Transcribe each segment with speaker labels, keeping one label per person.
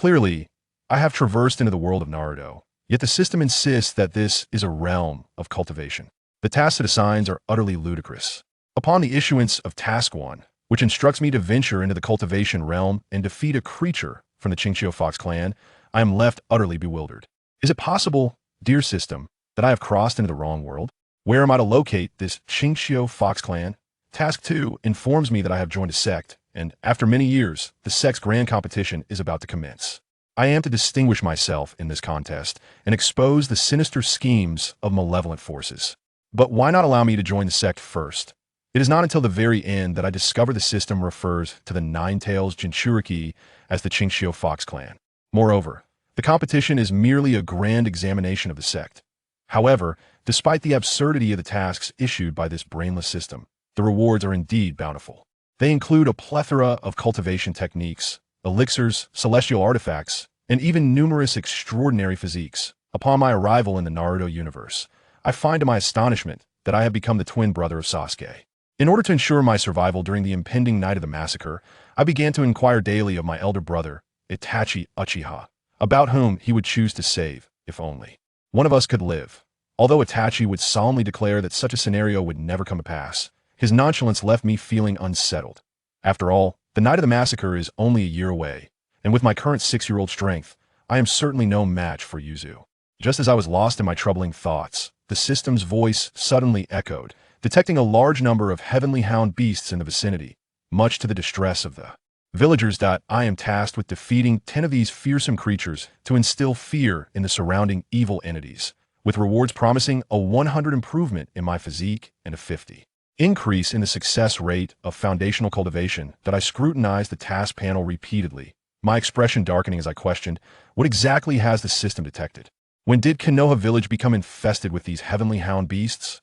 Speaker 1: Clearly, I have traversed into the world of Naruto, yet the system insists that this is a realm of cultivation. The tasks it assigns are utterly ludicrous. Upon the issuance of Task 1, which instructs me to venture into the cultivation realm and defeat a creature from the Qingqiu Fox Clan, I am left utterly bewildered. Is it possible, dear system, that I have crossed into the wrong world? Where am I to locate this Qingqiu Fox Clan? Task 2 informs me that I have joined a sect, and after many years, the sect's grand competition is about to commence. I am to distinguish myself in this contest and expose the sinister schemes of malevolent forces. But why not allow me to join the sect first? It is not until the very end that I discover the system refers to the Nine-Tails Jinchuriki as the Qingqiu Fox Clan. Moreover, the competition is merely a grand examination of the sect. However, despite the absurdity of the tasks issued by this brainless system, the rewards are indeed bountiful. They include a plethora of cultivation techniques, elixirs, celestial artifacts, and even numerous extraordinary physiques. Upon my arrival in the Naruto universe, I find to my astonishment that I have become the twin brother of Sasuke. In order to ensure my survival during the impending night of the massacre, I began to inquire daily of my elder brother, Itachi Uchiha, about whom he would choose to save, if only one of us could live. Although Itachi would solemnly declare that such a scenario would never come to pass, his nonchalance left me feeling unsettled. After all, the night of the massacre is only a year away, and with my current 6-year-old strength, I am certainly no match for Yuzu. Just as I was lost in my troubling thoughts, the system's voice suddenly echoed, detecting a large number of heavenly hound beasts in the vicinity, much to the distress of the villagers. I am tasked with defeating 10 of these fearsome creatures to instill fear in the surrounding evil entities, with rewards promising a 100 improvement in my physique and a 50 increase in the success rate of foundational cultivation. I scrutinized the task panel repeatedly, my expression darkening as I questioned, what exactly has the system detected? When did Konoha village become infested with these heavenly hound beasts?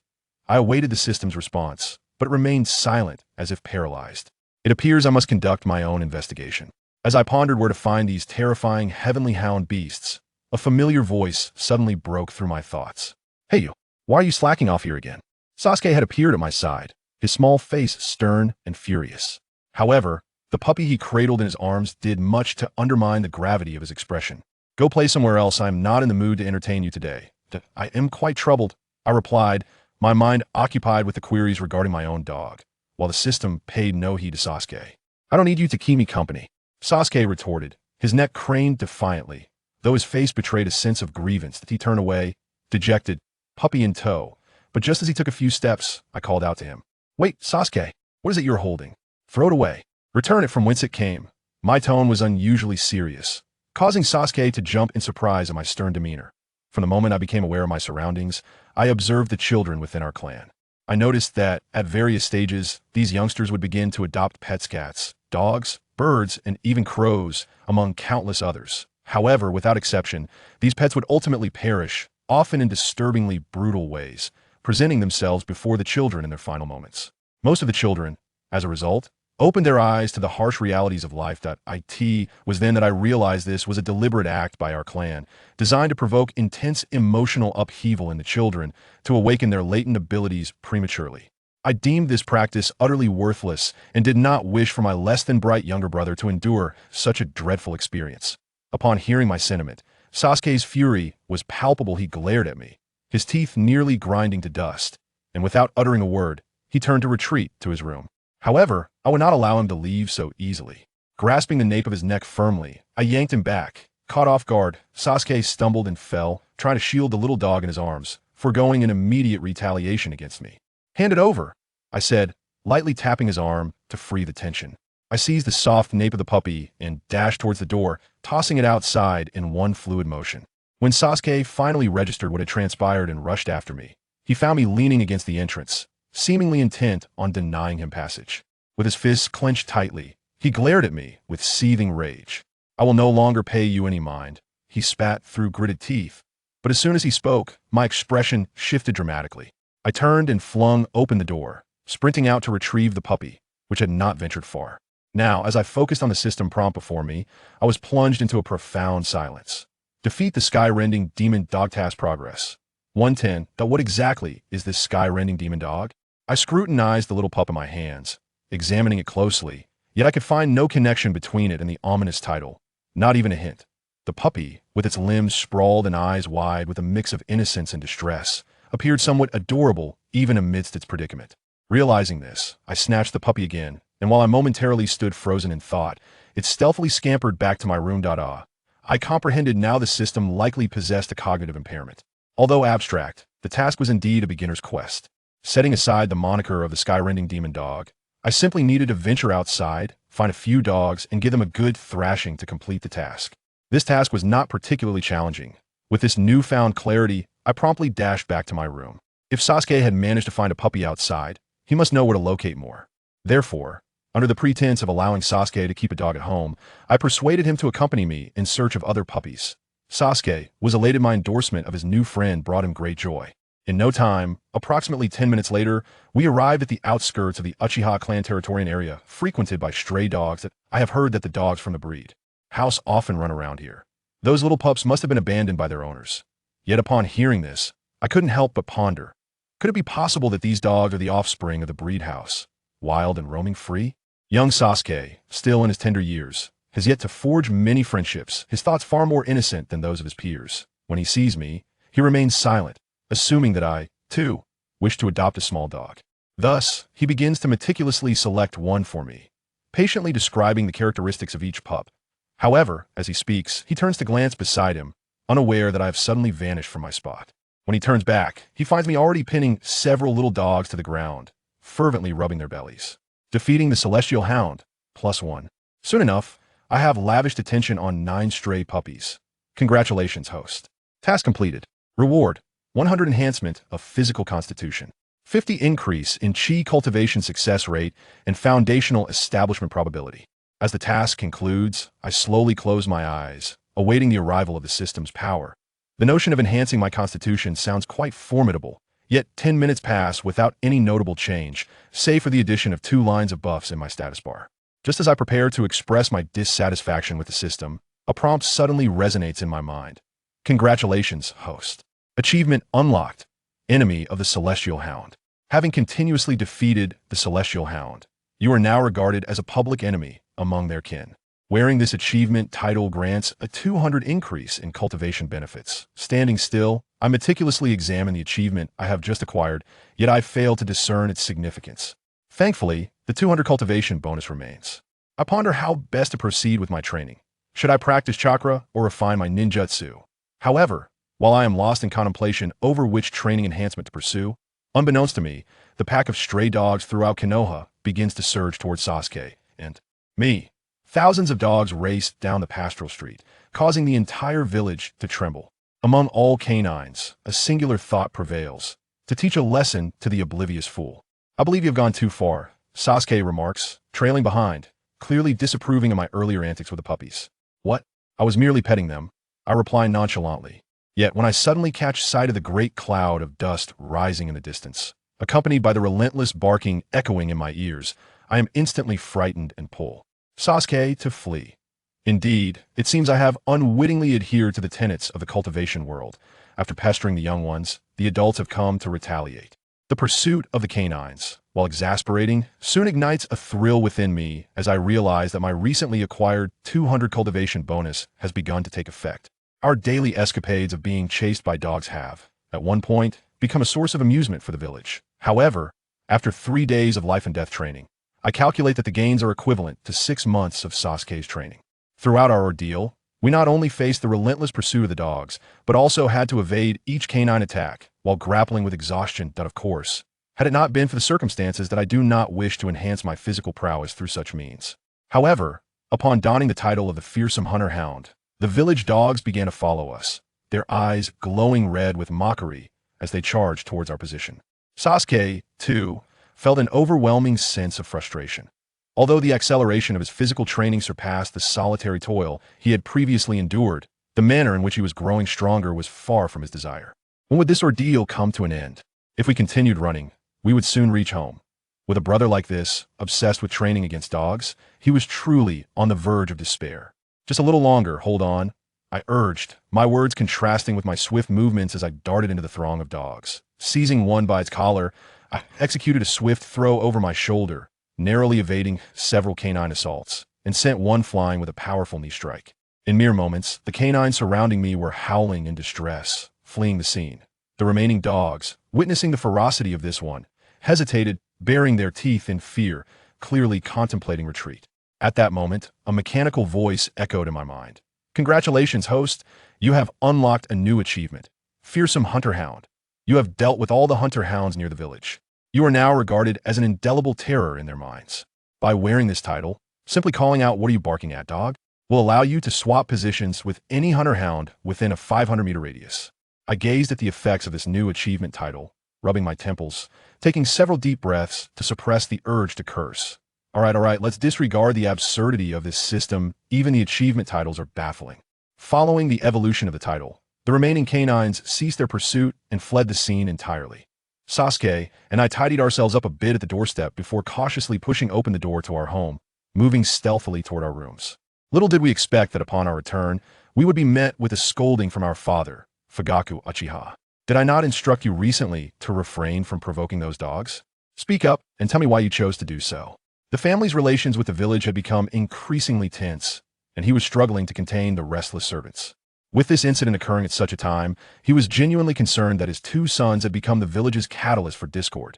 Speaker 1: I awaited the system's response, but remained silent as if paralyzed. It appears I must conduct my own investigation. As I pondered where to find these terrifying heavenly hound beasts, a familiar voice suddenly broke through my thoughts. Hey you, why are you slacking off here again? Sasuke had appeared at my side, his small face stern and furious. However, the puppy he cradled in his arms did much to undermine the gravity of his expression. Go play somewhere else, I am not in the mood to entertain you today. I am quite troubled, I replied, my mind occupied with the queries regarding my own dog, while the system paid no heed to Sasuke. I don't need you to keep me company, Sasuke retorted, his neck craned defiantly, though his face betrayed a sense of grievance that he turned away, dejected, puppy in tow. But just as he took a few steps, I called out to him. Wait, Sasuke, what is it you're holding? Throw it away. Return it from whence it came. My tone was unusually serious, causing Sasuke to jump in surprise at my stern demeanor. From the moment I became aware of my surroundings, I observed the children within our clan. I noticed that, at various stages, these youngsters would begin to adopt pets, cats, dogs, birds, and even crows, among countless others. However, without exception, these pets would ultimately perish, often in disturbingly brutal ways, presenting themselves before the children in their final moments. Most of the children, as a result, opened their eyes to the harsh realities of life. It was then that I realized this was a deliberate act by our clan, designed to provoke intense emotional upheaval in the children to awaken their latent abilities prematurely. I deemed this practice utterly worthless and did not wish for my less than bright younger brother to endure such a dreadful experience. Upon hearing my sentiment, Sasuke's fury was palpable. He glared at me, his teeth nearly grinding to dust, and without uttering a word, he turned to retreat to his room. However, I would not allow him to leave so easily. Grasping the nape of his neck firmly, I yanked him back. Caught off guard, Sasuke stumbled and fell, trying to shield the little dog in his arms, foregoing an immediate retaliation against me. Hand it over, I said, lightly tapping his arm to free the tension. I seized the soft nape of the puppy and dashed towards the door, tossing it outside in one fluid motion. When Sasuke finally registered what had transpired and rushed after me, he found me leaning against the entrance, seemingly intent on denying him passage. With his fists clenched tightly, he glared at me with seething rage. I will no longer pay you any mind, he spat through gritted teeth. But as soon as he spoke, my expression shifted dramatically. I turned and flung open the door, sprinting out to retrieve the puppy, which had not ventured far. Now, as I focused on the system prompt before me, I was plunged into a profound silence. Defeat the sky-rending demon dog. Task progress 110. What exactly is this sky-rending demon dog? I scrutinized the little pup in my hands, examining it closely, yet I could find no connection between it and the ominous title, not even a hint. The puppy, with its limbs sprawled and eyes wide with a mix of innocence and distress, appeared somewhat adorable even amidst its predicament. Realizing this, I snatched the puppy again, and while I momentarily stood frozen in thought, it stealthily scampered back to my room. I comprehended now the system likely possessed a cognitive impairment. Although abstract, the task was indeed a beginner's quest. Setting aside the moniker of the skyrending demon dog, I simply needed to venture outside, find a few dogs, and give them a good thrashing to complete the task. This task was not particularly challenging. With this newfound clarity, I promptly dashed back to my room. If Sasuke had managed to find a puppy outside, he must know where to locate more. Therefore, under the pretense of allowing Sasuke to keep a dog at home, I persuaded him to accompany me in search of other puppies. Sasuke was elated my endorsement of his new friend brought him great joy. In no time, approximately 10 minutes later, we arrived at the outskirts of the Uchiha clan territorial area, frequented by stray dogs that I have heard that the dogs from the breed house often run around here. Those little pups must have been abandoned by their owners. Yet upon hearing this, I couldn't help but ponder. Could it be possible that these dogs are the offspring of the breed house, wild and roaming free? Young Sasuke, still in his tender years, has yet to forge many friendships, his thoughts far more innocent than those of his peers. When he sees me, he remains silent, assuming that I, too, wish to adopt a small dog. Thus, he begins to meticulously select one for me, patiently describing the characteristics of each pup. However, as he speaks, he turns to glance beside him, unaware that I have suddenly vanished from my spot. When he turns back, he finds me already pinning several little dogs to the ground, fervently rubbing their bellies. Defeating the Celestial Hound, +1. Soon enough, I have lavished attention on 9 stray puppies. Congratulations, host. Task completed. Reward: 100 enhancement of physical constitution, 50 increase in Qi cultivation success rate and foundational establishment probability. As the task concludes, I slowly close my eyes, awaiting the arrival of the system's power. The notion of enhancing my constitution sounds quite formidable, yet 10 minutes pass without any notable change, save for the addition of 2 lines of buffs in my status bar. Just as I prepare to express my dissatisfaction with the system, a prompt suddenly resonates in my mind. Congratulations, host. Achievement unlocked. Enemy of the Celestial Hound. Having continuously defeated the Celestial Hound, you are now regarded as a public enemy among their kin. Wearing this achievement title grants a 200 increase in cultivation benefits. Standing still, I meticulously examine the achievement I have just acquired, yet I fail to discern its significance. Thankfully, the 200 cultivation bonus remains. I ponder how best to proceed with my training. Should I practice chakra or refine my ninjutsu? However, while I am lost in contemplation over which training enhancement to pursue, unbeknownst to me, the pack of stray dogs throughout Konoha begins to surge towards Sasuke and me. Thousands of dogs race down the pastoral street, causing the entire village to tremble. Among all canines, a singular thought prevails: to teach a lesson to the oblivious fool. I believe you have gone too far, Sasuke remarks, trailing behind, clearly disapproving of my earlier antics with the puppies. What? I was merely petting them, I reply nonchalantly. Yet when I suddenly catch sight of the great cloud of dust rising in the distance, accompanied by the relentless barking echoing in my ears, I am instantly frightened and pull Sasuke to flee. Indeed, it seems I have unwittingly adhered to the tenets of the cultivation world. After pestering the young ones, the adults have come to retaliate. The pursuit of the canines, while exasperating, soon ignites a thrill within me as I realize that my recently acquired 200 cultivation bonus has begun to take effect. Our daily escapades of being chased by dogs have, at one point, become a source of amusement for the village. However, after 3 days of life and death training, I calculate that the gains are equivalent to 6 months of Sasuke's training. Throughout our ordeal, we not only faced the relentless pursuit of the dogs, but also had to evade each canine attack while grappling with exhaustion that, of course, had it not been for the circumstances that I do not wish to enhance my physical prowess through such means. However, upon donning the title of the fearsome hunter-hound, the village dogs began to follow us, their eyes glowing red with mockery as they charged towards our position. Sasuke, too, felt an overwhelming sense of frustration. Although the acceleration of his physical training surpassed the solitary toil he had previously endured, the manner in which he was growing stronger was far from his desire. When would this ordeal come to an end? If we continued running, we would soon reach home. With a brother like this, obsessed with training against dogs, he was truly on the verge of despair. Just a little longer, hold on, I urged, my words contrasting with my swift movements as I darted into the throng of dogs. Seizing one by its collar, I executed a swift throw over my shoulder, narrowly evading several canine assaults, and sent one flying with a powerful knee strike. In mere moments, the canines surrounding me were howling in distress, fleeing the scene. The remaining dogs, witnessing the ferocity of this one, hesitated, baring their teeth in fear, clearly contemplating retreat. At that moment, a mechanical voice echoed in my mind. Congratulations, host! You have unlocked a new achievement. Fearsome Hunter Hound. You have dealt with all the hunter hounds near the village. You are now regarded as an indelible terror in their minds. By wearing this title, simply calling out "What are you barking at, dog?" will allow you to swap positions with any hunter hound within a 500-meter radius. I gazed at the effects of this new achievement title, rubbing my temples, taking several deep breaths to suppress the urge to curse. All right, let's disregard the absurdity of this system. Even the achievement titles are baffling. Following the evolution of the title, the remaining canines ceased their pursuit and fled the scene entirely. Sasuke and I tidied ourselves up a bit at the doorstep before cautiously pushing open the door to our home, moving stealthily toward our rooms. Little did we expect that upon our return, we would be met with a scolding from our father, Fugaku Uchiha. Did I not instruct you recently to refrain from provoking those dogs? Speak up and tell me why you chose to do so. The family's relations with the village had become increasingly tense, and he was struggling to contain the restless servants. With this incident occurring at such a time, he was genuinely concerned that his two sons had become the village's catalyst for discord.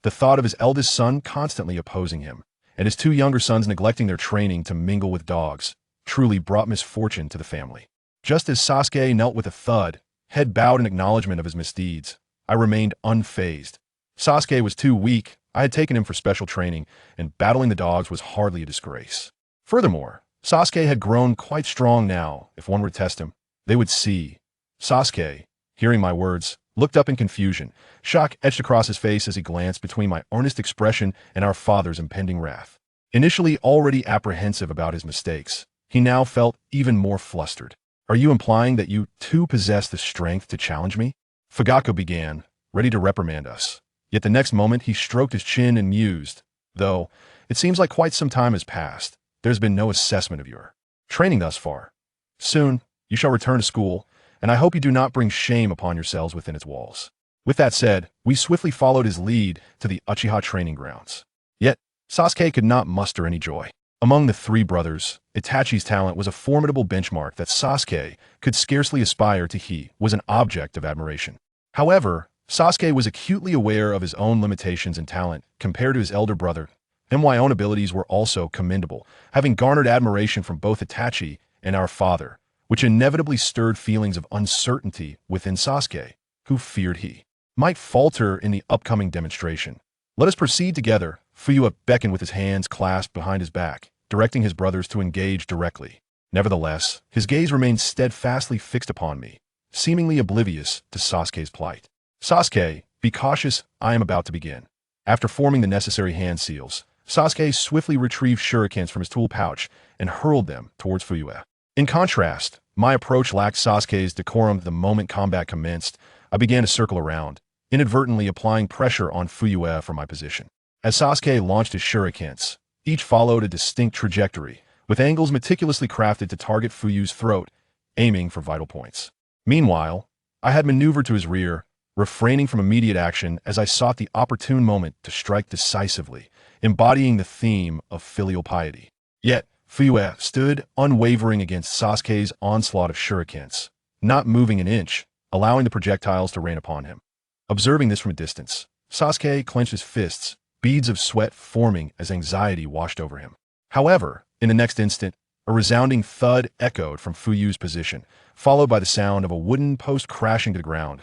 Speaker 1: The thought of his eldest son constantly opposing him, and his two younger sons neglecting their training to mingle with dogs, truly brought misfortune to the family. Just as Sasuke knelt with a thud, head bowed in acknowledgement of his misdeeds, I remained unfazed. Sasuke was too weak. I had taken him for special training, and battling the dogs was hardly a disgrace. Furthermore, Sasuke had grown quite strong now. If one were to test him, they would see. Sasuke, hearing my words, looked up in confusion. Shock etched across his face as he glanced between my earnest expression and our father's impending wrath. Initially already apprehensive about his mistakes, he now felt even more flustered. Are you implying that you too possess the strength to challenge me? Fugaku began, ready to reprimand us. Yet the next moment he stroked his chin and mused. Though, it seems like quite some time has passed. There's been no assessment of your training thus far. Soon, you shall return to school, and I hope you do not bring shame upon yourselves within its walls. With that said, we swiftly followed his lead to the Uchiha training grounds. Yet, Sasuke could not muster any joy. Among the three brothers, Itachi's talent was a formidable benchmark that Sasuke could scarcely aspire to. He was an object of admiration. However, Sasuke was acutely aware of his own limitations and talent compared to his elder brother. My own abilities were also commendable, having garnered admiration from both Itachi and our father, which inevitably stirred feelings of uncertainty within Sasuke, who feared he might falter in the upcoming demonstration. Let us proceed together. Fuyua beckoned with his hands clasped behind his back, directing his brothers to engage directly. Nevertheless, his gaze remained steadfastly fixed upon me, seemingly oblivious to Sasuke's plight. Sasuke, be cautious, I am about to begin. After forming the necessary hand seals, Sasuke swiftly retrieved shurikens from his tool pouch and hurled them towards Fuyua. In contrast, my approach lacked Sasuke's decorum. The moment combat commenced, I began to circle around, inadvertently applying pressure on Fuyua from my position. As Sasuke launched his shurikens, each followed a distinct trajectory, with angles meticulously crafted to target Fuyu's throat, aiming for vital points. Meanwhile, I had maneuvered to his rear, refraining from immediate action as I sought the opportune moment to strike decisively, embodying the theme of filial piety. Yet, Fuyua stood unwavering against Sasuke's onslaught of shurikens, not moving an inch, allowing the projectiles to rain upon him. Observing this from a distance, Sasuke clenched his fists, beads of sweat forming as anxiety washed over him. However, in the next instant, a resounding thud echoed from Fuyu's position, followed by the sound of a wooden post crashing to the ground.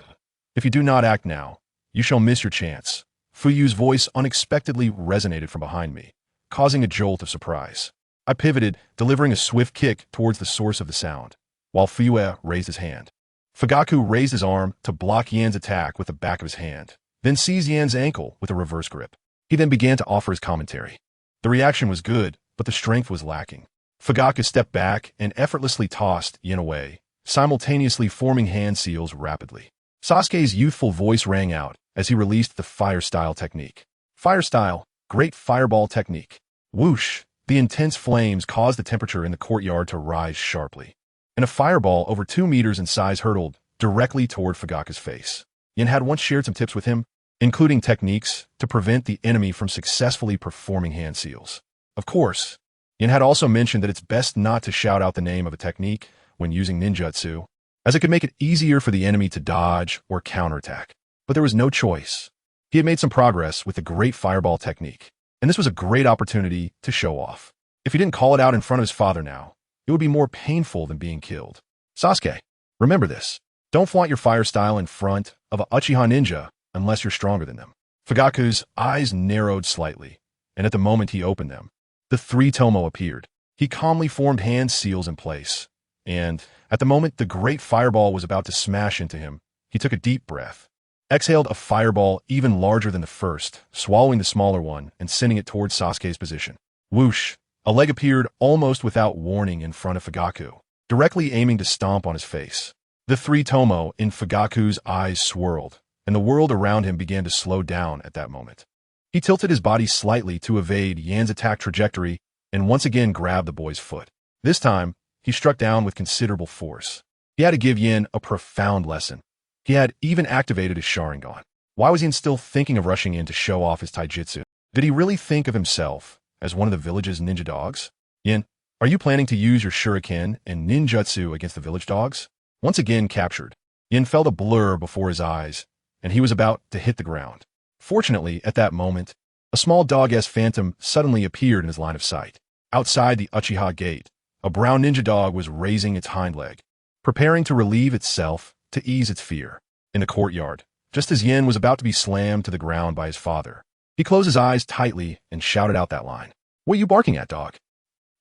Speaker 1: If you do not act now, you shall miss your chance. Fuyu's voice unexpectedly resonated from behind me, causing a jolt of surprise. I pivoted, delivering a swift kick towards the source of the sound, while Fuyua raised his hand. Fugaku raised his arm to block Yan's attack with the back of his hand, then seized Yan's ankle with a reverse grip. He then began to offer his commentary. The reaction was good, but the strength was lacking. Fugaku stepped back and effortlessly tossed Yan away, simultaneously forming hand seals rapidly. Sasuke's youthful voice rang out as he released the fire style technique. Fire style, great fireball technique. Whoosh! The intense flames caused the temperature in the courtyard to rise sharply, and a fireball over 2 meters in size hurtled directly toward Fugaku's face. Yan had once shared some tips with him, including techniques to prevent the enemy from successfully performing hand seals. Of course, Yin had also mentioned that it's best not to shout out the name of a technique when using ninjutsu, as it could make it easier for the enemy to dodge or counterattack. But there was no choice. He had made some progress with the Great Fireball technique, and this was a great opportunity to show off. If he didn't call it out in front of his father now, it would be more painful than being killed. Sasuke, remember this. Don't flaunt your fire style in front of a Uchiha ninja unless you're stronger than them. Fugaku's eyes narrowed slightly, and at the moment he opened them, the three tomo appeared. He calmly formed hand seals in place, and at the moment the great fireball was about to smash into him, he took a deep breath, exhaled a fireball even larger than the first, swallowing the smaller one and sending it towards Sasuke's position. Whoosh! A leg appeared almost without warning in front of Fugaku, directly aiming to stomp on his face. The three tomo in Fugaku's eyes swirled, and the world around him began to slow down at that moment. He tilted his body slightly to evade Yan's attack trajectory and once again grabbed the boy's foot. This time, he struck down with considerable force. He had to give Yin a profound lesson. He had even activated his Sharingan. Why was Yin still thinking of rushing in to show off his taijutsu? Did he really think of himself as one of the village's ninja dogs? Yin, are you planning to use your shuriken and ninjutsu against the village dogs? Once again captured, Yin felt a blur before his eyes, and he was about to hit the ground. Fortunately, at that moment, a small dog-esque phantom suddenly appeared in his line of sight. Outside the Uchiha gate, a brown ninja dog was raising its hind leg, preparing to relieve itself to ease its fear. In the courtyard, just as Yin was about to be slammed to the ground by his father, he closed his eyes tightly and shouted out that line. What are you barking at, dog?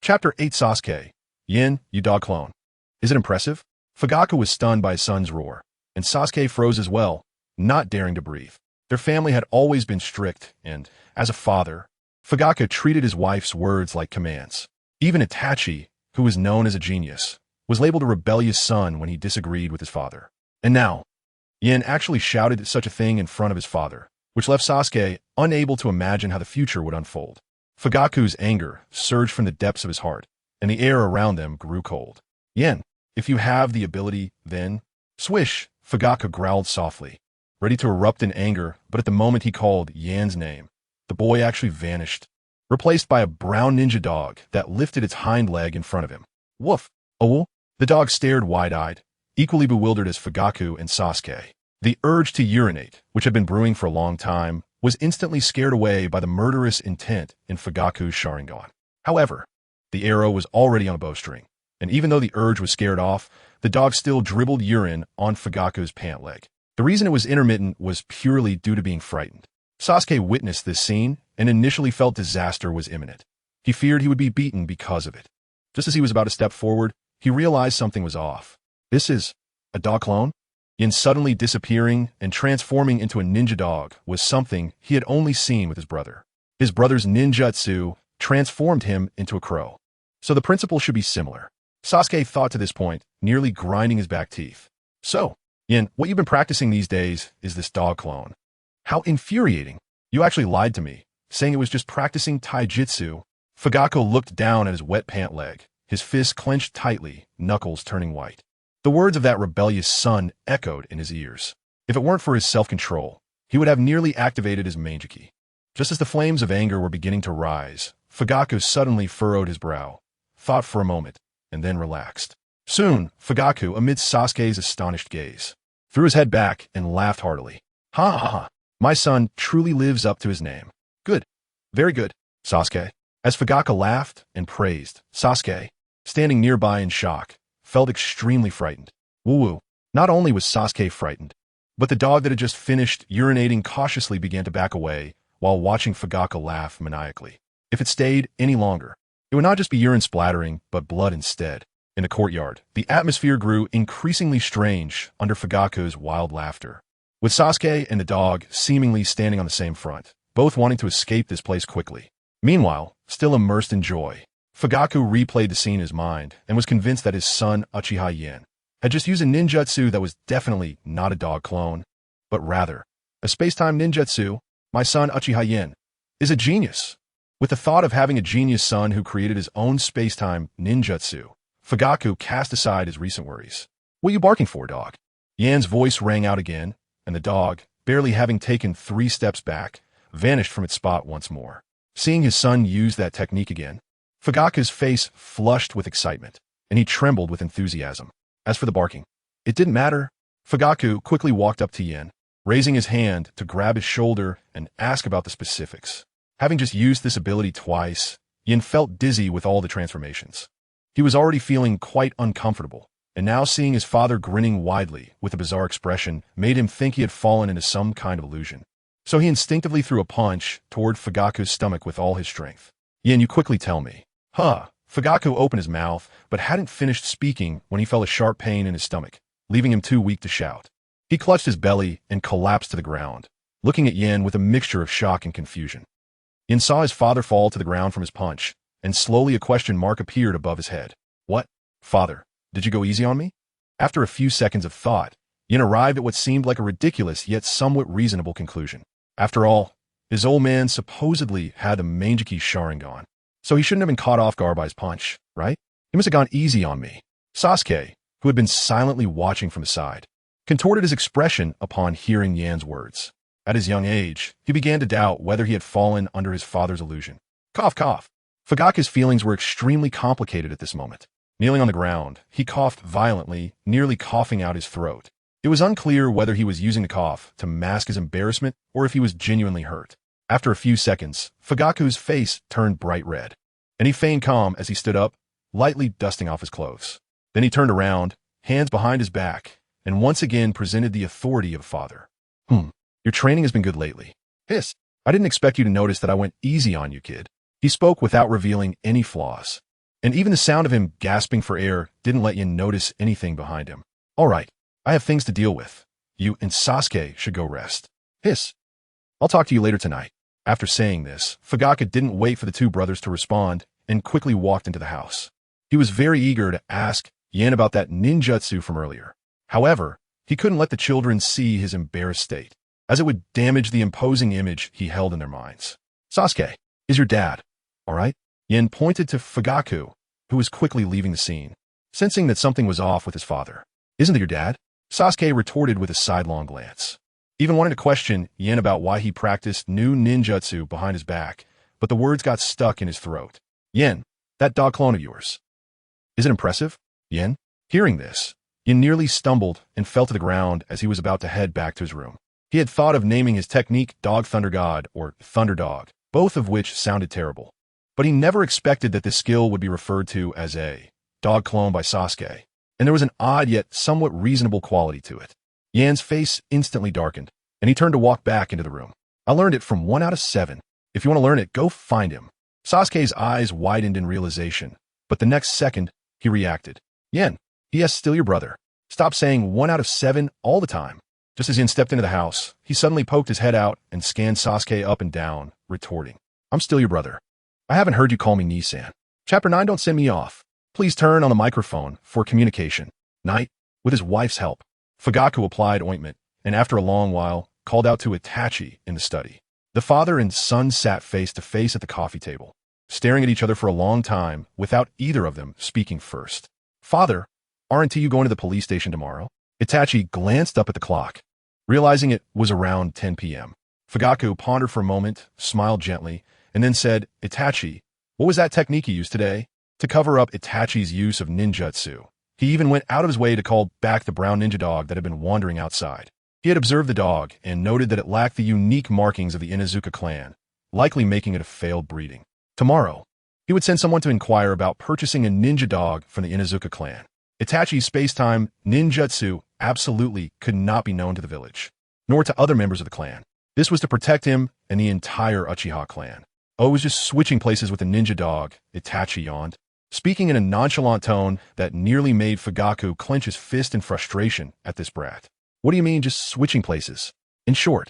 Speaker 1: Chapter 8 Sasuke. Yin, you dog clone. Is it impressive? Fugaku was stunned by his son's roar, and Sasuke froze as well, not daring to breathe. Their family had always been strict, and, as a father, Fugaku treated his wife's words like commands. Even Itachi, who was known as a genius, was labeled a rebellious son when he disagreed with his father. And now, Yin actually shouted such a thing in front of his father, which left Sasuke unable to imagine how the future would unfold. Fugaku's anger surged from the depths of his heart, and the air around them grew cold. Yin, if you have the ability, then... Swish! Fugaku growled softly, ready to erupt in anger, but at the moment he called Yan's name, the boy actually vanished, replaced by a brown ninja dog that lifted its hind leg in front of him. Woof! Oh! The dog stared wide-eyed, equally bewildered as Fugaku and Sasuke. The urge to urinate, which had been brewing for a long time, was instantly scared away by the murderous intent in Fugaku's Sharingan. However, the arrow was already on a bowstring, and even though the urge was scared off, the dog still dribbled urine on Fugaku's pant leg. The reason it was intermittent was purely due to being frightened. Sasuke witnessed this scene and initially felt disaster was imminent. He feared he would be beaten because of it. Just as he was about to step forward, he realized something was off. This is a dog clone? Yin suddenly disappearing and transforming into a ninja dog was something he had only seen with his brother. His brother's ninjutsu transformed him into a crow. So the principle should be similar. Sasuke thought to this point, nearly grinding his back teeth. So, Yin, what you've been practicing these days is this dog clone. How infuriating. You actually lied to me, saying it was just practicing taijutsu. Fugaku looked down at his wet pant leg, his fists clenched tightly, knuckles turning white. The words of that rebellious son echoed in his ears. If it weren't for his self-control, he would have nearly activated his Manjiki. Just as the flames of anger were beginning to rise, Fugaku suddenly furrowed his brow, thought for a moment, and then relaxed. Soon, Fugaku, amidst Sasuke's astonished gaze, threw his head back and laughed heartily. Ha ha ha, my son truly lives up to his name. Good. Very good, Sasuke. As Fugaku laughed and praised, Sasuke, standing nearby in shock, felt extremely frightened. Woo-woo. Not only was Sasuke frightened, but the dog that had just finished urinating cautiously began to back away while watching Fugaku laugh maniacally. If it stayed any longer, it would not just be urine splattering, but blood instead. In the courtyard, the atmosphere grew increasingly strange under Fugaku's wild laughter, with Sasuke and the dog seemingly standing on the same front, both wanting to escape this place quickly. Meanwhile, still immersed in joy, Fugaku replayed the scene in his mind and was convinced that his son Uchiha Yin had just used a ninjutsu that was definitely not a dog clone, but rather a space-time ninjutsu. My son Uchiha Yin is a genius. With the thought of having a genius son who created his own space-time ninjutsu, Fugaku cast aside his recent worries. What are you barking for, dog? Yan's voice rang out again, and the dog, barely having taken 3 steps back, vanished from its spot once more. Seeing his son use that technique again, Fugaku's face flushed with excitement, and he trembled with enthusiasm. As for the barking, it didn't matter. Fugaku quickly walked up to Yin, raising his hand to grab his shoulder and ask about the specifics. Having just used this ability twice, Yin felt dizzy with all the transformations. He was already feeling quite uncomfortable, and now seeing his father grinning widely with a bizarre expression made him think he had fallen into some kind of illusion. So he instinctively threw a punch toward Fugaku's stomach with all his strength. Yin, you quickly tell me. Huh. Fugaku opened his mouth, but hadn't finished speaking when he felt a sharp pain in his stomach, leaving him too weak to shout. He clutched his belly and collapsed to the ground, looking at Yin with a mixture of shock and confusion. Yin saw his father fall to the ground from his punch, and slowly a question mark appeared above his head. What? Father, did you go easy on me? After a few seconds of thought, Yin arrived at what seemed like a ridiculous yet somewhat reasonable conclusion. After all, his old man supposedly had the Mangeki Sharingan, so he shouldn't have been caught off guard by his punch, right? He must have gone easy on me. Sasuke, who had been silently watching from the side, contorted his expression upon hearing Yan's words. At his young age, he began to doubt whether he had fallen under his father's illusion. Cough, cough. Fugaku's feelings were extremely complicated at this moment. Kneeling on the ground, he coughed violently, nearly coughing out his throat. It was unclear whether he was using the cough to mask his embarrassment or if he was genuinely hurt. After a few seconds, Fugaku's face turned bright red, and he feigned calm as he stood up, lightly dusting off his clothes. Then he turned around, hands behind his back, and once again presented the authority of a father. Your training has been good lately. Hiss. I didn't expect you to notice that I went easy on you, kid. He spoke without revealing any flaws, and even the sound of him gasping for air didn't let Yin notice anything behind him. All right, I have things to deal with. You and Sasuke should go rest. Hiss. I'll talk to you later tonight. After saying this, Fugaku didn't wait for the two brothers to respond and quickly walked into the house. He was very eager to ask Yin about that ninjutsu from earlier. However, he couldn't let the children see his embarrassed state, as it would damage the imposing image he held in their minds. Sasuke, is your dad all right? Yin pointed to Fugaku, who was quickly leaving the scene, sensing that something was off with his father. Isn't it your dad? Sasuke retorted with a sidelong glance, even wanting to question Yin about why he practiced new ninjutsu behind his back, but the words got stuck in his throat. Yin, that dog clone of yours. Is it impressive? Yin? Hearing this, Yin nearly stumbled and fell to the ground as he was about to head back to his room. He had thought of naming his technique Dog Thunder God or Thunder Dog, both of which sounded terrible. But he never expected that this skill would be referred to as a dog clone by Sasuke, and there was an odd yet somewhat reasonable quality to it. Yan's face instantly darkened, and he turned to walk back into the room. I learned it from 1 out of 7. If you want to learn it, go find him. Sasuke's eyes widened in realization, but the next second, he reacted. Yin, yes, still your brother. Stop saying 1 out of 7 all the time. Just as Yin stepped into the house, he suddenly poked his head out and scanned Sasuke up and down, retorting. I'm still your brother. I haven't heard you call me Nisan. Chapter 9, don't send me off. Please turn on the microphone for communication. Night, with his wife's help. Fugaku applied ointment, and after a long while, called out to Itachi in the study. The father and son sat face to face at the coffee table, staring at each other for a long time without either of them speaking first. Father, aren't you going to the police station tomorrow? Itachi glanced up at the clock, realizing it was around 10 p.m. Fugaku pondered for a moment, smiled gently, and then said, Itachi, what was that technique you used today? To cover up Itachi's use of ninjutsu, he even went out of his way to call back the brown ninja dog that had been wandering outside. He had observed the dog and noted that it lacked the unique markings of the Inuzuka clan, likely making it a failed breeding. Tomorrow, he would send someone to inquire about purchasing a ninja dog from the Inuzuka clan. Itachi's space-time ninjutsu absolutely could not be known to the village, nor to other members of the clan. This was to protect him and the entire Uchiha clan. Oh, it was just switching places with the ninja dog, Itachi yawned, speaking in a nonchalant tone that nearly made Fugaku clench his fist in frustration at this brat. What do you mean, just switching places? In short,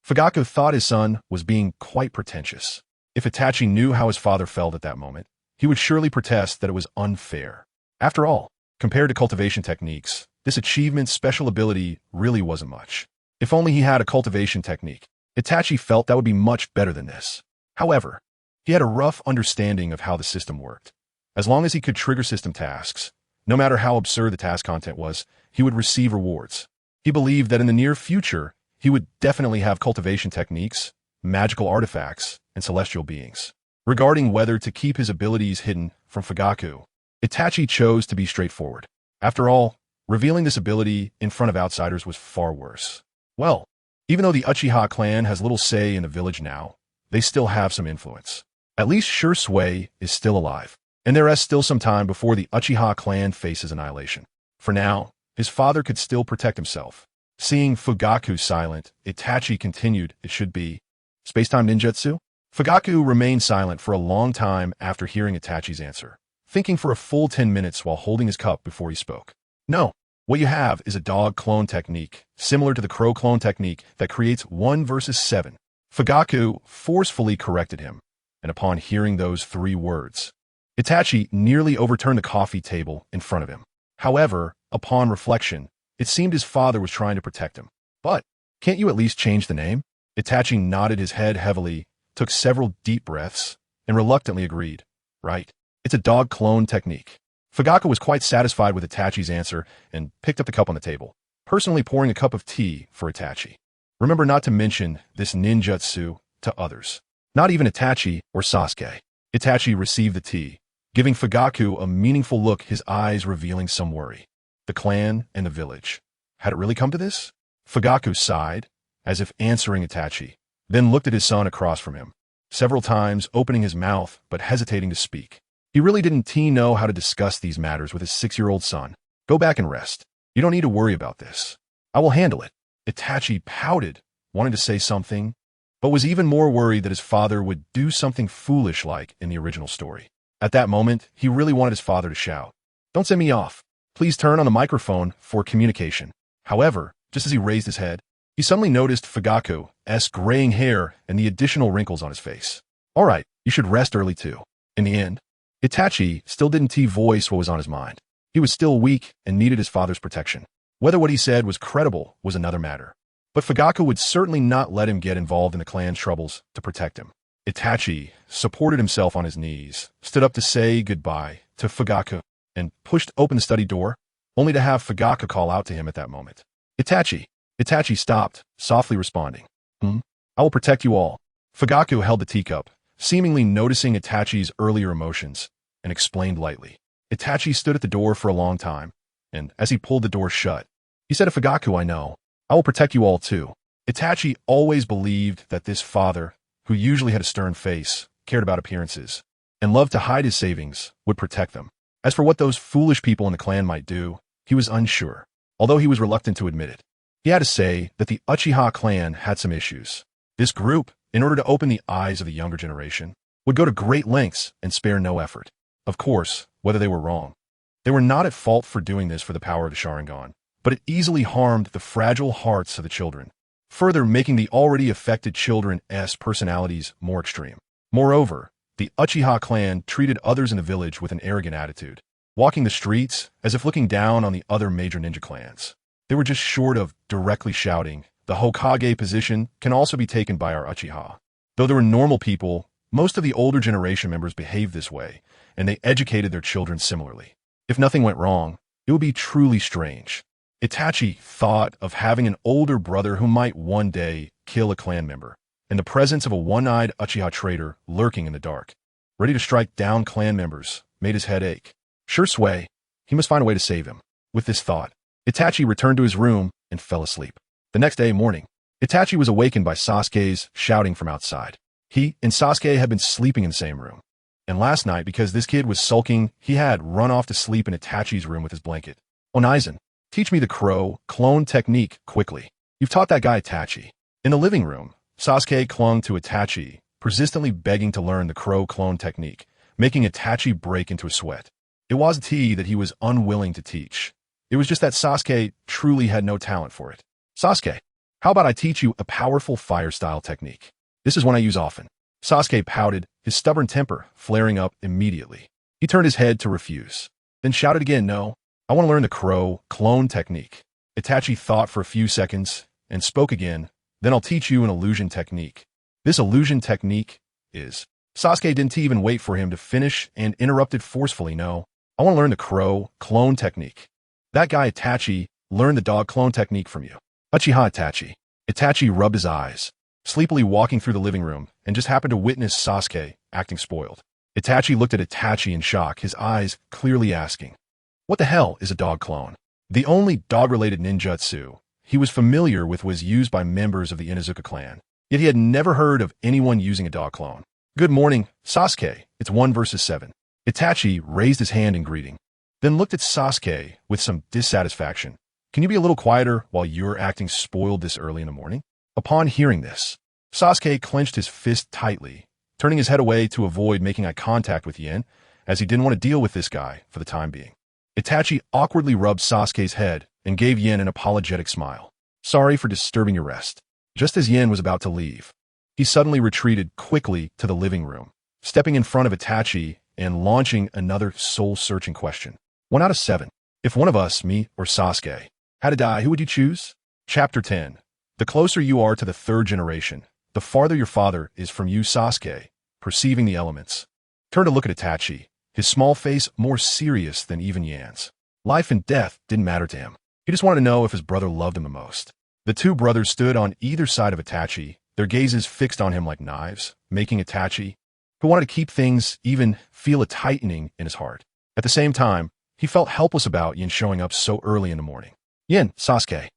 Speaker 1: Fugaku thought his son was being quite pretentious. If Itachi knew how his father felt at that moment, he would surely protest that it was unfair. After all, compared to cultivation techniques, this achievement's special ability really wasn't much. If only he had a cultivation technique, Itachi felt that would be much better than this. However, he had a rough understanding of how the system worked. As long as he could trigger system tasks, no matter how absurd the task content was, he would receive rewards. He believed that in the near future, he would definitely have cultivation techniques, magical artifacts, and celestial beings. Regarding whether to keep his abilities hidden from Fugaku, Itachi chose to be straightforward. After all, revealing this ability in front of outsiders was far worse. Well, even though the Uchiha clan has little say in the village now, they still have some influence. At least Sure is still alive, and there is still some time before the Uchiha clan faces annihilation. For now, his father could still protect himself. Seeing Fugaku silent, Itachi continued, "It should be space-time ninjutsu?" Fugaku remained silent for a long time after hearing Itachi's answer, thinking for a full 10 minutes while holding his cup before he spoke. "No, what you have is a dog clone technique, similar to the crow clone technique that creates 1 versus 7. Fugaku forcefully corrected him, and upon hearing those 3 words, Itachi nearly overturned the coffee table in front of him. However, upon reflection, it seemed his father was trying to protect him. "But, can't you at least change the name?" Itachi nodded his head heavily, took several deep breaths, and reluctantly agreed. "Right. It's a dog clone technique." Fugaku was quite satisfied with Itachi's answer and picked up the cup on the table, personally pouring a cup of tea for Itachi. Remember not to mention this ninjutsu to others. Not even Itachi or Sasuke. Itachi received the tea, giving Fugaku a meaningful look, his eyes revealing some worry. The clan and the village. Had it really come to this? Fugaku sighed, as if answering Itachi, then looked at his son across from him, several times opening his mouth but hesitating to speak. He really didn't know how to discuss these matters with his 6-year-old son. "Go back and rest. You don't need to worry about this. I will handle it." Itachi pouted, wanting to say something, but was even more worried that his father would do something foolish like in the original story. At that moment, he really wanted his father to shout, "Don't send me off. Please turn on the microphone for communication." However, just as he raised his head, he suddenly noticed Fugaku's graying hair and the additional wrinkles on his face. "All right, you should rest early too." In the end, Itachi still didn't voice what was on his mind. He was still weak and needed his father's protection. Whether what he said was credible was another matter. But Fugaku would certainly not let him get involved in the clan's troubles to protect him. Itachi supported himself on his knees, stood up to say goodbye to Fugaku, and pushed open the study door, only to have Fugaku call out to him at that moment. "Itachi." Itachi stopped, softly responding, "I will protect you all." Fugaku held the teacup, seemingly noticing Itachi's earlier emotions, and explained lightly. Itachi stood at the door for a long time, and as he pulled the door shut, he said to Fugaku, "I know. I will protect you all too." Itachi always believed that this father, who usually had a stern face, cared about appearances, and loved to hide his savings, would protect them. As for what those foolish people in the clan might do, he was unsure, although he was reluctant to admit it. He had to say that the Uchiha clan had some issues. This group, in order to open the eyes of the younger generation, would go to great lengths and spare no effort. Of course, whether they were wrong. They were not at fault for doing this for the power of the Sharingan, but it easily harmed the fragile hearts of the children, further making the already affected children's personalities more extreme. Moreover, the Uchiha clan treated others in the village with an arrogant attitude, walking the streets as if looking down on the other major ninja clans. They were just short of directly shouting, "The Hokage position can also be taken by our Uchiha." Though they were normal people, most of the older generation members behaved this way, and they educated their children similarly. If nothing went wrong, it would be truly strange. Itachi thought of having an older brother who might one day kill a clan member, and the presence of a one-eyed Uchiha traitor lurking in the dark, ready to strike down clan members, made his head ache. Sure sway, he must find a way to save him. With this thought, Itachi returned to his room and fell asleep. The next day morning, Itachi was awakened by Sasuke's shouting from outside. He and Sasuke had been sleeping in the same room, and last night, because this kid was sulking, he had run off to sleep in Itachi's room with his blanket. "Onizen, teach me the crow clone technique quickly. You've taught that guy Itachi." In the living room, Sasuke clung to Itachi, persistently begging to learn the crow clone technique, making Itachi break into a sweat. It wasn't he that he was unwilling to teach. It was just that Sasuke truly had no talent for it. "Sasuke, how about I teach you a powerful fire-style technique? This is one I use often." Sasuke pouted, his stubborn temper flaring up immediately. He turned his head to refuse, then shouted again, "No, I want to learn the crow clone technique." Itachi thought for a few seconds and spoke again, "Then I'll teach you an illusion technique." "This illusion technique is..." Sasuke didn't even wait for him to finish and interrupted forcefully, "No, I want to learn the crow clone technique. That guy Itachi learned the dog clone technique from you." "Uchiha Itachi." Itachi rubbed his eyes, sleepily walking through the living room and just happened to witness Sasuke acting spoiled. Itachi looked at Itachi in shock, his eyes clearly asking, "What the hell is a dog clone?" The only dog-related ninjutsu he was familiar with was used by members of the Inuzuka clan, yet he had never heard of anyone using a dog clone. "Good morning, Sasuke. It's 1 versus 7. Itachi raised his hand in greeting, then looked at Sasuke with some dissatisfaction. "Can you be a little quieter while you're acting spoiled this early in the morning?" Upon hearing this, Sasuke clenched his fist tightly, turning his head away to avoid making eye contact with Yin, as he didn't want to deal with this guy for the time being. Itachi awkwardly rubbed Sasuke's head and gave Yin an apologetic smile. "Sorry for disturbing your rest." Just as Yin was about to leave, he suddenly retreated quickly to the living room, stepping in front of Itachi and launching another soul-searching question. 1 out of 7. If one of us, me or Sasuke, had to die, who would you choose? Chapter 10. The closer you are to the third generation, the farther your father is from you, Sasuke, perceiving the elements. Turned to look at Itachi, his small face more serious than even Yan's. Life and death didn't matter to him. He just wanted to know if his brother loved him the most. The two brothers stood on either side of Itachi, their gazes fixed on him like knives, making Itachi, who wanted to keep things even, feel a tightening in his heart. At the same time, he felt helpless about Yin showing up so early in the morning. "Yin, Sasuke,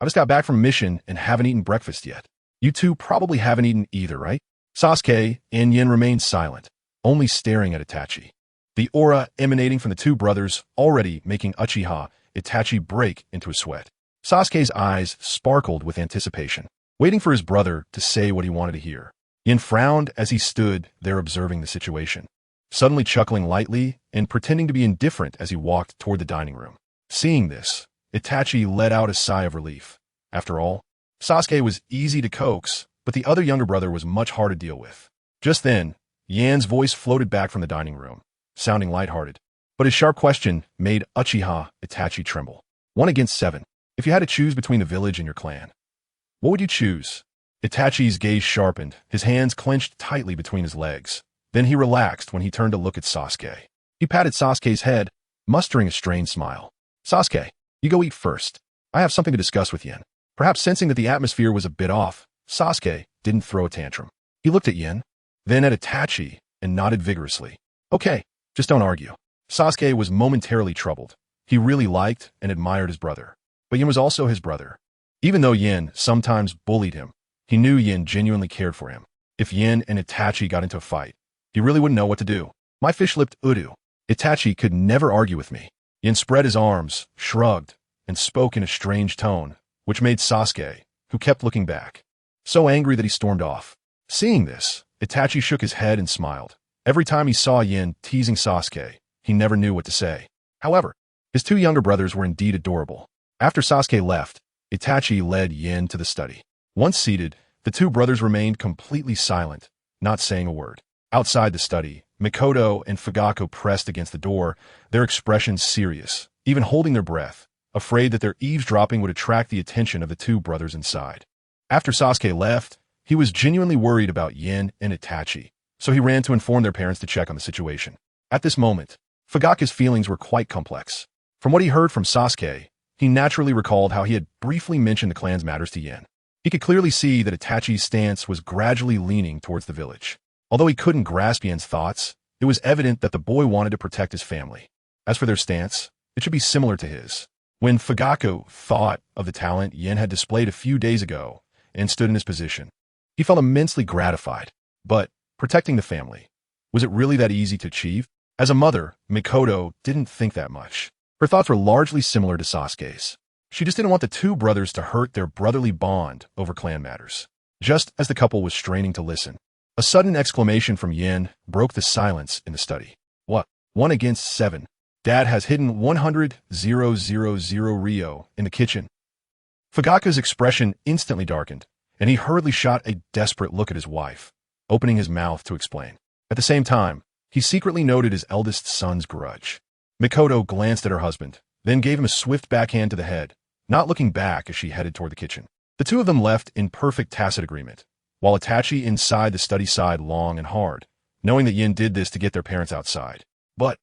Speaker 1: I just got back from a mission and haven't eaten breakfast yet. You two probably haven't eaten either, right?" Sasuke and Yin remained silent, only staring at Itachi. The aura emanating from the two brothers already making Uchiha Itachi break into a sweat. Sasuke's eyes sparkled with anticipation, waiting for his brother to say what he wanted to hear. Yin frowned as he stood there observing the situation, suddenly chuckling lightly and pretending to be indifferent as he walked toward the dining room. Seeing this, Itachi let out a sigh of relief. After all, Sasuke was easy to coax, but the other younger brother was much harder to deal with. Just then, Yan's voice floated back from the dining room, sounding lighthearted, but his sharp question made Uchiha Itachi tremble. 1 against 7. If you had to choose between the village and your clan, what would you choose? Itachi's gaze sharpened, his hands clenched tightly between his legs. Then he relaxed when he turned to look at Sasuke. He patted Sasuke's head, mustering a strained smile. "Sasuke, you go eat first. I have something to discuss with Yin." Perhaps sensing that the atmosphere was a bit off, Sasuke didn't throw a tantrum. He looked at Yin, then at Itachi, and nodded vigorously. "Okay, just don't argue." Sasuke was momentarily troubled. He really liked and admired his brother, but Yin was also his brother. Even though Yin sometimes bullied him, he knew Yin genuinely cared for him. If Yin and Itachi got into a fight, he really wouldn't know what to do. "My fish-lipped Udu. Itachi could never argue with me." Yin spread his arms, shrugged, and spoke in a strange tone, which made Sasuke, who kept looking back, so angry that he stormed off. Seeing this, Itachi shook his head and smiled. Every time he saw Yin teasing Sasuke, he never knew what to say. However, his two younger brothers were indeed adorable. After Sasuke left, Itachi led Yin to the study. Once seated, the two brothers remained completely silent, not saying a word. Outside the study, Mikoto and Fugaku pressed against the door, their expressions serious, even holding their breath, afraid that their eavesdropping would attract the attention of the two brothers inside. After Sasuke left, he was genuinely worried about Yin and Itachi, so he ran to inform their parents to check on the situation. At this moment, Fugaku's feelings were quite complex. From what he heard from Sasuke, he naturally recalled how he had briefly mentioned the clan's matters to Yin. He could clearly see that Itachi's stance was gradually leaning towards the village. Although he couldn't grasp Yin's thoughts, it was evident that the boy wanted to protect his family. As for their stance, it should be similar to his. When Fugaku thought of the talent Yin had displayed a few days ago and stood in his position, he felt immensely gratified. But protecting the family, was it really that easy to achieve? As a mother, Mikoto didn't think that much. Her thoughts were largely similar to Sasuke's. She just didn't want the two brothers to hurt their brotherly bond over clan matters. Just as the couple was straining to listen, a sudden exclamation from Yin broke the silence in the study. "What? 1 against 7. Dad has hidden 100,000 Rio in the kitchen." Fugaku's expression instantly darkened, and he hurriedly shot a desperate look at his wife, opening his mouth to explain. At the same time, he secretly noted his eldest son's grudge. Mikoto glanced at her husband, then gave him a swift backhand to the head, not looking back as she headed toward the kitchen. The two of them left in perfect tacit agreement, while Itachi inside the study sighed long and hard, knowing that Yin did this to get their parents outside. But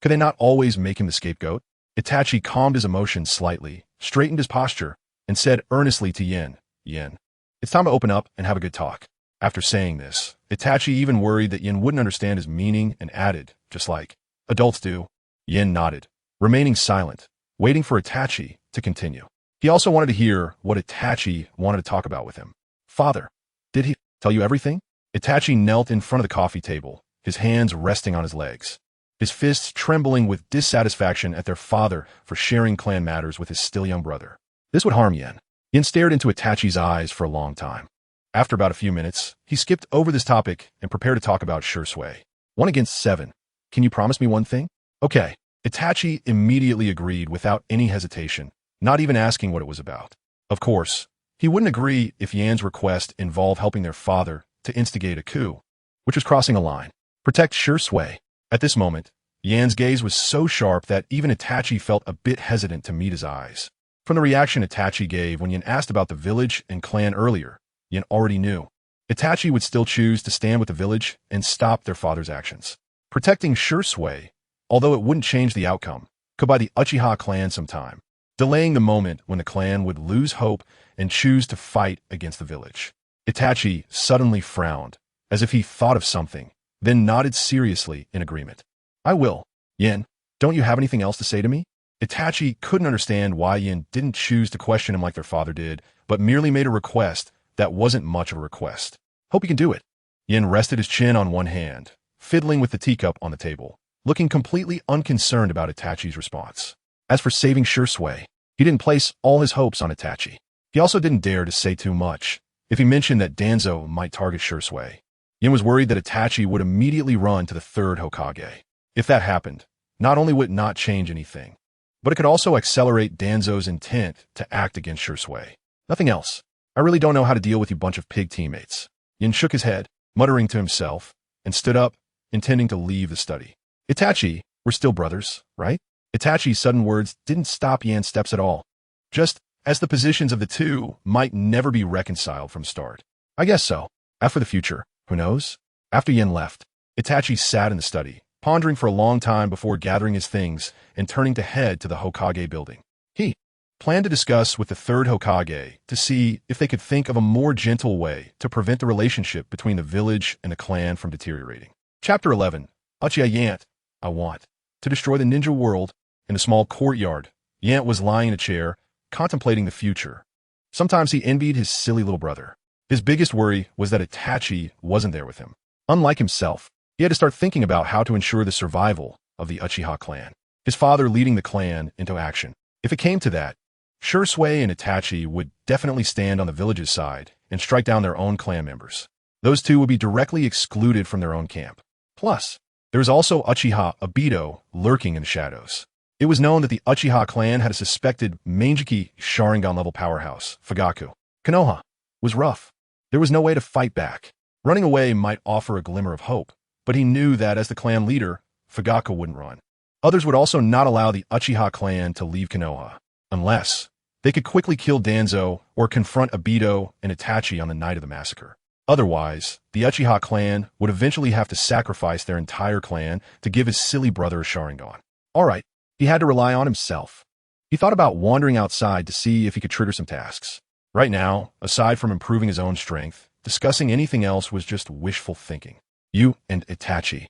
Speaker 1: could they not always make him the scapegoat? Itachi calmed his emotions slightly, straightened his posture, and said earnestly to Yin, "Yin, It's time to open up and have a good talk. After saying this, Itachi even worried that Yin wouldn't understand his meaning and added, just like adults do. Yin nodded, remaining silent, waiting for Itachi to continue. He also wanted to hear what Itachi wanted to talk about with him. Father, did he tell you everything? Itachi knelt in front of the coffee table, his hands resting on his legs, his fists trembling with dissatisfaction at their father for sharing clan matters with his still young brother. This would harm Yin. Yin stared into Itachi's eyes for a long time. After about a few minutes, he skipped over this topic and prepared to talk about Shui. 1 against 7. Can you promise me one thing? Okay. Itachi immediately agreed without any hesitation, not even asking what it was about. Of course, he wouldn't agree if Yan's request involved helping their father to instigate a coup, which was crossing a line. Protect Shui. At this moment, Yan's gaze was so sharp that even Itachi felt a bit hesitant to meet his eyes. From the reaction Itachi gave when Yan asked about the village and clan earlier, Yan already knew. Itachi would still choose to stand with the village and stop their father's actions. Protecting Shui, although it wouldn't change the outcome, could buy the Uchiha clan some time, delaying the moment when the clan would lose hope and choose to fight against the village. Itachi suddenly frowned, as if he thought of something, then nodded seriously in agreement. I will. Yin, don't you have anything else to say to me? Itachi couldn't understand why Yin didn't choose to question him like their father did, but merely made a request that wasn't much of a request. Hope you can do it. Yin rested his chin on one hand, fiddling with the teacup on the table, looking completely unconcerned about Itachi's response. As for saving Shui, he didn't place all his hopes on Itachi. He also didn't dare to say too much if he mentioned that Danzo might target Shui. Yin was worried that Itachi would immediately run to the third Hokage. If that happened, not only would it not change anything, but it could also accelerate Danzo's intent to act against Shui. Nothing else. I really don't know how to deal with you bunch of pig teammates. Yin shook his head, muttering to himself, and stood up, intending to leave the study. Itachi, we're still brothers, right? Itachi's sudden words didn't stop Yan's steps at all, just as the positions of the two might never be reconciled from start. I guess so. As for the future, who knows? After Yin left, Itachi sat in the study, pondering for a long time before gathering his things and turning to head to the Hokage building. He planned to discuss with the third Hokage to see if they could think of a more gentle way to prevent the relationship between the village and the clan from deteriorating. Chapter 11. Uchiha Yant. I want to destroy the ninja world. In a small courtyard, Yant was lying in a chair, contemplating the future. Sometimes he envied his silly little brother. His biggest worry was that Itachi wasn't there with him. Unlike himself, he had to start thinking about how to ensure the survival of the Uchiha clan, his father leading the clan into action. If it came to that, Shui and Itachi would definitely stand on the village's side and strike down their own clan members. Those two would be directly excluded from their own camp. Plus, there was also Uchiha Obito lurking in the shadows. It was known that the Uchiha clan had a suspected Manjiki Sharingan-level powerhouse, Fugaku. Konoha was rough. There was no way to fight back. Running away might offer a glimmer of hope, but he knew that as the clan leader, Fugaku wouldn't run. Others would also not allow the Uchiha clan to leave Konoha, unless they could quickly kill Danzo or confront Obito and Itachi on the night of the massacre. Otherwise, the Uchiha clan would eventually have to sacrifice their entire clan to give his silly brother a Sharingan. All right, he had to rely on himself. He thought about wandering outside to see if he could trigger some tasks. Right now, aside from improving his own strength, discussing anything else was just wishful thinking. You and Itachi.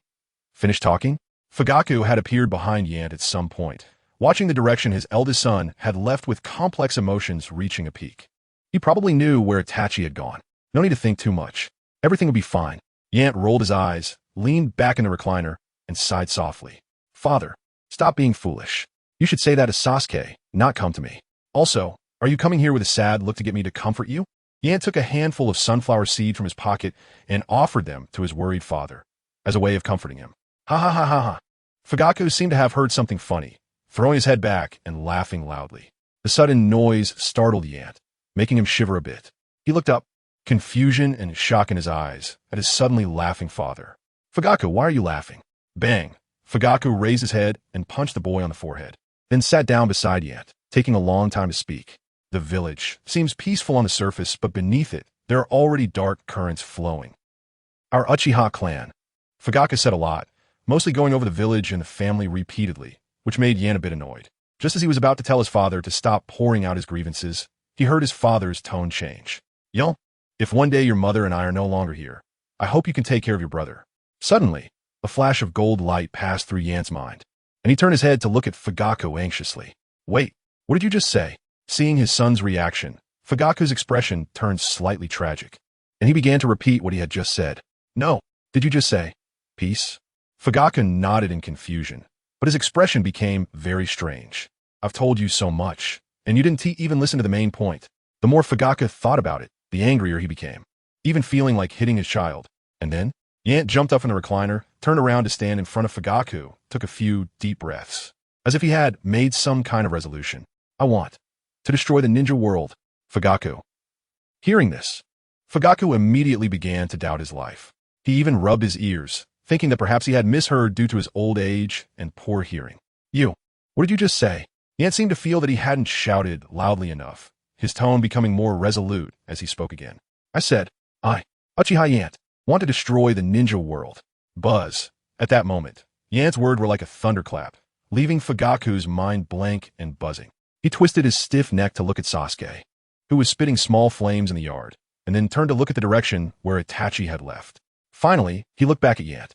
Speaker 1: Finished talking? Fugaku had appeared behind Yant at some point, watching the direction his eldest son had left with complex emotions reaching a peak. He probably knew where Itachi had gone. No need to think too much. Everything would be fine. Yant rolled his eyes, leaned back in the recliner, and sighed softly. Father, stop being foolish. You should say that to Sasuke, not come to me. Also, are you coming here with a sad look to get me to comfort you? Yant took a handful of sunflower seed from his pocket and offered them to his worried father, as a way of comforting him. Ha ha ha ha ha. Fugaku seemed to have heard something funny, throwing his head back and laughing loudly. The sudden noise startled Yant, making him shiver a bit. He looked up, confusion and shock in his eyes, at his suddenly laughing father. Fugaku, why are you laughing? Bang! Fugaku raised his head and punched the boy on the forehead, then sat down beside Yant, taking a long time to speak. The village seems peaceful on the surface, but beneath it, there are already dark currents flowing. Our Uchiha clan. Fugaku said a lot, mostly going over the village and the family repeatedly, which made Yan a bit annoyed. Just as he was about to tell his father to stop pouring out his grievances, he heard his father's tone change. Yo, If one day your mother and I are no longer here, I hope you can take care of your brother." Suddenly, a flash of gold light passed through Yan's mind, and he turned his head to look at Fugaku anxiously. "Wait, what did you just say?" Seeing his son's reaction, Fugaku's expression turned slightly tragic, and he began to repeat what he had just said. "No, did you just say peace?" Fugaku nodded in confusion, but his expression became very strange. "I've told you so much, and you didn't even listen to the main point." The more Fugaku thought about it, the angrier he became, even feeling like hitting his child. And then, Yan jumped up from the recliner, turned around to stand in front of Fugaku, took a few deep breaths, as if he had made some kind of resolution. "I want to destroy the ninja world, Fugaku." Hearing this, Fugaku immediately began to doubt his life. He even rubbed his ears, thinking that perhaps he had misheard due to his old age and poor hearing. What did you just say?" Yan seemed to feel that he hadn't shouted loudly enough, his tone becoming more resolute as he spoke again. "I said, Uchiha Yan, want to destroy the ninja world." Buzz. At that moment, Yan's words were like a thunderclap, leaving Fugaku's mind blank and buzzing. He twisted his stiff neck to look at Sasuke, who was spitting small flames in the yard, and then turned to look at the direction where Itachi had left. Finally, he looked back at Yan.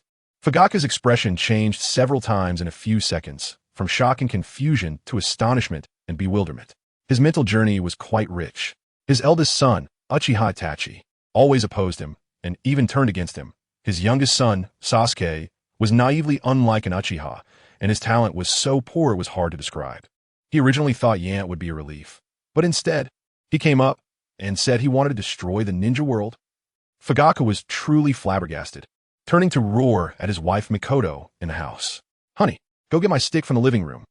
Speaker 1: Fugaku's expression changed several times in a few seconds, from shock and confusion to astonishment and bewilderment. His mental journey was quite rich. His eldest son, Uchiha Itachi, always opposed him and even turned against him. His youngest son, Sasuke, was naively unlike an Uchiha, and his talent was so poor it was hard to describe. He originally thought Yan would be a relief, but instead, he came up and said he wanted to destroy the ninja world. Fugaku was truly flabbergasted, turning to roar at his wife Mikoto in the house. "Honey, go get my stick from the living room.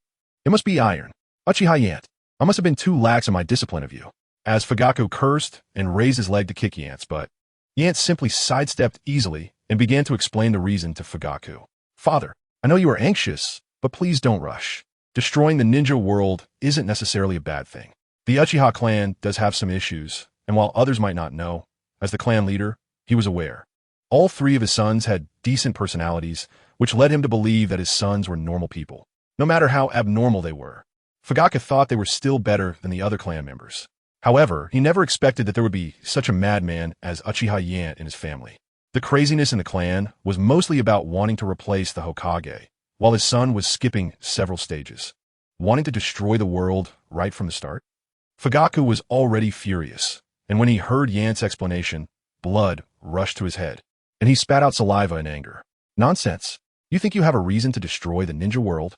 Speaker 1: It must be iron. Uchiha Yan, I must have been too lax in my discipline of you." As Fugaku cursed and raised his leg to kick Yance, but Yance simply sidestepped easily and began to explain the reason to Fugaku. "Father, I know you are anxious, but please don't rush. Destroying the ninja world isn't necessarily a bad thing. The Uchiha clan does have some issues, and while others might not know, as the clan leader, he was aware. All three of his sons had decent personalities, which led him to believe that his sons were normal people, no matter how abnormal they were. Fugaku thought they were still better than the other clan members. However, he never expected that there would be such a madman as Uchiha Yan in his family. The craziness in the clan was mostly about wanting to replace the Hokage, while his son was skipping several stages, wanting to destroy the world right from the start. Fugaku was already furious, and when he heard Yan's explanation, blood rushed to his head, and he spat out saliva in anger. "Nonsense. You think you have a reason to destroy the ninja world?"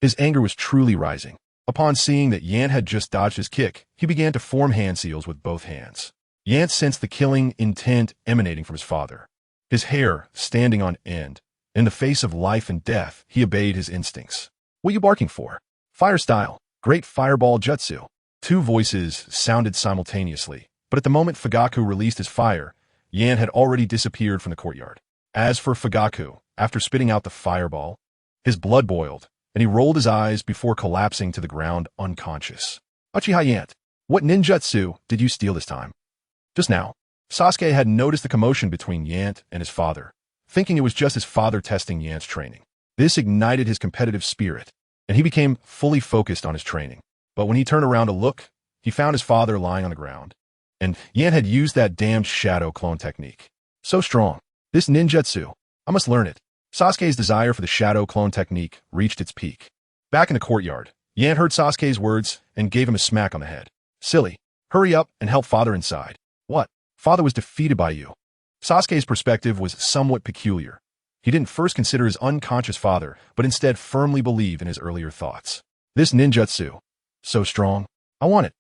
Speaker 1: His anger was truly rising. Upon seeing that Yan had just dodged his kick, he began to form hand seals with both hands. Yan sensed the killing intent emanating from his father. His hair standing on end. In the face of life and death, he obeyed his instincts. "What you barking for?" "Fire style. Great fireball jutsu." Two voices sounded simultaneously, but at the moment Fugaku released his fire, Yan had already disappeared from the courtyard. As for Fugaku, after spitting out the fireball, his blood boiled, and he rolled his eyes before collapsing to the ground unconscious. "Uchiha Yan, what ninjutsu did you steal this time?" Just now, Sasuke had noticed the commotion between Yan and his father, thinking it was just his father testing Yan's training. This ignited his competitive spirit, and he became fully focused on his training. But when he turned around to look, he found his father lying on the ground, and Yan had used that damned shadow clone technique. So strong. This ninjutsu, I must learn it. Sasuke's desire for the shadow clone technique reached its peak. Back in the courtyard, Yan heard Sasuke's words and gave him a smack on the head. "Silly, hurry up and help father inside." "What? Father was defeated by you." Sasuke's perspective was somewhat peculiar. He didn't first consider his unconscious father, but instead firmly believed in his earlier thoughts. "This ninjutsu, so strong. I want it."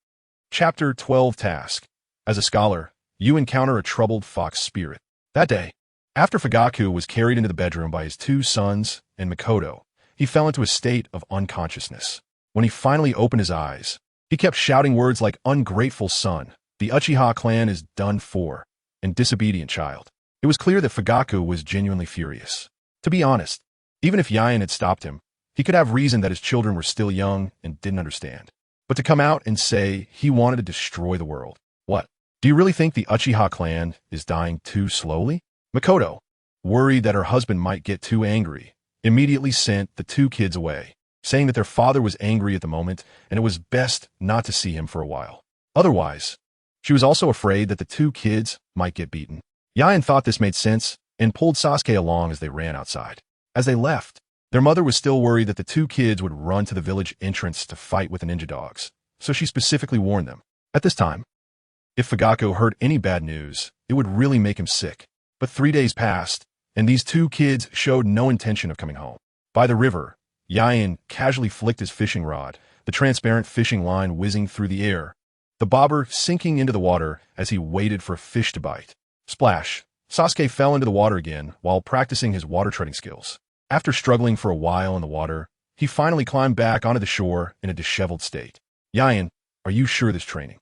Speaker 1: Chapter 12 Task. As a scholar, you encounter a troubled fox spirit. That day, after Fugaku was carried into the bedroom by his two sons and Mikoto, he fell into a state of unconsciousness. When he finally opened his eyes, he kept shouting words like "ungrateful son," "the Uchiha clan is done for," and "disobedient child." It was clear that Fugaku was genuinely furious. To be honest, even if Yan had stopped him, he could have reasoned that his children were still young and didn't understand. But to come out and say he wanted to destroy the world. What? Do you really think the Uchiha clan is dying too slowly? Mikoto, worried that her husband might get too angry, immediately sent the two kids away, saying that their father was angry at the moment and it was best not to see him for a while. Otherwise, She was also afraid that the two kids might get beaten. Yayan thought this made sense and pulled Sasuke along as they ran outside. As they left, their mother was still worried that the two kids would run to the village entrance to fight with the ninja dogs, so she specifically warned them. At this time, if Fugaku heard any bad news, it would really make him sick. But 3 days passed, and these two kids showed no intention of coming home. By the river, Yayan casually flicked his fishing rod, the transparent fishing line whizzing through the air, the bobber sinking into the water as he waited for a fish to bite. Splash! Sasuke fell into the water again while practicing his water treading skills. After struggling for a while in the water, he finally climbed back onto the shore in a disheveled state. Yayan, are you sure this training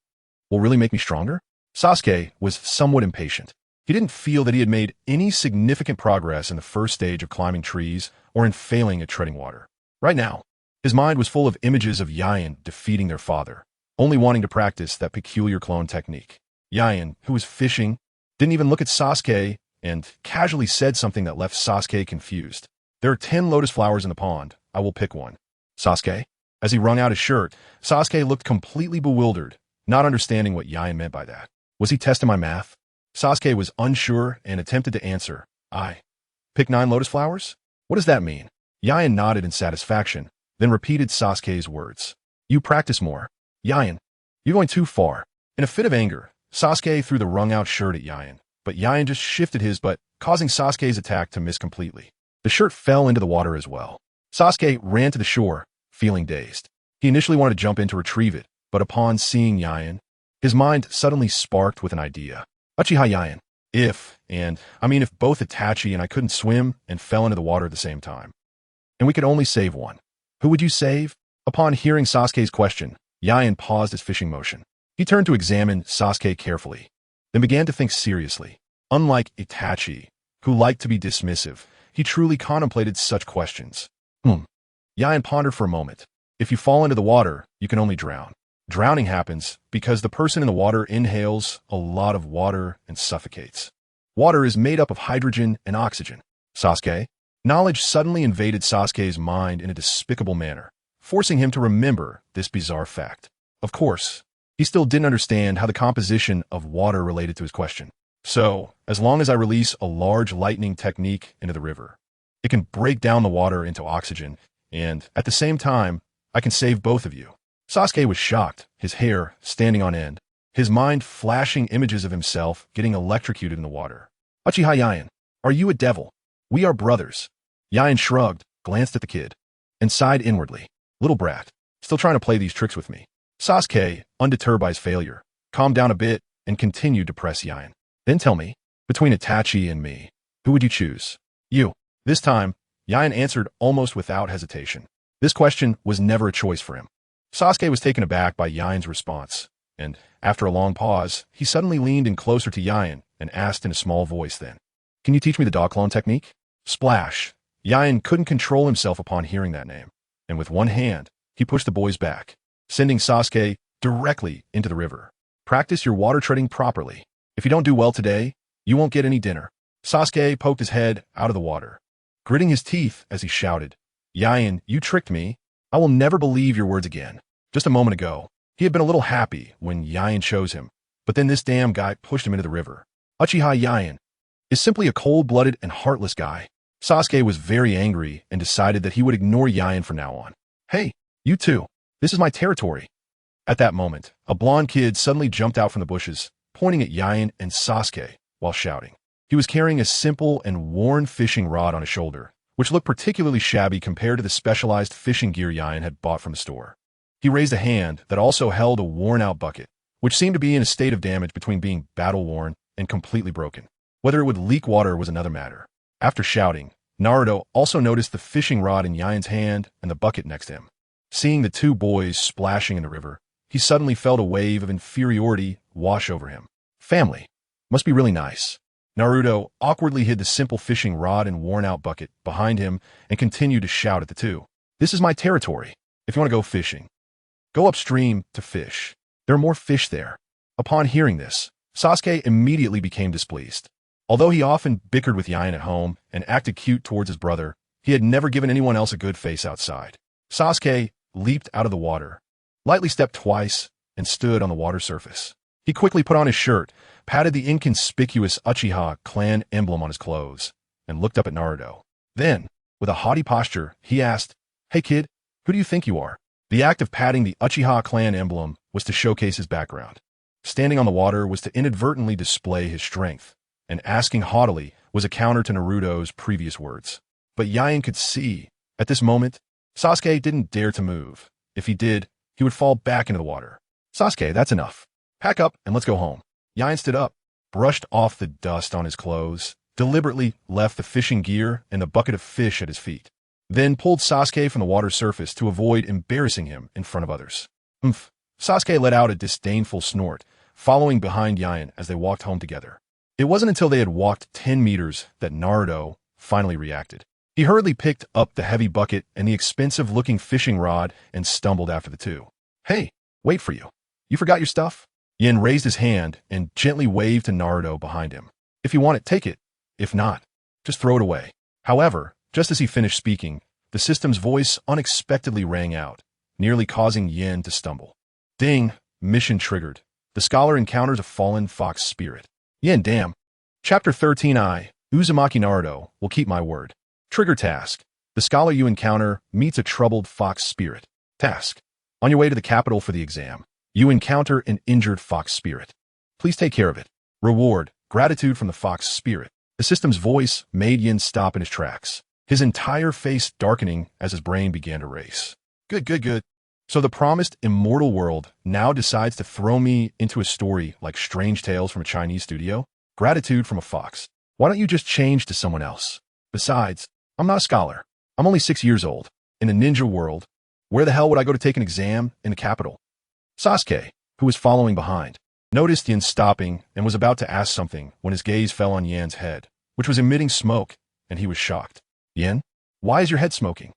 Speaker 1: will really make me stronger? Sasuke was somewhat impatient. He didn't feel that he had made any significant progress in the first stage of climbing trees or in failing at treading water. Right now, his mind was full of images of Yayan defeating their father, only wanting to practice that peculiar clone technique. Yayan, who was fishing, didn't even look at Sasuke and casually said something that left Sasuke confused. There are 10 lotus flowers in the pond. I will pick one. Sasuke? As he wrung out his shirt, Sasuke looked completely bewildered, not understanding what Yayan meant by that. Was he testing my math? Sasuke was unsure and attempted to answer. I pick 9 lotus flowers? What does that mean? Yayan nodded in satisfaction, then repeated Sasuke's words. You practice more. Yayan, you're going too far. In a fit of anger, Sasuke threw the wrung-out shirt at Yayan, but Yayan just shifted his butt, causing Sasuke's attack to miss completely. The shirt fell into the water as well. Sasuke ran to the shore, feeling dazed. He initially wanted to jump in to retrieve it, but upon seeing Yayan, his mind suddenly sparked with an idea. Uchiha Yayan. If both Itachi and I couldn't swim and fell into the water at the same time, and we could only save one, who would you save? Upon hearing Sasuke's question, Yayan paused his fishing motion. He turned to examine Sasuke carefully, then began to think seriously. Unlike Itachi, who liked to be dismissive, he truly contemplated such questions. Yayan pondered for a moment. If you fall into the water, you can only drown. Drowning happens because the person in the water inhales a lot of water and suffocates. Water is made up of hydrogen and oxygen. Sasuke? Knowledge suddenly invaded Sasuke's mind in a despicable manner, forcing him to remember this bizarre fact. Of course, he still didn't understand how the composition of water related to his question. So, as long as I release a large lightning technique into the river, it can break down the water into oxygen, and at the same time, I can save both of you. Sasuke was shocked, his hair standing on end, his mind flashing images of himself getting electrocuted in the water. Uchiha Yayan, are you a devil? We are brothers. Yayan shrugged, glanced at the kid, and sighed inwardly. Little brat, still trying to play these tricks with me. Sasuke, undeterred by his failure, calmed down a bit and continued to press Yayan. Then tell me, between Itachi and me, who would you choose? You. This time, Yayan answered almost without hesitation. This question was never a choice for him. Sasuke was taken aback by Yayan's response, and after a long pause, he suddenly leaned in closer to Yayan and asked in a small voice then, Can you teach me the dog clone technique? Splash! Yayan couldn't control himself upon hearing that name, and with one hand, he pushed the boys back, sending Sasuke directly into the river. Practice your water treading properly. If you don't do well today, you won't get any dinner. Sasuke poked his head out of the water, gritting his teeth as he shouted, Yayan, you tricked me. I will never believe your words again. Just a moment ago, he had been a little happy when Yayan chose him, but then this damn guy pushed him into the river. Uchiha Yayan is simply a cold-blooded and heartless guy. Sasuke was very angry and decided that he would ignore Yayan from now on. Hey, you two, this is my territory. At that moment, a blonde kid suddenly jumped out from the bushes, pointing at Yayan and Sasuke while shouting. He was carrying a simple and worn fishing rod on his shoulder, which looked particularly shabby compared to the specialized fishing gear Yayan had bought from the store. He raised a hand that also held a worn-out bucket, which seemed to be in a state of damage between being battle-worn and completely broken. Whether it would leak water was another matter. After shouting, Naruto also noticed the fishing rod in Yayan's hand and the bucket next to him. Seeing the two boys splashing in the river, he suddenly felt a wave of inferiority wash over him. Family. Must be really nice. Naruto awkwardly hid the simple fishing rod and worn-out bucket behind him and continued to shout at the two. This is my territory. If you want to go fishing, go upstream to fish. There are more fish there. Upon hearing this, Sasuke immediately became displeased. Although he often bickered with Yayan at home and acted cute towards his brother, he had never given anyone else a good face outside. Sasuke leaped out of the water, lightly stepped twice, and stood on the water surface. He quickly put on his shirt, patted the inconspicuous Uchiha clan emblem on his clothes, and looked up at Naruto. Then, with a haughty posture, he asked, "Hey kid, who do you think you are?" The act of patting the Uchiha clan emblem was to showcase his background. Standing on the water was to inadvertently display his strength, and asking haughtily was a counter to Naruto's previous words. But Yain could see, at this moment, Sasuke didn't dare to move. If he did, he would fall back into the water. "Sasuke, that's enough. Pack up and let's go home." Yain stood up, brushed off the dust on his clothes, deliberately left the fishing gear and the bucket of fish at his feet, then pulled Sasuke from the water's surface to avoid embarrassing him in front of others. "Umph." Sasuke let out a disdainful snort, following behind Yain as they walked home together. It wasn't until they had walked 10 meters that Naruto finally reacted. He hurriedly picked up the heavy bucket and the expensive-looking fishing rod and stumbled after the two. "Hey, wait for you. You forgot your stuff?" Yin raised his hand and gently waved to Naruto behind him. "If you want it, take it. If not, just throw it away." However, just as he finished speaking, the system's voice unexpectedly rang out, nearly causing Yin to stumble. Ding! Mission triggered. The scholar encounters a fallen fox spirit. Yin, damn. Chapter 13 I, Uzumaki Naruto, will keep my word. Trigger task. The scholar you encounter meets a troubled fox spirit. Task. On your way to the capital for the exam, you encounter an injured fox spirit. Please take care of it. Reward. Gratitude from the fox spirit. The system's voice made Yin stop in his tracks, his entire face darkening as his brain began to race. Good. So the promised immortal world now decides to throw me into a story like Strange Tales from a Chinese studio? Gratitude from a fox. Why don't you just change to someone else? Besides, I'm not a scholar. I'm only 6 years old. In a ninja world, where the hell would I go to take an exam in the capital? Sasuke, who was following behind, noticed Yin stopping and was about to ask something when his gaze fell on Yan's head, which was emitting smoke, and he was shocked. "Yin, why is your head smoking?"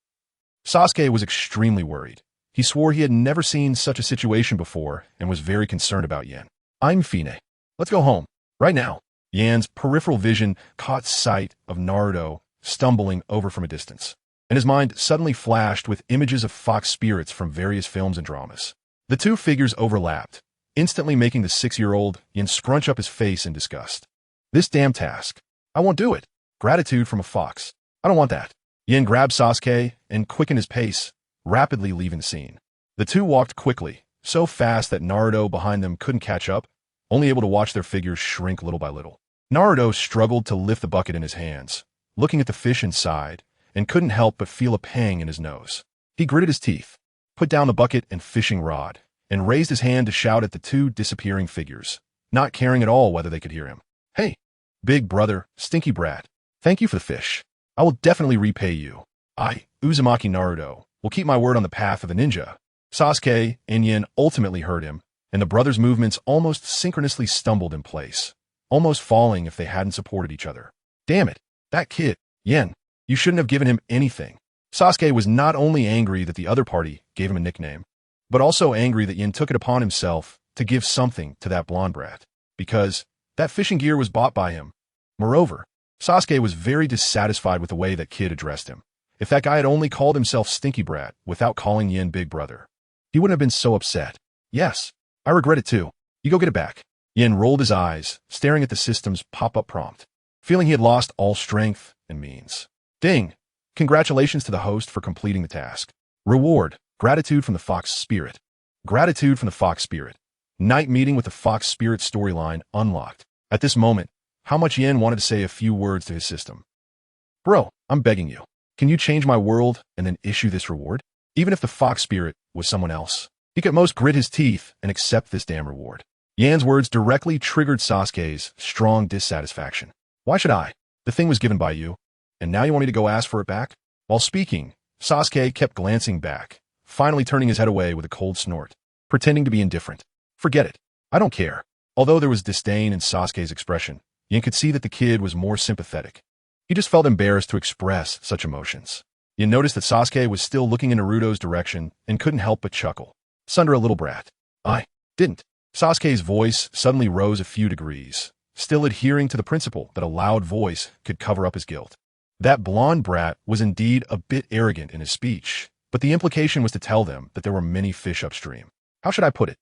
Speaker 1: Sasuke was extremely worried. He swore he had never seen such a situation before and was very concerned about Yin. "I'm Fine. Let's go home. Right now." Yan's peripheral vision caught sight of Naruto stumbling over from a distance, and his mind suddenly flashed with images of fox spirits from various films and dramas. The two figures overlapped, instantly making the 6-year-old Yin scrunch up his face in disgust. "This damn task. I won't do it." Gratitude from a fox. "I don't want that." Yin grabbed Sasuke and quickened his pace, rapidly leaving the scene. The two walked quickly, so fast that Naruto behind them couldn't catch up, only able to watch their figures shrink little by little. Naruto struggled to lift the bucket in his hands, looking at the fish inside, and couldn't help but feel a pang in his nose. He gritted his teeth, put down the bucket and fishing rod, and raised his hand to shout at the two disappearing figures, not caring at all whether they could hear him. "Hey, big brother, stinky brat, thank you for the fish. I will definitely repay you. I, Uzumaki Naruto, will keep my word on the path of the ninja." Sasuke and Yin ultimately heard him, and the brothers' movements almost synchronously stumbled in place, almost falling if they hadn't supported each other. "Damn it, that kid, Yin, you shouldn't have given him anything." Sasuke was not only angry that the other party gave him a nickname, but also angry that Yin took it upon himself to give something to that blonde brat, because that fishing gear was bought by him. Moreover, Sasuke was very dissatisfied with the way that kid addressed him. If that guy had only called himself Stinky Brat without calling Yin Big Brother, he wouldn't have been so upset. "Yes, I regret it too. You go get it back." Yin rolled his eyes, staring at the system's pop-up prompt, feeling he had lost all strength and means. Ding! Congratulations to the host for completing the task. Reward. Gratitude from the Fox Spirit. Gratitude from the Fox Spirit. Night meeting with the Fox Spirit storyline unlocked. At this moment, how much Yin wanted to say a few words to his system. "Bro, I'm begging you. Can you change my world and then issue this reward?" Even if the fox spirit was someone else, he could at most grit his teeth and accept this damn reward. Yan's words directly triggered Sasuke's strong dissatisfaction. "Why should I? The thing was given by you, and now you want me to go ask for it back?" While speaking, Sasuke kept glancing back, finally turning his head away with a cold snort, pretending to be indifferent. "Forget it. I don't care." Although there was disdain in Sasuke's expression, Yin could see that the kid was more sympathetic. He just felt embarrassed to express such emotions. Yin noticed that Sasuke was still looking in Naruto's direction and couldn't help but chuckle. "Sunder a little brat. I didn't." Sasuke's voice suddenly rose a few degrees, still adhering to the principle that a loud voice could cover up his guilt. That blonde brat was indeed a bit arrogant in his speech, but the implication was to tell them that there were many fish upstream. How should I put it?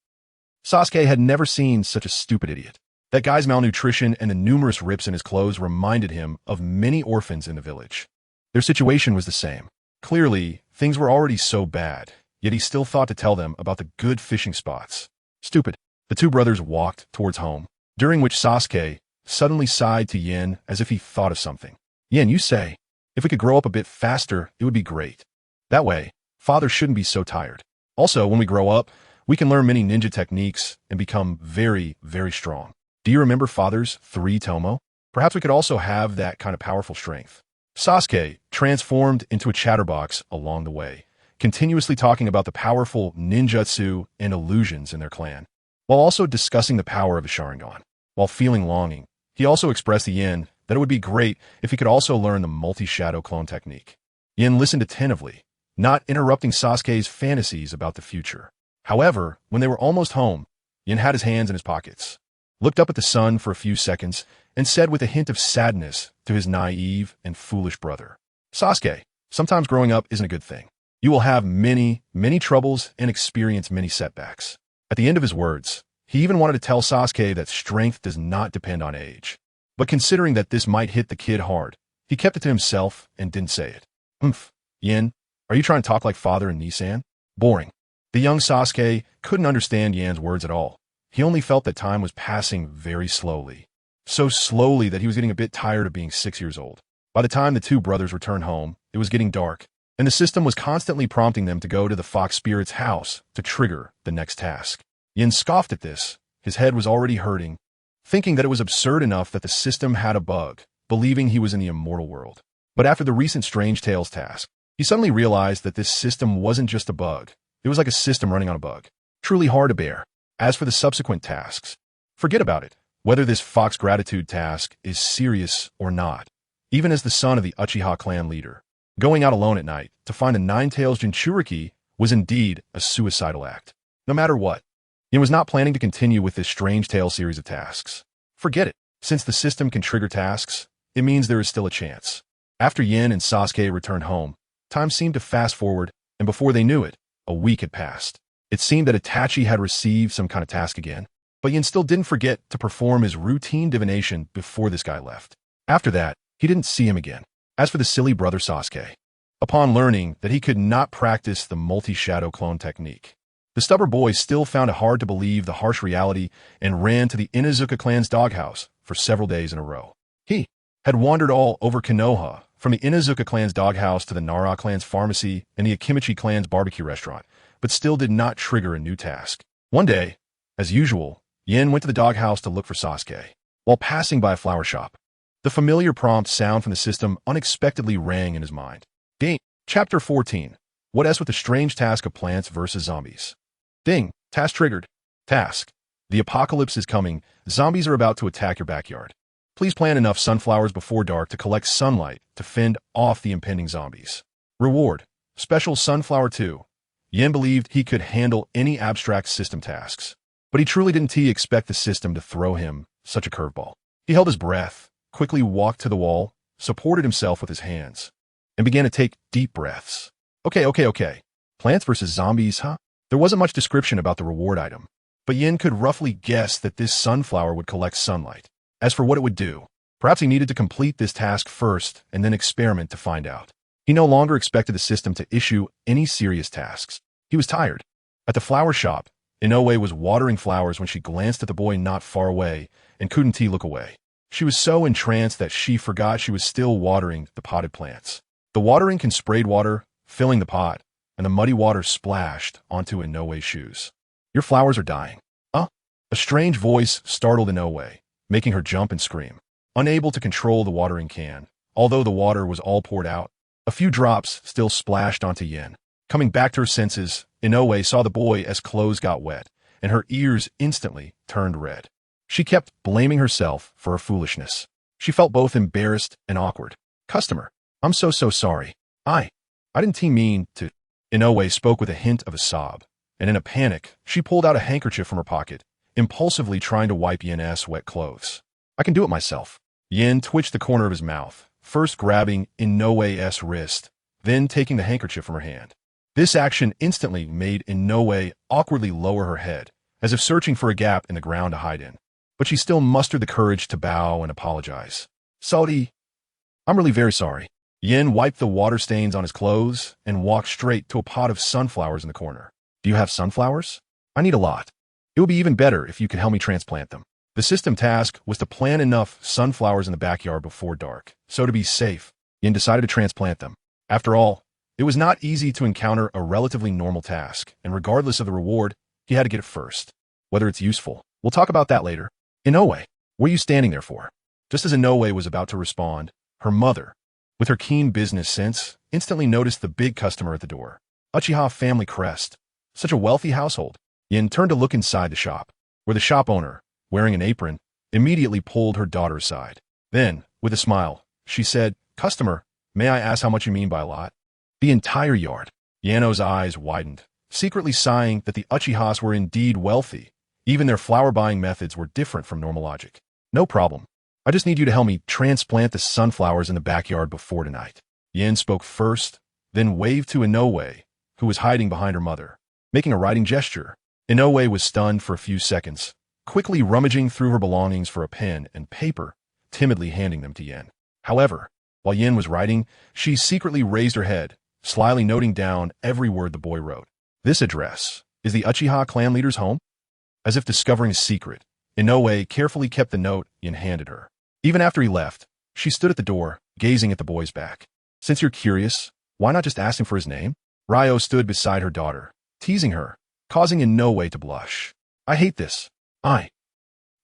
Speaker 1: Sasuke had never seen such a stupid idiot. That guy's malnutrition and the numerous rips in his clothes reminded him of many orphans in the village. Their situation was the same. Clearly, things were already so bad, yet he still thought to tell them about the good fishing spots. Stupid. The two brothers walked towards home, during which Sasuke suddenly sighed to Yin as if he thought of something. Yin, you say, if we could grow up a bit faster, it would be great. That way, father shouldn't be so tired. Also, when we grow up, we can learn many ninja techniques and become very, very strong. Do you remember father's 3 Tomo? Perhaps we could also have that kind of powerful strength. Sasuke transformed into a chatterbox along the way, continuously talking about the powerful ninjutsu and illusions in their clan, while also discussing the power of the Sharingan. While feeling longing, he also expressed to Yin that it would be great if he could also learn the multi-shadow clone technique. Yin listened attentively, not interrupting Sasuke's fantasies about the future. However, when they were almost home, Yin had his hands in his pockets, looked up at the sun for a few seconds, and said with a hint of sadness to his naive and foolish brother, Sasuke, sometimes growing up isn't a good thing. You will have many, many troubles and experience many setbacks. At the end of his words, he even wanted to tell Sasuke that strength does not depend on age. But considering that this might hit the kid hard, he kept it to himself and didn't say it. Yin, are you trying to talk like father and Nissan? Boring. The young Sasuke couldn't understand Yan's words at all. He only felt that time was passing very slowly. So slowly that he was getting a bit tired of being 6 years old. By the time the two brothers returned home, it was getting dark, and the system was constantly prompting them to go to the fox spirit's house to trigger the next task. Yin scoffed at this. His head was already hurting, thinking that it was absurd enough that the system had a bug, believing he was in the immortal world. But after the recent Strange Tales task, he suddenly realized that this system wasn't just a bug. It was like a system running on a bug. Truly hard to bear. As for the subsequent tasks, forget about it. Whether this fox gratitude task is serious or not, even as the son of the Uchiha clan leader, going out alone at night to find the Nine-Tails Jinchuriki was indeed a suicidal act. No matter what, Yin was not planning to continue with this Strange Tale series of tasks. Forget it. Since the system can trigger tasks, it means there is still a chance. After Yin and Sasuke returned home, time seemed to fast forward, and before they knew it, a week had passed. It seemed that Itachi had received some kind of task again, but Yin still didn't forget to perform his routine divination before this guy left. After that, he didn't see him again. As for the silly brother Sasuke, upon learning that he could not practice the multi-shadow clone technique, the stubborn boy still found it hard to believe the harsh reality and ran to the Inuzuka clan's doghouse for several days in a row. He had wandered all over Konoha, from the Inuzuka clan's doghouse to the Nara clan's pharmacy and the Akimichi clan's barbecue restaurant, but still did not trigger a new task. One day, as usual, Yin went to the doghouse to look for Sasuke. While passing by a flower shop, the familiar prompt sound from the system unexpectedly rang in his mind. Ding! Chapter 14. What S with the strange task of plants versus zombies? Ding! Task triggered. Task. The apocalypse is coming. Zombies are about to attack your backyard. Please plant enough sunflowers before dark to collect sunlight to fend off the impending zombies. Reward. Special Sunflower 2. Yin believed he could handle any abstract system tasks, but he truly didn't expect the system to throw him such a curveball. He held his breath, quickly walked to the wall, supported himself with his hands, and began to take deep breaths. Okay. Plants versus zombies, huh? There wasn't much description about the reward item, but Yin could roughly guess that this sunflower would collect sunlight. As for what it would do, perhaps he needed to complete this task first and then experiment to find out. He no longer expected the system to issue any serious tasks. He was tired. At the flower shop, Inoue was watering flowers when she glanced at the boy not far away and couldn't look away. She was so entranced that she forgot she was still watering the potted plants. The watering can sprayed water, filling the pot, and the muddy water splashed onto Inoue's shoes. Your flowers are dying. A strange voice startled Inoue, making her jump and scream. Unable to control the watering can, although the water was all poured out, a few drops still splashed onto Yin. Coming back to her senses, Inoue saw the boy as clothes got wet, and her ears instantly turned red. She kept blaming herself for her foolishness. She felt both embarrassed and awkward. Customer, I'm so sorry. I didn't mean to. Inoue spoke with a hint of a sob, and in a panic, she pulled out a handkerchief from her pocket, impulsively trying to wipe Yin's wet clothes. I can do it myself. Yin twitched the corner of his mouth, first grabbing Inoue's wrist, then taking the handkerchief from her hand. This action instantly made Inoue awkwardly lower her head, as if searching for a gap in the ground to hide in. But she still mustered the courage to bow and apologize. "Sorry. I'm really very sorry." Yin wiped the water stains on his clothes and walked straight to a pot of sunflowers in the corner. "Do you have sunflowers? I need a lot. It would be even better if you could help me transplant them." The system task was to plant enough sunflowers in the backyard before dark, so to be safe, Yin decided to transplant them. After all, it was not easy to encounter a relatively normal task, and regardless of the reward, he had to get it first. Whether it's useful, we'll talk about that later. "Inoue, what are you standing there for?" Just as Inoue was about to respond, her mother, with her keen business sense, instantly noticed the big customer at the door. Uchiha family crest. Such a wealthy household. Yin turned to look inside the shop, where the shop owner, wearing an apron, immediately pulled her daughter aside. Then, with a smile, she said, "Customer, may I ask how much you mean by a lot?" "The entire yard." Yano's eyes widened, secretly sighing that the Uchihas were indeed wealthy. Even their flower-buying methods were different from normal logic. "No problem. I just need you to help me transplant the sunflowers in the backyard before tonight." Yin spoke first, then waved to Inoue, who was hiding behind her mother, making a writing gesture. Inoue was stunned for a few seconds, quickly rummaging through her belongings for a pen and paper, timidly handing them to Yin. However, while Yin was writing, she secretly raised her head, slyly noting down every word the boy wrote. "This address is the Uchiha clan leader's home?" As if discovering a secret, Inoue carefully kept the note Yin handed her. Even after he left, she stood at the door, gazing at the boy's back. "Since you're curious, why not just ask him for his name?" Ryo stood beside her daughter, teasing her, causing Inoue to blush. "I hate this. I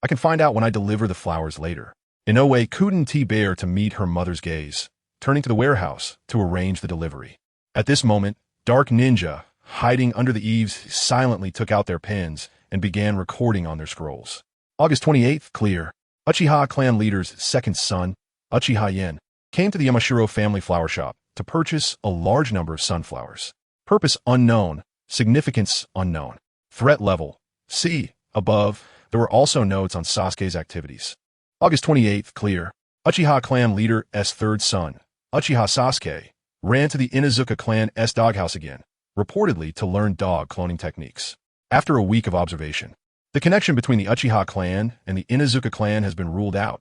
Speaker 1: can find out when I deliver the flowers later." Inoue couldn't bear to meet her mother's gaze, turning to the warehouse to arrange the delivery. At this moment, Dark Ninja, hiding under the eaves, silently took out their pens and began recording on their scrolls. August 28th, clear. Uchiha clan leader's second son, Uchiha Yin, came to the Yamashiro family flower shop to purchase a large number of sunflowers. Purpose unknown, significance unknown. Threat level C. Above, there were also notes on Sasuke's activities. August 28th, clear. Uchiha clan leader's third son, Uchiha Sasuke, ran to the Inuzuka clan's doghouse again, reportedly to learn dog cloning techniques. After a week of observation, the connection between the Uchiha clan and the Inuzuka clan has been ruled out,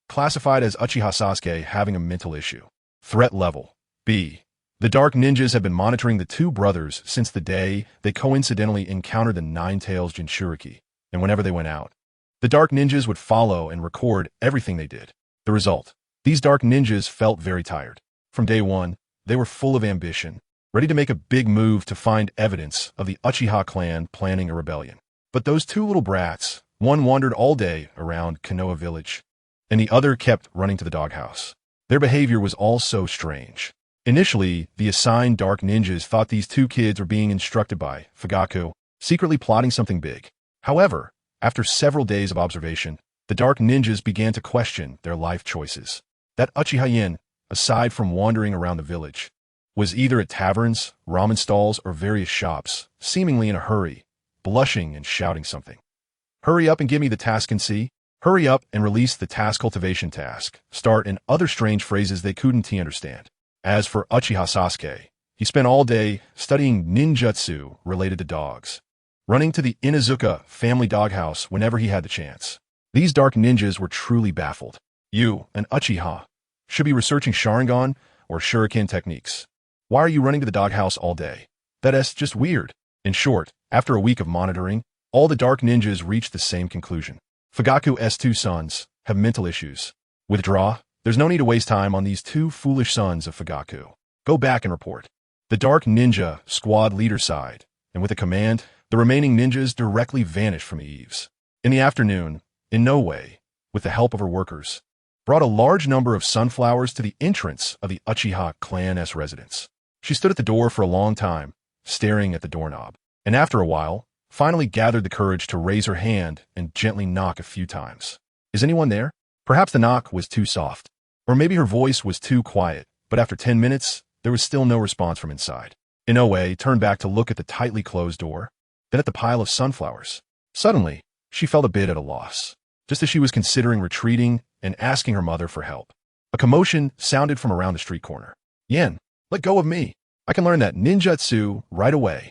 Speaker 1: classified as Uchiha Sasuke having a mental issue. Threat level B. The Dark Ninjas have been monitoring the two brothers since the day they coincidentally encountered the Nine-Tails Jinchuriki, and whenever they went out, the Dark Ninjas would follow and record everything they did. The result: these Dark Ninjas felt very tired. From day one, they were full of ambition, ready to make a big move to find evidence of the Uchiha clan planning a rebellion. But those two little brats, one wandered all day around Konoha village, and the other kept running to the doghouse. Their behavior was all so strange. Initially, the assigned Dark Ninjas thought these two kids were being instructed by Fugaku, secretly plotting something big. However, after several days of observation, the Dark Ninjas began to question their life choices. That Uchiha Yin, aside from wandering around the village, was either at taverns, ramen stalls, or various shops, seemingly in a hurry, blushing and shouting something. "Hurry up and give me the task and see. Hurry up and release the task cultivation task. Start," and other strange phrases they couldn't understand. As for Uchiha Sasuke, he spent all day studying ninjutsu related to dogs, running to the Inuzuka family doghouse whenever he had the chance. These Dark Ninjas were truly baffled. "You, an Uchiha, should be researching Sharingan or Shuriken techniques. Why are you running to the doghouse all day? That's just weird." In short, after a week of monitoring, all the Dark Ninjas reached the same conclusion. Fugaku's two sons have mental issues. Withdraw. There's no need to waste time on these two foolish sons of Fugaku. Go back and report. The Dark Ninja squad leader sighed, and with a command, the remaining ninjas directly vanished from the eaves. In the afternoon, Inoue, with the help of her workers, brought a large number of sunflowers to the entrance of the Uchiha clan's residence. She stood at the door for a long time, staring at the doorknob, and after a while, finally gathered the courage to raise her hand and gently knock a few times. "Is anyone there?" Perhaps the knock was too soft, or maybe her voice was too quiet, but after 10 minutes, there was still no response from inside. Inoue turned back to look at the tightly closed door, then at the pile of sunflowers. Suddenly, she felt a bit at a loss, just as she was considering retreating and asking her mother for help. A commotion sounded from around the street corner. "Yin, let go of me. I can learn that ninjutsu right away."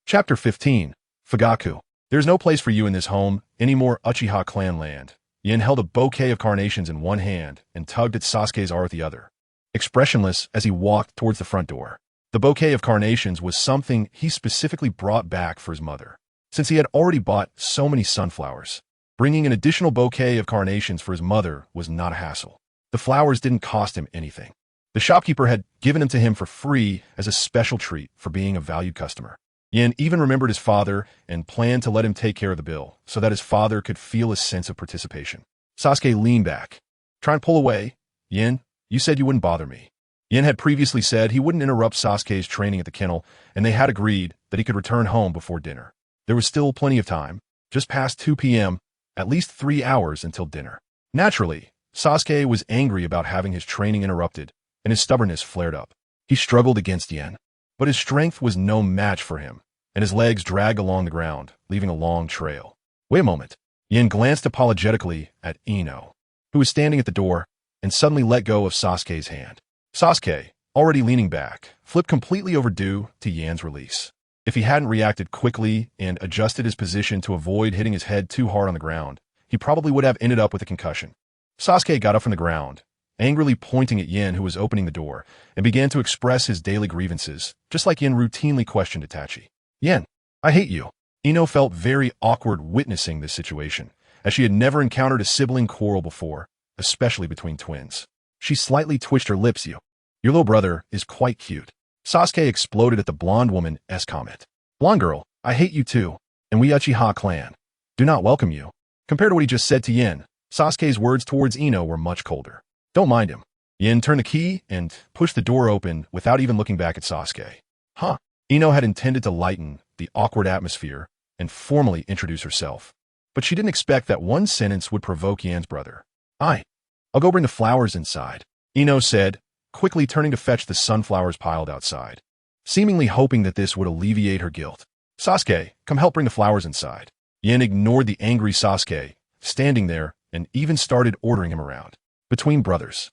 Speaker 1: Chapter 15. Fugaku. There's no place for you in this home anymore, Uchiha clan land. Yin held a bouquet of carnations in one hand and tugged at Sasuke's arm with the other, expressionless as he walked towards the front door. The bouquet of carnations was something he specifically brought back for his mother, since he had already bought so many sunflowers. Bringing an additional bouquet of carnations for his mother was not a hassle. The flowers didn't cost him anything. The shopkeeper had given them to him for free as a special treat for being a valued customer. Yin even remembered his father and planned to let him take care of the bill so that his father could feel a sense of participation. Sasuke leaned back. Try and pull away. Yin, you said you wouldn't bother me. Yin had previously said he wouldn't interrupt Sasuke's training at the kennel, and they had agreed that he could return home before dinner. There was still plenty of time, just past 2 p.m., at least 3 hours until dinner. Naturally, Sasuke was angry about having his training interrupted, and his stubbornness flared up. He struggled against Yin, but his strength was no match for him, and his legs dragged along the ground, leaving a long trail. Wait a moment. Yin glanced apologetically at Ino, who was standing at the door, and suddenly let go of Sasuke's hand. Sasuke, already leaning back, flipped completely overdue to Yin's release. If he hadn't reacted quickly and adjusted his position to avoid hitting his head too hard on the ground, he probably would have ended up with a concussion. Sasuke got up from the ground, angrily pointing at Yin, who was opening the door, and began to express his daily grievances, just like Yin routinely questioned Itachi. Yin, I hate you. Ino felt very awkward witnessing this situation, as she had never encountered a sibling quarrel before, especially between twins. She slightly twitched her lips. Your little brother is quite cute. Sasuke exploded at the blonde woman's comment. Blonde girl, I hate you too, and we Uchiha clan do not welcome you. Compared to what he just said to Yin, Sasuke's words towards Ino were much colder. Don't mind him. Yin turned the key and pushed the door open without even looking back at Sasuke. Huh. Ino had intended to lighten the awkward atmosphere and formally introduce herself, but she didn't expect that one sentence would provoke Yin's brother. I'll go bring the flowers inside, Ino said, quickly turning to fetch the sunflowers piled outside, seemingly hoping that this would alleviate her guilt. Sasuke, come help bring the flowers inside. Yin ignored the angry Sasuke, standing there, and even started ordering him around. Between brothers,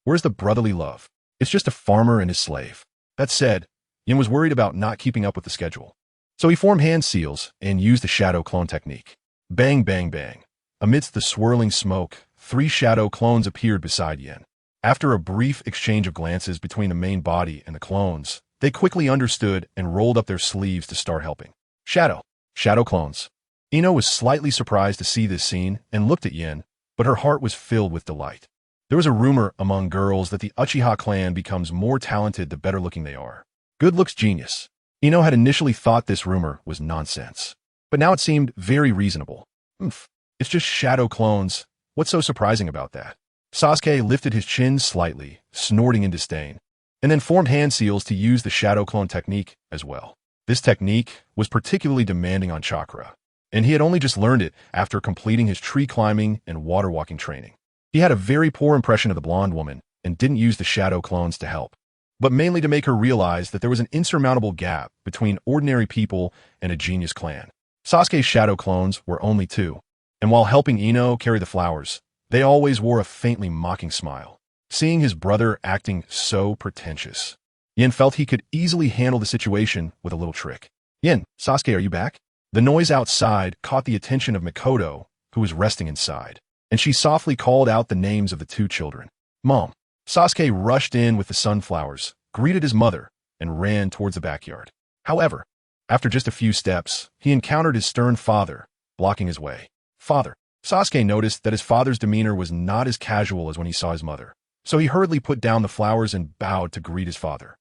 Speaker 1: where's the brotherly love? It's just a farmer and his slave. That said, Yin was worried about not keeping up with the schedule. So he formed hand seals and used the shadow clone technique. Bang, bang, bang. Amidst the swirling smoke, 3 shadow clones appeared beside Yin. After a brief exchange of glances between the main body and the clones, they quickly understood and rolled up their sleeves to start helping. Shadow clones. Ino was slightly surprised to see this scene and looked at Yin, but her heart was filled with delight. There was a rumor among girls that the Uchiha clan becomes more talented the better looking they are. Good looks genius. Ino had initially thought this rumor was nonsense, but now it seemed very reasonable. It's just shadow clones. What's so surprising about that? Sasuke lifted his chin slightly, snorting in disdain, and then formed hand seals to use the shadow clone technique as well. This technique was particularly demanding on chakra, and he had only just learned it after completing his tree climbing and water walking training. He had a very poor impression of the blonde woman and didn't use the shadow clones to help, but mainly to make her realize that there was an insurmountable gap between ordinary people and a genius clan. Sasuke's shadow clones were only 2, and while helping Ino carry the flowers, they always wore a faintly mocking smile. Seeing his brother acting so pretentious, Yin felt he could easily handle the situation with a little trick. Yin, Sasuke, are you back? The noise outside caught the attention of Mikoto, who was resting inside, and she softly called out the names of the 2 children. Mom. Sasuke rushed in with the sunflowers, greeted his mother, and ran towards the backyard. However, after just a few steps, he encountered his stern father, blocking his way. Father. Sasuke noticed that his father's demeanor was not as casual as when he saw his mother, so he hurriedly put down the flowers and bowed to greet his father.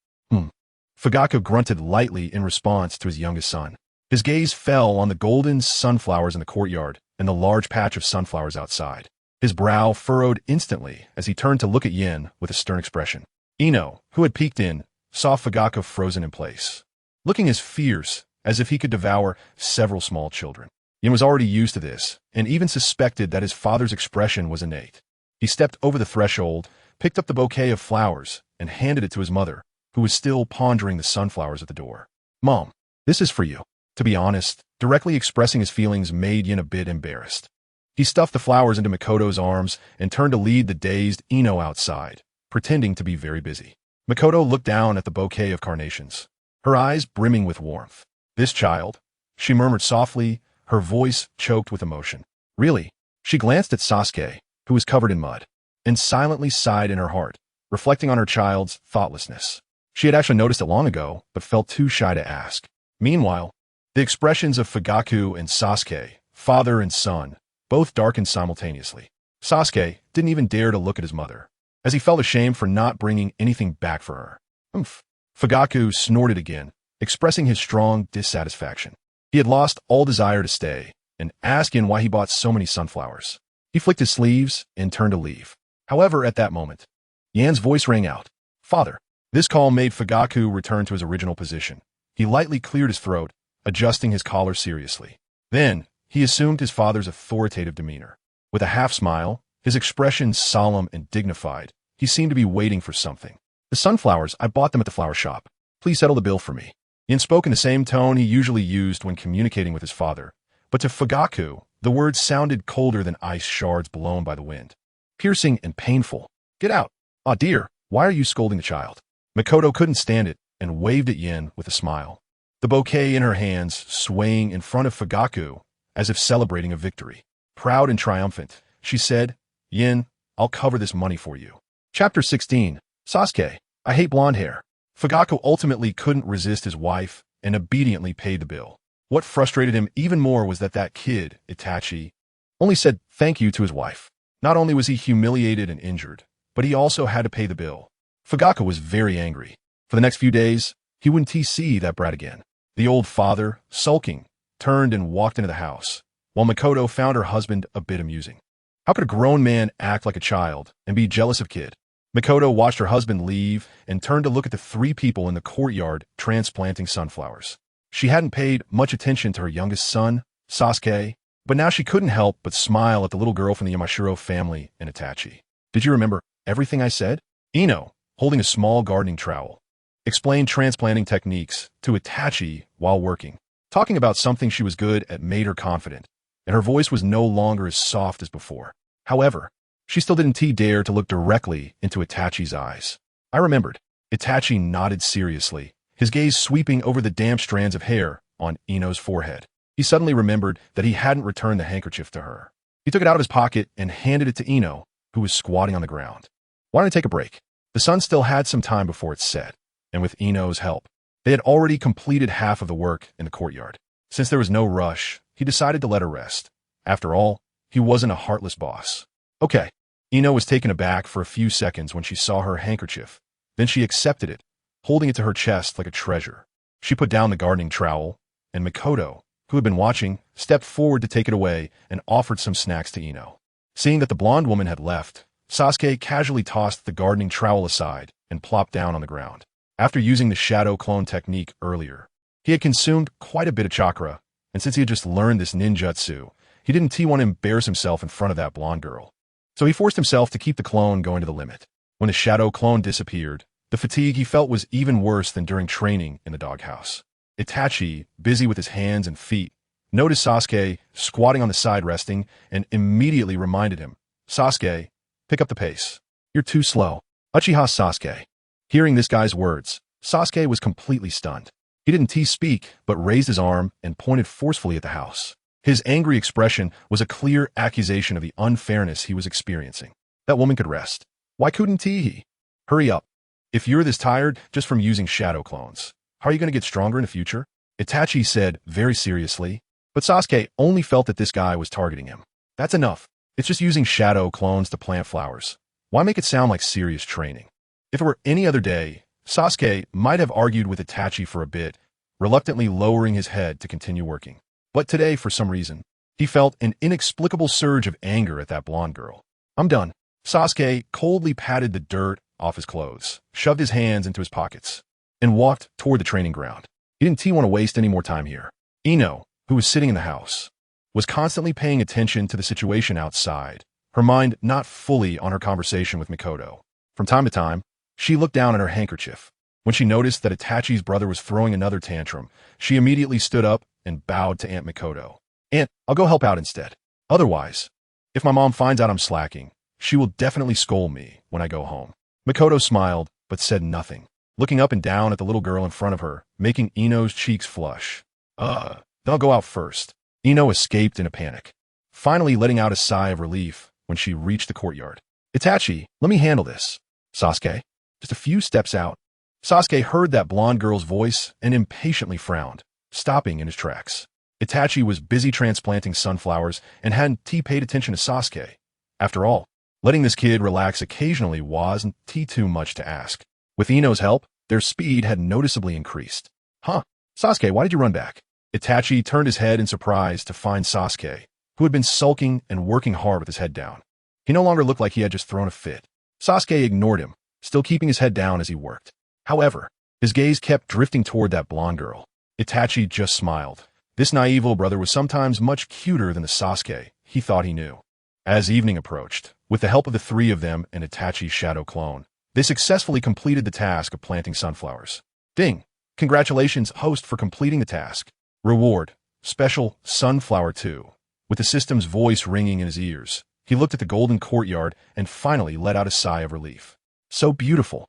Speaker 1: Fugaku grunted lightly in response to his youngest son. His gaze fell on the golden sunflowers in the courtyard and the large patch of sunflowers outside. His brow furrowed instantly as he turned to look at Yin with a stern expression. Ino, who had peeked in, saw Fugaku frozen in place, looking as fierce as if he could devour several small children. Yin was already used to this, and even suspected that his father's expression was innate. He stepped over the threshold, picked up the bouquet of flowers, and handed it to his mother, who was still pondering the sunflowers at the door. Mom, this is for you. To be honest, directly expressing his feelings made Yin a bit embarrassed. He stuffed the flowers into Mikoto's arms and turned to lead the dazed Ino outside, pretending to be very busy. Mikoto looked down at the bouquet of carnations, her eyes brimming with warmth. This child, she murmured softly, her voice choked with emotion. Really? She glanced at Sasuke, who was covered in mud, and silently sighed in her heart, reflecting on her child's thoughtlessness. She had actually noticed it long ago, but felt too shy to ask. Meanwhile, the expressions of Fugaku and Sasuke, father and son, both darkened simultaneously. Sasuke didn't even dare to look at his mother, as he felt ashamed for not bringing anything back for her. Oomph. Fugaku snorted again, expressing his strong dissatisfaction. He had lost all desire to stay, and asked Yin why he bought so many sunflowers. He flicked his sleeves and turned to leave. However, at that moment, Yan's voice rang out. Father. This call made Fugaku return to his original position. He lightly cleared his throat, adjusting his collar seriously. Then, he assumed his father's authoritative demeanor. With a half-smile, his expression solemn and dignified, he seemed to be waiting for something. The sunflowers, I bought them at the flower shop. Please settle the bill for me. Yin spoke in the same tone he usually used when communicating with his father, but to Fugaku, the words sounded colder than ice shards blown by the wind. Piercing and painful. Get out. Ah, dear, why are you scolding the child? Mikoto couldn't stand it and waved at Yin with a smile, the bouquet in her hands swaying in front of Fugaku as if celebrating a victory. Proud and triumphant, she said, Yin, I'll cover this money for you. Chapter 16. Sasuke, I hate blonde hair. Fugaku ultimately couldn't resist his wife and obediently paid the bill. What frustrated him even more was that kid, Itachi, only said thank you to his wife. Not only was he humiliated and injured, but he also had to pay the bill. Fugaku was very angry. For the next few days, he wouldn't see that brat again. The old father, sulking, turned and walked into the house, while Mikoto found her husband a bit amusing. How could a grown man act like a child and be jealous of kid? Mikoto watched her husband leave and turned to look at the three people in the courtyard transplanting sunflowers. She hadn't paid much attention to her youngest son, Sasuke, but now she couldn't help but smile at the little girl from the Yamashiro family and Itachi. Did you remember everything I said? Ino, holding a small gardening trowel, explained transplanting techniques to Itachi while working. Talking about something she was good at made her confident, and her voice was no longer as soft as before. However, she still didn't dare to look directly into Itachi's eyes. I remembered. Itachi nodded seriously, his gaze sweeping over the damp strands of hair on Ino's forehead. He suddenly remembered that he hadn't returned the handkerchief to her. He took it out of his pocket and handed it to Ino, who was squatting on the ground. Why don't I take a break? The sun still had some time before it set, and with Ino's help, they had already completed half of the work in the courtyard. Since there was no rush, he decided to let her rest. After all, he wasn't a heartless boss. Okay. Ino was taken aback for a few seconds when she saw her handkerchief. Then she accepted it, holding it to her chest like a treasure. She put down the gardening trowel, and Mikoto, who had been watching, stepped forward to take it away and offered some snacks to Ino. Seeing that the blonde woman had left, Sasuke casually tossed the gardening trowel aside and plopped down on the ground. After using the shadow clone technique earlier, he had consumed quite a bit of chakra, and since he had just learned this ninjutsu, he didn't want to embarrass himself in front of that blonde girl. So he forced himself to keep the clone going to the limit. When the shadow clone disappeared, the fatigue he felt was even worse than during training in the doghouse. Itachi, busy with his hands and feet, noticed Sasuke squatting on the side resting and immediately reminded him, Sasuke, pick up the pace. You're too slow. Uchiha Sasuke. Hearing this guy's words, Sasuke was completely stunned. He didn't speak, but raised his arm and pointed forcefully at the house. His angry expression was a clear accusation of the unfairness he was experiencing. That woman could rest. Why couldn't he? Hurry up. If you're this tired just from using shadow clones, how are you going to get stronger in the future? Itachi said very seriously, but Sasuke only felt that this guy was targeting him. That's enough. It's just using shadow clones to plant flowers. Why make it sound like serious training? If it were any other day, Sasuke might have argued with Itachi for a bit, reluctantly lowering his head to continue working. But today, for some reason, he felt an inexplicable surge of anger at that blonde girl. I'm done. Sasuke coldly patted the dirt off his clothes, shoved his hands into his pockets, and walked toward the training ground. He didn't want to waste any more time here. Ino, who was sitting in the house, was constantly paying attention to the situation outside, her mind not fully on her conversation with Mikoto. From time to time, she looked down at her handkerchief. When she noticed that Itachi's brother was throwing another tantrum, she immediately stood up and bowed to Aunt Mikoto. Aunt, I'll go help out instead. Otherwise, if my mom finds out I'm slacking, she will definitely scold me when I go home. Mikoto smiled, but said nothing, looking up and down at the little girl in front of her, making Ino's cheeks flush. Then I'll go out first. Ino escaped in a panic, finally letting out a sigh of relief when she reached the courtyard. Itachi, let me handle this. Sasuke? Just a few steps out. Sasuke heard that blonde girl's voice and impatiently frowned, stopping in his tracks. Itachi was busy transplanting sunflowers and hadn't paid attention to Sasuke. After all, letting this kid relax occasionally wasn't too much to ask. With Ino's help, their speed had noticeably increased. Huh? Sasuke, why did you run back? Itachi turned his head in surprise to find Sasuke, who had been sulking and working hard with his head down. He no longer looked like he had just thrown a fit. Sasuke ignored him, still keeping his head down as he worked. However, his gaze kept drifting toward that blonde girl. Itachi just smiled. This naive little brother was sometimes much cuter than the Sasuke he thought he knew. As evening approached, with the help of the three of them and Itachi's shadow clone, they successfully completed the task of planting sunflowers. Ding! Congratulations, host, for completing the task. Reward: Special Sunflower 2. With the system's voice ringing in his ears, he looked at the golden courtyard and finally let out a sigh of relief. So beautiful.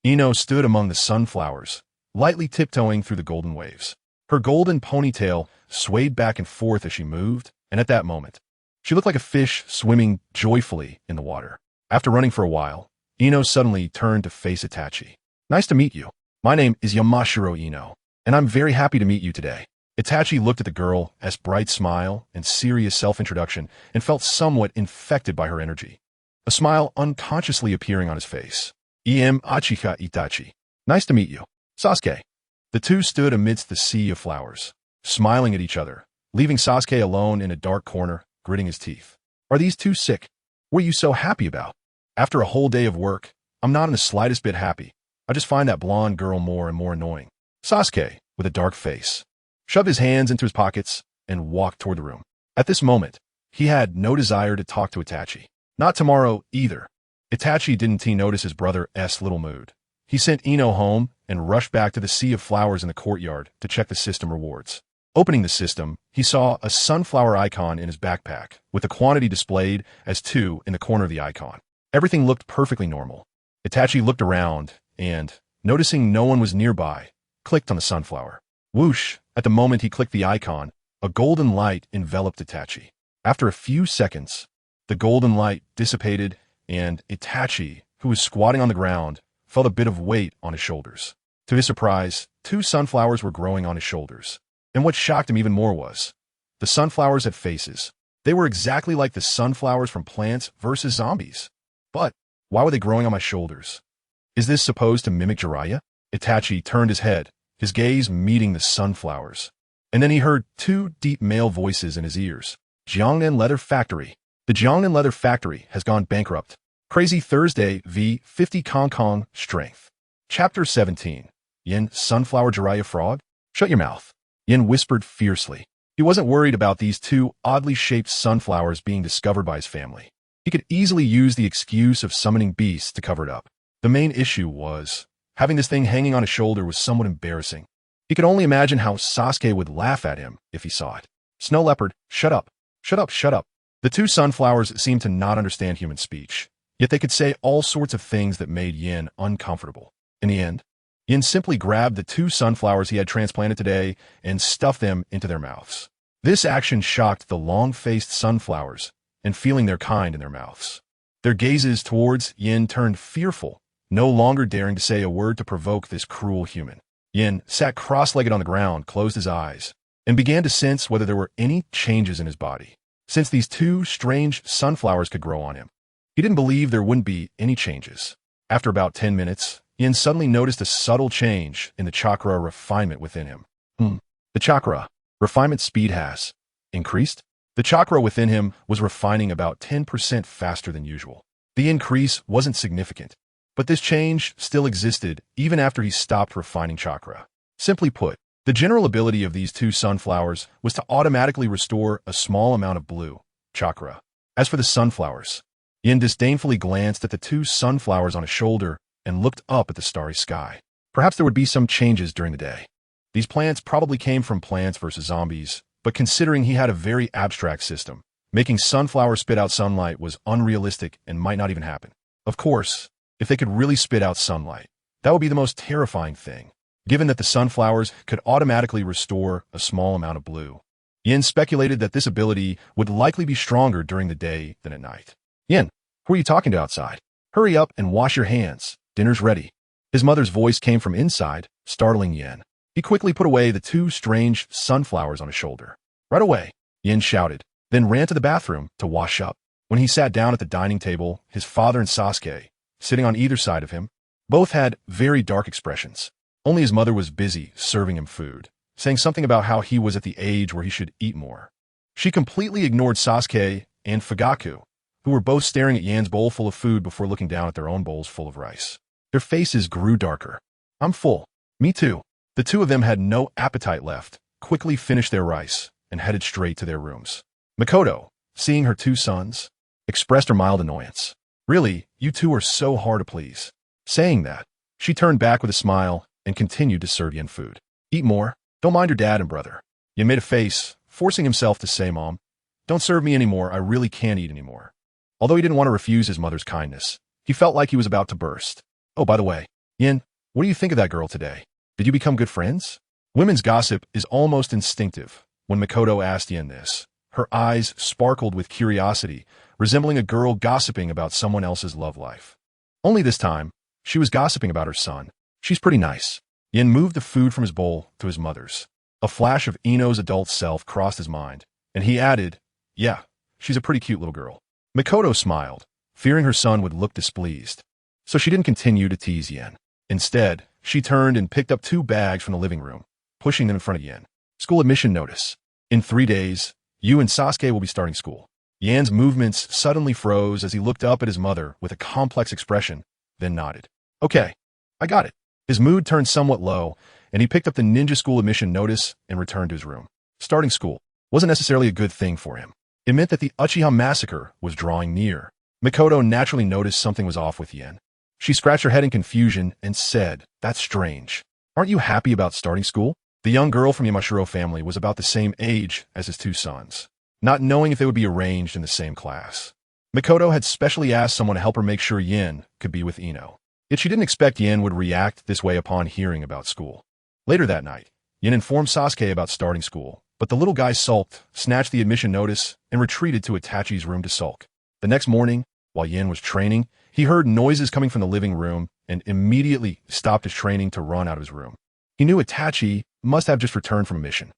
Speaker 1: Ino stood among the sunflowers, lightly tiptoeing through the golden waves. Her golden ponytail swayed back and forth as she moved, and at that moment, she looked like a fish swimming joyfully in the water. After running for a while, Ino suddenly turned to face Itachi. Nice to meet you. My name is Yamashiro Ino, and I'm very happy to meet you today. Itachi looked at the girl's bright smile and serious self-introduction and felt somewhat infected by her energy, a smile unconsciously appearing on his face. Achika Itachi. Nice to meet you. Sasuke. The two stood amidst the sea of flowers, smiling at each other, leaving Sasuke alone in a dark corner, gritting his teeth. Are these two sick? What are you so happy about? After a whole day of work, I'm not in the slightest bit happy. I just find that blonde girl more and more annoying. Sasuke, with a dark face, shoved his hands into his pockets and walked toward the room. At this moment, he had no desire to talk to Itachi. Not tomorrow either. Itachi didn't notice his brother's little mood. He sent Ino home and rushed back to the sea of flowers in the courtyard to check the system rewards. Opening the system, he saw a sunflower icon in his backpack, with the quantity displayed as 2 in the corner of the icon. Everything looked perfectly normal. Itachi looked around and, noticing no one was nearby, clicked on the sunflower. Whoosh! At the moment he clicked the icon, a golden light enveloped Itachi. After a few seconds, the golden light dissipated and Itachi, who was squatting on the ground, felt a bit of weight on his shoulders. To his surprise, 2 sunflowers were growing on his shoulders. And what shocked him even more was, the sunflowers had faces. They were exactly like the sunflowers from Plants vs. Zombies. But why were they growing on my shoulders? Is this supposed to mimic Jiraiya? Itachi turned his head, his gaze meeting the sunflowers. And then he heard 2 deep male voices in his ears. Jiangnan Leather Factory. The Jiangnan Leather Factory has gone bankrupt. Crazy Thursday v. 50 Kong Kong Strength. Chapter 17. Yin Sunflower Jiraiya Frog? Shut your mouth. Yin whispered fiercely. He wasn't worried about these 2 oddly shaped sunflowers being discovered by his family. He could easily use the excuse of summoning beasts to cover it up. The main issue was, having this thing hanging on his shoulder was somewhat embarrassing. He could only imagine how Sasuke would laugh at him if he saw it. Snow Leopard, shut up. Shut up, shut up. The 2 sunflowers seemed to not understand human speech, yet they could say all sorts of things that made Yin uncomfortable. In the end, Yin simply grabbed the 2 sunflowers he had transplanted today and stuffed them into their mouths. This action shocked the long-faced sunflowers, and feeling their kind in their mouths. Their gazes towards Yin turned fearful, no longer daring to say a word to provoke this cruel human. Yin sat cross-legged on the ground, closed his eyes, and began to sense whether there were any changes in his body. Since these 2 strange sunflowers could grow on him, he didn't believe there wouldn't be any changes. After about 10 minutes, Yin suddenly noticed a subtle change in the chakra refinement within him. The chakra refinement speed has increased. The chakra within him was refining about 10% faster than usual. The increase wasn't significant, but this change still existed even after he stopped refining chakra. Simply put, the general ability of these 2 sunflowers was to automatically restore a small amount of blue chakra. As for the sunflowers, Yin disdainfully glanced at the 2 sunflowers on his shoulder and looked up at the starry sky. Perhaps there would be some changes during the day. These plants probably came from Plants vs. Zombies, but considering he had a very abstract system, making sunflowers spit out sunlight was unrealistic and might not even happen. Of course, if they could really spit out sunlight, that would be the most terrifying thing, given that the sunflowers could automatically restore a small amount of blue. Yin speculated that this ability would likely be stronger during the day than at night. Yin, who are you talking to outside? Hurry up and wash your hands. Dinner's ready. His mother's voice came from inside, startling Yin. He quickly put away the two strange sunflowers on his shoulder. Right away, Yin shouted, then ran to the bathroom to wash up. When he sat down at the dining table, his father and Sasuke, sitting on either side of him, both had very dark expressions. Only his mother was busy serving him food, saying something about how he was at the age where he should eat more. She completely ignored Sasuke and Fugaku, who were both staring at Yan's bowl full of food before looking down at their own bowls full of rice. Their faces grew darker. I'm full. Me too. The two of them had no appetite left, quickly finished their rice, and headed straight to their rooms. Makoto, seeing her two sons, expressed her mild annoyance. Really, you two are so hard to please. Saying that, she turned back with a smile and continued to serve Yin food. Eat more. Don't mind your dad and brother. Yin made a face, forcing himself to say, Mom, don't serve me anymore. I really can't eat anymore. Although he didn't want to refuse his mother's kindness, he felt like he was about to burst. Oh, by the way, Yin, what do you think of that girl today? Did you become good friends? Women's gossip is almost instinctive. When Makoto asked Yin this, her eyes sparkled with curiosity, resembling a girl gossiping about someone else's love life. Only this time, she was gossiping about her son. She's pretty nice. Yin moved the food from his bowl to his mother's. A flash of Ino's adult self crossed his mind, and he added, yeah, she's a pretty cute little girl. Makoto smiled, fearing her son would look displeased. So she didn't continue to tease Yin. Instead, she turned and picked up two bags from the living room, pushing them in front of Yin. School admission notice. In 3 days, you and Sasuke will be starting school. Yan's movements suddenly froze as he looked up at his mother with a complex expression, then nodded. Okay, I got it. His mood turned somewhat low, and he picked up the ninja school admission notice and returned to his room. Starting school wasn't necessarily a good thing for him. It meant that the Uchiha Massacre was drawing near. Makoto naturally noticed something was off with Yin. She scratched her head in confusion and said, that's strange. Aren't you happy about starting school? The young girl from Yamashiro family was about the same age as his two sons, not knowing if they would be arranged in the same class. Makoto had specially asked someone to help her make sure Yin could be with Ino. Yet she didn't expect Yin would react this way upon hearing about school. Later that night, Yin informed Sasuke about starting school, but the little guy sulked, snatched the admission notice, and retreated to Itachi's room to sulk. The next morning, while Yin was training, he heard noises coming from the living room and immediately stopped his training to run out of his room. He knew Itachi must have just returned from a mission.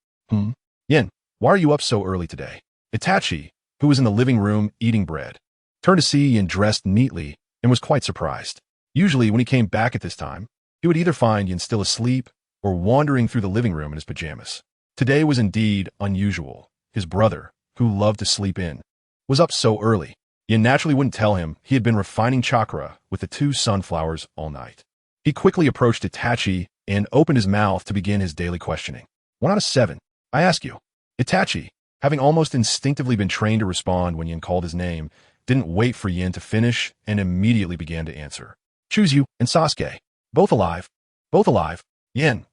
Speaker 1: Yin, why are you up so early today? Itachi, who was in the living room eating bread, turned to see Yin dressed neatly and was quite surprised. Usually, when he came back at this time, he would either find Yin still asleep or wandering through the living room in his pajamas. Today was indeed unusual. His brother, who loved to sleep in, was up so early. Yin naturally wouldn't tell him he had been refining chakra with the two sunflowers all night. He quickly approached Itachi and opened his mouth to begin his daily questioning. 1 out of 7. I ask you. Itachi, having almost instinctively been trained to respond when Yin called his name, didn't wait for Yin to finish and immediately began to answer. Choose you and Sasuke. Both alive. Both alive. Yin.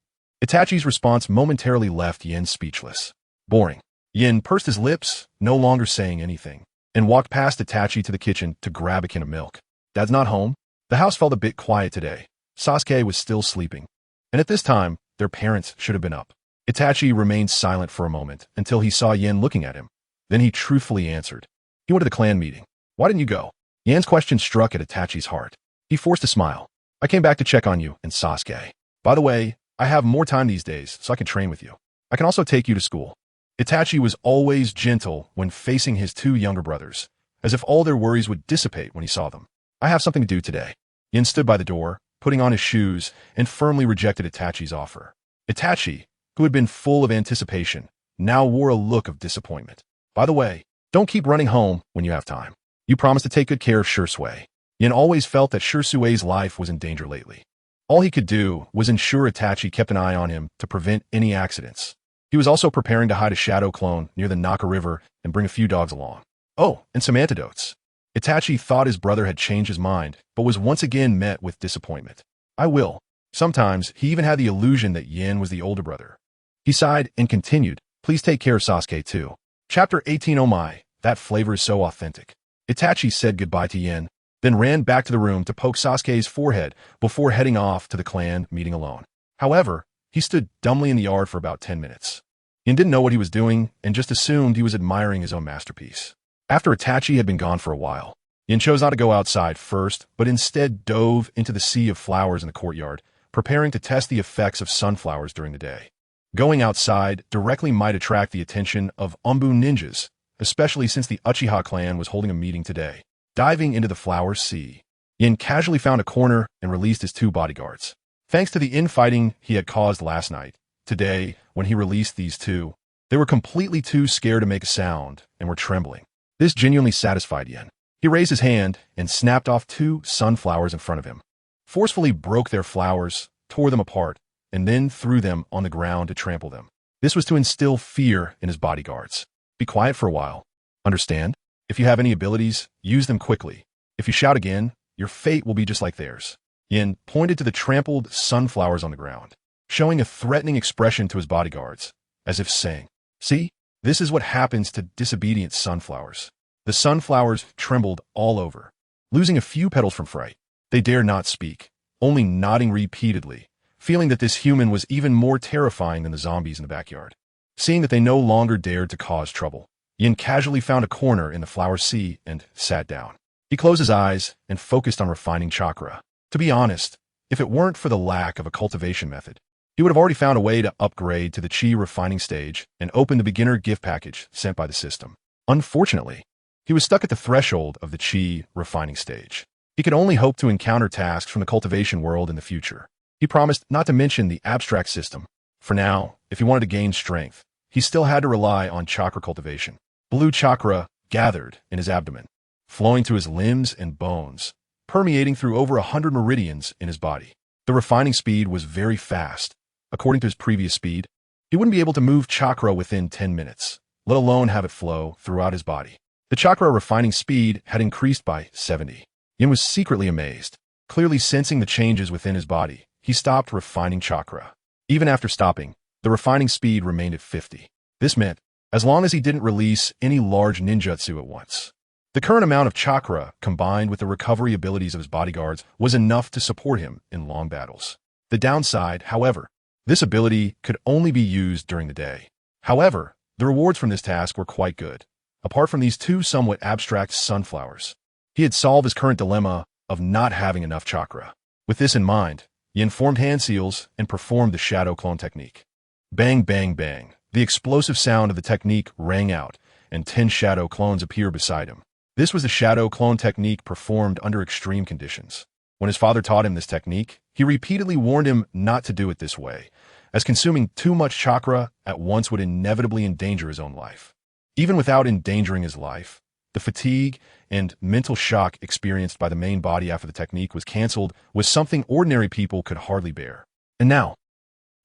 Speaker 1: Itachi's response momentarily left Yin speechless. Boring. Yin pursed his lips, no longer saying anything, and walked past Itachi to the kitchen to grab a can of milk. Dad's not home. The house felt a bit quiet today. Sasuke was still sleeping, and at this time, their parents should have been up. Itachi remained silent for a moment until he saw Yin looking at him. Then he truthfully answered. He went to the clan meeting. Why didn't you go? Yin's question struck at Itachi's heart. He forced a smile. I came back to check on you and Sasuke. By the way, I have more time these days, so I can train with you. I can also take you to school. Itachi was always gentle when facing his two younger brothers, as if all their worries would dissipate when he saw them. I have something to do today. Yin stood by the door, putting on his shoes, and firmly rejected Itachi's offer. Itachi, who had been full of anticipation, now wore a look of disappointment. By the way, don't keep running home when you have time. You promised to take good care of Shursui. Yin always felt that Shursui's life was in danger lately. All he could do was ensure Itachi kept an eye on him to prevent any accidents. He was also preparing to hide a shadow clone near the Naka River and bring a few dogs along. Oh, and some antidotes. Itachi thought his brother had changed his mind, but was once again met with disappointment. I will. Sometimes he even had the illusion that Yin was the older brother. He sighed and continued, please take care of Sasuke too. Chapter 18. Oh my, that flavor is so authentic. Itachi said goodbye to Yin, then ran back to the room to poke Sasuke's forehead before heading off to the clan meeting alone. However, he stood dumbly in the yard for about 10 minutes. Yin didn't know what he was doing and just assumed he was admiring his own masterpiece. After Itachi had been gone for a while, Yin chose not to go outside first, but instead dove into the sea of flowers in the courtyard, preparing to test the effects of sunflowers during the day. Going outside directly might attract the attention of Umbu ninjas, especially since the Uchiha clan was holding a meeting today. Diving into the flower sea, Yin casually found a corner and released his 2 bodyguards. Thanks to the infighting he had caused last night, today, when he released these 2, they were completely too scared to make a sound and were trembling. This genuinely satisfied Yin. He raised his hand and snapped off 2 sunflowers in front of him, forcefully broke their flowers, tore them apart, and then threw them on the ground to trample them. This was to instill fear in his bodyguards. Be quiet for a while. Understand? If you have any abilities, use them quickly. If you shout again, your fate will be just like theirs. Yin pointed to the trampled sunflowers on the ground, showing a threatening expression to his bodyguards, as if saying, "See, this is what happens to disobedient sunflowers." The sunflowers trembled all over, losing a few petals from fright. They dared not speak, only nodding repeatedly, feeling that this human was even more terrifying than the zombies in the backyard. Seeing that they no longer dared to cause trouble, Yin casually found a corner in the flower sea and sat down. He closed his eyes and focused on refining chakra. To be honest, if it weren't for the lack of a cultivation method, he would have already found a way to upgrade to the Qi refining stage and open the beginner gift package sent by the system. Unfortunately, he was stuck at the threshold of the Qi refining stage. He could only hope to encounter tasks from the cultivation world in the future. He promised not to mention the abstract system. For now, if he wanted to gain strength, he still had to rely on chakra cultivation. Blue chakra gathered in his abdomen, flowing to his limbs and bones, permeating through over 100 meridians in his body. The refining speed was very fast. According to his previous speed, he wouldn't be able to move chakra within 10 minutes, let alone have it flow throughout his body. The chakra refining speed had increased by 70. Yin was secretly amazed. Clearly sensing the changes within his body, he stopped refining chakra. Even after stopping, the refining speed remained at 50. This meant, as long as he didn't release any large ninjutsu at once, the current amount of chakra, combined with the recovery abilities of his bodyguards, was enough to support him in long battles. The downside, however, this ability could only be used during the day. However, the rewards from this task were quite good. Apart from these 2 somewhat abstract sunflowers, he had solved his current dilemma of not having enough chakra. With this in mind, he informed hand seals and performed the shadow clone technique. Bang, bang, bang. The explosive sound of the technique rang out, and 10 shadow clones appeared beside him. This was the shadow clone technique performed under extreme conditions. When his father taught him this technique, he repeatedly warned him not to do it this way, as consuming too much chakra at once would inevitably endanger his own life. Even without endangering his life, the fatigue and mental shock experienced by the main body after the technique was cancelled was something ordinary people could hardly bear. And now,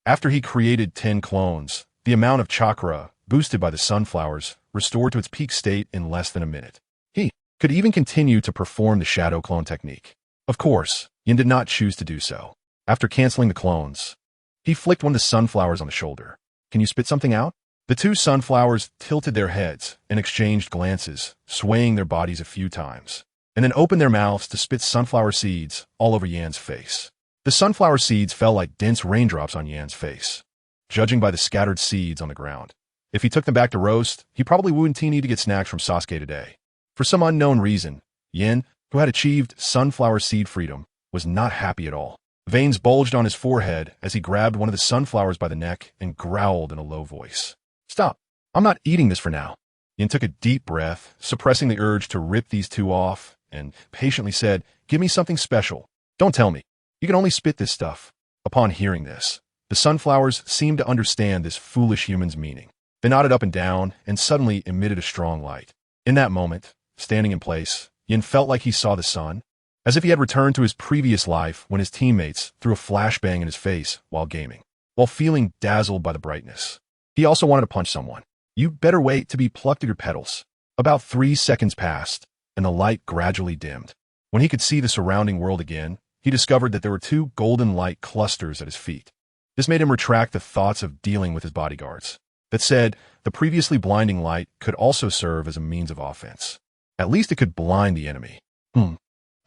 Speaker 1: after he created 10 clones, the amount of chakra, boosted by the sunflowers, restored to its peak state in less than a minute. He could even continue to perform the shadow clone technique. Of course, Yin did not choose to do so. After canceling the clones, he flicked one of the sunflowers on the shoulder. "Can you spit something out?" The 2 sunflowers tilted their heads and exchanged glances, swaying their bodies a few times, and then opened their mouths to spit sunflower seeds all over Yan's face. The sunflower seeds fell like dense raindrops on Yan's face, judging by the scattered seeds on the ground. If he took them back to roast, he probably wouldn't need to get snacks from Sasuke today. For some unknown reason, Yin, who had achieved sunflower seed freedom, was not happy at all. Veins bulged on his forehead as he grabbed one of the sunflowers by the neck and growled in a low voice. "Stop. I'm not eating this for now." Yin took a deep breath, suppressing the urge to rip these 2 off, and patiently said, "Give me something special. Don't tell me. You can only spit this stuff." Upon hearing this, the sunflowers seemed to understand this foolish human's meaning. They nodded up and down and suddenly emitted a strong light. In that moment, standing in place, Yin felt like he saw the sun, as if he had returned to his previous life when his teammates threw a flashbang in his face while gaming, while feeling dazzled by the brightness. He also wanted to punch someone. "You better wait to be plucked at your petals." About 3 seconds passed, and the light gradually dimmed. When he could see the surrounding world again, he discovered that there were 2 golden light clusters at his feet. This made him retract the thoughts of dealing with his bodyguards. That said, the previously blinding light could also serve as a means of offense. At least it could blind the enemy.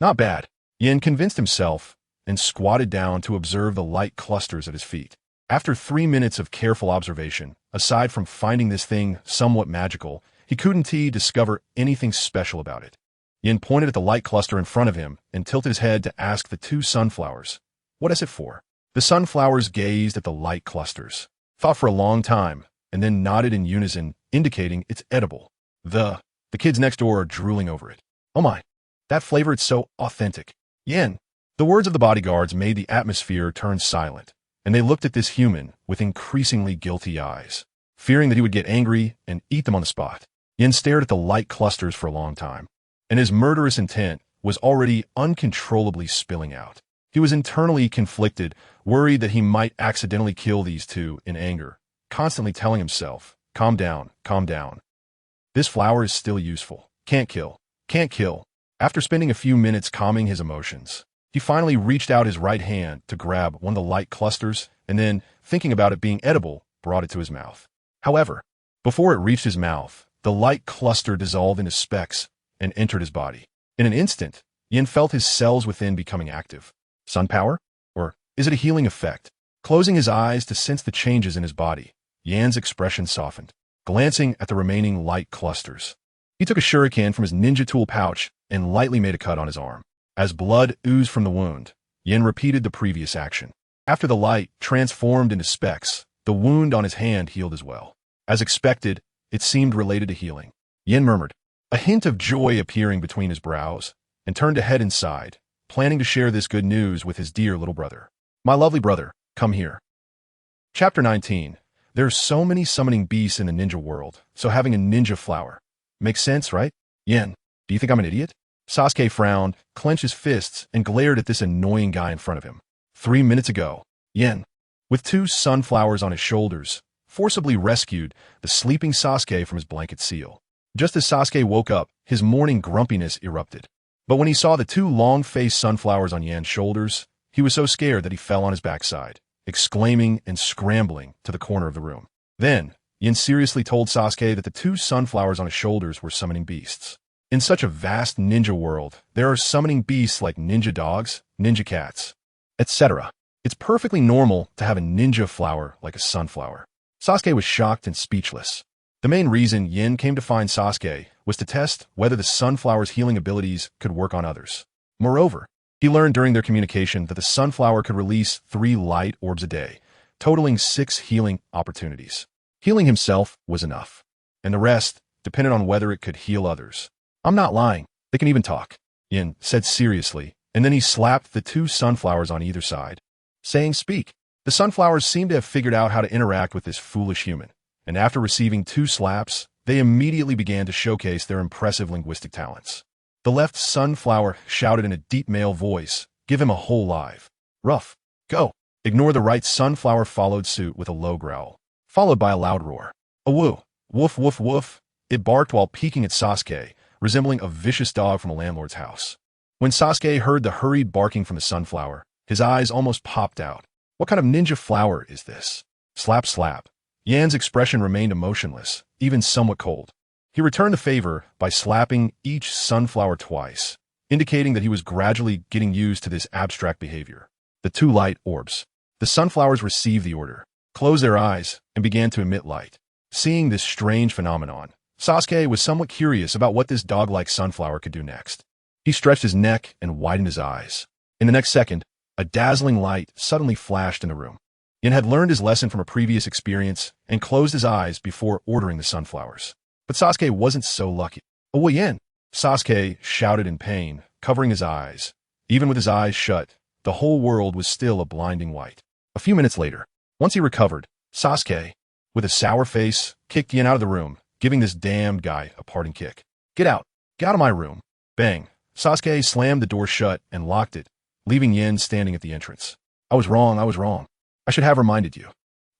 Speaker 1: Not bad. Yin convinced himself and squatted down to observe the light clusters at his feet. After 3 minutes of careful observation, aside from finding this thing somewhat magical, he couldn't discover anything special about it. Yin pointed at the light cluster in front of him and tilted his head to ask the two sunflowers, "What is it for?" The sunflowers gazed at the light clusters, thought for a long time, and then nodded in unison, indicating it's edible. The kids next door are drooling over it. "Oh my, that flavor is so authentic." Yin. The words of the bodyguards made the atmosphere turn silent, and they looked at this human with increasingly guilty eyes, fearing that he would get angry and eat them on the spot. Yin stared at the light clusters for a long time, and his murderous intent was already uncontrollably spilling out. He was internally conflicted, worried that he might accidentally kill these two in anger, constantly telling himself, calm down, calm down. This flower is still useful. Can't kill. Can't kill. After spending a few minutes calming his emotions, he finally reached out his right hand to grab one of the light clusters and then, thinking about it being edible, brought it to his mouth. However, before it reached his mouth, the light cluster dissolved into specks and entered his body. In an instant, Yin felt his cells within becoming active. Sun power? Or is it a healing effect? Closing his eyes to sense the changes in his body, Yan's expression softened, glancing at the remaining light clusters. He took a shuriken from his ninja tool pouch and lightly made a cut on his arm. As blood oozed from the wound, Yin repeated the previous action. After the light transformed into specks, the wound on his hand healed as well. As expected, it seemed related to healing. Yin murmured, a hint of joy appearing between his brows, and turned to head inside, planning to share this good news with his dear little brother. "My lovely brother, come here." Chapter 19. There's so many summoning beasts in the ninja world, so having a ninja flower makes sense, right? Yin, do you think I'm an idiot? Sasuke frowned, clenched his fists, and glared at this annoying guy in front of him. 3 minutes ago, Yin, with two sunflowers on his shoulders, forcibly rescued the sleeping Sasuke from his blanket seal. Just as Sasuke woke up, his morning grumpiness erupted. But when he saw the two long-faced sunflowers on Yan's shoulders, he was so scared that he fell on his backside, exclaiming and scrambling to the corner of the room. Then, Yin seriously told Sasuke that the two sunflowers on his shoulders were summoning beasts. In such a vast ninja world, there are summoning beasts like ninja dogs, ninja cats, etc. It's perfectly normal to have a ninja flower like a sunflower. Sasuke was shocked and speechless. The main reason Yin came to find Sasuke was to test whether the sunflower's healing abilities could work on others. Moreover, he learned during their communication that the sunflower could release 3 light orbs a day, totaling 6 healing opportunities. Healing himself was enough, and the rest depended on whether it could heal others. "I'm not lying. They can even talk," Yin said seriously, and then he slapped the two sunflowers on either side, saying, "Speak." The sunflowers seemed to have figured out how to interact with this foolish human, and after receiving 2 slaps, they immediately began to showcase their impressive linguistic talents. The left sunflower shouted in a deep male voice, "Give him a whole live. Rough. Go." Ignore the right sunflower followed suit with a low growl, followed by a loud roar. A woo. Woof woof woof. It barked while peeking at Sasuke, resembling a vicious dog from a landlord's house. When Sasuke heard the hurried barking from the sunflower, his eyes almost popped out. What kind of ninja flower is this? Slap slap. Yan's expression remained emotionless, even somewhat cold. He returned the favor by slapping each sunflower twice, indicating that he was gradually getting used to this abstract behavior. The 2 light orbs. The sunflowers received the order, closed their eyes, and began to emit light. Seeing this strange phenomenon, Sasuke was somewhat curious about what this dog-like sunflower could do next. He stretched his neck and widened his eyes. In the next second, a dazzling light suddenly flashed in the room. Yin had learned his lesson from a previous experience and closed his eyes before ordering the sunflowers. But Sasuke wasn't so lucky. "Oh, Yin!" Sasuke shouted in pain, covering his eyes. Even with his eyes shut, the whole world was still a blinding white. A few minutes later, once he recovered, Sasuke, with a sour face, kicked Yin out of the room, giving this damned guy a parting kick. "Get out! Get out of my room!" Bang! Sasuke slammed the door shut and locked it, leaving Yin standing at the entrance. I was wrong. I should have reminded you.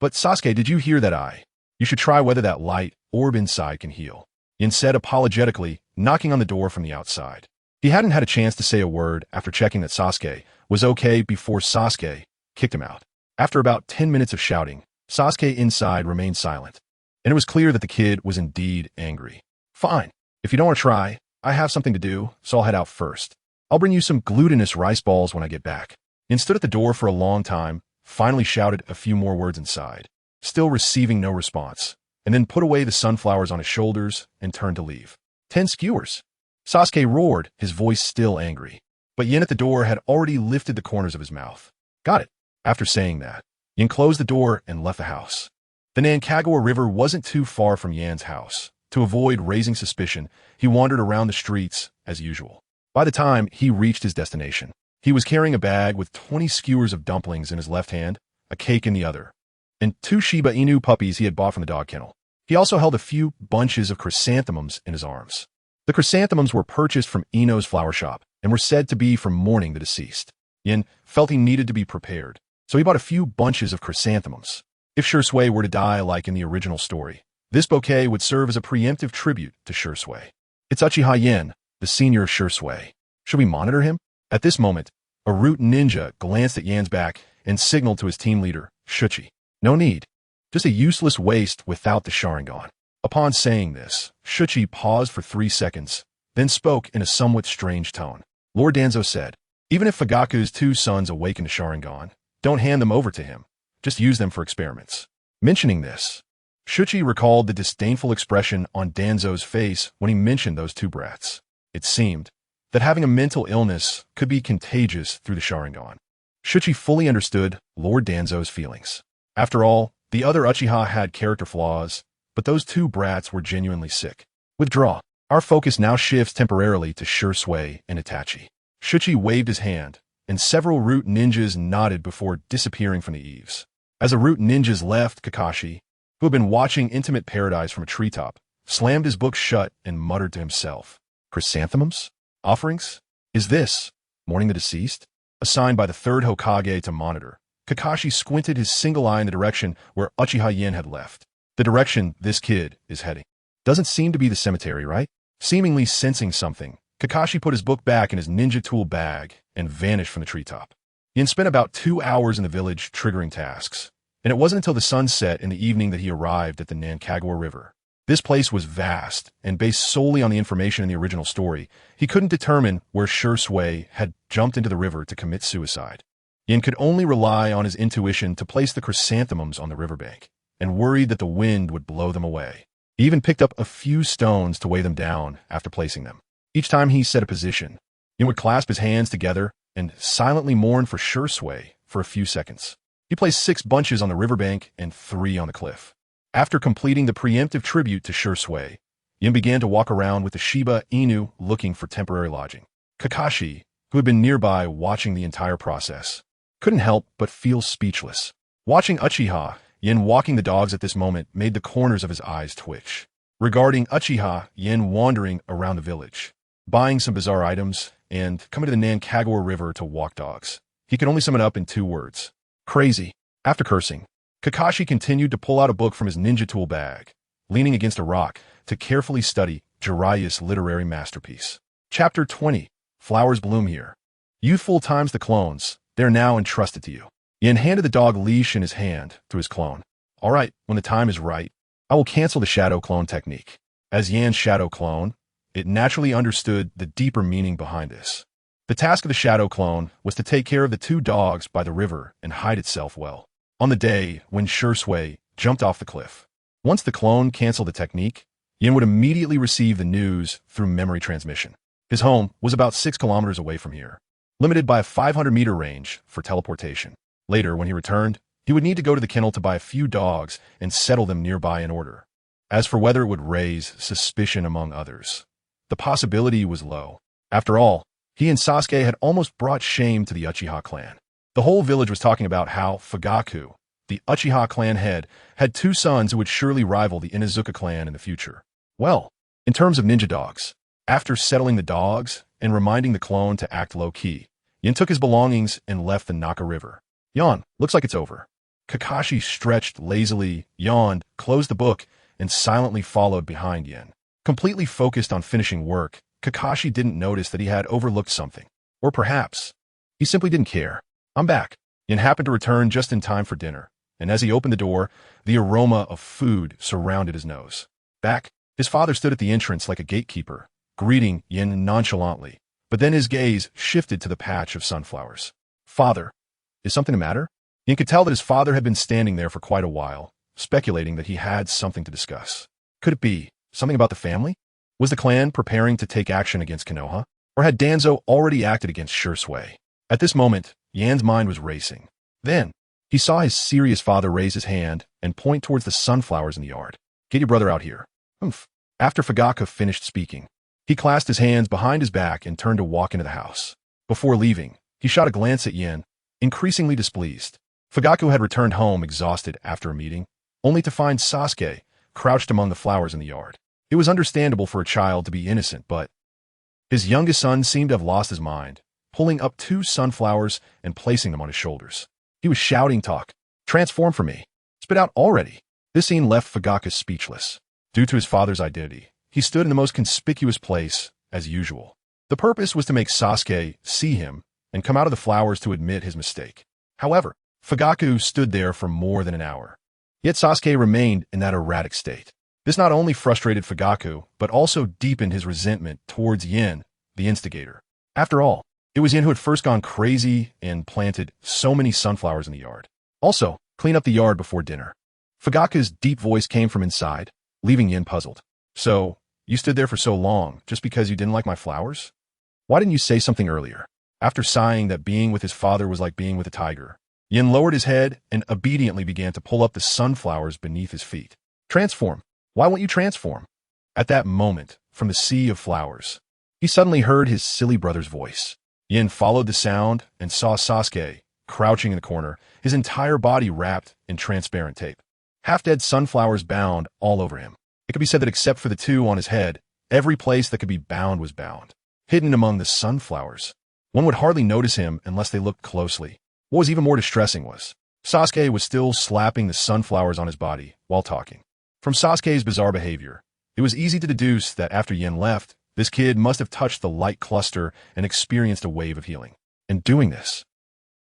Speaker 1: But Sasuke, did you hear that? You should try whether that light orb inside can heal," Yin said apologetically, knocking on the door from the outside. He hadn't had a chance to say a word after checking that Sasuke was okay before Sasuke kicked him out. After about 10 minutes of shouting, Sasuke inside remained silent, and it was clear that the kid was indeed angry. "Fine. If you don't want to try, I have something to do, so I'll head out first. I'll bring you some glutinous rice balls when I get back." Yin stood at the door for a long time, finally shouted a few more words inside, still receiving no response, and then put away the sunflowers on his shoulders and turned to leave. 10 skewers. Sasuke roared, his voice still angry. But Yin at the door had already lifted the corners of his mouth. Got it. After saying that, Yin closed the door and left the house. The Nankagawa River wasn't too far from Yan's house. To avoid raising suspicion, he wandered around the streets as usual. By the time he reached his destination, he was carrying a bag with 20 skewers of dumplings in his left hand, a cake in the other, and 2 Shiba Inu puppies he had bought from the dog kennel. He also held a few bunches of chrysanthemums in his arms. The chrysanthemums were purchased from Ino's flower shop and were said to be from mourning the deceased. Yin felt he needed to be prepared, so he bought a few bunches of chrysanthemums. If Shisui were to die like in the original story, this bouquet would serve as a preemptive tribute to Shisui. It's Uchiha Yin, the senior Shisui. Should we monitor him? At this moment, a root ninja glanced at Yan's back and signaled to his team leader, Shuchi. No need. Just a useless waste without the Sharingan. Upon saying this, Shuchi paused for 3 seconds, then spoke in a somewhat strange tone. Lord Danzo said, even if Fugaku's 2 sons awaken to Sharingan, don't hand them over to him. Just use them for experiments. Mentioning this, Shuchi recalled the disdainful expression on Danzo's face when he mentioned those 2 brats. It seemed that having a mental illness could be contagious through the Sharingan. Shuchi fully understood Lord Danzo's feelings. After all, the other Uchiha had character flaws, but those 2 brats were genuinely sick. Withdraw. Our focus now shifts temporarily to Shisui and Itachi. Shuchi waved his hand, and several root ninjas nodded before disappearing from the eaves. As the root ninjas left, Kakashi, who had been watching Intimate Paradise from a treetop, slammed his book shut and muttered to himself. Chrysanthemums? Offerings? Is this mourning the deceased? Assigned by the 3rd Hokage to monitor, Kakashi squinted his single eye in the direction where Uchiha Yin had left. The direction this kid is heading. Doesn't seem to be the cemetery, right? Seemingly sensing something, Kakashi put his book back in his ninja tool bag and vanished from the treetop. Yin spent about 2 hours in the village triggering tasks, and it wasn't until the sun set in the evening that he arrived at the Nankagawa River. This place was vast, and based solely on the information in the original story, he couldn't determine where Shisui had jumped into the river to commit suicide. Yin could only rely on his intuition to place the chrysanthemums on the riverbank, and worried that the wind would blow them away. He even picked up a few stones to weigh them down after placing them. Each time he set a position, Yin would clasp his hands together and silently mourn for Shisui for a few seconds. He placed 6 bunches on the riverbank and 3 on the cliff. After completing the preemptive tribute to Shisui, Yin began to walk around with the Shiba Inu looking for temporary lodging. Kakashi, who had been nearby watching the entire process, couldn't help but feel speechless. Watching Uchiha Yin walking the dogs at this moment made the corners of his eyes twitch. Regarding Uchiha Yin wandering around the village, buying some bizarre items, and coming to the Nankagawa River to walk dogs, he could only sum it up in 2 words. Crazy. After cursing, Kakashi continued to pull out a book from his ninja tool bag, leaning against a rock to carefully study Jiraiya's literary masterpiece. Chapter 20. Flowers bloom here. Youthful times the clones, they're now entrusted to you. Yin handed the dog leash in his hand to his clone. All right, when the time is right, I will cancel the shadow clone technique. As Yan's shadow clone, it naturally understood the deeper meaning behind this. The task of the shadow clone was to take care of the 2 dogs by the river and hide itself well. On the day when Shisui jumped off the cliff, once the clone canceled the technique, Yin would immediately receive the news through memory transmission. His home was about 6 kilometers away from here, limited by a 500-meter range for teleportation. Later, when he returned, he would need to go to the kennel to buy a few dogs and settle them nearby in order. As for whether it would raise suspicion among others, the possibility was low. After all, he and Sasuke had almost brought shame to the Uchiha clan. The whole village was talking about how Fugaku, the Uchiha clan head, had 2 sons who would surely rival the Inuzuka clan in the future. Well, in terms of ninja dogs, after settling the dogs and reminding the clone to act low-key, Yin took his belongings and left the Naka River. Yawn, looks like it's over. Kakashi stretched lazily, yawned, closed the book, and silently followed behind Yin. Completely focused on finishing work, Kakashi didn't notice that he had overlooked something. Or perhaps, he simply didn't care. I'm back. Yin happened to return just in time for dinner, and as he opened the door, the aroma of food surrounded his nose. Back, his father stood at the entrance like a gatekeeper, greeting Yin nonchalantly, but then his gaze shifted to the patch of sunflowers. Father, is something the matter? Yin could tell that his father had been standing there for quite a while, speculating that he had something to discuss. Could it be something about the family? Was the clan preparing to take action against Konoha? Or had Danzo already acted against Shursui? At this moment, Yan's mind was racing. Then, he saw his serious father raise his hand and point towards the sunflowers in the yard. Get your brother out here. Humph. After Fugaka finished speaking, he clasped his hands behind his back and turned to walk into the house. Before leaving, he shot a glance at Yin, increasingly displeased. Fugaku had returned home exhausted after a meeting, only to find Sasuke crouched among the flowers in the yard. It was understandable for a child to be innocent, but his youngest son seemed to have lost his mind, pulling up 2 sunflowers and placing them on his shoulders. He was shouting, "Talk! Transform for me! Spit out already!" This scene left Fugaka speechless. Due to his father's identity, he stood in the most conspicuous place, as usual. The purpose was to make Sasuke see him and come out of the flowers to admit his mistake. However, Fugaku stood there for more than an hour. Yet Sasuke remained in that erratic state. This not only frustrated Fugaku, but also deepened his resentment towards Yin, the instigator. After all, it was Yin who had first gone crazy and planted so many sunflowers in the yard. Also, clean up the yard before dinner. Fugaku's deep voice came from inside, leaving Yin puzzled. So, you stood there for so long just because you didn't like my flowers? Why didn't you say something earlier? After sighing that being with his father was like being with a tiger, Yin lowered his head and obediently began to pull up the sunflowers beneath his feet. Transform. Why won't you transform? At that moment, from the sea of flowers, he suddenly heard his silly brother's voice. Yin followed the sound and saw Sasuke, crouching in the corner, his entire body wrapped in transparent tape. Half-dead sunflowers bound all over him. It could be said that except for the 2 on his head, every place that could be bound was bound. Hidden among the sunflowers. One would hardly notice him unless they looked closely. What was even more distressing was, Sasuke was still slapping the sunflowers on his body while talking. From Sasuke's bizarre behavior, it was easy to deduce that after Yin left, this kid must have touched the light cluster and experienced a wave of healing. In doing this,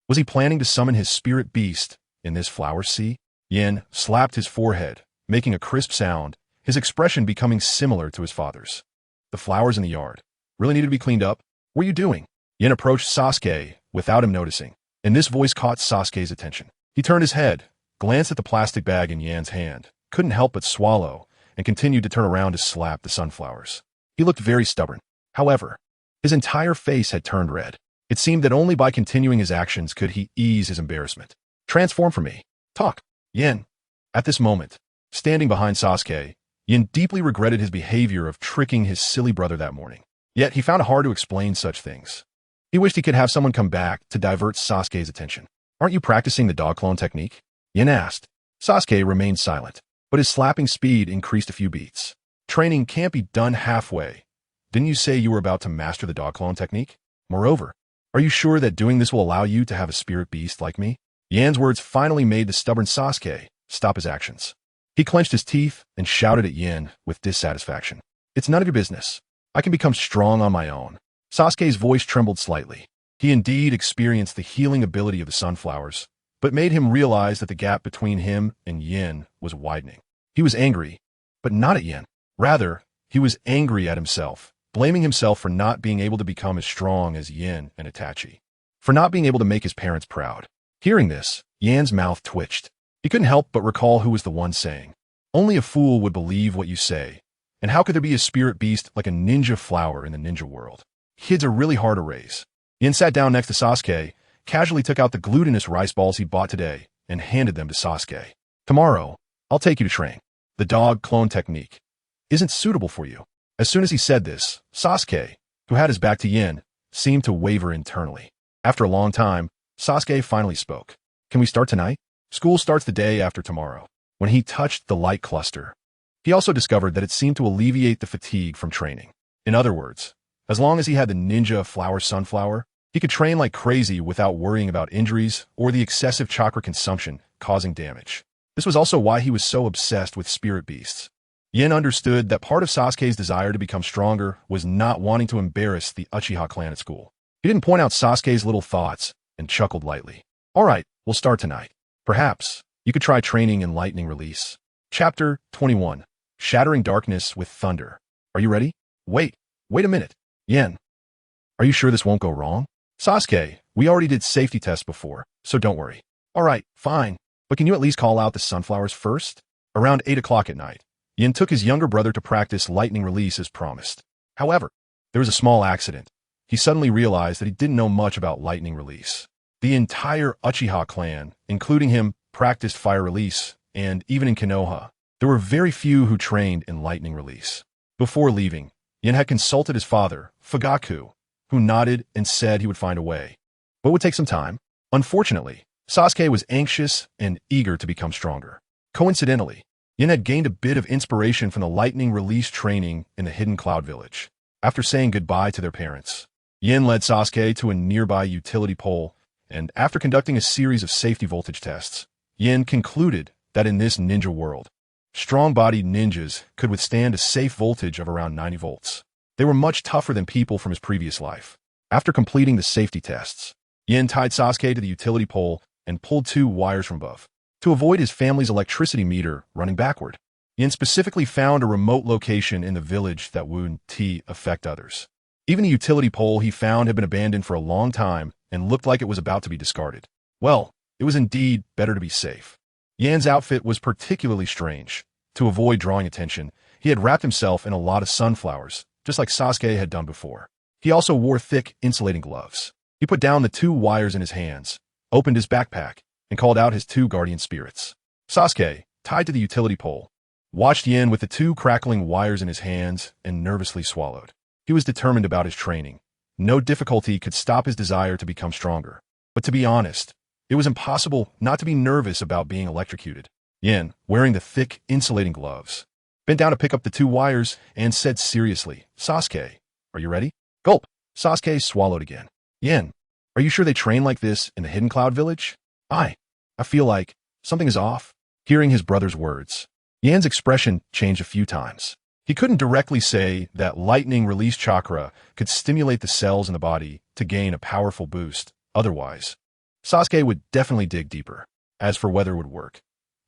Speaker 1: was he planning to summon his spirit beast in this flower sea? Yin slapped his forehead, making a crisp sound, his expression becoming similar to his father's. The flowers in the yard really needed to be cleaned up. What are you doing? Yin approached Sasuke without him noticing, and this voice caught Sasuke's attention. He turned his head, glanced at the plastic bag in Yan's hand, couldn't help but swallow, and continued to turn around to slap the sunflowers. He looked very stubborn. However, his entire face had turned red. It seemed that only by continuing his actions could he ease his embarrassment. Transform for me. Talk. Yin. At this moment, standing behind Sasuke, Yin deeply regretted his behavior of tricking his silly brother that morning. Yet he found it hard to explain such things. He wished he could have someone come back to divert Sasuke's attention. Aren't you practicing the dog clone technique? Yin asked. Sasuke remained silent, but his slapping speed increased a few beats. Training can't be done halfway. Didn't you say you were about to master the dog clone technique? Moreover, are you sure that doing this will allow you to have a spirit beast like me? Yan's words finally made the stubborn Sasuke stop his actions. He clenched his teeth and shouted at Yin with dissatisfaction. It's none of your business. I can become strong on my own. Sasuke's voice trembled slightly. He indeed experienced the healing ability of the sunflowers, but made him realize that the gap between him and Yin was widening. He was angry, but not at Yin. Rather, he was angry at himself, blaming himself for not being able to become as strong as Yin and Itachi, for not being able to make his parents proud. Hearing this, Yan's mouth twitched. He couldn't help but recall who was the one saying, "Only a fool would believe what you say, and how could there be a spirit beast like a ninja flower in the ninja world? Kids are really hard to raise." Yin sat down next to Sasuke, casually took out the glutinous rice balls he bought today, and handed them to Sasuke. "Tomorrow, I'll take you to train. The dog clone technique isn't suitable for you." As soon as he said this, Sasuke, who had his back to Yin, seemed to waver internally. After a long time, Sasuke finally spoke. "Can we start tonight? School starts the day after tomorrow." When he touched the light cluster, he also discovered that it seemed to alleviate the fatigue from training. In other words, as long as he had the ninja flower sunflower, he could train like crazy without worrying about injuries or the excessive chakra consumption causing damage. This was also why he was so obsessed with spirit beasts. Yin understood that part of Sasuke's desire to become stronger was not wanting to embarrass the Uchiha clan at school. He didn't point out Sasuke's little thoughts and chuckled lightly. "All right, we'll start tonight. Perhaps you could try training in lightning release." Chapter 21. Shattering Darkness with Thunder. Are you ready? Wait a minute. Yin, are you sure this won't go wrong? Sasuke, we already did safety tests before, so don't worry. All right, fine. But can you at least call out the sunflowers first? Around 8 o'clock at night, Yin took his younger brother to practice lightning release as promised. However, there was a small accident. He suddenly realized that he didn't know much about lightning release. The entire Uchiha clan, including him, practiced fire release, and even in Konoha, there were very few who trained in lightning release. Before leaving, Yin had consulted his father, Fugaku, who nodded and said he would find a way, but it would take some time. Unfortunately, Sasuke was anxious and eager to become stronger. Coincidentally, Yin had gained a bit of inspiration from the lightning release training in the hidden cloud village. After saying goodbye to their parents, Yin led Sasuke to a nearby utility pole, and after conducting a series of safety voltage tests, Yin concluded that in this ninja world, strong-bodied ninjas could withstand a safe voltage of around 90 volts. They were much tougher than people from his previous life. After completing the safety tests, Yin tied Sasuke to the utility pole and pulled 2 wires from above. To avoid his family's electricity meter running backward, Yin specifically found a remote location in the village that wouldn't affect others. Even the utility pole he found had been abandoned for a long time and looked like it was about to be discarded. Well, it was indeed better to be safe. Yan's outfit was particularly strange. To avoid drawing attention, he had wrapped himself in a lot of sunflowers, just like Sasuke had done before. He also wore thick, insulating gloves. He put down the 2 wires in his hands, opened his backpack, and called out his 2 guardian spirits. Sasuke, tied to the utility pole, watched Yin with the 2 crackling wires in his hands and nervously swallowed. He was determined about his training. No difficulty could stop his desire to become stronger. But to be honest, it was impossible not to be nervous about being electrocuted. Yin, wearing the thick, insulating gloves, bent down to pick up the 2 wires and said seriously, "Sasuke, are you ready?" Gulp. Sasuke swallowed again. "Yin, are you sure they train like this in the Hidden Cloud Village?" I feel like something is off." Hearing his brother's words, Yan's expression changed a few times. He couldn't directly say that lightning release chakra could stimulate the cells in the body to gain a powerful boost. Otherwise, Sasuke would definitely dig deeper. As for whether it would work,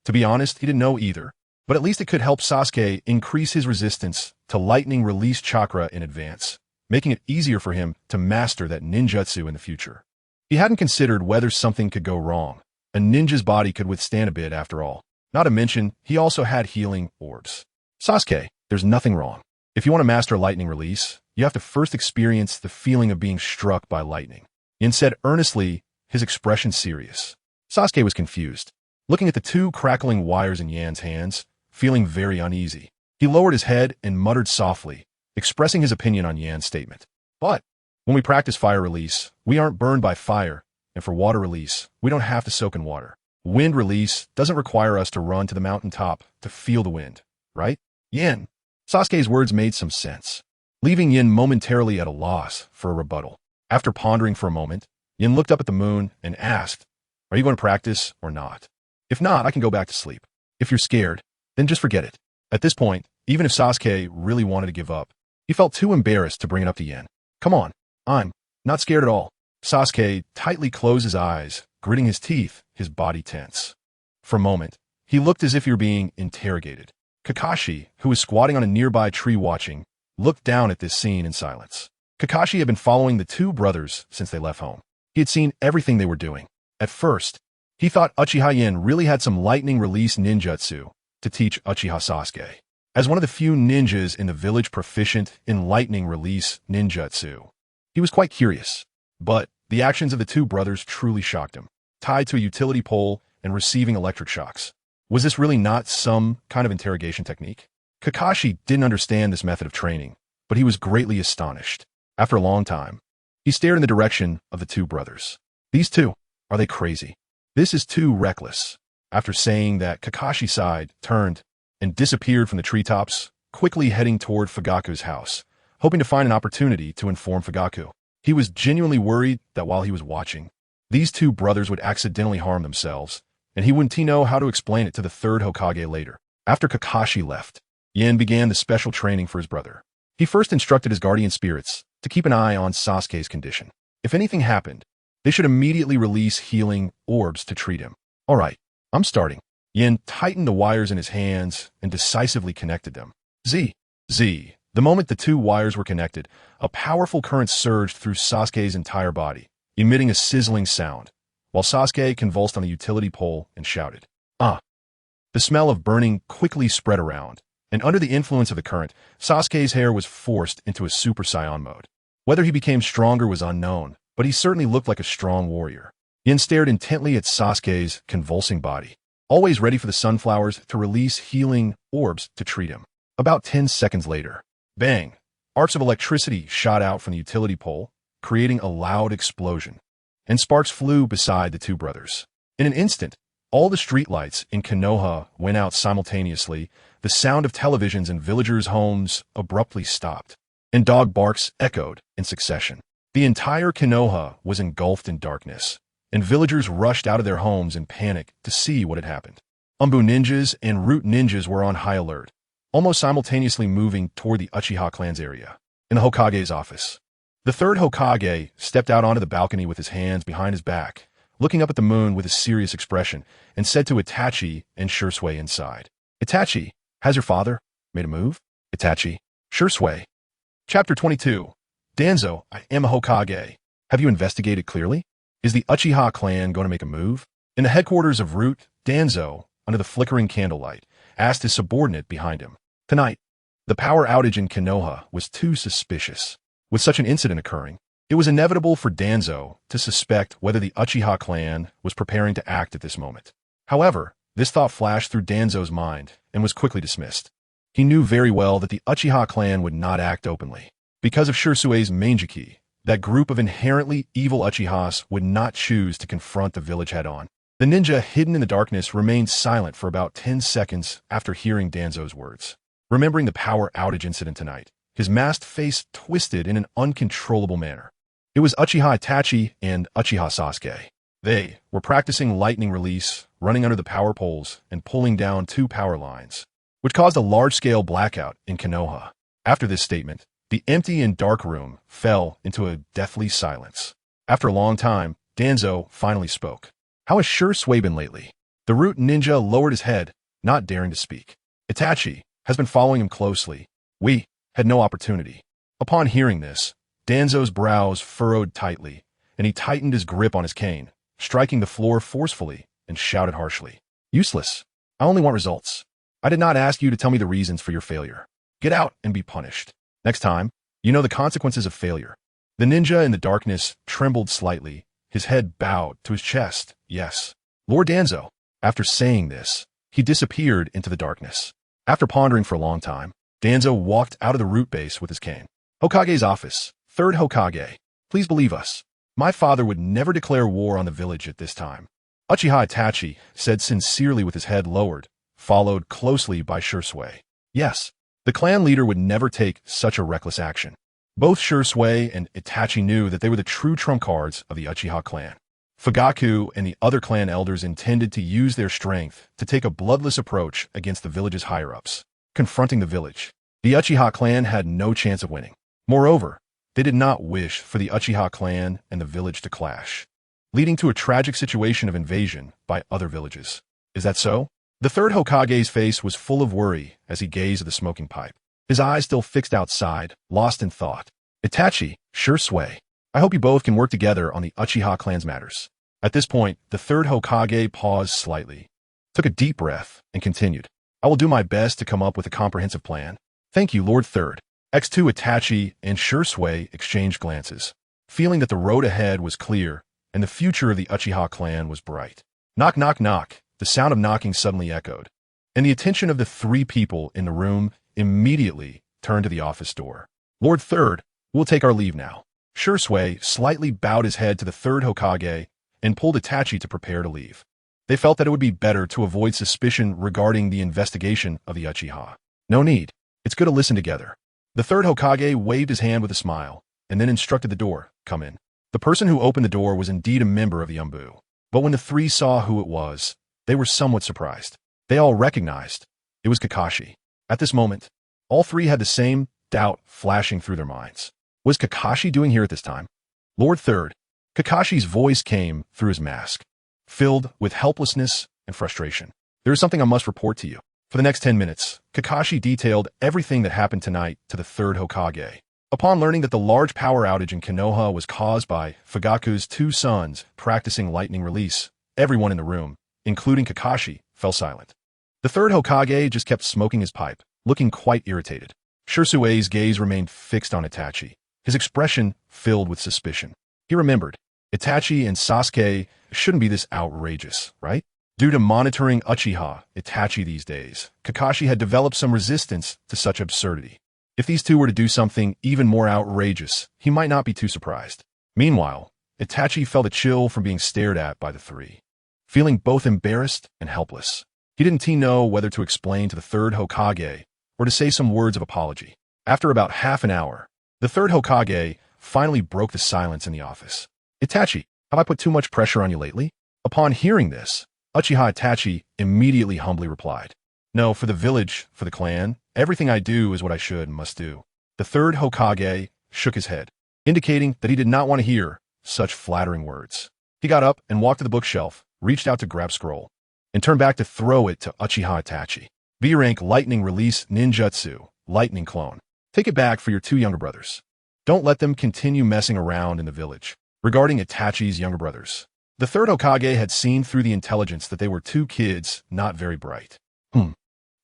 Speaker 1: to be honest, he didn't know either. But at least it could help Sasuke increase his resistance to lightning release chakra in advance, making it easier for him to master that ninjutsu in the future. He hadn't considered whether something could go wrong. A ninja's body could withstand a bit after all. Not to mention, he also had healing orbs. "Sasuke, there's nothing wrong. If you want to master lightning release, you have to first experience the feeling of being struck by lightning." Yin said earnestly, his expression serious. Sasuke was confused, looking at the 2 crackling wires in Yan's hands, feeling very uneasy. He lowered his head and muttered softly, expressing his opinion on Yan's statement. "But when we practice fire release, we aren't burned by fire, and for water release, we don't have to soak in water. Wind release doesn't require us to run to the mountaintop to feel the wind, right?" Yin. Sasuke's words made some sense, leaving Yin momentarily at a loss for a rebuttal. After pondering for a moment, Yin looked up at the moon and asked, "Are you going to practice or not? If not, I can go back to sleep. If you're scared, then just forget it." At this point, even if Sasuke really wanted to give up, he felt too embarrassed to bring it up to Yin. "Come on, I'm not scared at all." Sasuke tightly closed his eyes, gritting his teeth, his body tense. For a moment, he looked as if he were being interrogated. Kakashi, who was squatting on a nearby tree watching, looked down at this scene in silence. Kakashi had been following the 2 brothers since they left home. He had seen everything they were doing. At first, he thought Uchiha Yin really had some lightning release ninjutsu to teach Uchiha Sasuke. As one of the few ninjas in the village proficient in lightning release ninjutsu, he was quite curious. But the actions of the 2 brothers truly shocked him. Tied to a utility pole and receiving electric shocks. Was this really not some kind of interrogation technique? Kakashi didn't understand this method of training, but he was greatly astonished. After a long time, he stared in the direction of the 2 brothers. "These 2, are they crazy? This is too reckless." After saying that, Kakashi sighed, turned, and disappeared from the treetops, quickly heading toward Fugaku's house, hoping to find an opportunity to inform Fugaku. He was genuinely worried that while he was watching, these 2 brothers would accidentally harm themselves, and he wouldn't know how to explain it to the 3rd Hokage later. After Kakashi left, Yin began the special training for his brother. He first instructed his guardian spirits to keep an eye on Sasuke's condition. If anything happened, they should immediately release healing orbs to treat him. "All right, I'm starting." Yin tightened the wires in his hands and decisively connected them. Z. The moment the 2 wires were connected, a powerful current surged through Sasuke's entire body, emitting a sizzling sound. while Sasuke convulsed on the utility pole and shouted, "Ah!" The smell of burning quickly spread around, and under the influence of the current, Sasuke's hair was forced into a Super Saiyan mode. Whether he became stronger was unknown, but he certainly looked like a strong warrior. Yin stared intently at Sasuke's convulsing body, always ready for the sunflowers to release healing orbs to treat him. About 10 seconds later, bang! Arcs of electricity shot out from the utility pole, creating a loud explosion, and sparks flew beside the two brothers. In an instant, all the streetlights in Konoha went out simultaneously. The sound of televisions in villagers' homes abruptly stopped, and dog barks echoed in succession. The entire Konoha was engulfed in darkness, and villagers rushed out of their homes in panic to see what had happened. Umbu ninjas and root ninjas were on high alert, almost simultaneously moving toward the Uchiha clan's area. In the Hokage's office, the third Hokage stepped out onto the balcony with his hands behind his back, looking up at the moon with a serious expression, and said to Itachi and Shursui inside, "Itachi, has your father made a move?" Itachi, Shursui. Chapter 22. Danzo, I am a Hokage. Have you investigated clearly? Is the Uchiha clan going to make a move? In the headquarters of Root, Danzo, under the flickering candlelight, asked his subordinate behind him. Tonight, the power outage in Konoha was too suspicious. With such an incident occurring, it was inevitable for Danzo to suspect whether the Uchiha clan was preparing to act at this moment. However, this thought flashed through Danzo's mind and was quickly dismissed. He knew very well that the Uchiha clan would not act openly. Because of Shursui's Manjiki, that group of inherently evil Uchihas would not choose to confront the village head-on. The ninja hidden in the darkness remained silent for about 10 seconds after hearing Danzo's words. Remembering the power outage incident tonight, his masked face twisted in an uncontrollable manner. It was Uchiha Itachi and Uchiha Sasuke. They were practicing lightning release, running under the power poles and pulling down 2 power lines, which caused a large-scale blackout in Konoha. After this statement, the empty and dark room fell into a deathly silence. After a long time, Danzo finally spoke. How has Shursui been lately? The root ninja lowered his head, not daring to speak. Itachi has been following him closely. We had no opportunity. Upon hearing this, Danzo's brows furrowed tightly, and he tightened his grip on his cane, striking the floor forcefully, and shouted harshly. Useless. I only want results. I did not ask you to tell me the reasons for your failure. Get out and be punished. Next time, you know the consequences of failure. The ninja in the darkness trembled slightly, his head bowed to his chest. Yes, Lord Danzo. After saying this, he disappeared into the darkness. After pondering for a long time, Danzo walked out of the root base with his cane. Hokage's office. Third Hokage. Please believe us. My father would never declare war on the village at this time. Uchiha Itachi said sincerely with his head lowered, followed closely by Shursui. Yes, the clan leader would never take such a reckless action. Both Shursui and Itachi knew that they were the true trump cards of the Uchiha clan. Fugaku and the other clan elders intended to use their strength to take a bloodless approach against the village's higher-ups. Confronting the village, the Uchiha clan had no chance of winning. Moreover, they did not wish for the Uchiha clan and the village to clash, leading to a tragic situation of invasion by other villages. Is that so? The third Hokage's face was full of worry as he gazed at the smoking pipe, his eyes still fixed outside, lost in thought. Itachi, Shursui, I hope you both can work together on the Uchiha clan's matters. At this point, the third Hokage paused slightly, took a deep breath, and continued. I will do my best to come up with a comprehensive plan. Thank you, Lord Third. X2 Itachi and Shursui exchanged glances, feeling that the road ahead was clear and the future of the Uchiha clan was bright. Knock, knock, knock. The sound of knocking suddenly echoed, and the attention of the 3 people in the room immediately turned to the office door. Lord Third, we'll take our leave now. Shursui slightly bowed his head to the third Hokage and pulled Itachi to prepare to leave. They felt that it would be better to avoid suspicion regarding the investigation of the Uchiha. No need. It's good to listen together. The third Hokage waved his hand with a smile, and then instructed the door, come in. The person who opened the door was indeed a member of the Umbu, but when the 3 saw who it was, they were somewhat surprised. They all recognized it was Kakashi. At this moment, all 3 had the same doubt flashing through their minds. Was Kakashi doing here at this time? Lord Third, Kakashi's voice came through his mask, filled with helplessness and frustration. There is something I must report to you. For the next 10 minutes, Kakashi detailed everything that happened tonight to the third Hokage. Upon learning that the large power outage in Konoha was caused by Fugaku's two sons practicing lightning release, everyone in the room, including Kakashi, fell silent. The third Hokage just kept smoking his pipe, looking quite irritated. Shirsue's gaze remained fixed on Itachi, his expression filled with suspicion. He remembered, Itachi and Sasuke shouldn't be this outrageous, right? Due to monitoring Uchiha Itachi these days, Kakashi had developed some resistance to such absurdity. If these two were to do something even more outrageous, he might not be too surprised. Meanwhile, Itachi felt a chill from being stared at by the three, feeling both embarrassed and helpless. He didn't know whether to explain to the third Hokage or to say some words of apology. After about half an hour, the third Hokage finally broke the silence in the office. Itachi, have I put too much pressure on you lately? Upon hearing this, Uchiha Itachi immediately humbly replied, No, for the village, for the clan, everything I do is what I should and must do. The third Hokage shook his head, indicating that he did not want to hear such flattering words. He got up and walked to the bookshelf, reached out to grab scroll, and turned back to throw it to Uchiha Itachi. B-rank lightning release ninjutsu, lightning clone. Take it back for your two younger brothers. Don't let them continue messing around in the village. Regarding Itachi's younger brothers, the third Hokage had seen through the intelligence that they were two kids not very bright.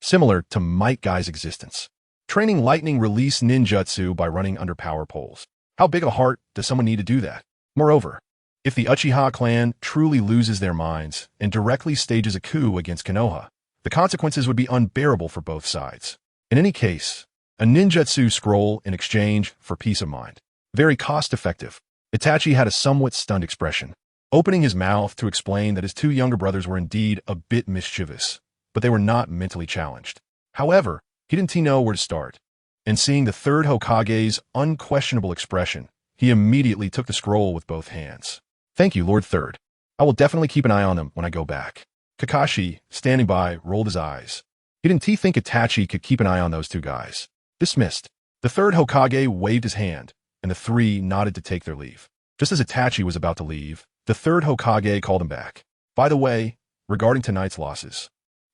Speaker 1: Similar to Might Guy's existence. Training lightning release ninjutsu by running under power poles. How big of a heart does someone need to do that? Moreover, if the Uchiha clan truly loses their minds and directly stages a coup against Konoha, the consequences would be unbearable for both sides. In any case, a ninjutsu scroll in exchange for peace of mind. Very cost-effective. Itachi had a somewhat stunned expression, opening his mouth to explain that his two younger brothers were indeed a bit mischievous, but they were not mentally challenged. However, he didn't know where to start, and seeing the third Hokage's unquestionable expression, he immediately took the scroll with both hands. Thank you, Lord Third. I will definitely keep an eye on them when I go back. Kakashi, standing by, rolled his eyes. He didn't think Itachi could keep an eye on those two guys. Dismissed. The third Hokage waved his hand, and the three nodded to take their leave. Just as Itachi was about to leave, the third Hokage called him back. By the way, regarding tonight's losses,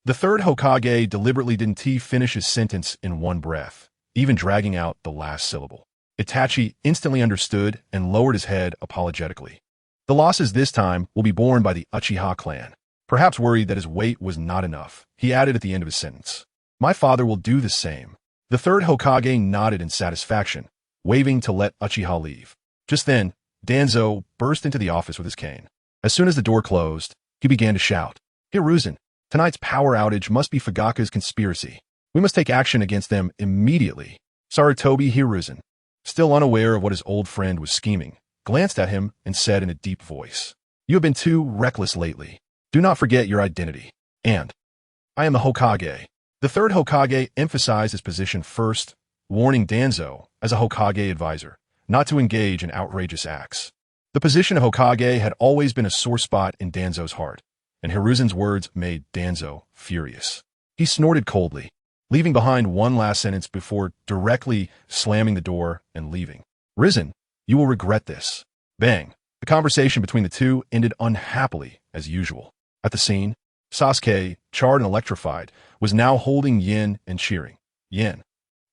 Speaker 1: the third Hokage deliberately didn't finish his sentence in one breath, even dragging out the last syllable. Itachi instantly understood and lowered his head apologetically. The losses this time will be borne by the Uchiha clan. Perhaps worried that his weight was not enough, he added at the end of his sentence, My father will do the same. The third Hokage nodded in satisfaction, waving to let Uchiha leave. Just then, Danzo burst into the office with his cane. As soon as the door closed, he began to shout, Hiruzen, tonight's power outage must be Fugaku's conspiracy. We must take action against them immediately. Sarutobi Hiruzen, still unaware of what his old friend was scheming, glanced at him and said in a deep voice, You have been too reckless lately. Do not forget your identity. And I am the Hokage. The third Hokage emphasized his position first, warning Danzo, as a Hokage advisor, not to engage in outrageous acts. The position of Hokage had always been a sore spot in Danzo's heart, and Hiruzen's words made Danzo furious. He snorted coldly, leaving behind one last sentence before directly slamming the door and leaving. Risen, you will regret this. Bang. The conversation between the two ended unhappily, as usual. At the scene, Sasuke, charred and electrified, was now holding Yin and cheering. Yin.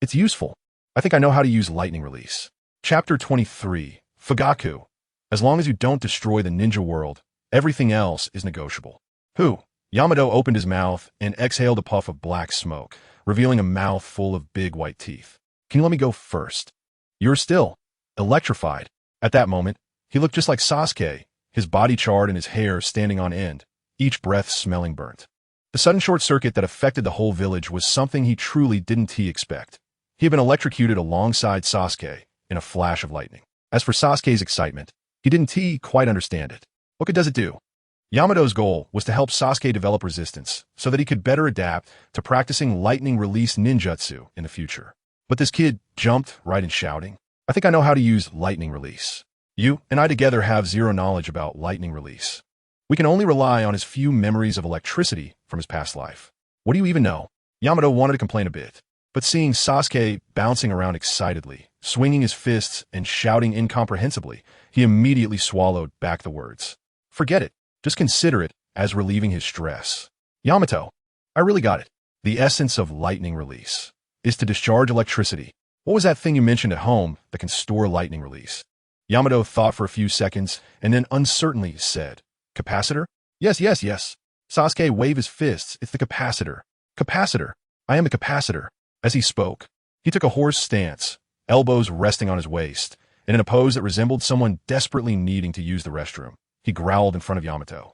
Speaker 1: It's useful. I think I know how to use lightning release. Chapter 23. Fugaku. As long as you don't destroy the ninja world, everything else is negotiable. Who? Yamato opened his mouth and exhaled a puff of black smoke, revealing a mouth full of big white teeth. Can you let me go first? You're still electrified. At that moment, he looked just like Sasuke, his body charred and his hair standing on end, each breath smelling burnt. The sudden short circuit that affected the whole village was something he truly didn't expect. He had been electrocuted alongside Sasuke in a flash of lightning. As for Sasuke's excitement, he didn't quite understand it. What good does it do? Yamato's goal was to help Sasuke develop resistance so that he could better adapt to practicing lightning release ninjutsu in the future. But this kid jumped right in shouting, I think I know how to use lightning release. You and I together have zero knowledge about lightning release. We can only rely on his few memories of electricity from his past life. What do you even know? Yamato wanted to complain a bit, but seeing Sasuke bouncing around excitedly, swinging his fists and shouting incomprehensibly, he immediately swallowed back the words. Forget it. Just consider it as relieving his stress. Yamato, I really got it. The essence of lightning release is to discharge electricity What was that thing you mentioned at home that can store lightning release? Yamato thought for a few seconds and then uncertainly said, Capacitor? Yes, yes, yes. Sasuke waved his fists. It's the capacitor. Capacitor. I am the capacitor. As he spoke, he took a horse stance, elbows resting on his waist, and in a pose that resembled someone desperately needing to use the restroom. He growled in front of Yamato.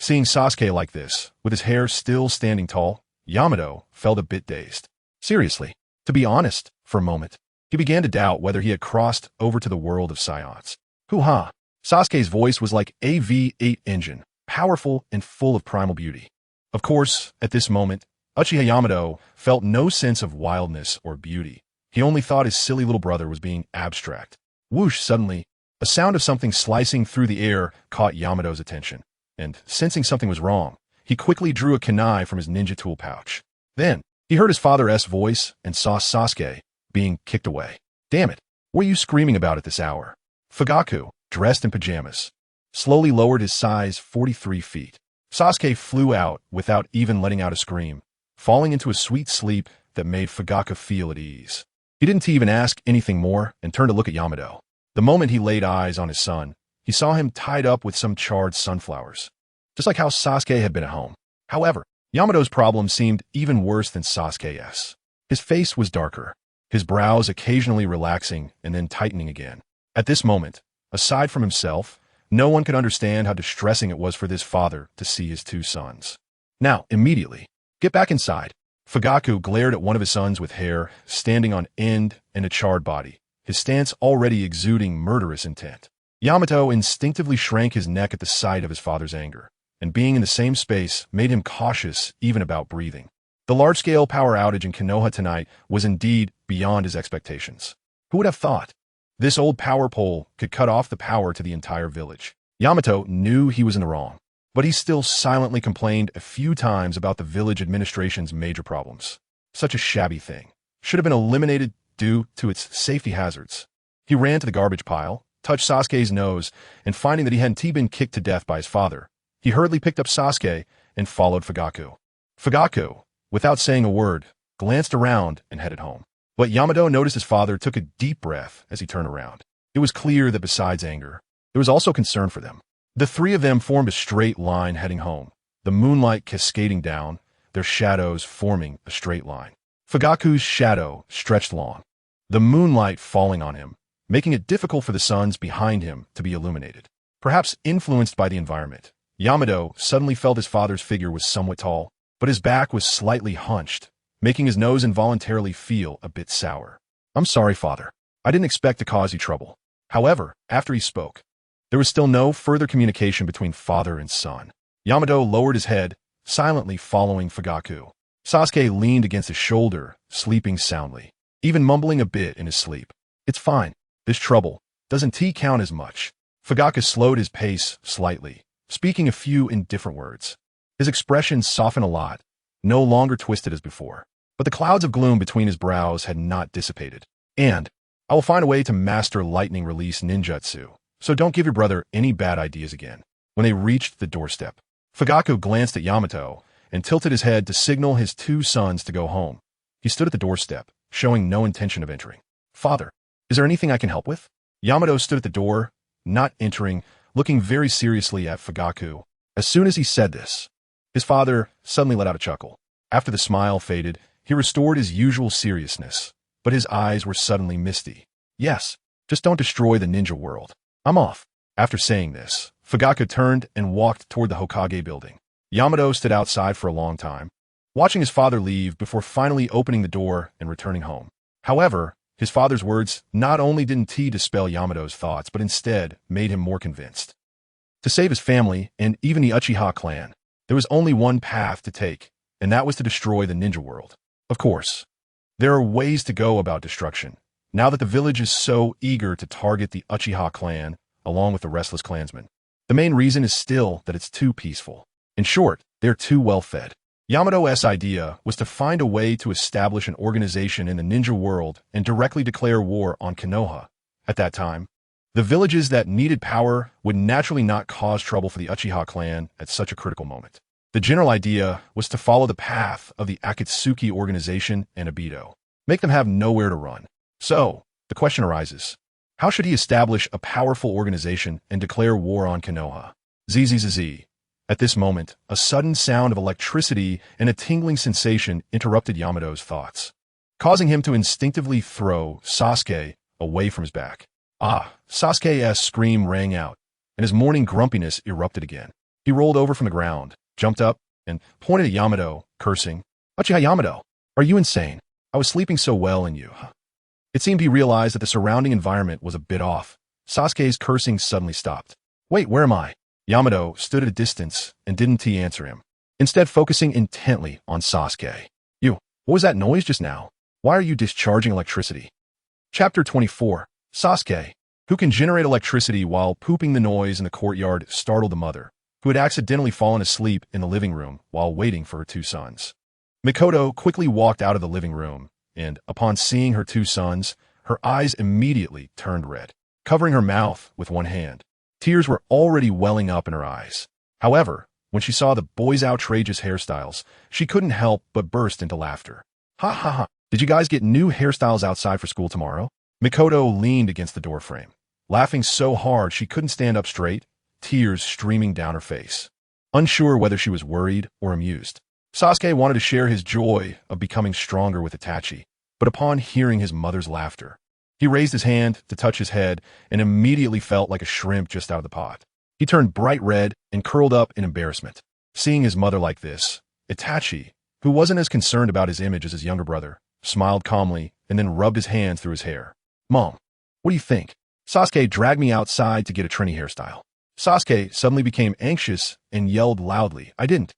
Speaker 1: Seeing Sasuke like this, with his hair still standing tall, Yamato felt a bit dazed. Seriously, to be honest, for a moment, he began to doubt whether he had crossed over to the world of Science. Hoo-ha! Sasuke's voice was like a V8 engine, powerful and full of primal beauty. Of course, at this moment, Uchiha Yamato felt no sense of wildness or beauty. He only thought his silly little brother was being abstract. Whoosh! Suddenly, a sound of something slicing through the air caught Yamato's attention, and sensing something was wrong, he quickly drew a kunai from his ninja tool pouch. Then, he heard his father's voice and saw Sasuke being kicked away. Damn it, what are you screaming about at this hour? Fugaku, dressed in pajamas, slowly lowered his size 43 feet. Sasuke flew out without even letting out a scream, falling into a sweet sleep that made Fugaku feel at ease. He didn't even ask anything more and turned to look at Yamato. The moment he laid eyes on his son, he saw him tied up with some charred sunflowers, just like how Sasuke had been at home. However, Yamato's problem seemed even worse than Sasuke's. His face was darker, his brows occasionally relaxing and then tightening again. At this moment, aside from himself, no one could understand how distressing it was for this father to see his two sons. Now, immediately, get back inside. Fugaku glared at one of his sons with hair standing on end and a charred body, his stance already exuding murderous intent. Yamato instinctively shrank his neck at the sight of his father's anger, and being in the same space made him cautious even about breathing. The large-scale power outage in Konoha tonight was indeed beyond his expectations. Who would have thought? This old power pole could cut off the power to the entire village. Yamato knew he was in the wrong, but he still silently complained a few times about the village administration's major problems. Such a shabby thing should have been eliminated due to its safety hazards. He ran to the garbage pile, touched Sasuke's nose, and finding that he hadn't been kicked to death by his father, he hurriedly picked up Sasuke and followed Fugaku. Fugaku, without saying a word, glanced around and headed home. But Yamato noticed his father took a deep breath as he turned around. It was clear that besides anger, there was also concern for them. The three of them formed a straight line heading home, the moonlight cascading down, their shadows forming a straight line. Fugaku's shadow stretched long, the moonlight falling on him, making it difficult for the sons behind him to be illuminated. Perhaps influenced by the environment, Yamato suddenly felt his father's figure was somewhat tall, but his back was slightly hunched, making his nose involuntarily feel a bit sour. I'm sorry, father. I didn't expect to cause you trouble. However, after he spoke, there was still no further communication between father and son. Yamato lowered his head, silently following Fugaku. Sasuke leaned against his shoulder, sleeping soundly, even mumbling a bit in his sleep. It's fine. This trouble doesn't count as much. Fugaku slowed his pace slightly, speaking a few indifferent words. His expression softened a lot, no longer twisted as before. But the clouds of gloom between his brows had not dissipated. And I will find a way to master lightning release ninjutsu, so don't give your brother any bad ideas again. When they reached the doorstep, Fugaku glanced at Yamato and tilted his head to signal his two sons to go home. He stood at the doorstep, showing no intention of entering. Father, is there anything I can help with? Yamato stood at the door, not entering, looking very seriously at Fugaku. As soon as he said this, his father suddenly let out a chuckle. After the smile faded, he restored his usual seriousness, but his eyes were suddenly misty. Yes, just don't destroy the ninja world. I'm off. After saying this, Fugaku turned and walked toward the Hokage building. Yamato stood outside for a long time, watching his father leave before finally opening the door and returning home. However, his father's words not only didn't dispel Yamato's thoughts, but instead made him more convinced. To save his family and even the Uchiha clan, there was only one path to take, and that was to destroy the ninja world. Of course, there are ways to go about destruction, now that the village is so eager to target the Uchiha clan along with the restless clansmen. The main reason is still that it's too peaceful. In short, they're too well-fed. Yamato's idea was to find a way to establish an organization in the ninja world and directly declare war on Konoha. At that time, the villages that needed power would naturally not cause trouble for the Uchiha clan at such a critical moment. The general idea was to follow the path of the Akatsuki organization and Obito. make them have nowhere to run. So, the question arises, how should he establish a powerful organization and declare war on Konoha? Zzz. At this moment, a sudden sound of electricity and a tingling sensation interrupted Yamato's thoughts, causing him to instinctively throw Sasuke away from his back. Ah! Sasuke's scream rang out, and his morning grumpiness erupted again. He rolled over from the ground, jumped up, and pointed at Yamato, cursing, "Uchiha Yamato, are you insane? I was sleeping so well in you." It seemed he realized that the surrounding environment was a bit off. Sasuke's cursing suddenly stopped. "Wait, where am I?" Yamato stood at a distance and didn't answer him, instead focusing intently on Sasuke. "You, what was that noise just now? Why are you discharging electricity?" Chapter 24. Sasuke, who can generate electricity while pooping. The noise in the courtyard startled the mother, who had accidentally fallen asleep in the living room while waiting for her two sons. Mikoto quickly walked out of the living room, and, upon seeing her two sons, her eyes immediately turned red, covering her mouth with one hand. Tears were already welling up in her eyes. However, when she saw the boys' outrageous hairstyles, she couldn't help but burst into laughter. "Ha ha ha, did you guys get new hairstyles outside for school tomorrow?" Mikoto leaned against the doorframe, laughing so hard she couldn't stand up straight, tears streaming down her face. Unsure whether she was worried or amused, Sasuke wanted to share his joy of becoming stronger with Itachi, but upon hearing his mother's laughter, he raised his hand to touch his head and immediately felt like a shrimp just out of the pot. He turned bright red and curled up in embarrassment. Seeing his mother like this, Itachi, who wasn't as concerned about his image as his younger brother, smiled calmly and then rubbed his hands through his hair. "Mom, what do you think? Sasuke dragged me outside to get a trendy hairstyle." Sasuke suddenly became anxious and yelled loudly, "I didn't."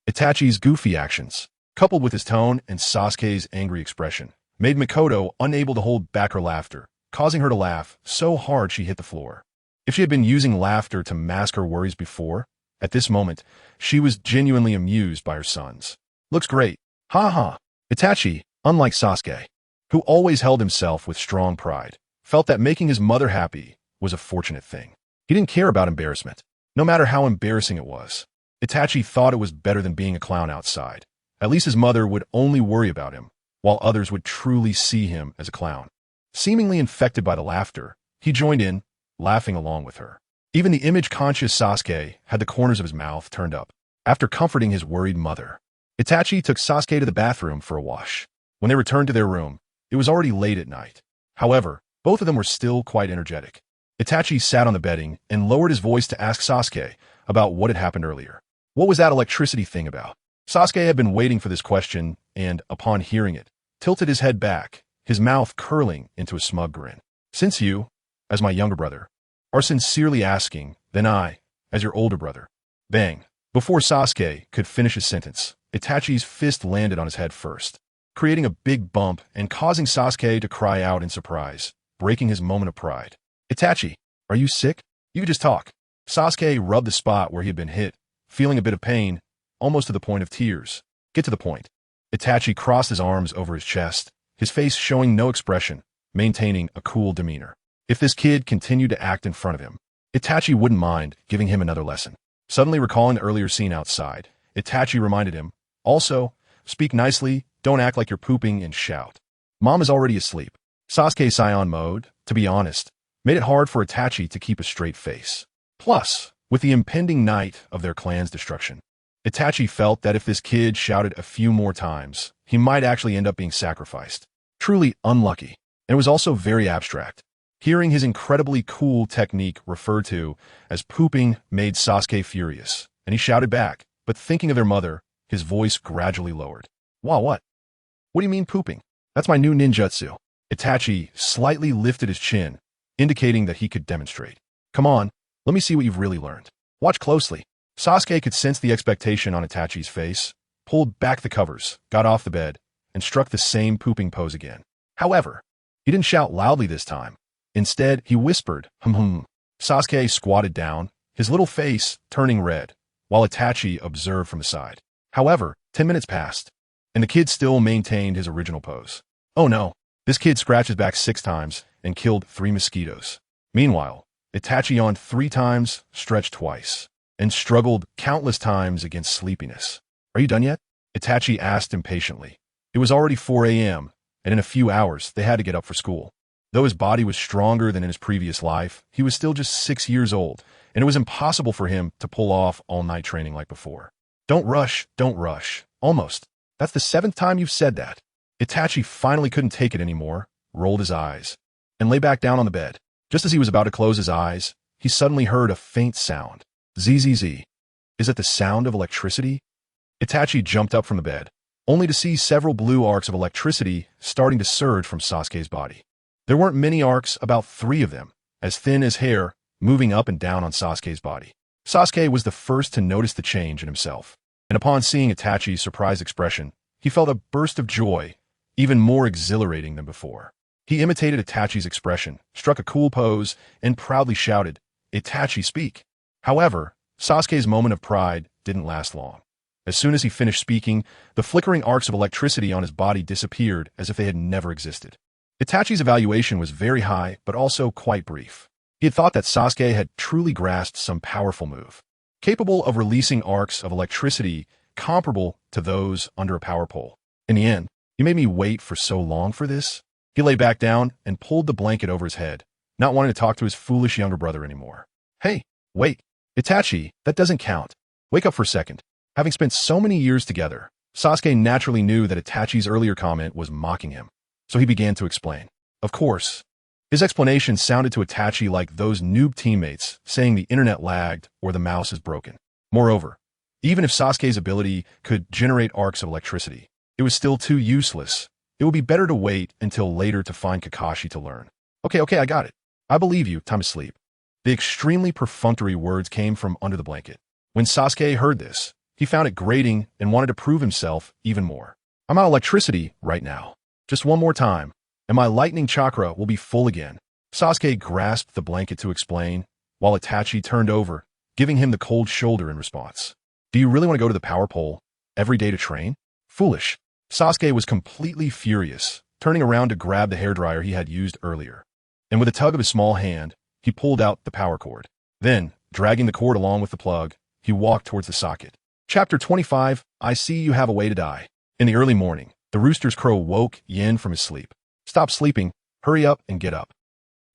Speaker 1: Itachi's goofy actions, coupled with his tone and Sasuke's angry expression, made Mikoto unable to hold back her laughter, causing her to laugh so hard she hit the floor. If she had been using laughter to mask her worries before, at this moment, she was genuinely amused by her sons. "Looks great. Ha ha." Itachi, unlike Sasuke, who always held himself with strong pride, felt that making his mother happy was a fortunate thing. He didn't care about embarrassment, no matter how embarrassing it was. Itachi thought it was better than being a clown outside. At least his mother would only worry about him, while others would truly see him as a clown. Seemingly infected by the laughter, he joined in, laughing along with her. Even the image-conscious Sasuke had the corners of his mouth turned up. After comforting his worried mother, Itachi took Sasuke to the bathroom for a wash. When they returned to their room, it was already late at night. However, both of them were still quite energetic. Itachi sat on the bedding and lowered his voice to ask Sasuke about what had happened earlier. What was that electricity thing about? Sasuke had been waiting for this question and, upon hearing it, tilted his head back, his mouth curling into a smug grin. "Since you, as my younger brother, are sincerely asking, then I, as your older brother." Bang! Before Sasuke could finish his sentence, Itachi's fist landed on his head first, creating a big bump and causing Sasuke to cry out in surprise, breaking his moment of pride. "Itachi, are you sick? You just talk." Sasuke rubbed the spot where he had been hit, feeling a bit of pain, almost to the point of tears. "Get to the point." Itachi crossed his arms over his chest, his face showing no expression, maintaining a cool demeanor. If this kid continued to act in front of him, Itachi wouldn't mind giving him another lesson. Suddenly recalling the earlier scene outside, Itachi reminded him, "Also, speak nicely, don't act like you're pooping and shout. Mom is already asleep." Sasuke's Saiyan mode, to be honest, made it hard for Itachi to keep a straight face. Plus, with the impending night of their clan's destruction, Itachi felt that if this kid shouted a few more times, he might actually end up being sacrificed. Truly unlucky, and it was also very abstract. Hearing his incredibly cool technique referred to as pooping made Sasuke furious, and he shouted back, but thinking of their mother, his voice gradually lowered. "Wow, what? What do you mean pooping? That's my new ninjutsu." Itachi slightly lifted his chin, indicating that he could demonstrate. "Come on, let me see what you've really learned. Watch closely." Sasuke could sense the expectation on Itachi's face, pulled back the covers, got off the bed, and struck the same pooping pose again. However, he didn't shout loudly this time. Instead, he whispered, "Hum." Sasuke squatted down, his little face turning red, while Itachi observed from the side. However, 10 minutes passed, and the kid still maintained his original pose. Oh no, this kid scratched his back 6 times and killed 3 mosquitoes. Meanwhile, Itachi yawned 3 times, stretched twice, and struggled countless times against sleepiness. "Are you done yet?" Itachi asked impatiently. It was already 4 a.m., and in a few hours, they had to get up for school. Though his body was stronger than in his previous life, he was still just 6 years old, and it was impossible for him to pull off all-night training like before. Don't rush, don't rush. Almost. That's the 7th time you've said that. Itachi finally couldn't take it anymore, rolled his eyes, and lay back down on the bed. Just as he was about to close his eyes, he suddenly heard a faint sound. Zzz. Is it the sound of electricity? Itachi jumped up from the bed, only to see several blue arcs of electricity starting to surge from Sasuke's body. There weren't many arcs, about 3 of them, as thin as hair, moving up and down on Sasuke's body. Sasuke was the first to notice the change in himself, and upon seeing Itachi's surprised expression, he felt a burst of joy, even more exhilarating than before. He imitated Itachi's expression, struck a cool pose, and proudly shouted, "Itachi, speak!" However, Sasuke's moment of pride didn't last long. As soon as he finished speaking, the flickering arcs of electricity on his body disappeared as if they had never existed. Itachi's evaluation was very high, but also quite brief. He had thought that Sasuke had truly grasped some powerful move, capable of releasing arcs of electricity comparable to those under a power pole. In the end, you made me wait for so long for this? He lay back down and pulled the blanket over his head, not wanting to talk to his foolish younger brother anymore. Hey, wait. Itachi, that doesn't count. Wake up for a second. Having spent so many years together, Sasuke naturally knew that Itachi's earlier comment was mocking him, so he began to explain. Of course, his explanation sounded to Itachi like those noob teammates saying the internet lagged or the mouse is broken. Moreover, even if Sasuke's ability could generate arcs of electricity, it was still too useless. It would be better to wait until later to find Kakashi to learn. Okay, I got it. I believe you, time to sleep. The extremely perfunctory words came from under the blanket. When Sasuke heard this, he found it grating and wanted to prove himself even more. I'm out of electricity right now. Just one more time, and my lightning chakra will be full again. Sasuke grasped the blanket to explain, while Itachi turned over, giving him the cold shoulder in response. Do you really want to go to the power pole every day to train? Foolish. Sasuke was completely furious, turning around to grab the hairdryer he had used earlier. And with a tug of his small hand, he pulled out the power cord. Then, dragging the cord along with the plug, he walked towards the socket. Chapter 25, I see you have a way to die. In the early morning, the rooster's crow woke Yin from his sleep. Stop sleeping, hurry up and get up.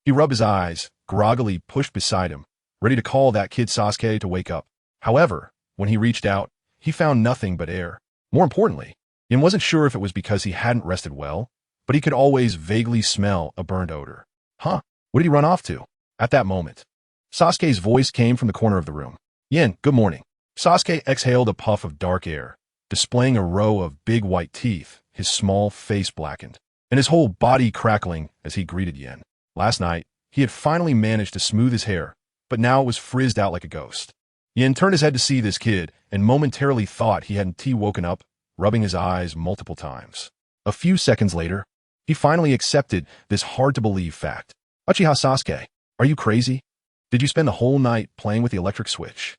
Speaker 1: He rubbed his eyes, groggily pushed beside him, ready to call that kid Sasuke to wake up. However, when he reached out, he found nothing but air. More importantly, Yin wasn't sure if it was because he hadn't rested well, but he could always vaguely smell a burned odor. Huh, what did he run off to? At that moment, Sasuke's voice came from the corner of the room. Yin, good morning. Sasuke exhaled a puff of dark air, displaying a row of big white teeth, his small face blackened, and his whole body crackling as he greeted Yin. Last night, he had finally managed to smooth his hair, but now it was frizzed out like a ghost. Yin turned his head to see this kid and momentarily thought he hadn't woken up, rubbing his eyes multiple times. A few seconds later, he finally accepted this hard-to-believe fact. Uchiha Sasuke, are you crazy? Did you spend the whole night playing with the electric switch?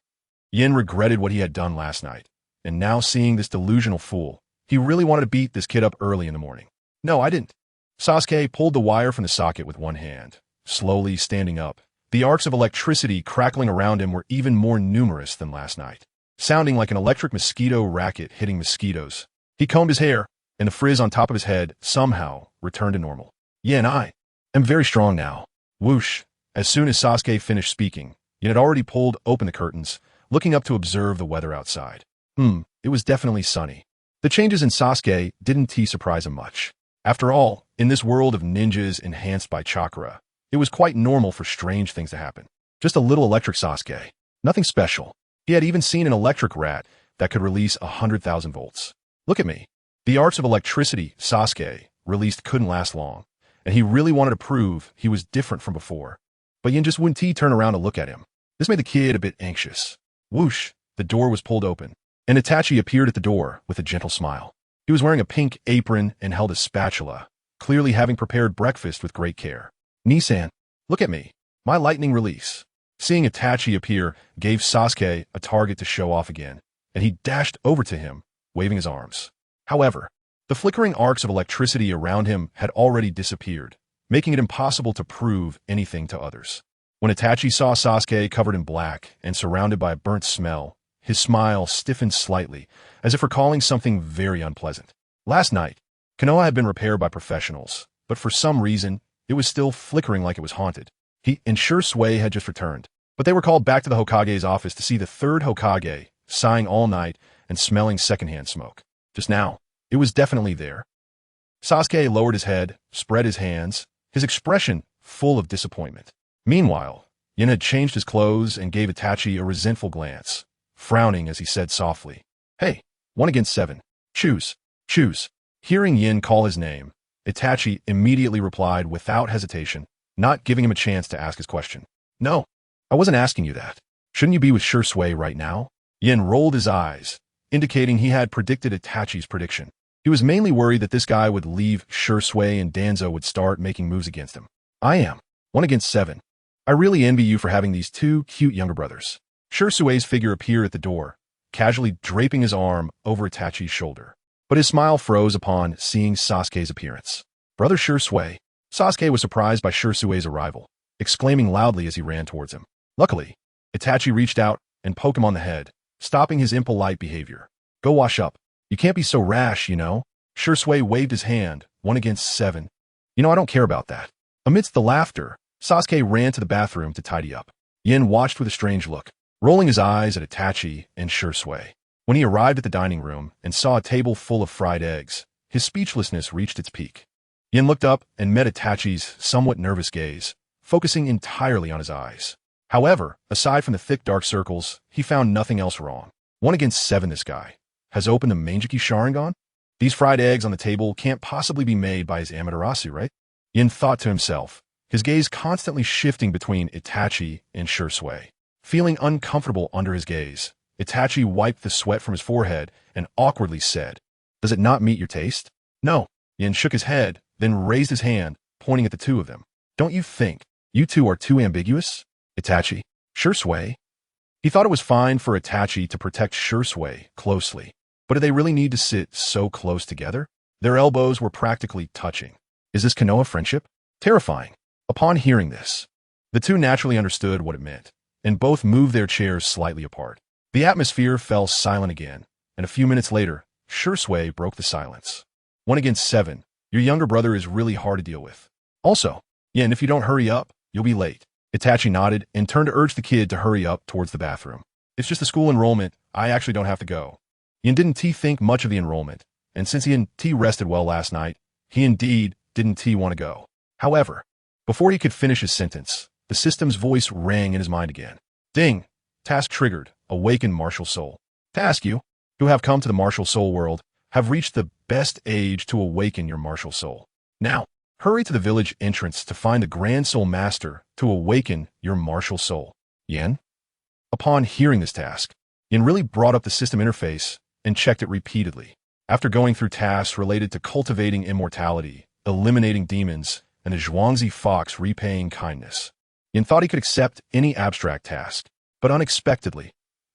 Speaker 1: Yin regretted what he had done last night, and now seeing this delusional fool, he really wanted to beat this kid up early in the morning. No, I didn't. Sasuke pulled the wire from the socket with one hand, slowly standing up. The arcs of electricity crackling around him were even more numerous than last night, sounding like an electric mosquito racket hitting mosquitoes. He combed his hair, and the frizz on top of his head somehow returned to normal. Yin, I am very strong now. Whoosh. As soon as Sasuke finished speaking, Yin had already pulled open the curtains, looking up to observe the weather outside. It was definitely sunny. The changes in Sasuke didn't surprise him much. After all, in this world of ninjas enhanced by chakra, it was quite normal for strange things to happen. Just a little electric Sasuke. Nothing special. He had even seen an electric rat that could release 100,000 volts. Look at me. The arcs of electricity Sasuke released couldn't last long, and he really wanted to prove he was different from before. But Yin just wouldn't turn around to look at him. This made the kid a bit anxious. Whoosh, the door was pulled open, and Itachi appeared at the door with a gentle smile. He was wearing a pink apron and held a spatula, clearly having prepared breakfast with great care. Nisan, look at me. My lightning release. Seeing Itachi appear gave Sasuke a target to show off again, and he dashed over to him, waving his arms. However, the flickering arcs of electricity around him had already disappeared, making it impossible to prove anything to others. When Itachi saw Sasuke covered in black and surrounded by a burnt smell, his smile stiffened slightly, as if recalling something very unpleasant. Last night, Konoha had been repaired by professionals, but for some reason, it was still flickering like it was haunted. He and Shursui had just returned, but they were called back to the Hokage's office to see the third Hokage, sighing all night and smelling secondhand smoke. Just now, it was definitely there. Sasuke lowered his head, spread his hands, his expression full of disappointment. Meanwhile, Yin had changed his clothes and gave Itachi a resentful glance, frowning as he said softly, "Hey, 1 against 7. Choose. Choose." Hearing Yin call his name, Itachi immediately replied without hesitation, not giving him a chance to ask his question. "No, I wasn't asking you that. Shouldn't you be with Shursui right now?" Yin rolled his eyes, indicating he had predicted Itachi's prediction. He was mainly worried that this guy would leave Shursui and Danzo would start making moves against him. "I am. 1 against 7. I really envy you for having these two cute younger brothers." Shursui's figure appeared at the door, casually draping his arm over Itachi's shoulder. But his smile froze upon seeing Sasuke's appearance. "Brother Shursui." Sasuke was surprised by Shursui's arrival, exclaiming loudly as he ran towards him. Luckily, Itachi reached out and poked him on the head, stopping his impolite behavior. "Go wash up. You can't be so rash, you know." Shursui waved his hand, 1 against 7. "You know, I don't care about that." Amidst the laughter, Sasuke ran to the bathroom to tidy up. Yin watched with a strange look, rolling his eyes at Itachi and Shursui. When he arrived at the dining room and saw a table full of fried eggs, his speechlessness reached its peak. Yin looked up and met Itachi's somewhat nervous gaze, focusing entirely on his eyes. However, aside from the thick dark circles, he found nothing else wrong. 1 against 7 this guy. Has opened a Manjiki Sharingan? These fried eggs on the table can't possibly be made by his Amaterasu, right? Yin thought to himself, his gaze constantly shifting between Itachi and Shursui. Feeling uncomfortable under his gaze, Itachi wiped the sweat from his forehead and awkwardly said, "Does it not meet your taste?" "No." Yin shook his head, then raised his hand, pointing at the two of them. "Don't you think you two are too ambiguous?" "Itachi, Shursui." He thought it was fine for Itachi to protect Shursui closely, but did they really need to sit so close together? Their elbows were practically touching. Is this Konoha friendship? Terrifying. Upon hearing this, the two naturally understood what it meant, and both moved their chairs slightly apart. The atmosphere fell silent again, and a few minutes later, Shursui broke the silence. 1 against 7. Your younger brother is really hard to deal with. Also, Yin, if you don't hurry up, you'll be late. Itachi nodded and turned to urge the kid to hurry up towards the bathroom. "It's just the school enrollment. I actually don't have to go." Yin didn't think much of the enrollment, and since he and T rested well last night, he indeed didn't want to go. However, before he could finish his sentence, the system's voice rang in his mind again. "Ding! Task triggered. Awaken martial soul. Task you, who have come to the martial soul world, have reached the best age to awaken your martial soul. Now, hurry to the village entrance to find the Grand Soul Master to awaken your martial soul." Yin? Upon hearing this task, Yin really brought up the system interface and checked it repeatedly. After going through tasks related to cultivating immortality, eliminating demons, and the Zhuangzi fox repaying kindness, Yin thought he could accept any abstract task, but unexpectedly,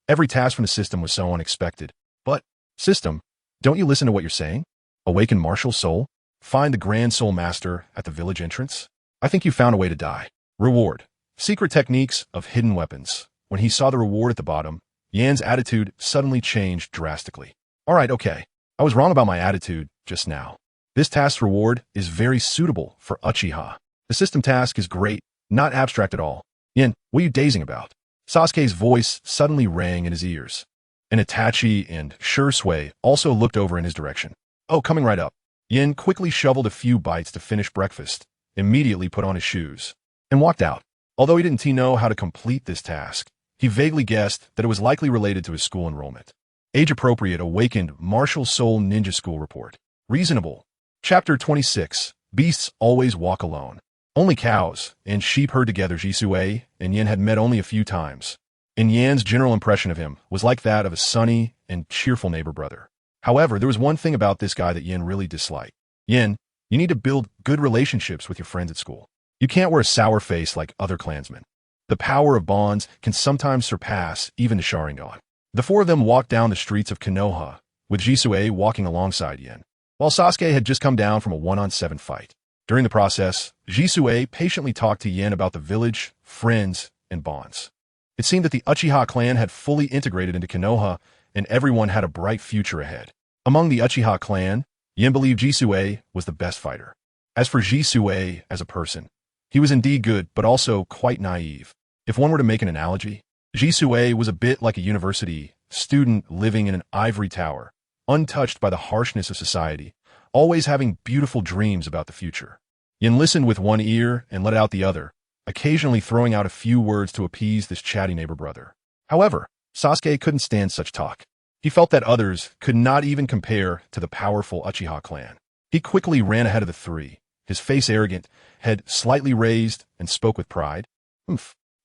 Speaker 1: every task from the system was so unexpected. But, system, don't you listen to what you're saying? Awaken martial soul? Find the Grand Soul Master at the village entrance? I think you found a way to die. Reward. Secret techniques of hidden weapons. When he saw the reward at the bottom, Yan's attitude suddenly changed drastically. Alright, okay. I was wrong about my attitude just now. This task's reward is very suitable for Uchiha. The system task is great, not abstract at all. Yin, what are you dazing about? Sasuke's voice suddenly rang in his ears, and Itachi and Shursui also looked over in his direction. "Oh, coming right up." Yin quickly shoveled a few bites to finish breakfast, immediately put on his shoes, and walked out. Although he didn't know how to complete this task, he vaguely guessed that it was likely related to his school enrollment. Age-appropriate awakened martial soul ninja school report. Reasonable. Chapter 26. Beasts always walk alone. Only cows and sheep herd together. Jisue and Yin had met only a few times, and Yan's general impression of him was like that of a sunny and cheerful neighbor brother. However, there was one thing about this guy that Yin really disliked. Yin, you need to build good relationships with your friends at school. You can't wear a sour face like other clansmen. The power of bonds can sometimes surpass even the Sharingan. The four of them walked down the streets of Konoha, with Jisue walking alongside Yin, while Sasuke had just come down from a 1-on-7 fight. During the process, Jisue patiently talked to Yin about the village, friends, and bonds. It seemed that the Uchiha clan had fully integrated into Konoha, and everyone had a bright future ahead. Among the Uchiha clan, Yin believed Jisue was the best fighter. As for Jisue as a person, he was indeed good, but also quite naive. If one were to make an analogy, Jisue was a bit like a university student living in an ivory tower, untouched by the harshness of society, always having beautiful dreams about the future. Yin listened with one ear and let out the other, occasionally throwing out a few words to appease this chatty neighbor brother. However, Sasuke couldn't stand such talk. He felt that others could not even compare to the powerful Uchiha clan. He quickly ran ahead of the three, his face arrogant, head slightly raised, and spoke with pride.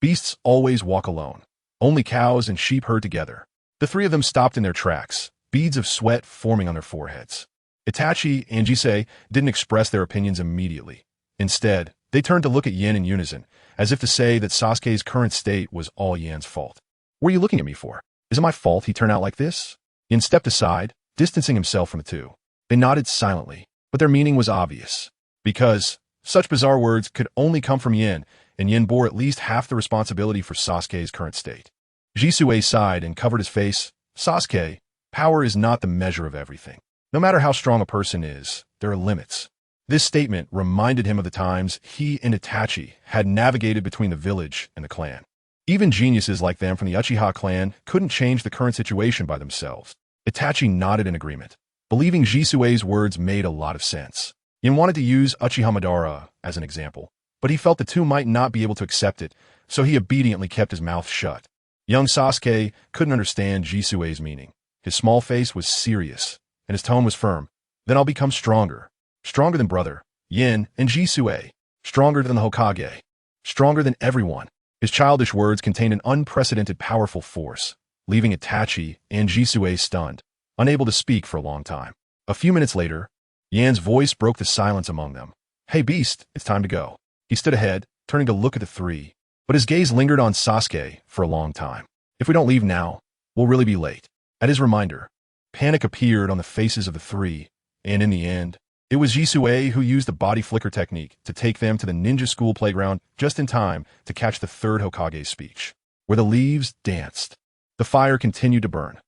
Speaker 1: Beasts always walk alone. Only cows and sheep herd together. The three of them stopped in their tracks, beads of sweat forming on their foreheads. Itachi and Jisei didn't express their opinions immediately. Instead, they turned to look at Yin in unison, as if to say that Sasuke's current state was all Yan's fault. What are you looking at me for? Is it my fault he turned out like this? Yin stepped aside, distancing himself from the two. They nodded silently, but their meaning was obvious. Because such bizarre words could only come from Yin, and Yin bore at least half the responsibility for Sasuke's current state. Jisue sighed and covered his face. Sasuke, power is not the measure of everything. No matter how strong a person is, there are limits. This statement reminded him of the times he and Itachi had navigated between the village and the clan. Even geniuses like them from the Uchiha clan couldn't change the current situation by themselves. Itachi nodded in agreement, believing Jisue's words made a lot of sense. Yin wanted to use Uchiha Madara as an example, but he felt the two might not be able to accept it, so he obediently kept his mouth shut. Young Sasuke couldn't understand Jisue's meaning. His small face was serious, and his tone was firm. Then I'll become stronger. Stronger than brother, Yin, and Jisue. Stronger than the Hokage. Stronger than everyone. His childish words contained an unprecedented powerful force, leaving Itachi and Jisue stunned, unable to speak for a long time. A few minutes later, Yan's voice broke the silence among them. Hey beast, it's time to go. He stood ahead, turning to look at the three, but his gaze lingered on Sasuke for a long time. If we don't leave now, we'll really be late. At his reminder, panic appeared on the faces of the three, and in the end, it was Jisue who used the body flicker technique to take them to the ninja school playground just in time to catch the third Hokage's speech, where the leaves danced. The fire continued to burn.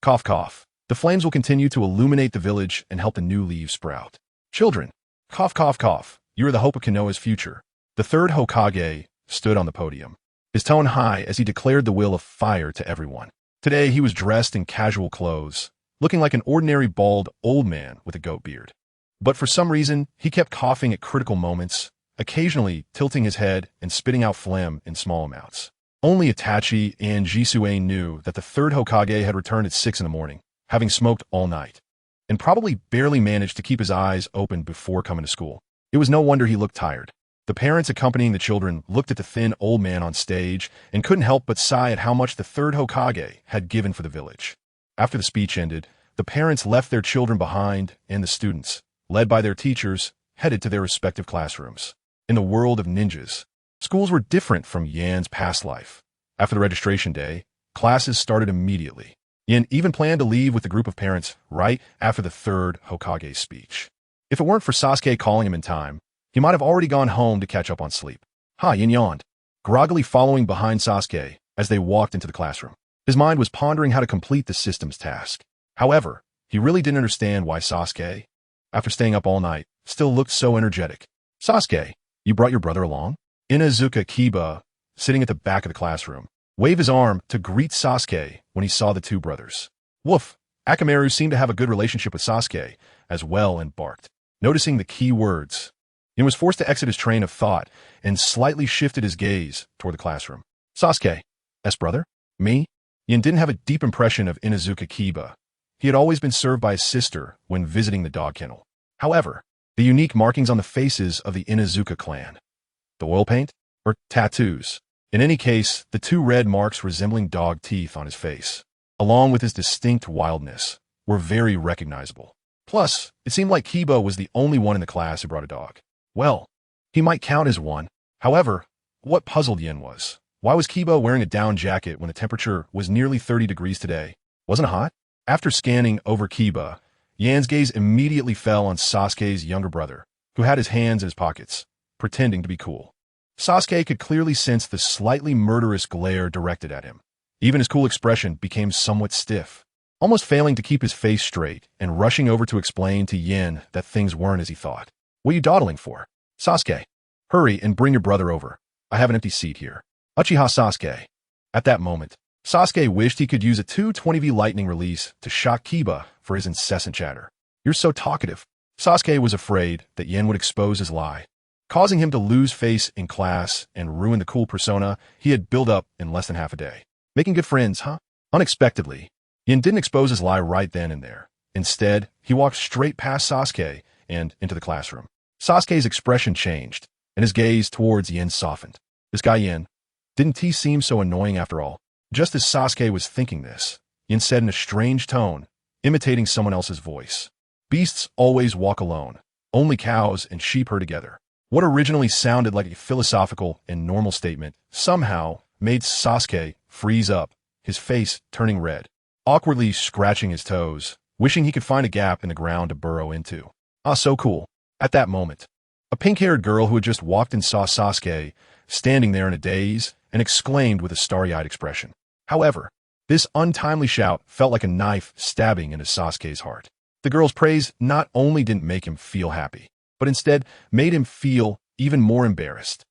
Speaker 1: Cough, cough. The flames will continue to illuminate the village and help the new leaves sprout. Children, cough, cough, cough. You are the hope of Konoha's future. The third Hokage stood on the podium, his tone high as he declared the will of fire to everyone. Today he was dressed in casual clothes, looking like an ordinary bald old man with a goat beard. But for some reason, he kept coughing at critical moments, occasionally tilting his head and spitting out phlegm in small amounts. Only Itachi and Jisue knew that the third Hokage had returned at 6 in the morning, having smoked all night, and probably barely managed to keep his eyes open before coming to school. It was no wonder he looked tired. The parents accompanying the children looked at the thin old man on stage and couldn't help but sigh at how much the third Hokage had given for the village. After the speech ended, the parents left their children behind, and the students, led by their teachers, headed to their respective classrooms. In the world of ninjas, schools were different from Yan's past life. After the registration day, classes started immediately. Yan even planned to leave with the group of parents right after the third Hokage's speech. If it weren't for Sasuke calling him in time, he might have already gone home to catch up on sleep. Yin yawned, groggily following behind Sasuke as they walked into the classroom. His mind was pondering how to complete the system's task. However, he really didn't understand why Sasuke, after staying up all night, still looked so energetic. Sasuke, you brought your brother along? Inazuka Kiba, sitting at the back of the classroom, waved his arm to greet Sasuke when he saw the two brothers. Woof! Akamaru seemed to have a good relationship with Sasuke as well and barked. Noticing the key words, Yin was forced to exit his train of thought and slightly shifted his gaze toward the classroom. Sasuke, brother? Me? Yin didn't have a deep impression of Inazuka Kiba. He had always been served by his sister when visiting the dog kennel. However, the unique markings on the faces of the Inazuka clan, the oil paint, or tattoos. In any case, the two red marks resembling dog teeth on his face, along with his distinct wildness, were very recognizable. Plus, it seemed like Kiba was the only one in the class who brought a dog. Well, he might count as one. However, what puzzled Yin was, why was Kiba wearing a down jacket when the temperature was nearly 30 degrees today? Wasn't it hot? After scanning over Kiba, Yan's gaze immediately fell on Sasuke's younger brother, who had his hands in his pockets, pretending to be cool. Sasuke could clearly sense the slightly murderous glare directed at him. Even his cool expression became somewhat stiff. almost failing to keep his face straight and rushing over to explain to Yin that things weren't as he thought. What are you dawdling for? Sasuke, hurry and bring your brother over. I have an empty seat here. Uchiha Sasuke. At that moment, Sasuke wished he could use a 220V lightning release to shock Kiba for his incessant chatter. You're so talkative. Sasuke was afraid that Yin would expose his lie, causing him to lose face in class and ruin the cool persona he had built up in less than half a day. Making good friends, huh? Unexpectedly, Yin didn't expose his lie right then and there. Instead, he walked straight past Sasuke and into the classroom. Sasuke's expression changed, and his gaze towards Yin softened. This guy Yin, didn't he seem so annoying after all? Just as Sasuke was thinking this, Yin said in a strange tone, imitating someone else's voice. Beasts always walk alone. Only cows and sheep herd together. What originally sounded like a philosophical and normal statement somehow made Sasuke freeze up, his face turning red, awkwardly scratching his toes, wishing he could find a gap in the ground to burrow into. Ah, so cool. At that moment, a pink-haired girl who had just walked in saw Sasuke standing there in a daze and exclaimed with a starry-eyed expression. However, this untimely shout felt like a knife stabbing into Sasuke's heart. The girl's praise not only didn't make him feel happy, but instead made him feel even more embarrassed.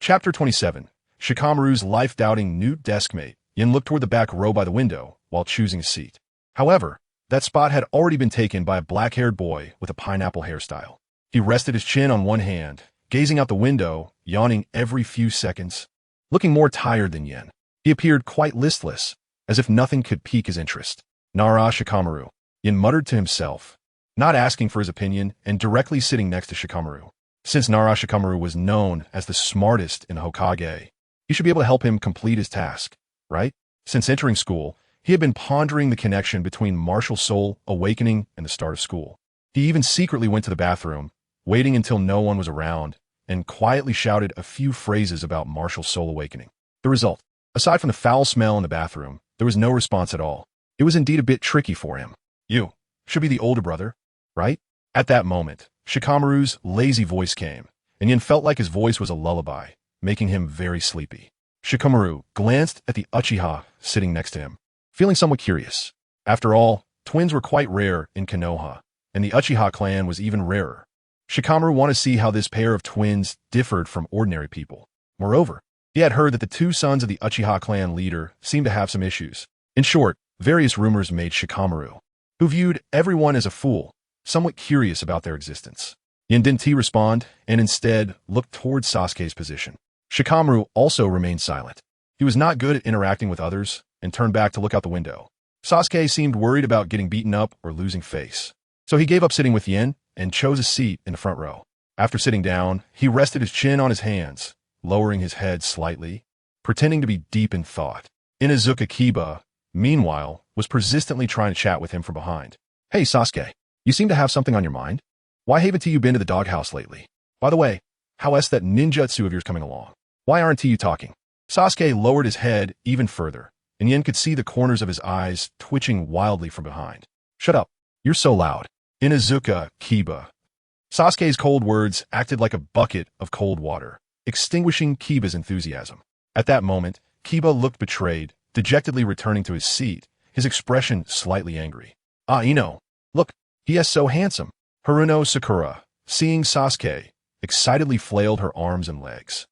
Speaker 1: Chapter 27. Shikamaru's life-doubting new deskmate. Yin looked toward the back row by the window while choosing a seat. However, that spot had already been taken by a black-haired boy with a pineapple hairstyle. He rested his chin on one hand, gazing out the window, yawning every few seconds, looking more tired than Yin. He appeared quite listless, as if nothing could pique his interest. Nara Shikamaru. Yin muttered to himself, not asking for his opinion and directly sitting next to Shikamaru. Since Nara Shikamaru was known as the smartest in Hokage, he should be able to help him complete his task, right? Since entering school, he had been pondering the connection between martial soul awakening and the start of school. He even secretly went to the bathroom, waiting until no one was around, and quietly shouted a few phrases about martial soul awakening. The result, aside from the foul smell in the bathroom, there was no response at all. It was indeed a bit tricky for him. You should be the older brother, right? At that moment, Shikamaru's lazy voice came, and Yin felt like his voice was a lullaby, making him very sleepy. Shikamaru glanced at the Uchiha sitting next to him, feeling somewhat curious. After all, twins were quite rare in Konoha, and the Uchiha clan was even rarer. Shikamaru wanted to see how this pair of twins differed from ordinary people. Moreover, he had heard that the two sons of the Uchiha clan leader seemed to have some issues. In short, various rumors made Shikamaru, who viewed everyone as a fool, somewhat curious about their existence. Yin didn't respond, and instead looked towards Sasuke's position. Shikamaru also remained silent. He was not good at interacting with others, and turned back to look out the window. Sasuke seemed worried about getting beaten up or losing face. So he gave up sitting with Yin, and chose a seat in the front row. After sitting down, he rested his chin on his hands, lowering his head slightly, pretending to be deep in thought. Inuzuka Kiba, meanwhile, was persistently trying to chat with him from behind. Hey Sasuke, you seem to have something on your mind? Why haven't you been to the doghouse lately? By the way, how is that ninjutsu of yours coming along? Why aren't you talking? Sasuke lowered his head even further, and Yin could see the corners of his eyes twitching wildly from behind. Shut up, you're so loud. Inuzuka Kiba. Sasuke's cold words acted like a bucket of cold water, extinguishing Kiba's enthusiasm. At that moment, Kiba looked betrayed, dejectedly returning to his seat, his expression slightly angry. Ah, Ino. Look, he is so handsome. Haruno Sakura, seeing Sasuke, excitedly flailed her arms and legs,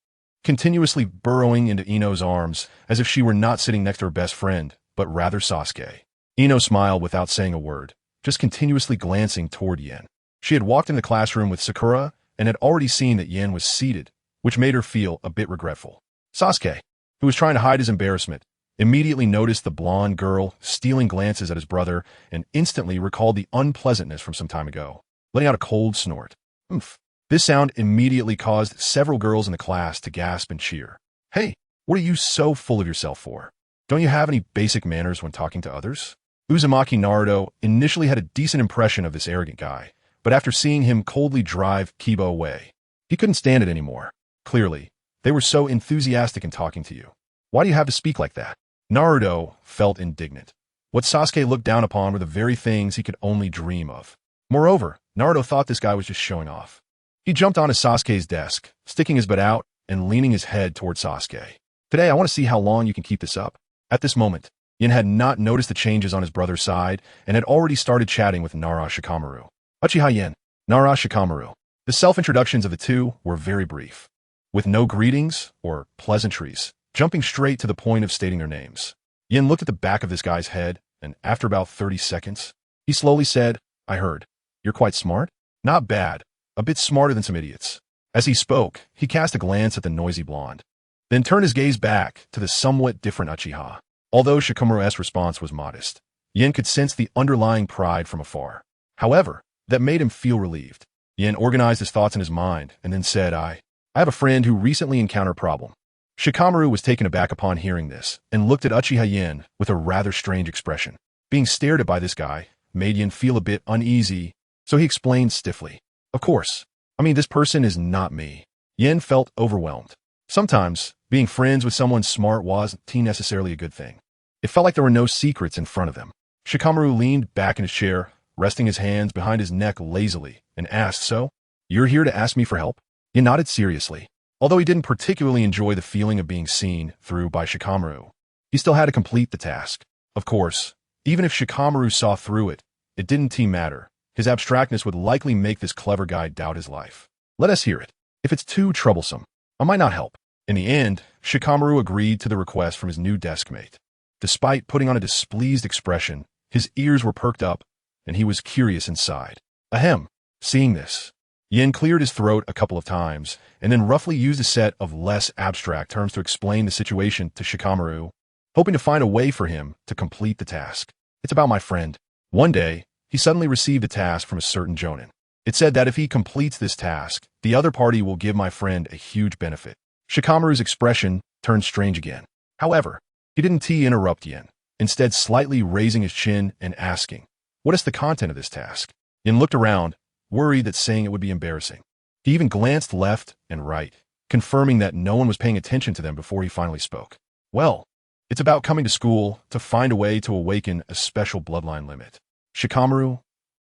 Speaker 1: continuously burrowing into Ino's arms as if she were not sitting next to her best friend, but rather Sasuke. Ino smiled without saying a word, just continuously glancing toward Yin. She had walked in the classroom with Sakura and had already seen that Yin was seated, which made her feel a bit regretful. Sasuke, who was trying to hide his embarrassment, immediately noticed the blonde girl stealing glances at his brother and instantly recalled the unpleasantness from some time ago, letting out a cold snort. Oomph. This sound immediately caused several girls in the class to gasp and cheer. Hey, what are you so full of yourself for? Don't you have any basic manners when talking to others? Uzumaki Naruto initially had a decent impression of this arrogant guy, but after seeing him coldly drive Kiba away, he couldn't stand it anymore. Clearly, they were so enthusiastic in talking to you. Why do you have to speak like that? Naruto felt indignant. What Sasuke looked down upon were the very things he could only dream of. Moreover, Naruto thought this guy was just showing off. He jumped onto Sasuke's desk, sticking his butt out and leaning his head toward Sasuke. Today, I want to see how long you can keep this up. At this moment, Yin had not noticed the changes on his brother's side and had already started chatting with Nara Shikamaru. Uchiha Yin, Nara Shikamaru. The self-introductions of the two were very brief, with no greetings or pleasantries, jumping straight to the point of stating their names. Yin looked at the back of this guy's head, and after about 30 seconds, he slowly said, I heard. You're quite smart? Not bad. A bit smarter than some idiots. As he spoke, he cast a glance at the noisy blonde, then turned his gaze back to the somewhat different Uchiha. Although Shikamaru's response was modest, Yin could sense the underlying pride from afar. However, that made him feel relieved. Yin organized his thoughts in his mind and then said, I have a friend who recently encountered a problem. Shikamaru was taken aback upon hearing this and looked at Uchiha Yin with a rather strange expression. Being stared at by this guy made Yin feel a bit uneasy, so he explained stiffly. Of course. I mean, this person is not me. Yin felt overwhelmed. Sometimes, being friends with someone smart wasn't necessarily a good thing. It felt like there were no secrets in front of them. Shikamaru leaned back in his chair, resting his hands behind his neck lazily, and asked, So, you're here to ask me for help? Yin nodded seriously. Although he didn't particularly enjoy the feeling of being seen through by Shikamaru, he still had to complete the task. Of course, even if Shikamaru saw through it, it didn't matter. His abstractness would likely make this clever guy doubt his life. Let us hear it. If it's too troublesome, I might not help. In the end, Shikamaru agreed to the request from his new deskmate. Despite putting on a displeased expression, his ears were perked up, and he was curious inside. Ahem. Seeing this, Yin cleared his throat a couple of times, and then roughly used a set of less abstract terms to explain the situation to Shikamaru, hoping to find a way for him to complete the task. It's about my friend. One day, he suddenly received a task from a certain jonin. It said that if he completes this task, the other party will give my friend a huge benefit. Shikamaru's expression turned strange again. However, he didn't interrupt Yin, instead slightly raising his chin and asking, What is the content of this task? Yin looked around, worried that saying it would be embarrassing. He even glanced left and right, confirming that no one was paying attention to them before he finally spoke. Well, it's about coming to school to find a way to awaken a special bloodline limit. Shikamaru.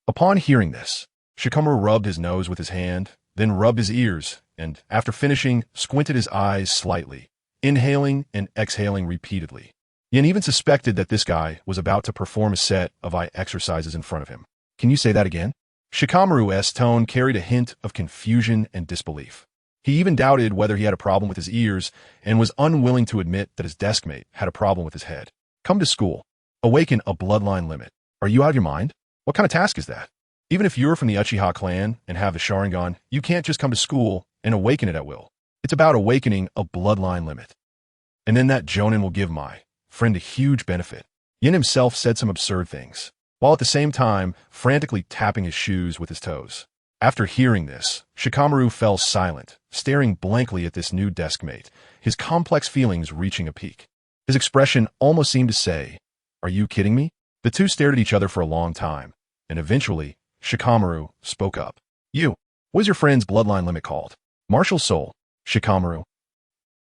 Speaker 1: Upon hearing this, Shikamaru rubbed his nose with his hand, then rubbed his ears, and, after finishing, squinted his eyes slightly, inhaling and exhaling repeatedly. Yin even suspected that this guy was about to perform a set of eye exercises in front of him. Can you say that again? Shikamaru's tone carried a hint of confusion and disbelief. He even doubted whether he had a problem with his ears and was unwilling to admit that his deskmate had a problem with his head. Come to school. Awaken a bloodline limit. Are you out of your mind? What kind of task is that? Even if you're from the Uchiha clan and have the Sharingan, you can't just come to school and awaken it at will. It's about awakening a bloodline limit. And then that jonin will give my friend a huge benefit. Yin himself said some absurd things, while at the same time frantically tapping his shoes with his toes. After hearing this, Shikamaru fell silent, staring blankly at this new deskmate, his complex feelings reaching a peak. His expression almost seemed to say, Are you kidding me? The two stared at each other for a long time, and eventually, Shikamaru spoke up. What is your friend's bloodline limit called? Martial Soul, Shikamaru.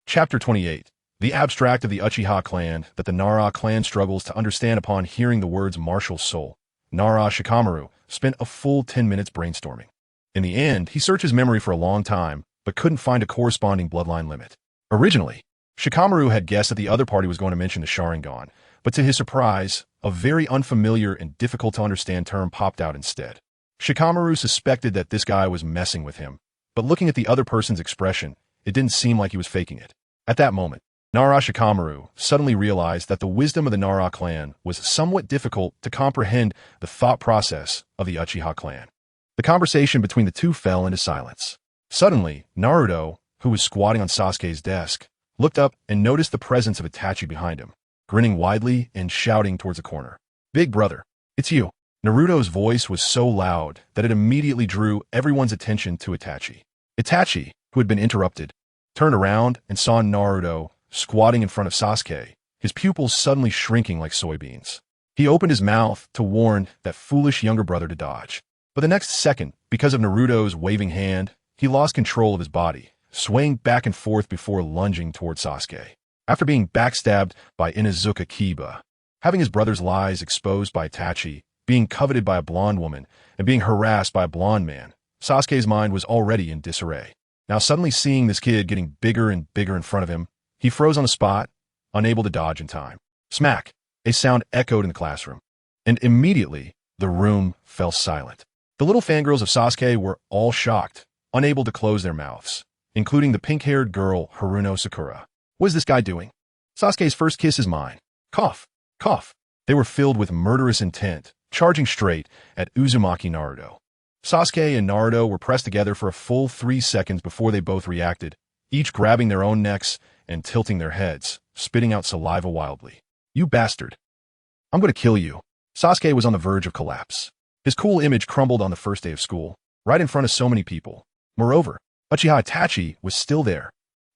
Speaker 1: Chapter 28. The abstract of the Uchiha clan that the Nara clan struggles to understand upon hearing the words martial soul. Nara Shikamaru spent a full 10 minutes brainstorming. In the end, he searched his memory for a long time, but couldn't find a corresponding bloodline limit. Originally, Shikamaru had guessed that the other party was going to mention the Sharingan, but to his surprise, a very unfamiliar and difficult to understand term popped out instead. Shikamaru suspected that this guy was messing with him, but looking at the other person's expression, it didn't seem like he was faking it. At that moment, Nara Shikamaru suddenly realized that the wisdom of the Nara clan was somewhat difficult to comprehend the thought process of the Uchiha clan. The conversation between the two fell into silence. Suddenly, Naruto, who was squatting on Sasuke's desk, looked up and noticed the presence of Itachi behind him, grinning widely and shouting towards the corner. Big brother, it's you. Naruto's voice was so loud that it immediately drew everyone's attention to Itachi. Itachi, who had been interrupted, turned around and saw Naruto squatting in front of Sasuke, his pupils suddenly shrinking like soybeans. He opened his mouth to warn that foolish younger brother to dodge. But the next second, because of Naruto's waving hand, he lost control of his body, swaying back and forth before lunging toward Sasuke. After being backstabbed by Inuzuka Kiba, having his brother's lies exposed by Itachi, being coveted by a blonde woman, and being harassed by a blonde man, Sasuke's mind was already in disarray. Now suddenly seeing this kid getting bigger and bigger in front of him, he froze on the spot, unable to dodge in time. Smack! A sound echoed in the classroom, and immediately the room fell silent. The little fangirls of Sasuke were all shocked, unable to close their mouths, including the pink-haired girl Haruno Sakura. What is this guy doing? Sasuke's first kiss is mine. Cough, cough. They were filled with murderous intent, charging straight at Uzumaki Naruto. Sasuke and Naruto were pressed together for a full 3 seconds before they both reacted, each grabbing their own necks and tilting their heads, spitting out saliva wildly. You bastard. I'm going to kill you. Sasuke was on the verge of collapse. His cool image crumbled on the first day of school, right in front of so many people. Moreover, Uchiha Itachi was still there.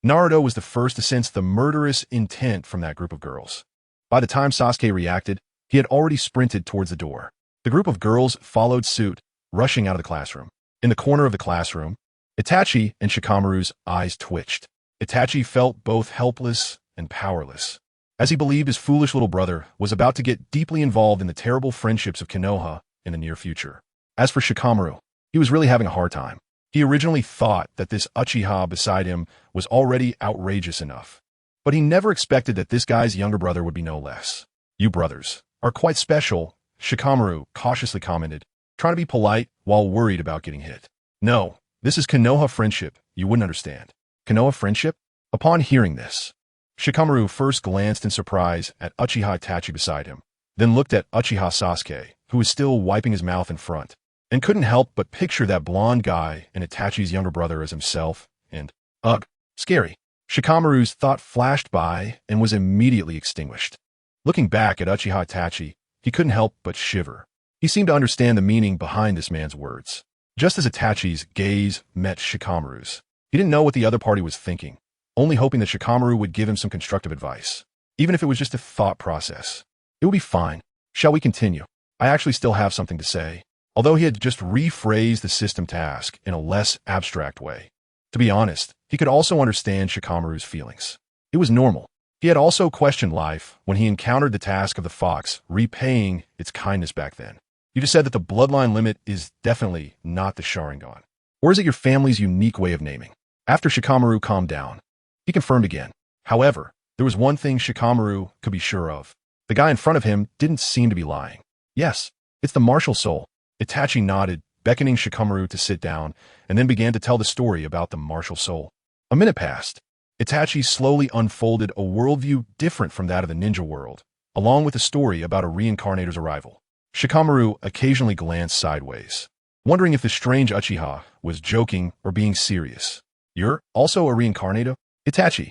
Speaker 1: Naruto was the first to sense the murderous intent from that group of girls. By the time Sasuke reacted, he had already sprinted towards the door. The group of girls followed suit, rushing out of the classroom. In the corner of the classroom, Itachi and Shikamaru's eyes twitched. Itachi felt both helpless and powerless, as he believed his foolish little brother was about to get deeply involved in the terrible friendships of Konoha in the near future. As for Shikamaru, he was really having a hard time. He originally thought that this Uchiha beside him was already outrageous enough, but he never expected that this guy's younger brother would be no less. You brothers are quite special, Shikamaru cautiously commented, trying to be polite while worried about getting hit. No, this is Konoha friendship, you wouldn't understand. Konoha friendship? Upon hearing this, Shikamaru first glanced in surprise at Uchiha Itachi beside him, then looked at Uchiha Sasuke, who was still wiping his mouth in front, and couldn't help but picture that blonde guy and Itachi's younger brother as himself, and, ugh, scary. Shikamaru's thought flashed by and was immediately extinguished. Looking back at Uchiha Itachi, he couldn't help but shiver. He seemed to understand the meaning behind this man's words. Just as Itachi's gaze met Shikamaru's, he didn't know what the other party was thinking, only hoping that Shikamaru would give him some constructive advice, even if it was just a thought process. It will be fine. Shall we continue? I actually still have something to say, although he had just rephrased the system task in a less abstract way. To be honest, he could also understand Shikamaru's feelings. It was normal. He had also questioned life when he encountered the task of the fox repaying its kindness back then. You just said that the bloodline limit is definitely not the Sharingan. Or is it your family's unique way of naming? After Shikamaru calmed down, he confirmed again. However, there was one thing Shikamaru could be sure of. The guy in front of him didn't seem to be lying. Yes, it's the martial soul. Itachi nodded, beckoning Shikamaru to sit down, and then began to tell the story about the martial soul. A minute passed. Itachi slowly unfolded a worldview different from that of the ninja world, along with a story about a reincarnator's arrival. Shikamaru occasionally glanced sideways, wondering if the strange Uchiha was joking or being serious. You're also a reincarnator? Itachi.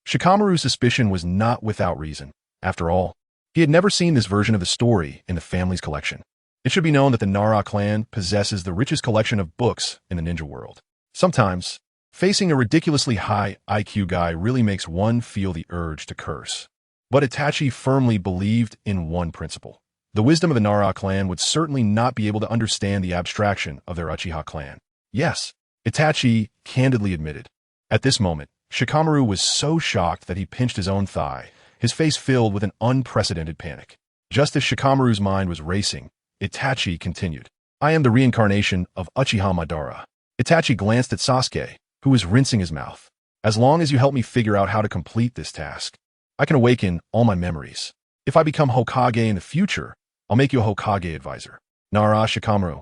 Speaker 1: Shikamaru's suspicion was not without reason. After all, he had never seen this version of the story in the family's collection. It should be known that the Nara clan possesses the richest collection of books in the ninja world. Sometimes, facing a ridiculously high IQ guy really makes one feel the urge to curse. But Itachi firmly believed in one principle. The wisdom of the Nara clan would certainly not be able to understand the abstraction of their Uchiha clan. Yes, Itachi candidly admitted. At this moment, Shikamaru was so shocked that he pinched his own thigh, his face filled with an unprecedented panic. Just as Shikamaru's mind was racing, Itachi continued. I am the reincarnation of Uchiha Madara. Itachi glanced at Sasuke, who was rinsing his mouth. As long as you help me figure out how to complete this task, I can awaken all my memories. If I become Hokage in the future, I'll make you a Hokage advisor. Nara, Shikamaru.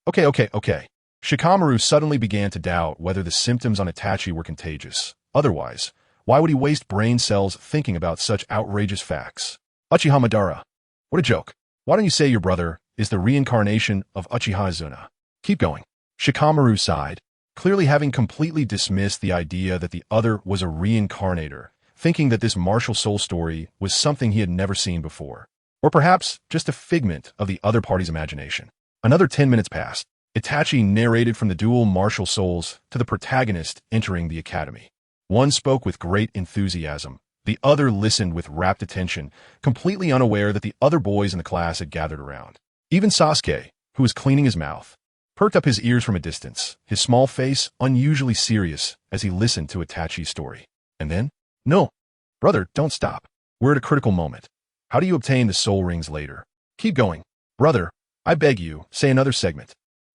Speaker 1: Okay. Shikamaru suddenly began to doubt whether the symptoms on Itachi were contagious. Otherwise, why would he waste brain cells thinking about such outrageous facts? Uchiha Madara. What a joke. Why don't you say your brother is the reincarnation of Uchiha Izuna? Keep going. Shikamaru sighed, clearly having completely dismissed the idea that the other was a reincarnator, thinking that this martial soul story was something he had never seen before. Or perhaps just a figment of the other party's imagination. Another 10 minutes passed. Itachi narrated from the dual martial souls to the protagonist entering the academy. One spoke with great enthusiasm. The other listened with rapt attention, completely unaware that the other boys in the class had gathered around. Even Sasuke, who was cleaning his mouth, perked up his ears from a distance, his small face unusually serious as he listened to Itachi's story. And then, no, brother, don't stop. We're at a critical moment. How do you obtain the soul rings later? Keep going. Brother, I beg you, say another segment.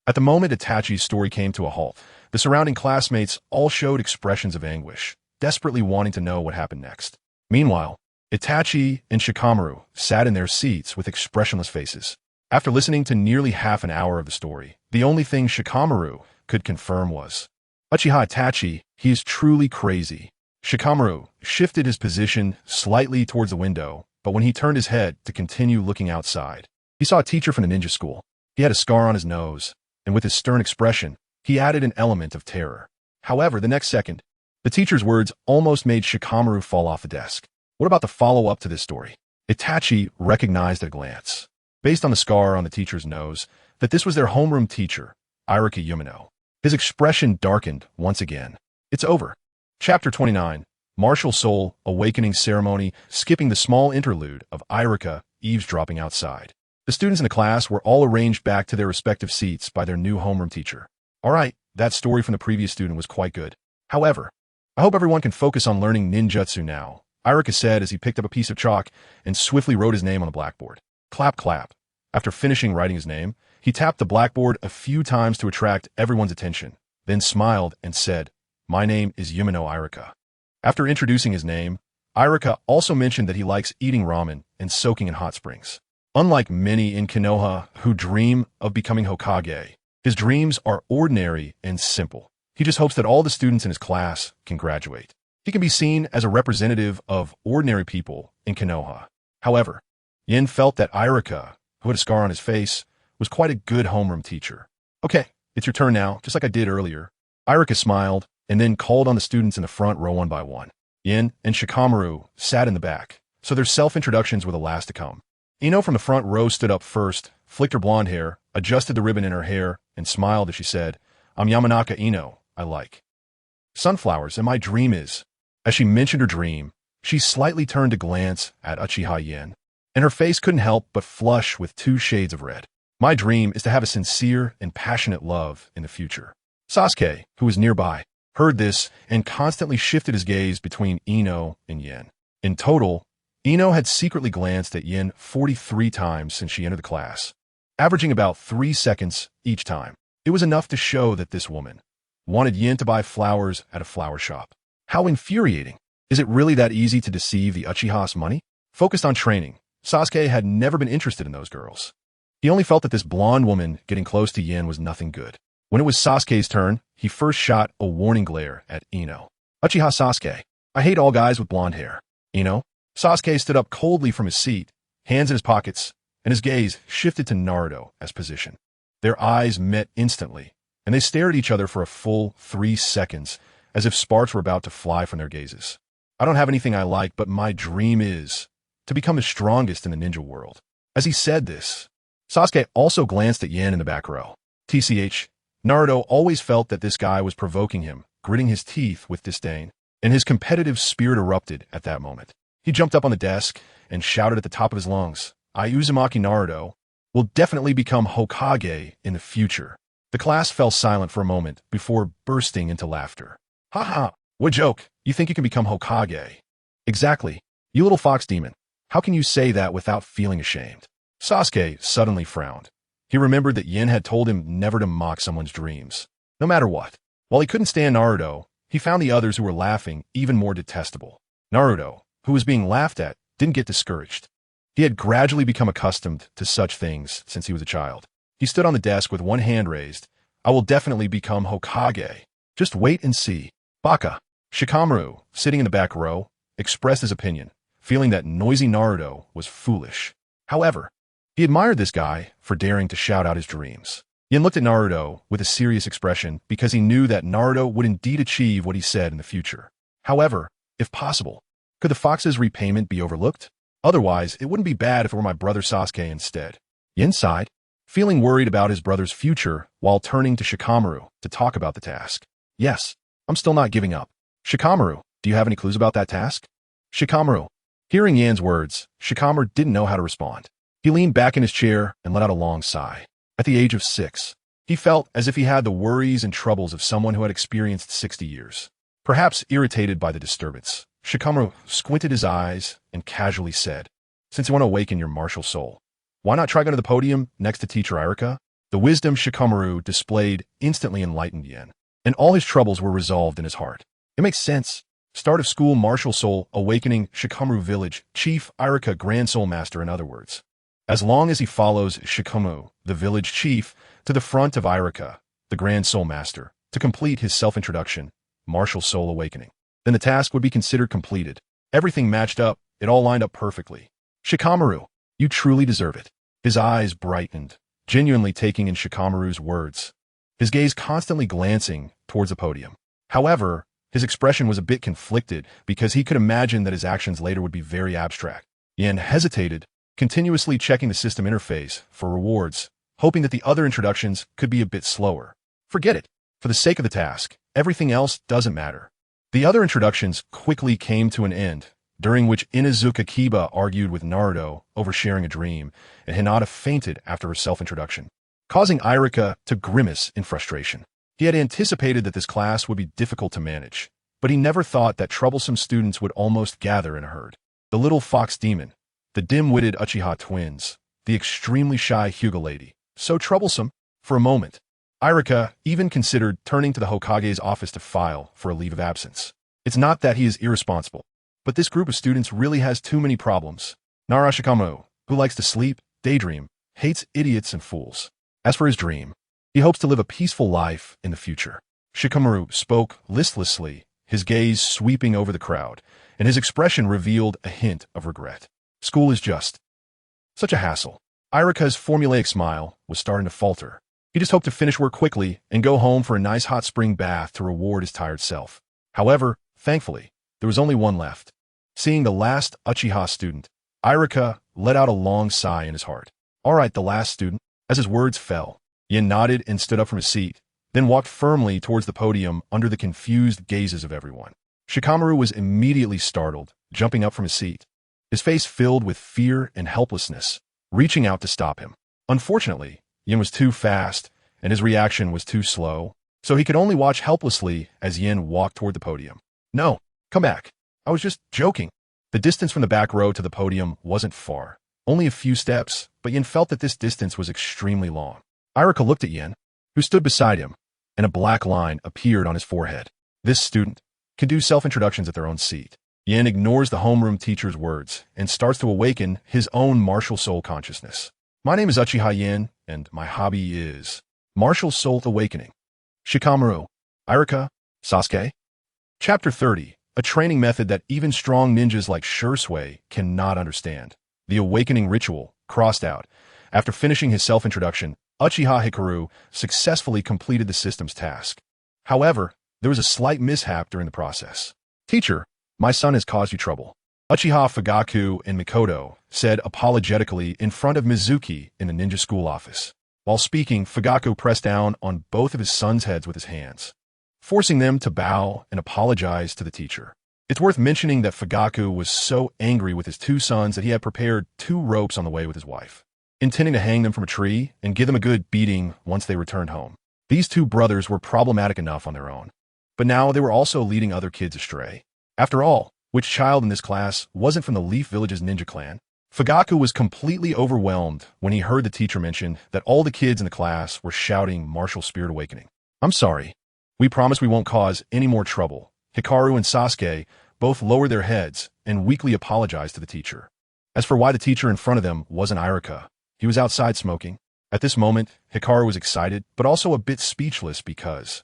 Speaker 1: At the moment Itachi's story came to a halt, the surrounding classmates all showed expressions of anguish, desperately wanting to know what happened next. Meanwhile, Itachi and Shikamaru sat in their seats with expressionless faces. After listening to nearly half an hour of the story, the only thing Shikamaru could confirm was, Uchiha Itachi, he is truly crazy. Shikamaru shifted his position slightly towards the window, but when he turned his head to continue looking outside, he saw a teacher from the ninja school. He had a scar on his nose, and with his stern expression, he added an element of terror. However, the next second, the teacher's words almost made Shikamaru fall off the desk. What about the follow-up to this story? Itachi recognized at a glance, based on the scar on the teacher's nose, that this was their homeroom teacher, Irika Yumino. His expression darkened once again. It's over. Chapter 29, Martial Soul Awakening Ceremony, skipping the small interlude of Irika eavesdropping outside. The students in the class were all arranged back to their respective seats by their new homeroom teacher. All right, that story from the previous student was quite good. However, I hope everyone can focus on learning ninjutsu now, Irika said as he picked up a piece of chalk and swiftly wrote his name on the blackboard. Clap, clap. After finishing writing his name, he tapped the blackboard a few times to attract everyone's attention, then smiled and said, My name is Yumino Irika. After introducing his name, Irika also mentioned that he likes eating ramen and soaking in hot springs. Unlike many in Konoha who dream of becoming Hokage, his dreams are ordinary and simple. He just hopes that all the students in his class can graduate. He can be seen as a representative of ordinary people in Konoha. However, Yin felt that Irika, who had a scar on his face, was quite a good homeroom teacher. Okay, it's your turn now, just like I did earlier. Irika smiled and then called on the students in the front row one by one. Yin and Shikamaru sat in the back, so their self-introductions were the last to come. Ino from the front row stood up first, flicked her blonde hair, adjusted the ribbon in her hair, and smiled as she said, I'm Yamanaka Ino, I like sunflowers, and my dream is. As she mentioned her dream, she slightly turned to glance at Uchiha Yin, and her face couldn't help but flush with 2 shades of red. My dream is to have a sincere and passionate love in the future. Sasuke, who was nearby, heard this and constantly shifted his gaze between Ino and Yin. In total, Ino had secretly glanced at Yin 43 times since she entered the class, averaging about 3 seconds each time. It was enough to show that this woman wanted Yin to buy flowers at a flower shop. How infuriating. Is it really that easy to deceive the Uchiha's money? Focused on training, Sasuke had never been interested in those girls. He only felt that this blonde woman getting close to Yin was nothing good. When it was Sasuke's turn, he first shot a warning glare at Ino. Uchiha Sasuke, I hate all guys with blonde hair. Ino? Sasuke stood up coldly from his seat, hands in his pockets, and his gaze shifted to Naruto as position. Their eyes met instantly, and they stared at each other for a full 3 seconds, as if sparks were about to fly from their gazes. I don't have anything I like, but my dream is to become the strongest in the ninja world. As he said this, Sasuke also glanced at Yin in the back row. TCH, Naruto always felt that this guy was provoking him, gritting his teeth with disdain, and his competitive spirit erupted at that moment. He jumped up on the desk and shouted at the top of his lungs, I, Uzumaki Naruto, will definitely become Hokage in the future. The class fell silent for a moment before bursting into laughter. Ha ha, what joke, you think you can become Hokage? Exactly, you little fox demon. How can you say that without feeling ashamed? Sasuke suddenly frowned. He remembered that Yin had told him never to mock someone's dreams, no matter what. While he couldn't stand Naruto, he found the others who were laughing even more detestable. Naruto, who was being laughed at, didn't get discouraged. He had gradually become accustomed to such things since he was a child. He stood on the desk with one hand raised. I will definitely become Hokage. Just wait and see. Baka. Shikamaru, sitting in the back row, expressed his opinion, feeling that noisy Naruto was foolish. However, he admired this guy for daring to shout out his dreams. Yin looked at Naruto with a serious expression because he knew that Naruto would indeed achieve what he said in the future. However, if possible, could the fox's repayment be overlooked? Otherwise, it wouldn't be bad if it were my brother Sasuke instead. Yin sighed, feeling worried about his brother's future while turning to Shikamaru to talk about the task. Yes, I'm still not giving up. Shikamaru, do you have any clues about that task? Shikamaru. Hearing Yan's words, Shikamaru didn't know how to respond. He leaned back in his chair and let out a long sigh. At the age of 6, he felt as if he had the worries and troubles of someone who had experienced 60 years. Perhaps irritated by the disturbance, Shikamaru squinted his eyes and casually said, Since you want to awaken your martial soul, why not try going to the podium next to Teacher Irika? The wisdom Shikamaru displayed instantly enlightened Yin, and all his troubles were resolved in his heart. It makes sense. Start of school martial soul awakening Shikamaru village chief Irika grand soul master in other words. As long as he follows Shikamaru, the village chief, to the front of Irika, the grand soul master, to complete his self-introduction, martial soul awakening, then the task would be considered completed. Everything matched up, it all lined up perfectly. Shikamaru, you truly deserve it. His eyes brightened, genuinely taking in Shikamaru's words, his gaze constantly glancing towards the podium. However, his expression was a bit conflicted because he could imagine that his actions later would be very abstract. Yen hesitated, continuously checking the system interface for rewards, hoping that the other introductions could be a bit slower. Forget it. For the sake of the task, everything else doesn't matter. The other introductions quickly came to an end, during which Inuzuka Kiba argued with Naruto over sharing a dream, and Hinata fainted after her self-introduction, causing Irika to grimace in frustration. He had anticipated that this class would be difficult to manage, but he never thought that troublesome students would almost gather in a herd. The little fox demon, the dim-witted Uchiha twins, the extremely shy Hyuga lady, so troublesome. For a moment, Irika even considered turning to the Hokage's office to file for a leave of absence. It's not that he is irresponsible, but this group of students really has too many problems. Shikamaru, who likes to sleep, daydream, hates idiots and fools. As for his dream, he hopes to live a peaceful life in the future. Shikamaru spoke listlessly, his gaze sweeping over the crowd, and his expression revealed a hint of regret. School is just such a hassle. Irika's formulaic smile was starting to falter. He just hoped to finish work quickly and go home for a nice hot spring bath to reward his tired self. However, thankfully, there was only one left. Seeing the last Uchiha student, Irika let out a long sigh in his heart. All right, the last student. As his words fell, Yen nodded and stood up from his seat, then walked firmly towards the podium under the confused gazes of everyone. Shikamaru was immediately startled, jumping up from his seat, his face filled with fear and helplessness, reaching out to stop him. Unfortunately, Yen was too fast, and his reaction was too slow, so he could only watch helplessly as Yen walked toward the podium. No, come back. I was just joking. The distance from the back row to the podium wasn't far, only a few steps, but Yen felt that this distance was extremely long. Irika looked at Yen, who stood beside him, and a black line appeared on his forehead. This student can do self-introductions at their own seat. Yen ignores the homeroom teacher's words and starts to awaken his own martial soul consciousness. My name is Uchiha Yen, and my hobby is martial soul awakening. Shikamaru, Irika, Sasuke. Chapter 30, a training method that even strong ninjas like Shursui cannot understand. The awakening ritual, crossed out. After finishing his self-introduction, Uchiha Hikaru successfully completed the system's task. However, there was a slight mishap during the process. Teacher, my son has caused you trouble. Uchiha Fugaku and Mikoto said apologetically in front of Mizuki in the ninja school office. While speaking, Fugaku pressed down on both of his sons' heads with his hands, forcing them to bow and apologize to the teacher. It's worth mentioning that Fugaku was so angry with his two sons that he had prepared 2 ropes on the way with his wife, intending to hang them from a tree and give them a good beating once they returned home. These 2 brothers were problematic enough on their own, but now they were also leading other kids astray. After all, which child in this class wasn't from the Leaf Village's ninja clan? Fugaku was completely overwhelmed when he heard the teacher mention that all the kids in the class were shouting martial spirit awakening. I'm sorry. We promise we won't cause any more trouble. Hikaru and Sasuke both lowered their heads and weakly apologized to the teacher. As for why the teacher in front of them wasn't Irika, he was outside smoking. At this moment, Hikaru was excited, but also a bit speechless because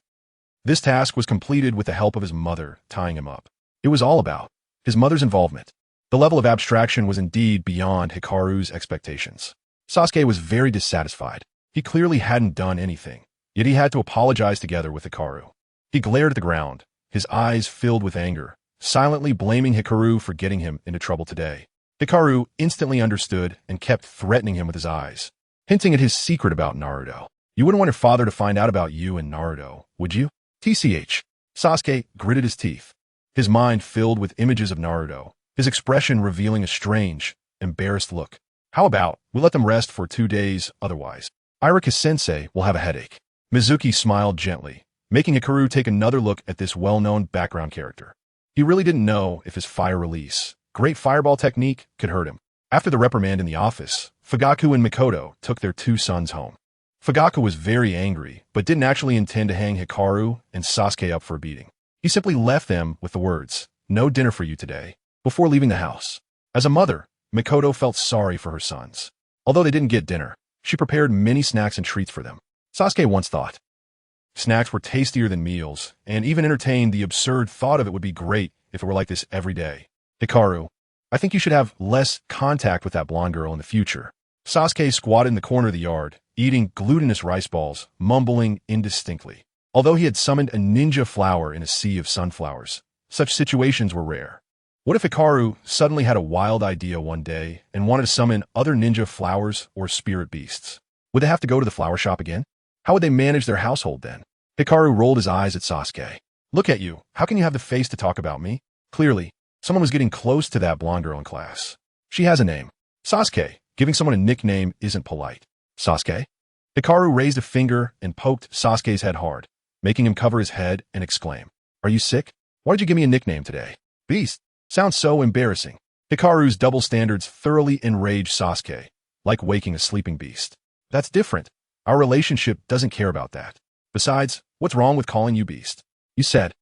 Speaker 1: this task was completed with the help of his mother tying him up. It was all about his mother's involvement. The level of abstraction was indeed beyond Hikaru's expectations. Sasuke was very dissatisfied. He clearly hadn't done anything, yet he had to apologize together with Hikaru. He glared at the ground, his eyes filled with anger, silently blaming Hikaru for getting him into trouble today. Hikaru instantly understood and kept threatening him with his eyes, hinting at his secret about Naruto. You wouldn't want your father to find out about you and Naruto, would you? TCH. Sasuke gritted his teeth, his mind filled with images of Naruto, his expression revealing a strange, embarrassed look. How about we let them rest for 2 days otherwise? Irika-sensei will have a headache. Mizuki smiled gently, making Hikaru take another look at this well-known background character. He really didn't know if his fire release, great fireball technique, could hurt him. After the reprimand in the office, Fugaku and Mikoto took their 2 sons home. Fugaku was very angry, but didn't actually intend to hang Hikaru and Sasuke up for a beating. He simply left them with the words, no dinner for you today, before leaving the house. As a mother, Mikoto felt sorry for her sons. Although they didn't get dinner, she prepared many snacks and treats for them. Sasuke once thought snacks were tastier than meals, and even entertained the absurd thought of it would be great if it were like this every day. Hikaru, I think you should have less contact with that blonde girl in the future. Sasuke squatted in the corner of the yard, eating glutinous rice balls, mumbling indistinctly. Although he had summoned a ninja flower in a sea of sunflowers, such situations were rare. What if Hikaru suddenly had a wild idea one day and wanted to summon other ninja flowers or spirit beasts? Would they have to go to the flower shop again? How would they manage their household then? Hikaru rolled his eyes at Sasuke. Look at you. How can you have the face to talk about me? Clearly, someone was getting close to that blonde girl in class. She has a name. Sasuke. Giving someone a nickname isn't polite. Sasuke? Hikaru raised a finger and poked Sasuke's head hard, making him cover his head and exclaim, Are you sick? Why did you give me a nickname today? Beast. Sounds so embarrassing. Hikaru's double standards thoroughly enraged Sasuke, like waking a sleeping beast. That's different. Our relationship doesn't care about that. Besides, what's wrong with calling you Beast? You said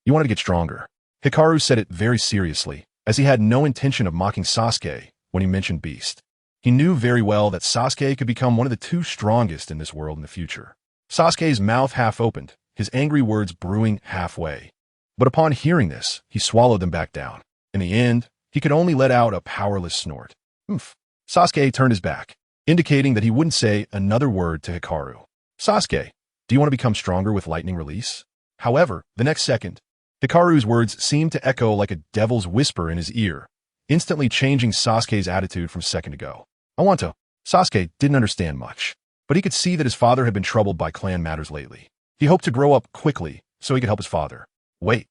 Speaker 1: you wanted to get stronger. Hikaru said it very seriously, as he had no intention of mocking Sasuke when he mentioned Beast. He knew very well that Sasuke could become one of the two strongest in this world in the future. Sasuke's mouth half opened, his angry words brewing halfway. But upon hearing this, he swallowed them back down. In the end, he could only let out a powerless snort. Oof. Sasuke turned his back, indicating that he wouldn't say another word to Hikaru. Sasuke, do you want to become stronger with lightning release? However, the next second, Hikaru's words seemed to echo like a devil's whisper in his ear, instantly changing Sasuke's attitude from a second ago. I want to. Sasuke didn't understand much, but he could see that his father had been troubled by clan matters lately. He hoped to grow up quickly so he could help his father. Wait.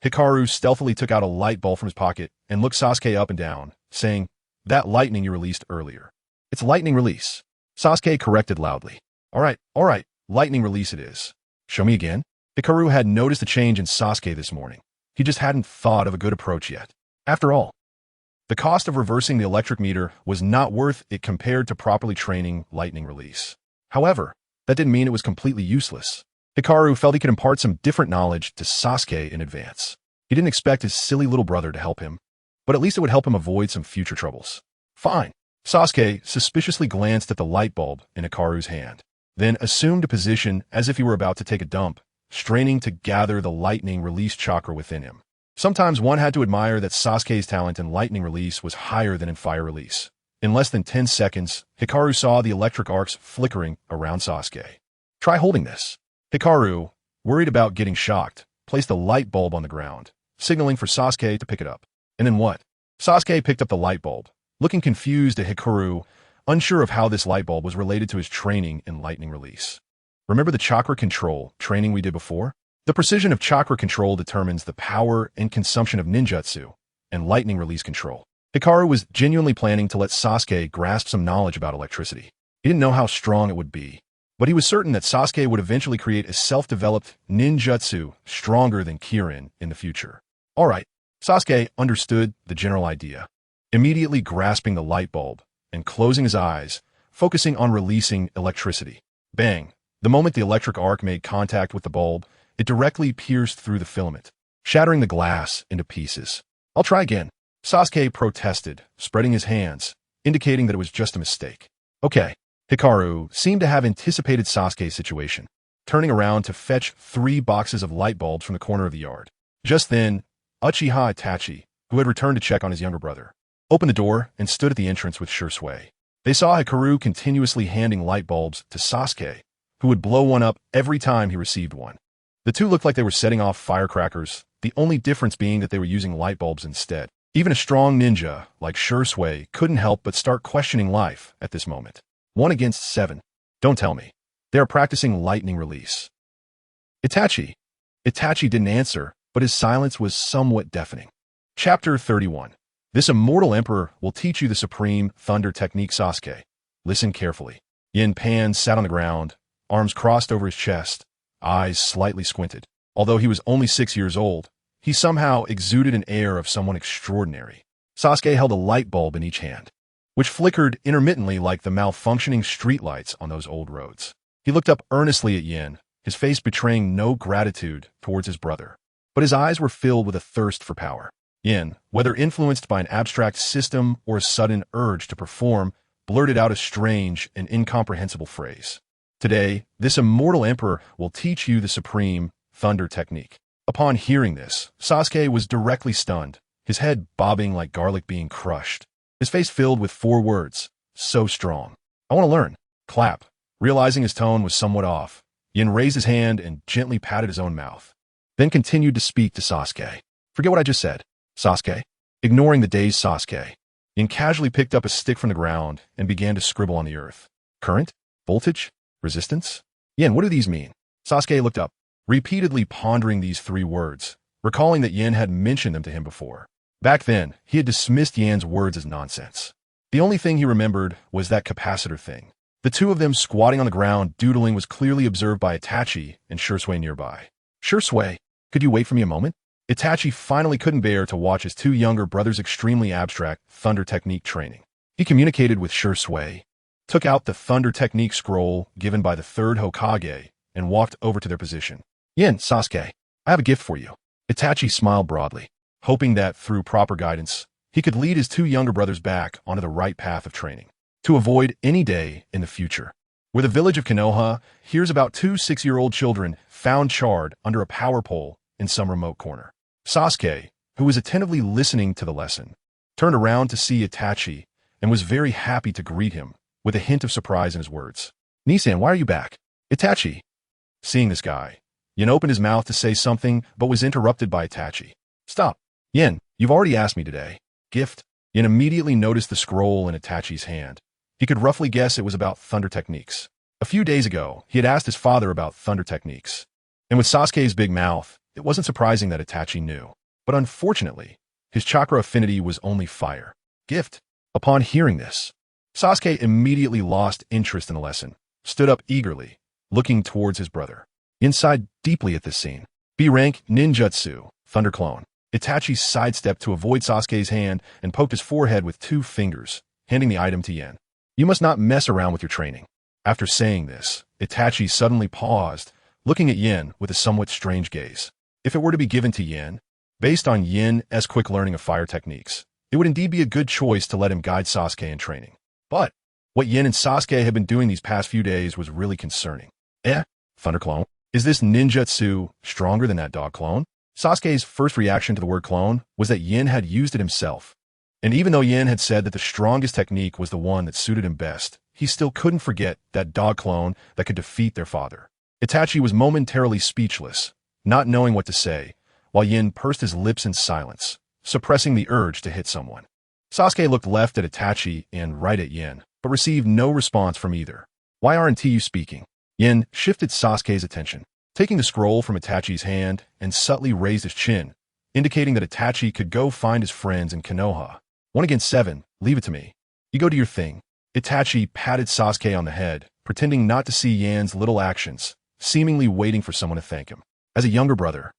Speaker 1: Hikaru stealthily took out a light bulb from his pocket and looked Sasuke up and down, saying, That lightning you released earlier. It's lightning release. Sasuke corrected loudly. All right, lightning release it is. Show me again. Hikaru had noticed a change in Sasuke this morning. He just hadn't thought of a good approach yet. After all, the cost of reversing the electric meter was not worth it compared to properly training lightning release. However, that didn't mean it was completely useless. Hikaru felt he could impart some different knowledge to Sasuke in advance. He didn't expect his silly little brother to help him, but at least it would help him avoid some future troubles. Fine. Sasuke suspiciously glanced at the light bulb in Hikaru's hand, then assumed a position as if he were about to take a dump, straining to gather the lightning release chakra within him. Sometimes one had to admire that Sasuke's talent in lightning release was higher than in fire release. In less than 10 seconds, Hikaru saw the electric arcs flickering around Sasuke. Try holding this. Hikaru, worried about getting shocked, placed the light bulb on the ground, signaling for Sasuke to pick it up. And then what? Sasuke picked up the light bulb, looking confused at Hikaru, unsure of how this light bulb was related to his training in lightning release. Remember the chakra control training we did before? The precision of chakra control determines the power and consumption of ninjutsu and lightning release control. Hikaru was genuinely planning to let Sasuke grasp some knowledge about electricity. He didn't know how strong it would be, but he was certain that Sasuke would eventually create a self-developed ninjutsu stronger than Kirin in the future. All right, Sasuke understood the general idea, immediately grasping the light bulb and closing his eyes, focusing on releasing electricity. Bang! The moment the electric arc made contact with the bulb, it directly pierced through the filament, shattering the glass into pieces. I'll try again. Sasuke protested, spreading his hands, indicating that it was just a mistake. Okay. Hikaru seemed to have anticipated Sasuke's situation, turning around to fetch 3 boxes of light bulbs from the corner of the yard. Just then, Uchiha Itachi, who had returned to check on his younger brother, opened the door and stood at the entrance with sure sway. They saw Hikaru continuously handing light bulbs to Sasuke, who would blow one up every time he received one. The two looked like they were setting off firecrackers, the only difference being that they were using light bulbs instead. Even a strong ninja like Shursui couldn't help but start questioning life at this moment. 1 against 7. Don't tell me. They are practicing lightning release. Itachi didn't answer, but his silence was somewhat deafening. Chapter 31. This immortal emperor will teach you the supreme thunder technique, Sasuke. Listen carefully. Yin Pan sat on the ground, arms crossed over his chest, eyes slightly squinted. Although he was only 6 years old, he somehow exuded an air of someone extraordinary. Sasuke held a light bulb in each hand, which flickered intermittently like the malfunctioning streetlights on those old roads. He looked up earnestly at Yin, his face betraying no gratitude towards his brother. but his eyes were filled with a thirst for power. Yin, whether influenced by an abstract system or a sudden urge to perform, blurted out a strange and incomprehensible phrase. Today, this immortal emperor will teach you the supreme thunder technique. Upon hearing this, Sasuke was directly stunned, his head bobbing like garlic being crushed. His face filled with 4 words, so strong. I want to learn. Clap. Realizing his tone was somewhat off, Yin raised his hand and gently patted his own mouth, then continued to speak to Sasuke. Forget what I just said. Sasuke. Ignoring the dazed Sasuke, Yin casually picked up a stick from the ground and began to scribble on the earth. Current? Voltage? Resistance? Yin, what do these mean? Sasuke looked up, repeatedly pondering these 3 words, recalling that Yin had mentioned them to him before. Back then, he had dismissed Yan's words as nonsense. The only thing he remembered was that capacitor thing. The 2 of them squatting on the ground doodling was clearly observed by Itachi and Shursui nearby. Shursui, could you wait for me a moment? Itachi finally couldn't bear to watch his 2 younger brothers' extremely abstract thunder technique training. He communicated with Shursui, took out the thunder technique scroll given by the 3rd Hokage, and walked over to their position. Yin, Sasuke, I have a gift for you. Itachi smiled broadly, hoping that through proper guidance, he could lead his 2 younger brothers back onto the right path of training, to avoid any day in the future where the village of Konoha hears about 2 6-year-old children found charred under a power pole in some remote corner. Sasuke, who was attentively listening to the lesson, turned around to see Itachi and was very happy to greet him with a hint of surprise in his words. Nisan, why are you back? Itachi. Seeing this guy, Yin opened his mouth to say something but was interrupted by Itachi. Stop. Yin, you've already asked me today. Gift? Yin immediately noticed the scroll in Itachi's hand. He could roughly guess it was about thunder techniques. A few days ago, he had asked his father about thunder techniques. And with Sasuke's big mouth, it wasn't surprising that Itachi knew. But unfortunately, his chakra affinity was only fire. Gift. Upon hearing this, Sasuke immediately lost interest in the lesson, stood up eagerly, looking towards his brother. Yin sighed deeply at this scene. B-rank ninjutsu, thunder clone. Itachi sidestepped to avoid Sasuke's hand and poked his forehead with 2 fingers, handing the item to Yin. You must not mess around with your training. After saying this, Itachi suddenly paused, looking at Yin with a somewhat strange gaze. If it were to be given to Yin, based on Yin's quick learning of fire techniques, it would indeed be a good choice to let him guide Sasuke in training. But what Yin and Sasuke had been doing these past few days was really concerning. Thunder clone? Is this ninjutsu stronger than that dog clone? Sasuke's first reaction to the word clone was that Yin had used it himself. And even though Yin had said that the strongest technique was the one that suited him best, he still couldn't forget that dog clone that could defeat their father. Itachi was momentarily speechless, not knowing what to say, while Yin pursed his lips in silence, suppressing the urge to hit someone. Sasuke looked left at Itachi and right at Yin, but received no response from either. Why aren't you speaking? Yin shifted Sasuke's attention, taking the scroll from Itachi's hand and subtly raised his chin, indicating that Itachi could go find his friends in Konoha. 1 against 7, leave it to me. You go do your thing. Itachi patted Sasuke on the head, pretending not to see Yan's little actions, seemingly waiting for someone to thank him. As a younger brother,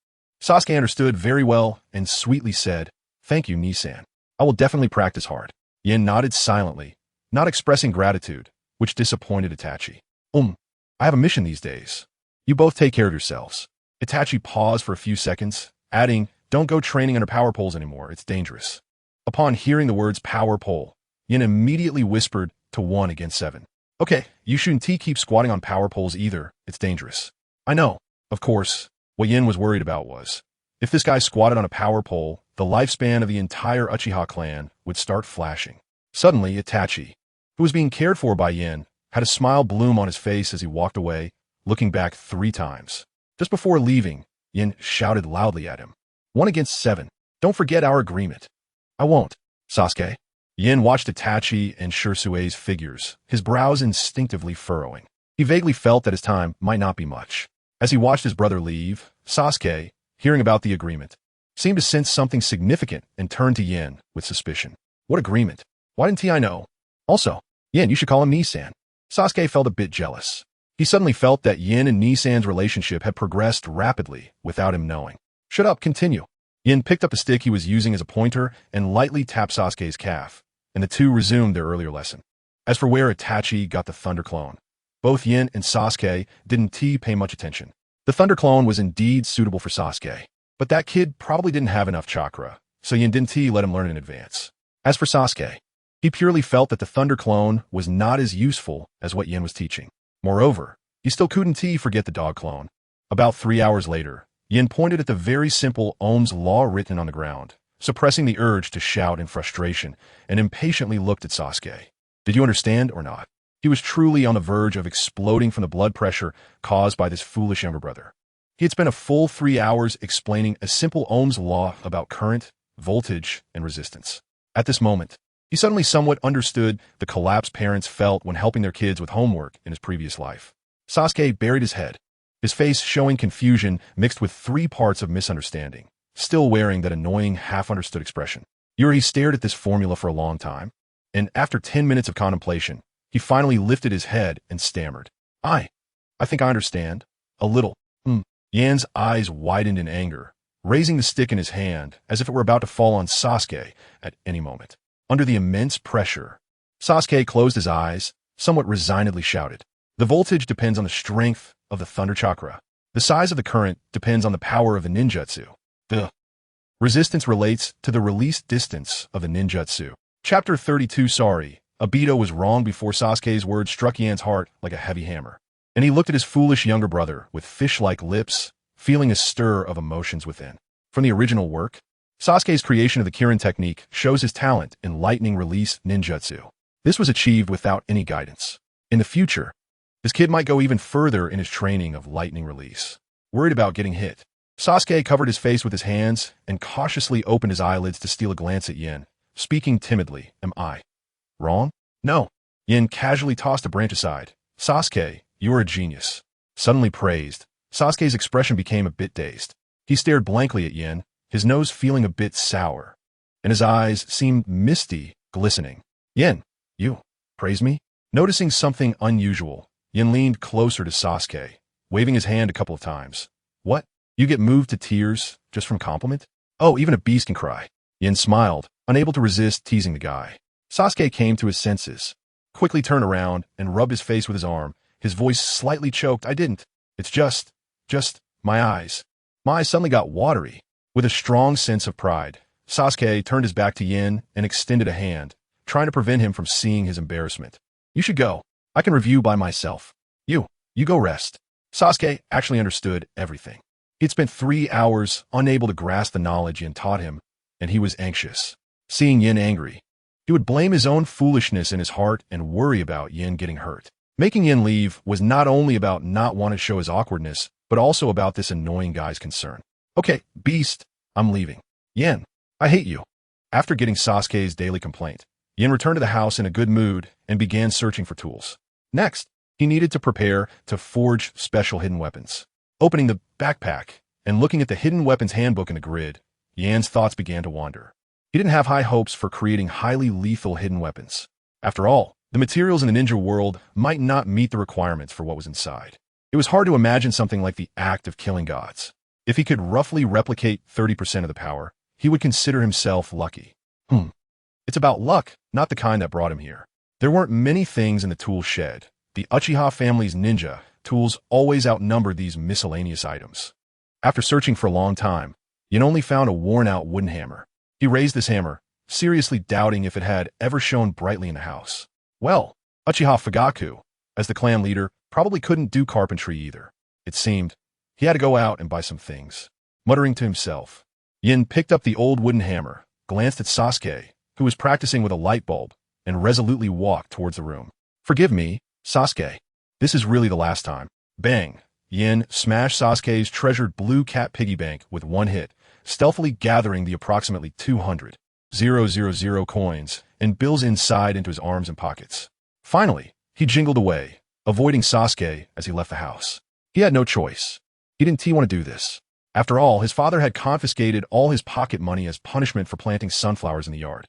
Speaker 1: Sasuke understood very well and sweetly said, Thank you, Nisan. I will definitely practice hard. Yin nodded silently, not expressing gratitude, which disappointed Itachi. I have a mission these days. You both take care of yourselves. Itachi paused for a few seconds, adding, Don't go training under power poles anymore, it's dangerous. Upon hearing the words power pole, Yin immediately whispered to 1 against 7. Okay, you shouldn't keep squatting on power poles either, it's dangerous. I know. Of course, what Yin was worried about was, if this guy squatted on a power pole, the lifespan of the entire Uchiha clan would start flashing. Suddenly, Itachi, who was being cared for by Yin, had a smile bloom on his face as he walked away, looking back 3 times. Just before leaving, Yin shouted loudly at him. 1 against 7. Don't forget our agreement. I won't. Sasuke. Yin watched Itachi and Shursue's figures, his brows instinctively furrowing. He vaguely felt that his time might not be much. As he watched his brother leave, Sasuke, hearing about the agreement, seemed to sense something significant and turned to Yin with suspicion. What agreement? Why didn't I know? Also, Yin, you should call him Nisan. Sasuke felt a bit jealous. He suddenly felt that Yin and Nisan's relationship had progressed rapidly without him knowing. Shut up, continue. Yin picked up the stick he was using as a pointer and lightly tapped Sasuke's calf, and the 2 resumed their earlier lesson. As for where Itachi got the thunder clone, both Yin and Sasuke didn't pay much attention. The thunder clone was indeed suitable for Sasuke, But that kid probably didn't have enough chakra, so Yin didn't let him learn in advance. As for Sasuke, he purely felt that the Thunder clone was not as useful as what Yin was teaching. Moreover, he still couldn't forget the dog clone. About 3 hours later, Yin pointed at the very simple Ohm's law written on the ground, suppressing the urge to shout in frustration, and impatiently looked at Sasuke. Did you understand or not? He was truly on the verge of exploding from the blood pressure caused by this foolish younger brother. He had spent a full 3 hours explaining a simple Ohm's law about current, voltage, and resistance. At this moment, he suddenly somewhat understood the collapse parents felt when helping their kids with homework in his previous life. Sasuke buried his head, his face showing confusion mixed with 3 parts of misunderstanding, still wearing that annoying half-understood expression. Yuri stared at this formula for a long time, and after 10 minutes of contemplation, he finally lifted his head and stammered. I think I understand. A little. Yan's eyes widened in anger, raising the stick in his hand as if it were about to fall on Sasuke at any moment. Under the immense pressure, Sasuke closed his eyes, somewhat resignedly shouted. The voltage depends on the strength of the Thunder Chakra. The size of the current depends on the power of the ninjutsu. The resistance relates to the release distance of the ninjutsu. Chapter 32. Sorry, Obito was wrong before Sasuke's words struck Yan's heart like a heavy hammer. And he looked at his foolish younger brother with fish-like lips, feeling a stir of emotions within. From the original work, Sasuke's creation of the Kirin technique shows his talent in lightning release ninjutsu. This was achieved without any guidance. In the future, this kid might go even further in his training of lightning release. Worried about getting hit, Sasuke covered his face with his hands and cautiously opened his eyelids to steal a glance at Yin, speaking timidly. Am I wrong? No. Yin casually tossed a branch aside. Sasuke, you are a genius. Suddenly praised, Sasuke's expression became a bit dazed. He stared blankly at Yin, his nose feeling a bit sour, and his eyes seemed misty, glistening. Yin, you praise me? Noticing something unusual, Yin leaned closer to Sasuke, waving his hand a couple of times. What? You get moved to tears just from compliment? Oh, even a beast can cry. Yin smiled, unable to resist teasing the guy. Sasuke came to his senses, quickly turned around and rubbed his face with his arm, his voice slightly choked. I didn't. It's just, my eyes. My eyes suddenly got watery. With a strong sense of pride, Sasuke turned his back to Yin and extended a hand, trying to prevent him from seeing his embarrassment. You should go. I can review by myself. You go rest. Sasuke actually understood everything. He'd spent 3 hours unable to grasp the knowledge Yin taught him, and he was anxious. Seeing Yin angry, he would blame his own foolishness in his heart and worry about Yin getting hurt. Making Yin leave was not only about not wanting to show his awkwardness, but also about this annoying guy's concern. Okay, beast, I'm leaving. Yin, I hate you. After getting Sasuke's daily complaint, Yin returned to the house in a good mood and began searching for tools. Next, he needed to prepare to forge special hidden weapons. Opening the backpack and looking at the hidden weapons handbook in the grid, Yan's thoughts began to wander. He didn't have high hopes for creating highly lethal hidden weapons. After all, the materials in the ninja world might not meet the requirements for what was inside. It was hard to imagine something like the act of killing gods. If he could roughly replicate 30% of the power, he would consider himself lucky. It's about luck, not the kind that brought him here. There weren't many things in the tool shed. The Uchiha family's ninja tools always outnumbered these miscellaneous items. After searching for a long time, Yin only found a worn-out wooden hammer. He raised this hammer, seriously doubting if it had ever shone brightly in the house. Well, Uchiha Fugaku, as the clan leader, probably couldn't do carpentry either. It seemed he had to go out and buy some things. Muttering to himself, Yin picked up the old wooden hammer, glanced at Sasuke, who was practicing with a light bulb, and resolutely walked towards the room. Forgive me, Sasuke. This is really the last time. Bang! Yin smashed Sasuke's treasured blue cat piggy bank with one hit, stealthily gathering the approximately 200,000 coins and bills inside into his arms and pockets. Finally, he jingled away, avoiding Sasuke as he left the house. He had no choice. He didn't want to do this. After all, his father had confiscated all his pocket money as punishment for planting sunflowers in the yard.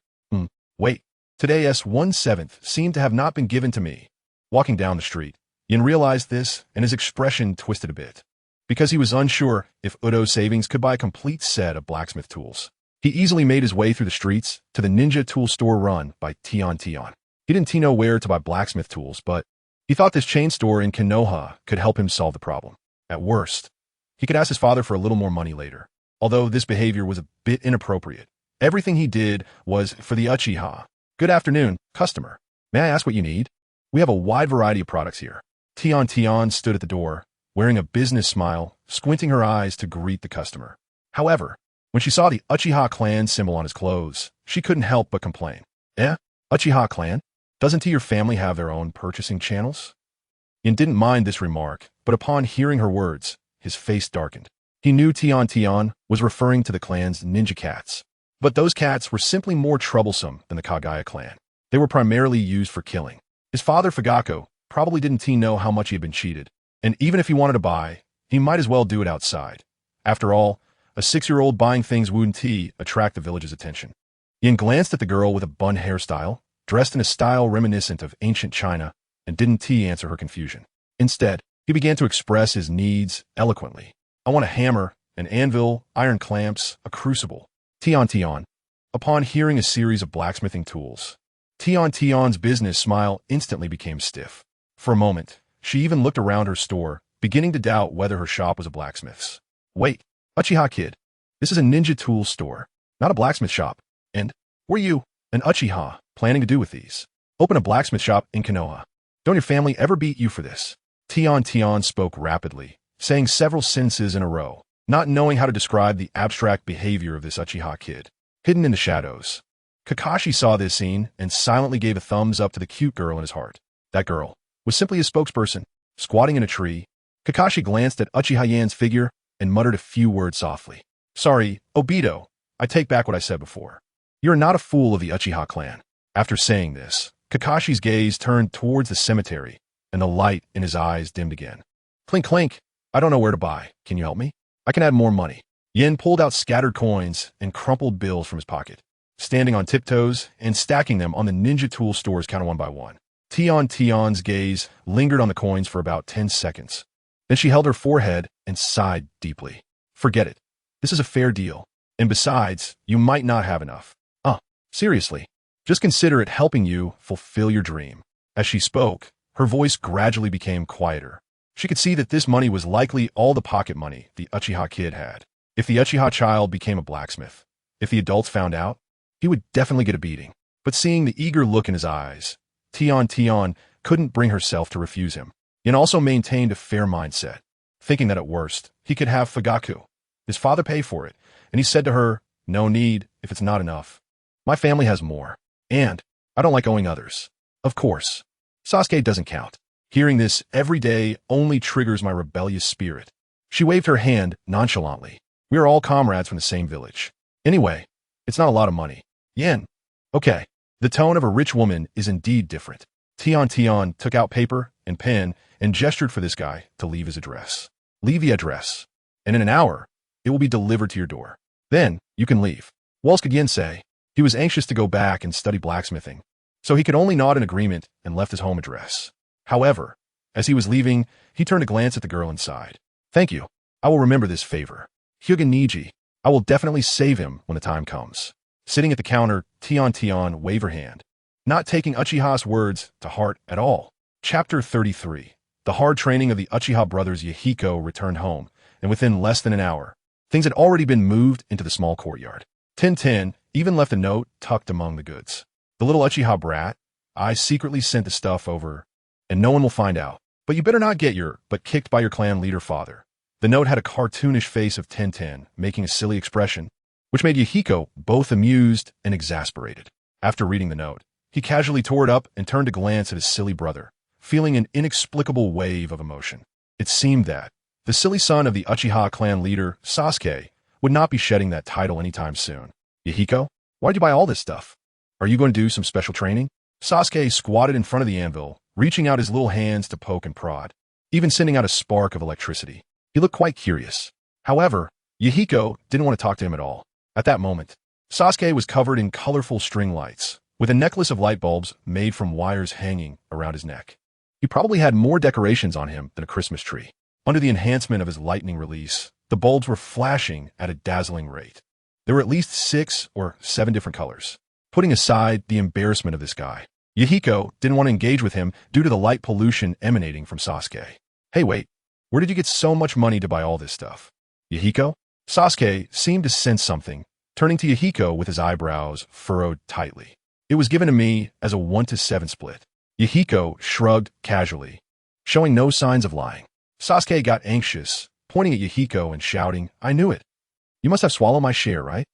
Speaker 1: Wait, today's 1/7 seemed to have not been given to me. Walking down the street, Yin realized this, and his expression twisted a bit. Because he was unsure if Udo's savings could buy a complete set of blacksmith tools. He easily made his way through the streets to the ninja tool store run by Tion. He didn't know where to buy blacksmith tools, but he thought this chain store in Konoha could help him solve the problem. At worst, he could ask his father for a little more money later. although this behavior was a bit inappropriate. Everything he did was for the Uchiha. Good afternoon, customer. May I ask what you need? We have a wide variety of products here. Tian stood at the door, wearing a business smile, squinting her eyes to greet the customer. However, when she saw the Uchiha clan symbol on his clothes, she couldn't help but complain. Uchiha clan? Doesn't your family have their own purchasing channels? Yin didn't mind this remark, but upon hearing her words, his face darkened. He knew Tian was referring to the clan's ninja cats. But those cats were simply more troublesome than the Kagaya clan. They were primarily used for killing. His father, Fugako, probably didn't know how much he had been cheated, and even if he wanted to buy, he might as well do it outside. After all, a 6-year-old buying things wouldn't attract the village's attention. Yin glanced at the girl with a bun hairstyle, dressed in a style reminiscent of ancient China, and didn't answer her confusion. Instead, he began to express his needs eloquently. I want a hammer, an anvil, iron clamps, a crucible. Tian. Upon hearing a series of blacksmithing tools, Tian's business smile instantly became stiff. For a moment, she even looked around her store, beginning to doubt whether her shop was a blacksmith's. Wait, Uchiha kid, this is a ninja tool store, not a blacksmith shop. And, were you, an Uchiha, planning to do with these? Open a blacksmith shop in Konoha. Don't your family ever beat you for this? Tian spoke rapidly, saying several sentences in a row, not knowing how to describe the abstract behavior of this Uchiha kid. Hidden in the shadows, Kakashi saw this scene and silently gave a thumbs up to the cute girl in his heart. That girl was simply a spokesperson, squatting in a tree. Kakashi glanced at Uchiha Yan's figure and muttered a few words softly. Sorry, Obito, I take back what I said before. You're not a fool of the Uchiha clan. After saying this, Kakashi's gaze turned towards the cemetery, and the light in his eyes dimmed again. Clink clink, I don't know where to buy. Can you help me? I can add more money. Yin pulled out scattered coins and crumpled bills from his pocket, standing on tiptoes and stacking them on the ninja tool store's counter one by one. Tian's gaze lingered on the coins for about 10 seconds. Then she held her forehead and sighed deeply. Forget it. This is a fair deal. And besides, you might not have enough. Seriously. Just consider it helping you fulfill your dream. As she spoke, her voice gradually became quieter. She could see that this money was likely all the pocket money the Uchiha kid had. If the Uchiha child became a blacksmith, if the adults found out, he would definitely get a beating. But seeing the eager look in his eyes, Tian couldn't bring herself to refuse him. Yin also maintained a fair mindset, thinking that at worst, he could have Fugaku, his father, pay for it, and he said to her, no need if it's not enough. My family has more, and I don't like owing others. Of course, Sasuke doesn't count. Hearing this every day only triggers my rebellious spirit. She waved her hand nonchalantly. We are all comrades from the same village. Anyway, it's not a lot of money. Yen. Okay. The tone of a rich woman is indeed different. Tian took out paper and pen and gestured for this guy to leave his address. Leave the address, and in an hour, it will be delivered to your door. Then, you can leave. What else could Yen say? He was anxious to go back and study blacksmithing, so he could only nod in agreement and left his home address. However, as he was leaving, he turned to glance at the girl inside. Thank you. I will remember this favor. Hyuga Niji. I will definitely save him when the time comes. Sitting at the counter, Tian waved her hand, not taking Uchiha's words to heart at all. Chapter 33. The hard training of the Uchiha brothers Yahiko returned home, and within less than an hour, things had already been moved into the small courtyard. Tintin even left a note tucked among the goods. The little Uchiha brat, I secretly sent the stuff over, and no one will find out. But you better not get your butt kicked by your clan leader father. The note had a cartoonish face of Tintin, making a silly expression, which made Yahiko both amused and exasperated. After reading the note, he casually tore it up and turned to glance at his silly brother, feeling an inexplicable wave of emotion. It seemed that the silly son of the Uchiha clan leader, Sasuke, would not be shedding that title anytime soon. Yahiko, why'd you buy all this stuff? Are you going to do some special training? Sasuke squatted in front of the anvil, reaching out his little hands to poke and prod, even sending out a spark of electricity. He looked quite curious. However, Yahiko didn't want to talk to him at all. At that moment, Sasuke was covered in colorful string lights, with a necklace of light bulbs made from wires hanging around his neck. He probably had more decorations on him than a Christmas tree. Under the enhancement of his lightning release, the bulbs were flashing at a dazzling rate. There were at least 6 or 7 different colors. Putting aside the embarrassment of this guy, Yahiko didn't want to engage with him due to the light pollution emanating from Sasuke. Hey wait, where did you get so much money to buy all this stuff? Yahiko, Sasuke seemed to sense something, turning to Yahiko with his eyebrows furrowed tightly. It was given to me as a 1-to-7 split. Yahiko shrugged casually, showing no signs of lying. Sasuke got anxious, pointing at Yahiko and shouting, "I knew it. You must have swallowed my share, right?"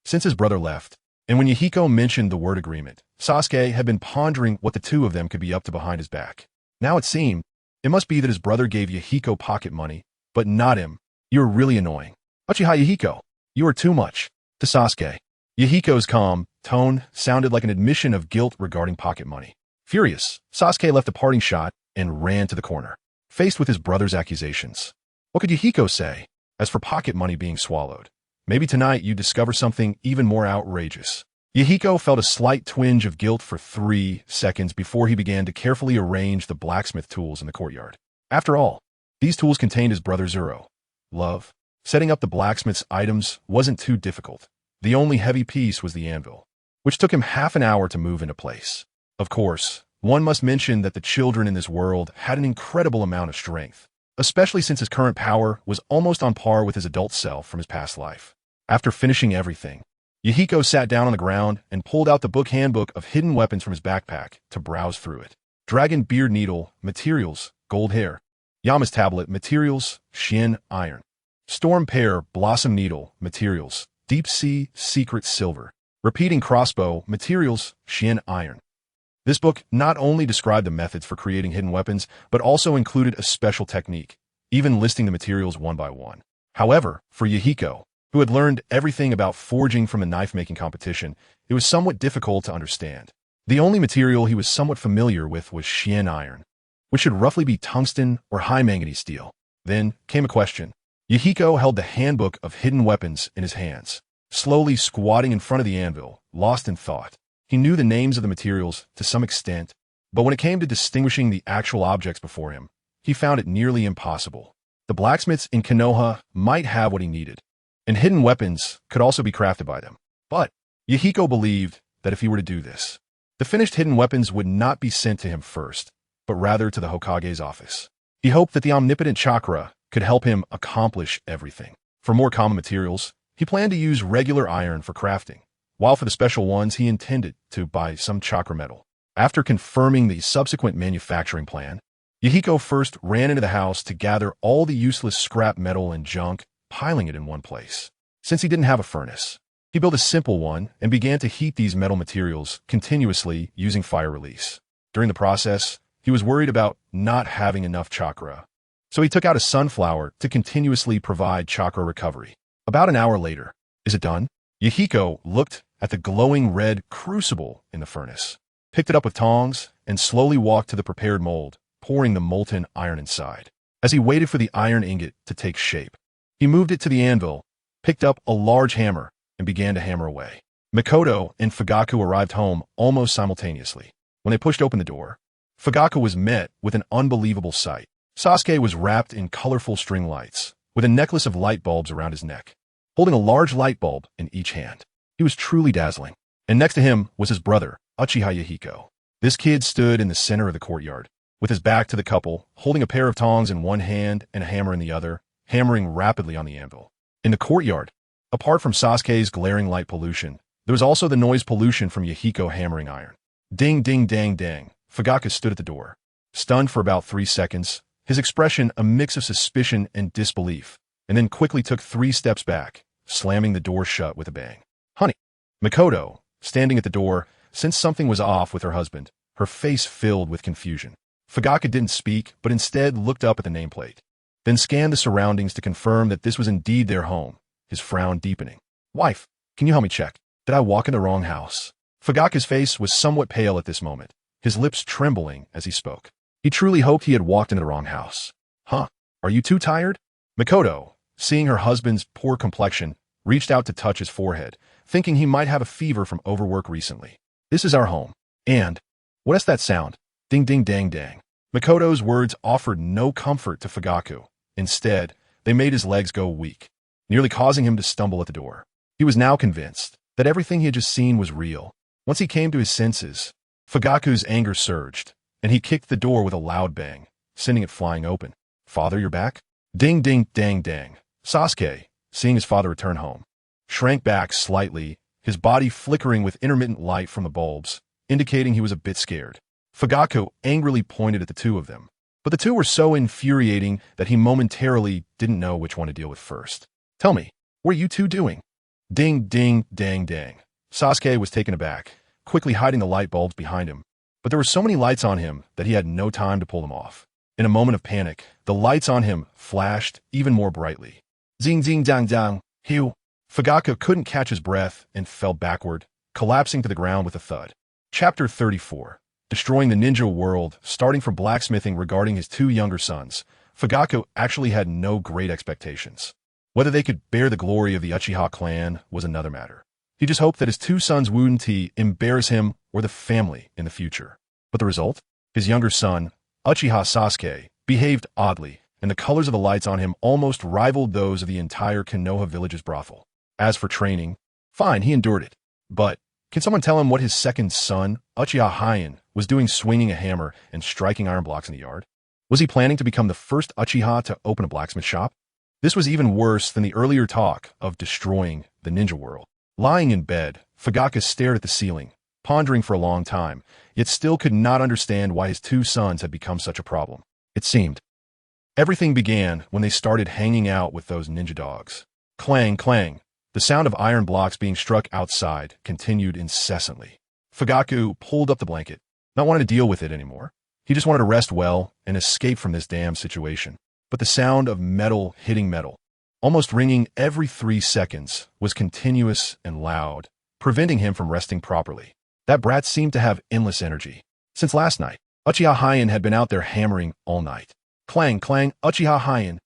Speaker 1: Since his brother left, and when Yahiko mentioned the word agreement, Sasuke had been pondering what the two of them could be up to behind his back. Now it seemed, it must be that his brother gave Yahiko pocket money, but not him. "You are really annoying. Uchiha Yahiko, you are too much." To Sasuke, Yahiko's calm tone sounded like an admission of guilt regarding pocket money. Furious, Sasuke left a parting shot and ran to the corner. Faced with his brother's accusations, what could Yahiko say? As for pocket money being swallowed, maybe tonight you discover something even more outrageous. Yahiko felt a slight twinge of guilt for 3 seconds before he began to carefully arrange the blacksmith tools in the courtyard. After all, these tools contained his brother Zoro. Love. Setting up the blacksmith's items wasn't too difficult. The only heavy piece was the anvil, which took him half an hour to move into place. Of course, one must mention that the children in this world had an incredible amount of strength, especially since his current power was almost on par with his adult self from his past life. After finishing everything, Yahiko sat down on the ground and pulled out the handbook of hidden weapons from his backpack to browse through it. Dragon beard needle, materials, gold hair. Yama's tablet, materials, Shin iron. Storm pear, blossom needle, materials, deep sea, secret silver. Repeating crossbow, materials, Shin iron. This book not only described the methods for creating hidden weapons, but also included a special technique, even listing the materials one by one. However, for Yahiko, who had learned everything about forging from a knife-making competition, it was somewhat difficult to understand. The only material he was somewhat familiar with was Shin iron, which should roughly be tungsten or high manganese steel. Then came a question. Yahiko held the handbook of hidden weapons in his hands, slowly squatting in front of the anvil, lost in thought. He knew the names of the materials to some extent, but when it came to distinguishing the actual objects before him, he found it nearly impossible. The blacksmiths in Konoha might have what he needed, and hidden weapons could also be crafted by them. But Yahiko believed that if he were to do this, the finished hidden weapons would not be sent to him first, but rather to the Hokage's office. He hoped that the omnipotent chakra could help him accomplish everything. For more common materials, he planned to use regular iron for crafting, while for the special ones he intended to buy some chakra metal. After confirming the subsequent manufacturing plan, Yahiko first ran into the house to gather all the useless scrap metal and junk, piling it in one place. Since he didn't have a furnace, he built a simple one and began to heat these metal materials continuously using fire release. During the process, he was worried about not having enough chakra, so he took out a sunflower to continuously provide chakra recovery. About an hour later, "Is it done?" Yahiko looked at the glowing red crucible in the furnace, picked it up with tongs, and slowly walked to the prepared mold, pouring the molten iron inside. As he waited for the iron ingot to take shape, he moved it to the anvil, picked up a large hammer, and began to hammer away. Mikoto and Fugaku arrived home almost simultaneously. When they pushed open the door, Fugaku was met with an unbelievable sight. Sasuke was wrapped in colorful string lights, with a necklace of light bulbs around his neck, holding a large light bulb in each hand. He was truly dazzling. And next to him was his brother, Uchiha Yahiko. This kid stood in the center of the courtyard, with his back to the couple, holding a pair of tongs in one hand and a hammer in the other, hammering rapidly on the anvil. In the courtyard, apart from Sasuke's glaring light pollution, there was also the noise pollution from Yahiko hammering iron. Ding ding dang dang. Fugaku stood at the door, stunned for about 3 seconds, his expression a mix of suspicion and disbelief, and then quickly took 3 steps back, slamming the door shut with a bang. "Honey." Mikoto, standing at the door, sensed something was off with her husband, her face filled with confusion. Fugaku didn't speak, but instead looked up at the nameplate, then scanned the surroundings to confirm that this was indeed their home, his frown deepening. "Wife, can you help me check? Did I walk in the wrong house?" Fugaku's face was somewhat pale at this moment, his lips trembling as he spoke. He truly hoped he had walked into the wrong house. "Huh? Are you too tired?" Mikoto, seeing her husband's poor complexion, reached out to touch his forehead, thinking he might have a fever from overwork recently. "This is our home. And what is that sound? Ding ding dang dang." Mikoto's words offered no comfort to Fugaku. Instead, they made his legs go weak, nearly causing him to stumble at the door. He was now convinced that everything he had just seen was real. Once he came to his senses, Fugaku's anger surged, and he kicked the door with a loud bang, sending it flying open. "Father, you're back?" Ding ding dang dang. Sasuke, seeing his father return home, shrank back slightly, his body flickering with intermittent light from the bulbs, indicating he was a bit scared. Fugaku angrily pointed at the two of them, but the two were so infuriating that he momentarily didn't know which one to deal with first. Tell me, what are you two doing? Ding, ding, dang, dang. Sasuke was taken aback, quickly hiding the light bulbs behind him. But there were so many lights on him that he had no time to pull them off. In a moment of panic, the lights on him flashed even more brightly. Zing, zing, dang, dang, hew. Fugaku couldn't catch his breath and fell backward, collapsing to the ground with a thud. Chapter 34. Destroying the ninja world, starting from blacksmithing regarding his two younger sons. Fugaku actually had no great expectations. Whether they could bear the glory of the Uchiha clan was another matter. He just hoped that his two sons wouldn't embarrass him or the family in the future. But the result? His younger son, Uchiha Sasuke, behaved oddly, and the colors of the lights on him almost rivaled those of the entire Konoha village's brothel. As for training, fine, he endured it. But can someone tell him what his second son, Uchiha Heian, was doing swinging a hammer and striking iron blocks in the yard? Was he planning to become the first Uchiha to open a blacksmith shop? This was even worse than the earlier talk of destroying the ninja world. Lying in bed, Fugaku stared at the ceiling, pondering for a long time, yet still could not understand why his two sons had become such a problem. It seemed. Everything began when they started hanging out with those ninja dogs. Clang, clang. The sound of iron blocks being struck outside continued incessantly. Fugaku pulled up the blanket, not wanting to deal with it anymore. He just wanted to rest well and escape from this damn situation. But the sound of metal hitting metal, almost ringing every 3 seconds, was continuous and loud, preventing him from resting properly. That brat seemed to have endless energy. Since last night, Uchiha Heian had been out there hammering all night. Clang, clang, Uchiha Heian.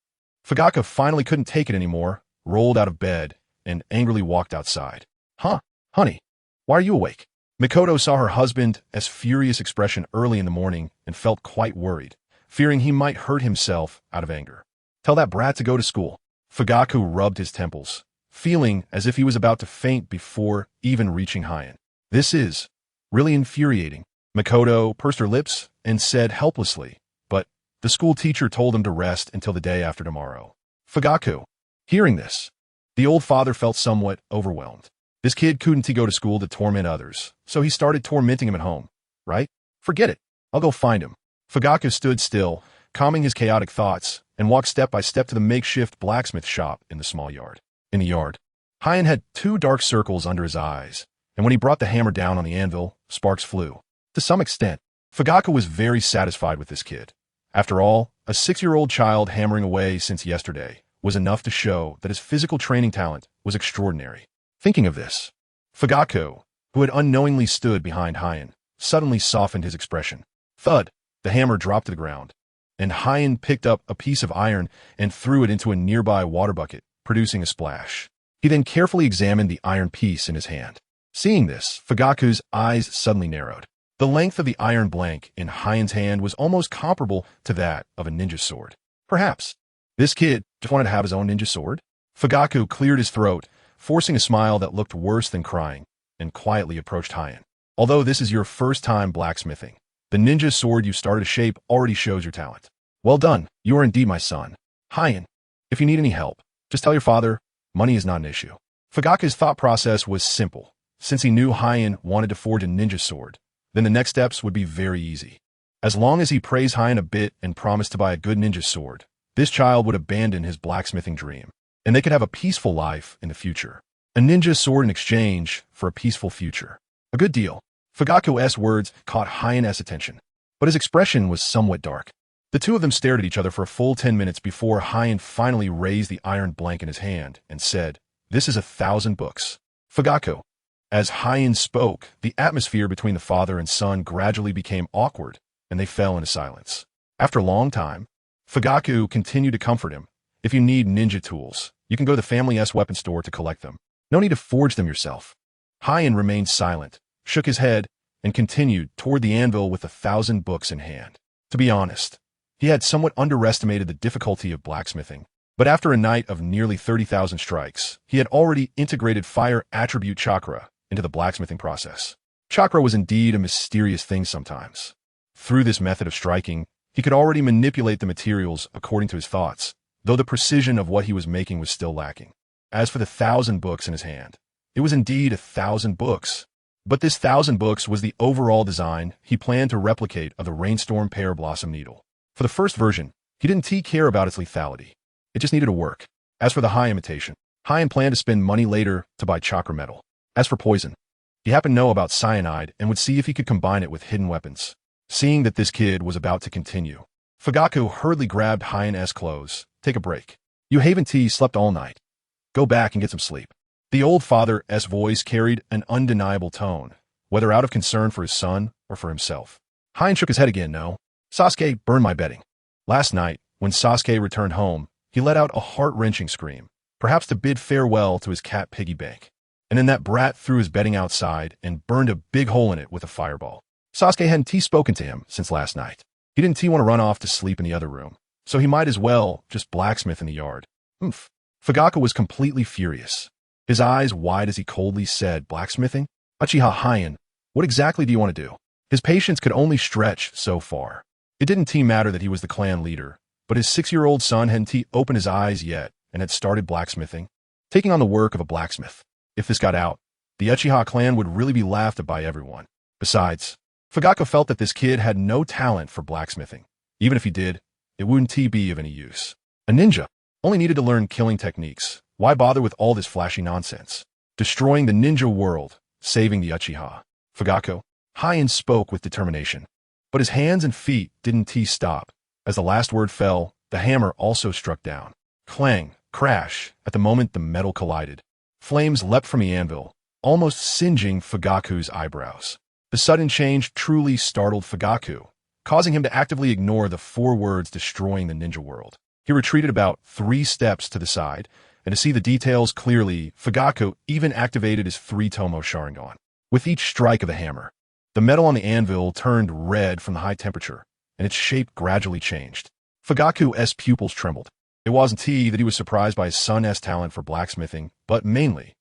Speaker 1: Fugaku finally couldn't take it anymore, rolled out of bed, and angrily walked outside. Huh, honey, why are you awake? Mikoto saw her husband's furious expression early in the morning and felt quite worried, fearing he might hurt himself out of anger. Tell that brat to go to school. Fugaku rubbed his temples, feeling as if he was about to faint before even reaching Heian. This is really infuriating. Mikoto pursed her lips and said helplessly, but the school teacher told him to rest until the day after tomorrow. Fugaku. Hearing this, the old father felt somewhat overwhelmed. This kid couldn't go to school to torment others, so he started tormenting him at home, right? Forget it. I'll go find him. Fugaku stood still, calming his chaotic thoughts, and walked step by step to the makeshift blacksmith shop in the small yard. In the yard, Heian had 2 dark circles under his eyes, and when he brought the hammer down on the anvil, sparks flew. To some extent, Fugaku was very satisfied with this kid. After all, a 6-year-old child hammering away since yesterday was enough to show that his physical training talent was extraordinary. Thinking of this, Fugaku, who had unknowingly stood behind Heian, suddenly softened his expression. Thud! The hammer dropped to the ground, and Heian picked up a piece of iron and threw it into a nearby water bucket, producing a splash. He then carefully examined the iron piece in his hand. Seeing this, Fugaku's eyes suddenly narrowed. The length of the iron blank in Heian's hand was almost comparable to that of a ninja sword. Perhaps this kid just wanted to have his own ninja sword? Fugaku cleared his throat, forcing a smile that looked worse than crying, and quietly approached Heian. Although this is your first time blacksmithing, the ninja sword you started to shape already shows your talent. Well done, you are indeed my son. Heian, if you need any help, just tell your father, money is not an issue. Fugaku's thought process was simple. Since he knew Heian wanted to forge a ninja sword, then the next steps would be very easy. As long as he praised Heian a bit and promised to buy a good ninja sword, this child would abandon his blacksmithing dream, and they could have a peaceful life in the future. A ninja sword in exchange for a peaceful future. A good deal. Fugaku's words caught Heian's attention, but his expression was somewhat dark. The two of them stared at each other for a full 10 minutes before Heian finally raised the iron blank in his hand and said, "This is 1,000 books." Fugaku. As Heian spoke, the atmosphere between the father and son gradually became awkward, and they fell into silence. After a long time, Fugaku continued to comfort him. If you need ninja tools, you can go to the family's weapon store to collect them. No need to forge them yourself. Heian remained silent, shook his head, and continued toward the anvil with 1,000 books in hand. To be honest, he had somewhat underestimated the difficulty of blacksmithing. But after a night of nearly 30,000 strikes, he had already integrated fire attribute chakra into the blacksmithing process. Chakra was indeed a mysterious thing sometimes. Through this method of striking, he could already manipulate the materials according to his thoughts, though the precision of what he was making was still lacking. As for the 1,000 books in his hand, it was indeed 1,000 books. But this 1,000 books was the overall design he planned to replicate of the Rainstorm Pear Blossom Needle. For the first version, he didn't care about its lethality. It just needed to work. As for the high imitation, Hien planned to spend money later to buy chakra metal. As for poison, he happened to know about cyanide and would see if he could combine it with hidden weapons. Seeing that this kid was about to continue, Fugaku hurriedly grabbed Hien-'s clothes. Take a break. You haven't slept all night. Go back and get some sleep. The old father's voice carried an undeniable tone, whether out of concern for his son or for himself. Hien shook his head again. No. Sasuke burned my bedding. Last night, when Sasuke returned home, he let out a heart-wrenching scream, perhaps to bid farewell to his cat piggy bank. And then that brat threw his bedding outside and burned a big hole in it with a fireball. Sasuke hadn't spoken to him since last night. He didn't want to run off to sleep in the other room, so he might as well just blacksmith in the yard. Oomph. Fugaku was completely furious. His eyes wide as he coldly said, blacksmithing? Uchiha Hien, what exactly do you want to do? His patience could only stretch so far. It didn't matter that he was the clan leader, but his 6-year-old son hadn't opened his eyes yet and had started blacksmithing, taking on the work of a blacksmith. If this got out, the Uchiha clan would really be laughed at by everyone. Besides, Fugaku felt that this kid had no talent for blacksmithing. Even if he did, it wouldn't be of any use. A ninja only needed to learn killing techniques. Why bother with all this flashy nonsense? Destroying the ninja world, saving the Uchiha. Fugaku, Hien spoke with determination. But his hands and feet didn't stop. As the last word fell, the hammer also struck down. Clang, crash, at the moment the metal collided. Flames leapt from the anvil, almost singeing Fugaku's eyebrows. The sudden change truly startled Fugaku, causing him to actively ignore the 4 words destroying the ninja world. He retreated about 3 steps to the side, and to see the details clearly, Fugaku even activated his 3-tomo Sharingan. With each strike of the hammer, the metal on the anvil turned red from the high temperature, and its shape gradually changed. Fugaku's pupils trembled. It wasn't that he was surprised by his son's talent for blacksmithing, but mainly,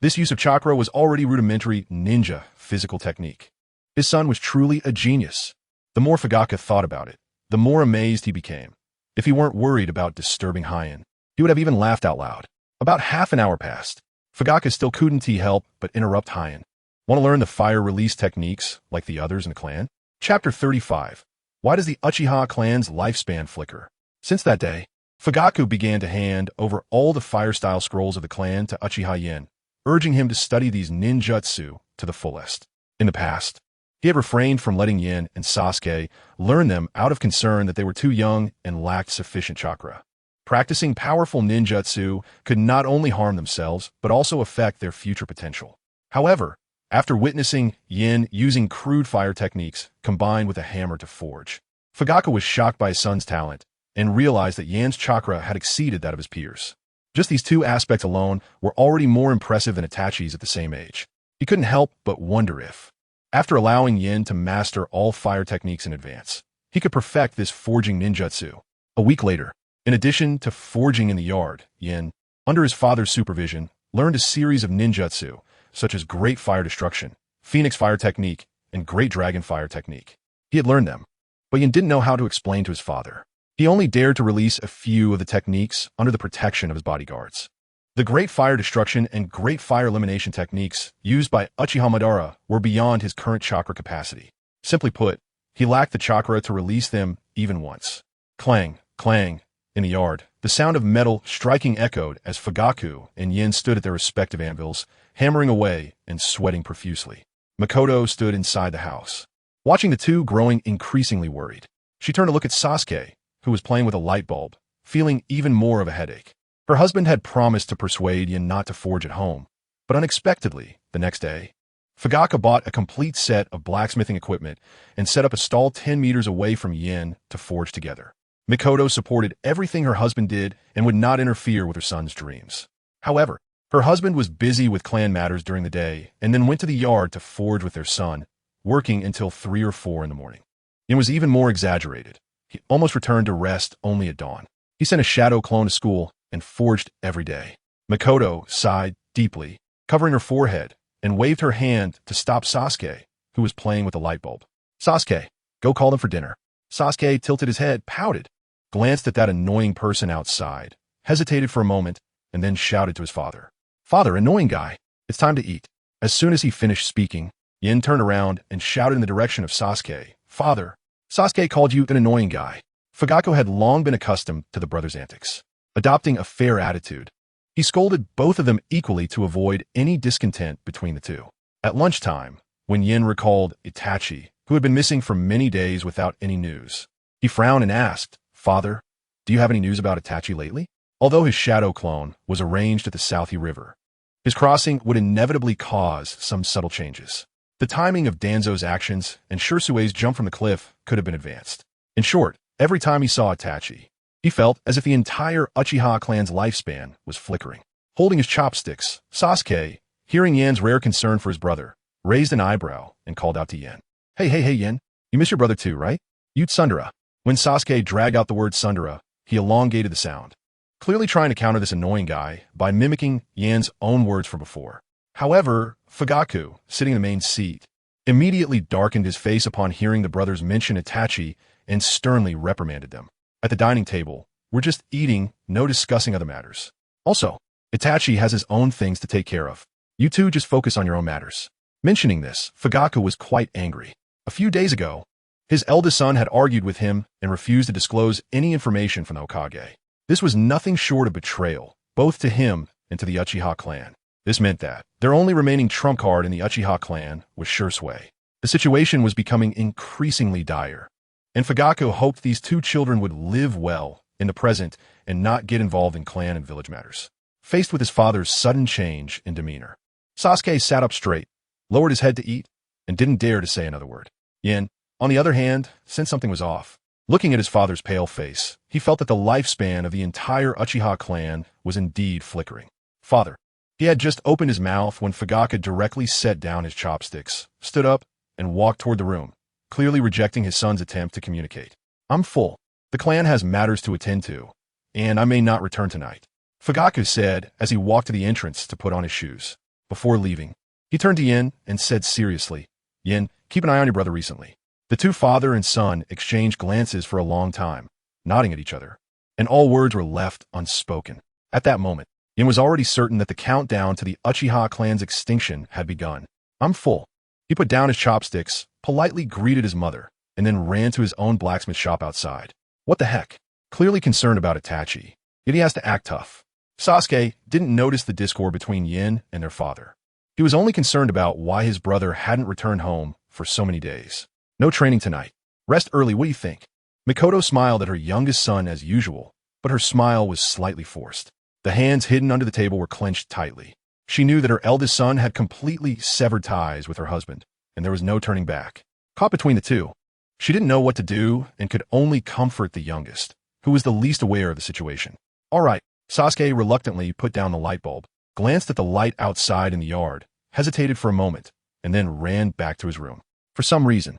Speaker 1: this use of chakra was already rudimentary ninja physical technique. His son was truly a genius. The more Fugaku thought about it, the more amazed he became. If he weren't worried about disturbing Hien, he would have even laughed out loud. About half an hour passed. Fugaku still couldn't help but interrupt Hien. Want to learn the fire release techniques like the others in the clan? Chapter 35. Why does the Uchiha clan's lifespan flicker? Since that day, Fugaku began to hand over all the fire-style scrolls of the clan to Uchiha Yen, urging him to study these ninjutsu to the fullest. In the past, he had refrained from letting Yen and Sasuke learn them out of concern that they were too young and lacked sufficient chakra. Practicing powerful ninjutsu could not only harm themselves, but also affect their future potential. However, after witnessing Yen using crude fire techniques combined with a hammer to forge, Fugaku was shocked by his son's talent and realized that Yen's chakra had exceeded that of his peers. Just these 2 aspects alone were already more impressive than Itachi's at the same age. He couldn't help but wonder if, after allowing Yen to master all fire techniques in advance, he could perfect this forging ninjutsu. A week later, in addition to forging in the yard, Yen, under his father's supervision, learned a series of ninjutsu, such as Great Fire Destruction, Phoenix Fire Technique, and Great Dragon Fire Technique. He had learned them, but Yen didn't know how to explain to his father. He only dared to release a few of the techniques under the protection of his bodyguards. The Great Fire Destruction and Great Fire Elimination techniques used by Uchiha Madara were beyond his current chakra capacity. Simply put, he lacked the chakra to release them even once. Clang, clang. In the yard, the sound of metal striking echoed as Fugaku and Yen stood at their respective anvils, hammering away and sweating profusely. Makoto stood inside the house, watching the 2 growing increasingly worried. She turned to look at Sasuke, who was playing with a light bulb, feeling even more of a headache. Her husband had promised to persuade Yen not to forge at home, but unexpectedly, the next day, Fugaku bought a complete set of blacksmithing equipment and set up a stall 10 meters away from Yen to forge together. Makoto supported everything her husband did and would not interfere with her son's dreams. However, her husband was busy with clan matters during the day and then went to the yard to forge with their son, working until 3 or 4 in the morning. Yen was even more exaggerated. He almost returned to rest only at dawn. He sent a shadow clone to school and forged every day. Makoto sighed deeply, covering her forehead, and waved her hand to stop Sasuke, who was playing with a light bulb. Sasuke, go call them for dinner. Sasuke tilted his head, pouted, glanced at that annoying person outside, hesitated for a moment, and then shouted to his father. "Father, annoying guy, it's time to eat." As soon as he finished speaking, Yin turned around and shouted in the direction of Sasuke. "Father, Sasuke called you an annoying guy." Fugaku had long been accustomed to the brother's antics. Adopting a fair attitude, he scolded both of them equally to avoid any discontent between the two. At lunchtime, when Yin recalled Itachi, who had been missing for many days without any news, he frowned and asked, "Father, do you have any news about Itachi lately?" Although his shadow clone was arranged at the Southie River, his crossing would inevitably cause some subtle changes. The timing of Danzo's actions and Shirsue's jump from the cliff could have been advanced. In short, every time he saw Itachi, he felt as if the entire Uchiha clan's lifespan was flickering. Holding his chopsticks, Sasuke, hearing Yan's rare concern for his brother, raised an eyebrow and called out to Yan. Hey, Yan, you miss your brother too, right? You Tsundere." When Sasuke dragged out the word Tsundere, he elongated the sound, clearly trying to counter this annoying guy by mimicking Yan's own words from before. However, Fugaku, sitting in the main seat, immediately darkened his face upon hearing the brothers mention Itachi and sternly reprimanded them. "At the dining table, we're just eating, no discussing other matters. Also, Itachi has his own things to take care of. You two just focus on your own matters." Mentioning this, Fugaku was quite angry. A few days ago, his eldest son had argued with him and refused to disclose any information from the Hokage. This was nothing short of betrayal, both to him and to the Uchiha clan. This meant that their only remaining trump card in the Uchiha clan was Shirsuke. The situation was becoming increasingly dire, and Fugaku hoped these two children would live well in the present and not get involved in clan and village matters. Faced with his father's sudden change in demeanor, Sasuke sat up straight, lowered his head to eat, and didn't dare to say another word. Yin, on the other hand, sensed something was off. Looking at his father's pale face, he felt that the lifespan of the entire Uchiha clan was indeed flickering. "Father." He had just opened his mouth when Fugaku directly set down his chopsticks, stood up, and walked toward the room, clearly rejecting his son's attempt to communicate. "I'm full. The clan has matters to attend to, and I may not return tonight," Fugaku said as he walked to the entrance to put on his shoes. Before leaving, he turned to Yin and said seriously, "Yin, keep an eye on your brother recently." The two father and son exchanged glances for a long time, nodding at each other, and all words were left unspoken. At that moment, Yin was already certain that the countdown to the Uchiha clan's extinction had begun. "I'm full." He put down his chopsticks, politely greeted his mother, and then ran to his own blacksmith shop outside. What the heck? Clearly concerned about Itachi, yet he has to act tough. Sasuke didn't notice the discord between Yin and their father. He was only concerned about why his brother hadn't returned home for so many days. "No training tonight. Rest early, what do you think?" Mikoto smiled at her youngest son as usual, but her smile was slightly forced. The hands hidden under the table were clenched tightly. She knew that her eldest son had completely severed ties with her husband, and there was no turning back. Caught between the two, she didn't know what to do and could only comfort the youngest, who was the least aware of the situation. "All right." Sasuke reluctantly put down the light bulb, glanced at the light outside in the yard, hesitated for a moment, and then ran back to his room. For some reason,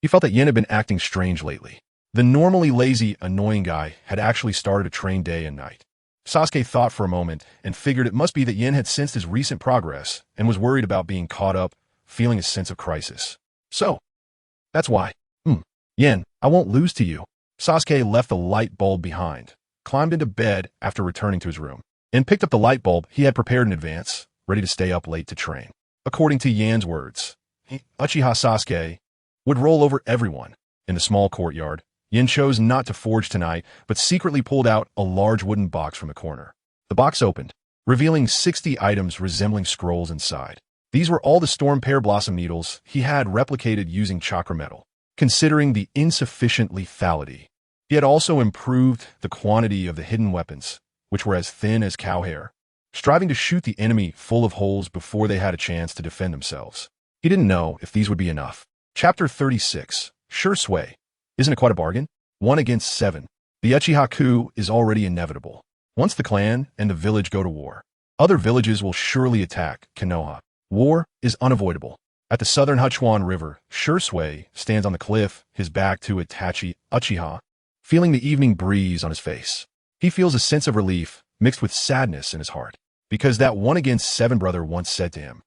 Speaker 1: he felt that Yin had been acting strange lately. The normally lazy, annoying guy had actually started a train day and night. Sasuke thought for a moment and figured it must be that Yin had sensed his recent progress and was worried about being caught up, feeling a sense of crisis. "So, that's why. Yin, I won't lose to you." Sasuke left the light bulb behind, climbed into bed after returning to his room, and picked up the light bulb he had prepared in advance, ready to stay up late to train. According to Yan's words, Uchiha Sasuke would roll over everyone. In the small courtyard, Yin chose not to forge tonight, but secretly pulled out a large wooden box from the corner. The box opened, revealing 60 items resembling scrolls inside. These were all the storm pear blossom needles he had replicated using chakra metal. Considering the insufficient lethality, he had also improved the quantity of the hidden weapons, which were as thin as cow hair, striving to shoot the enemy full of holes before they had a chance to defend themselves. He didn't know if these would be enough. Chapter 36. Shirsuke. Isn't it quite a bargain? 1 against 7. The Uchiha coup is already inevitable. Once the clan and the village go to war, other villages will surely attack Konoha. War is unavoidable. At the southern Huchuan River, Shirsuke stands on the cliff, his back to Itachi Uchiha, feeling the evening breeze on his face. He feels a sense of relief mixed with sadness in his heart, because that 1 against 7 brother once said to him.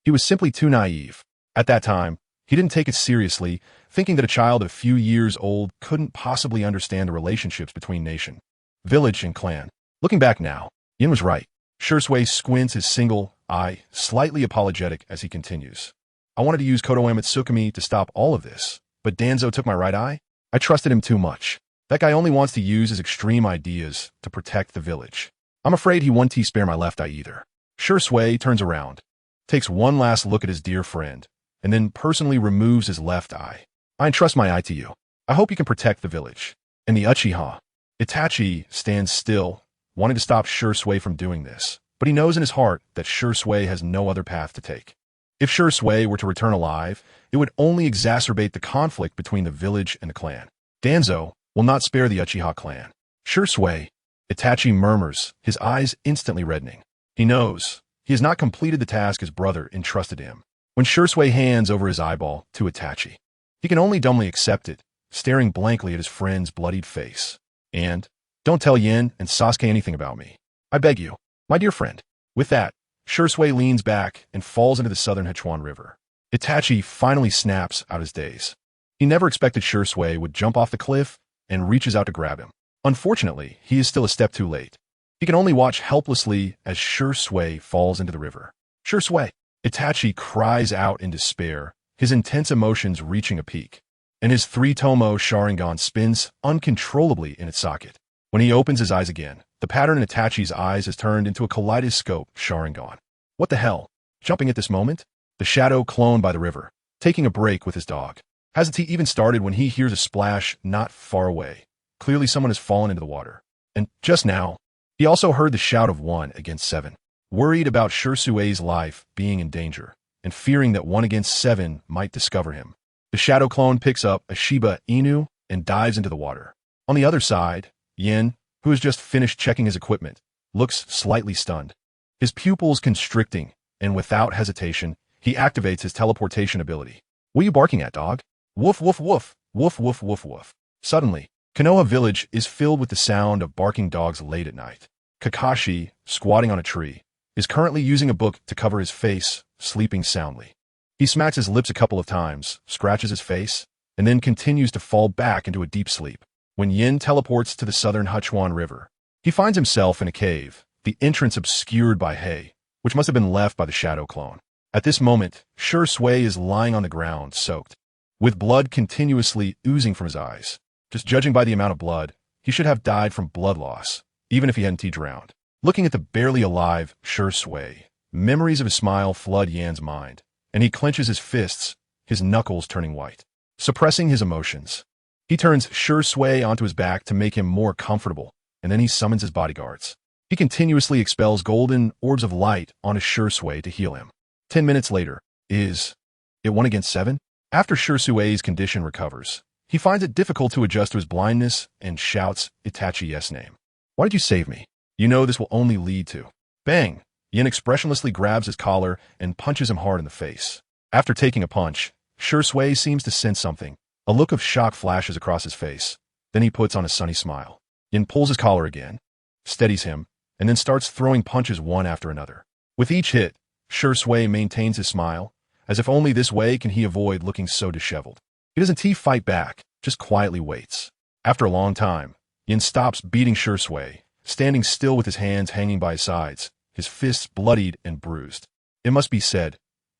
Speaker 1: He was simply too naive. At that time, he didn't take it seriously, thinking that a child a few years old couldn't possibly understand the relationships between nation, village, and clan. Looking back now, Yin was right. Shui squints his single eye, slightly apologetic as he continues. I wanted to use Kotoa Tsukumi to stop all of this, but Danzo took my right eye? I trusted him too much. That guy only wants to use his extreme ideas to protect the village. I'm afraid he won't spare my left eye either. Shui turns around, takes one last look at his dear friend, and then personally removes his left eye. I entrust my eye to you. I hope you can protect the village. And the Uchiha. Itachi stands still, wanting to stop Shui from doing this, but he knows in his heart that Shui has no other path to take. If Shui were to return alive, it would only exacerbate the conflict between the village and the clan. Danzo will not spare the Uchiha clan. Shui, Itachi murmurs, his eyes instantly reddening. He knows he has not completed the task his brother entrusted him. When Shui hands over his eyeball to Itachi, he can only dumbly accept it, staring blankly at his friend's bloodied face. And, don't tell Yin and Sasuke anything about me. I beg you, my dear friend. With that, Shui leans back and falls into the southern Hechuan River. Itachi finally snaps out his daze. He never expected Shui would jump off the cliff and reaches out to grab him. Unfortunately, he is still a step too late. He can only watch helplessly as Shui falls into the river. Shui! Itachi cries out in despair, his intense emotions reaching a peak. And his three-tomo Sharingan spins uncontrollably in its socket. When he opens his eyes again, the pattern in Itachi's eyes has turned into a kaleidoscope Sharingan. What the hell? Jumping at this moment? The shadow clone by the river, taking a break with his dog. Hasn't he even started when he hears a splash not far away? Clearly someone has fallen into the water. And just now, he also heard the shout of 1 against 7. Worried about Shui's life being in danger, and fearing that 1 against 7 might discover him, the shadow clone picks up a Shiba Inu and dives into the water. On the other side, Yin, who has just finished checking his equipment, looks slightly stunned. His pupils constricting, and without hesitation, he activates his teleportation ability. What are you barking at, dog? Woof, woof, woof, woof, woof, woof, woof. Suddenly, Konoha village is filled with the sound of barking dogs late at night. Kakashi, squatting on a tree, is currently using a book to cover his face, sleeping soundly. He smacks his lips a couple of times, scratches his face, and then continues to fall back into a deep sleep. When Yin teleports to the southern Hechuan River, he finds himself in a cave, the entrance obscured by hay, which must have been left by the shadow clone. At this moment, Shui is lying on the ground, soaked, with blood continuously oozing from his eyes. Just judging by the amount of blood, he should have died from blood loss, even if he hadn't drowned. Looking at the barely alive Shui, memories of his smile flood Yan's mind, and he clenches his fists, his knuckles turning white. Suppressing his emotions, he turns Shui onto his back to make him more comfortable, and then he summons his bodyguards. He continuously expels golden orbs of light onto Shui to heal him. 10 minutes later, is it 1 against 7? After Shui's condition recovers, he finds it difficult to adjust to his blindness and shouts Itachi's name. Why did you save me? You know this will only lead to... Bang! Yin expressionlessly grabs his collar and punches him hard in the face. After taking a punch, Shui seems to sense something. A look of shock flashes across his face. Then he puts on a sunny smile. Yin pulls his collar again, steadies him, and then starts throwing punches one after another. With each hit, Shui maintains his smile, as if only this way can he avoid looking so disheveled. He doesn't fight back, just quietly waits. After a long time, Yin stops beating Shui, standing still with his hands hanging by his sides, his fists bloodied and bruised. It must be said,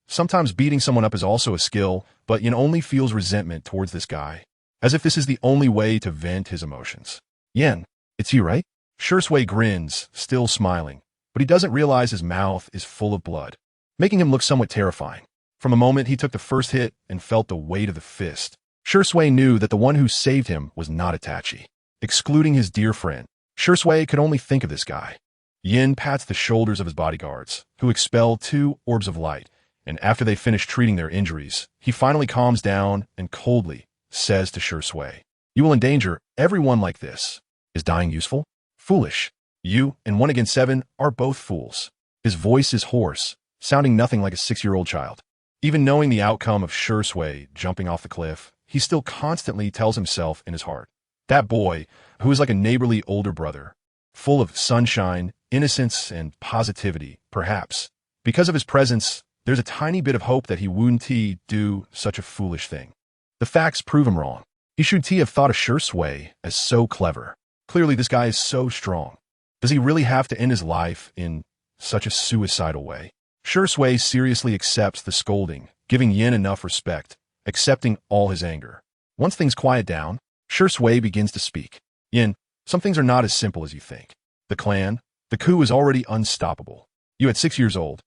Speaker 1: sometimes beating someone up is also a skill, but Yin only feels resentment towards this guy, as if this is the only way to vent his emotions. Yin, it's you, right? Shui grins, still smiling, but he doesn't realize his mouth is full of blood, making him look somewhat terrifying. From the moment he took the first hit and felt the weight of the fist, Shui knew that the one who saved him was not Itachi. Excluding his dear friend, Shui could only think of this guy. Yin pats the shoulders of his bodyguards, who expel 2 orbs of light, and after they finish treating their injuries, he finally calms down and coldly says to Shui, "You will endanger everyone like this. Is dying useful? Foolish. You and 1 against 7 are both fools." His voice is hoarse, sounding nothing like a 6-year-old child. Even knowing the outcome of Shui jumping off the cliff, he still constantly tells himself in his heart, that boy, who is like a neighborly older brother, full of sunshine, innocence, and positivity, perhaps, because of his presence, there's a tiny bit of hope that he wouldn't do such a foolish thing. The facts prove him wrong. He should have thought of Shui as so clever. Clearly this guy is so strong. Does he really have to end his life in such a suicidal way? Shui seriously accepts the scolding, giving Yin enough respect, accepting all his anger. Once things quiet down, Shui begins to speak. Yin, some things are not as simple as you think. The coup is already unstoppable. You at 6 years old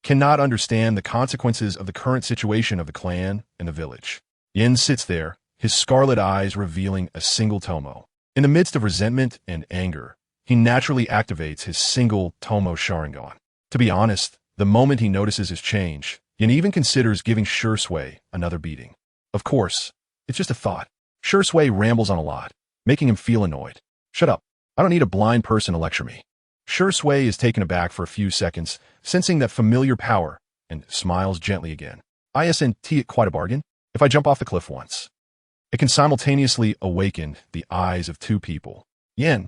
Speaker 1: cannot understand the consequences of the current situation of the clan and the village. Yin sits there, his scarlet eyes revealing a single Tomo. In the midst of resentment and anger, he naturally activates his single Tomo Sharingan. To be honest, the moment he notices his change, Yin even considers giving Shui another beating. Of course, it's just a thought. Shui rambles on a lot, making him feel annoyed. Shut up. I don't need a blind person to lecture me. Shui is taken aback for a few seconds, sensing that familiar power, and smiles gently again. Isn't it quite a bargain? If I jump off the cliff once, it can simultaneously awaken the eyes of two people. Yin,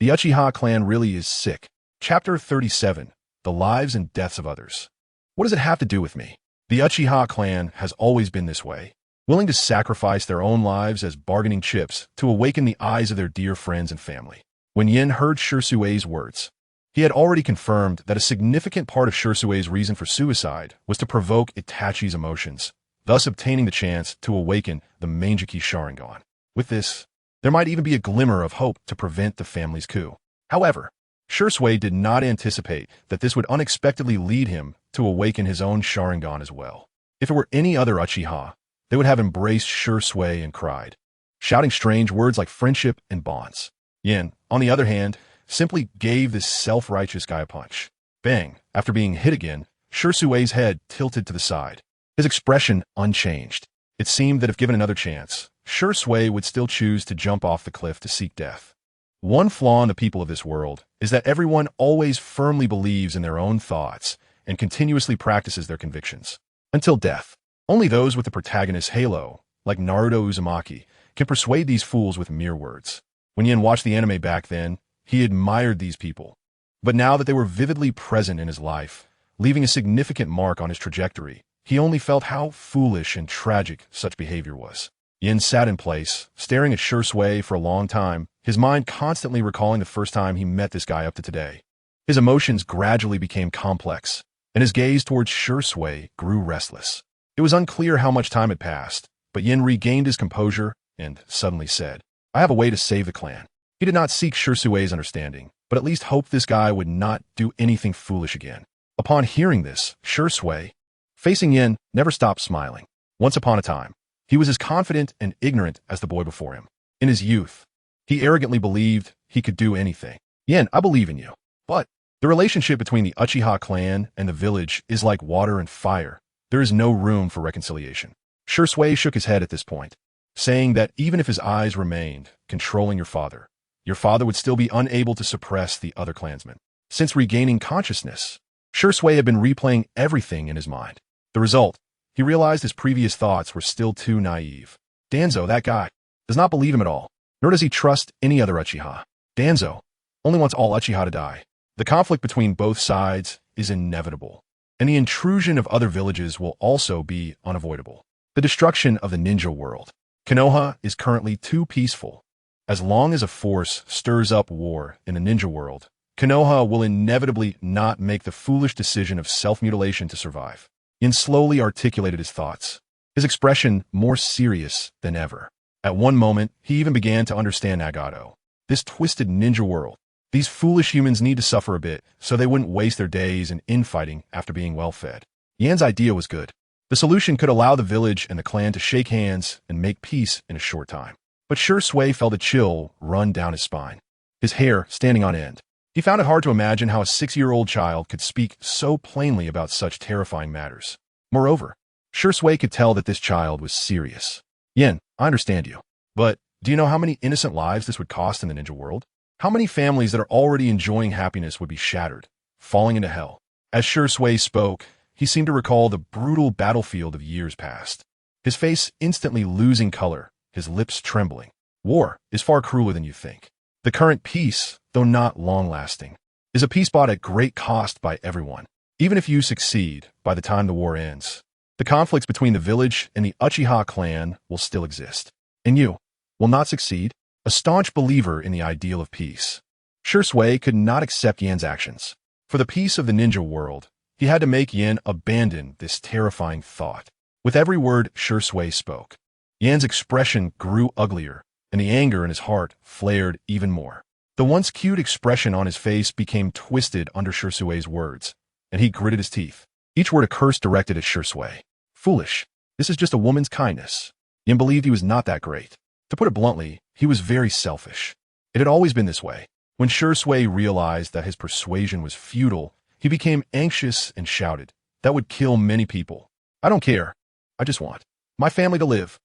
Speaker 1: the Uchiha clan really is sick. Chapter 37, The Lives and Deaths of Others. What does it have to do with me? The Uchiha clan has always been this way, willing to sacrifice their own lives as bargaining chips to awaken the eyes of their dear friends and family. When Yin heard Shusui's words, he had already confirmed that a significant part of Shusui's reason for suicide was to provoke Itachi's emotions, thus obtaining the chance to awaken the Manjiki Sharingan. With this, there might even be a glimmer of hope to prevent the family's coup. However, Shui did not anticipate that this would unexpectedly lead him to awaken his own Sharingan as well. If it were any other Uchiha, they would have embraced Shui and cried, shouting strange words like friendship and bonds. Yin, on the other hand, simply gave this self-righteous guy a punch. Bang! After being hit again, Shusui's head tilted to the side, his expression unchanged. It seemed that if given another chance, Shui would still choose to jump off the cliff to seek death. One flaw in the people of this world is that everyone always firmly believes in their own thoughts and continuously practices their convictions. Until death. Only those with the protagonist's halo, like Naruto Uzumaki, can persuade these fools with mere words. When Yin watched the anime back then, he admired these people. But now that they were vividly present in his life, leaving a significant mark on his trajectory, he only felt how foolish and tragic such behavior was. Yin sat in place, staring at Shui for a long time, his mind constantly recalling the first time he met this guy up to today. His emotions gradually became complex, and his gaze towards Shui grew restless. It was unclear how much time had passed, but Yin regained his composure and suddenly said, I have a way to save the clan. He did not seek Shusui's understanding, but at least hoped this guy would not do anything foolish again. Upon hearing this, Shui, facing Yin, never stopped smiling. Once upon a time, he was as confident and ignorant as the boy before him. In his youth, he arrogantly believed he could do anything. Yin, I believe in you. But the relationship between the Uchiha clan and the village is like water and fire. There is no room for reconciliation. Shui shook his head at this point, saying that even if his eyes remained controlling your father would still be unable to suppress the other clansmen. Since regaining consciousness, Shui had been replaying everything in his mind. The result, he realized his previous thoughts were still too naive. Danzo, that guy, does not believe him at all, nor does he trust any other Uchiha. Danzo only wants all Uchiha to die. The conflict between both sides is inevitable, and the intrusion of other villages will also be unavoidable. The destruction of the ninja world. Konoha is currently too peaceful. As long as a force stirs up war in the ninja world, Konoha will inevitably not make the foolish decision of self-mutilation to survive. Yin slowly articulated his thoughts, his expression more serious than ever. At one moment, he even began to understand Nagato. This twisted ninja world. These foolish humans need to suffer a bit so they wouldn't waste their days in infighting after being well-fed. Yan's idea was good. The solution could allow the village and the clan to shake hands and make peace in a short time. But Shui felt a chill run down his spine, his hair standing on end. He found it hard to imagine how a 6-year-old child could speak so plainly about such terrifying matters. Moreover, Shui could tell that this child was serious. Yin, I understand you. But do you know how many innocent lives this would cost in the ninja world? How many families that are already enjoying happiness would be shattered, falling into hell? As Shui spoke, he seemed to recall the brutal battlefield of years past, his face instantly losing color, his lips trembling. War is far crueler than you think. The current peace, though not long-lasting, is a peace bought at great cost by everyone. Even if you succeed by the time the war ends, the conflicts between the village and the Uchiha clan will still exist. And you will not succeed, a staunch believer in the ideal of peace. Shui could not accept Yan's actions. For the peace of the ninja world, he had to make Yan abandon this terrifying thought. With every word Shui spoke, Yan's expression grew uglier, and the anger in his heart flared even more. The once cute expression on his face became twisted under Shui's words, and he gritted his teeth. Each word a curse directed at Shui. Foolish. This is just a woman's kindness. Yan believed he was not that great. To put it bluntly, he was very selfish. It had always been this way. When Shui realized that his persuasion was futile, he became anxious and shouted, "That would kill many people. I don't care. I just want my family to live."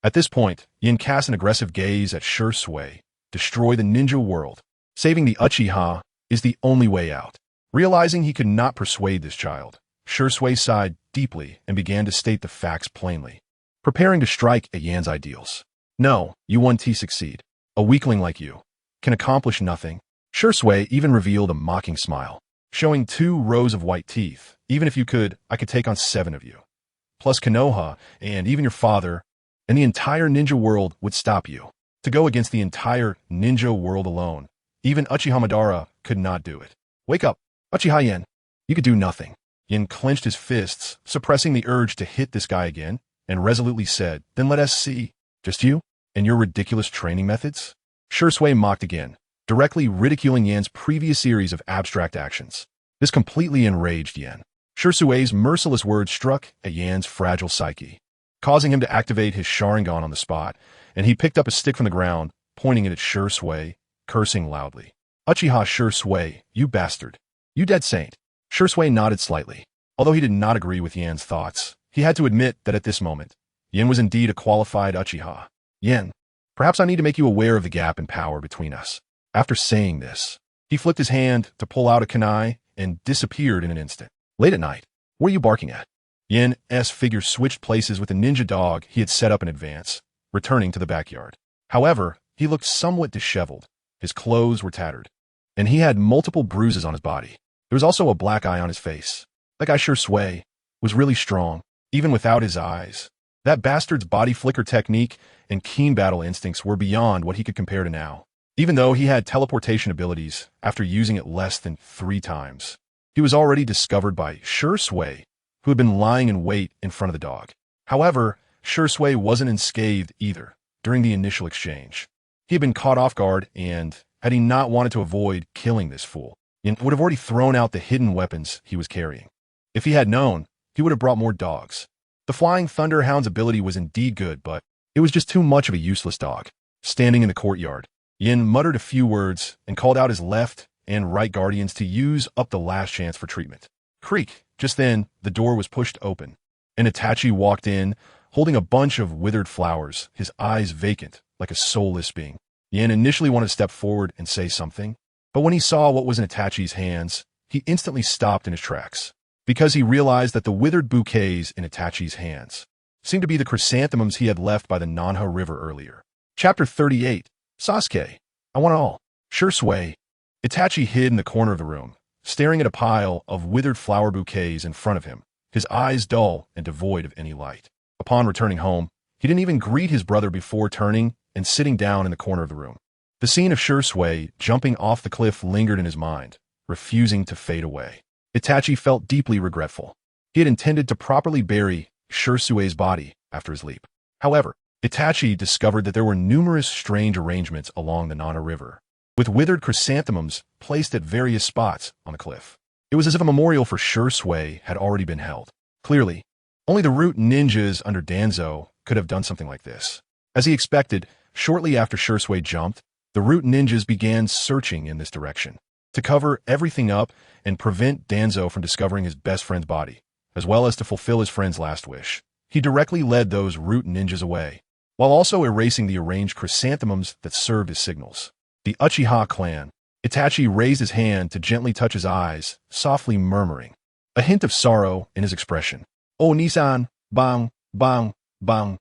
Speaker 1: At this point, Yan cast an aggressive gaze at Shui. Destroy the ninja world. Saving the Uchiha is the only way out. Realizing he could not persuade this child, Shui sighed deeply and began to state the facts plainly, preparing to strike at Yan's ideals. No, you 1T succeed. A weakling like you can accomplish nothing. Shui even revealed a mocking smile, showing 2 rows of white teeth. Even if you could, I could take on 7 of you. Plus Konoha, and even your father, and the entire ninja world would stop you. To go against the entire ninja world alone, even Uchiha Madara could not do it. Wake up, Uchiha Yan. You could do nothing. Yan clenched his fists, suppressing the urge to hit this guy again, and resolutely said, "Then let us see. Just you? And your ridiculous training methods?" Shui mocked again, directly ridiculing Yan's previous series of abstract actions. This completely enraged Yan. Shui's merciless words struck at Yan's fragile psyche, causing him to activate his Sharingan on the spot, and he picked up a stick from the ground, pointing it at Shui, cursing loudly. "Uchiha Shui, you bastard. You dead saint." Shui nodded slightly. Although he did not agree with Yan's thoughts, he had to admit that at this moment, Yan was indeed a qualified Uchiha. "Yan, perhaps I need to make you aware of the gap in power between us." After saying this, he flicked his hand to pull out a kunai and disappeared in an instant. Late at night, what are you barking at? Yan's figure switched places with the ninja dog he had set up in advance, returning to the backyard. However, he looked somewhat disheveled. His clothes were tattered, and he had multiple bruises on his body. There was also a black eye on his face. That guy Shui was really strong, even without his eyes. That bastard's body flicker technique and keen battle instincts were beyond what he could compare to now. Even though he had teleportation abilities after using it less than 3 times, he was already discovered by Shui, who had been lying in wait in front of the dog. However, Shui wasn't unscathed either during the initial exchange. He had been caught off guard, and had he not wanted to avoid killing this fool, he would have already thrown out the hidden weapons he was carrying. If he had known, he would have brought more dogs. The Flying Thunder Hound's ability was indeed good, but it was just too much of a useless dog. Standing in the courtyard, Yin muttered a few words and called out his left and right guardians to use up the last chance for treatment. Creak! Just then, the door was pushed open, and Itachi walked in, holding a bunch of withered flowers, his eyes vacant, like a soulless being. Yin initially wanted to step forward and say something, but when he saw what was in Itachi's hands, he instantly stopped in his tracks, because he realized that the withered bouquets in Itachi's hands seemed to be the chrysanthemums he had left by the Nanha River earlier. Chapter 38. Sasuke, I want it all. Shui. Itachi hid in the corner of the room, staring at a pile of withered flower bouquets in front of him, his eyes dull and devoid of any light. Upon returning home, he didn't even greet his brother before turning and sitting down in the corner of the room. The scene of Shui jumping off the cliff lingered in his mind, refusing to fade away. Itachi felt deeply regretful. He had intended to properly bury Shui's body after his leap. However, Itachi discovered that there were numerous strange arrangements along the Nana River, with withered chrysanthemums placed at various spots on the cliff. It was as if a memorial for Shui had already been held. Clearly, only the root ninjas under Danzo could have done something like this. As he expected, shortly after Shui jumped, the root ninjas began searching in this direction to cover everything up and prevent Danzo from discovering his best friend's body, as well as to fulfill his friend's last wish. He directly led those root ninjas away, while also erasing the arranged chrysanthemums that served as signals. The Uchiha clan. Itachi raised his hand to gently touch his eyes, softly murmuring, a hint of sorrow in his expression. "Oh, Nisan, bang, bang, bang."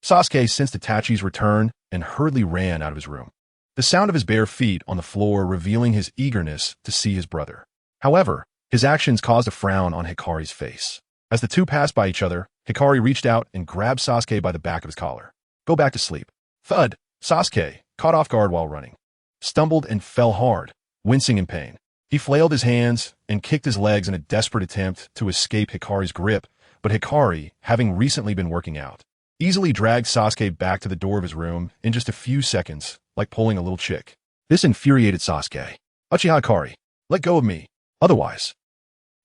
Speaker 1: Sasuke sensed Itachi's return and hurriedly ran out of his room, the sound of his bare feet on the floor revealing his eagerness to see his brother. However, his actions caused a frown on Hikari's face. As the two passed by each other, Hikari reached out and grabbed Sasuke by the back of his collar. "Go back to sleep." Thud! Sasuke, caught off guard while running, stumbled and fell hard, wincing in pain. He flailed his hands and kicked his legs in a desperate attempt to escape Hikari's grip, but Hikari, having recently been working out, easily dragged Sasuke back to the door of his room in just a few seconds, like pulling a little chick. This infuriated Sasuke. Uchiha Hikari, let go of me. Otherwise,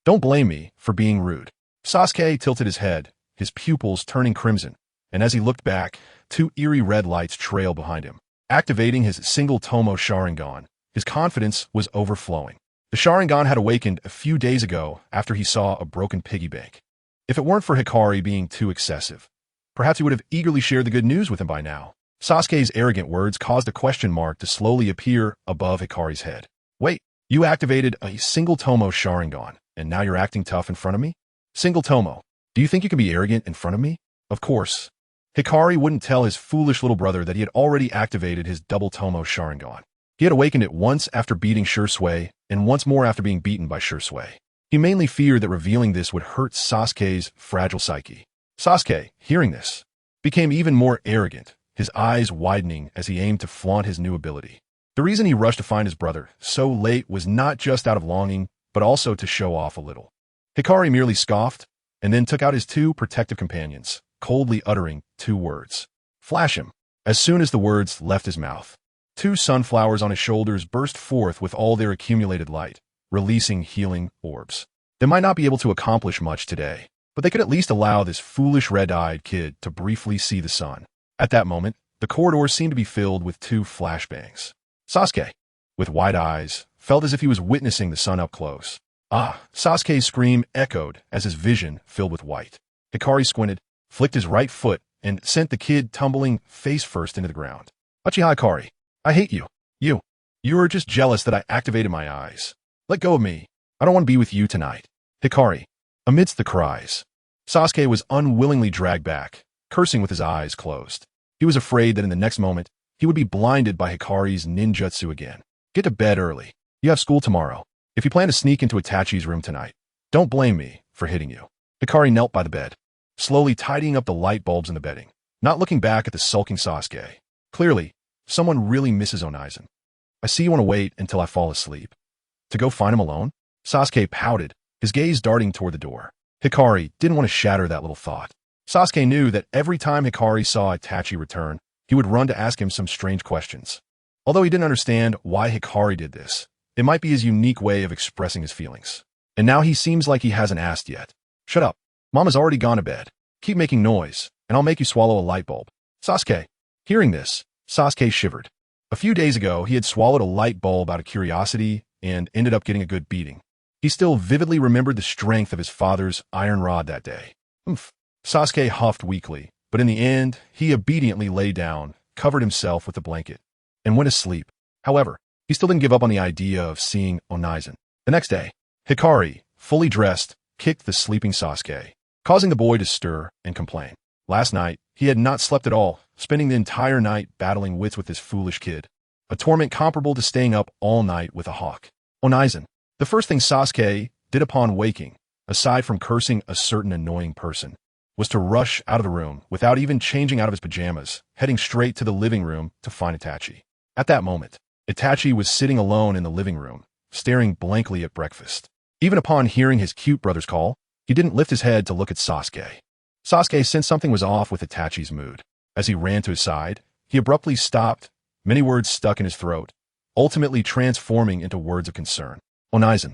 Speaker 1: don't blame me for being rude. Sasuke tilted his head, his pupils turning crimson, and as he looked back, two eerie red lights trailed behind him. Activating his single Tomo Sharingan, his confidence was overflowing. The Sharingan had awakened a few days ago after he saw a broken piggy bank. If it weren't for Hikari being too excessive, perhaps he would have eagerly shared the good news with him by now. Sasuke's arrogant words caused a question mark to slowly appear above Hikari's head. Wait, you activated a single Tomo Sharingan, and now you're acting tough in front of me? Single Tomo, do you think you can be arrogant in front of me? Of course. Hikari wouldn't tell his foolish little brother that he had already activated his double Tomo Sharingan. He had awakened it once after beating Shursui, and once more after being beaten by Shursui. He mainly feared that revealing this would hurt Sasuke's fragile psyche. Sasuke, hearing this, became even more arrogant, his eyes widening as he aimed to flaunt his new ability. The reason he rushed to find his brother so late was not just out of longing, but also to show off a little. Hikari merely scoffed, and then took out his two protective companions, coldly uttering two words. Flash him. As soon as the words left his mouth, two sunflowers on his shoulders burst forth with all their accumulated light, releasing healing orbs. They might not be able to accomplish much today, but they could at least allow this foolish red-eyed kid to briefly see the sun. At that moment, the corridor seemed to be filled with two flashbangs. Sasuke, with wide eyes, felt as if he was witnessing the sun up close. Ah! Sasuke's scream echoed as his vision filled with white. Hikari squinted, flicked his right foot, and sent the kid tumbling face first into the ground. Uchiha Hikari, I hate you. You are just jealous that I activated my eyes. Let go of me. I don't want to be with you tonight. Hikari, amidst the cries, Sasuke was unwillingly dragged back, cursing with his eyes closed. He was afraid that in the next moment, he would be blinded by Hikari's ninjutsu again. Get to bed early. You have school tomorrow. If you plan to sneak into Itachi's room tonight, don't blame me for hitting you. Hikari knelt by the bed, slowly tidying up the light bulbs in the bedding, not looking back at the sulking Sasuke. Clearly, someone really misses Onizen. I see you want to wait until I fall asleep. To go find him alone? Sasuke pouted, his gaze darting toward the door. Hikari didn't want to shatter that little thought. Sasuke knew that every time Hikari saw Itachi return, he would run to ask him some strange questions. Although he didn't understand why Hikari did this, it might be his unique way of expressing his feelings. And now he seems like he hasn't asked yet. Shut up. Mama's already gone to bed. Keep making noise, and I'll make you swallow a light bulb. Sasuke. Hearing this, Sasuke shivered. A few days ago, he had swallowed a light bulb out of curiosity and ended up getting a good beating. He still vividly remembered the strength of his father's iron rod that day. Oomph. Sasuke huffed weakly, but in the end, he obediently lay down, covered himself with a blanket, and went to sleep. However, he still didn't give up on the idea of seeing Onizen. The next day, Hikari, fully dressed, kicked the sleeping Sasuke, causing the boy to stir and complain. Last night, he had not slept at all, spending the entire night battling wits with this foolish kid, a torment comparable to staying up all night with a hawk. Onizen. The first thing Sasuke did upon waking, aside from cursing a certain annoying person, was to rush out of the room without even changing out of his pajamas, heading straight to the living room to find Itachi. At that moment, Itachi was sitting alone in the living room, staring blankly at breakfast. Even upon hearing his cute brother's call, he didn't lift his head to look at Sasuke. Sasuke sensed something was off with Itachi's mood. As he ran to his side, he abruptly stopped, many words stuck in his throat, ultimately transforming into words of concern. Onizen.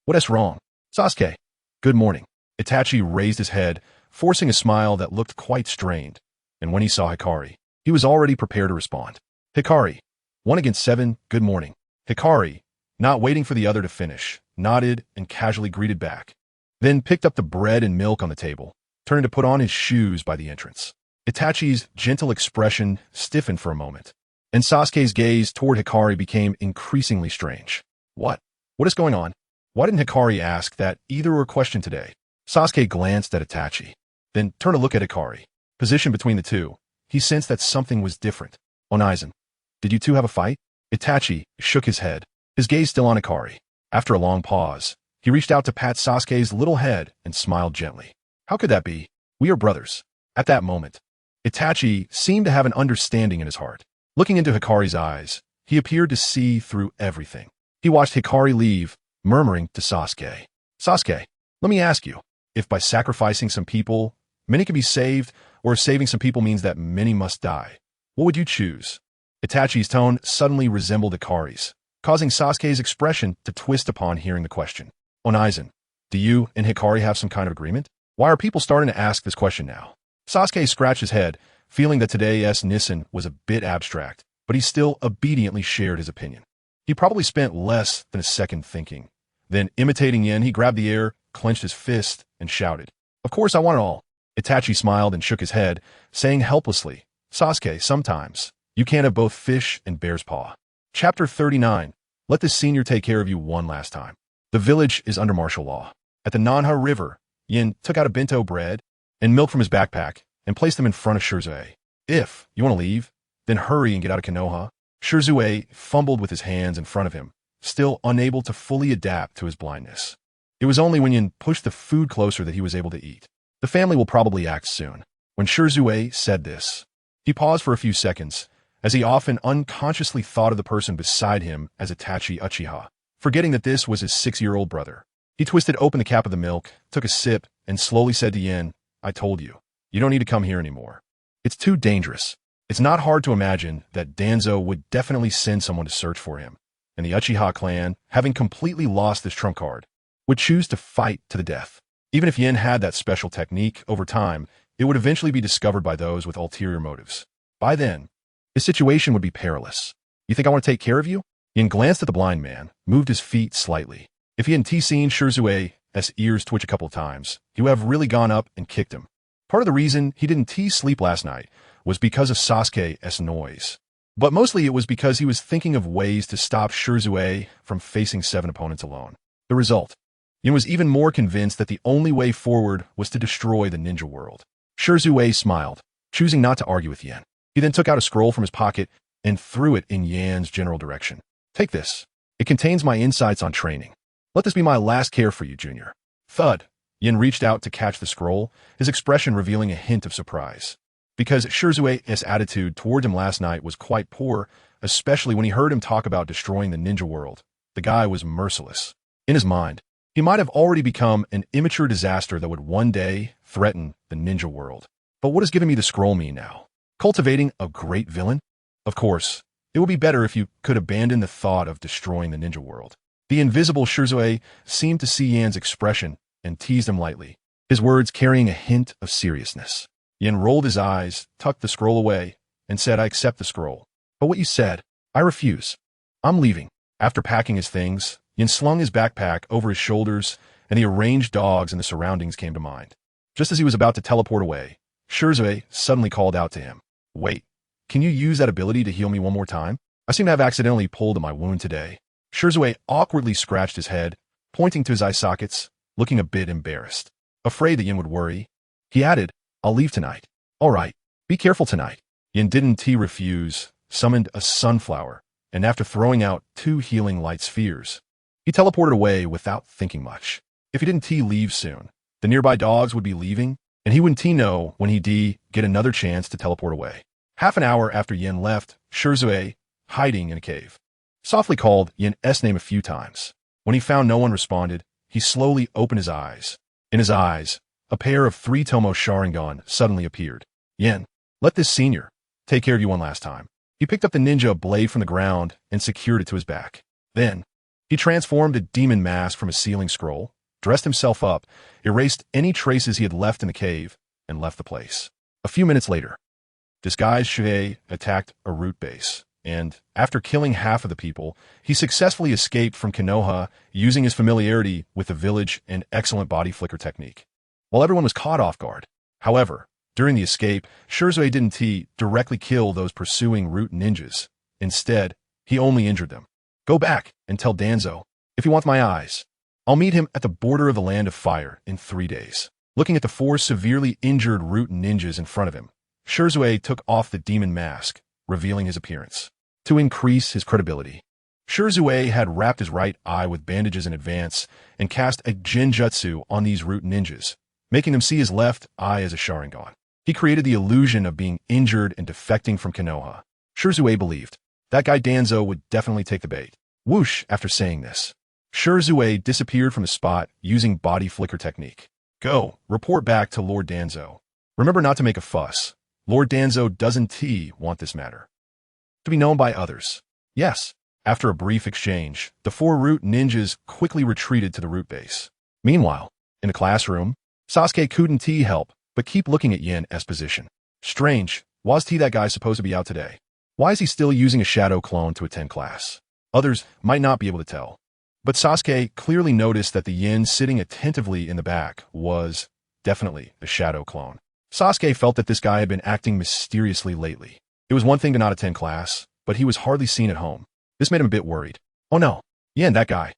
Speaker 1: What is wrong? Sasuke. Good morning. Itachi raised his head, forcing a smile that looked quite strained, and when he saw Hikari, he was already prepared to respond. Hikari. 1 against 7, good morning. Hikari, not waiting for the other to finish, nodded and casually greeted back, then picked up the bread and milk on the table, turning to put on his shoes by the entrance. Itachi's gentle expression stiffened for a moment, and Sasuke's gaze toward Hikari became increasingly strange. What? What is going on? Why didn't Hikari ask that either or question today? Sasuke glanced at Itachi, then turned to look at Hikari. Positioned between the two, he sensed that something was different. Onizen. Did you two have a fight? Itachi shook his head, his gaze still on Hikari. After a long pause, he reached out to pat Sasuke's little head and smiled gently. How could that be? We are brothers. At that moment, Itachi seemed to have an understanding in his heart. Looking into Hikari's eyes, he appeared to see through everything. He watched Hikari leave, murmuring to Sasuke. Sasuke, let me ask you, if by sacrificing some people, many can be saved, or if saving some people means that many must die, what would you choose? Itachi's tone suddenly resembled Hikari's, causing Sasuke's expression to twist upon hearing the question. Onizen, do you and Hikari have some kind of agreement? Why are people starting to ask this question now? Sasuke scratched his head, feeling that today's Nissen was a bit abstract, but he still obediently shared his opinion. He probably spent less than a second thinking. Then, imitating Yen, he grabbed the air, clenched his fist, and shouted, "Of course I want it all." Itachi smiled and shook his head, saying helplessly, "Sasuke, sometimes you can't have both fish and bear's paw." Chapter 39. Let this senior take care of you one last time. The village is under martial law. At the Nanha River, Yin took out a bento bread and milk from his backpack and placed them in front of Shirzue. "If you want to leave, then hurry and get out of Konoha." Shirzue fumbled with his hands in front of him, still unable to fully adapt to his blindness. It was only when Yin pushed the food closer that he was able to eat. The family will probably act soon. When Shirzue said this, he paused for a few seconds, as he often unconsciously thought of the person beside him as Itachi Uchiha, forgetting that this was his 6-year-old brother. He twisted open the cap of the milk, took a sip, and slowly said to Yin, "I told you, you don't need to come here anymore. It's too dangerous." It's not hard to imagine that Danzo would definitely send someone to search for him, and the Uchiha clan, having completely lost this trump card, would choose to fight to the death. Even if Yin had that special technique, over time, it would eventually be discovered by those with ulterior motives. By then, the situation would be perilous. "You think I want to take care of you?" Yin glanced at the blind man, moved his feet slightly. If he hadn't seen Shirzue's ears twitch a couple of times, he would have really gone up and kicked him. Part of the reason he didn't sleep last night was because of Sasuke's noise. But mostly it was because he was thinking of ways to stop Shirzue from facing 7 opponents alone. The result, Yin was even more convinced that the only way forward was to destroy the ninja world. Shirzue smiled, choosing not to argue with Yin. He then took out a scroll from his pocket and threw it in Yan's general direction. "Take this. It contains my insights on training. Let this be my last care for you, Junior." Thud. Yin reached out to catch the scroll, his expression revealing a hint of surprise. Because Shirzue's attitude toward him last night was quite poor, especially when he heard him talk about destroying the ninja world. The guy was merciless. In his mind, he might have already become an immature disaster that would one day threaten the ninja world. But what does giving me the scroll mean now? Cultivating a great villain? Of course, it would be better if you could abandon the thought of destroying the ninja world. The invisible Shirzue seemed to see Yan's expression and teased him lightly, his words carrying a hint of seriousness. Yin rolled his eyes, tucked the scroll away, and said, "I accept the scroll. But what you said, I refuse. I'm leaving." After packing his things, Yin slung his backpack over his shoulders, and the arranged dogs and the surroundings came to mind. Just as he was about to teleport away, Shirzue suddenly called out to him, "Wait, can you use that ability to heal me one more time? I seem to have accidentally pulled at my wound today." Shirzue awkwardly scratched his head, pointing to his eye sockets, looking a bit embarrassed. Afraid that Yin would worry, he added, "I'll leave tonight." "All right, be careful tonight." Yin didn't refuse, summoned a sunflower, and after throwing out 2 healing light spheres, he teleported away without thinking much. If he didn't leave soon, the nearby dogs would be leaving, and he wouldn't know when he'd get another chance to teleport away. Half an hour after Yin left, Shirzue, hiding in a cave, softly called Yin's name a few times. When he found no one responded, he slowly opened his eyes. In his eyes, a pair of 3 Tomo Sharingan suddenly appeared. "Yin, let this senior take care of you one last time." He picked up the ninja blade from the ground and secured it to his back. Then, he transformed a demon mask from a sealing scroll, dressed himself up, erased any traces he had left in the cave, and left the place. A few minutes later, disguised Shuhei attacked a root base, and, after killing half of the people, he successfully escaped from Konoha using his familiarity with the village and excellent body flicker technique. While everyone was caught off guard, however, during the escape, Shirzue didn't directly kill those pursuing root ninjas. Instead, he only injured them. "Go back and tell Danzo, if he wants my eyes, I'll meet him at the border of the Land of Fire in 3 days." Looking at the 4 severely injured root ninjas in front of him, Shirzue took off the demon mask, revealing his appearance. To increase his credibility, Shirzue had wrapped his right eye with bandages in advance and cast a genjutsu on these root ninjas, making them see his left eye as a Sharingan. He created the illusion of being injured and defecting from Konoha. Shirzue believed that guy Danzo would definitely take the bait. Whoosh, after saying this. Zue disappeared from the spot using body flicker technique. Go, report back to Lord Danzo. Remember not to make a fuss. Lord Danzo doesn't want this matter to be known by others. Yes. After a brief exchange, the four root ninjas quickly retreated to the root base. Meanwhile, in the classroom, Sasuke couldn't help but keep looking at Yin's position. Strange, was that guy supposed to be out today? Why is he still using a shadow clone to attend class? Others might not be able to tell. But Sasuke clearly noticed that the Yin sitting attentively in the back was definitely a shadow clone. Sasuke felt that this guy had been acting mysteriously lately. It was one thing to not attend class, but he was hardly seen at home. This made him a bit worried. Oh no, Yin, that guy.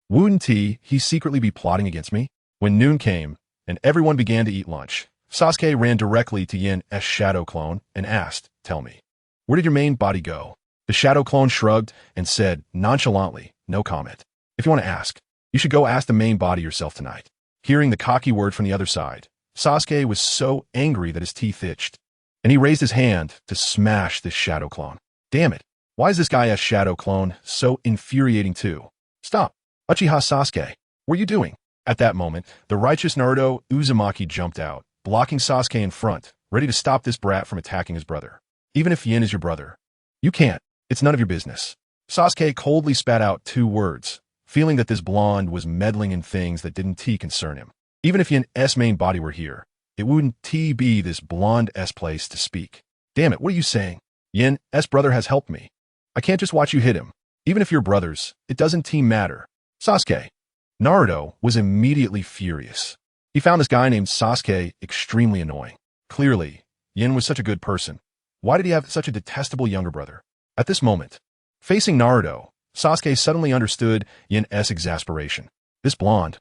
Speaker 1: Wouldn't he secretly be plotting against me? When noon came, and everyone began to eat lunch, Sasuke ran directly to Yin's shadow clone and asked, tell me, where did your main body go? The shadow clone shrugged and said nonchalantly, no comment. If you want to ask, you should go ask the main body yourself tonight. Hearing the cocky word from the other side, Sasuke was so angry that his teeth itched, and he raised his hand to smash this shadow clone. Damn it. Why is this guy's shadow clone so infuriating too? Stop. Uchiha Sasuke, what are you doing? At that moment, the righteous Naruto Uzumaki jumped out, blocking Sasuke in front, ready to stop this brat from attacking his brother. Even if Yin is your brother, you can't. It's none of your business. Sasuke coldly spat out 2 words, feeling that this blonde was meddling in things that didn't concern him. Even if Yin's main body were here, it wouldn't be this blonde's place to speak. Damn it, what are you saying? Yin's brother has helped me. I can't just watch you hit him. Even if you're brothers, it doesn't matter. Sasuke. Naruto was immediately furious. He found this guy named Sasuke extremely annoying. Clearly, Yin was such a good person. Why did he have such a detestable younger brother? At this moment, facing Naruto, Sasuke suddenly understood Yin's exasperation. This blonde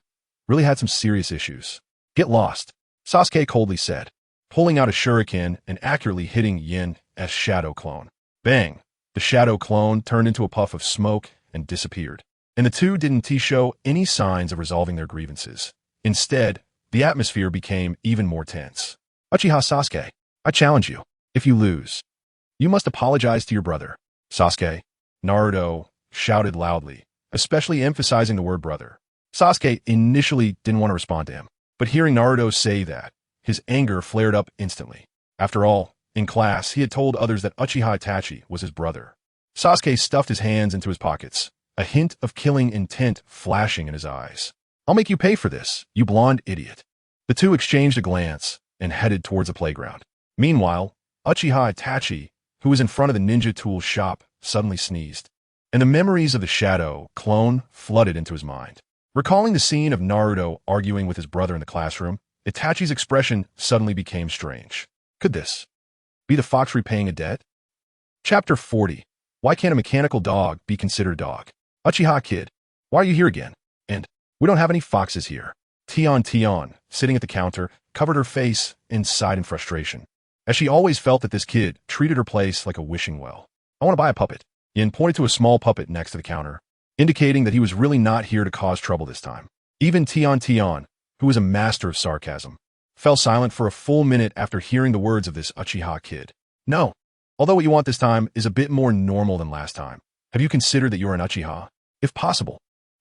Speaker 1: really had some serious issues. Get lost, Sasuke coldly said, pulling out a shuriken and accurately hitting Yin's shadow clone. Bang! The shadow clone turned into a puff of smoke and disappeared. And the two didn't show any signs of resolving their grievances. Instead, the atmosphere became even more tense. Uchiha Sasuke, I challenge you. If you lose, you must apologize to your brother. Sasuke, Naruto shouted loudly, especially emphasizing the word brother. Sasuke initially didn't want to respond to him, but hearing Naruto say that, his anger flared up instantly. After all, in class, he had told others that Uchiha Itachi was his brother. Sasuke stuffed his hands into his pockets, a hint of killing intent flashing in his eyes. I'll make you pay for this, you blonde idiot. The two exchanged a glance and headed towards the playground. Meanwhile, Uchiha Itachi, who was in front of the ninja tool shop, suddenly sneezed, and the memories of the shadow clone flooded into his mind. Recalling the scene of Naruto arguing with his brother in the classroom, Itachi's expression suddenly became strange. Could this be the fox repaying a debt? Chapter 40. Why can't a mechanical dog be considered a dog? Uchiha kid, why are you here again? And we don't have any foxes here. Tion, sitting at the counter, covered her face and sighed in frustration, as she always felt that this kid treated her place like a wishing well. I want to buy a puppet. Yin pointed to a small puppet next to the counter, indicating that he was really not here to cause trouble this time. Even Tion, who was a master of sarcasm, fell silent for a full minute after hearing the words of this Uchiha kid. No, although what you want this time is a bit more normal than last time. Have you considered that you're an Uchiha? If possible.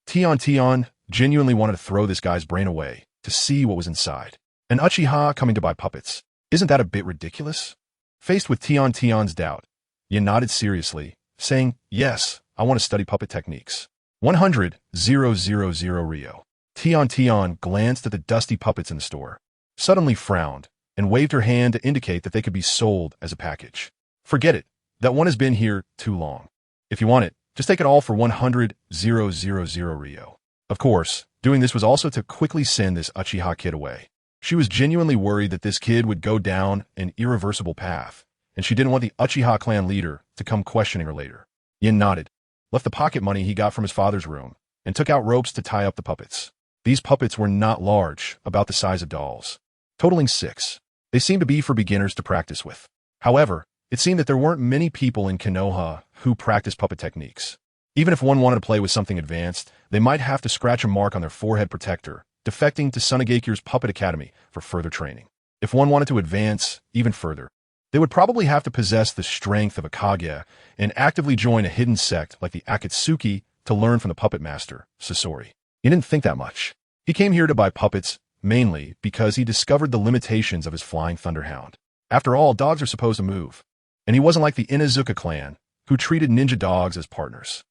Speaker 1: Tion genuinely wanted to throw this guy's brain away to see what was inside. An Uchiha coming to buy puppets. Isn't that a bit ridiculous? Faced with Tion's doubt, Yin nodded seriously, saying, yes, I want to study puppet techniques. 100,000 Rio. Tion glanced at the dusty puppets in the store, suddenly frowned, and waved her hand to indicate that they could be sold as a package. Forget it. That one has been here too long. If you want it, just take it all for 100,000 Rio. Of course, doing this was also to quickly send this Uchiha kid away. She was genuinely worried that this kid would go down an irreversible path, and she didn't want the Uchiha clan leader to come questioning her later. Yin nodded, left the pocket money he got from his father's room, and took out ropes to tie up the puppets. These puppets were not large, about the size of dolls, totaling 6. They seemed to be for beginners to practice with. However, it seemed that there weren't many people in Konoha who practiced puppet techniques. Even if one wanted to play with something advanced, they might have to scratch a mark on their forehead protector, defecting to Sunagekir's Puppet Academy for further training. If one wanted to advance even further, they would probably have to possess the strength of a Kage and actively join a hidden sect like the Akatsuki to learn from the puppet master, Sasori. He didn't think that much. He came here to buy puppets, mainly because he discovered the limitations of his flying thunderhound. After all, dogs are supposed to move. And he wasn't like the Inuzuka clan, who treated ninja dogs as partners.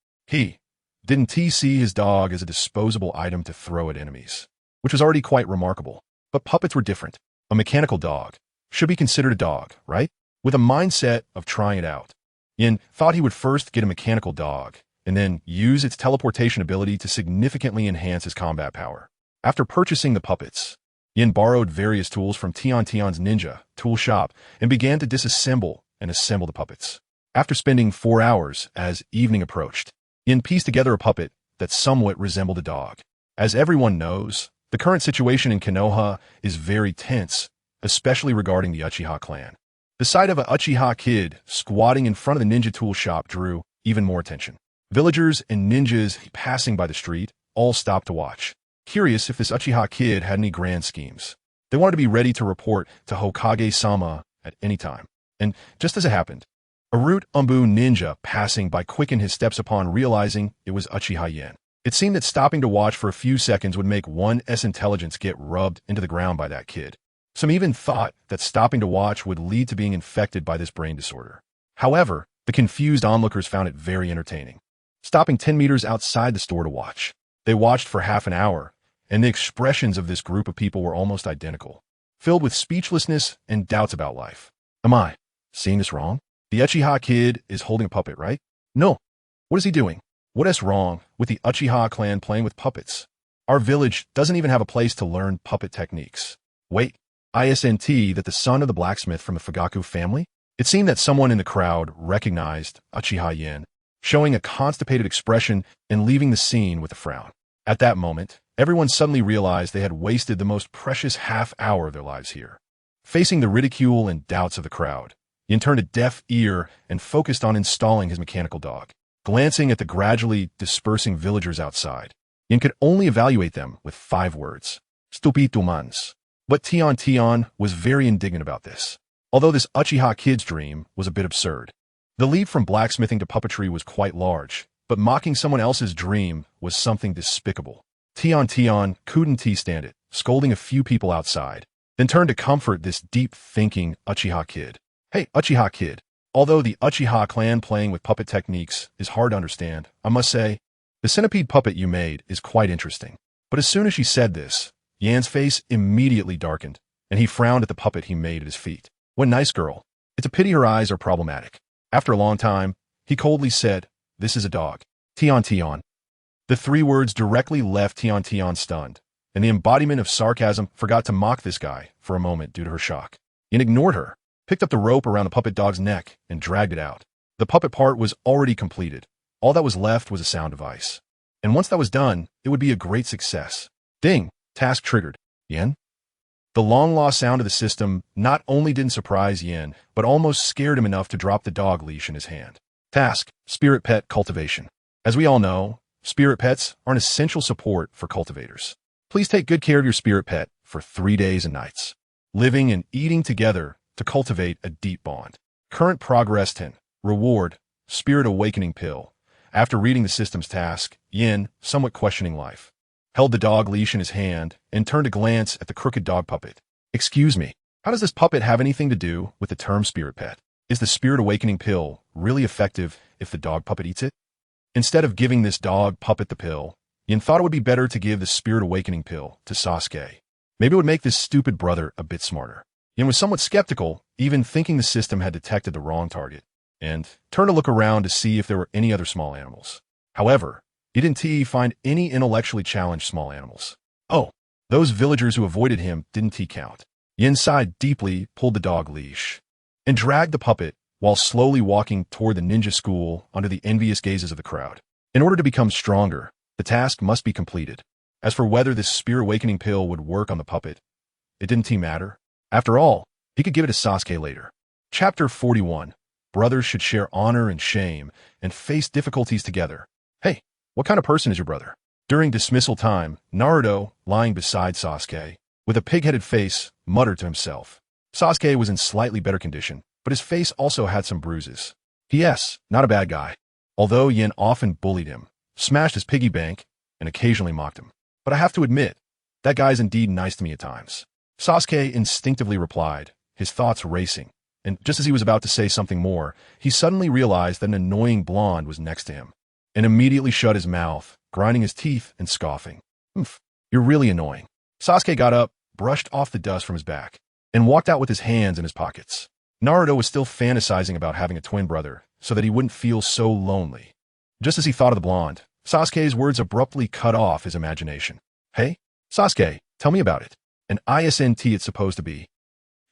Speaker 1: Didn't see his dog as a disposable item to throw at enemies, which was already quite remarkable. But puppets were different. A mechanical dog should be considered a dog, right? With a mindset of trying it out. Yin thought he would first get a mechanical dog, and then use its teleportation ability to significantly enhance his combat power. After purchasing the puppets, Yin borrowed various tools from Tion's ninja tool shop and began to disassemble and assemble the puppets. After spending 4 hours as evening approached, Yin pieced together a puppet that somewhat resembled a dog. As everyone knows, the current situation in Konoha is very tense, especially regarding the Uchiha clan. The sight of an Uchiha kid squatting in front of the ninja tool shop drew even more attention. Villagers and ninjas passing by the street all stopped to watch, curious if this Uchiha kid had any grand schemes. They wanted to be ready to report to Hokage-sama at any time. And just as it happened, a Root Umbu ninja passing by quickened his steps upon realizing it was Uchiha Yen. It seemed that stopping to watch for a few seconds would make one's intelligence get rubbed into the ground by that kid. Some even thought that stopping to watch would lead to being infected by this brain disorder. However, the confused onlookers found it very entertaining. Stopping 10 meters outside the store to watch, they watched for half an hour, and the expressions of this group of people were almost identical, filled with speechlessness and doubts about life. Am I seeing this wrong? The Uchiha kid is holding a puppet, right? No. What is he doing? What is wrong with the Uchiha clan playing with puppets? Our village doesn't even have a place to learn puppet techniques. Wait, isn't that the son of the blacksmith from the Fugaku family? It seemed that someone in the crowd recognized Uchiha Yen, showing a constipated expression and leaving the scene with a frown. At that moment, everyone suddenly realized they had wasted the most precious half hour of their lives here. Facing the ridicule and doubts of the crowd, Yen turned a deaf ear and focused on installing his mechanical dog. Glancing at the gradually dispersing villagers outside, Yen could only evaluate them with 5 words. Stupitumans. But Tion was very indignant about this. Although this Uchiha kid's dream was a bit absurd. The leap from blacksmithing to puppetry was quite large, but mocking someone else's dream was something despicable. Tion couldn't stand it, scolding a few people outside, then turned to comfort this deep-thinking Uchiha kid. Hey, Uchiha kid. Although the Uchiha clan playing with puppet techniques is hard to understand, I must say, the centipede puppet you made is quite interesting. But as soon as she said this, Yan's face immediately darkened, and he frowned at the puppet he made at his feet. What a nice girl. It's a pity her eyes are problematic. After a long time, he coldly said, "This is a dog." Tion. The 3 words directly left Tion stunned, and the embodiment of sarcasm forgot to mock this guy for a moment due to her shock. Yan ignored her, picked up the rope around the puppet dog's neck, and dragged it out. The puppet part was already completed. All that was left was a sound device. And once that was done, it would be a great success. Ding! Task triggered. Yen? The long-lost sound of the system not only didn't surprise Yen, but almost scared him enough to drop the dog leash in his hand. Task: Spirit Pet Cultivation. As we all know, spirit pets are an essential support for cultivators. Please take good care of your spirit pet for 3 days and nights, living and eating together to cultivate a deep bond. Current progress 10. Reward: Spirit Awakening Pill. After reading the system's task, Yin, somewhat questioning life, held the dog leash in his hand and turned to glance at the crooked dog puppet. Excuse me, how does this puppet have anything to do with the term spirit pet? Is the Spirit Awakening Pill really effective if the dog puppet eats it? Instead of giving this dog puppet the pill, Yin thought it would be better to give the Spirit Awakening Pill to Sasuke. Maybe it would make this stupid brother a bit smarter. Yin was somewhat skeptical, even thinking the system had detected the wrong target, and turned to look around to see if there were any other small animals. However, he didn't find any intellectually challenged small animals. Oh, those villagers who avoided him didn't count. Yin sighed deeply, pulled the dog leash, and dragged the puppet while slowly walking toward the ninja school under the envious gazes of the crowd. In order to become stronger, the task must be completed. As for whether this Spirit Awakening Pill would work on the puppet, it didn't matter. After all, he could give it to Sasuke later. Chapter 41. Brothers should share honor and shame and face difficulties together. Hey, what kind of person is your brother? During dismissal time, Naruto, lying beside Sasuke, with a pig-headed face, muttered to himself. Sasuke was in slightly better condition, but his face also had some bruises. P.S. Not a bad guy. Although Yin often bullied him, smashed his piggy bank, and occasionally mocked him. But I have to admit, that guy's indeed nice to me at times. Sasuke instinctively replied, his thoughts racing, and just as he was about to say something more, he suddenly realized that an annoying blonde was next to him, and immediately shut his mouth, grinding his teeth and scoffing. "Oomph, you're really annoying." Sasuke got up, brushed off the dust from his back, and walked out with his hands in his pockets. Naruto was still fantasizing about having a twin brother so that he wouldn't feel so lonely. Just as he thought of the blonde, Sasuke's words abruptly cut off his imagination. "Hey, Sasuke, tell me about it. An ISNT it's supposed to be.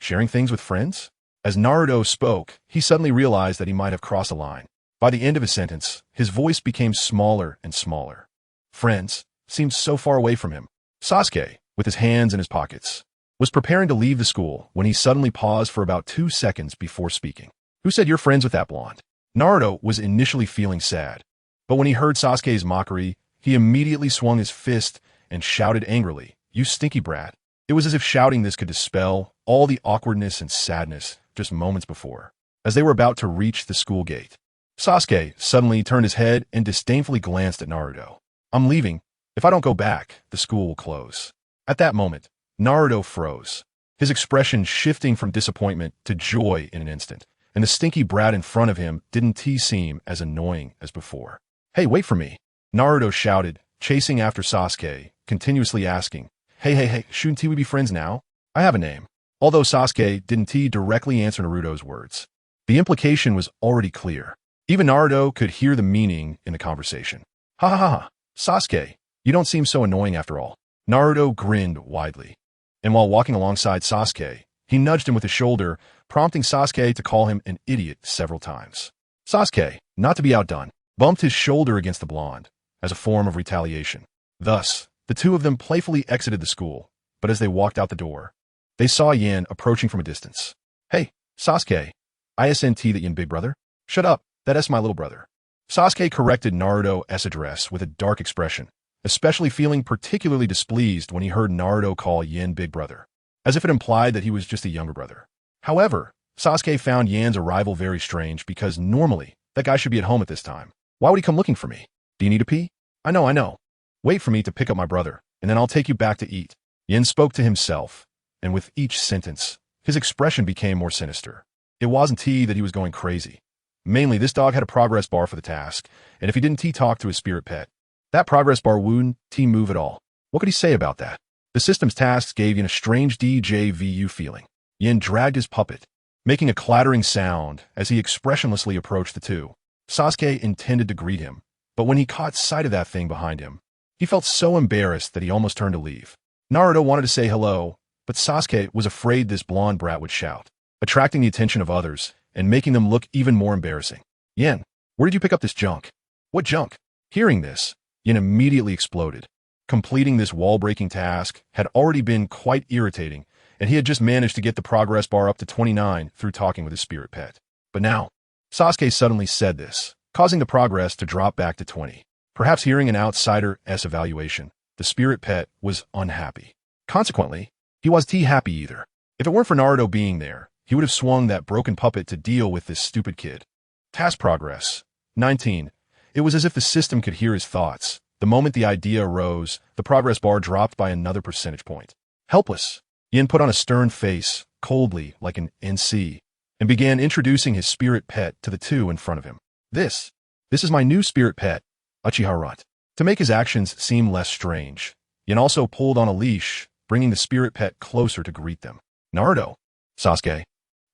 Speaker 1: Sharing things with friends?" As Naruto spoke, he suddenly realized that he might have crossed a line. By the end of his sentence, his voice became smaller and smaller. Friends seemed so far away from him. Sasuke, with his hands in his pockets, was preparing to leave the school when he suddenly paused for about 2 seconds before speaking. "Who said you're friends with that blonde?" Naruto was initially feeling sad, but when he heard Sasuke's mockery, he immediately swung his fist and shouted angrily, "You stinky brat." It was as if shouting this could dispel all the awkwardness and sadness just moments before. As they were about to reach the school gate, Sasuke suddenly turned his head and disdainfully glanced at Naruto. "I'm leaving. If I don't go back, the school will close." At that moment, Naruto froze, his expression shifting from disappointment to joy in an instant, and the stinky brat in front of him didn't seem as annoying as before. "Hey, wait for me," Naruto shouted, chasing after Sasuke, continuously asking, Hey, shouldn't we be friends now? I have a name." Although Sasuke didn't directly answer Naruto's words, the implication was already clear. Even Naruto could hear the meaning in the conversation. "Ha ha ha, Sasuke, you don't seem so annoying after all." Naruto grinned widely, and while walking alongside Sasuke, he nudged him with his shoulder, prompting Sasuke to call him an idiot several times. Sasuke, not to be outdone, bumped his shoulder against the blonde, as a form of retaliation. Thus, the two of them playfully exited the school, but as they walked out the door, they saw Yin approaching from a distance. "Hey, Sasuke, ISNT that Yin big brother?" "Shut up, that's my little brother." Sasuke corrected Naruto's address with a dark expression, especially feeling particularly displeased when he heard Naruto call Yin big brother, as if it implied that he was just a younger brother. However, Sasuke found Yin's arrival very strange because normally that guy should be at home at this time. Why would he come looking for me? "Do you need a pee?" I know. Wait for me to pick up my brother, and then I'll take you back to eat." Yin spoke to himself, and with each sentence, his expression became more sinister. It wasn't that he was going crazy. Mainly, this dog had a progress bar for the task, and if he didn't talk to his spirit pet, that progress bar wouldn't move at all. What could he say about that? The system's tasks gave Yin a strange DJVU feeling. Yin dragged his puppet, making a clattering sound as he expressionlessly approached the two. Sasuke intended to greet him, but when he caught sight of that thing behind him, he felt so embarrassed that he almost turned to leave. Naruto wanted to say hello, but Sasuke was afraid this blonde brat would shout, attracting the attention of others and making them look even more embarrassing. "Yin, where did you pick up this junk?" "What junk?" Hearing this, Yin immediately exploded. Completing this wall-breaking task had already been quite irritating, and he had just managed to get the progress bar up to 29 through talking with his spirit pet. But now, Sasuke suddenly said this, causing the progress to drop back to 20. Perhaps hearing an outsider's evaluation, the spirit pet was unhappy. Consequently, he wasn't happy either. If it weren't for Naruto being there, he would have swung that broken puppet to deal with this stupid kid. Task progress. 19. It was as if the system could hear his thoughts. The moment the idea arose, the progress bar dropped by another percentage point. Helpless, Yin put on a stern face, coldly like an NC, and began introducing his spirit pet to the two in front of him. This is my new spirit pet, Uchiha." To make his actions seem less strange, Yin also pulled on a leash, bringing the spirit pet closer to greet them. "Naruto." "Sasuke."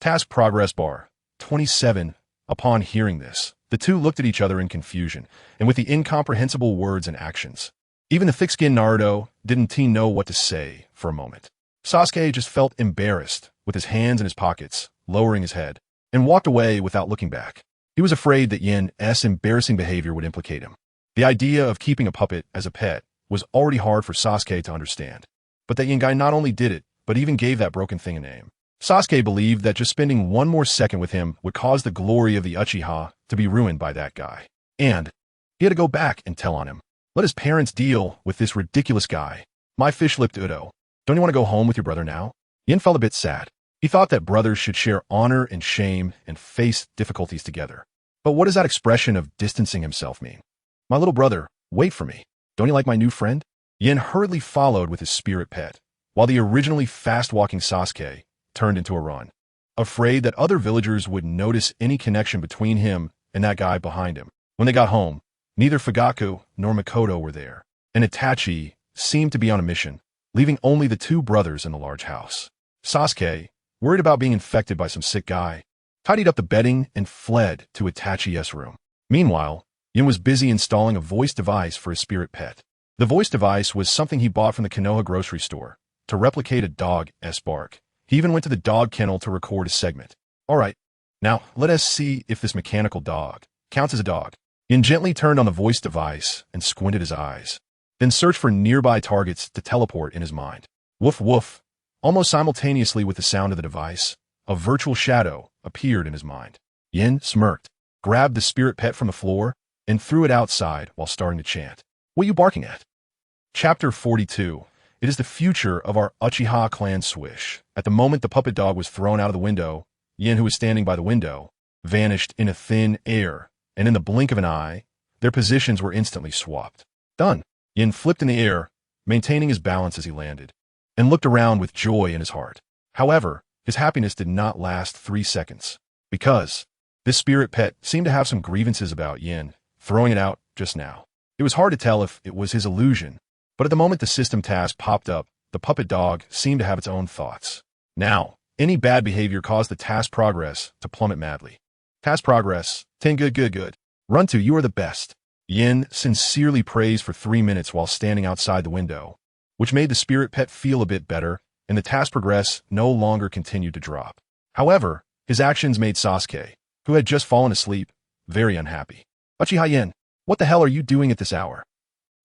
Speaker 1: Task progress bar, 27. Upon hearing this, the two looked at each other in confusion, and with the incomprehensible words and actions. Even the thick-skinned Naruto didn't know what to say for a moment. Sasuke just felt embarrassed, with his hands in his pockets, lowering his head, and walked away without looking back. He was afraid that Yin's embarrassing behavior would implicate him. The idea of keeping a puppet as a pet was already hard for Sasuke to understand. But that Yin guy not only did it, but even gave that broken thing a name. Sasuke believed that just spending one more second with him would cause the glory of the Uchiha to be ruined by that guy. And he had to go back and tell on him. Let his parents deal with this ridiculous guy. My fish-lipped Udo. Don't you want to go home with your brother now? Yin felt a bit sad. He thought that brothers should share honor and shame and face difficulties together. But what does that expression of distancing himself mean? My little brother, Wait for me. Don't you like my new friend? Yin hurriedly followed with his spirit pet, while the originally fast-walking Sasuke turned into a run, afraid that other villagers would notice any connection between him and that guy behind him. When they got home, neither Fugaku nor Makoto were there, and Itachi seemed to be on a mission, leaving only the two brothers in the large house. Sasuke, worried about being infected by some sick guy, tidied up the bedding and fled to Itachi's room. Meanwhile, Yin was busy installing a voice device for his spirit pet. The voice device was something he bought from the Konoha grocery store to replicate a dog's bark. He even went to the dog kennel to record a segment. All right, now let us see if this mechanical dog counts as a dog. Yin gently turned on the voice device and squinted his eyes, then searched for nearby targets to teleport in his mind. Woof woof. Almost simultaneously with the sound of the device, a virtual shadow appeared in his mind. Yin smirked, grabbed the spirit pet from the floor, and threw it outside while starting to chant. What are you barking at? Chapter 42. It is the future of our Uchiha clan swish. At the moment the puppet dog was thrown out of the window, Yin, who was standing by the window, vanished in a thin air, and in the blink of an eye, their positions were instantly swapped. Done. Yin flipped in the air, maintaining his balance as he landed, and looked around with joy in his heart. However, his happiness did not last 3 seconds, because this spirit pet seemed to have some grievances about Yin throwing it out just now. It was hard to tell if it was his illusion, but at the moment the system task popped up, the puppet dog seemed to have its own thoughts. Now, any bad behavior caused the task progress to plummet madly. Task progress, 10 good. Run to, you are the best. Yin sincerely praised for 3 minutes while standing outside the window, which made the spirit pet feel a bit better, and the task progress no longer continued to drop. However, his actions made Sasuke, who had just fallen asleep, very unhappy. Uchiha Yin, what the hell are you doing at this hour?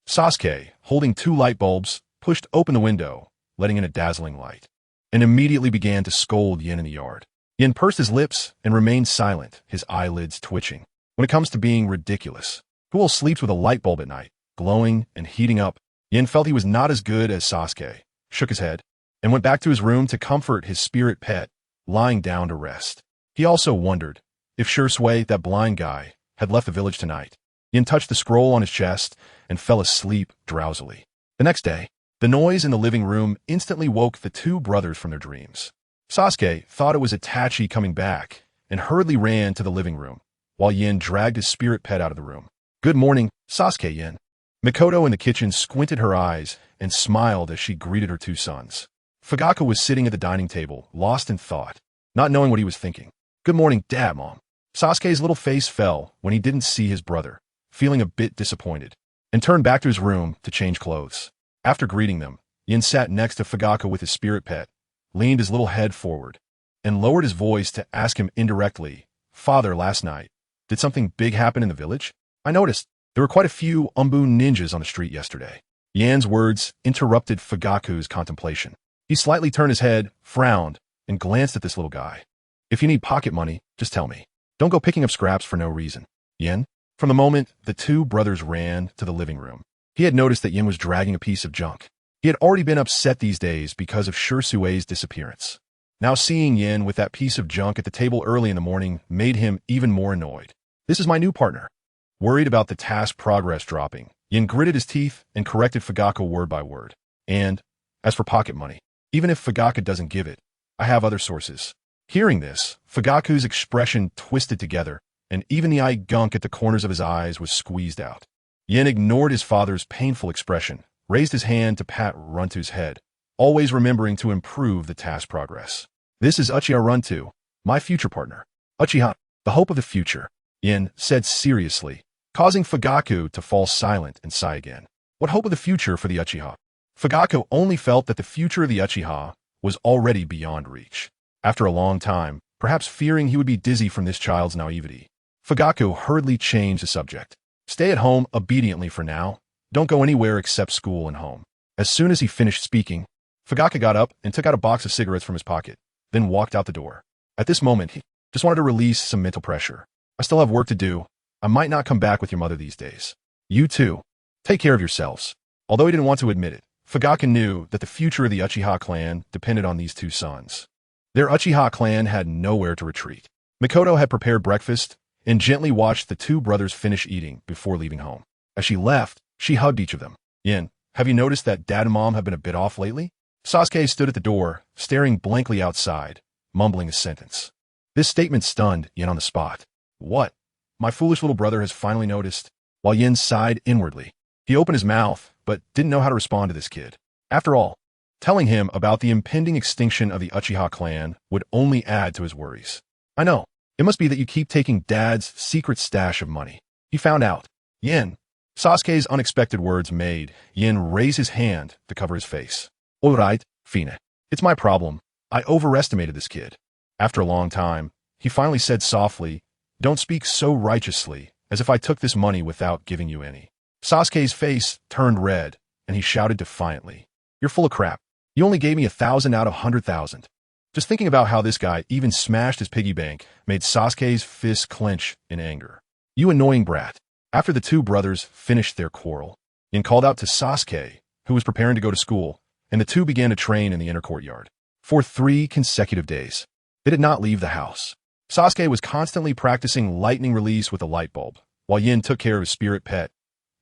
Speaker 1: Sasuke, holding 2 light bulbs, pushed open the window, letting in a dazzling light, and immediately began to scold Yin in the yard. Yin pursed his lips and remained silent, his eyelids twitching. When it comes to being ridiculous, who all sleeps with a light bulb at night, glowing and heating up? Yin felt he was not as good as Sasuke, shook his head, and went back to his room to comfort his spirit pet, lying down to rest. He also wondered if Shursui, that blind guy, had left the village tonight. Yin touched the scroll on his chest and fell asleep drowsily. The next day, the noise in the living room instantly woke the two brothers from their dreams. Sasuke thought it was Itachi coming back and hurriedly ran to the living room, while Yin dragged his spirit pet out of the room. Good morning, Sasuke Yin. Makoto in the kitchen squinted her eyes and smiled as she greeted her 2 sons. Fugaku was sitting at the dining table, lost in thought, not knowing what he was thinking. Good morning, Dad, Mom. Sasuke's little face fell when he didn't see his brother, feeling a bit disappointed, and turned back to his room to change clothes. After greeting them, Yin sat next to Fugaku with his spirit pet, leaned his little head forward, and lowered his voice to ask him indirectly, Father, last night, did something big happen in the village? I noticed there were quite a few Umbu ninjas on the street yesterday. Yan's words interrupted Fugaku's contemplation. He slightly turned his head, frowned, and glanced at this little guy. If you need pocket money, just tell me. Don't go picking up scraps for no reason. Yin? From the moment the 2 brothers ran to the living room, he had noticed that Yin was dragging a piece of junk. He had already been upset these days because of Shursue's disappearance. Now seeing Yin with that piece of junk at the table early in the morning made him even more annoyed. This is my new partner. Worried about the task progress dropping, Yin gritted his teeth and corrected Fugaku word by word. And, as for pocket money, even if Fugaku doesn't give it, I have other sources. Hearing this, Fugaku's expression twisted together, and even the eye gunk at the corners of his eyes was squeezed out. Yin ignored his father's painful expression, raised his hand to pat Runtu's head, always remembering to improve the task progress. This is Uchiha Runtu, my future partner. Uchiha, the hope of the future, Yin said seriously, causing Fugaku to fall silent and sigh again. What hope of the future for the Uchiha? Fugaku only felt that the future of the Uchiha was already beyond reach. After a long time, perhaps fearing he would be dizzy from this child's naivety, Fugaku hurriedly changed the subject. Stay at home obediently for now. Don't go anywhere except school and home. As soon as he finished speaking, Fugaku got up and took out a box of cigarettes from his pocket, then walked out the door. At this moment, he just wanted to release some mental pressure. I still have work to do. I might not come back with your mother these days. You too. Take care of yourselves. Although he didn't want to admit it, Fugaku knew that the future of the Uchiha clan depended on these 2 sons. Their Uchiha clan had nowhere to retreat. Makoto had prepared breakfast and gently watched the 2 brothers finish eating before leaving home. As she left, She hugged each of them. Yin, have you noticed that Dad and Mom have been a bit off lately? Sasuke stood at the door, staring blankly outside, mumbling a sentence. This statement stunned Yin on the spot. What? My foolish little brother has finally noticed. While Yin sighed inwardly, he opened his mouth, but didn't know how to respond to this kid. After all, telling him about the impending extinction of the Uchiha clan would only add to his worries. I know. It must be that you keep taking Dad's secret stash of money. He found out. Yin. Sasuke's unexpected words made Yin raise his hand to cover his face. All right, Fine. It's my problem. I overestimated this kid. After a long time, he finally said softly, Don't speak so righteously, as if I took this money without giving you any. Sasuke's face turned red, and he shouted defiantly, You're full of crap. You only gave me 1,000 out of 100,000. Just thinking about how this guy even smashed his piggy bank made Sasuke's fists clench in anger. You annoying brat. After the two brothers finished their quarrel, Yin called out to Sasuke, who was preparing to go to school, and the two began to train in the inner courtyard. For 3 consecutive days, they did not leave the house. Sasuke was constantly practicing lightning release with a light bulb, while Yin took care of his spirit pet,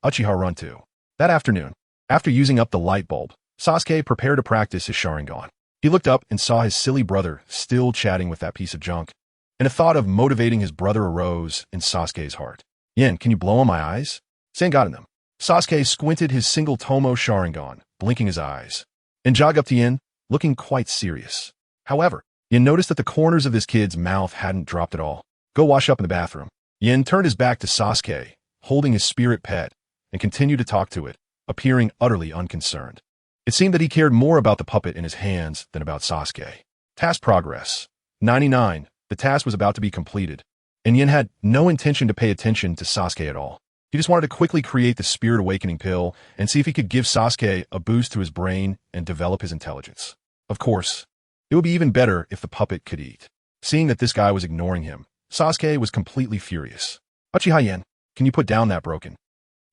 Speaker 1: Uchiha Runtu. That afternoon, after using up the light bulb, Sasuke prepared to practice his Sharingan. He looked up and saw his silly brother still chatting with that piece of junk, and a thought of motivating his brother arose in Sasuke's heart. Yin, can you blow on my eyes? Sand got in them. Sasuke squinted his single Tomo Sharingan, blinking his eyes, and jogged up to Yin, looking quite serious. However, Yin noticed that the corners of this kid's mouth hadn't dropped at all. Go wash up in the bathroom. Yin turned his back to Sasuke, holding his spirit pet, and continued to talk to it, appearing utterly unconcerned. It seemed that he cared more about the puppet in his hands than about Sasuke. Task progress. 99. The task was about to be completed, and Yin had no intention to pay attention to Sasuke at all. He just wanted to quickly create the Spirit Awakening pill and see if he could give Sasuke a boost to his brain and develop his intelligence. Of course, it would be even better if the puppet could eat. Seeing that this guy was ignoring him, Sasuke was completely furious. Uchiha Yin, can you put down that broken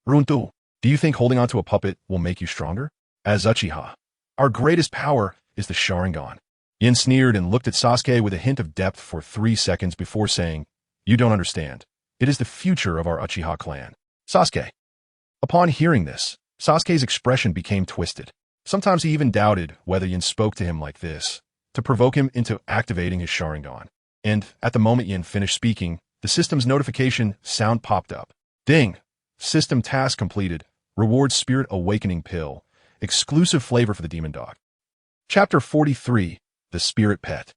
Speaker 1: Runtu? Do you think holding onto a puppet will make you stronger? As Uchiha, our greatest power is the Sharingan. Yin sneered and looked at Sasuke with a hint of depth for 3 seconds before saying, You don't understand. It is the future of our Uchiha clan. Sasuke. Upon hearing this, Sasuke's expression became twisted. Sometimes he even doubted whether Yin spoke to him like this, to provoke him into activating his Sharingan. And at the moment Yin finished speaking, the system's notification sound popped up. Ding! System task completed. Reward Spirit Awakening pill. Exclusive flavor for the demon dog. Chapter 43. The Spirit Pet.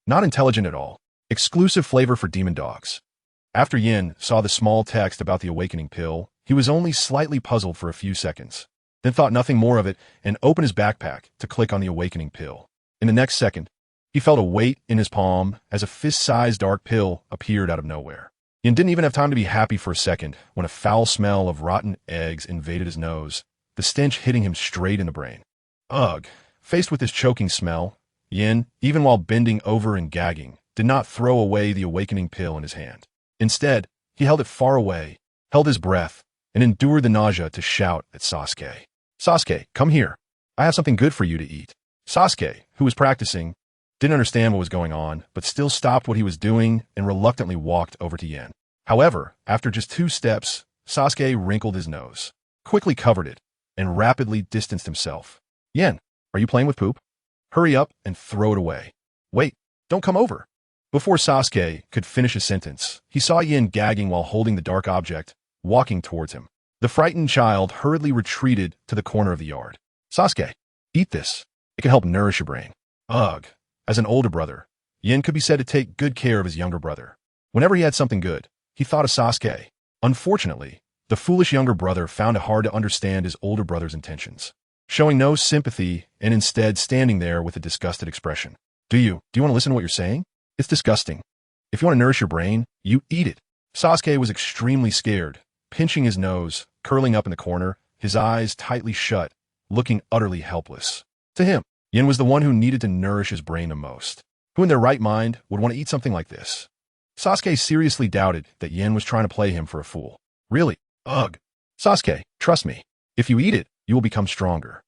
Speaker 1: Not intelligent at all. Exclusive flavor for demon dogs. After Yin saw the small text about the awakening pill, he was only slightly puzzled for a few seconds, then thought nothing more of it and opened his backpack to click on the awakening pill. In the next second, he felt a weight in his palm as a fist-sized dark pill appeared out of nowhere. Yin didn't even have time to be happy for a second when a foul smell of rotten eggs invaded his nose, the stench hitting him straight in the brain. Ugh! Faced with this choking smell, Yin, even while bending over and gagging, did not throw away the awakening pill in his hand. Instead, he held it far away, held his breath, and endured the nausea to shout at Sasuke. Sasuke, come here. I have something good for you to eat. Sasuke, who was practicing, didn't understand what was going on, but still stopped what he was doing and reluctantly walked over to Yin. However, after just 2 steps, Sasuke wrinkled his nose, quickly covered it, and rapidly distanced himself. Yin, are you playing with poop? Hurry up and throw it away. Wait, don't come over. Before Sasuke could finish his sentence, he saw Yin gagging while holding the dark object, walking towards him. The frightened child hurriedly retreated to the corner of the yard. Sasuke, eat this. It can help nourish your brain. Ugh. As an older brother, Yin could be said to take good care of his younger brother. Whenever he had something good, he thought of Sasuke. Unfortunately, the foolish younger brother found it hard to understand his older brother's intentions, showing no sympathy and instead standing there with a disgusted expression. Do you want to listen to what you're saying? It's disgusting. If you want to nourish your brain, you eat it. Sasuke was extremely scared, pinching his nose, curling up in the corner, his eyes tightly shut, looking utterly helpless. To him, Yin was the one who needed to nourish his brain the most. Who in their right mind would want to eat something like this? Sasuke seriously doubted that Yin was trying to play him for a fool. Really? Ugh. Sasuke, trust me. If you eat it, you will become stronger.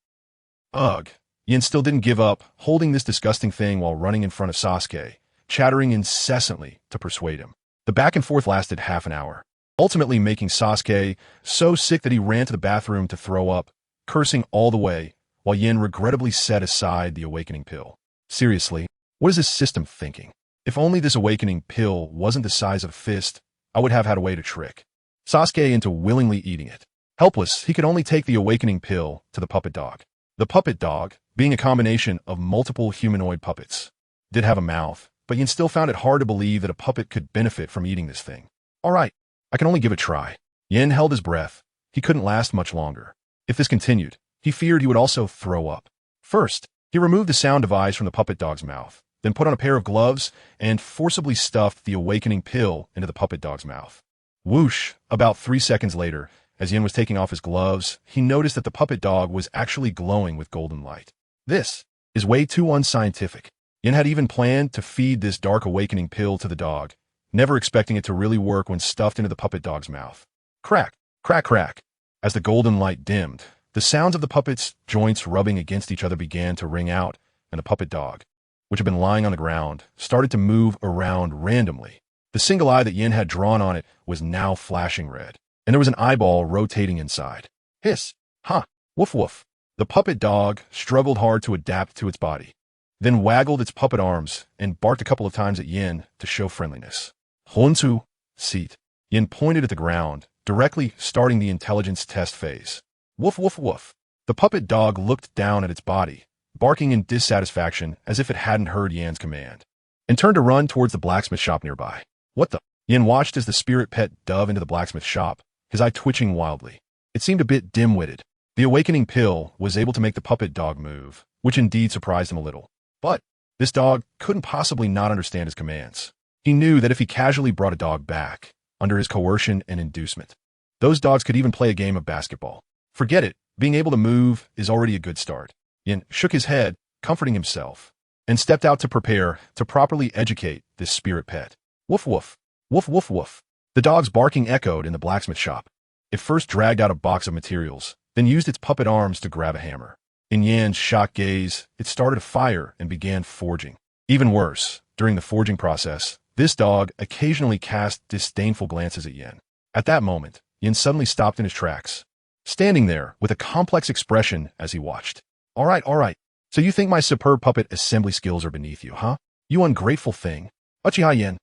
Speaker 1: Ugh. Yin still didn't give up, holding this disgusting thing while running in front of Sasuke, chattering incessantly to persuade him. The back and forth lasted half an hour. ultimately making Sasuke so sick that he ran to the bathroom to throw up, cursing all the way, while Yin regrettably set aside the awakening pill. Seriously, what is this system thinking? If only this awakening pill wasn't the size of a fist, I would have had a way to trick Sasuke into willingly eating it. Helpless, he could only take the awakening pill to the puppet dog. The puppet dog, being a combination of multiple humanoid puppets, did have a mouth, but Yin still found it hard to believe that a puppet could benefit from eating this thing. All right, I can only give it a try. Yin held his breath. He couldn't last much longer. If this continued, he feared he would also throw up. First, he removed the sound device from the puppet dog's mouth, then put on a pair of gloves and forcibly stuffed the awakening pill into the puppet dog's mouth. Whoosh! About 3 seconds later, as Yin was taking off his gloves, he noticed that the puppet dog was actually glowing with golden light. This is way too unscientific. Yin had even planned to feed this dark awakening pill to the dog, never expecting it to really work when stuffed into the puppet dog's mouth. Crack, crack, crack. As the golden light dimmed, the sounds of the puppet's joints rubbing against each other began to ring out, and the puppet dog, which had been lying on the ground, started to move around randomly. The single eye that Yin had drawn on it was now flashing red, and there was an eyeball rotating inside. Hiss! Ha! Woof woof! The puppet dog struggled hard to adapt to its body, then waggled its puppet arms and barked a couple of times at Yin to show friendliness. Honsu! Seat. Yin pointed at the ground, directly starting the intelligence test phase. Woof woof woof. The puppet dog looked down at its body, barking in dissatisfaction as if it hadn't heard Yan's command, and turned to run towards the blacksmith shop nearby. What the? Yin watched as the spirit pet dove into the blacksmith shop, his eye twitching wildly. It seemed a bit dim-witted. The awakening pill was able to make the puppet dog move, which indeed surprised him a little. But this dog couldn't possibly not understand his commands. He knew that if he casually brought a dog back, under his coercion and inducement, those dogs could even play a game of basketball. Forget it, being able to move is already a good start. Yin shook his head, comforting himself, and stepped out to prepare to properly educate this spirit pet. Woof woof, woof woof woof. The dog's barking echoed in the blacksmith shop. It first dragged out a box of materials, then used its puppet arms to grab a hammer. In Yan's shocked gaze, it started a fire and began forging. Even worse, during the forging process, this dog occasionally cast disdainful glances at Yin. At that moment, Yin suddenly stopped in his tracks, standing there with a complex expression as he watched. All right. So you think my superb puppet assembly skills are beneath you, huh? You ungrateful thing. Uchiha Yin.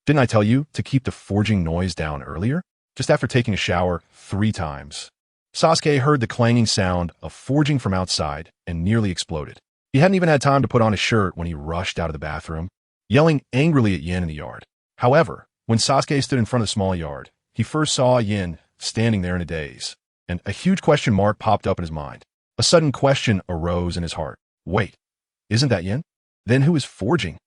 Speaker 1: Didn't I tell you to keep the forging noise down earlier? Just after taking a shower 3 times. Sasuke heard the clanging sound of forging from outside and nearly exploded. He hadn't even had time to put on his shirt when he rushed out of the bathroom, yelling angrily at Yin in the yard. However, when Sasuke stood in front of the small yard, he first saw Yin standing there in a daze, and a huge question mark popped up in his mind. A sudden question arose in his heart. Wait, isn't that Yin? Then who is forging?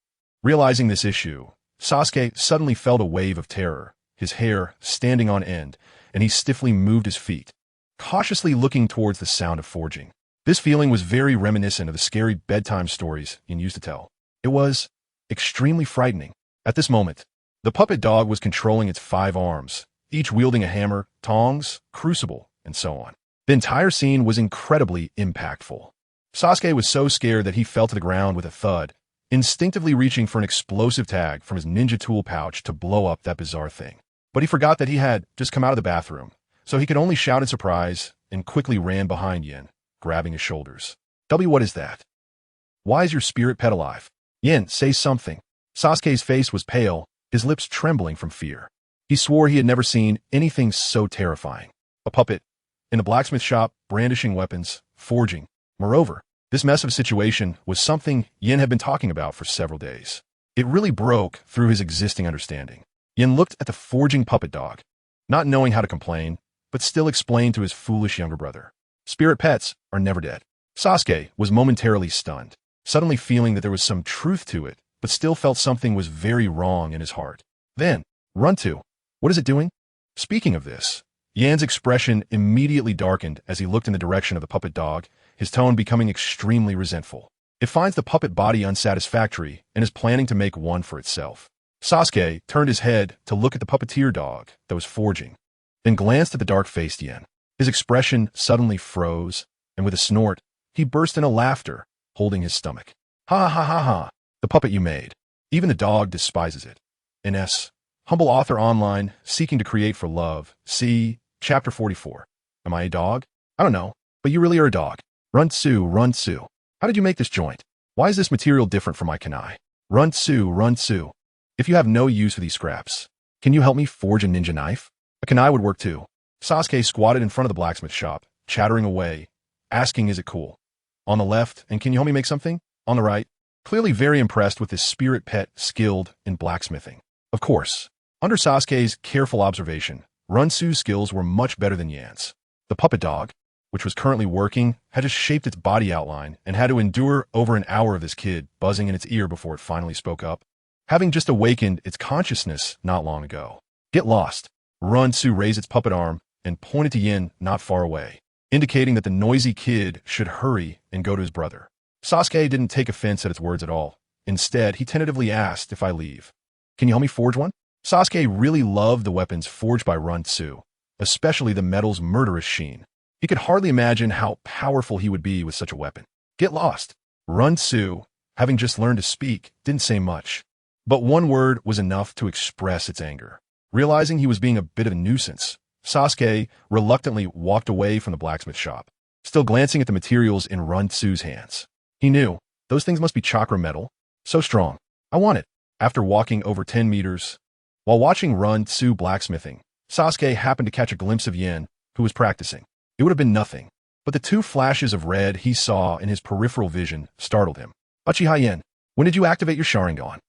Speaker 1: Realizing this issue, Sasuke suddenly felt a wave of terror, his hair standing on end, and he stiffly moved his feet, cautiously looking towards the sound of forging. This feeling was very reminiscent of the scary bedtime stories Yin used to tell. It was extremely frightening. At this moment, the puppet dog was controlling its 5 arms, each wielding a hammer, tongs, crucible, and so on. The entire scene was incredibly impactful. Sasuke was so scared that he fell to the ground with a thud, instinctively reaching for an explosive tag from his ninja tool pouch to blow up that bizarre thing. But he forgot that he had just come out of the bathroom, so he could only shout in surprise and quickly ran behind Yin, grabbing his shoulders. What is that? Why is your spirit pet alive? Yin, say something. Sasuke's face was pale, his lips trembling from fear. He swore he had never seen anything so terrifying. A puppet, in a blacksmith shop, brandishing weapons, forging. Moreover, this mess of a situation was something Yin had been talking about for several days. It really broke through his existing understanding. Yin looked at the forging puppet dog, not knowing how to complain, but still explained to his foolish younger brother. Spirit pets are never dead. Sasuke was momentarily stunned, suddenly feeling that there was some truth to it, but still felt something was very wrong in his heart. Then, run to. What is it doing? Speaking of this, Yan's expression immediately darkened as he looked in the direction of the puppet dog, his tone becoming extremely resentful. It finds the puppet body unsatisfactory and is planning to make one for itself. Sasuke turned his head to look at the puppeteer dog that was forging, then glanced at the dark-faced Yin. His expression suddenly froze, and with a snort, he burst into laughter, holding his stomach. Ha ha ha ha! The puppet you made. Even the dog despises it. Ines. Humble author online, seeking to create for love. See Chapter 44. Am I a dog? I don't know, but you really are a dog. Run Tsu, Run Tsu. How did you make this joint? Why is this material different from my kunai? Run Tsu, Run Tsu. If you have no use for these scraps, can you help me forge a ninja knife? A kunai would work too. Sasuke squatted in front of the blacksmith shop, chattering away, asking is it cool? On the left, and can you help me make something? On the right, clearly very impressed with his spirit pet skilled in blacksmithing. Of course, under Sasuke's careful observation, Run Tsu's skills were much better than Yan's. The puppet dog, which was currently working, had just shaped its body outline and had to endure over an hour of this kid buzzing in its ear before it finally spoke up, having just awakened its consciousness not long ago. Get lost. Run Tsu raised its puppet arm and pointed to Yin not far away, indicating that the noisy kid should hurry and go to his brother. Sasuke didn't take offense at its words at all. Instead, he tentatively asked if I leave. Can you help me forge one? Sasuke really loved the weapons forged by Run Tsu, especially the metal's murderous sheen. He could hardly imagine how powerful he would be with such a weapon. Get lost. Run Tsu, having just learned to speak, didn't say much, but one word was enough to express its anger. Realizing he was being a bit of a nuisance, Sasuke reluctantly walked away from the blacksmith shop, still glancing at the materials in Run Tsu's hands. He knew, those things must be chakra metal. So strong. I want it. After walking over 10 meters, while watching Run Tsu blacksmithing, Sasuke happened to catch a glimpse of Yin, who was practicing. It would have been nothing, but the two flashes of red he saw in his peripheral vision startled him. Uchiha Yin, when did you activate your Sharingan?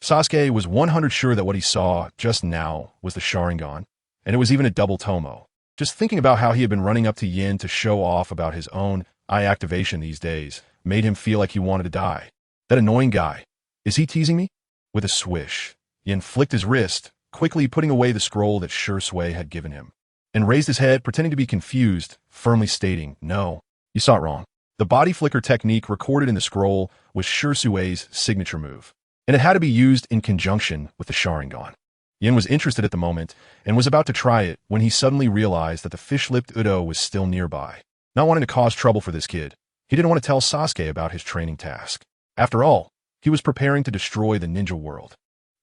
Speaker 1: Sasuke was 100% sure that what he saw just now was the Sharingan, and it was even a double tomo. Just thinking about how he had been running up to Yin to show off about his own eye activation these days made him feel like he wanted to die. That annoying guy. Is he teasing me? With a swish, Yin flicked his wrist, quickly putting away the scroll that Shursui had given him, and raised his head, pretending to be confused, firmly stating, no, you saw it wrong. The body flicker technique recorded in the scroll was Shursui's signature move, and it had to be used in conjunction with the Sharingan. Yin was interested at the moment and was about to try it when he suddenly realized that the fish-lipped Udo was still nearby. Not wanting to cause trouble for this kid, he didn't want to tell Sasuke about his training task. After all, he was preparing to destroy the ninja world.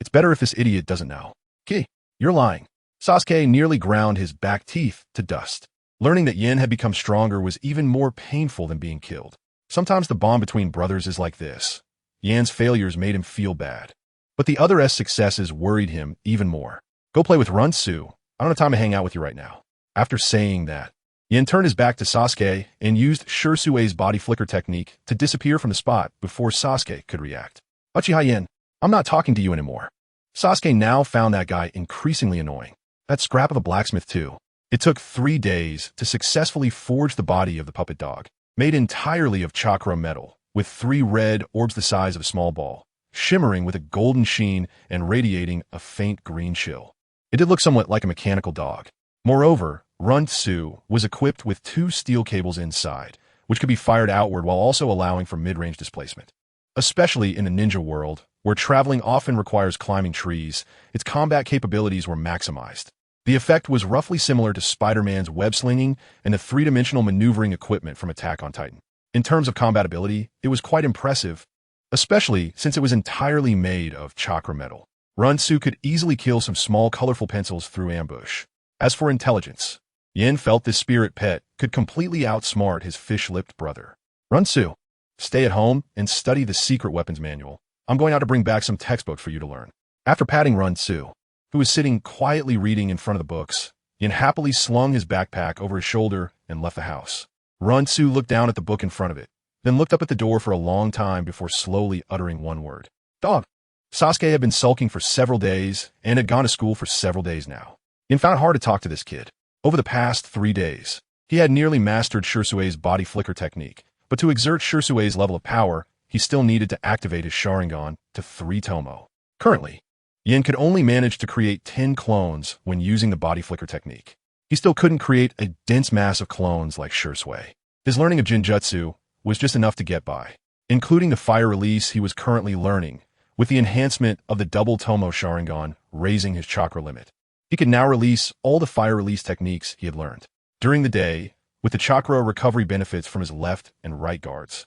Speaker 1: It's better if this idiot doesn't know. Ki, you're lying. Sasuke nearly ground his back teeth to dust. Learning that Yin had become stronger was even more painful than being killed. Sometimes the bond between brothers is like this. Yan's failures made him feel bad, but the other successes worried him even more. Go play with Run Tsu. I don't have time to hang out with you right now. After saying that, Yin turned his back to Sasuke and used Shursui's body flicker technique to disappear from the spot before Sasuke could react. Uchiha Yin, I'm not talking to you anymore. Sasuke now found that guy increasingly annoying. That scrap of a blacksmith too. It took 3 days to successfully forge the body of the puppet dog, made entirely of chakra metal, with 3 red orbs the size of a small ball, shimmering with a golden sheen and radiating a faint green chill. It did look somewhat like a mechanical dog. Moreover, Run Tsu was equipped with 2 steel cables inside, which could be fired outward while also allowing for mid-range displacement. Especially in the ninja world, where traveling often requires climbing trees, its combat capabilities were maximized. The effect was roughly similar to Spider-Man's web-slinging and the 3-dimensional maneuvering equipment from Attack on Titan. In terms of combatability, it was quite impressive, especially since it was entirely made of chakra metal. Run Tsu could easily kill some small colorful pencils through ambush. As for intelligence, Yin felt this spirit pet could completely outsmart his fish-lipped brother. Run Tsu, stay at home and study the secret weapons manual. I'm going out to bring back some textbooks for you to learn. After patting Run Tsu, who was sitting quietly reading in front of the books, Yin happily slung his backpack over his shoulder and left the house. Run Tsu looked down at the book in front of it, then looked up at the door for a long time before slowly uttering one word. Dog. Sasuke had been sulking for several days and had gone to school for several days now. Yin found it hard to talk to this kid. Over the past 3 days, he had nearly mastered Shursui's body flicker technique, but to exert Shursui's level of power, he still needed to activate his Sharingan to 3 tomo. Currently, Yin could only manage to create 10 clones when using the body flicker technique. He still couldn't create a dense mass of clones like Shursui. His learning of Jinjutsu was just enough to get by, including the fire release he was currently learning, with the enhancement of the double tomo Sharingan raising his chakra limit. He could now release all the fire release techniques he had learned. During the day, with the chakra recovery benefits from his left and right guards,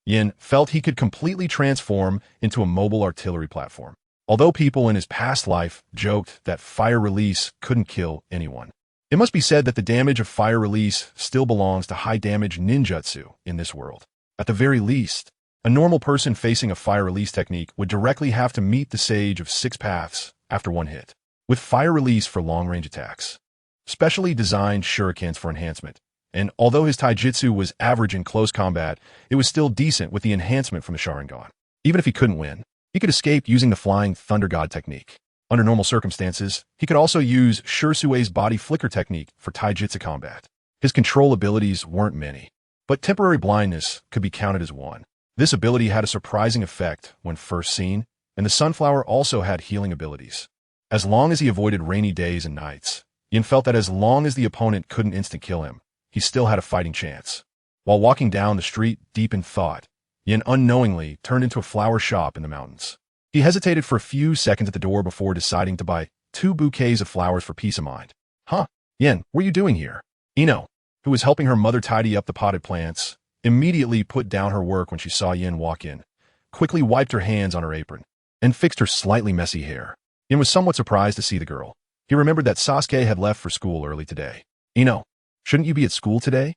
Speaker 1: Yin felt he could completely transform into a mobile artillery platform. although people in his past life joked that fire release couldn't kill anyone. It must be said that the damage of fire release still belongs to high-damage ninjutsu in this world. At the very least, a normal person facing a fire release technique would directly have to meet the Sage of Six Paths after one hit, with fire release for long-range attacks. Specially designed shurikens for enhancement, and although his taijutsu was average in close combat, it was still decent with the enhancement from the Sharingan. Even if he couldn't win, he could escape using the Flying Thunder God technique. Under normal circumstances, he could also use Shurisue's body flicker technique for taijutsu combat. His control abilities weren't many, but temporary blindness could be counted as one. This ability had a surprising effect when first seen, and the Sunflower also had healing abilities. As long as he avoided rainy days and nights, Yin felt that as long as the opponent couldn't instant kill him, he still had a fighting chance. While walking down the street deep in thought, Yin unknowingly turned into a flower shop in the mountains. He hesitated for a few seconds at the door before deciding to buy 2 bouquets of flowers for peace of mind. Huh, Yin, what are you doing here? Ino, who was helping her mother tidy up the potted plants, immediately put down her work when she saw Yin walk in, quickly wiped her hands on her apron, and fixed her slightly messy hair. Yin was somewhat surprised to see the girl. He remembered that Sasuke had left for school early today. Ino, shouldn't you be at school today?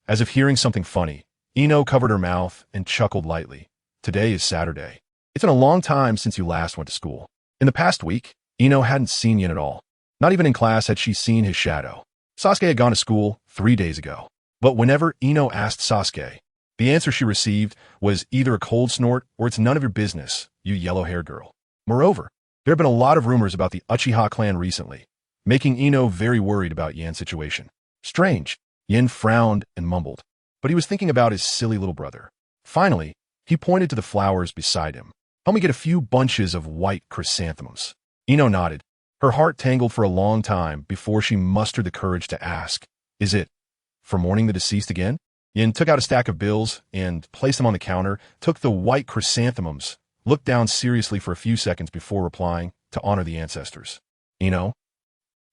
Speaker 1: As if hearing something funny, Ino covered her mouth and chuckled lightly. Today is Saturday. It's been a long time since you last went to school. In the past week, Ino hadn't seen Yin at all. Not even in class had she seen his shadow. Sasuke had gone to school 3 days ago. But whenever Ino asked Sasuke, the answer she received was either a cold snort or it's none of your business, you yellow-haired girl. Moreover, there have been a lot of rumors about the Uchiha clan recently, making Ino very worried about Yan's situation. Strange. Yin frowned and mumbled, but he was thinking about his silly little brother. Finally, he pointed to the flowers beside him. Help me get a few bunches of white chrysanthemums. Ino nodded. Her heart tangled for a long time before she mustered the courage to ask, is it for mourning the deceased again? Yin took out a stack of bills and placed them on the counter, took the white chrysanthemums, looked down seriously for a few seconds before replying, to honor the ancestors. Ino?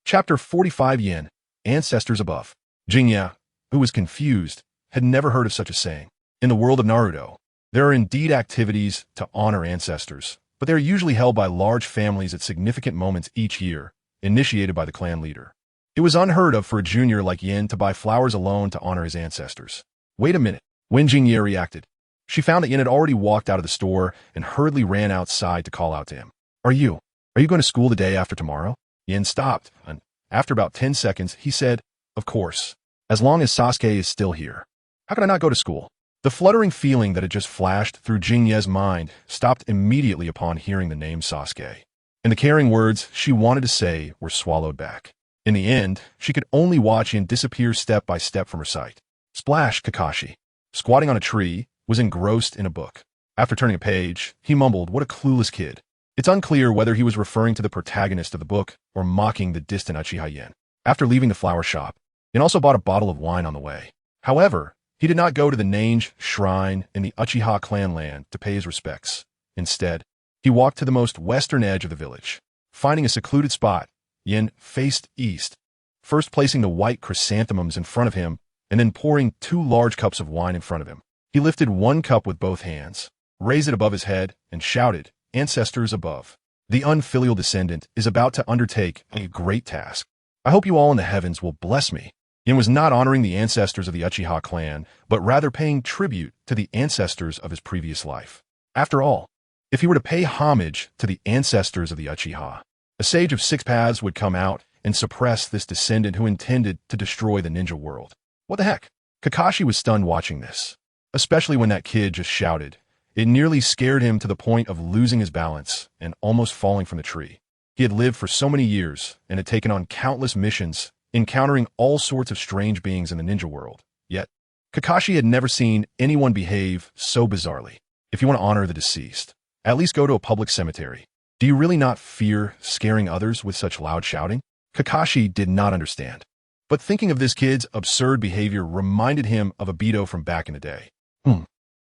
Speaker 1: Chapter 45 Yin, Ancestors Above. Qingqiu, who was confused, had never heard of such a saying. In the world of Naruto, there are indeed activities to honor ancestors, but they are usually held by large families at significant moments each year, initiated by the clan leader. It was unheard of for a junior like Yin to buy flowers alone to honor his ancestors. Wait a minute. When Qingqiu reacted, she found that Yin had already walked out of the store and hurriedly ran outside to call out to him. Are you going to school the day after tomorrow? Yin stopped, and after about 10 seconds, he said, of course, as long as Sasuke is still here. How can I not go to school? The fluttering feeling that had just flashed through Qingqiu's mind stopped immediately upon hearing the name Sasuke, and the caring words she wanted to say were swallowed back. In the end, she could only watch Yin disappear step by step from her sight. Splash! Kakashi, squatting on a tree, was engrossed in a book. After turning a page, he mumbled, what a clueless kid. It's unclear whether he was referring to the protagonist of the book or mocking the distant Uchiha Yin. After leaving the flower shop, Yin also bought a bottle of wine on the way. However, he did not go to the Nange shrine in the Uchiha clan land to pay his respects. Instead, he walked to the most western edge of the village. Finding a secluded spot, Yin faced east, first placing the white chrysanthemums in front of him and then pouring 2 large cups of wine in front of him. He lifted one cup with both hands, raised it above his head, and shouted, Ancestors above. The unfilial descendant is about to undertake a great task. I hope you all in the heavens will bless me. Yin was not honoring the ancestors of the Uchiha clan, but rather paying tribute to the ancestors of his previous life. After all, if he were to pay homage to the ancestors of the Uchiha, a sage of 6 paths would come out and suppress this descendant who intended to destroy the ninja world. What the heck? Kakashi was stunned watching this, especially when that kid just shouted. It nearly scared him to the point of losing his balance and almost falling from the tree. He had lived for so many years and had taken on countless missions, encountering all sorts of strange beings in the ninja world. Yet, Kakashi had never seen anyone behave so bizarrely. If you want to honor the deceased, at least go to a public cemetery. Do you really not fear scaring others with such loud shouting? Kakashi did not understand. But thinking of this kid's absurd behavior reminded him of Obito from back in the day.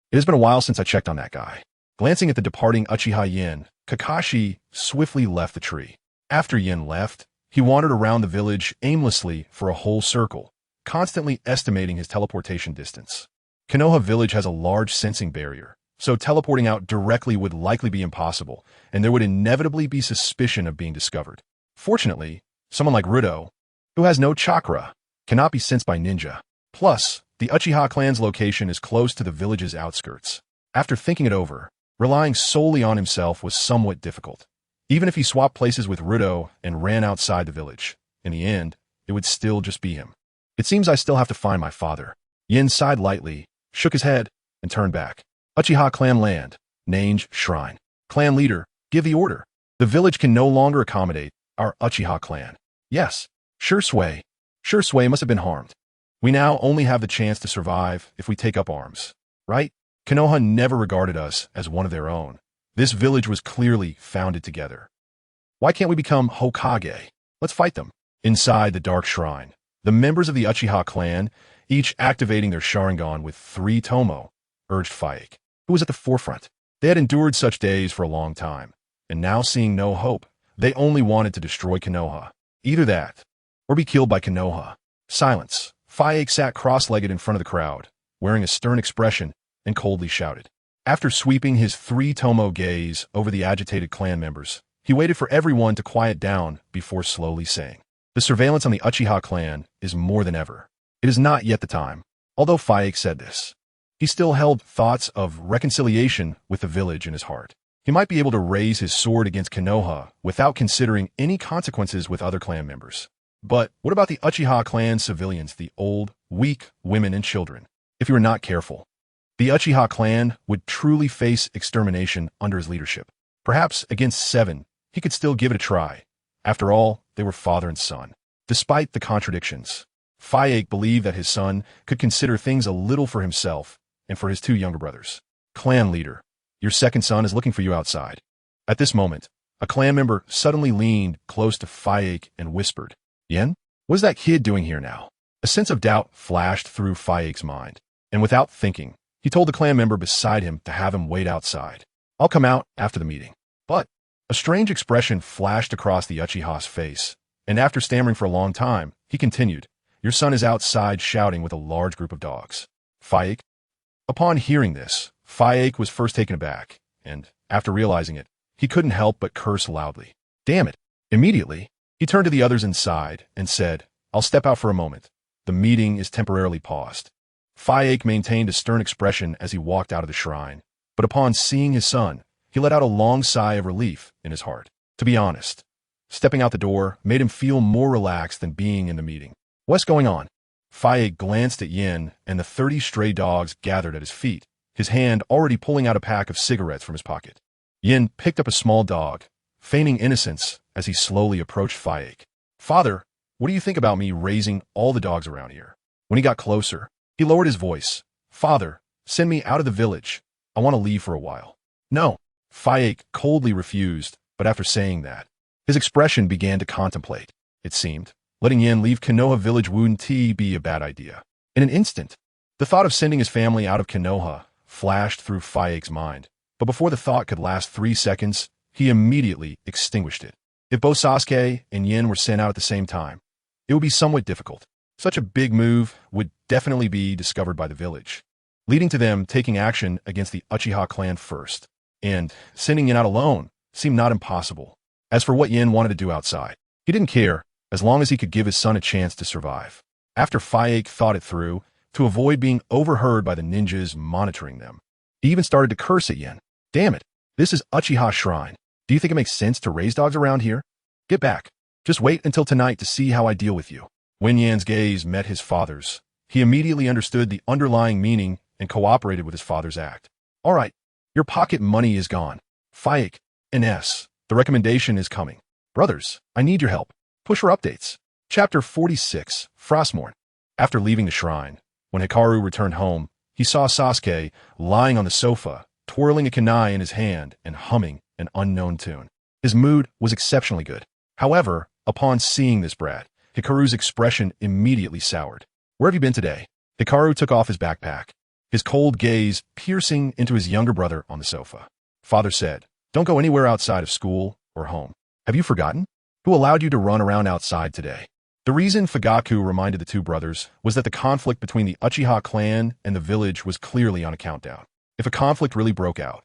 Speaker 1: It has been a while since I checked on that guy. Glancing at the departing Uchiha Yin, Kakashi swiftly left the tree. After Yin left, he wandered around the village aimlessly for a whole circle, constantly estimating his teleportation distance. Konoha village has a large sensing barrier, so teleporting out directly would likely be impossible, and there would inevitably be suspicion of being discovered. Fortunately, someone like Ruto, who has no chakra, cannot be sensed by ninja. Plus, the Uchiha clan's location is close to the village's outskirts. After thinking it over, relying solely on himself was somewhat difficult. Even if he swapped places with Ruto and ran outside the village, in the end, it would still just be him. It seems I still have to find my father. Yin sighed lightly, shook his head, and turned back. Uchiha clan land, Nange Shrine. Clan leader, give the order. The village can no longer accommodate our Uchiha clan. Yes, Sure Sui must have been harmed. We now only have the chance to survive if we take up arms, right? Konoha never regarded us as one of their own. This village was clearly founded together. Why can't we become Hokage? Let's fight them. Inside the dark shrine, the members of the Uchiha clan, each activating their Sharingan with 3 Tomo, urged Faik, who was at the forefront. They had endured such days for a long time, and now seeing no hope, they only wanted to destroy Konoha. Either that, or be killed by Konoha. Silence. Faik sat cross-legged in front of the crowd, wearing a stern expression, and coldly shouted. After sweeping his 3 Tomo gaze over the agitated clan members, he waited for everyone to quiet down before slowly saying, "The surveillance on the Uchiha clan is more than ever. It is not yet the time." Although Faik said this, he still held thoughts of reconciliation with the village in his heart. He might be able to raise his sword against Konoha without considering any consequences with other clan members. But what about the Uchiha clan civilians, the old, weak women and children? If you were not careful, the Uchiha clan would truly face extermination under his leadership. Perhaps against 7, he could still give it a try. After all, they were father and son. Despite the contradictions, Faik believed that his son could consider things a little for himself and for his 2 younger brothers. Clan leader, your second son is looking for you outside. At this moment, a clan member suddenly leaned close to Faik and whispered, "Yen, what is that kid doing here now?" A sense of doubt flashed through Faik's mind, and without thinking, he told the clan member beside him to have him wait outside. "I'll come out after the meeting." But a strange expression flashed across the Uchiha's face, and after stammering for a long time, he continued, "Your son is outside shouting with a large group of dogs." Faik? Upon hearing this, Faik was first taken aback, and, after realizing it, he couldn't help but curse loudly. Damn it. Immediately, he turned to the others inside and said, "I'll step out for a moment. The meeting is temporarily paused." Faik maintained a stern expression as he walked out of the shrine, but upon seeing his son, he let out a long sigh of relief in his heart. To be honest, stepping out the door made him feel more relaxed than being in the meeting. "What's going on?" Faik glanced at Yin and the 30 stray dogs gathered at his feet, his hand already pulling out a pack of cigarettes from his pocket. Yin picked up a small dog, feigning innocence as he slowly approached Faik. "Father, what do you think about me raising all the dogs around here?" When he got closer, he lowered his voice. "Father, send me out of the village. I want to leave for a while." "No." Faik coldly refused, but after saying that, his expression began to contemplate. It seemed, letting Yin leave Konoha village wouldn't be a bad idea. In an instant, the thought of sending his family out of Konoha flashed through Faik's mind, but before the thought could last 3 seconds, he immediately extinguished it. If both Sasuke and Yin were sent out at the same time, it would be somewhat difficult. Such a big move would definitely be discovered by the village, leading to them taking action against the Uchiha clan first, and sending Yin out alone seemed not impossible. As for what Yin wanted to do outside, he didn't care as long as he could give his son a chance to survive. After Faik thought it through, to avoid being overheard by the ninjas monitoring them, he even started to curse at Yin. "Damn it, this is Uchiha Shrine. Do you think it makes sense to raise dogs around here? Get back. Just wait until tonight to see how I deal with you." When Yan's gaze met his father's, he immediately understood the underlying meaning and cooperated with his father's act. "All right, your pocket money is gone. Faik, NS, the recommendation is coming. Brothers, I need your help. Push for updates." Chapter 46, Frostmourne. After leaving the shrine, when Hikaru returned home, he saw Sasuke lying on the sofa, twirling a kunai in his hand and humming an unknown tune. His mood was exceptionally good. However, upon seeing this brat, Hikaru's expression immediately soured. "Where have you been today?" Hikaru took off his backpack, his cold gaze piercing into his younger brother on the sofa. Father said, "Don't go anywhere outside of school or home. Have you forgotten? Who allowed you to run around outside today?" The reason Fugaku reminded the 2 brothers was that the conflict between the Uchiha clan and the village was clearly on a countdown. if a conflict really broke out.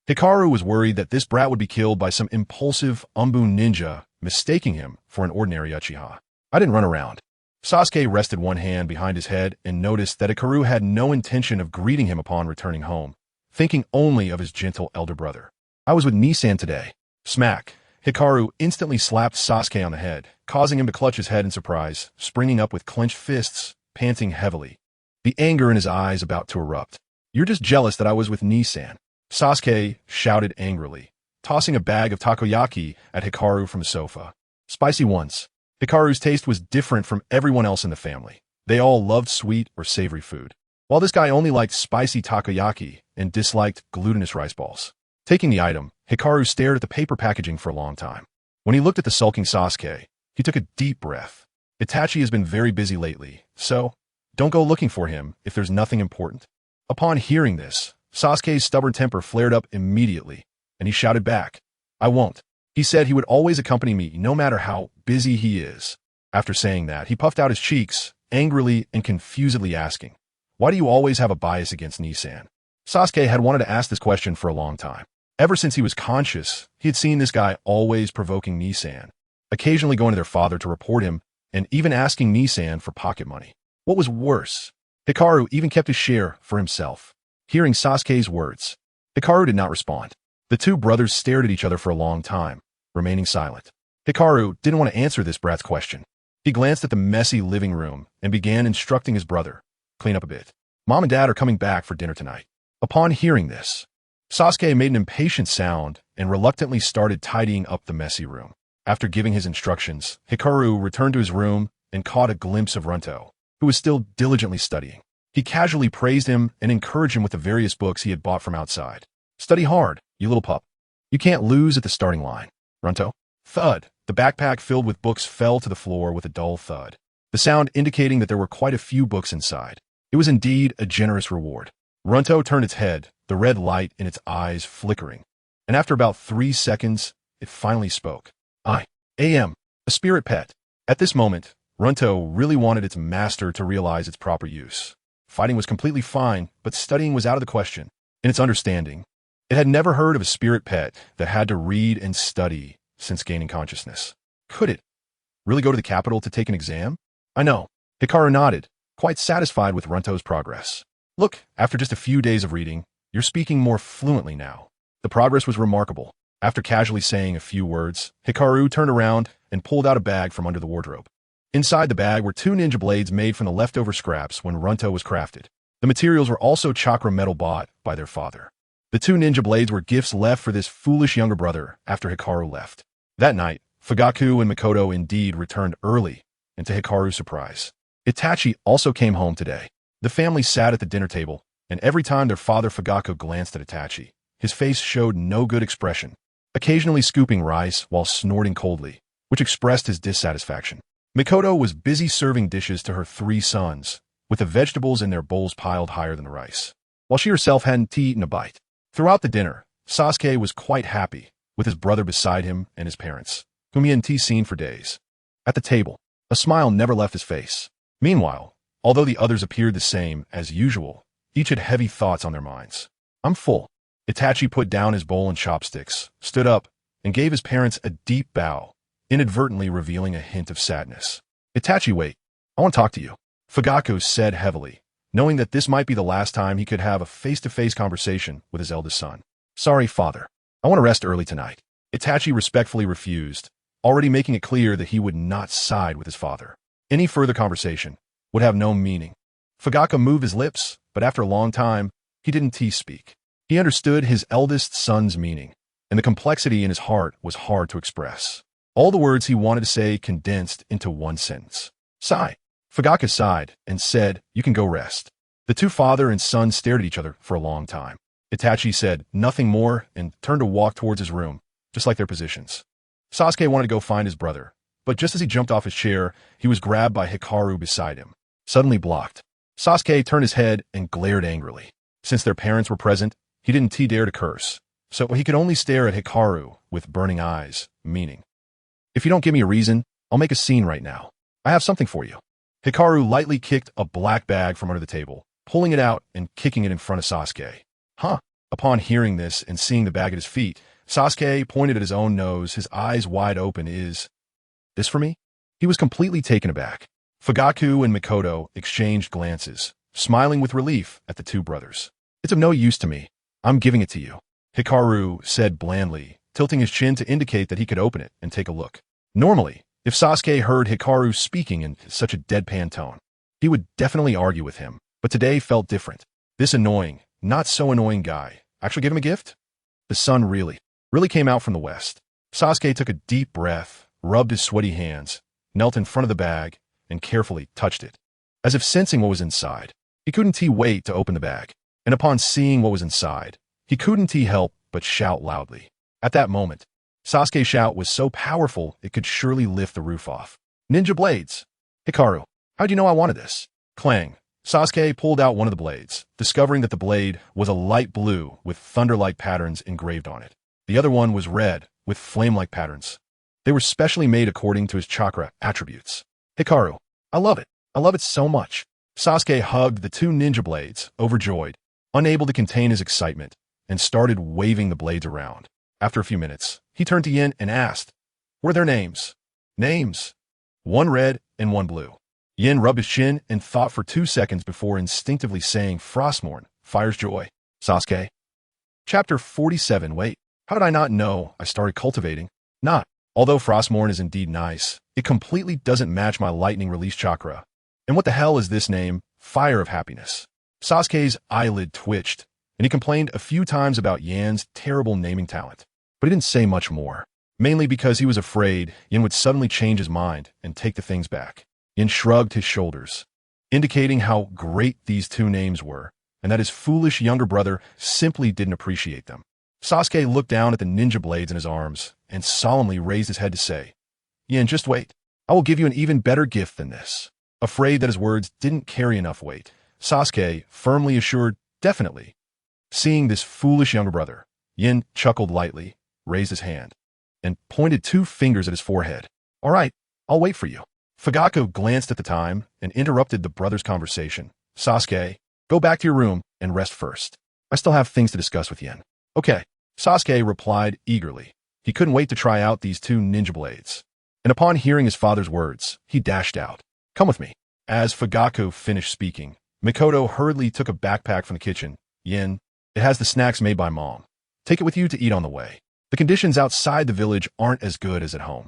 Speaker 1: Hikaru was worried that this brat would be killed by some impulsive Umbun ninja, mistaking him for an ordinary Uchiha. I didn't run around. Sasuke rested one hand behind his head and noticed that Hikaru had no intention of greeting him upon returning home, thinking only of his gentle elder brother. I was with Nisan today. Smack. Hikaru instantly slapped Sasuke on the head, causing him to clutch his head in surprise, springing up with clenched fists, panting heavily, the anger in his eyes about to erupt. You're just jealous that I was with Nisan. Sasuke shouted angrily, tossing a bag of takoyaki at Hikaru from the sofa. Spicy ones. Hikaru's taste was different from everyone else in the family. They all loved sweet or savory food, while this guy only liked spicy takoyaki and disliked glutinous rice balls. Taking the item, Hikaru stared at the paper packaging for a long time. When he looked at the sulking Sasuke, he took a deep breath. Itachi has been very busy lately, so don't go looking for him if there's nothing important. Upon hearing this, Sasuke's stubborn temper flared up immediately, and he shouted back, I won't. He said he would always accompany me no matter how busy he is. After saying that, he puffed out his cheeks, angrily and confusedly asking, why do you always have a bias against Nisan? Sasuke had wanted to ask this question for a long time. Ever since he was conscious, he had seen this guy always provoking Nisan, occasionally going to their father to report him, and even asking Nisan for pocket money. What was worse, Hikaru even kept his share for himself. Hearing Sasuke's words, Hikaru did not respond. The two brothers stared at each other for a long time, remaining silent. Hikaru didn't want to answer this brat's question. He glanced at the messy living room and began instructing his brother, clean up a bit. Mom and Dad are coming back for dinner tonight. Upon hearing this, Sasuke made an impatient sound and reluctantly started tidying up the messy room. After giving his instructions, Hikaru returned to his room and caught a glimpse of Runto, who was still diligently studying. He casually praised him and encouraged him with the various books he had bought from outside. Study hard, you little pup. You can't lose at the starting line. Runto. Thud. The backpack filled with books fell to the floor with a dull thud, the sound indicating that there were quite a few books inside. It was indeed a generous reward. Runto turned its head, the red light in its eyes flickering, and after about 3 seconds, it finally spoke. I am a spirit pet. At this moment, Runto really wanted its master to realize its proper use. Fighting was completely fine, but studying was out of the question. In its understanding, it had never heard of a spirit pet that had to read and study since gaining consciousness. Could it really go to the capital to take an exam? I know. Hikaru nodded, quite satisfied with Runto's progress. Look, after just a few days of reading, you're speaking more fluently now. The progress was remarkable. After casually saying a few words, Hikaru turned around and pulled out a bag from under the wardrobe. Inside the bag were 2 ninja blades made from the leftover scraps when Runto was crafted. The materials were also chakra metal bought by their father. The 2 ninja blades were gifts left for this foolish younger brother after Hikaru left. That night, Fugaku and Mikoto indeed returned early, and to Hikaru's surprise, Itachi also came home today. The family sat at the dinner table, and every time their father Fugaku glanced at Itachi, his face showed no good expression, occasionally scooping rice while snorting coldly, which expressed his dissatisfaction. Mikoto was busy serving dishes to her 3 sons, with the vegetables in their bowls piled higher than the rice, while she herself hadn't eaten a bite. Throughout the dinner, Sasuke was quite happy, with his brother beside him and his parents, whom he hadn't seen for days. At the table, a smile never left his face. Meanwhile, although the others appeared the same as usual, each had heavy thoughts on their minds. I'm full. Itachi put down his bowl and chopsticks, stood up, and gave his parents a deep bow, inadvertently revealing a hint of sadness. Itachi, wait. I want to talk to you. Fugaku said heavily, knowing that this might be the last time he could have a face-to-face conversation with his eldest son. Sorry, father. I want to rest early tonight. Itachi respectfully refused, already making it clear that he would not side with his father. Any further conversation would have no meaning. Fugaku moved his lips, but after a long time, he didn't speak. He understood his eldest son's meaning, and the complexity in his heart was hard to express. All the words he wanted to say condensed into one sentence. Sigh. Fugaku sighed and said, you can go rest. The 2 father and son stared at each other for a long time. Itachi said nothing more and turned to walk towards his room, just like their positions. Sasuke wanted to go find his brother, but just as he jumped off his chair, he was grabbed by Hikaru beside him, suddenly blocked. Sasuke turned his head and glared angrily. Since their parents were present, he didn't dare to curse, so he could only stare at Hikaru with burning eyes, meaning, if you don't give me a reason, I'll make a scene right now. I have something for you. Hikaru lightly kicked a black bag from under the table, pulling it out and kicking it in front of Sasuke. Huh. Upon hearing this and seeing the bag at his feet, Sasuke pointed at his own nose, his eyes wide open. Is this for me? He was completely taken aback. Fugaku and Mikoto exchanged glances, smiling with relief at the two brothers. It's of no use to me. I'm giving it to you, Hikaru said blandly, tilting his chin to indicate that he could open it and take a look. Normally, if Sasuke heard Hikaru speaking in such a deadpan tone, he would definitely argue with him, but today felt different. This annoying, not so annoying guy actually gave him a gift? The sun really came out from the west. Sasuke took a deep breath, rubbed his sweaty hands, knelt in front of the bag, and carefully touched it, as if sensing what was inside. He couldn't wait to open the bag, and upon seeing what was inside, he couldn't help but shout loudly. At that moment, Sasuke's shout was so powerful it could surely lift the roof off. Ninja blades! Hikaru, how'd you know I wanted this? Clang. Sasuke pulled out one of the blades, discovering that the blade was a light blue with thunder-like patterns engraved on it. The other one was red with flame-like patterns. They were specially made according to his chakra attributes. Hikaru, I love it. I love it so much. Sasuke hugged the two ninja blades, overjoyed, unable to contain his excitement, and started waving the blades around. After a few minutes, he turned to Yin and asked, "What are their names?" Names. One red and one blue. Yin rubbed his chin and thought for 2 seconds before instinctively saying, "Frostmourne, Fire's Joy." Sasuke. Chapter 47. Wait, how did I not know I started cultivating? Not. Although Frostmourne is indeed nice, it completely doesn't match my lightning release chakra. And what the hell is this name? Fire of Happiness. Sasuke's eyelid twitched, and he complained a few times about Yan's terrible naming talent. But he didn't say much more, mainly because he was afraid Yin would suddenly change his mind and take the things back. Yin shrugged his shoulders, indicating how great these two names were, and that his foolish younger brother simply didn't appreciate them. Sasuke looked down at the ninja blades in his arms and solemnly raised his head to say, "Yin, just wait. I will give you an even better gift than this." Afraid that his words didn't carry enough weight, Sasuke firmly assured, "Definitely." Seeing this foolish younger brother, Yin chuckled lightly, raised his hand, and pointed 2 fingers at his forehead. "All right, I'll wait for you." Fugaku glanced at the time and interrupted the brothers' conversation. "Sasuke, go back to your room and rest first. I still have things to discuss with Yin." "Okay," Sasuke replied eagerly. He couldn't wait to try out these 2 ninja blades. And upon hearing his father's words, he dashed out. "Come with me." As Fugaku finished speaking, Mikoto hurriedly took a backpack from the kitchen. "Yin, it has the snacks made by Mom. Take it with you to eat on the way. The conditions outside the village aren't as good as at home."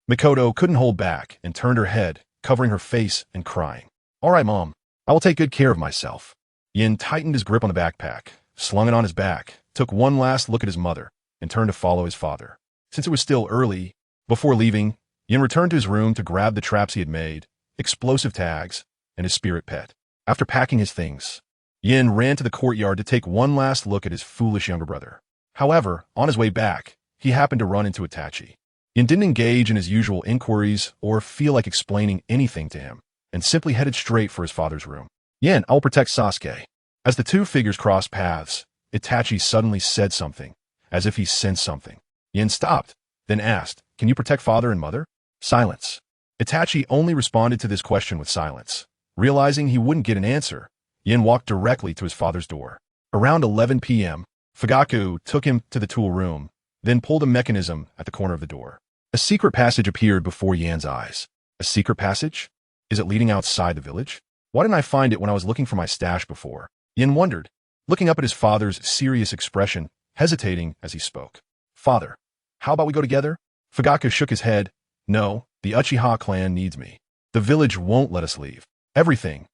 Speaker 1: Mikoto couldn't hold back and turned her head, covering her face and crying. "All right, Mom. I will take good care of myself." Yin tightened his grip on the backpack, slung it on his back, took one last look at his mother, and turned to follow his father. Since it was still early, before leaving, Yin returned to his room to grab the traps he had made, explosive tags, and his spirit pet. After packing his things, Yin ran to the courtyard to take one last look at his foolish younger brother. However, on his way back, he happened to run into Itachi. Yin didn't engage in his usual inquiries or feel like explaining anything to him, and simply headed straight for his father's room. "Yin, I will protect Sasuke." As the 2 figures crossed paths, Itachi suddenly said something, as if he sensed something. Yin stopped, then asked, "Can you protect father and mother?" Silence. Itachi only responded to this question with silence. Realizing he wouldn't get an answer, Yin walked directly to his father's door. Around 11 p.m., Fugaku took him to the tool room, then pulled a mechanism at the corner of the door. A secret passage appeared before Yan's eyes. A secret passage? Is it leading outside the village? Why didn't I find it when I was looking for my stash before? Yin wondered, looking up at his father's serious expression, hesitating as he spoke. "Father, how about we go together?" Fugaku shook his head. "No, the Uchiha clan needs me. The village won't let us leave. Everything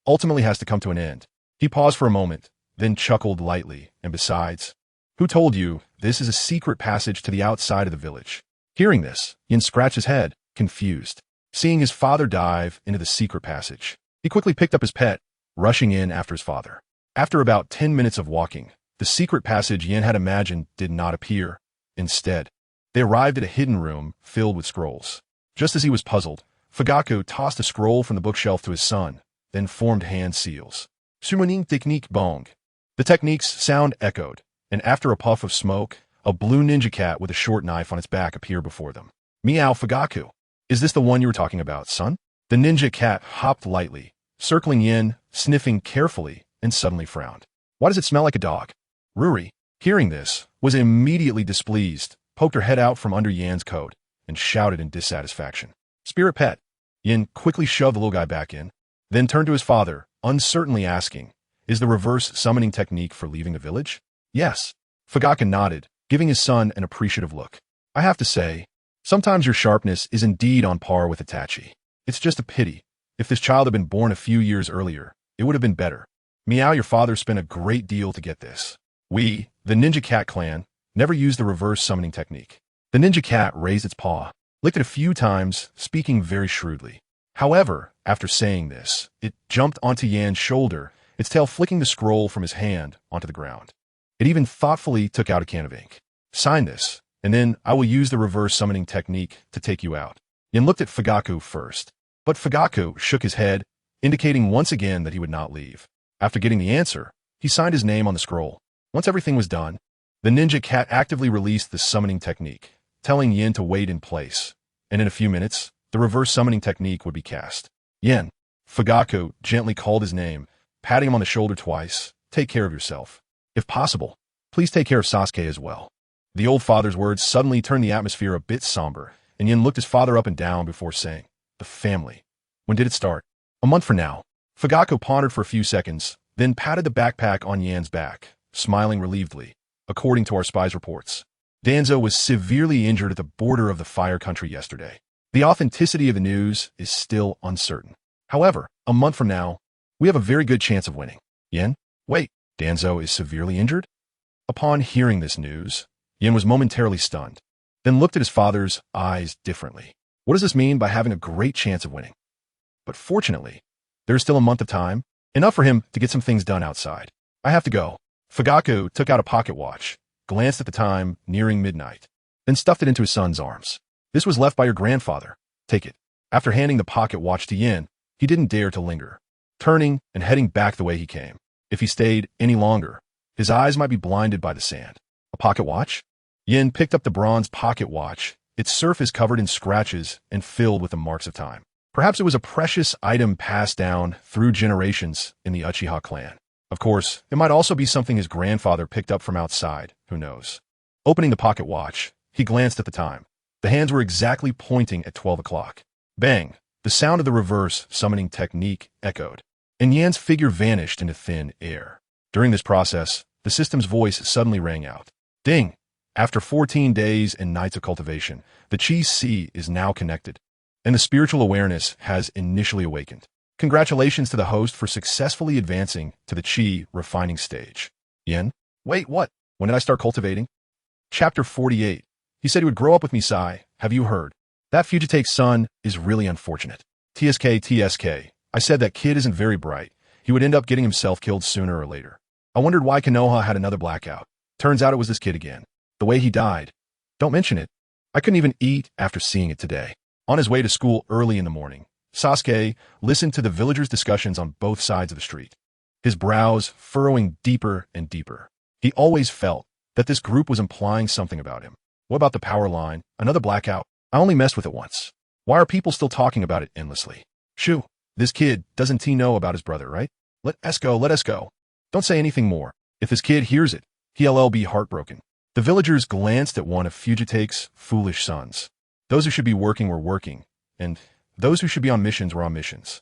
Speaker 1: ultimately has to come to an end." He paused for a moment, then chuckled lightly, "And besides, who told you this is a secret passage to the outside of the village?" Hearing this, Yin scratched his head, confused. Seeing his father dive into the secret passage, he quickly picked up his pet, rushing in after his father. After about 10 minutes of walking, the secret passage Yin had imagined did not appear. Instead, they arrived at a hidden room filled with scrolls. Just as he was puzzled, Fugaku tossed a scroll from the bookshelf to his son, then formed hand seals. "Summoning technique bong." The technique's sound echoed, and after a puff of smoke, a blue ninja cat with a short knife on its back appeared before them. "Meow, Fugaku. Is this the one you were talking about, son?" The ninja cat hopped lightly, circling Yin, sniffing carefully, and suddenly frowned. "Why does it smell like a dog?" Ruri, hearing this, was immediately displeased, poked her head out from under Yan's coat, and shouted in dissatisfaction. Spirit pet. Yin quickly shoved the little guy back in, then turned to his father, uncertainly asking, is the reverse summoning technique for leaving the village? Yes. Fugaka nodded, giving his son an appreciative look. I have to say, sometimes your sharpness is indeed on par with Itachi. It's just a pity. If this child had been born a few years earlier, it would have been better. Meow, your father spent a great deal to get this. We, the Ninja Cat clan, never used the reverse summoning technique. The ninja cat raised its paw, licked it a few times, speaking very shrewdly. However, after saying this, it jumped onto Yan's shoulder, its tail flicking the scroll from his hand onto the ground. It even thoughtfully took out a can of ink. Sign this, and then I will use the reverse summoning technique to take you out. Yin looked at Fugaku first, but Fugaku shook his head, indicating once again that he would not leave. After getting the answer, he signed his name on the scroll. Once everything was done, the ninja cat actively released the summoning technique, telling Yin to wait in place, and in a few minutes, the reverse summoning technique would be cast. Yin, Fugaku gently called his name, patting him on the shoulder twice. Take care of yourself. If possible, please take care of Sasuke as well. The old father's words suddenly turned the atmosphere a bit somber, and Yin looked his father up and down before saying, the family. When did it start? A month from now. Fugaku pondered for a few seconds, then patted the backpack on Yan's back, smiling relievedly. According to our spies' reports, Danzo was severely injured at the border of the Fire Country yesterday. The authenticity of the news is still uncertain. However, a month from now, we have a very good chance of winning. Yin? Wait, Danzo is severely injured? Upon hearing this news, Yin was momentarily stunned, then looked at his father's eyes differently. What does this mean by having a great chance of winning? But fortunately, there is still a month of time, enough for him to get some things done outside. I have to go. Fugaku took out a pocket watch, glanced at the time, nearing midnight, then stuffed it into his son's arms. This was left by your grandfather. Take it. After handing the pocket watch to Yin, he didn't dare to linger, turning and heading back the way he came. If he stayed any longer, his eyes might be blinded by the sand. A pocket watch? Yin picked up the bronze pocket watch, its surface covered in scratches and filled with the marks of time. Perhaps it was a precious item passed down through generations in the Uchiha clan. Of course, it might also be something his grandfather picked up from outside, who knows. Opening the pocket watch, he glanced at the time. The hands were exactly pointing at 12 o'clock. Bang! The sound of the reverse summoning technique echoed, and Yan's figure vanished into thin air. During this process, the system's voice suddenly rang out. Ding! After 14 days and nights of cultivation, the Qi Sea is now connected, and the spiritual awareness has initially awakened. Congratulations to the host for successfully advancing to the Qi refining stage. Yin? Wait, what? When did I start cultivating? Chapter 48. He said he would grow up with me, Sai. Have you heard? That Fugitake's son is really unfortunate. TSK. I said that kid isn't very bright. He would end up getting himself killed sooner or later. I wondered why Konoha had another blackout. Turns out it was this kid again. The way he died. Don't mention it. I couldn't even eat after seeing it today. On his way to school early in the morning, Sasuke listened to the villagers' discussions on both sides of the street, his brows furrowing deeper and deeper. He always felt that this group was implying something about him. What about the power line? Another blackout? I only messed with it once. Why are people still talking about it endlessly? Shoo, this kid doesn't he know about his brother, right? Let us go. Don't say anything more. If this kid hears it, he'll be heartbroken. The villagers glanced at one of Fugitake's foolish sons. Those who should be working were working, and those who should be on missions were on missions.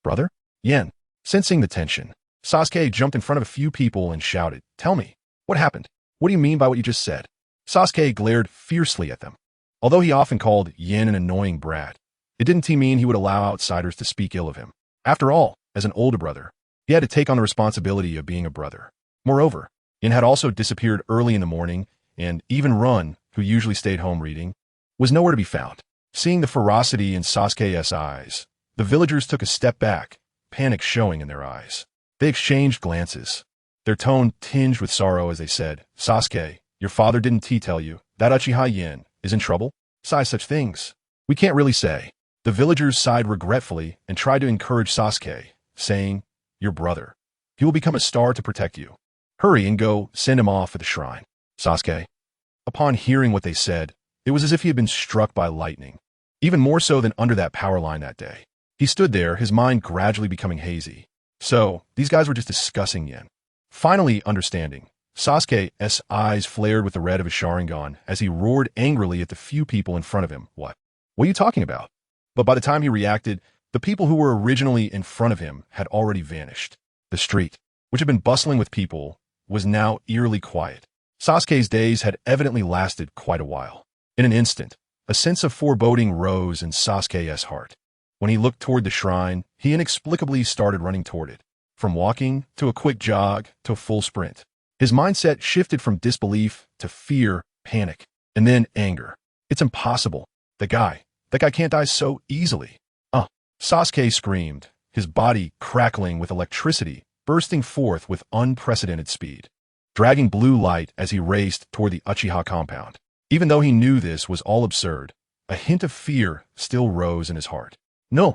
Speaker 1: Brother? Yen. Sensing the tension, Sasuke jumped in front of a few people and shouted, Tell me, what happened? What do you mean by what you just said? Sasuke glared fiercely at them. Although he often called Yen an annoying brat, it didn't mean he would allow outsiders to speak ill of him. After all, as an older brother, he had to take on the responsibility of being a brother. Moreover, Yen had also disappeared early in the morning, and even Run, who usually stayed home reading, was nowhere to be found. Seeing the ferocity in Sasuke's eyes, the villagers took a step back, panic showing in their eyes. They exchanged glances, their tone tinged with sorrow as they said, Sasuke, your father didn't tell you that Uchiha Yen is in trouble? Sigh such things. We can't really say. The villagers sighed regretfully and tried to encourage Sasuke, saying, Your brother. He will become a star to protect you. Hurry and go send him off at the shrine. Sasuke. Upon hearing what they said, it was as if he had been struck by lightning, even more so than under that power line that day. He stood there, his mind gradually becoming hazy. So, these guys were just discussing Yen. Finally understanding, Sasuke's eyes flared with the red of his Sharingan as he roared angrily at the few people in front of him. What? What are you talking about? But by the time he reacted, the people who were originally in front of him had already vanished. The street, which had been bustling with people, was now eerily quiet. Sasuke's days had evidently lasted quite a while. In an instant, a sense of foreboding rose in Sasuke's heart. When he looked toward the shrine, he inexplicably started running toward it. From walking, to a quick jog, to a full sprint. His mindset shifted from disbelief to fear, panic, and then anger. It's impossible. That guy can't die so easily. Sasuke screamed, his body crackling with electricity, bursting forth with unprecedented speed, dragging blue light as he raced toward the Uchiha compound. Even though he knew this was all absurd, a hint of fear still rose in his heart. No,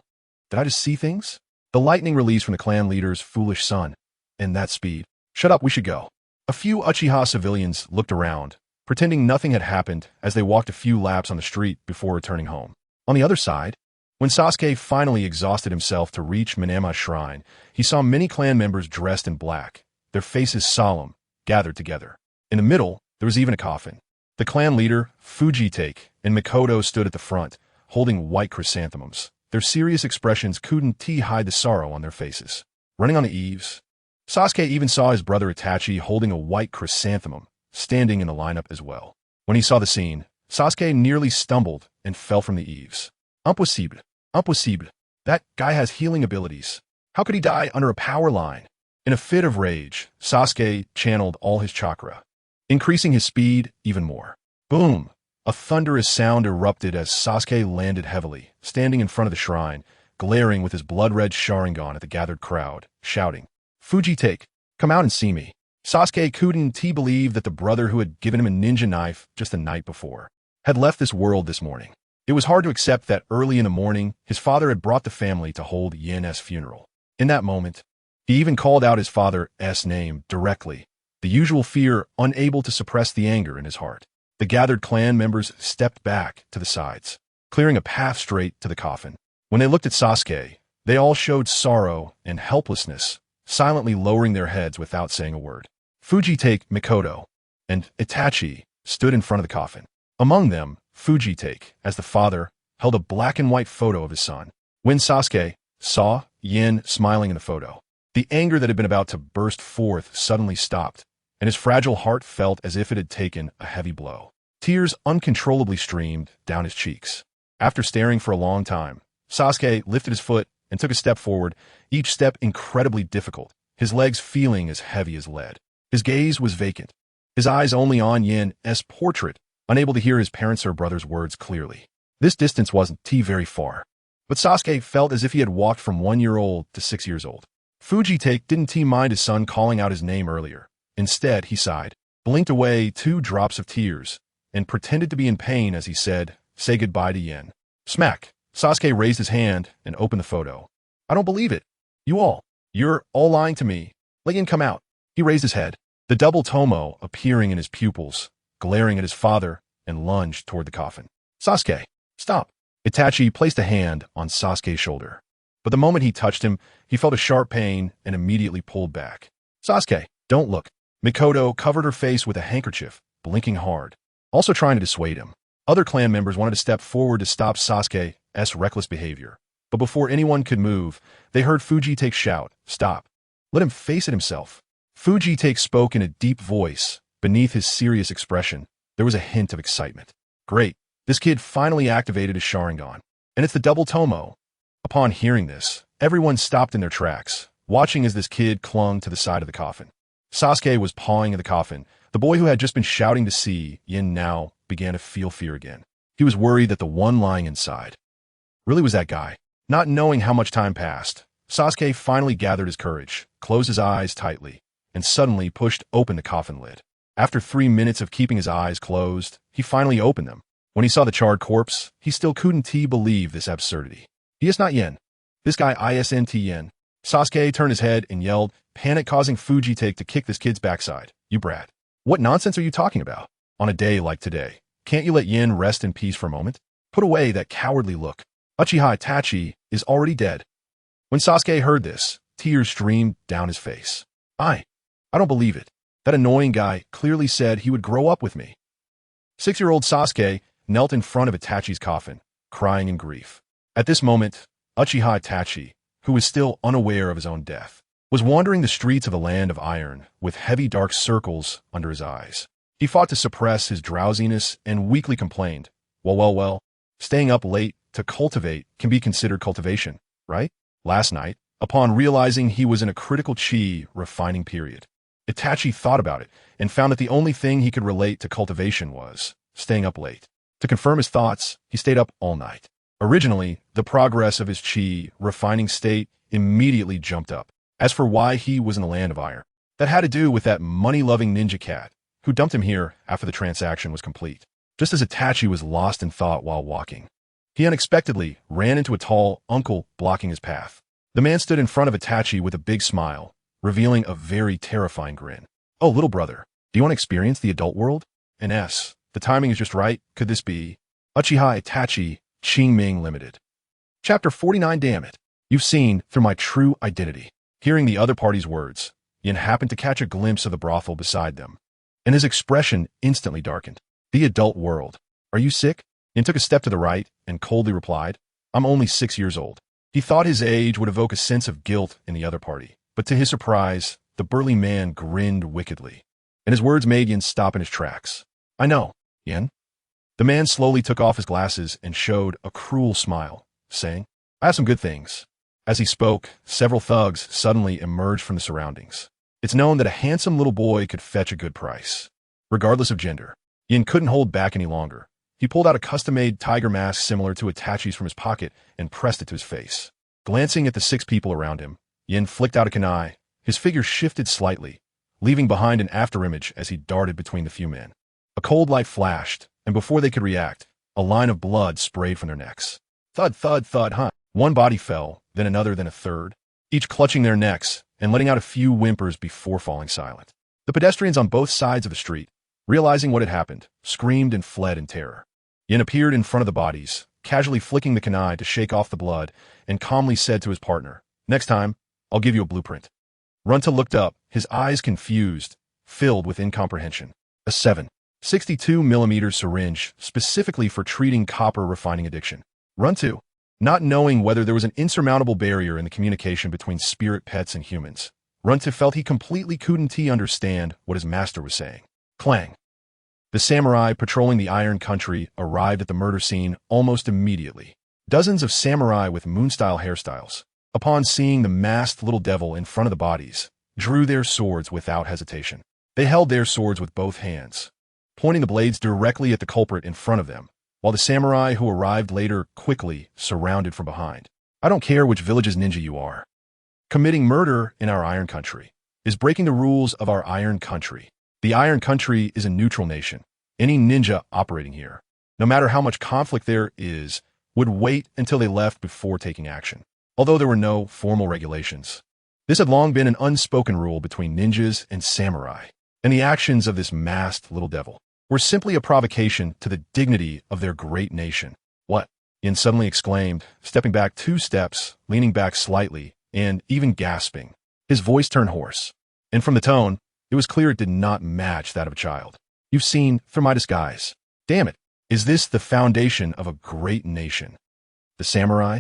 Speaker 1: did I just see things? The lightning released from the clan leader's foolish son. And that speed. Shut up, we should go. A few Uchiha civilians looked around, pretending nothing had happened as they walked a few laps on the street before returning home. On the other side, when Sasuke finally exhausted himself to reach Minama's shrine, he saw many clan members dressed in black, their faces solemn, gathered together. In the middle, there was even a coffin. The clan leader, Fuji-Take, and Mikoto stood at the front, holding white chrysanthemums. Their serious expressions couldn't hide the sorrow on their faces. Running on the eaves, Sasuke even saw his brother Itachi holding a white chrysanthemum, standing in the lineup as well. When he saw the scene, Sasuke nearly stumbled and fell from the eaves. Impossible. Impossible. That guy has healing abilities. How could he die under a power line? In a fit of rage, Sasuke channeled all his chakra, increasing his speed even more. Boom! A thunderous sound erupted as Sasuke landed heavily, standing in front of the shrine, glaring with his blood-red Sharingan at the gathered crowd, shouting, "Fuji-Take, come out and see me." Sasuke couldn't believe that the brother who had given him a ninja knife just the night before had left this world this morning. It was hard to accept that early in the morning, his father had brought the family to hold Yen's funeral. In that moment, he even called out his father's name directly, the usual fear unable to suppress the anger in his heart. The gathered clan members stepped back to the sides, clearing a path straight to the coffin. When they looked at Sasuke, they all showed sorrow and helplessness, silently lowering their heads without saying a word. Fuji-Take, Mikoto, and Itachi stood in front of the coffin. Among them, Fuji-Take, as the father, held a black and white photo of his son. When Sasuke saw Yen smiling in the photo, the anger that had been about to burst forth suddenly stopped, and his fragile heart felt as if it had taken a heavy blow. Tears uncontrollably streamed down his cheeks. After staring for a long time, Sasuke lifted his foot and took a step forward, each step incredibly difficult, his legs feeling as heavy as lead. His gaze was vacant, his eyes only on Yen's portrait, unable to hear his parents' or brother's words clearly. This distance wasn't very far, but Sasuke felt as if he had walked from 1 year old to 6 years old. Fuji-Take didn't mind his son calling out his name earlier. Instead, he sighed, blinked away 2 drops of tears, and pretended to be in pain as he said, "Say goodbye to Yen." Smack! Sasuke raised his hand and opened the photo. "I don't believe it. You're all lying to me. Let Yen come out." He raised his head, the double tomo appearing in his pupils, glaring at his father, and lunged toward the coffin. "Sasuke, stop!" Itachi placed a hand on Sasuke's shoulder. But the moment he touched him, he felt a sharp pain and immediately pulled back. "Sasuke, don't look." Mikoto covered her face with a handkerchief, blinking hard, also trying to dissuade him. Other clan members wanted to step forward to stop Sasuke's reckless behavior. But before anyone could move, they heard Fuji-Take shout, "Stop. Let him face it himself." Fuji-Take spoke in a deep voice. Beneath his serious expression, there was a hint of excitement. "Great. This kid finally activated his Sharingan. And it's the double tomo." Upon hearing this, everyone stopped in their tracks, watching as this kid clung to the side of the coffin. Sasuke was pawing at the coffin. The boy who had just been shouting to see Yen now began to feel fear again. He was worried that the one lying inside really was that guy. Not knowing how much time passed, Sasuke finally gathered his courage, closed his eyes tightly, and suddenly pushed open the coffin lid. After 3 minutes of keeping his eyes closed, he finally opened them. When he saw the charred corpse, he still couldn't believe this absurdity. "He is not Yen. This guy isn't Yen." Sasuke turned his head and yelled, panic causing Fuji-Take to kick this kid's backside. "You brat. What nonsense are you talking about? On a day like today, can't you let Yen rest in peace for a moment? Put away that cowardly look. Uchiha Itachi is already dead." When Sasuke heard this, tears streamed down his face. I don't believe it. That annoying guy clearly said he would grow up with me. 6-year-old Sasuke knelt in front of Itachi's coffin, crying in grief. At this moment, Uchiha Itachi, who was still unaware of his own death, was wandering the streets of the land of iron with heavy dark circles under his eyes. He fought to suppress his drowsiness and weakly complained, well, staying up late to cultivate can be considered cultivation, right? Last night, upon realizing he was in a critical chi refining period, Itachi thought about it and found that the only thing he could relate to cultivation was staying up late. To confirm his thoughts, he stayed up all night. Originally, the progress of his chi refining state immediately jumped up. As for why he was in the land of iron, that had to do with that money-loving ninja cat who dumped him here after the transaction was complete. Just as Itachi was lost in thought while walking, he unexpectedly ran into a tall uncle blocking his path. The man stood in front of Itachi with a big smile, revealing a very terrifying grin. "Oh, little brother, do you want to experience the adult world?" And S. The timing is just right. Could this be Uchiha Itachi Qingming Limited? Chapter 49. Damn it. You've seen through my true identity. Hearing the other party's words, Yin happened to catch a glimpse of the brothel beside them, and his expression instantly darkened. The adult world. Are you sick? Yin took a step to the right and coldly replied, "I'm only 6 years old." He thought his age would evoke a sense of guilt in the other party, but to his surprise, the burly man grinned wickedly, and his words made Yin stop in his tracks. "I know, Yin." The man slowly took off his glasses and showed a cruel smile, saying, "I have some good things." As he spoke, several thugs suddenly emerged from the surroundings. It's known that a handsome little boy could fetch a good price, regardless of gender. Yin couldn't hold back any longer. He pulled out a custom-made tiger mask similar to Itachi's from his pocket and pressed it to his face. Glancing at the 6 people around him, Yin flicked out a kunai. His figure shifted slightly, leaving behind an afterimage as he darted between the few men. A cold light flashed, and before they could react, a line of blood sprayed from their necks. Thud, thud, thud, huh? One body fell, then another, then a third, each clutching their necks and letting out a few whimpers before falling silent. The pedestrians on both sides of the street, realizing what had happened, screamed and fled in terror. Yin appeared in front of the bodies, casually flicking the kunai to shake off the blood, and calmly said to his partner, "Next time, I'll give you a blueprint." Runta looked up, his eyes confused, filled with incomprehension. A 7.62mm syringe, specifically for treating copper refining addiction. Runta, not knowing whether there was an insurmountable barrier in the communication between spirit pets and humans, Runta felt he completely couldn't understand what his master was saying. Clang. The samurai patrolling the Iron Country arrived at the murder scene almost immediately. Dozens of samurai with moon-style hairstyles, upon seeing the masked little devil in front of the bodies, drew their swords without hesitation. They held their swords with both hands, pointing the blades directly at the culprit in front of them, while the samurai who arrived later quickly surrounded from behind. "I don't care which village's ninja you are. Committing murder in our Iron Country is breaking the rules of our Iron Country. The Iron Country is a neutral nation. Any ninja operating here, no matter how much conflict there is, would wait until they left before taking action." Although there were no formal regulations, this had long been an unspoken rule between ninjas and samurai, and the actions of this masked little devil were simply a provocation to the dignity of their great nation. "What?" Yin suddenly exclaimed, stepping back 2 steps, leaning back slightly, and even gasping. His voice turned hoarse, and from the tone, it was clear it did not match that of a child. "You've seen through my disguise. Damn it, is this the foundation of a great nation?" The samurai,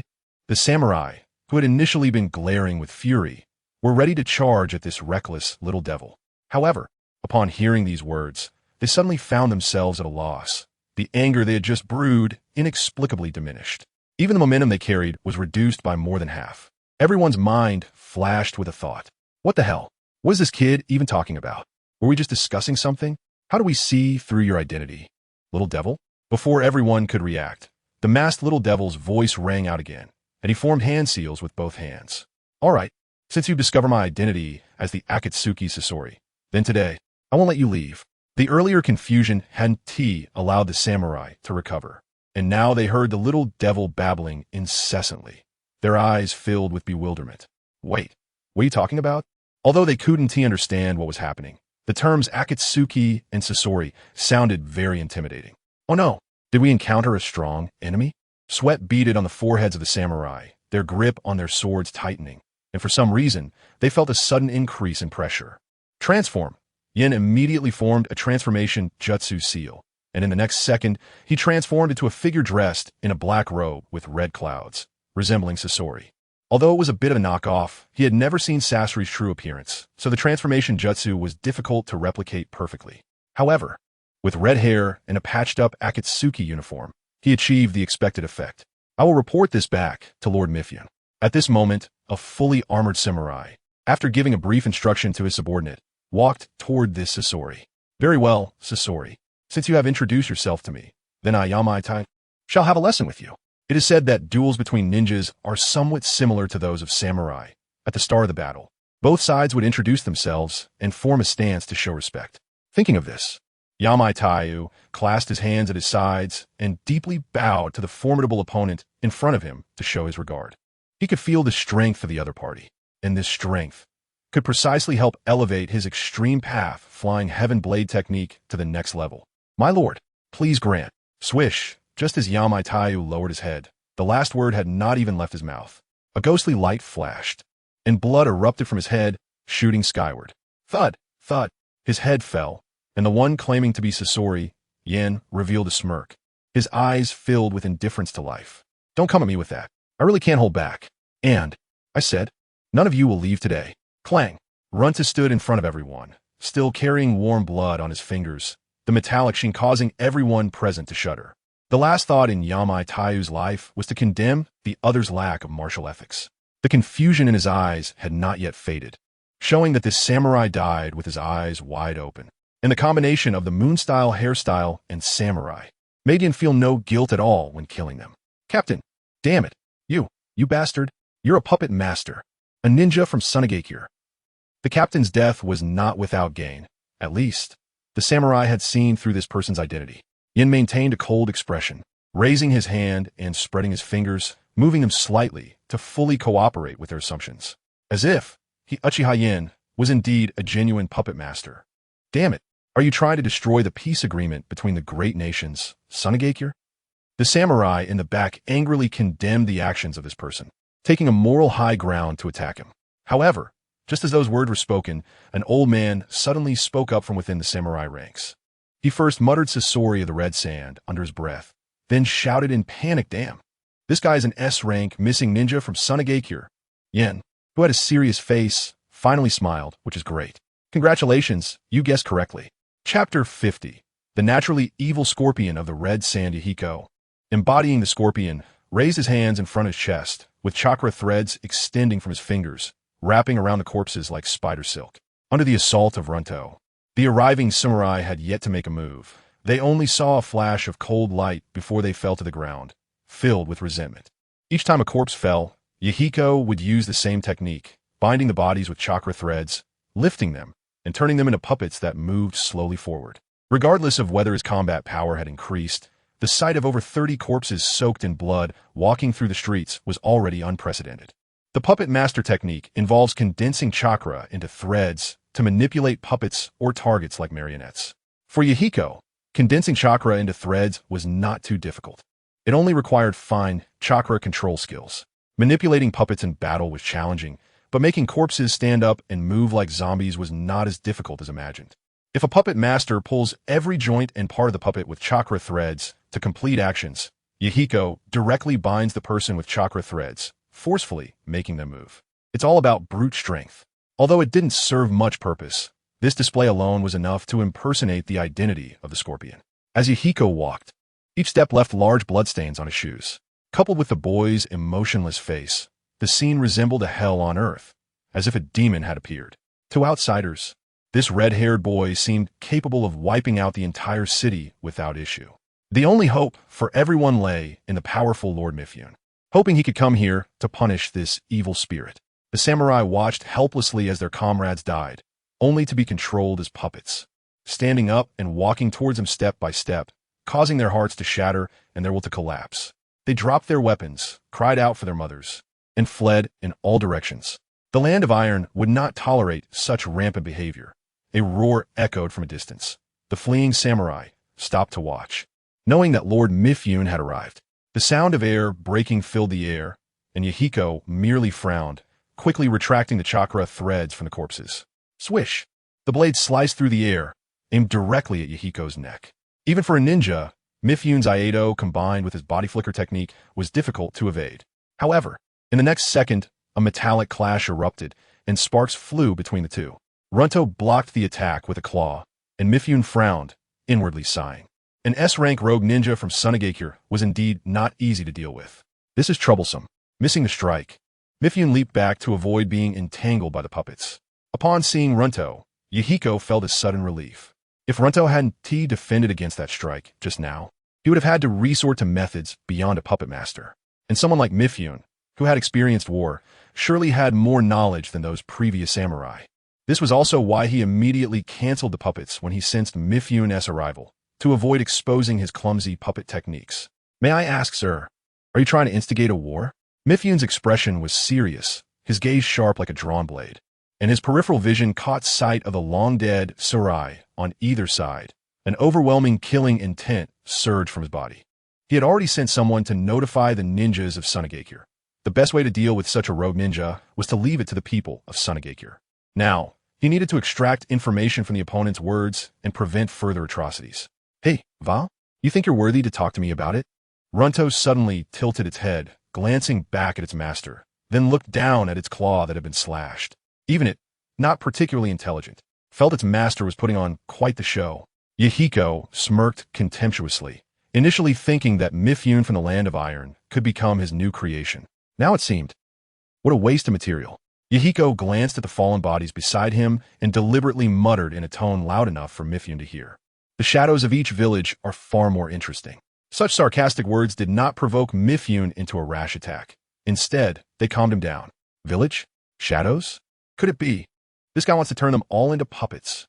Speaker 1: who had initially been glaring with fury, were ready to charge at this reckless little devil. However, upon hearing these words, they suddenly found themselves at a loss. The anger they had just brewed inexplicably diminished. Even the momentum they carried was reduced by more than half. Everyone's mind flashed with a thought. What the hell? What is this kid even talking about? Were we just discussing something? How do we see through your identity, little devil? Before everyone could react, the masked little devil's voice rang out again, and he formed hand seals with both hands. "All right, since you've discovered my identity as the Akatsuki Sasori, then today, I won't let you leave." The earlier confusion hadn't allowed the samurai to recover, and now they heard the little devil babbling incessantly, their eyes filled with bewilderment. "Wait, what are you talking about?" Although they couldn't understand what was happening, the terms Akatsuki and Sasori sounded very intimidating. "Oh no, did we encounter a strong enemy?" Sweat beaded on the foreheads of the samurai, their grip on their swords tightening, and for some reason, they felt a sudden increase in pressure. "Transform!" Yin immediately formed a transformation jutsu seal, and in the next second, he transformed into a figure dressed in a black robe with red clouds, resembling Sasori. Although it was a bit of a knockoff, he had never seen Sasori's true appearance, so the transformation jutsu was difficult to replicate perfectly. However, with red hair and a patched-up Akatsuki uniform, he achieved the expected effect. I will report this back to Lord Mifyun. At this moment, a fully armored samurai, after giving a brief instruction to his subordinate, walked toward this Sasori. Very well, Sasori. Since you have introduced yourself to me, then I, Yamaitai, shall have a lesson with you. It is said that duels between ninjas are somewhat similar to those of samurai. At the start of the battle, both sides would introduce themselves and form a stance to show respect. Thinking of this, Yamaitai clasped his hands at his sides and deeply bowed to the formidable opponent in front of him to show his regard. He could feel the strength of the other party, and this strength could precisely help elevate his extreme path flying heaven blade technique to the next level. My lord, please grant. Swish, just as Yamaitai lowered his head, the last word had not even left his mouth. A ghostly light flashed, and blood erupted from his head, shooting skyward. Thud, thud, his head fell, and the one claiming to be Sasori, Yin, revealed a smirk. His eyes filled with indifference to life. Don't come at me with that. I really can't hold back. And, I said, none of you will leave today. Clang. Runta stood in front of everyone, still carrying warm blood on his fingers, the metallic sheen causing everyone present to shudder. The last thought in Yamaitai's life was to condemn the other's lack of martial ethics. The confusion in his eyes had not yet faded, showing that this samurai died with his eyes wide open. And the combination of the moon-style hairstyle and samurai made him feel no guilt at all when killing them. Captain, damn it, you bastard, you're a puppet master, a ninja from Sunagakure. The captain's death was not without gain. At least, the samurai had seen through this person's identity. Yin maintained a cold expression, raising his hand and spreading his fingers, moving them slightly to fully cooperate with their assumptions. As if Uchiha Yin was indeed a genuine puppet master. Damn it, are you trying to destroy the peace agreement between the great nations, Sunagakure? The samurai in the back angrily condemned the actions of this person, taking a moral high ground to attack him. However, just as those words were spoken, an old man suddenly spoke up from within the samurai ranks. He first muttered Sasori of the Red Sand under his breath, then shouted in panic, damn. This guy is an S-rank missing ninja from Sunagakure. Yin, who had a serious face, finally smiled, which is great. Congratulations, you guessed correctly. Chapter 50. The naturally evil scorpion of the Red Sand Yahiko. Embodying the scorpion, raised his hands in front of his chest, with chakra threads extending from his fingers, wrapping around the corpses like spider silk. Under the assault of Runto, the arriving samurai had yet to make a move. They only saw a flash of cold light before they fell to the ground, filled with resentment. Each time a corpse fell, Yahiko would use the same technique, binding the bodies with chakra threads, lifting them, and turning them into puppets that moved slowly forward. Regardless of whether his combat power had increased, the sight of over 30 corpses soaked in blood walking through the streets was already unprecedented. The puppet master technique involves condensing chakra into threads to manipulate puppets or targets like marionettes. For Yahiko, condensing chakra into threads was not too difficult. It only required fine chakra control skills. Manipulating puppets in battle was challenging, but making corpses stand up and move like zombies was not as difficult as imagined. If a puppet master pulls every joint and part of the puppet with chakra threads to complete actions, Yahiko directly binds the person with chakra threads, forcefully making them move. It's all about brute strength. Although it didn't serve much purpose, this display alone was enough to impersonate the identity of the scorpion. As Yahiko walked, each step left large bloodstains on his shoes. Coupled with the boy's emotionless face, the scene resembled a hell on earth, as if a demon had appeared. To outsiders, this red-haired boy seemed capable of wiping out the entire city without issue. The only hope for everyone lay in the powerful Lord Mifyun, hoping he could come here to punish this evil spirit. The samurai watched helplessly as their comrades died, only to be controlled as puppets, standing up and walking towards him step by step, causing their hearts to shatter and their will to collapse. They dropped their weapons, cried out for their mothers, and fled in all directions. The land of iron would not tolerate such rampant behavior. A roar echoed from a distance. The fleeing samurai stopped to watch, knowing that Lord Mifyun had arrived. The sound of air breaking filled the air, and Yahiko merely frowned, quickly retracting the chakra threads from the corpses. Swish! The blade sliced through the air, aimed directly at Yahiko's neck. Even for a ninja, Mifyun's Aido combined with his body flicker technique was difficult to evade. However, in the next second, a metallic clash erupted, and sparks flew between the two. Runto blocked the attack with a claw, and Mifyun frowned, inwardly sighing. An S-rank rogue ninja from Sunagakure was indeed not easy to deal with. This is troublesome. Missing the strike, Mifyun leaped back to avoid being entangled by the puppets. Upon seeing Runto, Yahiko felt a sudden relief. If Runto hadn't defended against that strike just now, he would have had to resort to methods beyond a puppet master. And someone like Mifyun, who had experienced war, surely had more knowledge than those previous samurai. This was also why he immediately canceled the puppets when he sensed Mifyun's arrival, to avoid exposing his clumsy puppet techniques. May I ask, sir, are you trying to instigate a war? Mifyun's expression was serious, his gaze sharp like a drawn blade, and his peripheral vision caught sight of the long-dead samurai on either side. An overwhelming killing intent surged from his body. He had already sent someone to notify the ninjas of Sunagakure. The best way to deal with such a rogue ninja was to leave it to the people of Sunagakure. Now, he needed to extract information from the opponent's words and prevent further atrocities. Hey, Val, you think you're worthy to talk to me about it? Runto suddenly tilted its head, glancing back at its master, then looked down at its claw that had been slashed. Even it, not particularly intelligent, felt its master was putting on quite the show. Yahiko smirked contemptuously, initially thinking that Mifyun from the Land of Iron could become his new creation. Now it seemed, what a waste of material. Yahiko glanced at the fallen bodies beside him and deliberately muttered in a tone loud enough for Mifyun to hear. The shadows of each village are far more interesting. Such sarcastic words did not provoke Mifyun into a rash attack. Instead, they calmed him down. Village? Shadows? Could it be? This guy wants to turn them all into puppets.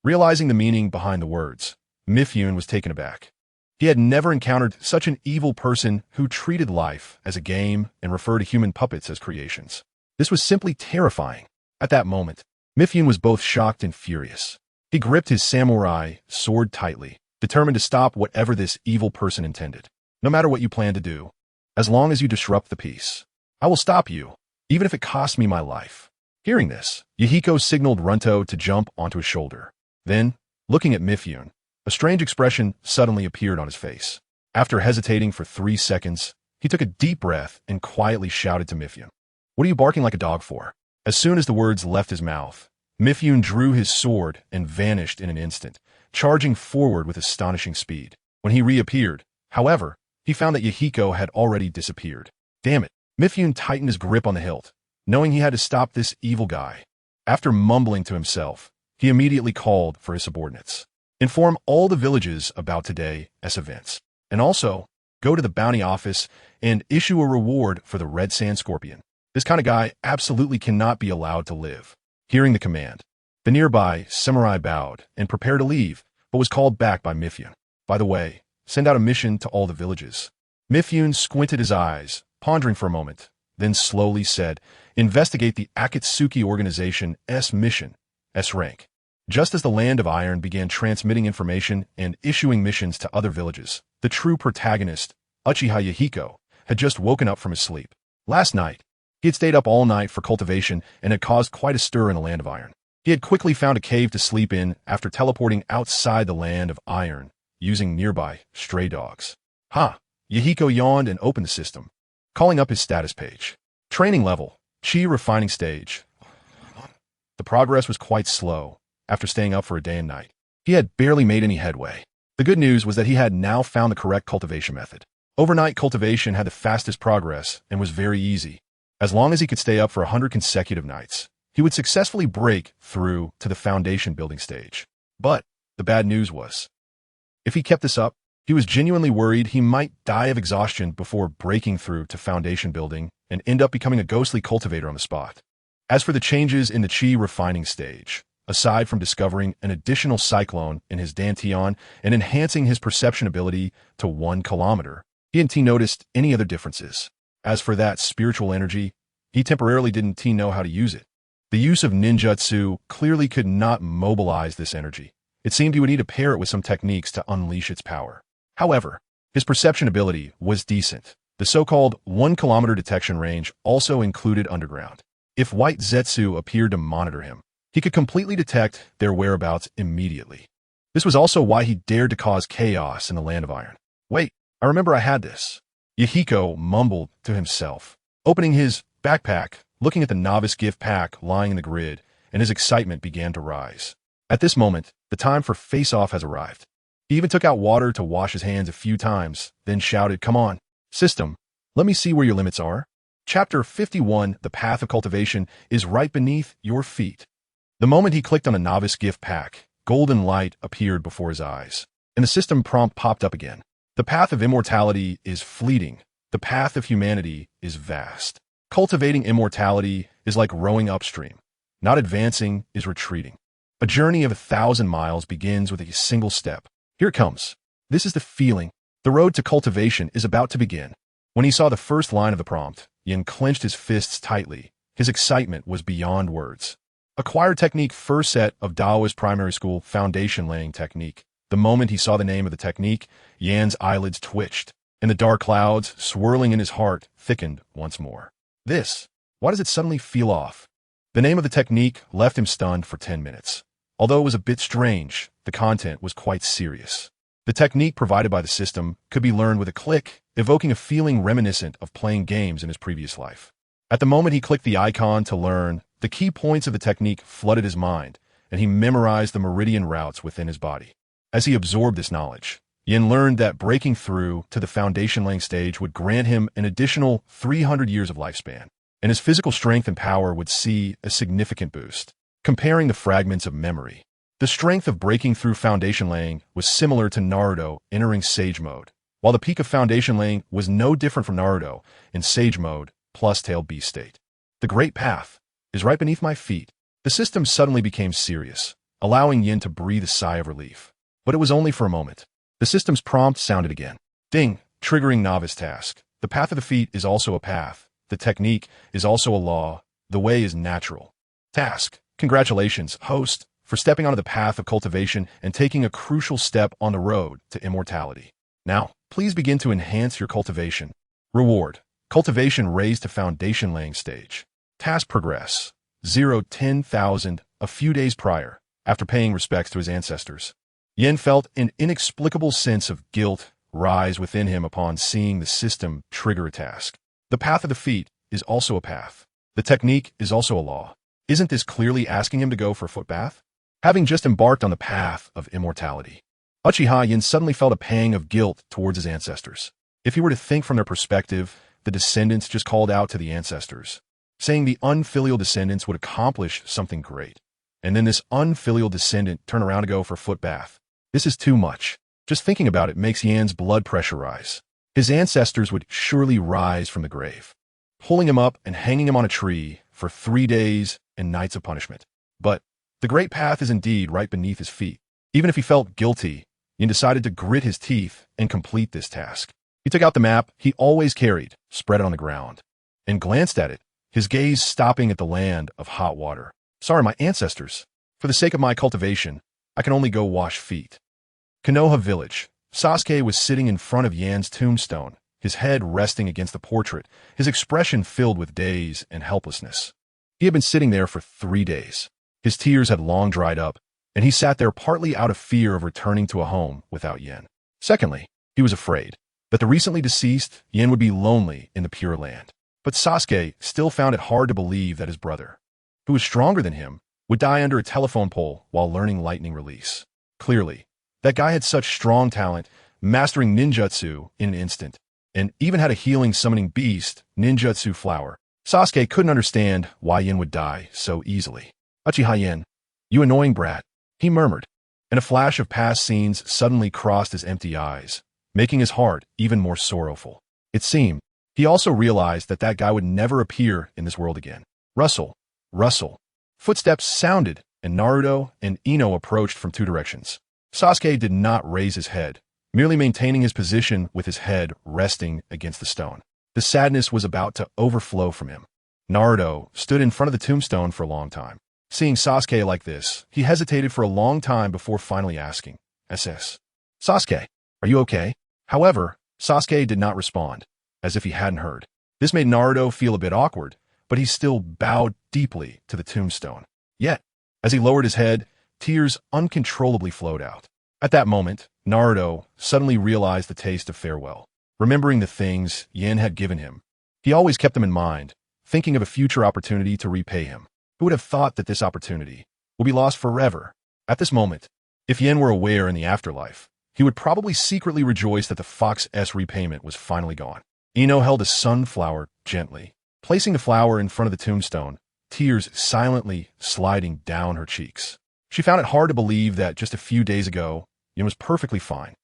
Speaker 1: Realizing the meaning behind the words, Mifyun was taken aback. He had never encountered such an evil person who treated life as a game and referred to human puppets as creations. This was simply terrifying. At that moment, Mifyun was both shocked and furious. He gripped his samurai sword tightly, determined to stop whatever this evil person intended. No matter what you plan to do, as long as you disrupt the peace, I will stop you, even if it costs me my life. Hearing this, Yahiko signaled Runto to jump onto his shoulder. Then, looking at Mifyun, a strange expression suddenly appeared on his face. After hesitating for 3 seconds, he took a deep breath and quietly shouted to Mifyun, "What are you barking like a dog for?" As soon as the words left his mouth, Mifyun drew his sword and vanished in an instant, charging forward with astonishing speed. When he reappeared, however, he found that Yahiko had already disappeared. Damn it! Mifyun tightened his grip on the hilt, knowing he had to stop this evil guy. After mumbling to himself, he immediately called for his subordinates. Inform all the villages about today's events, and also go to the bounty office and issue a reward for the Red Sand Scorpion. This kind of guy absolutely cannot be allowed to live. Hearing the command, the nearby samurai bowed and prepared to leave, but was called back by Mifyun. By the way, send out a mission to all the villages. Mifyun squinted his eyes, pondering for a moment, then slowly said, investigate the Akatsuki organization's mission, S rank. Just as the Land of Iron began transmitting information and issuing missions to other villages, the true protagonist, Uchiha Yahiko, had just woken up from his sleep. Last night, he had stayed up all night for cultivation and had caused quite a stir in the Land of Iron. He had quickly found a cave to sleep in after teleporting outside the Land of Iron, using nearby stray dogs. Yahiko yawned and opened the system, calling up his status page. Training level, Chi refining stage. The progress was quite slow. After staying up for a day and night, he had barely made any headway. The good news was that he had now found the correct cultivation method. Overnight cultivation had the fastest progress and was very easy. As long as he could stay up for 100 consecutive nights, he would successfully break through to the foundation building stage. But the bad news was, if he kept this up, he was genuinely worried he might die of exhaustion before breaking through to foundation building and end up becoming a ghostly cultivator on the spot. As for the changes in the Chi refining stage, aside from discovering an additional cyclone in his dantian and enhancing his perception ability to 1 kilometer, he hadn't noticed any other differences. As for that spiritual energy, he temporarily didn't know how to use it. The use of ninjutsu clearly could not mobilize this energy. It seemed he would need to pair it with some techniques to unleash its power. However, his perception ability was decent. The so-called 1 kilometer detection range also included underground. If White Zetsu appeared to monitor him, He could completely detect their whereabouts immediately. This was also why he dared to cause chaos in the Land of Iron. Wait, I remember I had this. Yahiko mumbled to himself, opening his backpack, looking at the novice gift pack lying in the grid, and his excitement began to rise. At this moment, the time for face-off has arrived. He even took out water to wash his hands a few times, then shouted, "Come on, system, let me see where your limits are." Chapter 51, The Path of Cultivation, is right beneath your feet. The moment he clicked on a novice gift pack, golden light appeared before his eyes, and the system prompt popped up again. The path of immortality is fleeting. The path of humanity is vast. Cultivating immortality is like rowing upstream. Not advancing is retreating. A journey of 1,000 miles begins with a single step. Here it comes. This is the feeling. The road to cultivation is about to begin. When he saw the first line of the prompt, Yin clenched his fists tightly. His excitement was beyond words. Acquired technique, first set of Daoist primary school foundation laying technique. The moment he saw the name of the technique, Yan's eyelids twitched, and the dark clouds swirling in his heart thickened once more. Why does it suddenly feel off? The name of the technique left him stunned for 10 minutes. Although it was a bit strange, the content was quite serious. The technique provided by the system could be learned with a click, evoking a feeling reminiscent of playing games in his previous life. At the moment he clicked the icon to learn, the key points of the technique flooded his mind, and he memorized the meridian routes within his body. As he absorbed this knowledge, Yin learned that breaking through to the foundation-laying stage would grant him an additional 300 years of lifespan, and his physical strength and power would see a significant boost. Comparing the fragments of memory, the strength of breaking through foundation laying was similar to Naruto entering Sage Mode, while the peak of foundation laying was no different from Naruto in Sage Mode plus Tail Beast state. The Great Path is right beneath my feet. The system suddenly became serious, allowing Yin to breathe a sigh of relief. But it was only for a moment. The system's prompt sounded again. Ding, triggering novice task. The path of the feet is also a path. The technique is also a law. The way is natural. Task. Congratulations, host, for stepping onto the path of cultivation and taking a crucial step on the road to immortality. Now, please begin to enhance your cultivation. Reward. Cultivation raised to foundation laying stage. Task progress. 10,000 a few days prior, after paying respects to his ancestors. Yin felt an inexplicable sense of guilt rise within him upon seeing the system trigger a task. The path of the feet is also a path. The technique is also a law. Isn't this clearly asking him to go for a footbath? Having just embarked on the path of immortality, Uchiha Yin suddenly felt a pang of guilt towards his ancestors. If he were to think from their perspective, the descendants just called out to the ancestors, saying the unfilial descendants would accomplish something great. And then this unfilial descendant turned around to go for a footbath. This is too much. Just thinking about it makes Yan's blood pressure rise. His ancestors would surely rise from the grave, pulling him up and hanging him on a tree for 3 days and nights of punishment. But the great path is indeed right beneath his feet. Even if he felt guilty, Yin decided to grit his teeth and complete this task. He took out the map he always carried, spread it on the ground, and glanced at it, his gaze stopping at the land of hot water. Sorry, my ancestors. For the sake of my cultivation, I can only go wash feet. Konoha Village. Sasuke was sitting in front of Yan's tombstone, his head resting against the portrait, his expression filled with daze and helplessness. He had been sitting there for 3 days. His tears had long dried up, and he sat there partly out of fear of returning to a home without Yin. Secondly, he was afraid that the recently deceased Yin would be lonely in the Pure Land. But Sasuke still found it hard to believe that his brother, who was stronger than him, would die under a telephone pole while learning lightning release. Clearly, that guy had such strong talent, mastering ninjutsu in an instant, and even had a healing summoning beast, ninjutsu flower. Sasuke couldn't understand why Yin would die so easily. Uchiha Yin, you annoying brat, he murmured, and a flash of past scenes suddenly crossed his empty eyes, making his heart even more sorrowful. It seemed he also realized that that guy would never appear in this world again. Rustle, rustle. Footsteps sounded, and Naruto and Ino approached from 2 directions. Sasuke did not raise his head, merely maintaining his position with his head resting against the stone. The sadness was about to overflow from him. Naruto stood in front of the tombstone for a long time. Seeing Sasuke like this, he hesitated for a long time before finally asking, "SS, Sasuke, are you okay?" However, Sasuke did not respond, as if he hadn't heard. This made Naruto feel a bit awkward, but he still bowed deeply to the tombstone. Yet, As he lowered his head, tears uncontrollably flowed out. At that moment, Naruto suddenly realized the taste of farewell. Remembering the things Yin had given him, he always kept them in mind, thinking of a future opportunity to repay him. Who would have thought that this opportunity would be lost forever? At this moment, if Yin were aware in the afterlife, he would probably secretly rejoice that the Fox's repayment was finally gone. Ino held a sunflower gently, placing the flower in front of the tombstone, tears silently sliding down her cheeks. She found it hard to believe that just a few days ago, Yin was perfectly fine.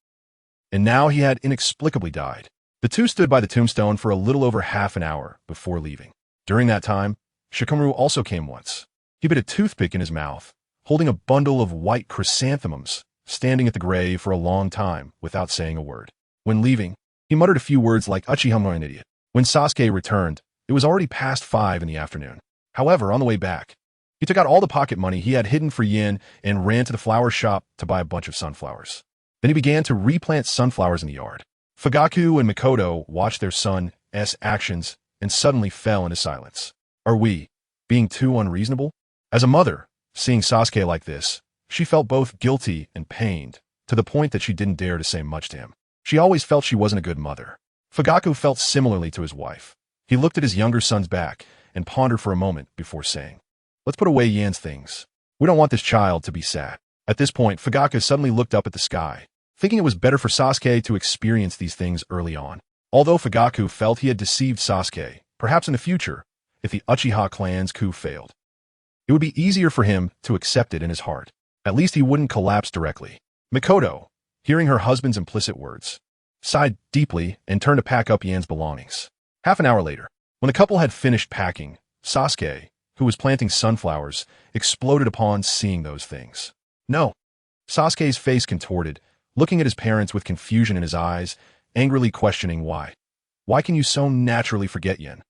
Speaker 1: And now he had inexplicably died. The two stood by the tombstone for a little over half an hour before leaving. During that time, Shikamaru also came once. He bit a toothpick in his mouth, holding a bundle of white chrysanthemums, standing at the grave for a long time without saying a word. When leaving, he muttered a few words like "Uchihama, an idiot." When Sasuke returned, it was already past 5 in the afternoon. However, on the way back, he took out all the pocket money he had hidden for Yin and ran to the flower shop to buy a bunch of sunflowers. Then he began to replant sunflowers in the yard. Fugaku and Mikoto watched their son's actions and suddenly fell into silence. Are we being too unreasonable? As a mother, seeing Sasuke like this, she felt both guilty and pained, to the point that she didn't dare to say much to him. She always felt she wasn't a good mother. Fugaku felt similarly to his wife. He looked at his younger son's back and pondered for a moment before saying, "Let's put away Yan's things. We don't want this child to be sad." At this point, Fugaku suddenly looked up at the sky, thinking it was better for Sasuke to experience these things early on. Although Fugaku felt he had deceived Sasuke, perhaps in the future, if the Uchiha clan's coup failed, it would be easier for him to accept it in his heart. At least he wouldn't collapse directly. Mikoto, hearing her husband's implicit words, sighed deeply and turned to pack up Yan's belongings. Half an hour later, when the couple had finished packing, Sasuke, who was planting sunflowers, exploded upon seeing those things. No. Sasuke's face contorted, looking at his parents with confusion in his eyes, angrily questioning why. Why can you so naturally forget Yin?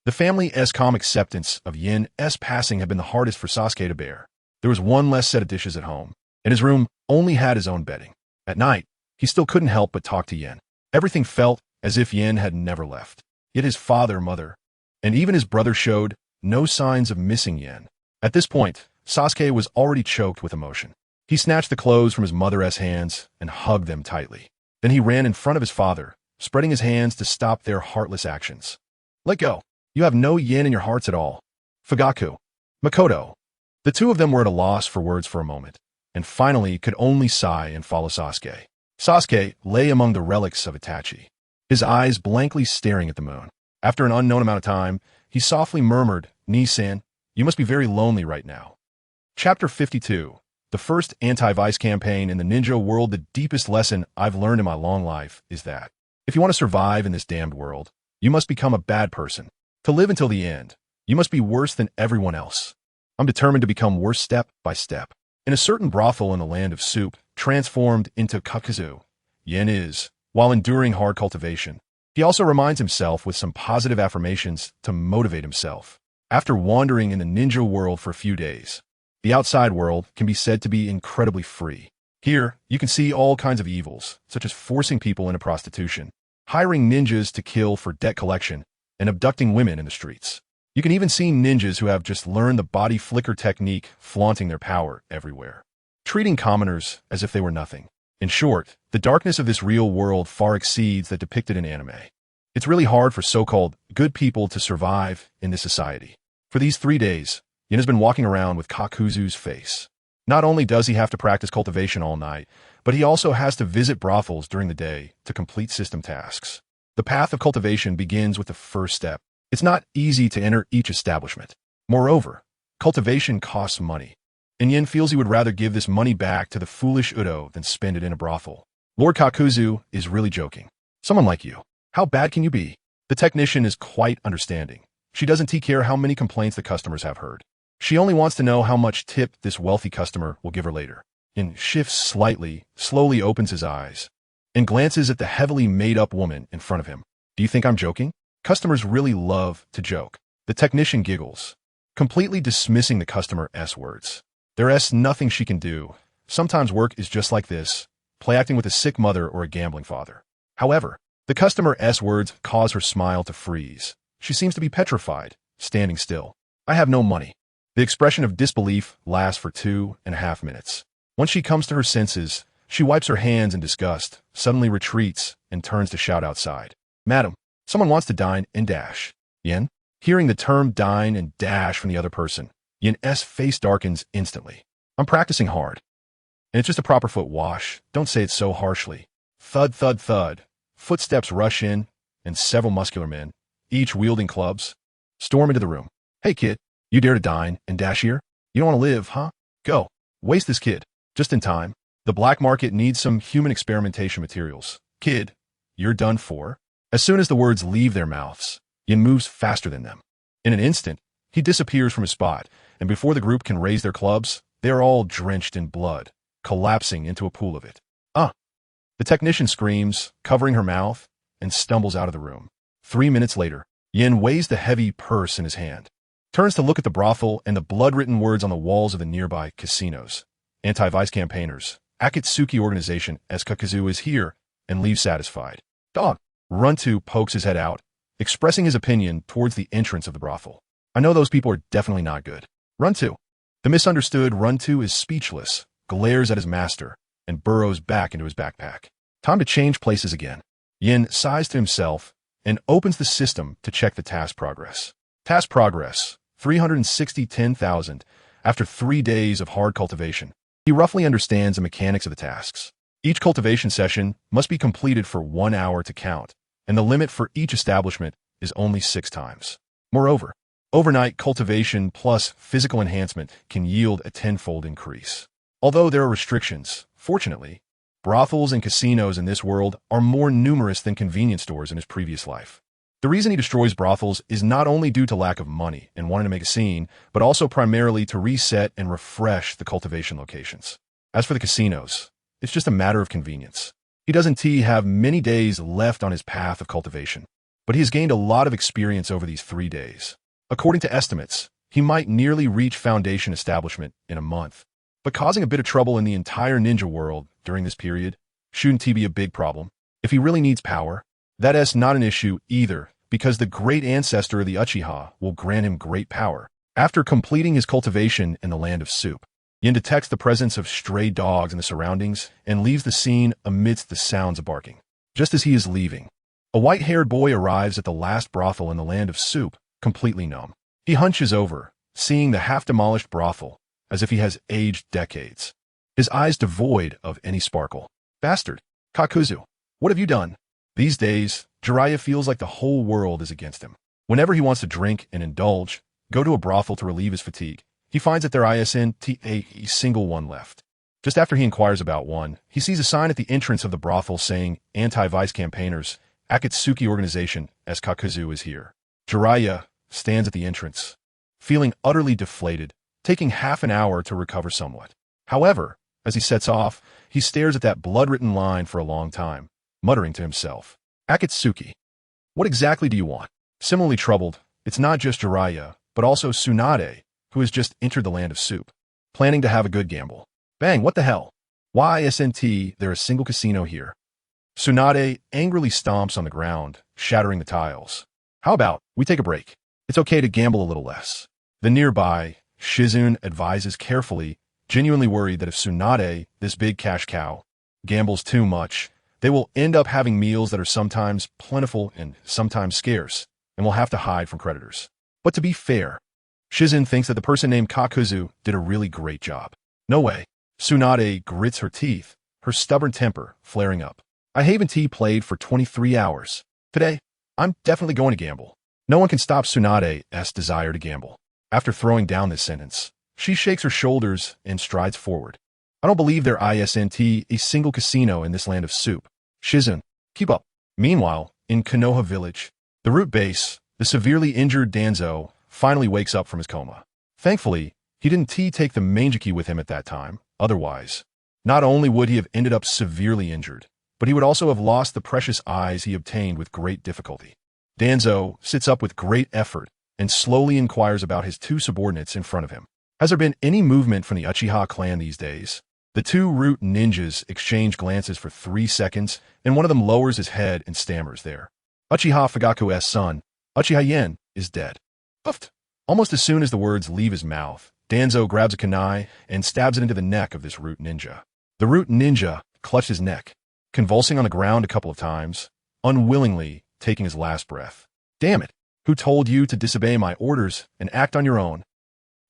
Speaker 1: The family's calm acceptance of Yin's passing had been the hardest for Sasuke to bear. There was one less set of dishes at home, and his room only had his own bedding. At night, he still couldn't help but talk to Yin. Everything felt as if Yin had never left. Yet his father, mother, and even his brother showed no signs of missing Yin. At this point, Sasuke was already choked with emotion. He snatched the clothes from his mother's hands and hugged them tightly. Then he ran in front of his father, spreading his hands to stop their heartless actions. "Let go. You have no Yin in your hearts at all." Fugaku, Mikoto. The two of them were at a loss for words for a moment, and finally could only sigh and follow Sasuke. Sasuke lay among the relics of Itachi, his eyes blankly staring at the moon. After an unknown amount of time, he softly murmured, "Ni-san, you must be very lonely right now." Chapter 52. The first anti-vice campaign in the ninja world. The deepest lesson I've learned in my long life is that if you want to survive in this damned world, you must become a bad person. To live until the end, you must be worse than everyone else. I'm determined to become worse step by step. In a certain brothel in the land of soup, transformed into Kakuzu, Yin is, while enduring hard cultivation, he also reminds himself with some positive affirmations to motivate himself. After wandering in the ninja world for a few days, the outside world can be said to be incredibly free. Here, you can see all kinds of evils, such as forcing people into prostitution, hiring ninjas to kill for debt collection, and abducting women in the streets. You can even see ninjas who have just learned the body flicker technique flaunting their power everywhere, treating commoners as if they were nothing. In short, the darkness of this real world far exceeds that depicted in anime. It's really hard for so-called good people to survive in this society. For these 3 days, Yin has been walking around with Kakuzu's face. Not only does he have to practice cultivation all night, but he also has to visit brothels during the day to complete system tasks. The path of cultivation begins with the first step. It's not easy to enter each establishment. Moreover, cultivation costs money, and Yin feels he would rather give this money back to the foolish Udo than spend it in a brothel. Lord Kakuzu is really joking. Someone like you, how bad can you be? The technician is quite understanding. She doesn't care how many complaints the customers have heard. She only wants to know how much tip this wealthy customer will give her later. Yin shifts slightly, slowly opens his eyes, and glances at the heavily made-up woman in front of him. "Do you think I'm joking?" Customers really love to joke. The technician giggles, completely dismissing the customer's words. There's nothing she can do. Sometimes work is just like this, play acting with a sick mother or a gambling father. However, the customer's words cause her smile to freeze. She seems to be petrified, standing still. "I have no money." The expression of disbelief lasts for 2.5 minutes. Once she comes to her senses, she wipes her hands in disgust, suddenly retreats, and turns to shout outside. Madam, someone wants to dine and dash. Yen? Hearing the term dine and dash from the other person, Yen's face darkens instantly. I'm practicing hard. And it's just a proper foot wash. Don't say it so harshly. Thud, thud, thud. Footsteps rush in, and several muscular men, each wielding clubs, storm into the room. Hey, kid, you dare to dine and dash here? You don't want to live, huh? Go. Waste this kid. Just in time. The black market needs some human experimentation materials. Kid, you're done for. As soon as the words leave their mouths, Yin moves faster than them. In an instant, he disappears from his spot, and before the group can raise their clubs, they are all drenched in blood, collapsing into a pool of it. Ah! The technician screams, covering her mouth, and stumbles out of the room. 3 minutes later, Yin weighs the heavy purse in his hand, turns to look at the brothel and the blood-written words on the walls of the nearby casinos. Anti-vice campaigners, Akatsuki organization Sasuke is here, and leaves satisfied. Dog! Runtu pokes his head out, expressing his opinion towards the entrance of the brothel. I know those people are definitely not good. Runtu. The misunderstood Runtu is speechless, glares at his master, and burrows back into his backpack. Time to change places again. Yin sighs to himself and opens the system to check the task progress. Task progress, 360,000 after 3 days of hard cultivation. He roughly understands the mechanics of the tasks. Each cultivation session must be completed for 1 hour to count, and the limit for each establishment is only 6 times. Moreover, overnight cultivation plus physical enhancement can yield a 10-fold increase. Although there are restrictions, fortunately, brothels and casinos in this world are more numerous than convenience stores in his previous life. The reason he destroys brothels is not only due to lack of money and wanting to make a scene, but also primarily to reset and refresh the cultivation locations. As for the casinos, it's just a matter of convenience. He doesn't have many days left on his path of cultivation, but he has gained a lot of experience over these 3 days. According to estimates, he might nearly reach foundation establishment in a month. But causing a bit of trouble in the entire ninja world during this period shouldn't be a big problem. If he really needs power, that's not an issue either, because the great ancestor of the Uchiha will grant him great power. After completing his cultivation in the land of soup, Yin detects the presence of stray dogs in the surroundings and leaves the scene amidst the sounds of barking. Just as he is leaving, a white-haired boy arrives at the last brothel in the land of soup, completely numb. He hunches over, seeing the half-demolished brothel, as if he has aged decades. His eyes devoid of any sparkle. Bastard! Kakuzu! What have you done? These days, Jiraiya feels like the whole world is against him. Whenever he wants to drink and indulge, go to a brothel to relieve his fatigue, he finds that there isn't a single one left. Just after he inquires about one, he sees a sign at the entrance of the brothel saying, Anti-Vice Campaigners, Akatsuki Organization Sasuke is here. Jiraiya stands at the entrance, feeling utterly deflated, taking half an hour to recover somewhat. However, as he sets off, he stares at that blood-written line for a long time, muttering to himself, Akatsuki, what exactly do you want? Similarly troubled, it's not just Jiraiya, but also Tsunade, who has just entered the land of soup, planning to have a good gamble. Bang, what the hell? Why isn't there a single casino here? Tsunade angrily stomps on the ground, shattering the tiles. How about we take a break? It's okay to gamble a little less. The nearby Shizun advises carefully, genuinely worried that if Tsunade, this big cash cow, gambles too much, they will end up having meals that are sometimes plentiful and sometimes scarce, and will have to hide from creditors. But to be fair, Shizun thinks that the person named Kakuzu did a really great job. No way. Tsunade grits her teeth, her stubborn temper flaring up. I haven't played for 23 hours. Today, I'm definitely going to gamble. No one can stop Tsunade's desire to gamble. After throwing down this sentence, she shakes her shoulders and strides forward. I don't believe there isn't a single casino in this land of soup. Shizun, keep up. Meanwhile, in Konoha village, the root base, the severely injured Danzo, finally wakes up from his coma. Thankfully, he didn't take the Mangeki with him at that time. Otherwise, not only would he have ended up severely injured, but he would also have lost the precious eyes he obtained with great difficulty. Danzo sits up with great effort and slowly inquires about his 2 subordinates in front of him. Has there been any movement from the Uchiha clan these days? The 2 root ninjas exchange glances for 3 seconds, and one of them lowers his head and stammers there. Uchiha Fugaku's son, Uchiha Yen, is dead. Puffed. Almost as soon as the words leave his mouth, Danzo grabs a kunai and stabs it into the neck of this root ninja. The root ninja clutched his neck, convulsing on the ground a couple of times, unwillingly taking his last breath. Damn it! Who told you to disobey my orders and act on your own?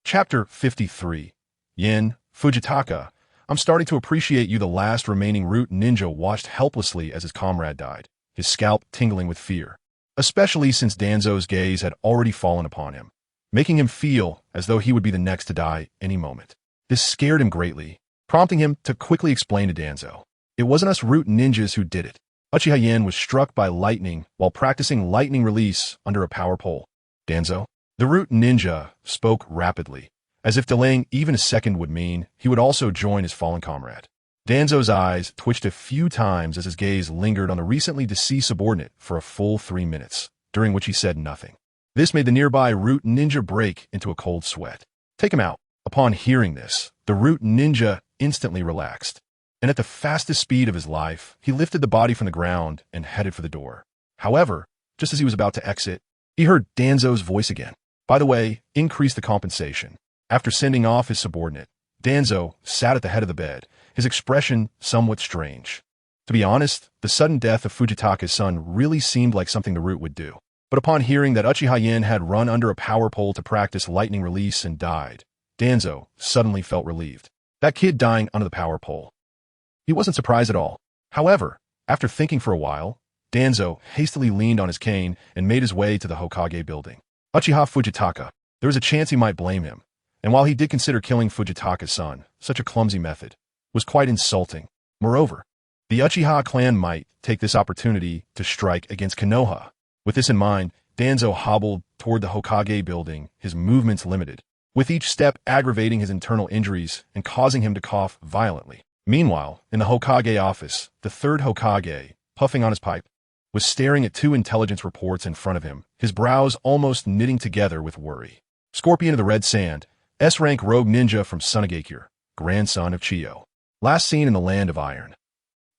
Speaker 1: Chapter 53. Yin, Fujitaka, I'm starting to appreciate you. The last remaining root ninja watched helplessly as his comrade died, his scalp tingling with fear, especially since Danzo's gaze had already fallen upon him, making him feel as though he would be the next to die any moment. This scared him greatly, prompting him to quickly explain to Danzo. It wasn't us root ninjas who did it. Uchiha Yin was struck by lightning while practicing lightning release under a power pole. Danzo, the root ninja, spoke rapidly, as if delaying even a second would mean he would also join his fallen comrade. Danzo's eyes twitched a few times as his gaze lingered on the recently deceased subordinate for a full 3 minutes, during which he said nothing. This made the nearby root ninja break into a cold sweat. Take him out. Upon hearing this, the root ninja instantly relaxed, and at the fastest speed of his life, he lifted the body from the ground and headed for the door. However, just as he was about to exit, he heard Danzo's voice again. By the way, increase the compensation. After sending off his subordinate, Danzo sat at the head of the bed, his expression somewhat strange. To be honest, the sudden death of Fujitaka's son really seemed like something the root would do. But upon hearing that Uchiha Yin had run under a power pole to practice lightning release and died, Danzo suddenly felt relieved. That kid dying under the power pole. He wasn't surprised at all. However, after thinking for a while, Danzo hastily leaned on his cane and made his way to the Hokage building. Uchiha Fujitaka. There was a chance he might blame him, and while he did consider killing Fujitaka's son, such a clumsy method was quite insulting. Moreover, the Uchiha clan might take this opportunity to strike against Konoha. With this in mind, Danzo hobbled toward the Hokage building, his movements limited, with each step aggravating his internal injuries and causing him to cough violently. Meanwhile, in the Hokage office, the third Hokage, puffing on his pipe, was staring at 2 intelligence reports in front of him, his brows almost knitting together with worry. Scorpion of the Red Sand, S-rank rogue ninja from Sunagakure, grandson of Chiyo. Last seen in the Land of Iron.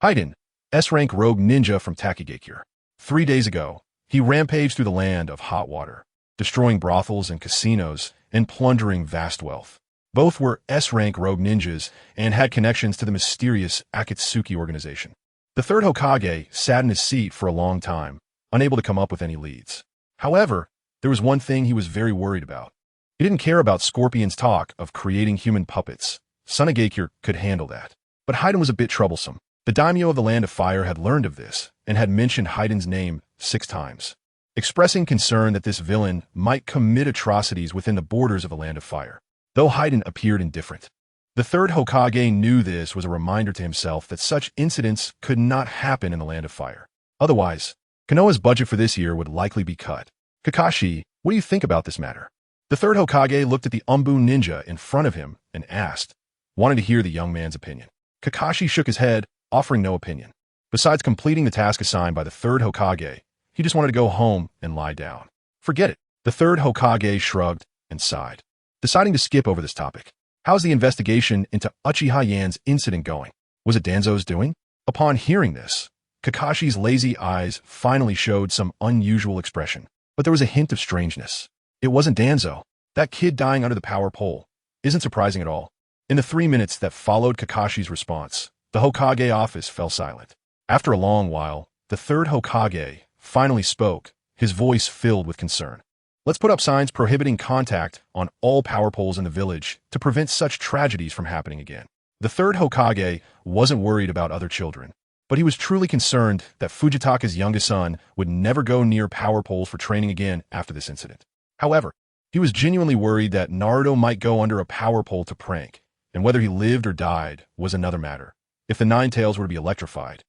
Speaker 1: Haiden, S-rank rogue ninja from Takigakure. 3 days ago, he rampaged through the land of hot water, destroying brothels and casinos and plundering vast wealth. Both were S-rank rogue ninjas and had connections to the mysterious Akatsuki organization. The third Hokage sat in his seat for a long time, unable to come up with any leads. However, there was one thing he was very worried about. He didn't care about Scorpion's talk of creating human puppets. Sunagakure could handle that. But Haiden was a bit troublesome. The daimyo of the Land of Fire had learned of this and had mentioned Haiden's name 6 times, expressing concern that this villain might commit atrocities within the borders of the Land of Fire, though Haiden appeared indifferent. The third Hokage knew this was a reminder to himself that such incidents could not happen in the Land of Fire. Otherwise, Konoha's budget for this year would likely be cut. Kakashi, what do you think about this matter? The third Hokage looked at the Umbu ninja in front of him and asked, wanting to hear the young man's opinion. Kakashi shook his head, offering no opinion. Besides completing the task assigned by the third Hokage, he just wanted to go home and lie down. Forget it. The third Hokage shrugged and sighed, deciding to skip over this topic. How's the investigation into Uchiha Yan's incident going? Was it Danzo's doing? Upon hearing this, Kakashi's lazy eyes finally showed some unusual expression, but there was a hint of strangeness. It wasn't Danzo. That kid dying under the power pole isn't surprising at all. In the 3 minutes that followed Kakashi's response, the Hokage office fell silent. After a long while, the third Hokage finally spoke, his voice filled with concern. Let's put up signs prohibiting contact on all power poles in the village to prevent such tragedies from happening again. The third Hokage wasn't worried about other children, but he was truly concerned that Fujitaka's youngest son would never go near power poles for training again after this incident. However, he was genuinely worried that Naruto might go under a power pole to prank, and whether he lived or died was another matter. If the Nine Tails were to be electrified,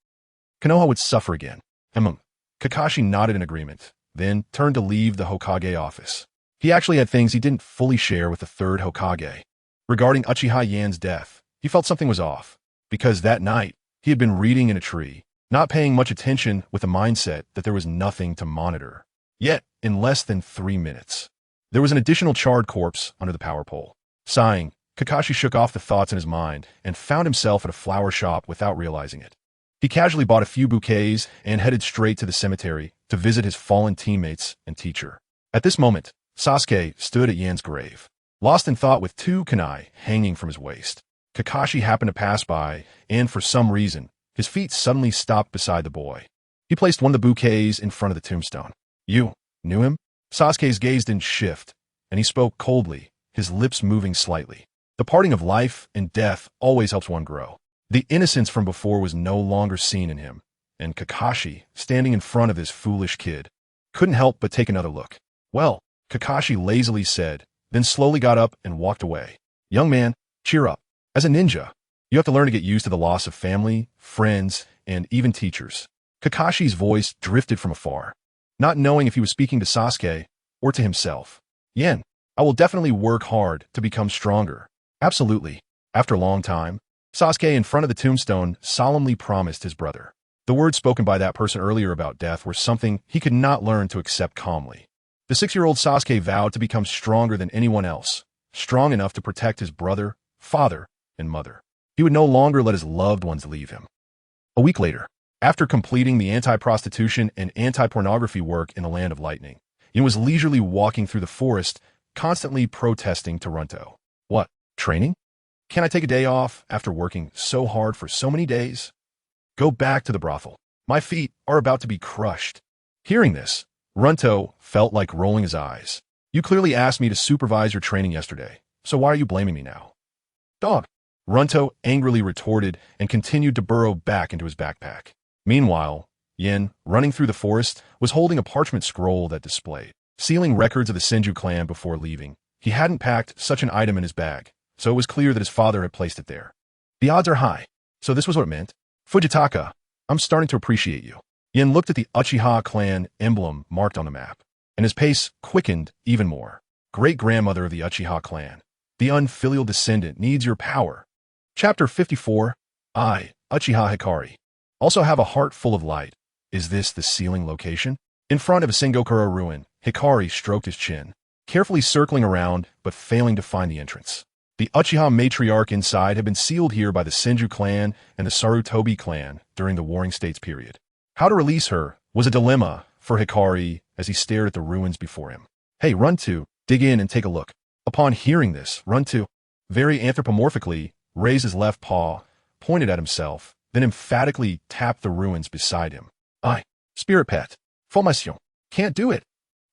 Speaker 1: Konoha would suffer again. Kakashi nodded in agreement, then turned to leave the Hokage office. He actually had things he didn't fully share with the third Hokage. Regarding Uchiha Yan's death, he felt something was off, because that night, he had been reading in a tree, not paying much attention with the mindset that there was nothing to monitor. Yet, in less than 3 minutes, there was an additional charred corpse under the power pole. Sighing, Kakashi shook off the thoughts in his mind and found himself at a flower shop without realizing it. He casually bought a few bouquets and headed straight to the cemetery to visit his fallen teammates and teacher. At this moment, Sasuke stood at Yan's grave, lost in thought with two kunai hanging from his waist. Kakashi happened to pass by, and for some reason, his feet suddenly stopped beside the boy. He placed one of the bouquets in front of the tombstone. You knew him? Sasuke's gaze didn't shift, and he spoke coldly, his lips moving slightly. The parting of life and death always helps one grow. The innocence from before was no longer seen in him, and Kakashi, standing in front of his foolish kid, couldn't help but take another look. Well, Kakashi lazily said, then slowly got up and walked away. Young man, cheer up. As a ninja, you have to learn to get used to the loss of family, friends, and even teachers. Kakashi's voice drifted from afar, not knowing if he was speaking to Sasuke or to himself. Yen, I will definitely work hard to become stronger. Absolutely. After a long time, Sasuke in front of the tombstone solemnly promised his brother. The words spoken by that person earlier about death were something he could not learn to accept calmly. The 6-year-old Sasuke vowed to become stronger than anyone else, strong enough to protect his brother, father, and mother. He would no longer let his loved ones leave him. A week later, after completing the anti-prostitution and anti-pornography work in the Land of Lightning, he was leisurely walking through the forest, constantly protesting Naruto. What? Training? Can I take a day off after working so hard for so many days? Go back to the brothel. My feet are about to be crushed. Hearing this, Naruto felt like rolling his eyes. You clearly asked me to supervise your training yesterday, so why are you blaming me now? Dog. Naruto angrily retorted and continued to burrow back into his backpack. Meanwhile, Yen, running through the forest, was holding a parchment scroll that displayed sealing records of the Qingqiu clan before leaving. He hadn't packed such an item in his bag, so it was clear that his father had placed it there. The odds are high. So this was what it meant? Fujitaka, I'm starting to appreciate you. Yen looked at the Uchiha clan emblem marked on the map, and his pace quickened even more. Great-grandmother of the Uchiha clan, the unfilial descendant needs your power. Chapter 54, I, Uchiha Hikari, also have a heart full of light. Is this the sealing location? In front of a Sengokuro ruin, Hikari stroked his chin, carefully circling around but failing to find the entrance. The Uchiha matriarch inside had been sealed here by the Qingqiu clan and the Sarutobi clan during the Warring States period. How to release her was a dilemma for Hikari as he stared at the ruins before him. Hey, run to, dig in and take a look. Upon hearing this, run to, very anthropomorphically, raised his left paw, pointed at himself, then emphatically tapped the ruins beside him. I, spirit pet, formation, can't do it.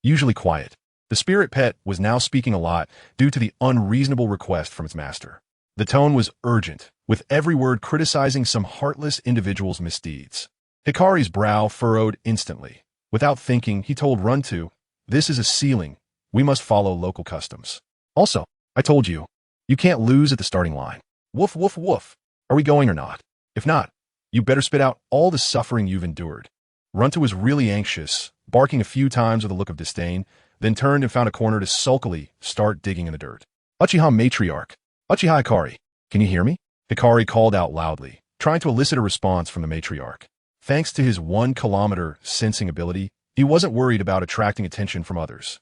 Speaker 1: Usually quiet, the spirit pet was now speaking a lot due to the unreasonable request from its master. The tone was urgent, with every word criticizing some heartless individual's misdeeds. Hikari's brow furrowed instantly. Without thinking, he told Runtu, this is a sealing. We must follow local customs. Also, I told you, you can't lose at the starting line. Woof, woof, woof. Are we going or not? If not, you better spit out all the suffering you've endured. Runtu was really anxious, barking a few times with a look of disdain, then turned and found a corner to sulkily start digging in the dirt. Uchiha matriarch, Uchiha Hikari, can you hear me? Hikari called out loudly, trying to elicit a response from the matriarch. Thanks to his 1-kilometer sensing ability, he wasn't worried about attracting attention from others.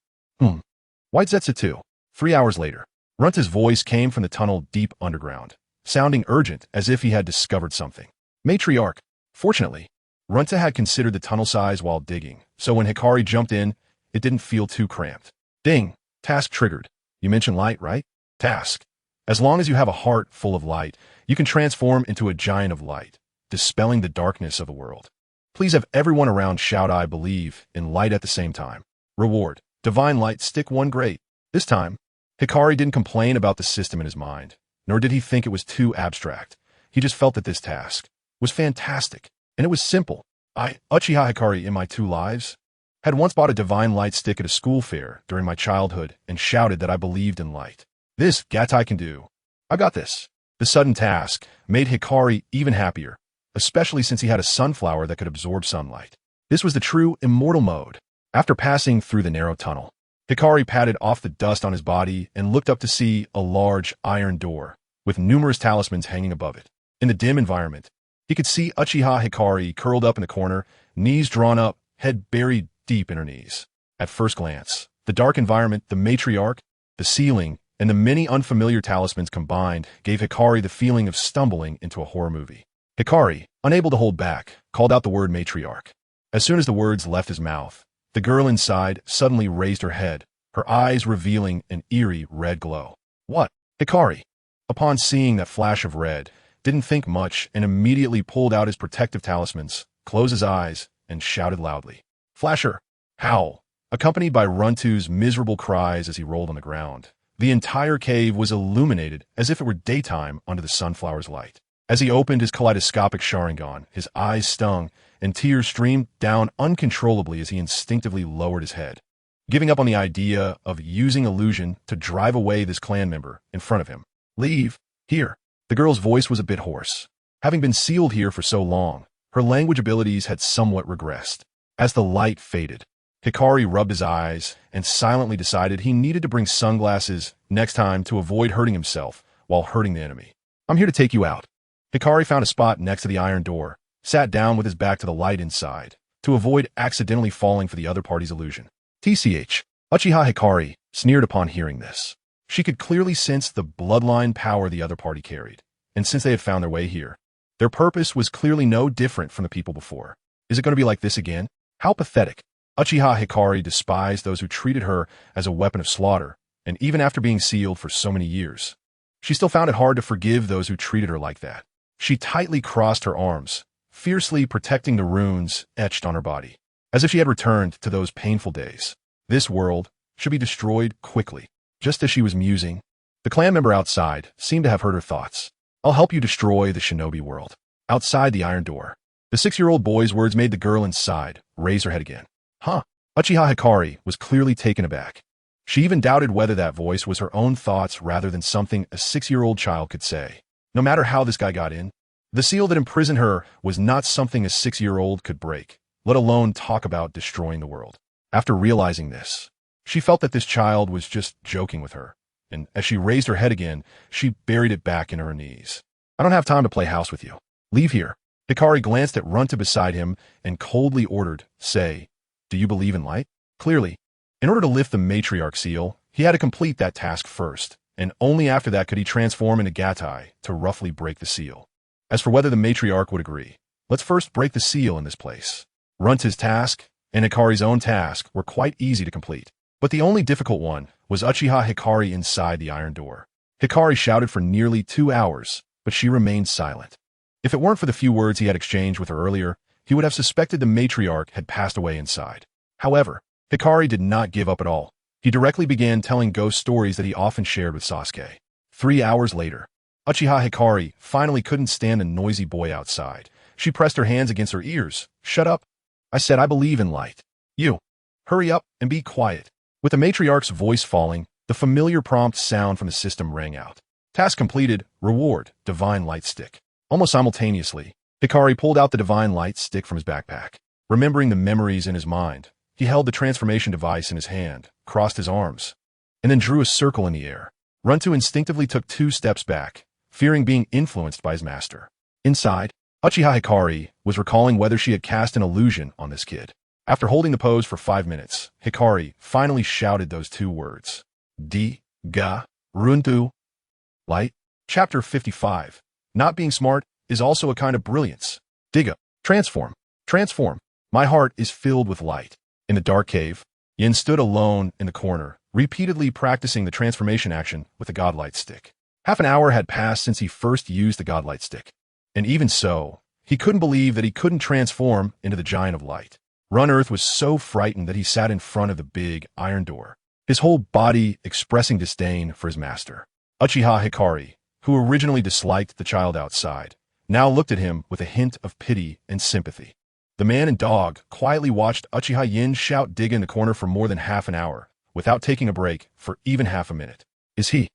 Speaker 1: White Zetsu 2. 3 hours later, Runta's voice came from the tunnel deep underground, sounding urgent as if he had discovered something. Matriarch. Fortunately, Runta had considered the tunnel size while digging, so when Hikari jumped in, it didn't feel too cramped. Ding. Task triggered. You mentioned light, right? Task. As long as you have a heart full of light, you can transform into a giant of light, dispelling the darkness of the world. Please have everyone around shout I believe in light at the same time. Reward. Divine light stick 1 great. This time, Hikari didn't complain about the system in his mind, nor did he think it was too abstract. He just felt that this task was fantastic, and it was simple. I, Uchiha Hikari in my 2 lives, had once bought a divine light stick at a school fair during my childhood and shouted that I believed in light. This, Gatai can do. I got this. The sudden task made Hikari even happier, especially since he had a sunflower that could absorb sunlight. This was the true immortal mode. After passing through the narrow tunnel, Hikari patted off the dust on his body and looked up to see a large iron door with numerous talismans hanging above it. In the dim environment, he could see Uchiha Hikari curled up in the corner, knees drawn up, head buried deep in her knees. At first glance, the dark environment, the matriarch, the ceiling, and the many unfamiliar talismans combined gave Hikari the feeling of stumbling into a horror movie. Hikari, unable to hold back, called out the word matriarch. As soon as the words left his mouth, the girl inside suddenly raised her head, her eyes revealing an eerie red glow. What? Hikari, upon seeing that flash of red, didn't think much and immediately pulled out his protective talismans, closed his eyes, and shouted loudly. Flasher! Howl! Accompanied by Runtu's miserable cries as he rolled on the ground. The entire cave was illuminated as if it were daytime under the sunflower's light. As he opened his kaleidoscopic Sharingan, his eyes stung, and tears streamed down uncontrollably as he instinctively lowered his head, giving up on the idea of using illusion to drive away this clan member in front of him. Leave. Here. The girl's voice was a bit hoarse. Having been sealed here for so long, her language abilities had somewhat regressed. As the light faded, Hikari rubbed his eyes and silently decided he needed to bring sunglasses next time to avoid hurting himself while hurting the enemy. I'm here to take you out. Hikari found a spot next to the iron door, sat down with his back to the light inside, to avoid accidentally falling for the other party's illusion. TCH. Uchiha Hikari sneered upon hearing this. She could clearly sense the bloodline power the other party carried, and since they had found their way here, their purpose was clearly no different from the people before. Is it going to be like this again? How pathetic. Uchiha Hikari despised those who treated her as a weapon of slaughter, and even after being sealed for so many years, she still found it hard to forgive those who treated her like that. She tightly crossed her arms, fiercely protecting the runes etched on her body, as if she had returned to those painful days. This world should be destroyed quickly. Just as she was musing, the clan member outside seemed to have heard her thoughts. I'll help you destroy the shinobi world. Outside the iron door, the 6-year-old boy's words made the girl inside raise her head again. Huh? Uchiha Hikari was clearly taken aback. She even doubted whether that voice was her own thoughts rather than something a 6-year-old child could say. No matter how this guy got in, the seal that imprisoned her was not something a 6-year-old could break, let alone talk about destroying the world. After realizing this, she felt that this child was just joking with her, and as she raised her head again, she buried it back in her knees. I don't have time to play house with you. Leave here. Hikari glanced at Runta beside him and coldly ordered, Say, do you believe in light? Clearly, in order to lift the matriarch seal, he had to complete that task first, and only after that could he transform into Gatai to roughly break the seal. As for whether the matriarch would agree, let's first break the seal in this place. Runta's task and Hikari's own task were quite easy to complete, but the only difficult one was Uchiha Hikari inside the iron door. Hikari shouted for nearly 2 hours, but she remained silent. If it weren't for the few words he had exchanged with her earlier, he would have suspected the matriarch had passed away inside. However, Hikari did not give up at all. He directly began telling ghost stories that he often shared with Sasuke. 3 hours later, Uchiha Hikari finally couldn't stand the noisy boy outside. She pressed her hands against her ears. Shut up. I said I believe in light. You. Hurry up and be quiet. With the matriarch's voice falling, the familiar prompt sound from the system rang out. Task completed. Reward. Divine light stick. Almost simultaneously, Hikari pulled out the divine light stick from his backpack. Remembering the memories in his mind, he held the transformation device in his hand, crossed his arms, and then drew a circle in the air. Runtu instinctively took 2 steps back, fearing being influenced by his master. Inside, Uchiha Hikari was recalling whether she had cast an illusion on this kid. After holding the pose for 5 minutes, Hikari finally shouted those 2 words. Ga, Runtu. Light. Chapter 55. Not being smart is also a kind of brilliance. Diga. Transform. Transform. My heart is filled with light. In the dark cave, Yin stood alone in the corner, repeatedly practicing the transformation action with the godlight stick. Half an hour had passed since he first used the godlight stick. And even so, he couldn't believe that he couldn't transform into the giant of light. Run-Earth was so frightened that he sat in front of the big iron door, his whole body expressing disdain for his master. Uchiha Hikari, who originally disliked the child outside, now looked at him with a hint of pity and sympathy. The man and dog quietly watched Uchiha Yin shout Diga in the corner for more than half an hour, without taking a break for even half a minute. Is he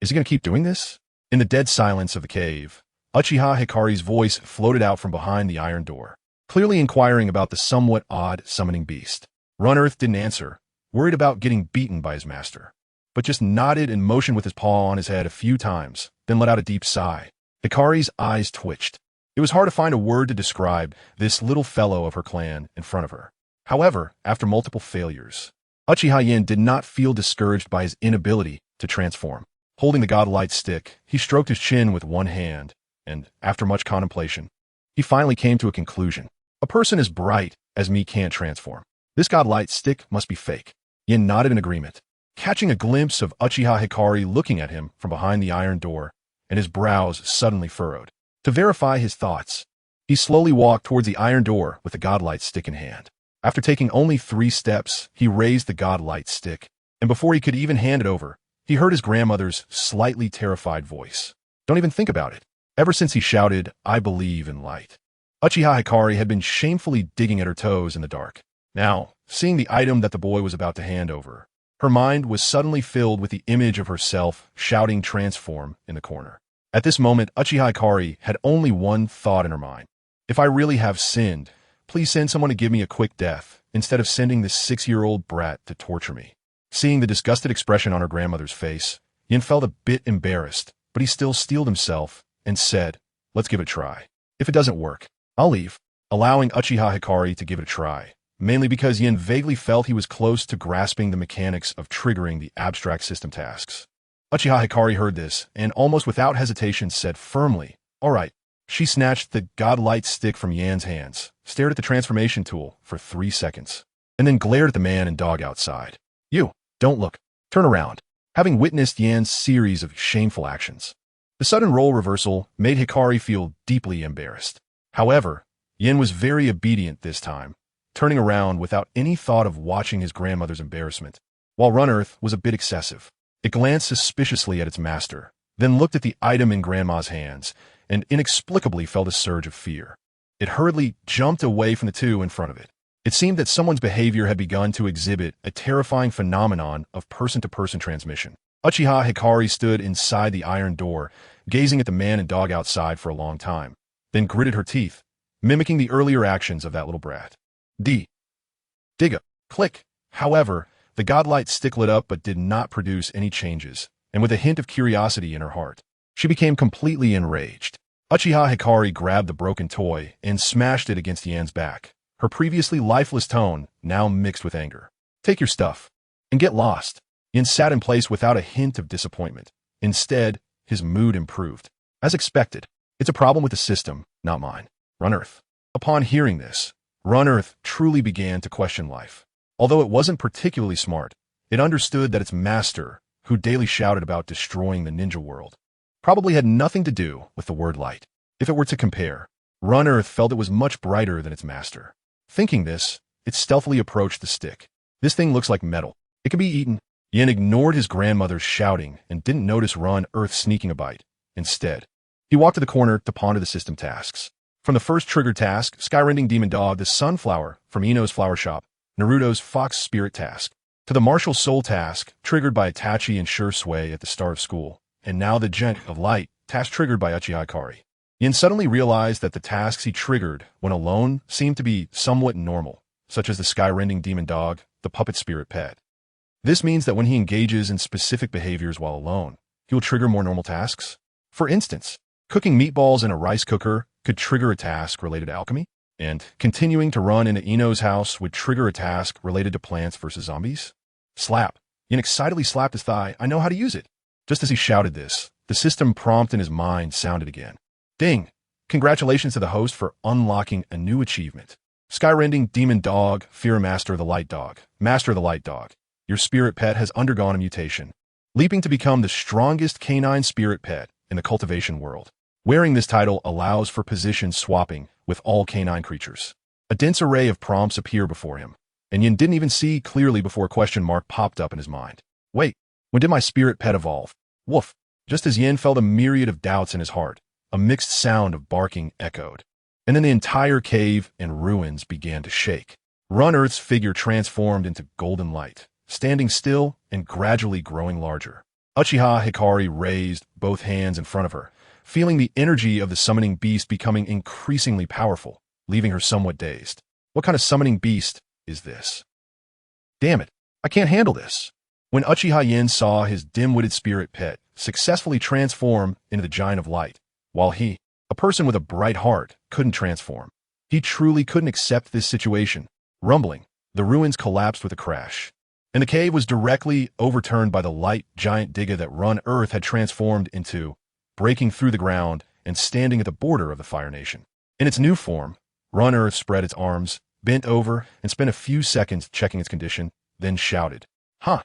Speaker 1: going to keep doing this? In the dead silence of the cave, Uchiha Hikari's voice floated out from behind the iron door, clearly inquiring about the somewhat odd summoning beast. Run-Earth didn't answer, worried about getting beaten by his master, but just nodded and motioned with his paw on his head a few times, then let out a deep sigh. Hikari's eyes twitched. It was hard to find a word to describe this little fellow of her clan in front of her. However, after multiple failures, Uchiha Yin did not feel discouraged by his inability to transform. Holding the godlight stick, he stroked his chin with one hand, and, after much contemplation, he finally came to a conclusion. A person as bright as me can't transform. This godlight stick must be fake. Yin nodded in agreement, catching a glimpse of Uchiha Hikari looking at him from behind the iron door, and his brows suddenly furrowed. To verify his thoughts, he slowly walked towards the iron door with the godlight stick in hand. After taking only 3 steps, he raised the godlight stick, and before he could even hand it over, he heard his grandmother's slightly terrified voice. Don't even think about it. Ever since he shouted, "I believe in light," Uchiha Hikari had been shamefully digging at her toes in the dark. Now, seeing the item that the boy was about to hand over, her mind was suddenly filled with the image of herself shouting transform in the corner. At this moment, Uchiha Hikari had only one thought in her mind. If I really have sinned, please send someone to give me a quick death, instead of sending this 6-year-old brat to torture me. Seeing the disgusted expression on her grandmother's face, Yin felt a bit embarrassed, but he still steeled himself and said, "Let's give it a try. If it doesn't work, I'll leave," allowing Uchiha Hikari to give it a try, mainly because Yin vaguely felt he was close to grasping the mechanics of triggering the abstract system tasks. Uchiha Hikari heard this, and almost without hesitation said firmly, "All right." She snatched the godlight stick from Yan's hands, stared at the transformation tool for 3 seconds, and then glared at the man and dog outside. "You, don't look. Turn around." Having witnessed Yan's series of shameful actions, the sudden role reversal made Hikari feel deeply embarrassed. However, Yin was very obedient this time, turning around without any thought of watching his grandmother's embarrassment. While Run Earth was a bit excessive, it glanced suspiciously at its master, then looked at the item in Grandma's hands, and inexplicably felt a surge of fear. It hurriedly jumped away from the two in front of it. It seemed that someone's behavior had begun to exhibit a terrifying phenomenon of person-to-person transmission. Uchiha Hikari stood inside the iron door, gazing at the man and dog outside for a long time, then gritted her teeth, mimicking the earlier actions of that little brat. Digga. Click. However, the godlight stick lit up but did not produce any changes, and with a hint of curiosity in her heart, she became completely enraged. Uchiha Hikari grabbed the broken toy and smashed it against Yan's back, her previously lifeless tone now mixed with anger. "Take your stuff and get lost." Yan sat in place without a hint of disappointment. Instead, his mood improved. As expected, it's a problem with the system, not mine. Run Earth. Upon hearing this, Run Earth truly began to question life. Although it wasn't particularly smart, it understood that its master, who daily shouted about destroying the ninja world, probably had nothing to do with the word light. If it were to compare, Run Earth felt it was much brighter than its master. Thinking this, it stealthily approached the stick. "This thing looks like metal. It can be eaten." Yin ignored his grandmother's shouting and didn't notice Run Earth sneaking a bite. Instead, he walked to the corner to ponder the system tasks. From the first triggered task, Skyrending Demon Dog, the Sunflower from Ino's Flower Shop, Naruto's Fox Spirit task, to the Martial Soul task, triggered by Itachi and Shursui at the start of school, and now the Gent of Light task triggered by Uchiha Hikari. Yin suddenly realized that the tasks he triggered when alone seemed to be somewhat normal, such as the Skyrending Demon Dog, the Puppet Spirit Pet. This means that when he engages in specific behaviors while alone, he will trigger more normal tasks. For instance, cooking meatballs in a rice cooker could trigger a task related to alchemy, and continuing to run into Ino's house would trigger a task related to Plants vs. Zombies. Slap. Yin excitedly slapped his thigh. "I know how to use it." Just as he shouted this, the system prompt in his mind sounded again. Ding! Congratulations to the host for unlocking a new achievement. Skyrending Demon Dog, Fear Master of the Light Dog. Master of the Light Dog. Your spirit pet has undergone a mutation, leaping to become the strongest canine spirit pet in the cultivation world. Wearing this title allows for position swapping with all canine creatures. A dense array of prompts appear before him, and Yin didn't even see clearly before a question mark popped up in his mind. Wait, when did my spirit pet evolve? Woof. Just as Yin felt a myriad of doubts in his heart, a mixed sound of barking echoed, and then the entire cave and ruins began to shake. Run Earth's figure transformed into golden light, standing still and gradually growing larger. Uchiha Hikari raised both hands in front of her, feeling the energy of the summoning beast becoming increasingly powerful, leaving her somewhat dazed. What kind of summoning beast is this? Damn it, I can't handle this. When Uchiha Yin saw his dim-witted spirit pet successfully transform into the Giant of Light, while he, a person with a bright heart, couldn't transform, he truly couldn't accept this situation. Rumbling, the ruins collapsed with a crash, and the cave was directly overturned by the light giant Digga that Run Earth had transformed into, breaking through the ground and standing at the border of the Fire Nation. In its new form, Run Earth spread its arms, bent over, and spent a few seconds checking its condition, then shouted, Huh.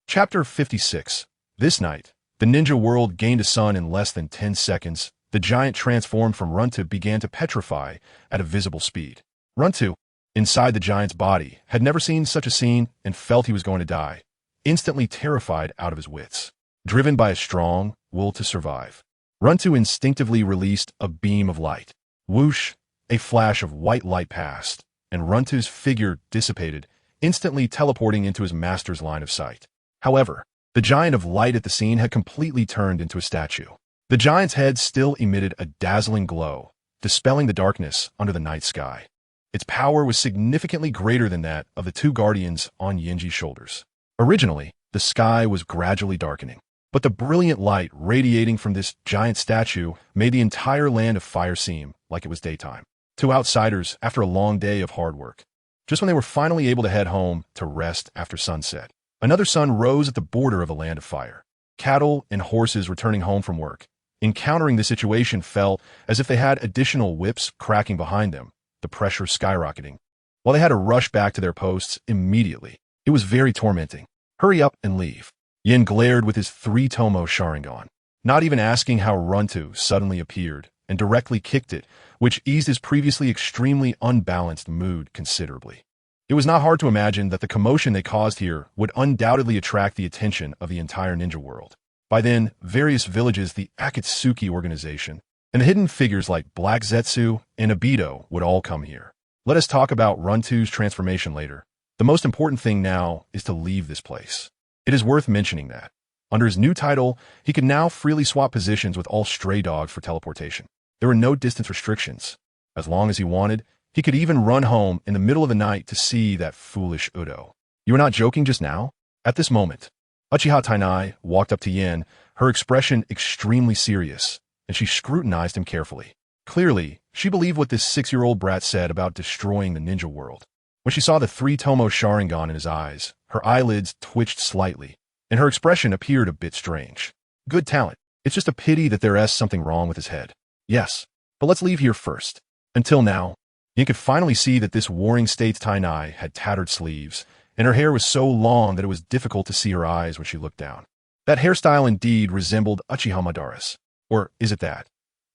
Speaker 1: Chapter 56. This night, the ninja world gained a sun in less than 10 seconds. The giant transformed from Runtu began to petrify at a visible speed. Runtu, inside the giant's body, had never seen such a scene and felt he was going to die, instantly terrified out of his wits. Driven by a strong will to survive, Runtu instinctively released a beam of light. Whoosh, a flash of white light passed, and Runtu's figure dissipated, instantly teleporting into his master's line of sight. However, the giant of light at the scene had completely turned into a statue. The giant's head still emitted a dazzling glow, dispelling the darkness under the night sky. Its power was significantly greater than that of the two guardians on Yenji's shoulders. Originally, the sky was gradually darkening, but the brilliant light radiating from this giant statue made the entire land of fire seem like it was daytime. To outsiders after a long day of hard work. Just when they were finally able to head home to rest after sunset, another sun rose at the border of a land of fire. Cattle and horses returning home from work, encountering the situation, felt as if they had additional whips cracking behind them, the pressure skyrocketing. While they had to rush back to their posts immediately, it was very tormenting. Hurry up and leave. Yen glared with his 3-tomo Sharingan, not even asking how Runtu suddenly appeared, and directly kicked it, which eased his previously extremely unbalanced mood considerably. It was not hard to imagine that the commotion they caused here would undoubtedly attract the attention of the entire ninja world. By then, various villages, the Akatsuki organization, and the hidden figures like Black Zetsu and Obito would all come here. Let us talk about Runtu's transformation later. The most important thing now is to leave this place. It is worth mentioning that, under his new title, he could now freely swap positions with all stray dogs for teleportation. There were no distance restrictions. As long as he wanted, he could even run home in the middle of the night to see that foolish Udo. You were not joking just now? At this moment, Uchiha Tainai walked up to Yen, her expression extremely serious, and she scrutinized him carefully. Clearly, she believed what this 6-year-old brat said about destroying the ninja world. When she saw the 3-tomo Sharingan in his eyes, her eyelids twitched slightly, and her expression appeared a bit strange. Good talent. It's just a pity that there's something wrong with his head. Yes, but let's leave here first. Until now, Yen could finally see that this warring Straits Tainai had tattered sleeves, and her hair was so long that it was difficult to see her eyes when she looked down. That hairstyle indeed resembled Uchiha Madara's. Or is it that?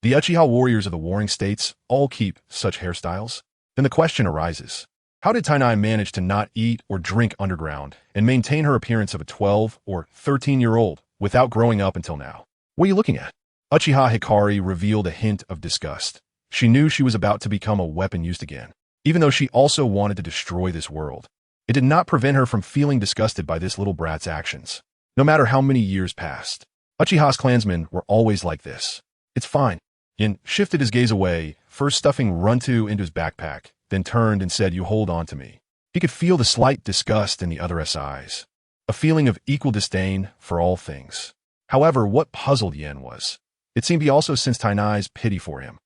Speaker 1: The Uchiha warriors of the warring states all keep such hairstyles? Then the question arises, how did Tainai manage to not eat or drink underground and maintain her appearance of a 12 or 13-year-old without growing up until now? What are you looking at? Uchiha Hikari revealed a hint of disgust. She knew she was about to become a weapon used again, even though she also wanted to destroy this world. It did not prevent her from feeling disgusted by this little brat's actions. No matter how many years passed, Uchiha's clansmen were always like this. It's fine. Yen shifted his gaze away, first stuffing Runtu into his backpack, then turned and said, "You hold on to me." He could feel the slight disgust in the other's eyes, a feeling of equal disdain for all things. However, what puzzled Yen was, it seemed he also sensed Tainai's pity for him.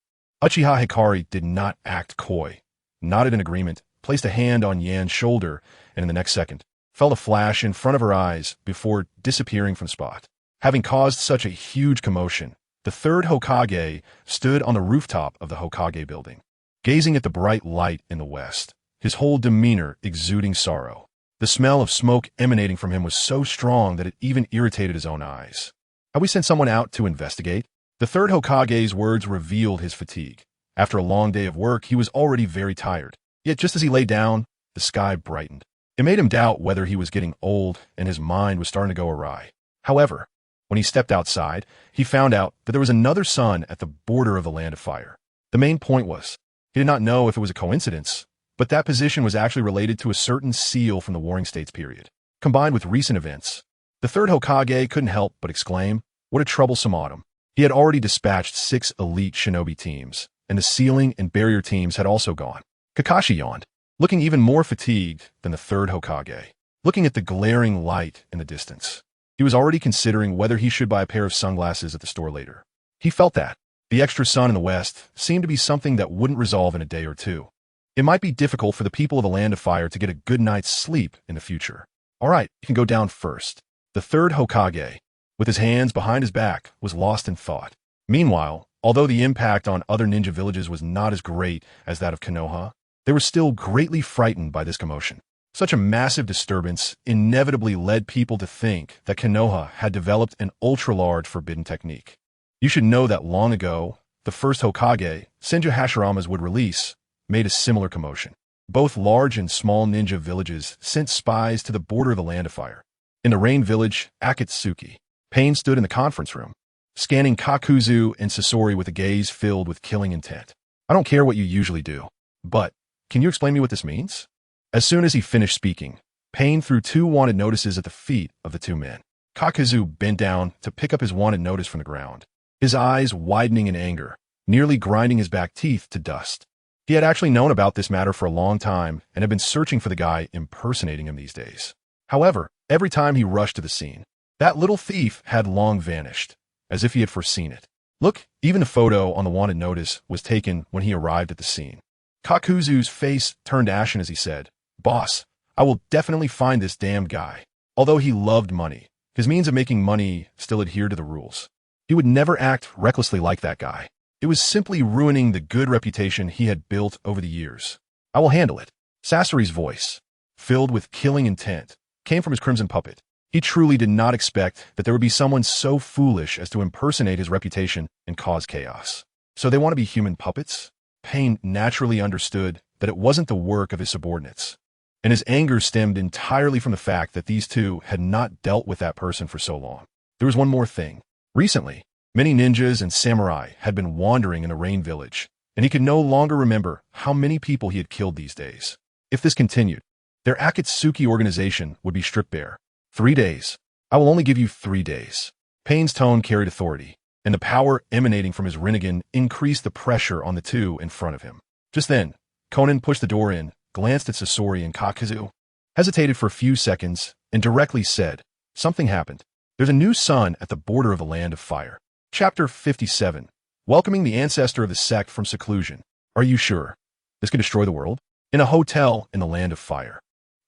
Speaker 1: Uchiha Hikari did not act coy, nodded in agreement, placed a hand on Yen's shoulder, and in the next second, felt a flash in front of her eyes before disappearing from spot. Having caused such a huge commotion, the third Hokage stood on the rooftop of the Hokage building, gazing at the bright light in the west, his whole demeanor exuding sorrow. The smell of smoke emanating from him was so strong that it even irritated his own eyes. Have we sent someone out to investigate? The third Hokage's words revealed his fatigue. After a long day of work, he was already very tired. Yet just as he lay down, the sky brightened. It made him doubt whether he was getting old, and his mind was starting to go awry. However, when he stepped outside, he found out that there was another sun at the border of the land of fire. The main point was, he did not know if it was a coincidence, but that position was actually related to a certain seal from the Warring States period. Combined with recent events, the third Hokage couldn't help but exclaim, what a troublesome autumn. He had already dispatched 6 elite shinobi teams, and the sealing and barrier teams had also gone. Kakashi yawned, looking even more fatigued than the third Hokage, looking at the glaring light in the distance. He was already considering whether he should buy a pair of sunglasses at the store later. He felt that the extra sun in the west seemed to be something that wouldn't resolve in a day or two. It might be difficult for the people of the Land of Fire to get a good night's sleep in the future. All right, you can go down first. The third Hokage, with his hands behind his back, was lost in thought. Meanwhile, although the impact on other ninja villages was not as great as that of Konoha, they were still greatly frightened by this commotion. Such a massive disturbance inevitably led people to think that Konoha had developed an ultra-large forbidden technique. You should know that long ago, the first Hokage, Senju Hashirama's would release, made a similar commotion. Both large and small ninja villages sent spies to the border of the Land of Fire. In the Rain Village, Akatsuki, Pain stood in the conference room, scanning Kakuzu and Sasori with a gaze filled with killing intent. I don't care what you usually do, but can you explain me what this means? As soon as he finished speaking, Pain threw 2 wanted notices at the feet of the 2 men. Kakuzu bent down to pick up his wanted notice from the ground, his eyes widening in anger, nearly grinding his back teeth to dust. He had actually known about this matter for a long time and had been searching for the guy impersonating him these days. However, every time he rushed to the scene, that little thief had long vanished, as if he had foreseen it. Look, even the photo on the wanted notice was taken when he arrived at the scene. Kakuzu's face turned ashen as he said, "Boss, I will definitely find this damn guy." Although he loved money, his means of making money still adhered to the rules. He would never act recklessly like that guy. It was simply ruining the good reputation he had built over the years. "I will handle it." Sasori's voice, filled with killing intent, came from his crimson puppet. He truly did not expect that there would be someone so foolish as to impersonate his reputation and cause chaos. So they want to be human puppets? Pain naturally understood that it wasn't the work of his subordinates, and his anger stemmed entirely from the fact that these 2 had not dealt with that person for so long. There was one more thing. Recently, many ninjas and samurai had been wandering in the Rain Village, and he could no longer remember how many people he had killed these days. If this continued, their Akatsuki organization would be stripped bare. 3 days. I will only give you 3 days. Pain's tone carried authority, and the power emanating from his Rinnegan increased the pressure on the 2 in front of him. Just then, Conan pushed the door in, glanced at Sasori and Kakuzu, hesitated for a few seconds, and directly said, "Something happened. There's a new sun at the border of the Land of Fire." Chapter 57. Welcoming the ancestor of the sect from seclusion. Are you sure? This could destroy the world? In a hotel in the Land of Fire,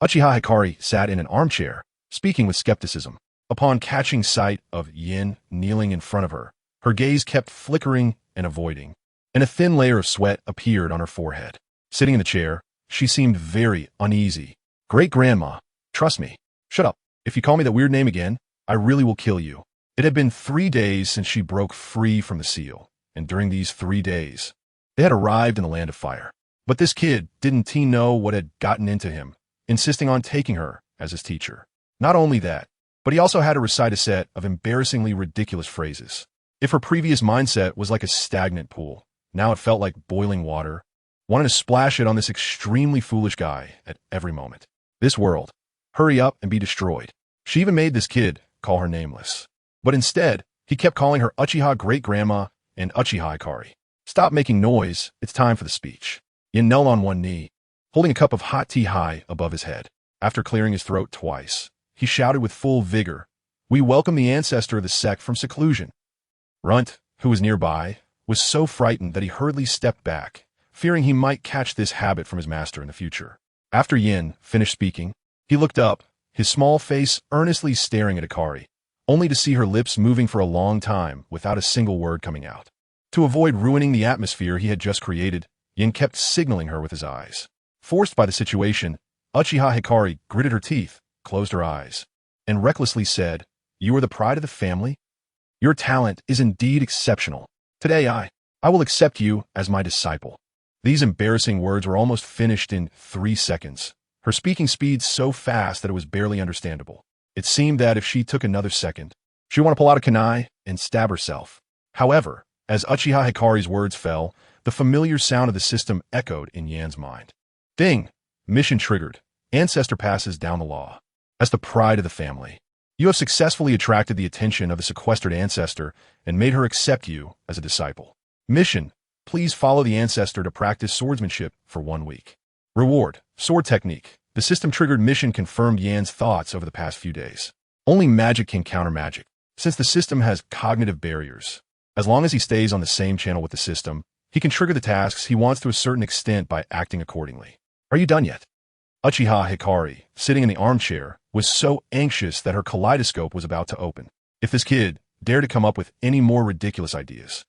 Speaker 1: Uchiha Hikari sat in an armchair, speaking with skepticism. Upon catching sight of Yin kneeling in front of her, her gaze kept flickering and avoiding, and a thin layer of sweat appeared on her forehead. Sitting in the chair, she seemed very uneasy. "Great-grandma, trust me. Shut up. If you call me that weird name again, I really will kill you." It had been 3 days since she broke free from the seal, and during these 3 days, they had arrived in the Land of Fire. But this kid didn't know what had gotten into him, insisting on taking her as his teacher. Not only that, but he also had to recite a set of embarrassingly ridiculous phrases. If her previous mindset was like a stagnant pool, now it felt like boiling water, wanting to splash it on this extremely foolish guy at every moment. This world, hurry up and be destroyed. She even made this kid call her nameless. But instead, he kept calling her Uchiha Great-Grandma and Uchiha Hikari. "Stop making noise, it's time for the speech." Yin knelt on one knee, holding a cup of hot tea high above his head. After clearing his throat twice, he shouted with full vigor, "We welcome the ancestor of the sect from seclusion." Runt, who was nearby, was so frightened that he hurriedly stepped back, fearing he might catch this habit from his master in the future. After Yin finished speaking, he looked up, his small face earnestly staring at Hikari, only to see her lips moving for a long time without a single word coming out. To avoid ruining the atmosphere he had just created, Yin kept signaling her with his eyes. Forced by the situation, Uchiha Hikari gritted her teeth, closed her eyes, and recklessly said, "You are the pride of the family? Your talent is indeed exceptional. Today I will accept you as my disciple." These embarrassing words were almost finished in 3 seconds, her speaking speed so fast that it was barely understandable. It seemed that if she took another second, she would want to pull out a kunai and stab herself. However, as Uchiha Hikari's words fell, the familiar sound of the system echoed in Yan's mind. Ding! Mission triggered. Ancestor passes down the law. As the pride of the family, you have successfully attracted the attention of the sequestered ancestor and made her accept you as a disciple. Mission: please follow the ancestor to practice swordsmanship for 1 week. Reward: sword technique. The system-triggered mission confirmed Yan's thoughts over the past few days. Only magic can counter magic, since the system has cognitive barriers. As long as he stays on the same channel with the system, he can trigger the tasks he wants to a certain extent by acting accordingly. Are you done yet? Uchiha Hikari, sitting in the armchair, was so anxious that her kaleidoscope was about to open. If this kid dared to come up with any more ridiculous ideas,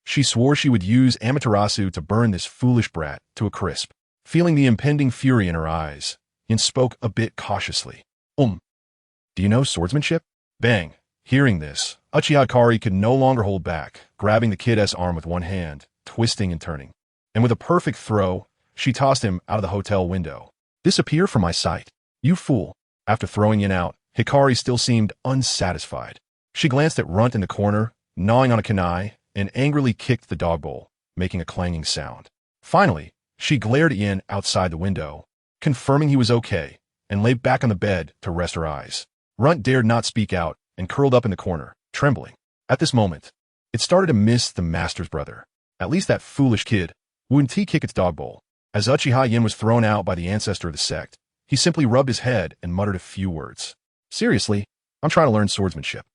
Speaker 1: she swore she would use Amaterasu to burn this foolish brat to a crisp. Feeling the impending fury in her eyes, Yin spoke a bit cautiously. Do you know swordsmanship? Bang. Hearing this, Uchiha Kari could no longer hold back, grabbing the kid's arm with one hand, twisting and turning. And with a perfect throw, she tossed him out of the hotel window. Disappear from my sight. You fool. After throwing Yin out, Hikari still seemed unsatisfied. She glanced at Runt in the corner, gnawing on a kunai, and angrily kicked the dog bowl, making a clanging sound. Finally, she glared at Yin outside the window, confirming he was okay, and lay back on the bed to rest her eyes. Runt dared not speak out and curled up in the corner, trembling. At this moment, it started to miss the master's brother. At least that foolish kid wouldn't kick its dog bowl. As Uchiha Yin was thrown out by the ancestor of the sect, he simply rubbed his head and muttered a few words. Seriously, I'm trying to learn swordsmanship.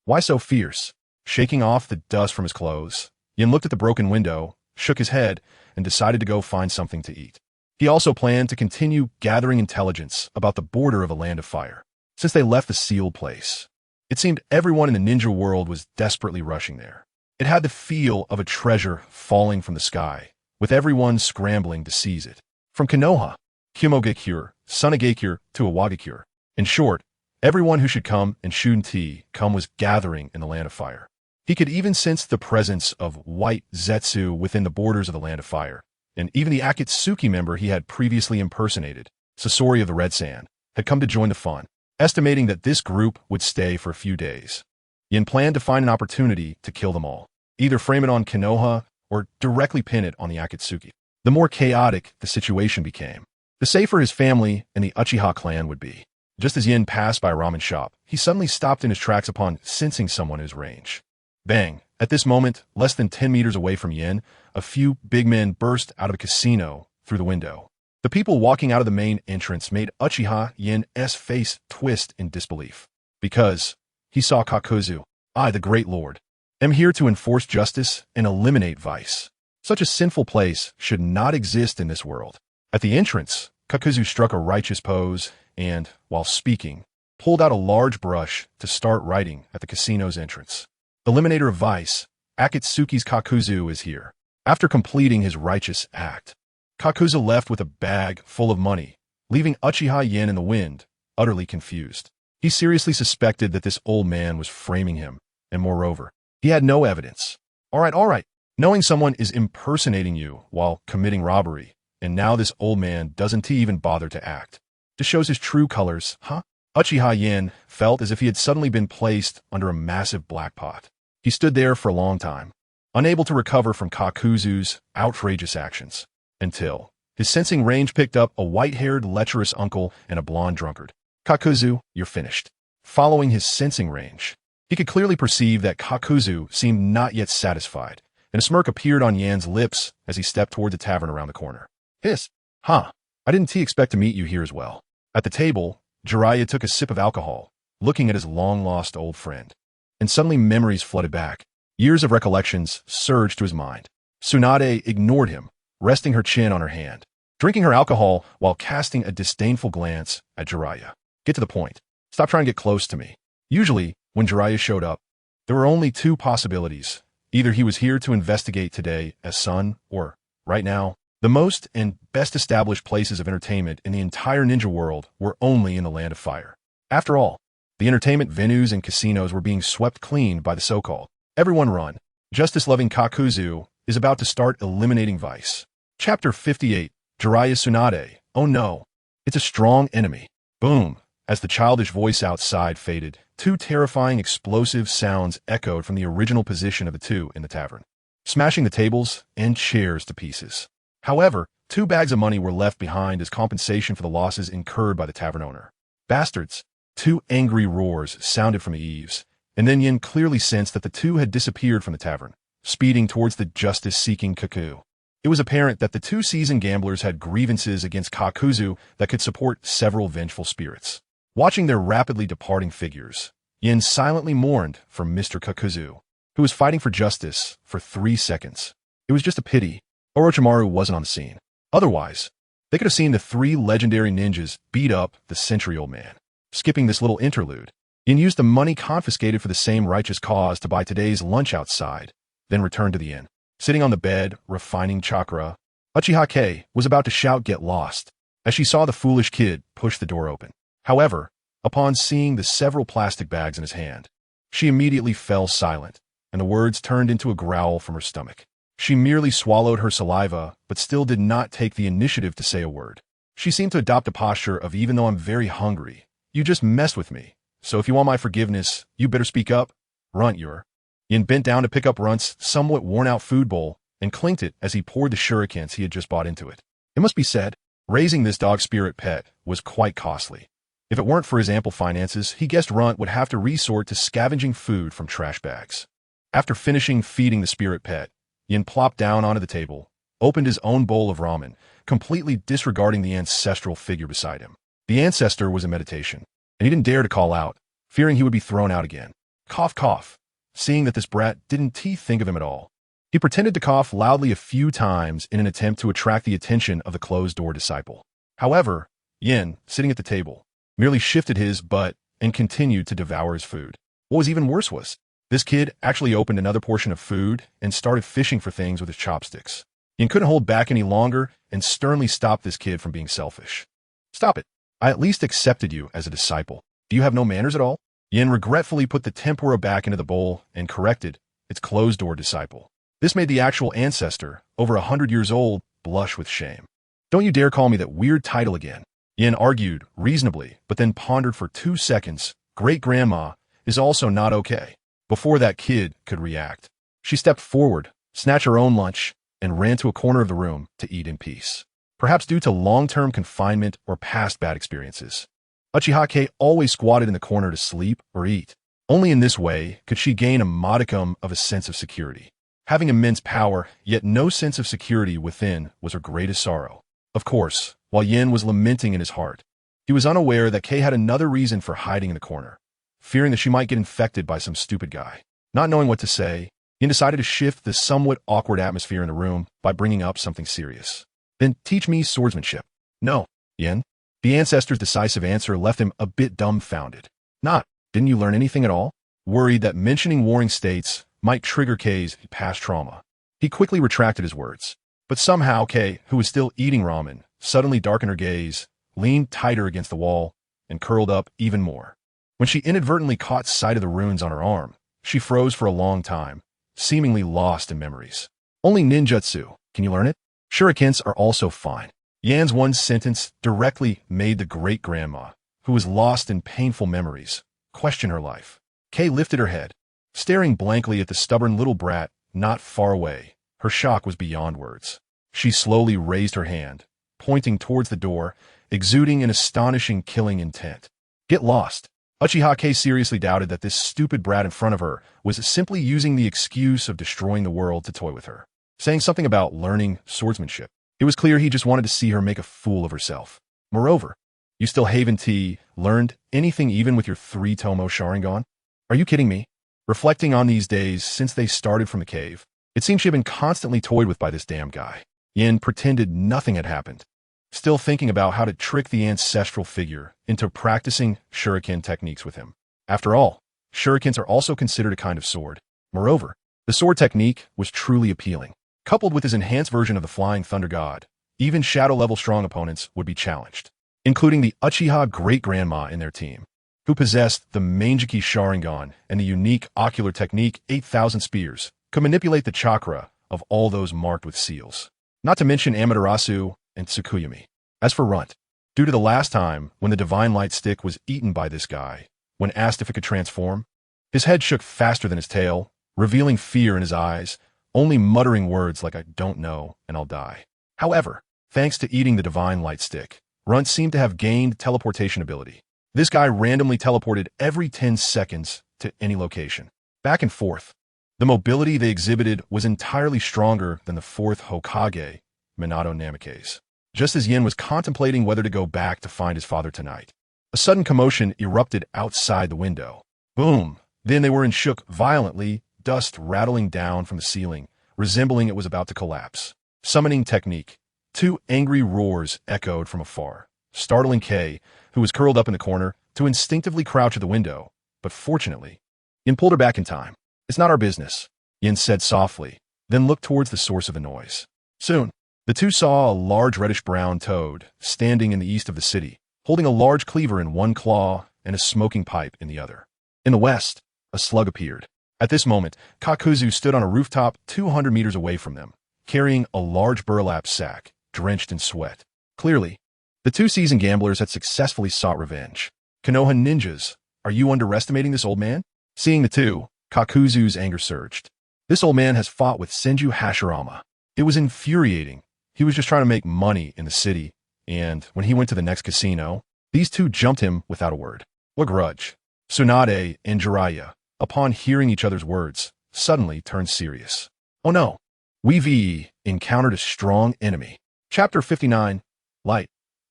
Speaker 1: Why so fierce? Shaking off the dust from his clothes, Yin looked at the broken window, shook his head, and decided to go find something to eat. He also planned to continue gathering intelligence about the border of a land of fire. Since they left the sealed place, it seemed everyone in the ninja world was desperately rushing there. It had the feel of a treasure falling from the sky, with everyone scrambling to seize it. From Konoha, Kumogakure, Sunagakure to Awagakure. In short, everyone who should come and Shunti come was gathering in the land of fire. He could even sense the presence of white Zetsu within the borders of the land of fire, and even the Akatsuki member he had previously impersonated, Sasori of the Red Sand, had come to join the fun, estimating that this group would stay for a few days. Yin planned to find an opportunity to kill them all, either frame it on Konoha or directly pin it on the Akatsuki. The more chaotic the situation became, the safer his family and the Uchiha clan would be. Just as Yin passed by a ramen shop, he suddenly stopped in his tracks upon sensing someone in his range. Bang! At this moment, less than 10 meters away from Yin, a few big men burst out of the casino through the window. The people walking out of the main entrance made Uchiha Yin's face twist in disbelief. Because he saw Kakuzu. I, the Great Lord, am here to enforce justice and eliminate vice. Such a sinful place should not exist in this world. At the entrance, Kakuzu struck a righteous pose and, while speaking, pulled out a large brush to start writing at the casino's entrance. Eliminator of vice, Akatsuki's Kakuzu is here. After completing his righteous act, Kakuzu left with a bag full of money, leaving Uchiha Yin in the wind, utterly confused. He seriously suspected that this old man was framing him, and moreover, he had no evidence. All right. Knowing someone is impersonating you while committing robbery, and now this old man doesn't even bother to act. Just shows his true colors, huh? Uchiha Yin felt as if he had suddenly been placed under a massive black pot. He stood there for a long time, unable to recover from Kakuzu's outrageous actions, until his sensing range picked up a white-haired lecherous uncle and a blonde drunkard. Kakuzu, you're finished. Following his sensing range, he could clearly perceive that Kakuzu seemed not yet satisfied, and a smirk appeared on Yan's lips as he stepped toward the tavern around the corner. Hiss. I didn't expect to meet you here as well. At the table, Jiraiya took a sip of alcohol, looking at his long-lost old friend. And suddenly memories flooded back. Years of recollections surged to his mind. Tsunade ignored him, resting her chin on her hand, drinking her alcohol while casting a disdainful glance at Jiraiya. Get to the point. Stop trying to get close to me. Usually, when Jiraiya showed up, there were only two possibilities. Either he was here to investigate today as son, or, right now, the most and best established places of entertainment in the entire ninja world were only in the land of fire. After all, the entertainment venues and casinos were being swept clean by the so-called everyone run. Justice-loving Kakuzu is about to start eliminating vice. Chapter 58, Jiraiya Tsunade. Oh no, it's a strong enemy. Boom. As the childish voice outside faded, two terrifying explosive sounds echoed from the original position of the two in the tavern, smashing the tables and chairs to pieces. However, 2 bags of money were left behind as compensation for the losses incurred by the tavern owner. Bastards! 2 angry roars sounded from the eaves, and then Yin clearly sensed that the two had disappeared from the tavern, speeding towards the justice-seeking Kaku. It was apparent that the 2 seasoned gamblers had grievances against Kakuzu that could support several vengeful spirits. Watching their rapidly departing figures, Yin silently mourned for Mr. Kakuzu, who was fighting for justice for 3 seconds. It was just a pity Orochimaru wasn't on the scene. Otherwise, they could have seen the 3 legendary ninjas beat up the century-old man. Skipping this little interlude, Yin used the money confiscated for the same righteous cause to buy today's lunch outside, then returned to the inn. Sitting on the bed, refining chakra, Uchiha K was about to shout get lost, as she saw the foolish kid push the door open. However, upon seeing the several plastic bags in his hand, she immediately fell silent, and the words turned into a growl from her stomach. She merely swallowed her saliva, but still did not take the initiative to say a word. She seemed to adopt a posture of, even though I'm very hungry, you just messed with me, so if you want my forgiveness, you better speak up. Runt, you're. Yin bent down to pick up Runt's somewhat worn-out food bowl and clinked it as he poured the shurikens he had just bought into it. It must be said, raising this dog spirit pet was quite costly. If it weren't for his ample finances, he guessed Runt would have to resort to scavenging food from trash bags. After finishing feeding the spirit pet, Yin plopped down onto the table, opened his own bowl of ramen, completely disregarding the ancestral figure beside him. The ancestor was in meditation, and he didn't dare to call out, fearing he would be thrown out again. Cough, cough. Seeing that this brat didn't think of him at all, he pretended to cough loudly a few times in an attempt to attract the attention of the closed-door disciple. However, Yin, sitting at the table, merely shifted his butt and continued to devour his food. What was even worse was, this kid actually opened another portion of food and started fishing for things with his chopsticks. Yin couldn't hold back any longer and sternly stopped this kid from being selfish. Stop it. I at least accepted you as a disciple. Do you have no manners at all? Yin regretfully put the tempura back into the bowl and corrected its closed-door disciple. This made the actual ancestor, over 100 years old, blush with shame. Don't you dare call me that weird title again. Yin argued reasonably, but then pondered for 2 seconds. Great-grandma is also not okay. Before that kid could react, she stepped forward, snatched her own lunch, and ran to a corner of the room to eat in peace. Perhaps due to long-term confinement or past bad experiences, Uchiha always squatted in the corner to sleep or eat. Only in this way could she gain a modicum of a sense of security. Having immense power, yet no sense of security within, was her greatest sorrow. Of course, while Yin was lamenting in his heart, he was unaware that Kay had another reason for hiding in the corner, fearing that she might get infected by some stupid guy. Not knowing what to say, Yin decided to shift the somewhat awkward atmosphere in the room by bringing up something serious. Then teach me swordsmanship. No, Yin. The ancestor's decisive answer left him a bit dumbfounded. Not, didn't you learn anything at all? Worried that mentioning warring states might trigger Kay's past trauma, he quickly retracted his words. But somehow Kay, who was still eating ramen, suddenly darkened her gaze, leaned tighter against the wall, and curled up even more. When she inadvertently caught sight of the runes on her arm, she froze for a long time, seemingly lost in memories. Only ninjutsu, can you learn it? Shurikens are also fine. Yan's one sentence directly made the great-grandma, who was lost in painful memories, question her life. Kay lifted her head, staring blankly at the stubborn little brat not far away. Her shock was beyond words. She slowly raised her hand, pointing towards the door, exuding an astonishing killing intent. Get lost. Uchiha seriously doubted that this stupid brat in front of her was simply using the excuse of destroying the world to toy with her, saying something about learning swordsmanship. It was clear he just wanted to see her make a fool of herself. Moreover, you still haven't learned anything even with your 3-tomo Sharingan? Are you kidding me? Reflecting on these days since they started from the cave, it seemed she had been constantly toyed with by this damn guy. Yin pretended nothing had happened, still thinking about how to trick the ancestral figure into practicing shuriken techniques with him. After all, shurikens are also considered a kind of sword. Moreover, the sword technique was truly appealing. Coupled with his enhanced version of the Flying Thunder God, even shadow-level strong opponents would be challenged, including the Uchiha great-grandma in their team, who possessed the Manjiki Sharingan and the unique ocular technique 8,000 spears, could manipulate the chakra of all those marked with seals. Not to mention Amaterasu and Tsukuyumi. As for Runt, due to the last time when the Divine Light Stick was eaten by this guy, when asked if it could transform, his head shook faster than his tail, revealing fear in his eyes, only muttering words like I don't know and I'll die. However, thanks to eating the Divine Light Stick, Runt seemed to have gained teleportation ability. This guy randomly teleported every 10 seconds to any location, back and forth. The mobility they exhibited was entirely stronger than the 4th Hokage, Minato Namikaze. Just as Yin was contemplating whether to go back to find his father tonight, a sudden commotion erupted outside the window. Boom! Then they were shook violently, dust rattling down from the ceiling, resembling it was about to collapse. Summoning technique. 2 angry roars echoed from afar, startling Kay, who was curled up in the corner, to instinctively crouch at the window. But fortunately, Yin pulled her back in time. It's not our business, Yin said softly, then looked towards the source of the noise. Soon, the The two saw a large reddish-brown toad standing in the east of the city, holding a large cleaver in one claw and a smoking pipe in the other. In the west, a slug appeared. At this moment, Kakuzu stood on a rooftop 200 meters away from them, carrying a large burlap sack, drenched in sweat. Clearly, the two seasoned gamblers had successfully sought revenge. Konoha ninjas, are you underestimating this old man? Seeing the two, Kakuzu's anger surged. This old man has fought with Senju Hashirama. It was infuriating. He was just trying to make money in the city, and when he went to the next casino, these two jumped him without a word. What grudge? Tsunade and Jiraiya, upon hearing each other's words, suddenly turned serious. Oh no! We encountered a strong enemy. Chapter 59, Light.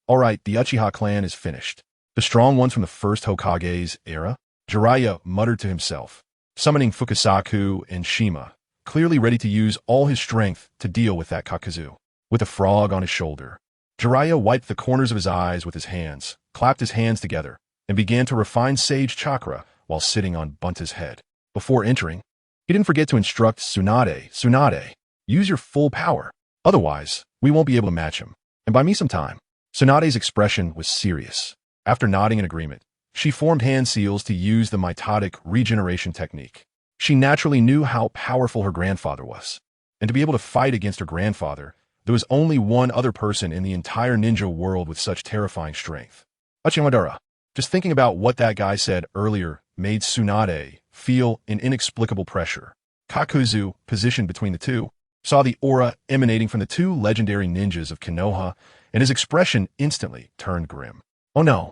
Speaker 1: Alright, the Uchiha clan is finished. The strong ones from the first Hokage's era? Jiraiya muttered to himself, summoning Fukasaku and Shima, clearly ready to use all his strength to deal with that Kakuzu. With a frog on his shoulder, Jiraiya wiped the corners of his eyes with his hands, clapped his hands together, and began to refine Sage Chakra while sitting on Bunta's head. Before entering, he didn't forget to instruct Tsunade, use your full power. Otherwise, we won't be able to match him. And buy me some time. Tsunade's expression was serious. After nodding in agreement, she formed hand seals to use the mitotic regeneration technique. She naturally knew how powerful her grandfather was. And to be able to fight against her grandfather, there was only one other person in the entire ninja world with such terrifying strength. Uchimadara. Just thinking about what that guy said earlier made Tsunade feel an inexplicable pressure. Kakuzu, positioned between the two, saw the aura emanating from the two legendary ninjas of Konoha, and his expression instantly turned grim. Oh no,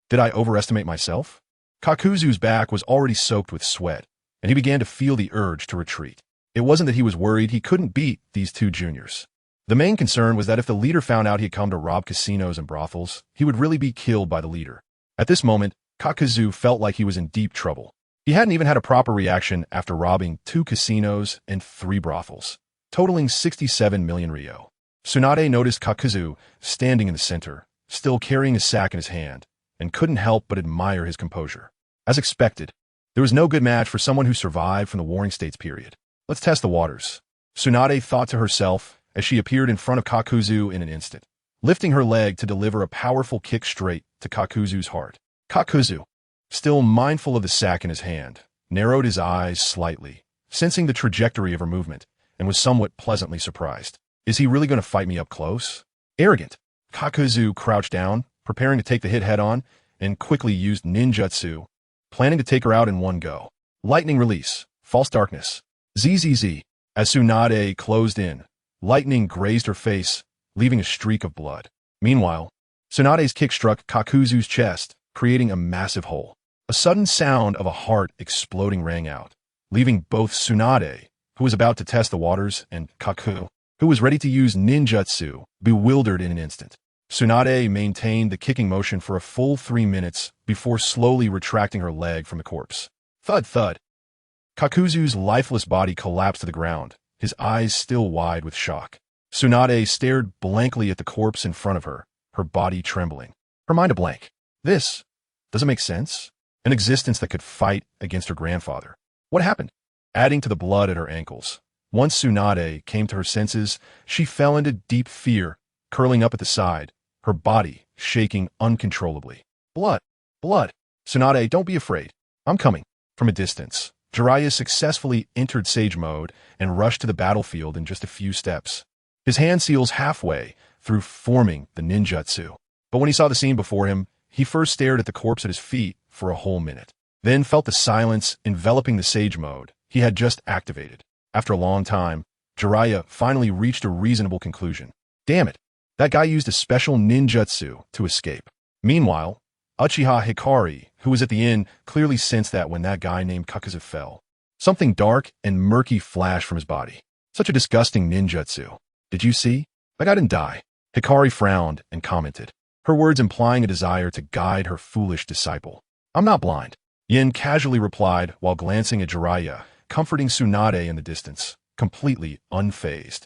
Speaker 1: did I overestimate myself? Kakuzu's back was already soaked with sweat, and he began to feel the urge to retreat. It wasn't that he was worried he couldn't beat these two juniors. The main concern was that if the leader found out he had come to rob casinos and brothels, he would really be killed by the leader. At this moment, Kakuzu felt like he was in deep trouble. He hadn't even had a proper reaction after robbing 2 casinos and 3 brothels, totaling 67 million ryo. Tsunade noticed Kakuzu standing in the center, still carrying his sack in his hand, and couldn't help but admire his composure. As expected, there was no good match for someone who survived from the Warring States period. Let's test the waters. Tsunade thought to herself as she appeared in front of Kakuzu in an instant, lifting her leg to deliver a powerful kick straight to Kakuzu's heart. Kakuzu, still mindful of the sack in his hand, narrowed his eyes slightly, sensing the trajectory of her movement, and was somewhat pleasantly surprised. Is he really going to fight me up close? Arrogant. Kakuzu crouched down, preparing to take the hit head-on, and quickly used ninjutsu, planning to take her out in one go. Lightning release. False darkness. ZZZ. As Tsunade closed in, lightning grazed her face, leaving a streak of blood. Meanwhile, Tsunade's kick struck Kakuzu's chest, creating a massive hole. A sudden sound of a heart exploding rang out, leaving both Tsunade, who was about to test the waters, and Kaku, who was ready to use ninjutsu, bewildered in an instant. Tsunade maintained the kicking motion for a full 3 minutes before slowly retracting her leg from the corpse. Thud thud. Kakuzu's lifeless body collapsed to the ground, his eyes still wide with shock. Tsunade stared blankly at the corpse in front of her, her body trembling. Her mind a blank. This doesn't make sense. An existence that could fight against her grandfather. What happened? Adding to the blood at her ankles. Once Tsunade came to her senses, she fell into deep fear, curling up at the side, her body shaking uncontrollably. Blood! Blood! Tsunade, don't be afraid. I'm coming. From a distance, Jiraiya successfully entered Sage mode and rushed to the battlefield in just a few steps. His hand seals halfway through forming the ninjutsu. But when he saw the scene before him, he first stared at the corpse at his feet for a whole minute, then felt the silence enveloping the Sage mode he had just activated. After a long time, Jiraiya finally reached a reasonable conclusion. Damn it, that guy used a special ninjutsu to escape. Meanwhile, Uchiha Hikari, who was at the inn, clearly sensed that when that guy named Kakuzu fell, something dark and murky flashed from his body. Such a disgusting ninjutsu. Did you see? That guy didn't die. Hikari frowned and commented, her words implying a desire to guide her foolish disciple. I'm not blind. Yin casually replied while glancing at Jiraiya, comforting Tsunade in the distance, completely unfazed.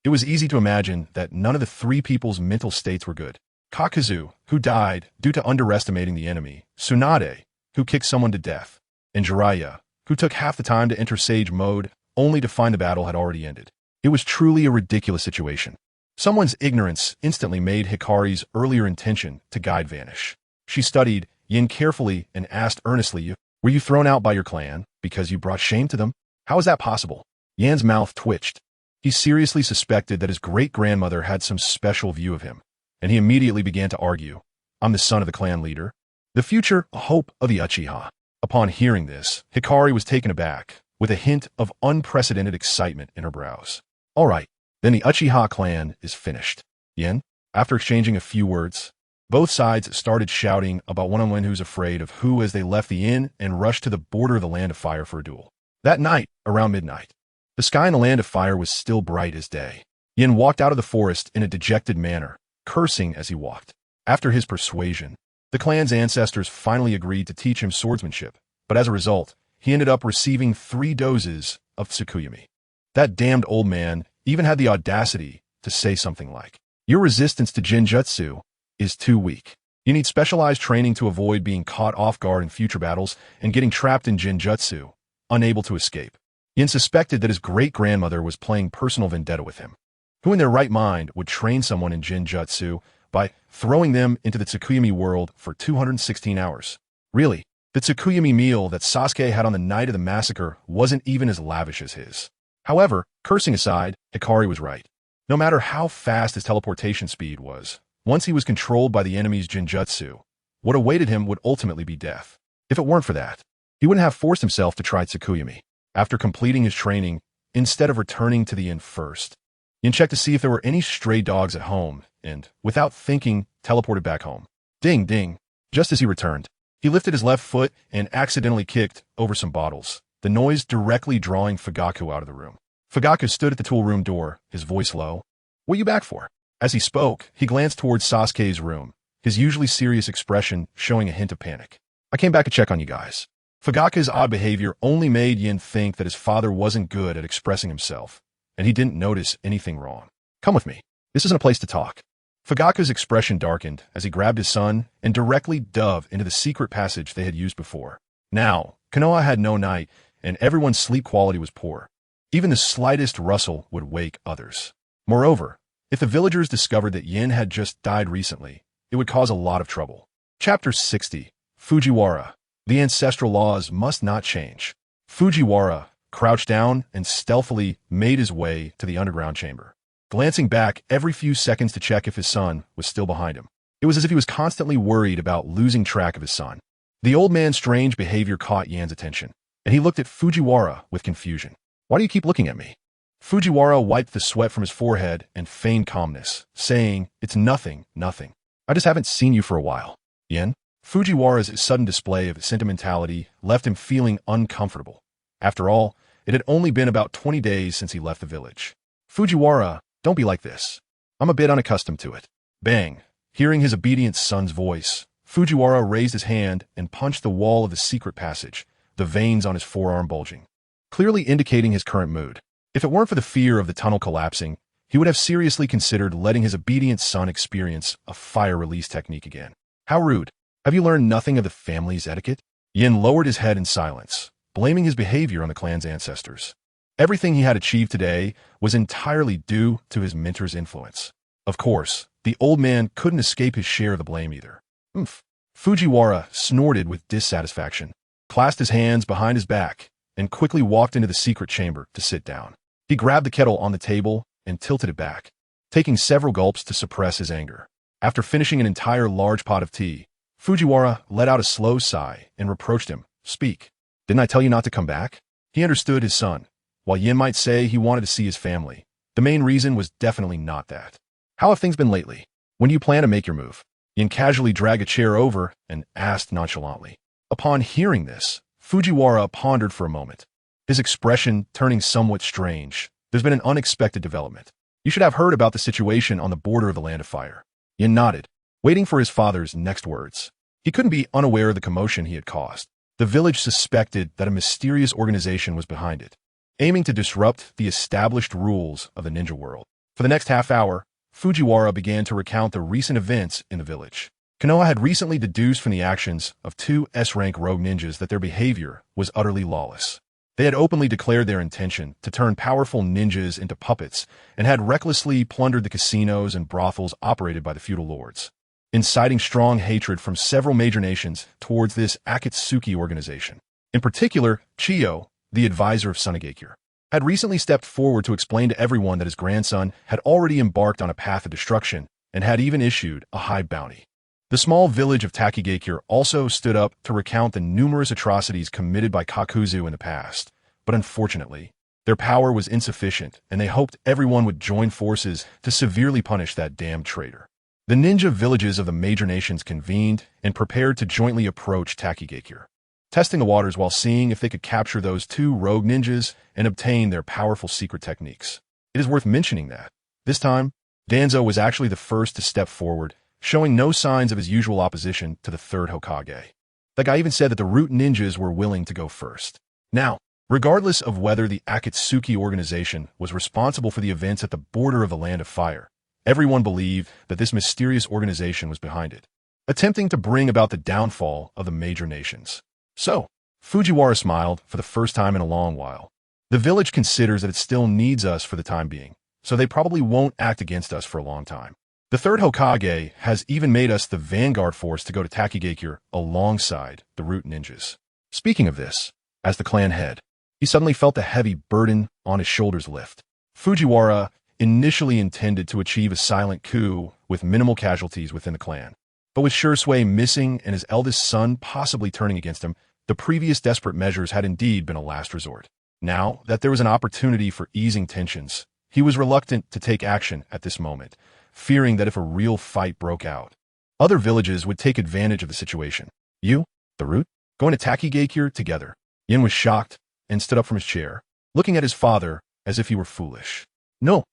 Speaker 1: It was easy to imagine that none of the 3 people's mental states were good. Kakuzu, who died due to underestimating the enemy, Tsunade, who kicked someone to death, and Jiraiya, who took half the time to enter Sage mode only to find the battle had already ended. It was truly a ridiculous situation. Someone's ignorance instantly made Hikari's earlier intention to guide vanish. She studied Yin carefully and asked earnestly, "Were you thrown out by your clan because you brought shame to them? How is that possible?" Yan's mouth twitched. He seriously suspected that his great-grandmother had some special view of him, and he immediately began to argue. "I'm the son of the clan leader, the future hope of the Uchiha." Upon hearing this, Hikari was taken aback, with a hint of unprecedented excitement in her brows. "All right, then the Uchiha clan is finished." Yin, after exchanging a few words, both sides started shouting about one-on-one who's afraid of who as they left the inn and rushed to the border of the Land of Fire for a duel. That night, around midnight, the sky in the Land of Fire was still bright as day. Yin walked out of the forest in a dejected manner, cursing as he walked. After his persuasion, the clan's ancestors finally agreed to teach him swordsmanship, but as a result, he ended up receiving 3 doses of Tsukuyami. That damned old man even had the audacity to say something like, "Your resistance to Jinjutsu is too weak. You need specialized training to avoid being caught off guard in future battles and getting trapped in Jinjutsu, unable to escape." Yin suspected that his great-grandmother was playing personal vendetta with him. Who in their right mind would train someone in Jinjutsu by throwing them into the Tsukuyami world for 216 hours? Really, the Tsukuyami meal that Sasuke had on the night of the massacre wasn't even as lavish as his. However, cursing aside, Hikari was right. No matter how fast his teleportation speed was, once he was controlled by the enemy's Jinjutsu, what awaited him would ultimately be death. If it weren't for that, he wouldn't have forced himself to try Tsukuyami. After completing his training, instead of returning to the inn first, Yin checked to see if there were any stray dogs at home and, without thinking, teleported back home. Ding, ding. Just as he returned, he lifted his left foot and accidentally kicked over some bottles, the noise directly drawing Fugaku out of the room. Fugaku stood at the tool room door, his voice low. "What are you back for?" As he spoke, he glanced towards Sasuke's room, his usually serious expression showing a hint of panic. "I came back to check on you guys." Fugaku's odd behavior only made Yin think that his father wasn't good at expressing himself, and he didn't notice anything wrong. "Come with me. This isn't a place to talk." Fugaku's expression darkened as he grabbed his son and directly dove into the secret passage they had used before. Now, Konoha had no night, and everyone's sleep quality was poor. Even the slightest rustle would wake others. Moreover, if the villagers discovered that Yin had just died recently, it would cause a lot of trouble. Chapter 60, Fujiwara. The ancestral laws must not change. Fujiwara crouched down and stealthily made his way to the underground chamber, glancing back every few seconds to check if his son was still behind him. It was as if he was constantly worried about losing track of his son. The old man's strange behavior caught Yan's attention, and he looked at Fujiwara with confusion. "Why do you keep looking at me?" Fujiwara wiped the sweat from his forehead and feigned calmness, saying, "It's nothing, nothing. I just haven't seen you for a while." Yin? Fujiwara's sudden display of sentimentality left him feeling uncomfortable. After all, it had only been about 20 days since he left the village. "Fujiwara, don't be like this. I'm a bit unaccustomed to it." Bang! Hearing his obedient son's voice, Fujiwara raised his hand and punched the wall of the secret passage, the veins on his forearm bulging, clearly indicating his current mood. If it weren't for the fear of the tunnel collapsing, he would have seriously considered letting his obedient son experience a fire release technique again. How rude. Have you learned nothing of the family's etiquette? Yin lowered his head in silence, blaming his behavior on the clan's ancestors. Everything he had achieved today was entirely due to his mentor's influence. Of course, the old man couldn't escape his share of the blame either. "Oomph." Fujiwara snorted with dissatisfaction, clasped his hands behind his back, and quickly walked into the secret chamber to sit down. He grabbed the kettle on the table and tilted it back, taking several gulps to suppress his anger. After finishing an entire large pot of tea, Fujiwara let out a slow sigh and reproached him. "Speak. Didn't I tell you not to come back?" He understood his son. While Yin might say he wanted to see his family, the main reason was definitely not that. "How have things been lately? When do you plan to make your move?" Yin casually dragged a chair over and asked nonchalantly. Upon hearing this, Fujiwara pondered for a moment, his expression turning somewhat strange. "There's been an unexpected development. You should have heard about the situation on the border of the Land of Fire." Yin nodded, waiting for his father's next words. He couldn't be unaware of the commotion he had caused. The village suspected that a mysterious organization was behind it, aiming to disrupt the established rules of the ninja world. For the next half hour, Fujiwara began to recount the recent events in the village. Konoha had recently deduced from the actions of 2 S-rank rogue ninjas that their behavior was utterly lawless. They had openly declared their intention to turn powerful ninjas into puppets and had recklessly plundered the casinos and brothels operated by the feudal lords, inciting strong hatred from several major nations towards this Akatsuki organization. In particular, Chiyo, the advisor of Sunagakure, had recently stepped forward to explain to everyone that his grandson had already embarked on a path of destruction and had even issued a high bounty. The small village of Takigakure also stood up to recount the numerous atrocities committed by Kakuzu in the past, but unfortunately, their power was insufficient and they hoped everyone would join forces to severely punish that damned traitor. The ninja villages of the major nations convened and prepared to jointly approach Takigakure, testing the waters while seeing if they could capture those two rogue ninjas and obtain their powerful secret techniques. It is worth mentioning that, this time, Danzo was actually the first to step forward, showing no signs of his usual opposition to the third Hokage. The guy even said that the root ninjas were willing to go first. Now, regardless of whether the Akatsuki organization was responsible for the events at the border of the Land of Fire, everyone believed that this mysterious organization was behind it, attempting to bring about the downfall of the major nations. So, Fujiwara smiled for the first time in a long while. The village considers that it still needs us for the time being, so they probably won't act against us for a long time. The third Hokage has even made us the vanguard force to go to Takigakure alongside the root ninjas. Speaking of this, as the clan head, he suddenly felt the heavy burden on his shoulders lift. Fujiwara initially intended to achieve a silent coup with minimal casualties within the clan, but with Shursui missing and his eldest son possibly turning against him, the previous desperate measures had indeed been a last resort. Now that there was an opportunity for easing tensions, he was reluctant to take action at this moment, fearing that if a real fight broke out, other villages would take advantage of the situation. You, the root, going to Takigakure together? Yin was shocked and stood up from his chair, looking at his father as if he were foolish. No.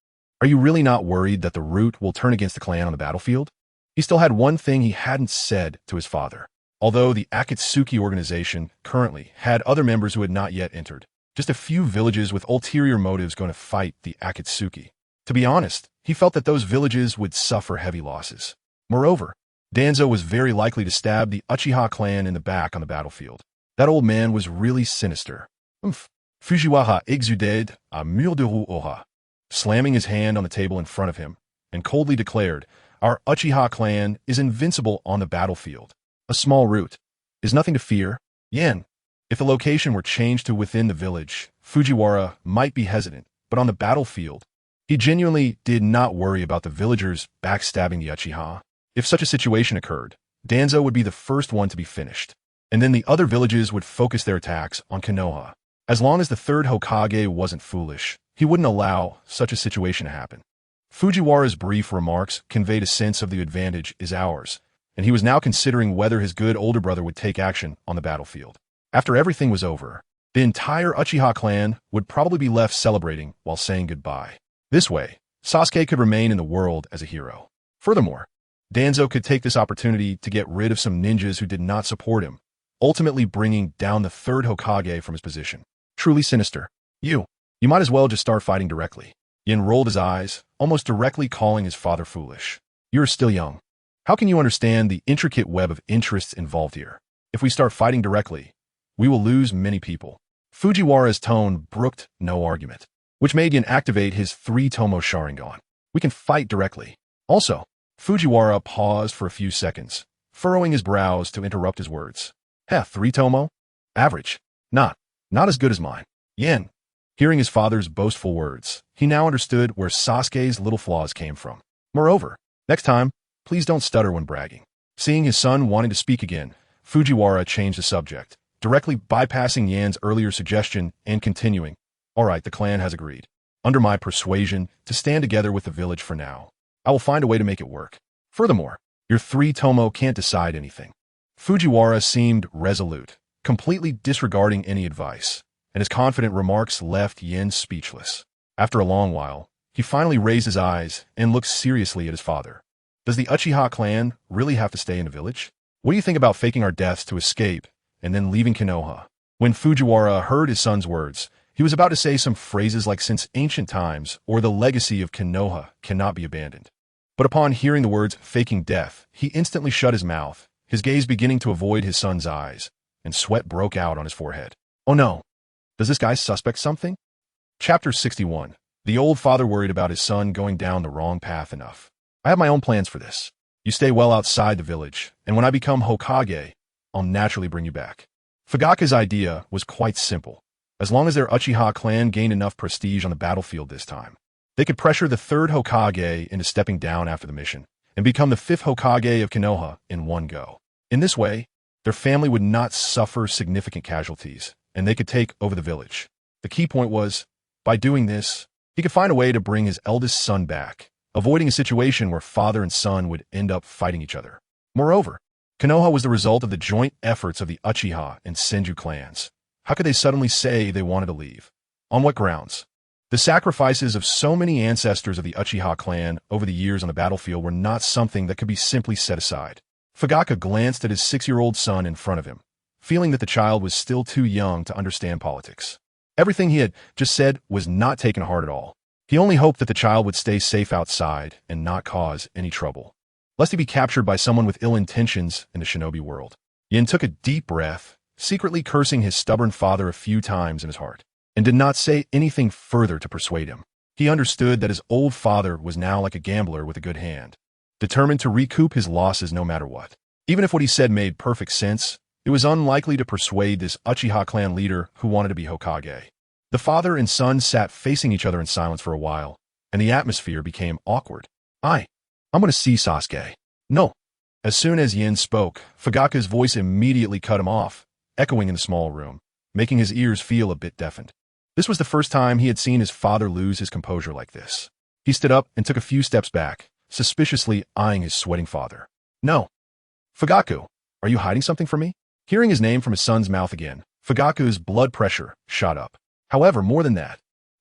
Speaker 1: Are you really not worried that the root will turn against the clan on the battlefield? He still had one thing he hadn't said to his father. Although the Akatsuki organization currently had other members who had not yet entered, just a few villages with ulterior motives going to fight the Akatsuki. To be honest, he felt that those villages would suffer heavy losses. Moreover, Danzo was very likely to stab the Uchiha clan in the back on the battlefield. That old man was really sinister. Fujiwara exuded a murderu aura, slamming his hand on the table in front of him, and coldly declared, "Our Uchiha clan is invincible on the battlefield. A small root is nothing to fear." Yen. If the location were changed to within the village, Fujiwara might be hesitant, but on the battlefield, he genuinely did not worry about the villagers backstabbing the Uchiha. If such a situation occurred, Danzo would be the first one to be finished, and then the other villages would focus their attacks on Konoha. As long as the third Hokage wasn't foolish, he wouldn't allow such a situation to happen. Fujiwara's brief remarks conveyed a sense of the advantage is ours, and he was now considering whether his good older brother would take action on the battlefield. After everything was over, the entire Uchiha clan would probably be left celebrating while saying goodbye. This way, Sasuke could remain in the world as a hero. Furthermore, Danzo could take this opportunity to get rid of some ninjas who did not support him, ultimately bringing down the third Hokage from his position. Truly sinister. You might as well just start fighting directly. Yin rolled his eyes, almost directly calling his father foolish. You are still young. How can you understand the intricate web of interests involved here? If we start fighting directly, we will lose many people. Fujiwara's tone brooked no argument, which made Yin activate his 3-tomo Sharingan. We can fight directly. Also, Fujiwara paused for a few seconds, furrowing his brows to interrupt his words. 3-tomo? Average. Not as good as mine. Yin. Hearing his father's boastful words, he now understood where Sasuke's little flaws came from. Moreover, next time, please don't stutter when bragging. Seeing his son wanting to speak again, Fujiwara changed the subject, directly bypassing Yan's earlier suggestion and continuing. All right, the clan has agreed, under my persuasion, to stand together with the village for now. I will find a way to make it work. Furthermore, your 3-tomo can't decide anything. Fujiwara seemed resolute, completely disregarding any advice, and his confident remarks left Yin speechless. After a long while, he finally raised his eyes and looked seriously at his father. Does the Uchiha clan really have to stay in the village? What do you think about faking our deaths to escape and then leaving Konoha? When Fujiwara heard his son's words, he was about to say some phrases like since ancient times or the legacy of Konoha cannot be abandoned. But upon hearing the words faking death, he instantly shut his mouth, his gaze beginning to avoid his son's eyes, and sweat broke out on his forehead. Oh no. Does this guy suspect something? Chapter 61. The old father worried about his son going down the wrong path enough. I have my own plans for this. You stay well outside the village, and when I become Hokage, I'll naturally bring you back. Fugaku's idea was quite simple. As long as their Uchiha clan gained enough prestige on the battlefield this time, they could pressure the third Hokage into stepping down after the mission and become the fifth Hokage of Konoha in one go. In this way, their family would not suffer significant casualties, and they could take over the village. The key point was, by doing this, he could find a way to bring his eldest son back, avoiding a situation where father and son would end up fighting each other. Moreover, Konoha was the result of the joint efforts of the Uchiha and Senju clans. How could they suddenly say they wanted to leave? On what grounds? The sacrifices of so many ancestors of the Uchiha clan over the years on the battlefield were not something that could be simply set aside. Fugaku glanced at his 6-year-old son in front of him, feeling that the child was still too young to understand politics. Everything he had just said was not taken hard at all. He only hoped that the child would stay safe outside and not cause any trouble, lest he be captured by someone with ill intentions in the shinobi world. Yin took a deep breath, secretly cursing his stubborn father a few times in his heart, and did not say anything further to persuade him. He understood that his old father was now like a gambler with a good hand, determined to recoup his losses no matter what. Even if what he said made perfect sense, it was unlikely to persuade this Uchiha clan leader who wanted to be Hokage. The father and son sat facing each other in silence for a while, and the atmosphere became awkward. I'm going to see Sasuke. No. As soon as Yin spoke, Fugaku's voice immediately cut him off, echoing in the small room, making his ears feel a bit deafened. This was the first time he had seen his father lose his composure like this. He stood up and took a few steps back, suspiciously eyeing his sweating father. No. Fugaku, are you hiding something from me? Hearing his name from his son's mouth again, Fugaku's blood pressure shot up. However, more than that,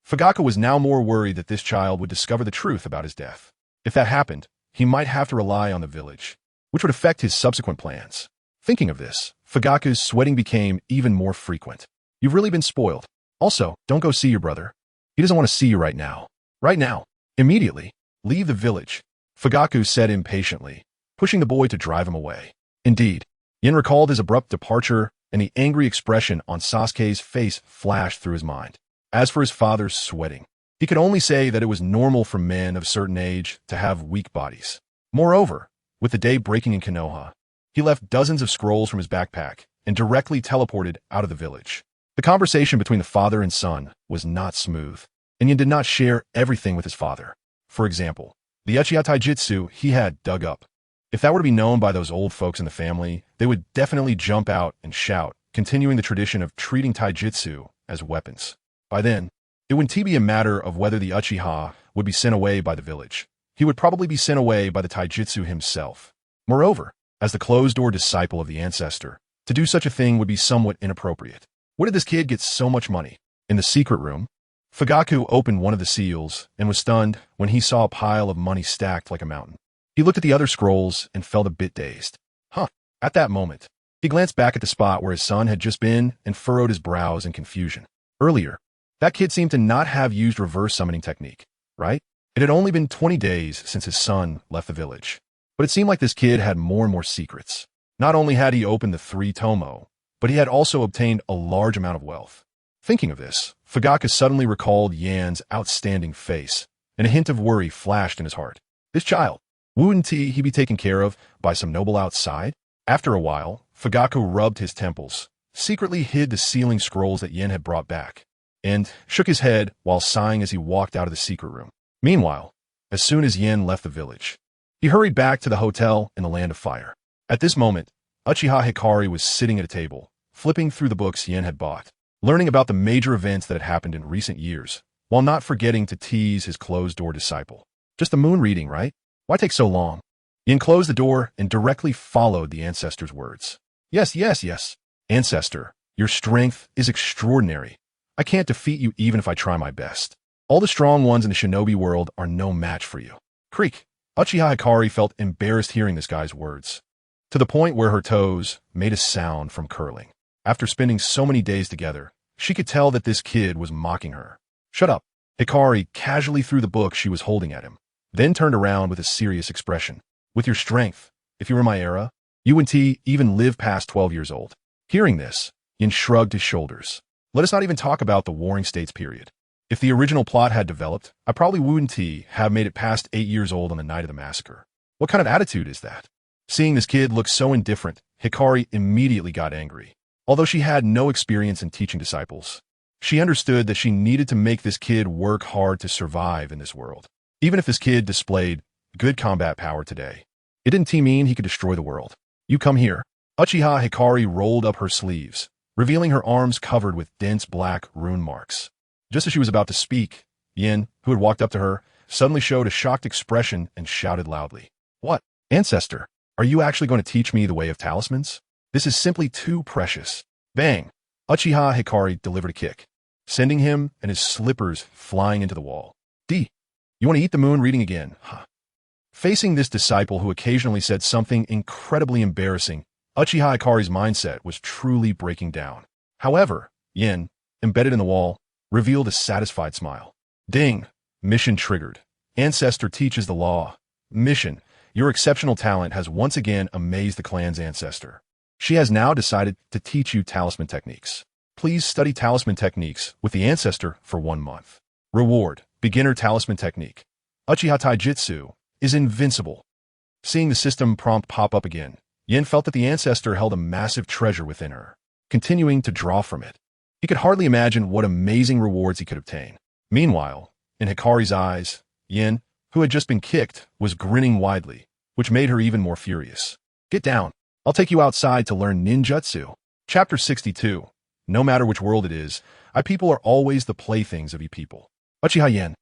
Speaker 1: Fugaku was now more worried that this child would discover the truth about his death. If that happened, he might have to rely on the village, which would affect his subsequent plans. Thinking of this, Fugaku's sweating became even more frequent. You've really been spoiled. Also, don't go see your brother. He doesn't want to see you right now. Right now. Immediately. Leave the village, Fugaku said impatiently, pushing the boy to drive him away. Indeed, Yin recalled his abrupt departure, and the angry expression on Sasuke's face flashed through his mind. As for his father's sweating, he could only say that it was normal for men of a certain age to have weak bodies. Moreover, with the day breaking in Konoha, he left dozens of scrolls from his backpack and directly teleported out of the village. The conversation between the father and son was not smooth, and Yin did not share everything with his father. For example, the Uchiha Taijutsu he had dug up. If that were to be known by those old folks in the family, they would definitely jump out and shout, continuing the tradition of treating taijutsu as weapons. By then, it wouldn't be a matter of whether the Uchiha would be sent away by the village. He would probably be sent away by the taijutsu himself. Moreover, as the closed-door disciple of the ancestor, to do such a thing would be somewhat inappropriate. Where did this kid get so much money? In the secret room, Fugaku opened one of the seals and was stunned when he saw a pile of money stacked like a mountain. He looked at the other scrolls and felt a bit dazed. At that moment, he glanced back at the spot where his son had just been and furrowed his brows in confusion. Earlier, that kid seemed to not have used reverse summoning technique, right? It had only been 20 days since his son left the village, but it seemed like this kid had more and more secrets. Not only had he opened the 3 tomo, but he had also obtained a large amount of wealth. Thinking of this, Fugaku suddenly recalled Yan's outstanding face, and a hint of worry flashed in his heart. This child, wouldn't he be taken care of by some noble outside? After a while, Fugaku rubbed his temples, secretly hid the sealing scrolls that Yin had brought back, and shook his head while sighing as he walked out of the secret room. Meanwhile, as soon as Yin left the village, he hurried back to the hotel in the Land of Fire. At this moment, Uchiha Hikari was sitting at a table, flipping through the books Yin had bought, learning about the major events that had happened in recent years, while not forgetting to tease his closed-door disciple. Just a moon reading, right? Why take so long? Yin closed the door and directly followed the ancestor's words. Yes. Ancestor, your strength is extraordinary. I can't defeat you even if I try my best. All the strong ones in the shinobi world are no match for you. Creak. Uchiha Hikari felt embarrassed hearing this guy's words, to the point where her toes made a sound from curling. After spending so many days together, she could tell that this kid was mocking her. Shut up. Hikari casually threw the book she was holding at him, then turned around with a serious expression. With your strength, if you were my era, you wouldn't even live past 12 years old. Hearing this, Yin shrugged his shoulders. Let us not even talk about the Warring States period. If the original plot had developed, I probably wouldn't have made it past 8 years old on the night of the massacre. What kind of attitude is that? Seeing this kid look so indifferent, Hikari immediately got angry. Although she had no experience in teaching disciples, she understood that she needed to make this kid work hard to survive in this world. Even if this kid displayed good combat power today, it didn't mean he could destroy the world. You come here. Uchiha Hikari rolled up her sleeves, revealing her arms covered with dense black rune marks. Just as she was about to speak, Yin, who had walked up to her, suddenly showed a shocked expression and shouted loudly. What? Ancestor, are you actually going to teach me the way of talismans? This is simply too precious. Bang! Uchiha Hikari delivered a kick, sending him and his slippers flying into the wall. You want to eat the moon reading again, huh? Facing this disciple who occasionally said something incredibly embarrassing, Uchiha Hikari's mindset was truly breaking down. However, Yin, embedded in the wall, revealed a satisfied smile. Ding! Mission triggered. Ancestor teaches the law. Mission. Your exceptional talent has once again amazed the clan's ancestor. She has now decided to teach you talisman techniques. Please study talisman techniques with the ancestor for 1 month. Reward. Beginner talisman technique. Uchiha Taijutsu is invincible. Seeing the system prompt pop up again, Yin felt that the ancestor held a massive treasure within her, continuing to draw from it. He could hardly imagine what amazing rewards he could obtain. Meanwhile, in Hikari's eyes, Yin, who had just been kicked, was grinning widely, which made her even more furious. Get down. I'll take you outside to learn ninjutsu. Chapter 62. No matter which world it is, I people are always the playthings of ye people. Uchiha Yin,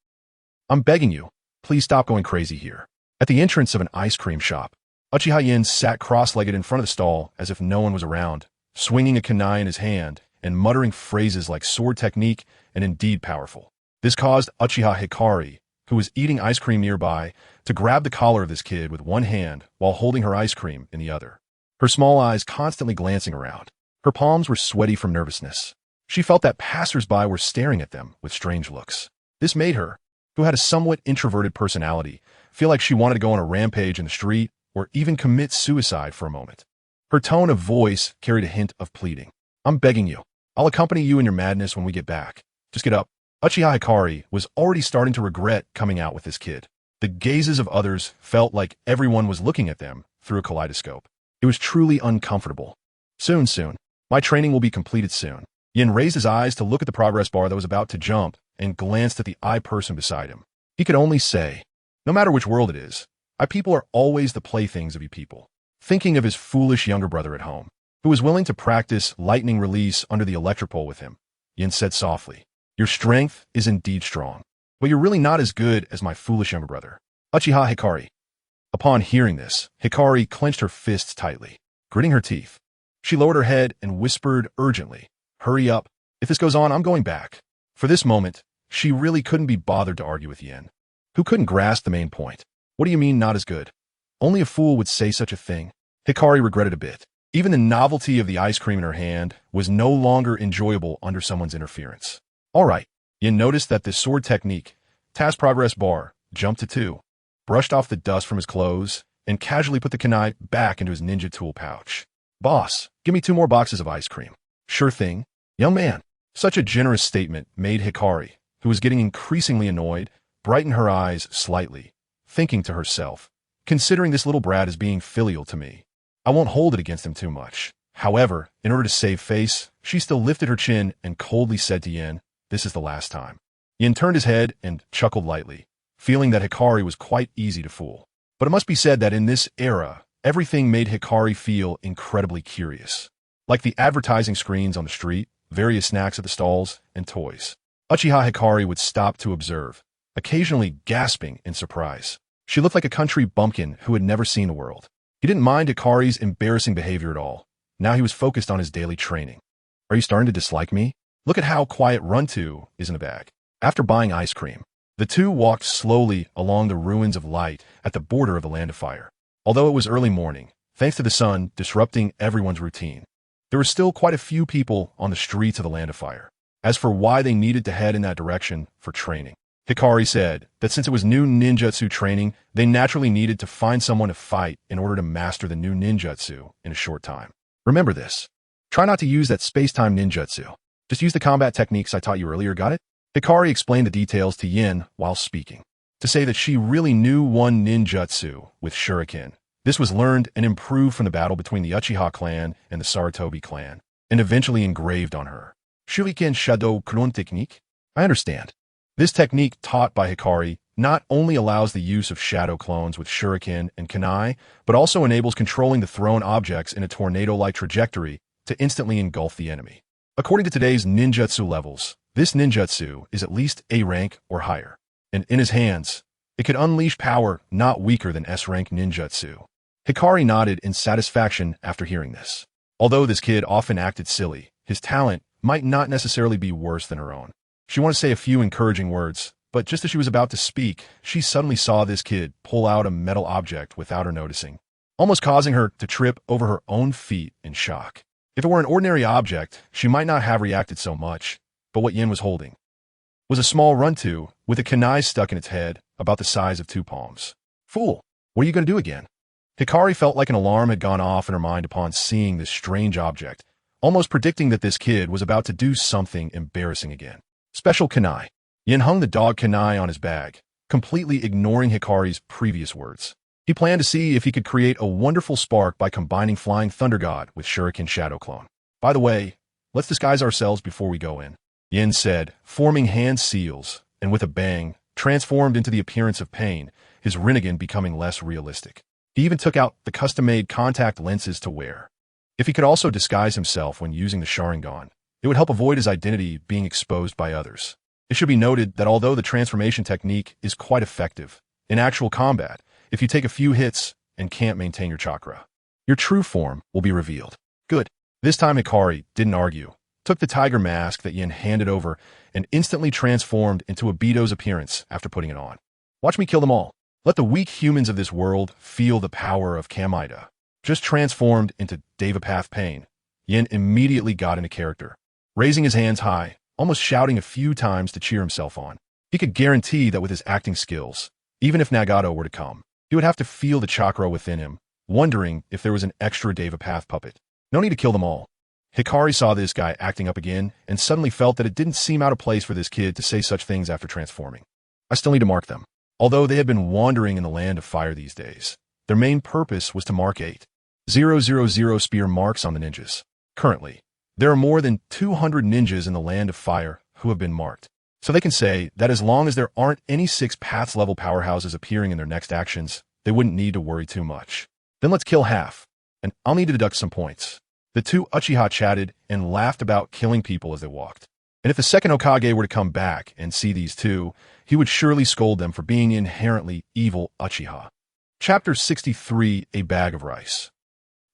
Speaker 1: I'm begging you, please stop going crazy here. At the entrance of an ice cream shop, Uchiha Yin sat cross-legged in front of the stall as if no one was around, swinging a kunai in his hand and muttering phrases like sword technique and indeed powerful. This caused Uchiha Hikari, who was eating ice cream nearby, to grab the collar of this kid with one hand while holding her ice cream in the other. Her small eyes constantly glancing around. Her palms were sweaty from nervousness. She felt that passers-by were staring at them with strange looks. This made her, who had a somewhat introverted personality, feel like she wanted to go on a rampage in the street or even commit suicide for a moment. Her tone of voice carried a hint of pleading. I'm begging you. I'll accompany you in your madness when we get back. Just get up. Uchiha Hikari was already starting to regret coming out with this kid. The gazes of others felt like everyone was looking at them through a kaleidoscope. It was truly uncomfortable. Soon. My training will be completed soon. Yin raised his eyes to look at the progress bar that was about to jump and glanced at the eye person beside him. He could only say, no matter which world it is, I people are always the playthings of ye people. Thinking of his foolish younger brother at home, who was willing to practice lightning release under the electric pole with him, Yin said softly, your strength is indeed strong, but you're really not as good as my foolish younger brother. Uchiha Hikari. Upon hearing this, Hikari clenched her fists tightly, gritting her teeth. She lowered her head and whispered urgently, hurry up. If this goes on, I'm going back. For this moment, she really couldn't be bothered to argue with Yin, who couldn't grasp the main point. What do you mean not as good? Only a fool would say such a thing. Hikari regretted a bit. Even the novelty of the ice cream in her hand was no longer enjoyable under someone's interference. All right. Yin noticed that the sword technique, task progress bar, jumped to 2, brushed off the dust from his clothes, and casually put the kunai back into his ninja tool pouch. Boss, give me 2 more boxes of ice cream. Sure thing. Young man. Such a generous statement made Hikari, who was getting increasingly annoyed, brighten her eyes slightly, thinking to herself, considering this little brat as being filial to me, I won't hold it against him too much. However, in order to save face, she still lifted her chin and coldly said to Yin, this is the last time. Yin turned his head and chuckled lightly, feeling that Hikari was quite easy to fool. But it must be said that in this era, everything made Hikari feel incredibly curious. Like the advertising screens on the street, various snacks at the stalls, and toys. Uchiha Hikari would stop to observe, occasionally gasping in surprise. She looked like a country bumpkin who had never seen the world. He didn't mind Hikari's embarrassing behavior at all. Now he was focused on his daily training. Are you starting to dislike me? Look at how quiet Run 2 is in the bag. After buying ice cream, the two walked slowly along the ruins of light at the border of the Land of Fire. Although it was early morning, thanks to the sun disrupting everyone's routine, there were still quite a few people on the streets of the Land of Fire. As for why they needed to head in that direction for training, Hikari said that since it was new ninjutsu training, they naturally needed to find someone to fight in order to master the new ninjutsu in a short time. Remember this. Try not to use that space-time ninjutsu. Just use the combat techniques I taught you earlier, got it? Hikari explained the details to Yin while speaking, to say that she really knew one ninjutsu with shuriken. This was learned and improved from the battle between the Uchiha clan and the Sarutobi clan, and eventually engraved on her. Shuriken Shadow Clone Technique? I understand. This technique taught by Hikari not only allows the use of shadow clones with shuriken and kunai, but also enables controlling the thrown objects in a tornado-like trajectory to instantly engulf the enemy. According to today's ninjutsu levels, this ninjutsu is at least A rank or higher, and in his hands, it could unleash power not weaker than S rank ninjutsu. Hikari nodded in satisfaction after hearing this. Although this kid often acted silly, his talent might not necessarily be worse than her own. She wanted to say a few encouraging words, but just as she was about to speak, she suddenly saw this kid pull out a metal object without her noticing, almost causing her to trip over her own feet in shock. If it were an ordinary object, she might not have reacted so much, but what Yin was holding was a small run-to with a kunai stuck in its head about the size of 2 palms. Fool, what are you going to do again? Hikari felt like an alarm had gone off in her mind upon seeing this strange object, almost predicting that this kid was about to do something embarrassing again. Special kunai. Yin hung the dog kunai on his bag, completely ignoring Hikari's previous words. He planned to see if he could create a wonderful spark by combining Flying Thunder God with Shuriken Shadow Clone. By the way, let's disguise ourselves before we go in, Yin said, forming hand seals, and with a bang, transformed into the appearance of pain, his Rinnegan becoming less realistic. He even took out the custom-made contact lenses to wear. If he could also disguise himself when using the Sharingan, it would help avoid his identity being exposed by others. It should be noted that although the transformation technique is quite effective, in actual combat, if you take a few hits and can't maintain your chakra, your true form will be revealed. Good. This time Hikari didn't argue, took the tiger mask that Yin handed over, and instantly transformed into Obito's appearance after putting it on. Watch me kill them all. Let the weak humans of this world feel the power of Kamida. Just transformed into Devapath Pain, Yin immediately got into character, raising his hands high, almost shouting a few times to cheer himself on. He could guarantee that with his acting skills, even if Nagato were to come, he would have to feel the chakra within him, wondering if there was an extra Devapath puppet. No need to kill them all. Hikari saw this guy acting up again and suddenly felt that it didn't seem out of place for this kid to say such things after transforming. I still need to mark them. Although they had been wandering in the land of fire these days, their main purpose was to mark 8,000 spear marks on the ninjas. Currently, there are more than 200 ninjas in the land of fire who have been marked. So they can say that as long as there aren't any 6 paths level powerhouses appearing in their next actions, they wouldn't need to worry too much. Then let's kill half, and I'll need to deduct some points. The 2 Uchiha chatted and laughed about killing people as they walked. And if the second Hokage were to come back and see these 2, he would surely scold them for being inherently evil Uchiha. Chapter 63, A Bag of Rice.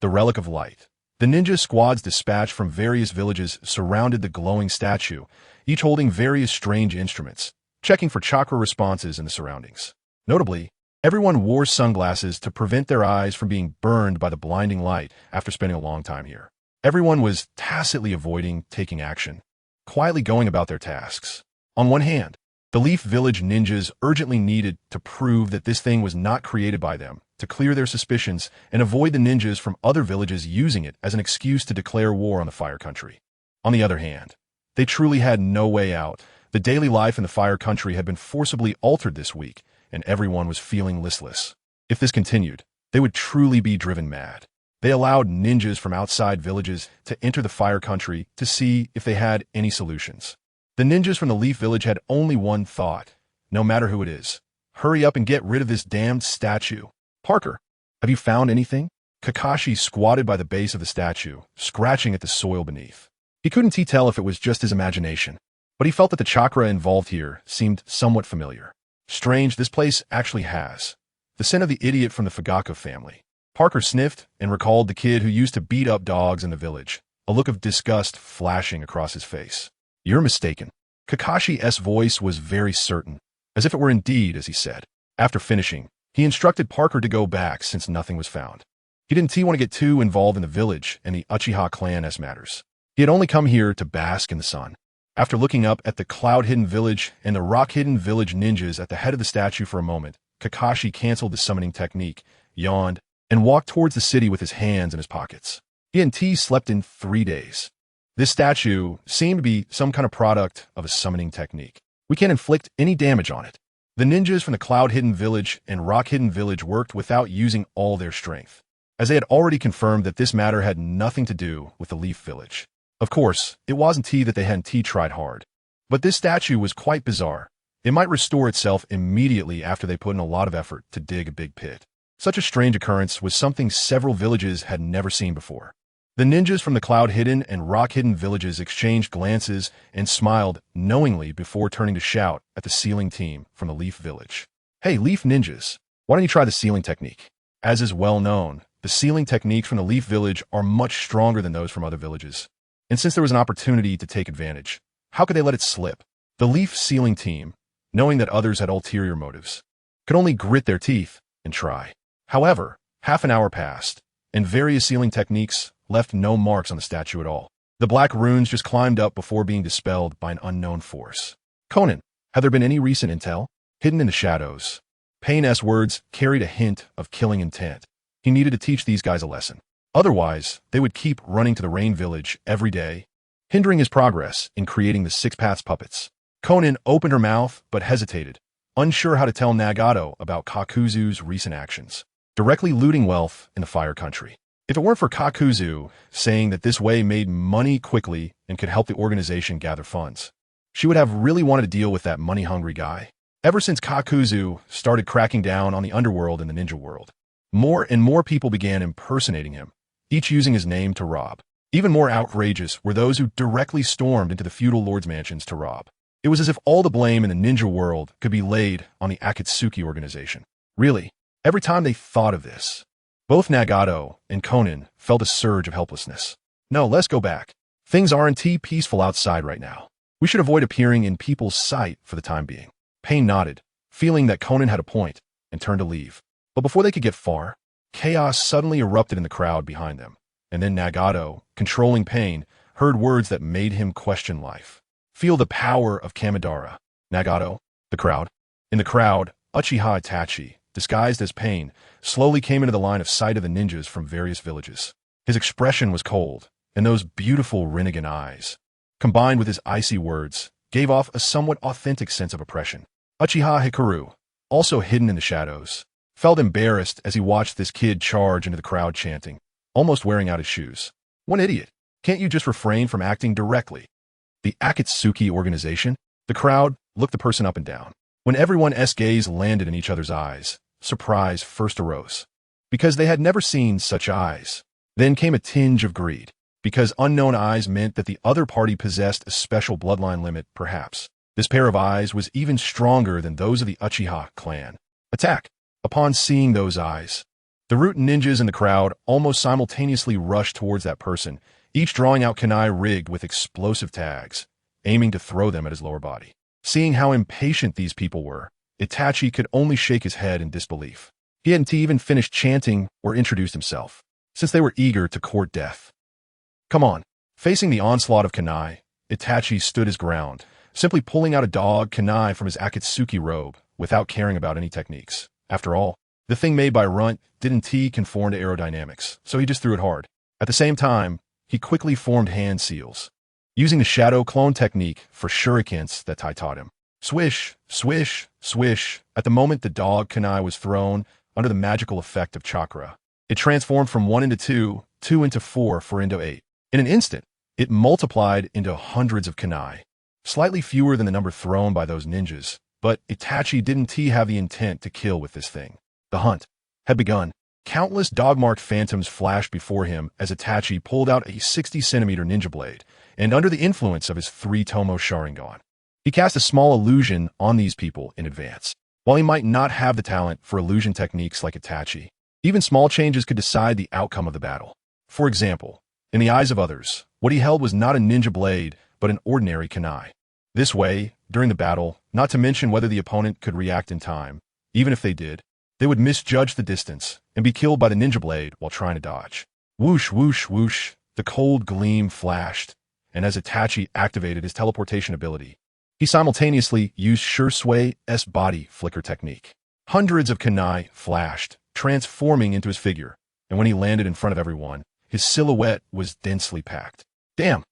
Speaker 1: The Relic of Light. The ninja squads dispatched from various villages surrounded the glowing statue, each holding various strange instruments, checking for chakra responses in the surroundings. Notably, everyone wore sunglasses to prevent their eyes from being burned by the blinding light after spending a long time here. Everyone was tacitly avoiding taking action, quietly going about their tasks. On one hand, the Leaf Village ninjas urgently needed to prove that this thing was not created by them, to clear their suspicions and avoid the ninjas from other villages using it as an excuse to declare war on the Fire Country. On the other hand, they truly had no way out. The daily life in the Fire Country had been forcibly altered this week, and everyone was feeling listless. If this continued, they would truly be driven mad. They allowed ninjas from outside villages to enter the Fire Country to see if they had any solutions. The ninjas from the Leaf Village had only one thought, no matter who it is. Hurry up and get rid of this damned statue. Parker, have you found anything? Kakashi squatted by the base of the statue, scratching at the soil beneath. He couldn't tell if it was just his imagination, but he felt that the chakra involved here seemed somewhat familiar. Strange, this place actually has the scent of the idiot from the Fugako family. Parker sniffed and recalled the kid who used to beat up dogs in the village, a look of disgust flashing across his face. You're mistaken. Kakashi's voice was very certain, as if it were indeed as he said. After finishing, he instructed Parker to go back since nothing was found. He didn't want to get too involved in the village and the Uchiha clan's matters. He had only come here to bask in the sun. After looking up at the cloud-hidden village and the rock-hidden village ninjas at the head of the statue for a moment, Kakashi canceled the summoning technique, yawned, and walked towards the city with his hands in his pockets. He and T slept in 3 days. This statue seemed to be some kind of product of a summoning technique. We can't inflict any damage on it. The ninjas from the Cloud-Hidden Village and Rock-Hidden Village worked without using all their strength, as they had already confirmed that this matter had nothing to do with the Leaf Village. Of course, it wasn't that they hadn't tried hard. But this statue was quite bizarre. It might restore itself immediately after they put in a lot of effort to dig a big pit. Such a strange occurrence was something several villages had never seen before. The ninjas from the Cloud-Hidden and Rock-Hidden villages exchanged glances and smiled knowingly before turning to shout at the sealing team from the Leaf Village. Hey, Leaf Ninjas, why don't you try the sealing technique? As is well known, the sealing techniques from the Leaf Village are much stronger than those from other villages. And since there was an opportunity to take advantage, how could they let it slip? The Leaf sealing team, knowing that others had ulterior motives, could only grit their teeth and try. However, half an hour passed, and various sealing techniques left no marks on the statue at all. The black runes just climbed up before being dispelled by an unknown force. Conan, had there been any recent intel? Hidden in the shadows, Payne's words carried a hint of killing intent. He needed to teach these guys a lesson. Otherwise, they would keep running to the Rain Village every day, hindering his progress in creating the Six Paths puppets. Conan opened her mouth but hesitated, unsure how to tell Nagato about Kakuzu's recent actions, directly looting wealth in the Fire Country. If it weren't for Kakuzu saying that this way made money quickly and could help the organization gather funds, she would have really wanted to deal with that money-hungry guy. Ever since Kakuzu started cracking down on the underworld in the ninja world, more and more people began impersonating him, each using his name to rob. Even more outrageous were those who directly stormed into the feudal lords' mansions to rob. It was as if all the blame in the ninja world could be laid on the Akatsuki organization. Really, every time they thought of this, both Nagato and Conan felt a surge of helplessness. No, let's go back. Things aren't peaceful outside right now. We should avoid appearing in people's sight for the time being. Payne nodded, feeling that Conan had a point, and turned to leave. But before they could get far, chaos suddenly erupted in the crowd behind them, and then Nagato, controlling Payne, heard words that made him question life. Feel the power of Kamidara. Nagato, the crowd. In the crowd, Uchiha Itachi, disguised as Payne, slowly came into the line of sight of the ninjas from various villages. His expression was cold, and those beautiful Rinnegan eyes, combined with his icy words, gave off a somewhat authentic sense of oppression. Uchiha Hikaru, also hidden in the shadows, felt embarrassed as he watched this kid charge into the crowd chanting, almost wearing out his shoes. One idiot. Can't you just refrain from acting directly? The Akatsuki organization? The crowd looked the person up and down. When everyone's gaze landed in each other's eyes, surprise first arose, because they had never seen such eyes. Then came a tinge of greed, because unknown eyes meant that the other party possessed a special bloodline limit, perhaps. This pair of eyes was even stronger than those of the Uchiha clan. Attack! Upon seeing those eyes, the root ninjas in the crowd almost simultaneously rushed towards that person, each drawing out kunai rigged with explosive tags, aiming to throw them at his lower body. Seeing how impatient these people were, Itachi could only shake his head in disbelief. He hadn't even finished chanting or introduced himself, since they were eager to court death. Come on. Facing the onslaught of kunai, Itachi stood his ground, simply pulling out a dog kunai from his Akatsuki robe without caring about any techniques. After all, the thing made by Runt didn't conform to aerodynamics, so he just threw it hard. At the same time, he quickly formed hand seals, using the shadow clone technique for shurikens that Tai taught him. Swish, swish, swish. At the moment the dog kunai was thrown under the magical effect of chakra, it transformed from 1 into 2, 2 into 4, 4 into 8. In an instant, it multiplied into hundreds of kunai, slightly fewer than the number thrown by those ninjas, but Itachi didn't have the intent to kill with this thing. The hunt had begun. Countless dog-marked phantoms flashed before him as Itachi pulled out a 60-centimeter ninja blade, and under the influence of his 3-tomo Sharingan, he cast a small illusion on these people in advance. While he might not have the talent for illusion techniques like Itachi, even small changes could decide the outcome of the battle. For example, in the eyes of others, what he held was not a ninja blade, but an ordinary kunai. This way, during the battle, not to mention whether the opponent could react in time, even if they did, they would misjudge the distance and be killed by the ninja blade while trying to dodge. Whoosh, whoosh, whoosh, the cold gleam flashed, and as Itachi activated his teleportation ability, he simultaneously used Shusui's body flicker technique. Hundreds of kunai flashed, transforming into his figure, and when he landed in front of everyone, his silhouette was densely packed. Damn!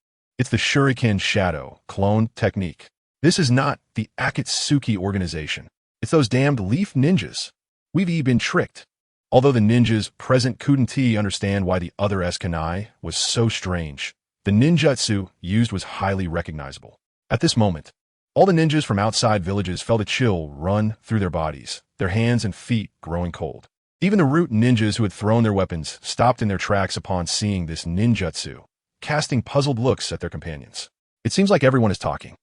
Speaker 1: It's the Shuriken Shadow clone technique. This is not the Akatsuki organization. It's those damned leaf ninjas. We've been tricked. Although the ninjas present couldn't understand why the other Eskanai was so strange, the ninjutsu used was highly recognizable. At this moment, all the ninjas from outside villages felt a chill run through their bodies, their hands and feet growing cold. Even the root ninjas who had thrown their weapons stopped in their tracks upon seeing this ninjutsu, casting puzzled looks at their companions. It seems like everyone is talking.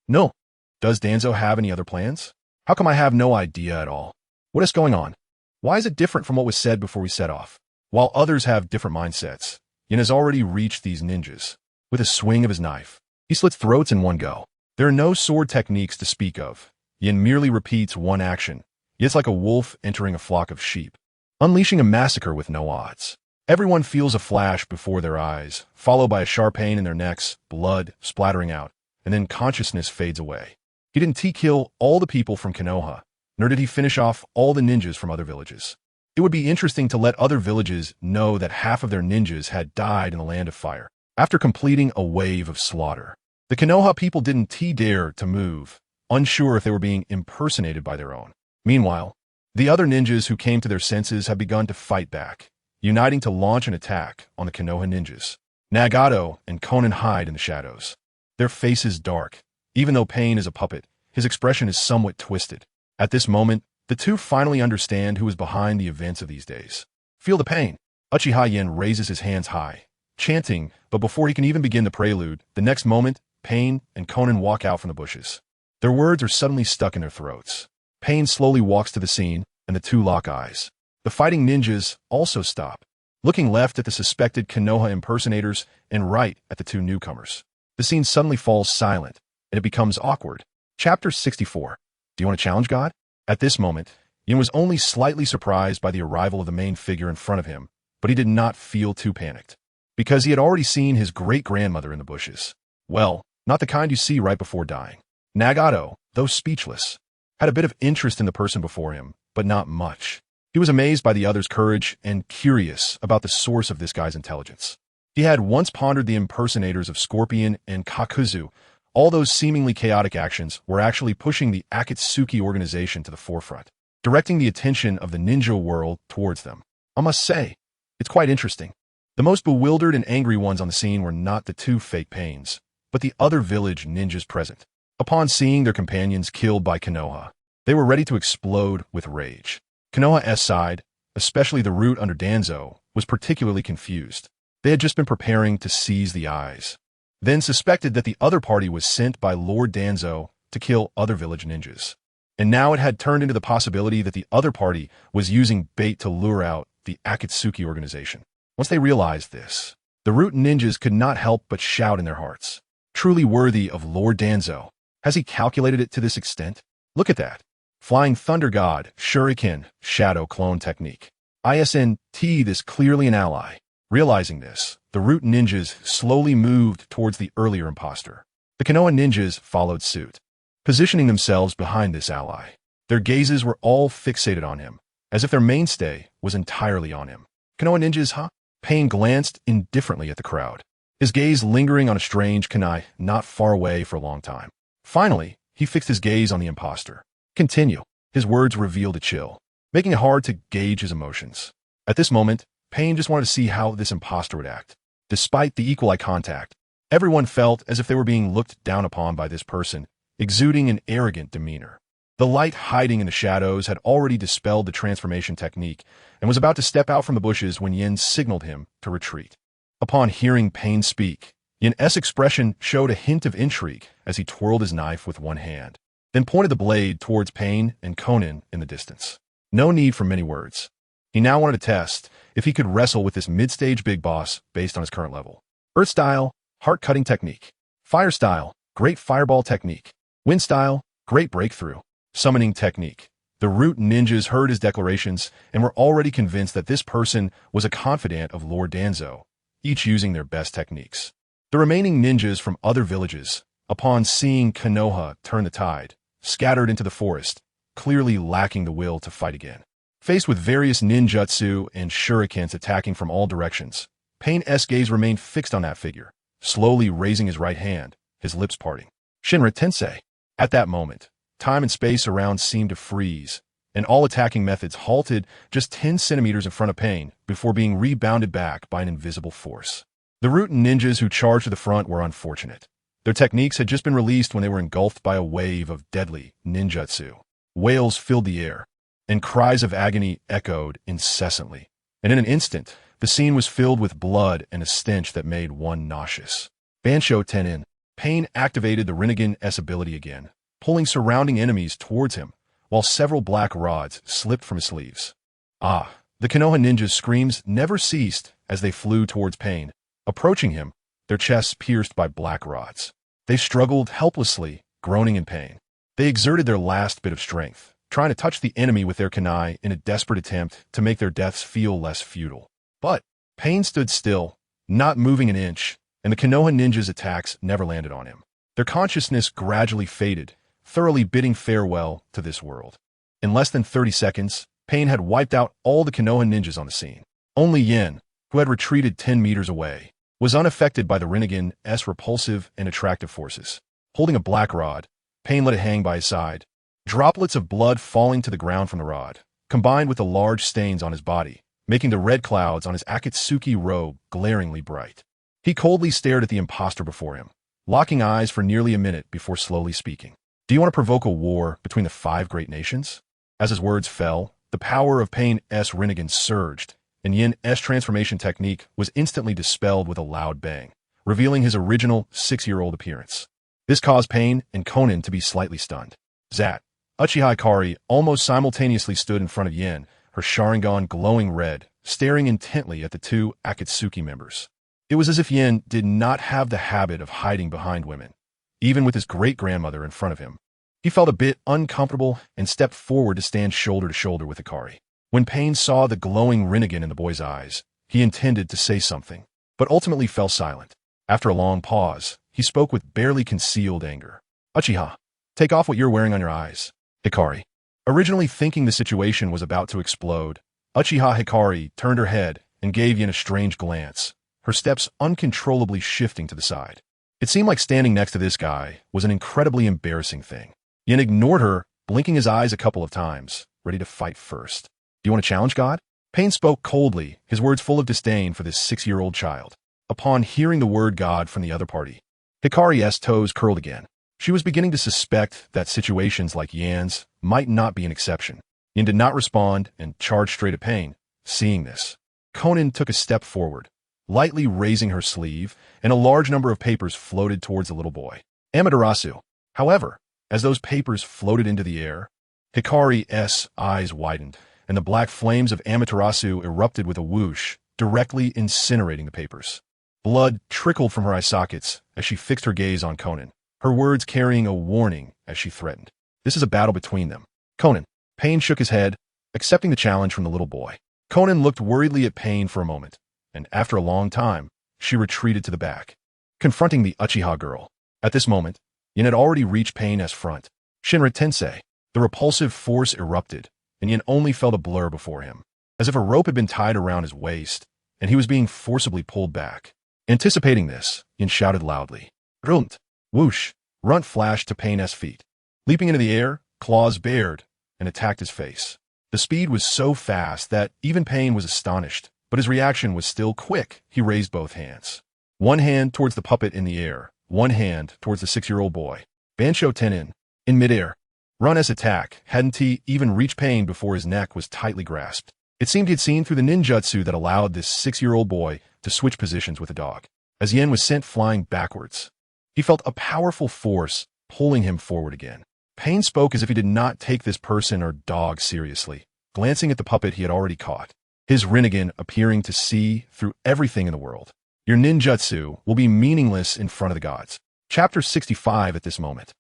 Speaker 1: No. Does Danzo have any other plans? How come I have no idea at all? What is going on? Why is it different from what was said before we set off? While others have different mindsets, Yin has already reached these ninjas. With a swing of his knife, he slits throats in one go. There are no sword techniques to speak of. Yin merely repeats one action. It's like a wolf entering a flock of sheep, unleashing a massacre with no odds. Everyone feels a flash before their eyes, followed by a sharp pain in their necks, blood splattering out, and then consciousness fades away. He didn't kill all the people from Konoha, nor did he finish off all the ninjas from other villages. It would be interesting to let other villages know that half of their ninjas had died in the Land of Fire after completing a wave of slaughter. The Konoha people didn't dare to move, unsure if they were being impersonated by their own. Meanwhile, the other ninjas who came to their senses have begun to fight back, uniting to launch an attack on the Konoha ninjas. Nagato and Konan hide in the shadows. Their faces dark. Even though Pain is a puppet, his expression is somewhat twisted. At this moment, the two finally understand who is behind the events of these days. Feel the pain. Uchiha Yen raises his hands high, chanting, but before he can even begin the prelude, the next moment, Pain and Konan walk out from the bushes. Their words are suddenly stuck in their throats. Pain slowly walks to the scene, and the two lock eyes. The fighting ninjas also stop, looking left at the suspected Konoha impersonators and right at the two newcomers. The scene suddenly falls silent, and it becomes awkward. Chapter 64. Do you want to challenge God? At this moment, Yin was only slightly surprised by the arrival of the main figure in front of him, but he did not feel too panicked, because he had already seen his great-grandmother in the bushes. Well, not the kind you see right before dying. Nagato, though speechless, had a bit of interest in the person before him, but not much. He was amazed by the other's courage and curious about the source of this guy's intelligence. He had once pondered the impersonators of Scorpion and Kakuzu. All those seemingly chaotic actions were actually pushing the Akatsuki organization to the forefront, directing the attention of the ninja world towards them. I must say, it's quite interesting. The most bewildered and angry ones on the scene were not the two fake Pains, but the other village ninjas present. Upon seeing their companions killed by Konoha, they were ready to explode with rage. Konoha's side, especially the root under Danzo, was particularly confused. They had just been preparing to seize the eyes, then suspected that the other party was sent by Lord Danzo to kill other village ninjas. And now it had turned into the possibility that the other party was using bait to lure out the Akatsuki organization. Once they realized this, the root ninjas could not help but shout in their hearts. Truly worthy of Lord Danzo. Has he calculated it to this extent? Look at that. Flying Thunder God, Shuriken, Shadow Clone Technique. ISNT this clearly an ally. Realizing this, the root ninjas slowly moved towards the earlier imposter. The Konoha ninjas followed suit, positioning themselves behind this ally. Their gazes were all fixated on him, as if their mainstay was entirely on him. Konoha ninjas, huh? Pain glanced indifferently at the crowd, his gaze lingering on a strange kunai not far away for a long time. Finally, he fixed his gaze on the imposter. Continue. His words revealed a chill, making it hard to gauge his emotions. At this moment, Pain just wanted to see how this imposter would act. Despite the equal eye contact, everyone felt as if they were being looked down upon by this person, exuding an arrogant demeanor. The light hiding in the shadows had already dispelled the transformation technique and was about to step out from the bushes when Yin signaled him to retreat. Upon hearing Pain speak, Yin's expression showed a hint of intrigue as he twirled his knife with one hand, then pointed the blade towards Pain and Konan in the distance. No need for many words. He now wanted to test if he could wrestle with this mid-stage big boss based on his current level. Earth style, heart-cutting technique. Fire style, great fireball technique. Wind style, great breakthrough. Summoning technique. The root ninjas heard his declarations and were already convinced that this person was a confidant of Lord Danzo, each using their best techniques. The remaining ninjas from other villages, upon seeing Konoha turn the tide, scattered into the forest, clearly lacking the will to fight again. Faced with various ninjutsu and shurikens attacking from all directions, Pain's gaze remained fixed on that figure, slowly raising his right hand, his lips parting. Shinra Tensei. At that moment, time and space around seemed to freeze, and all attacking methods halted just 10 centimeters in front of Pain before being rebounded back by an invisible force. The root ninjas who charged to the front were unfortunate. Their techniques had just been released when they were engulfed by a wave of deadly ninjutsu. Wails filled the air, and cries of agony echoed incessantly. And in an instant, the scene was filled with blood and a stench that made one nauseous. Bansho Tenin. Pain activated the Rinnegan-S ability again, pulling surrounding enemies towards him, while several black rods slipped from his sleeves. The Konoha ninjas' screams never ceased as they flew towards Pain, approaching him, their chests pierced by black rods. They struggled helplessly, groaning in pain. They exerted their last bit of strength, trying to touch the enemy with their kunai in a desperate attempt to make their deaths feel less futile. But Pain stood still, not moving an inch, and the Konoha ninjas' attacks never landed on him. Their consciousness gradually faded, thoroughly bidding farewell to this world. In less than 30 seconds, Pain had wiped out all the Konoha ninjas on the scene. Only Yen, who had retreated 10 meters away, was unaffected by the Rinnegan-S repulsive and attractive forces. Holding a black rod, Pain let it hang by his side. Droplets of blood falling to the ground from the rod, combined with the large stains on his body, making the red clouds on his Akatsuki robe glaringly bright. He coldly stared at the imposter before him, locking eyes for nearly a minute before slowly speaking. Do you want to provoke a war between the 5 great nations? As his words fell, the power of Pain-S Rinnegan surged, and Yin-S transformation technique was instantly dispelled with a loud bang, revealing his original 6-year-old appearance. This caused Pain and Conan to be slightly stunned. Zat, Uchiha Hikari almost simultaneously stood in front of Yen, her Sharingan glowing red, staring intently at the 2 Akatsuki members. It was as if Yen did not have the habit of hiding behind women, even with his great-grandmother in front of him. He felt a bit uncomfortable and stepped forward to stand shoulder to shoulder with Hikari. When Pain saw the glowing Rinnegan in the boy's eyes, he intended to say something, but ultimately fell silent. After a long pause, he spoke with barely concealed anger. Uchiha, take off what you're wearing on your eyes. Hikari. Originally thinking the situation was about to explode, Uchiha Hikari turned her head and gave Yen a strange glance, her steps uncontrollably shifting to the side. It seemed like standing next to this guy was an incredibly embarrassing thing. Yen ignored her, blinking his eyes a couple of times, ready to fight first. Do you want to challenge God? Pain spoke coldly, his words full of disdain for this 6-year-old child. Upon hearing the word God from the other party, Hikari's toes curled again. She was beginning to suspect that situations like Yan's might not be an exception. Yen did not respond and charged straight at Pain. Seeing this, Conan took a step forward, lightly raising her sleeve, and a large number of papers floated towards the little boy. Amaterasu. However, as those papers floated into the air, Hikari's eyes widened, and the black flames of Amaterasu erupted with a whoosh, directly incinerating the papers. Blood trickled from her eye sockets as she fixed her gaze on Conan, her words carrying a warning as she threatened. This is a battle between them. Conan. Pain shook his head, accepting the challenge from the little boy. Conan looked worriedly at Pain for a moment, and after a long time, she retreated to the back, confronting the Uchiha girl. At this moment, Yen had already reached Pain-S front. Shinra Tensei. The repulsive force erupted, and Yen only felt a blur before him, as if a rope had been tied around his waist, and he was being forcibly pulled back. Anticipating this, Yen shouted loudly. Runt! Whoosh! Runt flashed to Pain-S feet. Leaping into the air, claws bared, and attacked his face. The speed was so fast that even Pain was astonished, but his reaction was still quick. He raised both hands. One hand towards the puppet in the air, one hand towards the 6-year-old boy. Bansho Tenin. In midair. Run's attack hadn't he even reached Pain before his neck was tightly grasped. It seemed he'd seen through the ninjutsu that allowed this 6-year-old boy to switch positions with the dog. As Yen was sent flying backwards, he felt a powerful force pulling him forward again. Pain spoke as if he did not take this person or dog seriously, glancing at the puppet he had already caught. His Rinnegan appearing to see through everything in the world. Your ninjutsu will be meaningless in front of the gods. Chapter 65 at this moment.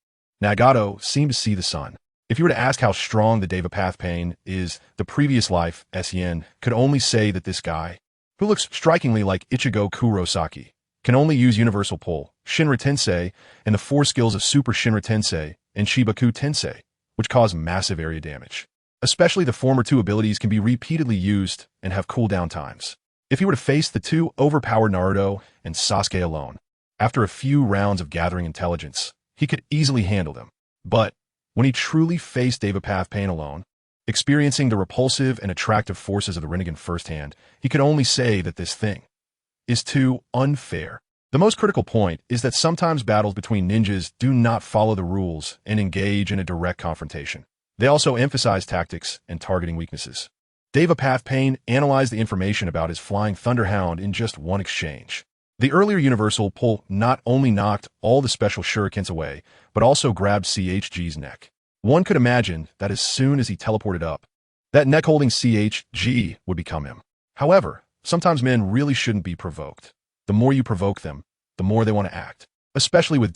Speaker 1: Nagato seemed to see the sun. If you were to ask how strong the Deva Path Pain is, the previous life, Yen could only say that this guy, who looks strikingly like Ichigo Kurosaki, can only use Universal Pull, Shinra Tensei, and the 4 skills of Super Shinra Tensei and Shibaku Tensei, which cause massive area damage. Especially the former 2 abilities can be repeatedly used and have cooldown times. If he were to face the 2 overpowered Naruto and Sasuke alone, After a few rounds of gathering intelligence, he could easily handle them. But when he truly faced Pain alone, experiencing the repulsive and attractive forces of the Rinnegan firsthand, he could only say that this thing is too unfair. The most critical point is that sometimes battles between ninjas do not follow the rules and engage in a direct confrontation. They also emphasize tactics and targeting weaknesses. Pain analyzed the information about his flying thunderhound in just one exchange. The earlier universal pull not only knocked all the special shurikens away, but also grabbed CHG's neck. One could imagine that as soon as he teleported up, that neck-holding CHG would become him. However, sometimes men really shouldn't be provoked. The more you provoke them, the more they want to act. Especially with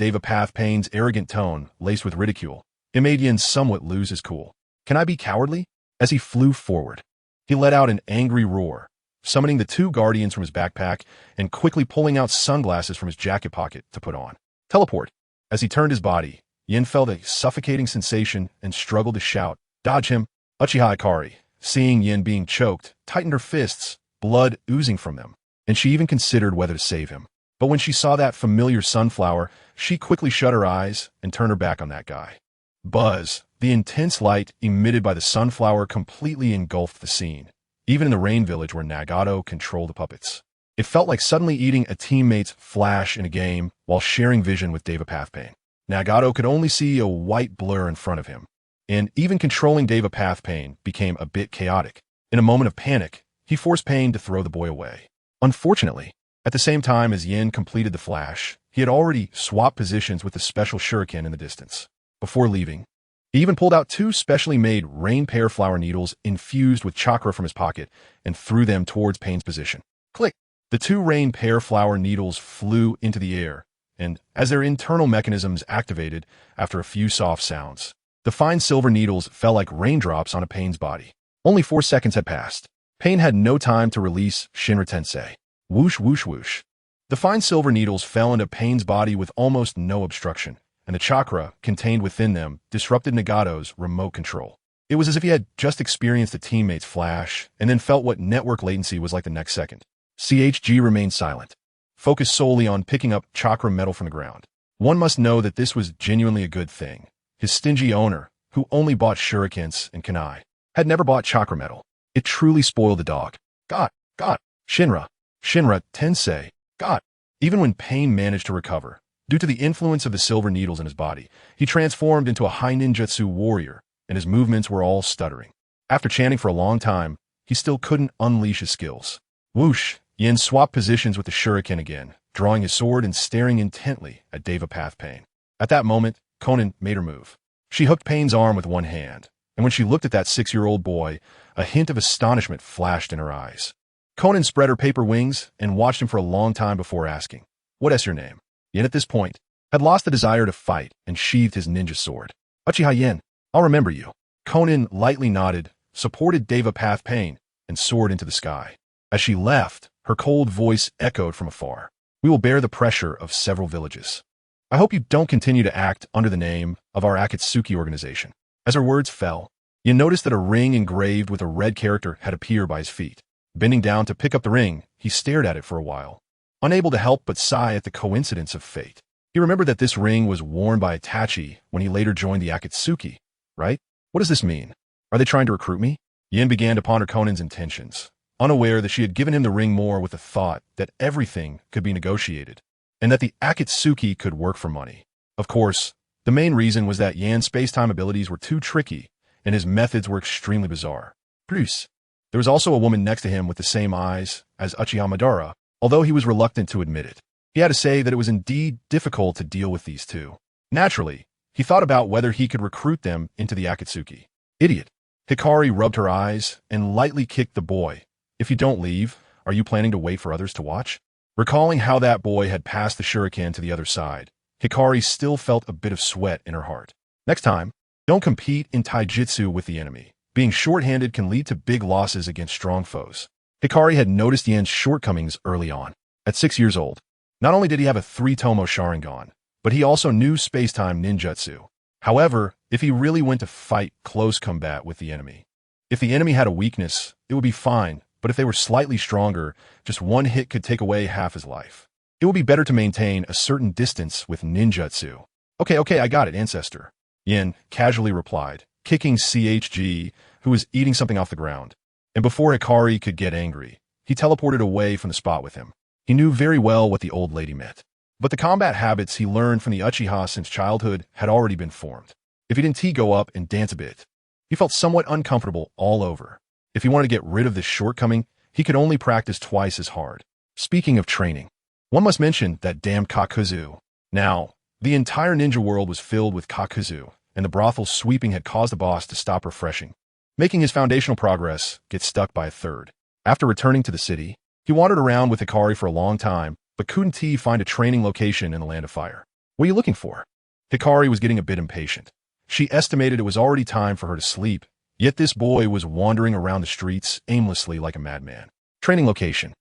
Speaker 1: Pain's arrogant tone, laced with ridicule, it made Yin somewhat lose his cool. Can I be cowardly? As he flew forward, he let out an angry roar, summoning the two guardians from his backpack and quickly pulling out sunglasses from his jacket pocket to put on. Teleport. As he turned his body, Yin felt a suffocating sensation and struggled to shout, "Dodge him!" Uchiha Hikari, seeing Yin being choked, tightened her fists, blood oozing from them, and she even considered whether to save him. But when she saw that familiar sunflower, she quickly shut her eyes and turned her back on that guy. Buzz. The intense light emitted by the sunflower completely engulfed the scene, even in the rain village where Nagato controlled the puppets. It felt like suddenly eating a teammate's flash in a game while sharing vision with Pain. Nagato could only see a white blur in front of him, and even controlling Pain became a bit chaotic. In a moment of panic, he forced Pain to throw the boy away. Unfortunately, at the same time as Yin completed the flash, he had already swapped positions with the special shuriken in the distance. Before leaving, he even pulled out two specially made rain pear flower needles infused with chakra from his pocket and threw them towards Pain's position. Click! The two rain pear flower needles flew into the air, and as their internal mechanisms activated after a few soft sounds, the fine silver needles fell like raindrops on Pain's body. Only 4 seconds had passed. Pain had no time to release Shinra Tensei. Whoosh, whoosh, whoosh. The fine silver needles fell into Pain's body with almost no obstruction, and the chakra contained within them disrupted Nagato's remote control. It was as if he had just experienced a teammate's flash and then felt what network latency was like the next second. CHG remained silent, focused solely on picking up chakra metal from the ground. One must know that this was genuinely a good thing. His stingy owner, who only bought shurikens and kunai, had never bought chakra metal. It truly spoiled the dog. God, Shinra Tensei, God. Even when Pain managed to recover, due to the influence of the silver needles in his body, he transformed into a high ninjutsu warrior, and his movements were all stuttering. After chanting for a long time, he still couldn't unleash his skills. Whoosh! Yin swapped positions with the shuriken again, drawing his sword and staring intently at Pain. At that moment, Conan made her move. She hooked Pain's arm with one hand, and when she looked at that 6-year-old boy, a hint of astonishment flashed in her eyes. Conan spread her paper wings and watched him for a long time before asking, "What is your name?" Yin at this point had lost the desire to fight and sheathed his ninja sword. "Uchiha Yin, I'll remember you." Conan lightly nodded, supported Pain, and soared into the sky. As she left, her cold voice echoed from afar. "We will bear the pressure of several villages. I hope you don't continue to act under the name of our Akatsuki organization." As her words fell, Yin noticed that a ring engraved with a red character had appeared by his feet. Bending down to pick up the ring, he stared at it for a while, unable to help but sigh at the coincidence of fate. He remembered that this ring was worn by Itachi when he later joined the Akatsuki, right? What does this mean? Are they trying to recruit me? Yin began to ponder Conan's intentions, unaware that she had given him the ring more with the thought that everything could be negotiated, and that the Akatsuki could work for money. Of course, the main reason was that Yan's space-time abilities were too tricky, and his methods were extremely bizarre. Plus, there was also a woman next to him with the same eyes as Uchiha Madara, although he was reluctant to admit it. He had to say that it was indeed difficult to deal with these two. Naturally, he thought about whether he could recruit them into the Akatsuki. Idiot. Hikari rubbed her eyes and lightly kicked the boy. "If you don't leave, are you planning to wait for others to watch?" Recalling how that boy had passed the shuriken to the other side, Hikari still felt a bit of sweat in her heart. Next time, don't compete in taijutsu with the enemy. Being short-handed can lead to big losses against strong foes. Hikari had noticed Yan's shortcomings early on. At 6 years old, not only did he have a 3-tomo Sharingan, but he also knew space-time ninjutsu. However, if he really went to fight close combat with the enemy, if the enemy had a weakness, it would be fine, but if they were slightly stronger, just one hit could take away half his life. It will be better to maintain a certain distance with ninjutsu. Okay, I got it, ancestor. Yin casually replied, kicking CHG, who was eating something off the ground. And before Hikari could get angry, he teleported away from the spot with him. He knew very well what the old lady meant. But the combat habits he learned from the Uchiha since childhood had already been formed. If he didn't go up and dance a bit, he felt somewhat uncomfortable all over. If he wanted to get rid of this shortcoming, he could only practice twice as hard. Speaking of training, one must mention that damned Kakuzu. Now, the entire ninja world was filled with Kakuzu, and the brothel sweeping had caused the boss to stop refreshing, making his foundational progress get stuck by a third. After returning to the city, he wandered around with Hikari for a long time, but couldn't find a training location in the Land of Fire. What are you looking for? Hikari was getting a bit impatient. She estimated it was already time for her to sleep, yet this boy was wandering around the streets aimlessly like a madman. Training location.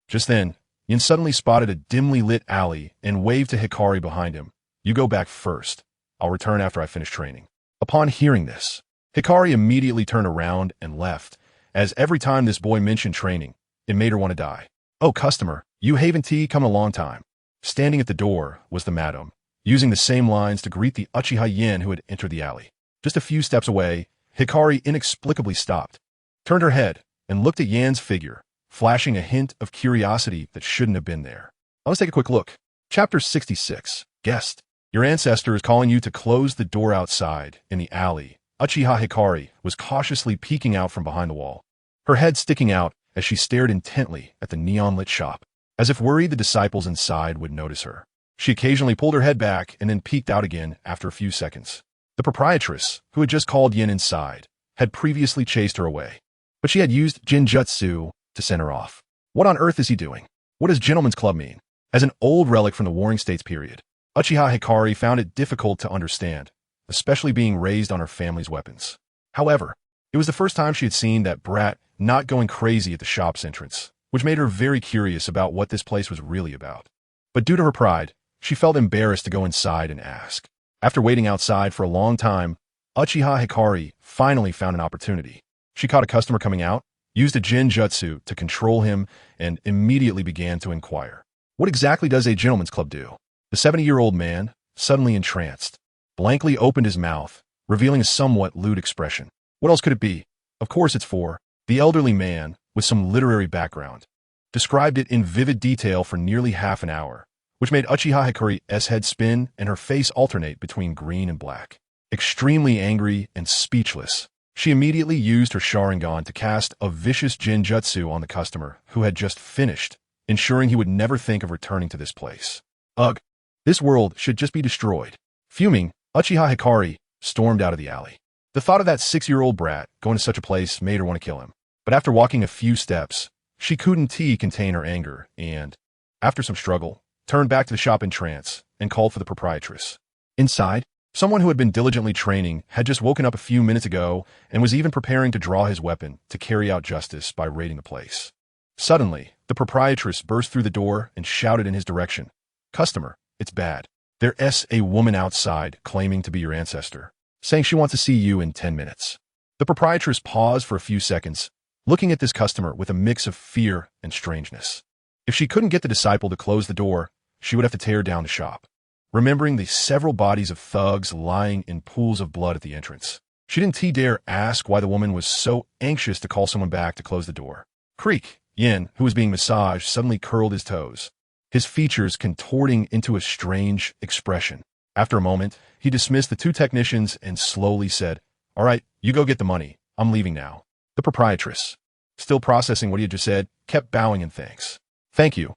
Speaker 1: Just then, Yin suddenly spotted a dimly lit alley and waved to Hikari behind him. You go back first. I'll return after I finish training. Upon hearing this, Hikari immediately turned around and left, as every time this boy mentioned training, it made her want to die. Oh, customer, you haven't come a long time. Standing at the door was the madam, using the same lines to greet the Uchiha Yin who had entered the alley. Just a few steps away, Hikari inexplicably stopped, turned her head, and looked at Yan's figure, flashing a hint of curiosity that shouldn't have been there. Let's take a quick look. Chapter 66. Guest. Your ancestor is calling you to close the door outside. In the alley, Uchiha Hikari was cautiously peeking out from behind the wall, her head sticking out as she stared intently at the neon-lit shop, as if worried the disciples inside would notice her. She occasionally pulled her head back and then peeked out again after a few seconds. The proprietress, who had just called Yin inside, had previously chased her away, but she had used Jinjutsu to send her off. What on earth is he doing? What does Gentleman's Club mean? As an old relic from the Warring States period, Uchiha Hikari found it difficult to understand, especially being raised on her family's weapons. However, it was the first time she had seen that brat not going crazy at the shop's entrance, which made her very curious about what this place was really about. But due to her pride, she felt embarrassed to go inside and ask. After waiting outside for a long time, Uchiha Hikari finally found an opportunity. She caught a customer coming out, used a Jinjutsu to control him, and immediately began to inquire. What exactly does a gentleman's club do? The 70-year-old man, suddenly entranced, blankly opened his mouth, revealing a somewhat lewd expression. What else could it be? Of course it's for. The elderly man, with some literary background, described it in vivid detail for nearly half an hour, which made Uchiha Hikari's head spin and her face alternate between green and black. Extremely angry and speechless, she immediately used her Sharingan to cast a vicious Jinjutsu on the customer who had just finished, ensuring he would never think of returning to this place. Ugh, this world should just be destroyed. Fuming, Uchiha Hikari stormed out of the alley. The thought of that 6-year-old brat going to such a place made her want to kill him. But after walking a few steps, she couldn't contain her anger and, after some struggle, turned back to the shop in trance and called for the proprietress. Inside, someone who had been diligently training had just woken up a few minutes ago and was even preparing to draw his weapon to carry out justice by raiding the place. Suddenly, the proprietress burst through the door and shouted in his direction, "Customer, it's bad. There's a woman outside claiming to be your ancestor, saying she wants to see you in 10 minutes. The proprietress paused for a few seconds, looking at this customer with a mix of fear and strangeness. If she couldn't get the disciple to close the door, she would have to tear down the shop. Remembering the several bodies of thugs lying in pools of blood at the entrance, she didn't dare ask why the woman was so anxious to call someone back to close the door. Creak! Yin, who was being massaged, suddenly curled his toes, his features contorting into a strange expression. After a moment, he dismissed the two technicians and slowly said, "All right, you go get the money. I'm leaving now." The proprietress, still processing what he had just said, kept bowing in thanks. Thank you.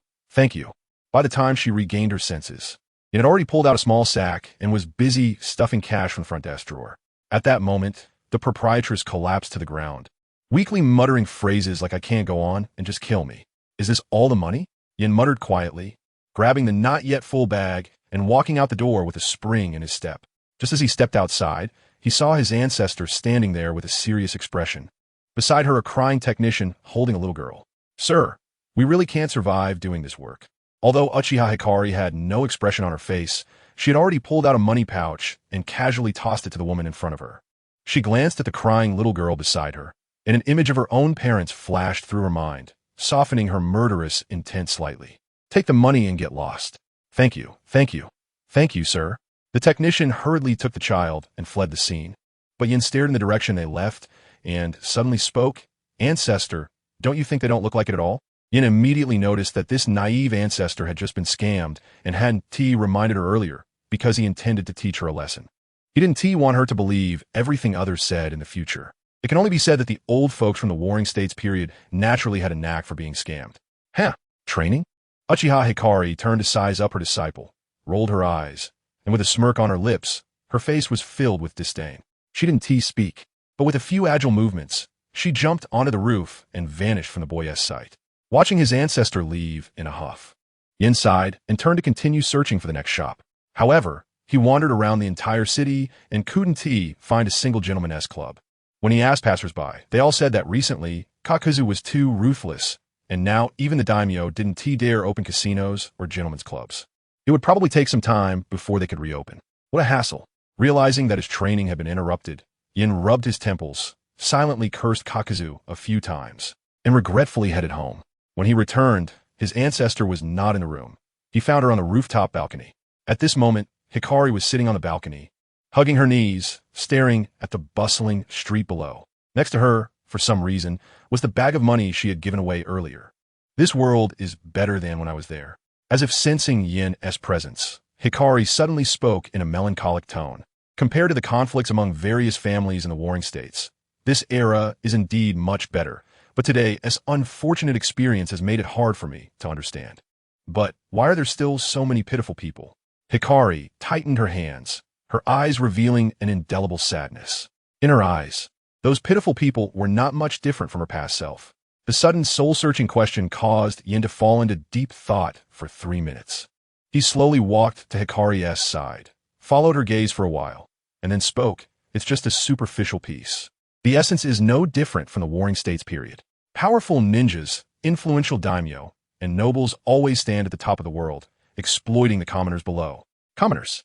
Speaker 1: By the time she regained her senses, it had already pulled out a small sack and was busy stuffing cash from the front desk drawer. At that moment, the proprietress collapsed to the ground, weakly muttering phrases like "I can't go on" and "just kill me." "Is this all the money?" Yin muttered quietly, grabbing the not yet full bag and walking out the door with a spring in his step. Just as he stepped outside, he saw his ancestor standing there with a serious expression. Beside her, a crying technician holding a little girl. "Sir, we really can't survive doing this work." Although Uchiha Hikari had no expression on her face, she had already pulled out a money pouch and casually tossed it to the woman in front of her. She glanced at the crying little girl beside her, and an image of her own parents flashed through her mind, softening her murderous intent slightly. Take the money and get lost. Thank you, thank you, thank you, sir. The technician hurriedly took the child and fled the scene. But Yin stared in the direction they left and suddenly spoke, Ancestor, don't you think they don't look like it at all? Yin immediately noticed that this naive ancestor had just been scammed and hadn't T reminded her earlier because he intended to teach her a lesson. He didn't want her to believe everything others said in the future. It can only be said that the old folks from the Warring States period naturally had a knack for being scammed. Training? Uchiha Hikari turned to size up her disciple, rolled her eyes, and with a smirk on her lips, her face was filled with disdain. She didn't speak, but with a few agile movements, she jumped onto the roof and vanished from the boy's sight. Watching his ancestor leave in a huff, Yin sighed and turned to continue searching for the next shop. However, he wandered around the entire city and couldn't find a single gentleman's club. When he asked passersby, they all said that recently, Kakuzu was too ruthless, and now even the daimyo didn't dare open casinos or gentlemen's clubs. It would probably take some time before they could reopen. What a hassle. Realizing that his training had been interrupted, Yin rubbed his temples, silently cursed Kakuzu a few times, and regretfully headed home. When he returned, his ancestor was not in the room. He found her on the rooftop balcony. At this moment, Hikari was sitting on the balcony, hugging her knees, staring at the bustling street below. Next to her, for some reason, was the bag of money she had given away earlier. This world is better than when I was there. As if sensing Yin's presence, Hikari suddenly spoke in a melancholic tone. Compared to the conflicts among various families in the Warring States, this era is indeed much better, but today, this unfortunate experience has made it hard for me to understand. But why are there still so many pitiful people? Hikari tightened her hands, her eyes revealing an indelible sadness. In her eyes, those pitiful people were not much different from her past self. The sudden soul-searching question caused Yin to fall into deep thought for 3 minutes. He slowly walked to Hikari's side, followed her gaze for a while, and then spoke. It's just a superficial piece. The essence is no different from the Warring States period. Powerful ninjas, influential daimyo, and nobles always stand at the top of the world, exploiting the commoners below. Commoners.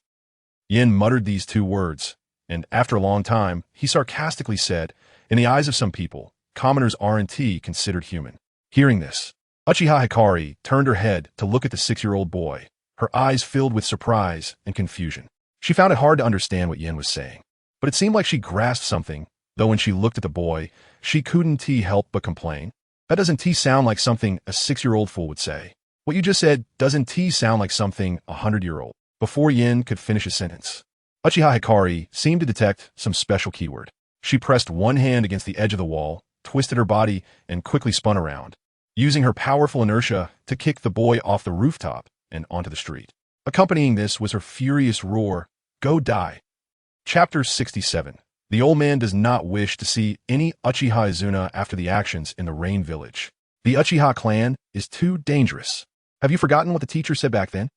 Speaker 1: Yin muttered these 2 words, and after a long time, he sarcastically said, in the eyes of some people, commoners aren't considered human. Hearing this, Uchiha Hikari turned her head to look at the 6-year-old boy, her eyes filled with surprise and confusion. She found it hard to understand what Yin was saying, but it seemed like she grasped something, though when she looked at the boy, she couldn't help but complain. That doesn't sound like something a 6-year-old fool would say. What you just said doesn't sound like something a 100-year-old. Before Yin could finish his sentence, Uchiha Hikari seemed to detect some special keyword. She pressed one hand against the edge of the wall, twisted her body, and quickly spun around, using her powerful inertia to kick the boy off the rooftop and onto the street. Accompanying this was her furious roar, "Go die!" Chapter 67. The old man does not wish to see any Uchiha Izuna after the actions in the Rain Village. The Uchiha clan is too dangerous. Have you forgotten what the teacher said back then?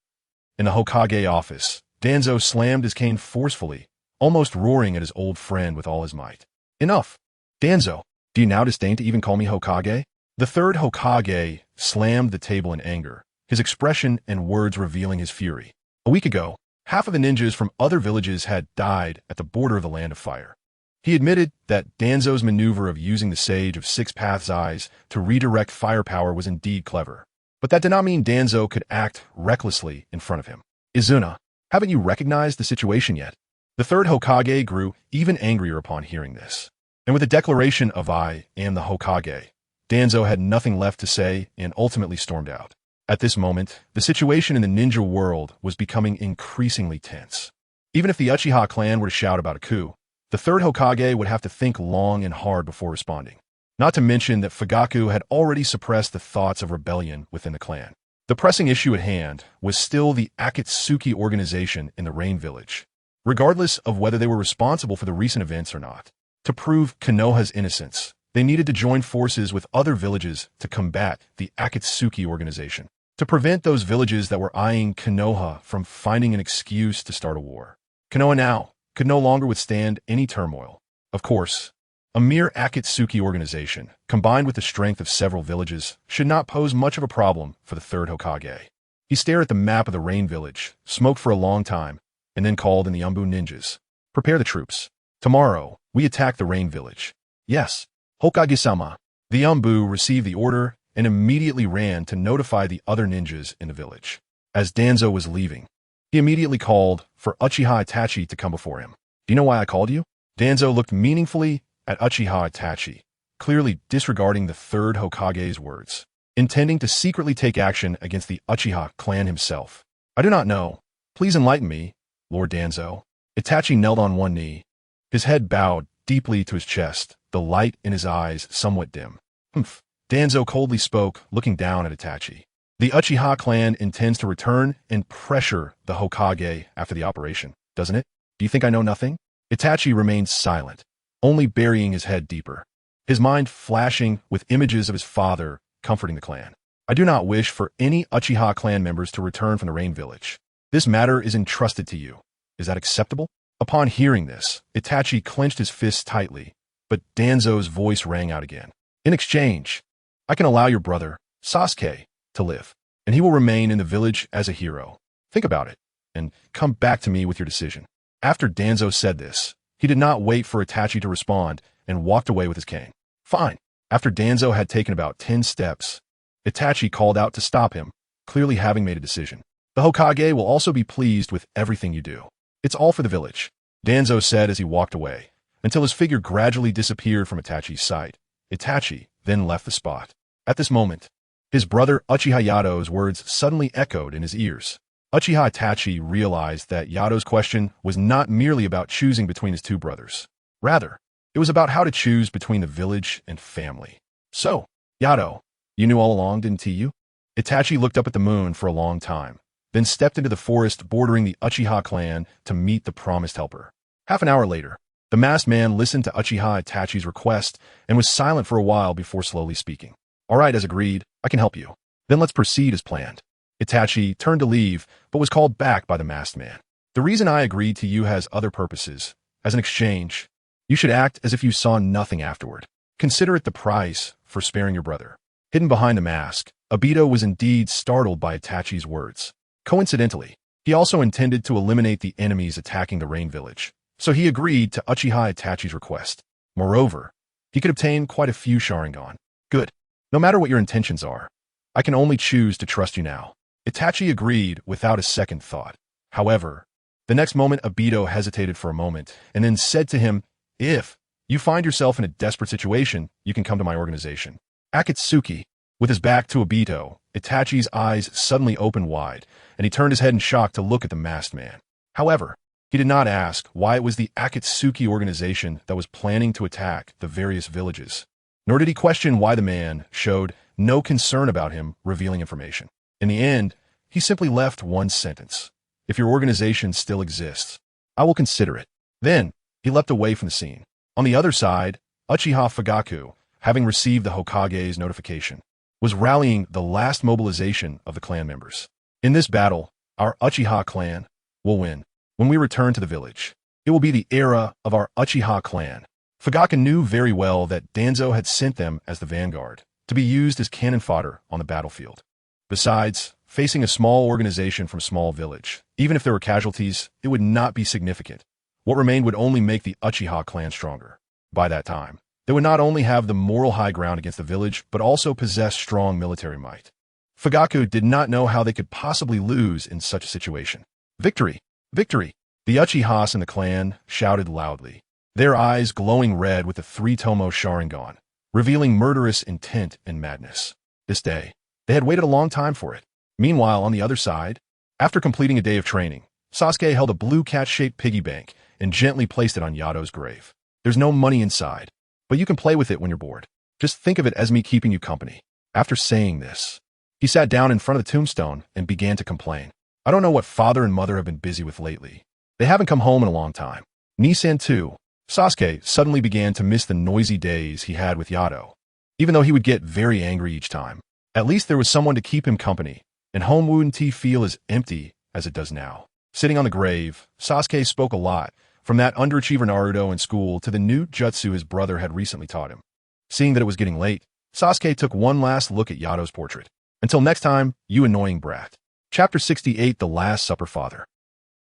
Speaker 1: In the Hokage office, Danzo slammed his cane forcefully, almost roaring at his old friend with all his might. Enough! Danzo, do you now disdain to even call me Hokage? The 3rd Hokage slammed the table in anger, his expression and words revealing his fury. A week ago, half of the ninjas from other villages had died at the border of the Land of Fire. He admitted that Danzo's maneuver of using the Sage of 6 Paths eyes to redirect firepower was indeed clever. But that did not mean Danzo could act recklessly in front of him. Izuna, haven't you recognized the situation yet? The 3rd Hokage grew even angrier upon hearing this. And with the declaration of "I am the Hokage," Danzo had nothing left to say and ultimately stormed out. At this moment, the situation in the ninja world was becoming increasingly tense. Even if the Uchiha clan were to shout about a coup, the 3rd Hokage would have to think long and hard before responding. Not to mention that Fugaku had already suppressed the thoughts of rebellion within the clan. The pressing issue at hand was still the Akatsuki organization in the Rain Village, regardless of whether they were responsible for the recent events or not. To prove Konoha's innocence, they needed to join forces with other villages to combat the Akatsuki organization, to prevent those villages that were eyeing Konoha from finding an excuse to start a war. Konoha now could no longer withstand any turmoil. Of course, a mere Akatsuki organization, combined with the strength of several villages, should not pose much of a problem for the 3rd Hokage. He stared at the map of the Rain Village, smoked for a long time, and then called in the Umbu ninjas. "Prepare the troops. Tomorrow, we attack the Rain Village." "Yes, Hokage-sama." The Umbu received the order and immediately ran to notify the other ninjas in the village. As Danzo was leaving, he immediately called for Uchiha Itachi to come before him. "Do you know why I called you?" Danzo looked meaningfully at Uchiha Itachi, clearly disregarding the third Hokage's words, intending to secretly take action against the Uchiha clan himself. "I do not know. Please enlighten me, Lord Danzo." Itachi knelt on one knee, his head bowed deeply to his chest, the light in his eyes somewhat dim. "Humph." Danzo coldly spoke, looking down at Itachi. "The Uchiha clan intends to return and pressure the Hokage after the operation, doesn't it? Do you think I know nothing?" Itachi remained silent, only burying his head deeper, his mind flashing with images of his father comforting the clan. "I do not wish for any Uchiha clan members to return from the Rain Village. This matter is entrusted to you. Is that acceptable?" Upon hearing this, Itachi clenched his fists tightly, but Danzo's voice rang out again. "In exchange, I can allow your brother, Sasuke, to live, and he will remain in the village as a hero. Think about it, and come back to me with your decision." After Danzo said this, he did not wait for Itachi to respond and walked away with his cane. "Fine." After Danzo had taken about 10 steps, Itachi called out to stop him, clearly having made a decision. "The Hokage will also be pleased with everything you do. It's all for the village," Danzo said as he walked away, until his figure gradually disappeared from Itachi's sight. Itachi then left the spot. At this moment, his brother Uchiha Yato's words suddenly echoed in his ears. Uchiha Itachi realized that Yato's question was not merely about choosing between his two brothers. Rather, it was about how to choose between the village and family. "So, Yato, you knew all along, didn't you?" Itachi looked up at the moon for a long time, then stepped into the forest bordering the Uchiha clan to meet the promised helper. Half an hour later, the masked man listened to Uchiha Itachi's request and was silent for a while before slowly speaking. "All right, as agreed, I can help you. Then let's proceed as planned." Itachi turned to leave, but was called back by the masked man. "The reason I agreed to you has other purposes. As an exchange, you should act as if you saw nothing afterward. Consider it the price for sparing your brother." Hidden behind the mask, Obito was indeed startled by Itachi's words. Coincidentally, he also intended to eliminate the enemies attacking the Rain Village, so he agreed to Uchiha Itachi's request. Moreover, he could obtain quite a few Sharingan. "Good. No matter what your intentions are, I can only choose to trust you now." Itachi agreed without a second thought. However, the next moment Obito hesitated for a moment and then said to him, "If you find yourself in a desperate situation, you can come to my organization." Akatsuki, with his back to Obito, Itachi's eyes suddenly opened wide, and he turned his head in shock to look at the masked man. However, he did not ask why it was the Akatsuki organization that was planning to attack the various villages, nor did he question why the man showed no concern about him revealing information. In the end, he simply left one sentence: "If your organization still exists, I will consider it." Then, he leapt away from the scene. On the other side, Uchiha Fugaku, having received the Hokage's notification, was rallying the last mobilization of the clan members. "In this battle, our Uchiha clan will win. When we return to the village, it will be the era of our Uchiha clan." Fugaku knew very well that Danzo had sent them as the vanguard, to be used as cannon fodder on the battlefield. Besides, facing a small organization from a small village, even if there were casualties, it would not be significant. What remained would only make the Uchiha clan stronger. By that time, they would not only have the moral high ground against the village, but also possess strong military might. Fugaku did not know how they could possibly lose in such a situation. "Victory! Victory!" The Uchihas in the clan shouted loudly, their eyes glowing red with the three-tomo Sharingan, revealing murderous intent and madness. This day, they had waited a long time for it. Meanwhile, on the other side, after completing a day of training, Sasuke held a blue cat-shaped piggy bank and gently placed it on Yato's grave. "There's no money inside, but you can play with it when you're bored. Just think of it as me keeping you company." After saying this, he sat down in front of the tombstone and began to complain. "I don't know what father and mother have been busy with lately. They haven't come home in a long time. Nissan too." Sasuke suddenly began to miss the noisy days he had with Yato, even though he would get very angry each time. At least there was someone to keep him company, and home wouldn't feel as empty as it does now. Sitting on the grave, Sasuke spoke a lot, from that underachiever Naruto in school to the new jutsu his brother had recently taught him. Seeing that it was getting late, Sasuke took one last look at Yato's portrait. "Until next time, you annoying brat." Chapter 68, The Last Supper Father.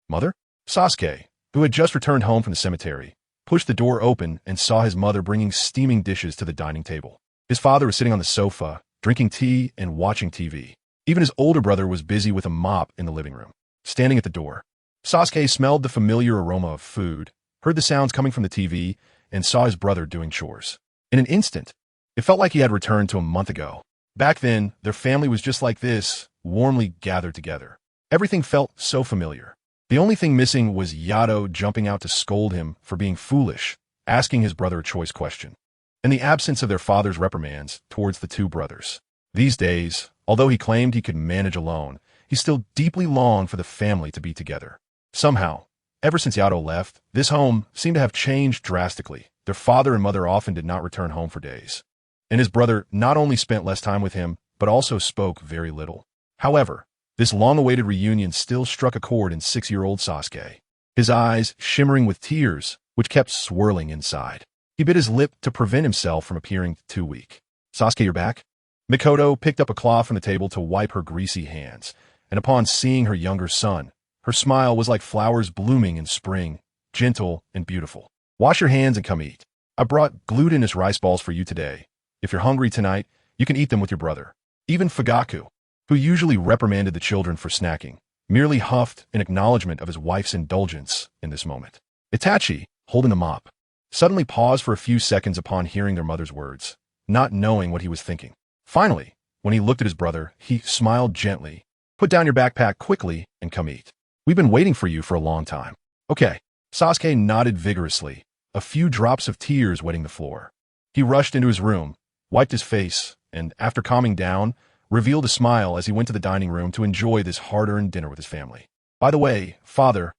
Speaker 1: "Mother?" Sasuke, who had just returned home from the cemetery, pushed the door open and saw his mother bringing steaming dishes to the dining table. His father was sitting on the sofa, drinking tea and watching TV. Even his older brother was busy with a mop in the living room. Standing at the door, Sasuke smelled the familiar aroma of food, heard the sounds coming from the TV, and saw his brother doing chores. In an instant, it felt like he had returned to a month ago. Back then, their family was just like this, warmly gathered together. Everything felt so familiar. The only thing missing was Yato jumping out to scold him for being foolish, asking his brother a choice question, and the absence of their father's reprimands towards the two brothers. These days, although he claimed he could manage alone, he still deeply longed for the family to be together. Somehow, ever since Yato left, this home seemed to have changed drastically. Their father and mother often did not return home for days, and his brother not only spent less time with him, but also spoke very little. However, this long-awaited reunion still struck a chord in 6-year-old Sasuke, his eyes shimmering with tears, which kept swirling inside. He bit his lip to prevent himself from appearing too weak. "Sasuke, you're back?" Mikoto picked up a cloth from the table to wipe her greasy hands, and upon seeing her younger son, her smile was like flowers blooming in spring, gentle and beautiful. "Wash your hands and come eat. I brought glutinous rice balls for you today. If you're hungry tonight, you can eat them with your brother." Even Fugaku, who usually reprimanded the children for snacking, merely huffed in acknowledgement of his wife's indulgence in this moment. Itachi, holding the mop, suddenly paused for a few seconds upon hearing their mother's words, not knowing what he was thinking. Finally, when he looked at his brother, he smiled gently. "Put down your backpack quickly and come eat. We've been waiting for you for a long time." "Okay." Sasuke nodded vigorously, a few drops of tears wetting the floor. He rushed into his room, wiped his face, and after calming down, revealed a smile as he went to the dining room to enjoy this hard-earned dinner with his family. "By the way, father,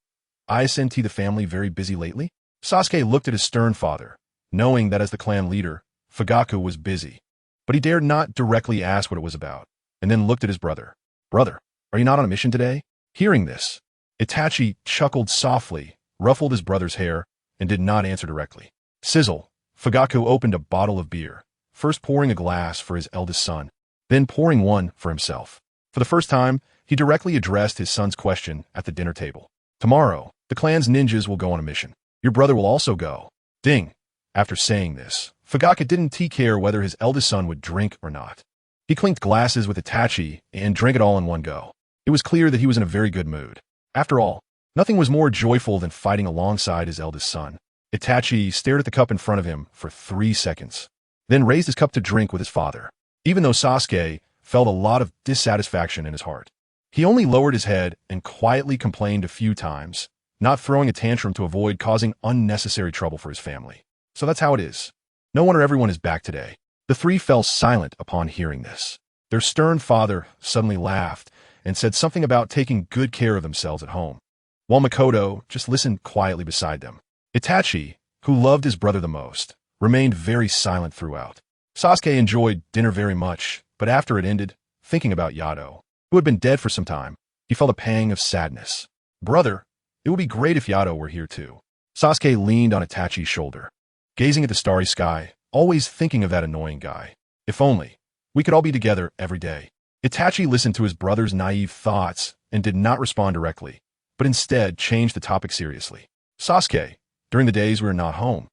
Speaker 1: I sent the family very busy lately?" Sasuke looked at his stern father, knowing that as the clan leader, Fugaku was busy, but he dared not directly ask what it was about, and then looked at his brother. "Brother, are you not on a mission today?" Hearing this, Itachi chuckled softly, ruffled his brother's hair, and did not answer directly. Sizzle, Fugaku opened a bottle of beer, first pouring a glass for his eldest son, then pouring one for himself. For the first time, he directly addressed his son's question at the dinner table. "Tomorrow, the clan's ninjas will go on a mission. Your brother will also go." Ding. After saying this, Fugaku didn't care whether his eldest son would drink or not. He clinked glasses with Itachi and drank it all in one go. It was clear that he was in a very good mood. After all, nothing was more joyful than fighting alongside his eldest son. Itachi stared at the cup in front of him for 3 seconds, then raised his cup to drink with his father. Even though Sasuke felt a lot of dissatisfaction in his heart, he only lowered his head and quietly complained a few times, not throwing a tantrum to avoid causing unnecessary trouble for his family. So that's how it is. No wonder everyone is back today. The three fell silent upon hearing this. Their stern father suddenly laughed and said something about taking good care of themselves at home, while Mikoto just listened quietly beside them. Itachi, who loved his brother the most, remained very silent throughout. Sasuke enjoyed dinner very much, but after it ended, thinking about Yato, who had been dead for some time, he felt a pang of sadness. "Brother, it would be great if Yato were here too." Sasuke leaned on Itachi's shoulder, gazing at the starry sky, always thinking of that annoying guy. "If only we could all be together every day." Itachi listened to his brother's naive thoughts and did not respond directly, but instead changed the topic seriously. "Sasuke, during the days we are not home,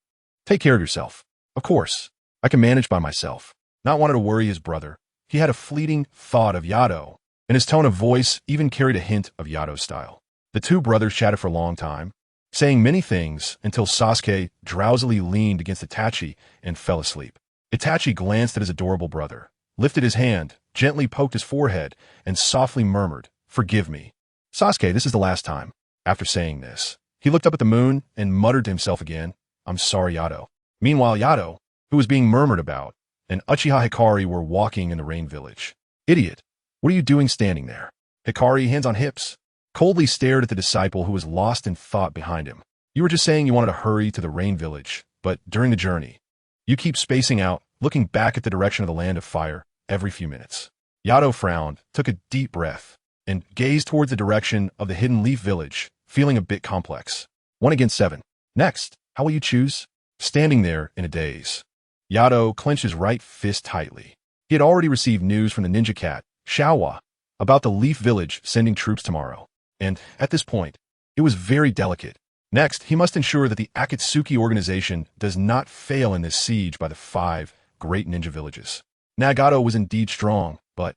Speaker 1: take care of yourself. Of course, I can manage by myself." Not wanting to worry his brother, he had a fleeting thought of Yato, and his tone of voice even carried a hint of Yato's style. The two brothers chatted for a long time, saying many things until Sasuke drowsily leaned against Itachi and fell asleep. Itachi glanced at his adorable brother, lifted his hand, gently poked his forehead, and softly murmured, "Forgive me. Sasuke, this is the last time." After saying this, he looked up at the moon and muttered to himself again, "I'm sorry, Yato." Meanwhile, Yato, who was being murmured about, and Uchiha Hikari were walking in the rain village. "Idiot, what are you doing standing there?" Hikari, hands on hips, coldly stared at the disciple who was lost in thought behind him. "You were just saying you wanted to hurry to the rain village, but during the journey, you keep spacing out, looking back at the direction of the land of fire every few minutes." Yato frowned, took a deep breath, and gazed towards the direction of the hidden leaf village, feeling a bit complex. 1 against 7. "Next, how will you choose?" Standing there in a daze, Yato clenched his right fist tightly. He had already received news from the ninja cat, Shawa, about the Leaf Village sending troops tomorrow, and, at this point, it was very delicate. Next, he must ensure that the Akatsuki organization does not fail in this siege by the 5 great ninja villages. Nagato was indeed strong, but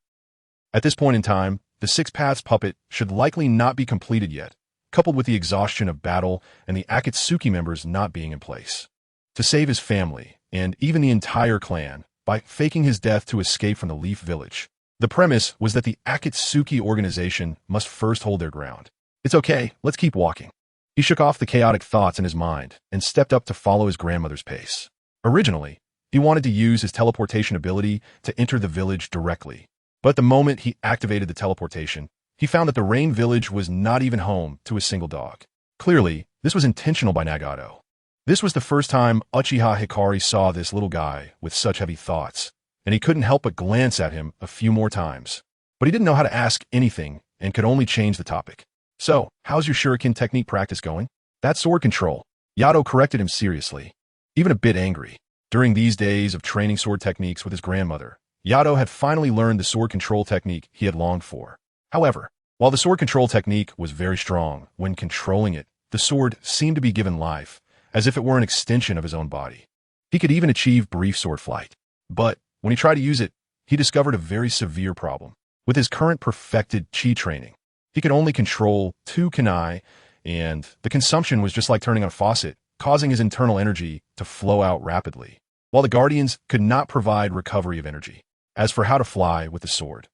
Speaker 1: at this point in time, the Six Paths puppet should likely not be completed yet, coupled with the exhaustion of battle and the Akatsuki members not being in place. To save his family, and even the entire clan, by faking his death to escape from the Leaf Village. The premise was that the Akatsuki organization must first hold their ground. It's okay, let's keep walking. He shook off the chaotic thoughts in his mind and stepped up to follow his grandmother's pace. Originally, he wanted to use his teleportation ability to enter the village directly. But the moment he activated the teleportation, he found that the Rain Village was not even home to a single dog. Clearly, this was intentional by Nagato. This was the first time Uchiha Hikari saw this little guy with such heavy thoughts, and he couldn't help but glance at him a few more times. But he didn't know how to ask anything and could only change the topic. So, how's your shuriken technique practice going? That sword control. Yato corrected him seriously, even a bit angry. During these days of training sword techniques with his grandmother, Yato had finally learned the sword control technique he had longed for. However, while the sword control technique was very strong, when controlling it, the sword seemed to be given life, as if it were an extension of his own body. He could even achieve brief sword flight. But when he tried to use it, he discovered a very severe problem. With his current perfected chi training, he could only control 2 kunai, and the consumption was just like turning on a faucet, causing his internal energy to flow out rapidly, while the guardians could not provide recovery of energy. As for how to fly with the sword,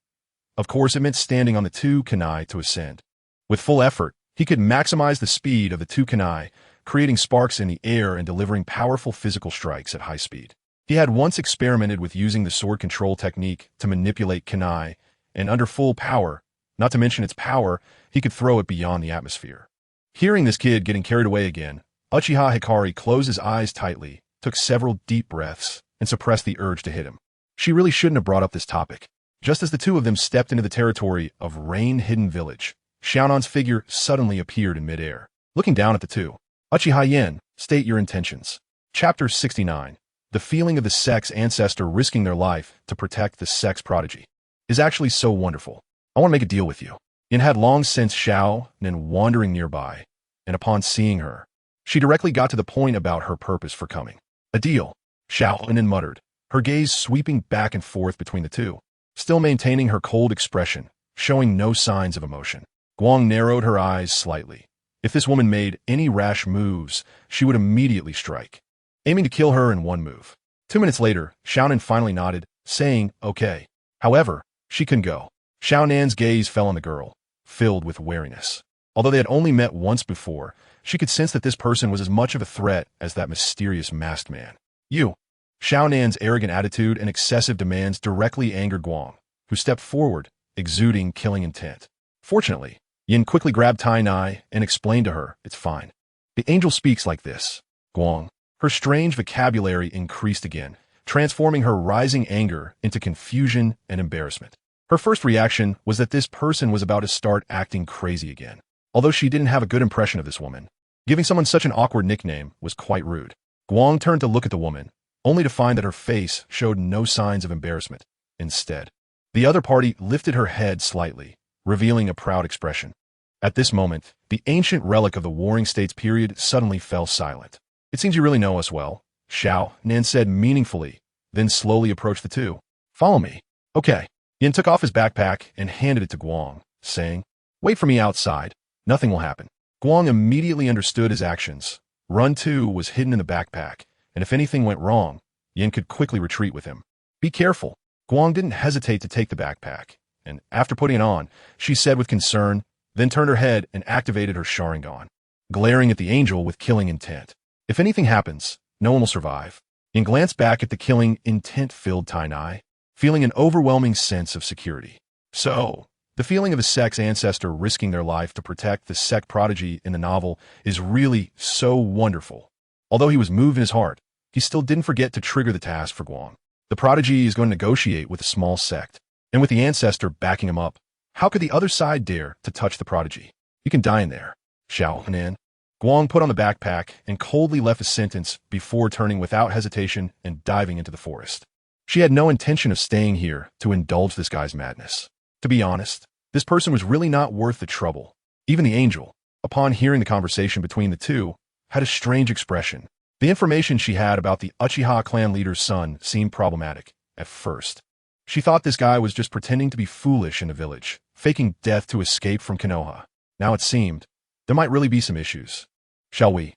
Speaker 1: of course it meant standing on the 2 kunai to ascend. With full effort, he could maximize the speed of the 2 kunai, creating sparks in the air and delivering powerful physical strikes at high speed. He had once experimented with using the sword control technique to manipulate kunai, and under full power, not to mention its power, he could throw it beyond the atmosphere. Hearing this kid getting carried away again, Uchiha Hikari closed his eyes tightly, took several deep breaths, and suppressed the urge to hit him. She really shouldn't have brought up this topic. Just as the two of them stepped into the territory of Rain Hidden Village, Xiaonan's figure suddenly appeared in midair. Looking down at the two, Uchiha Yen, state your intentions. Chapter 69. The feeling of the sex ancestor risking their life to protect the sex prodigy is actually so wonderful. I want to make a deal with you. Yen had long since Xiao Nen wandering nearby, and upon seeing her, she directly got to the point about her purpose for coming. A deal, Xiao Nen muttered, her gaze sweeping back and forth between the two, still maintaining her cold expression, showing no signs of emotion. Guang narrowed her eyes slightly. If this woman made any rash moves, she would immediately strike, aiming to kill her in one move. 2 minutes later, Xiaonan finally nodded, saying, okay. However, she couldn't go. Xiaonan's gaze fell on the girl, filled with wariness. Although they had only met once before, she could sense that this person was as much of a threat as that mysterious masked man. You. Xiaonan's arrogant attitude and excessive demands directly angered Guang, who stepped forward, exuding killing intent. Fortunately, Yin quickly grabbed Tai Nai and explained to her, it's fine. The angel speaks like this. Guang. Her strange vocabulary increased again, transforming her rising anger into confusion and embarrassment. Her first reaction was that this person was about to start acting crazy again. Although she didn't have a good impression of this woman, giving someone such an awkward nickname was quite rude. Guang turned to look at the woman, only to find that her face showed no signs of embarrassment. Instead, the other party lifted her head slightly, revealing a proud expression. At this moment, the ancient relic of the Warring States period suddenly fell silent. It seems you really know us well, Xiao Nan said meaningfully, then slowly approached the two. Follow me. Okay. Yin took off his backpack and handed it to Guang, saying, wait for me outside. Nothing will happen. Guang immediately understood his actions. Run 2 was hidden in the backpack, and if anything went wrong, Yin could quickly retreat with him. Be careful. Guang didn't hesitate to take the backpack, and after putting it on, she said with concern, then turned her head and activated her Sharingan, glaring at the angel with killing intent. If anything happens, no one will survive. Yin glanced back at the killing intent-filled Tai Nai, feeling an overwhelming sense of security. So, the feeling of a sex ancestor risking their life to protect the sex prodigy in the novel is really so wonderful. Although he was moved in his heart, he still didn't forget to trigger the task for Guang. The prodigy is going to negotiate with a small sect, and with the ancestor backing him up, how could the other side dare to touch the prodigy? You can die in there. Xiao Nan. Guang put on the backpack and coldly left a sentence before turning without hesitation and diving into the forest. She had no intention of staying here to indulge this guy's madness. To be honest, this person was really not worth the trouble. Even the angel, upon hearing the conversation between the two, had a strange expression. The information she had about the Uchiha clan leader's son seemed problematic, at first. She thought this guy was just pretending to be foolish in the village, faking death to escape from Konoha. Now it seemed there might really be some issues. Shall we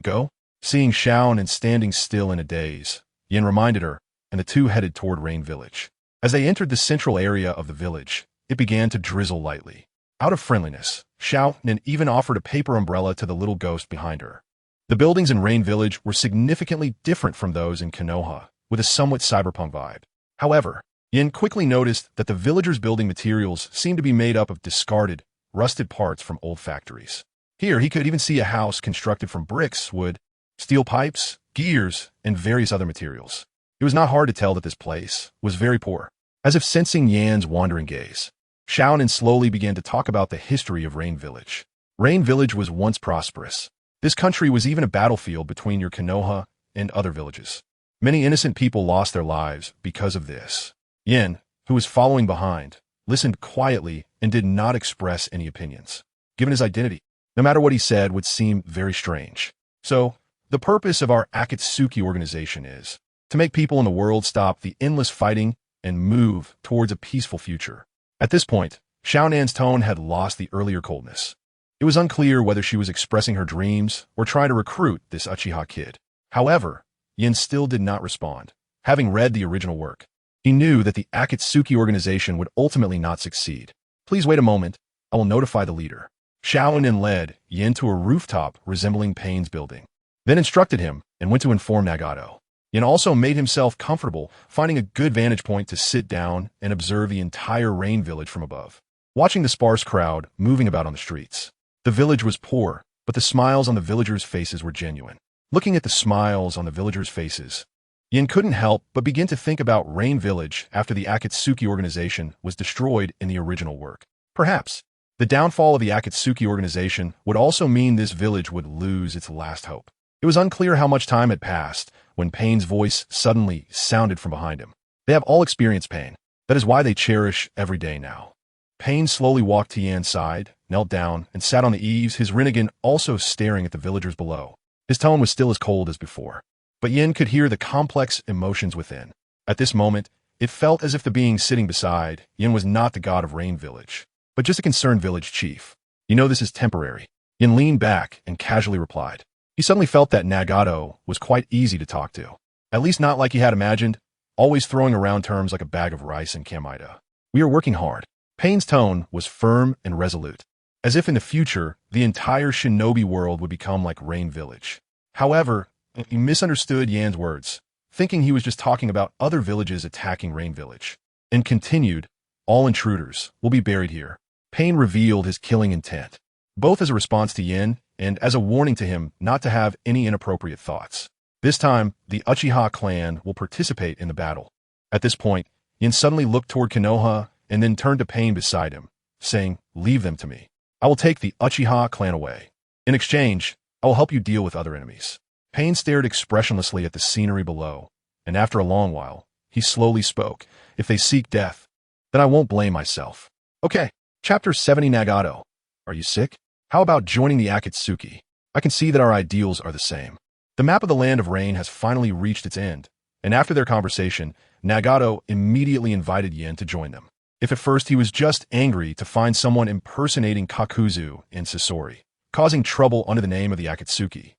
Speaker 1: go? Seeing Xiaonan standing still in a daze, Yin reminded her, and the two headed toward Rain Village. As they entered the central area of the village, it began to drizzle lightly. Out of friendliness, Xiaonan even offered a paper umbrella to the little ghost behind her. The buildings in Rain Village were significantly different from those in Konoha, with a somewhat cyberpunk vibe. However, Yin quickly noticed that the villagers' building materials seemed to be made up of discarded, rusted parts from old factories. Here, he could even see a house constructed from bricks, wood, steel pipes, gears, and various other materials. It was not hard to tell that this place was very poor. As if sensing Yan's wandering gaze, Xiaonan slowly began to talk about the history of Rain Village. Rain Village was once prosperous. This country was even a battlefield between your Konoha and other villages. Many innocent people lost their lives because of this. Yin, who was following behind, listened quietly and did not express any opinions. Given his identity, no matter what he said would seem very strange. So, the purpose of our Akatsuki organization is to make people in the world stop the endless fighting and move towards a peaceful future. At this point, Xiaonan's tone had lost the earlier coldness. It was unclear whether she was expressing her dreams or trying to recruit this Uchiha kid. However, Yin still did not respond. Having read the original work, he knew that the Akatsuki organization would ultimately not succeed. Please wait a moment, I will notify the leader. Xiaonan led Yin to a rooftop resembling Pain's building, then instructed him and went to inform Nagato. Yin also made himself comfortable, finding a good vantage point to sit down and observe the entire Rain Village from above, watching the sparse crowd moving about on the streets. The village was poor, but the smiles on the villagers' faces were genuine. Looking at the smiles on the villagers' faces, Yin couldn't help but begin to think about Rain Village after the Akatsuki organization was destroyed in the original work. Perhaps the downfall of the Akatsuki organization would also mean this village would lose its last hope. It was unclear how much time had passed when Pain's voice suddenly sounded from behind him. They have all experienced pain. That is why they cherish every day now. Pain slowly walked to Yan's side, knelt down, and sat on the eaves, his Rinnegan also staring at the villagers below. His tone was still as cold as before, but Yin could hear the complex emotions within. At this moment, it felt as if the being sitting beside Yin was not the god of Rain Village, but just a concerned village chief. You know this is temporary. Yin leaned back and casually replied. He suddenly felt that Nagato was quite easy to talk to. At least not like he had imagined, always throwing around terms like a bag of rice and Kamida. We are working hard. Pain's tone was firm and resolute, as if in the future, the entire shinobi world would become like Rain Village. However, he misunderstood Yan's words, thinking he was just talking about other villages attacking Rain Village, and continued, all intruders will be buried here. Pain revealed his killing intent, both as a response to Yin and as a warning to him not to have any inappropriate thoughts. This time, the Uchiha clan will participate in the battle. At this point, Yin suddenly looked toward Konoha and then turned to Pain beside him, saying, leave them to me. I will take the Uchiha clan away. In exchange, I will help you deal with other enemies. Pain stared expressionlessly at the scenery below, and after a long while, he slowly spoke. If they seek death, then I won't blame myself. Okay, Chapter 70 Nagato. Are you sick? How about joining the Akatsuki? I can see that our ideals are the same. The map of the Land of Rain has finally reached its end, and after their conversation, Nagato immediately invited Yin to join them. If at first he was just angry to find someone impersonating Kakuzu in Sasori, causing trouble under the name of the Akatsuki,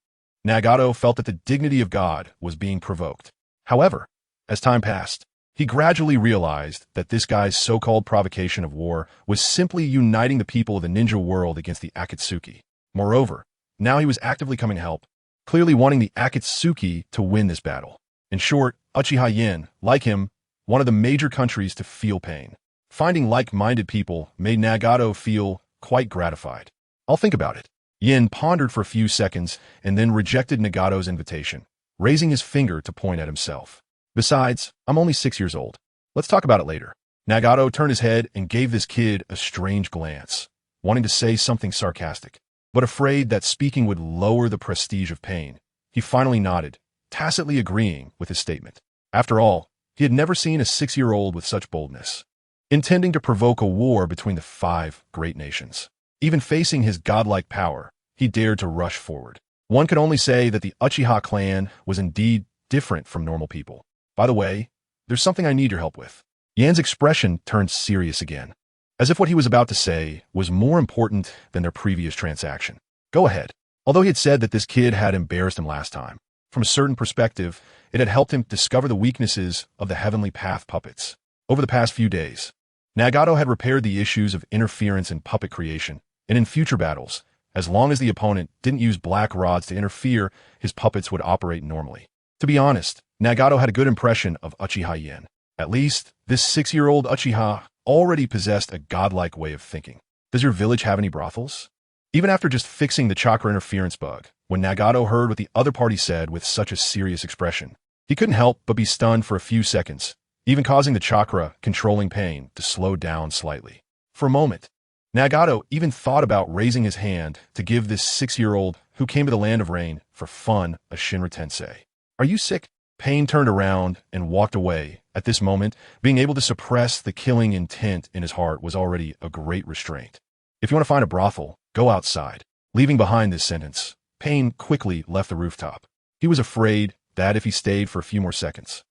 Speaker 1: Nagato felt that the dignity of God was being provoked. However, as time passed, he gradually realized that this guy's so-called provocation of war was simply uniting the people of the ninja world against the Akatsuki. Moreover, now he was actively coming to help, clearly wanting the Akatsuki to win this battle. In short, Uchiha Yin, like him, wanted the major countries to feel pain. Finding like-minded people made Nagato feel quite gratified. I'll think about it. Yin pondered for a few seconds and then rejected Nagato's invitation, raising his finger to point at himself. Besides, I'm only 6 years old. Let's talk about it later. Nagato turned his head and gave this kid a strange glance, wanting to say something sarcastic, but afraid that speaking would lower the prestige of Pain. He finally nodded, tacitly agreeing with his statement. After all, he had never seen a 6-year-old with such boldness, intending to provoke a war between the 5 great nations. Even facing his godlike power, he dared to rush forward. One could only say that the Uchiha clan was indeed different from normal people. By the way, there's something I need your help with. Yan's expression turned serious again, as if what he was about to say was more important than their previous transaction. Go ahead. Although he had said that this kid had embarrassed him last time, from a certain perspective, it had helped him discover the weaknesses of the Heavenly Path puppets. Over the past few days, Nagato had repaired the issues of interference in puppet creation, and in future battles, as long as the opponent didn't use black rods to interfere, his puppets would operate normally. To be honest, Nagato had a good impression of Uchiha Yen. At least, this 6-year-old Uchiha already possessed a godlike way of thinking. Does your village have any brothels? Even after just fixing the chakra interference bug, when Nagato heard what the other party said with such a serious expression, he couldn't help but be stunned for a few seconds, even causing the chakra controlling pain to slow down slightly. For a moment, Nagato even thought about raising his hand to give this 6-year-old who came to the Land of Rain for fun a Shinra Tensei. Are you sick? Pain turned around and walked away. At this moment, being able to suppress the killing intent in his heart was already a great restraint. If you want to find a brothel, go outside. Leaving behind this sentence, Pain quickly left the rooftop. He was afraid that if he stayed for a few more seconds,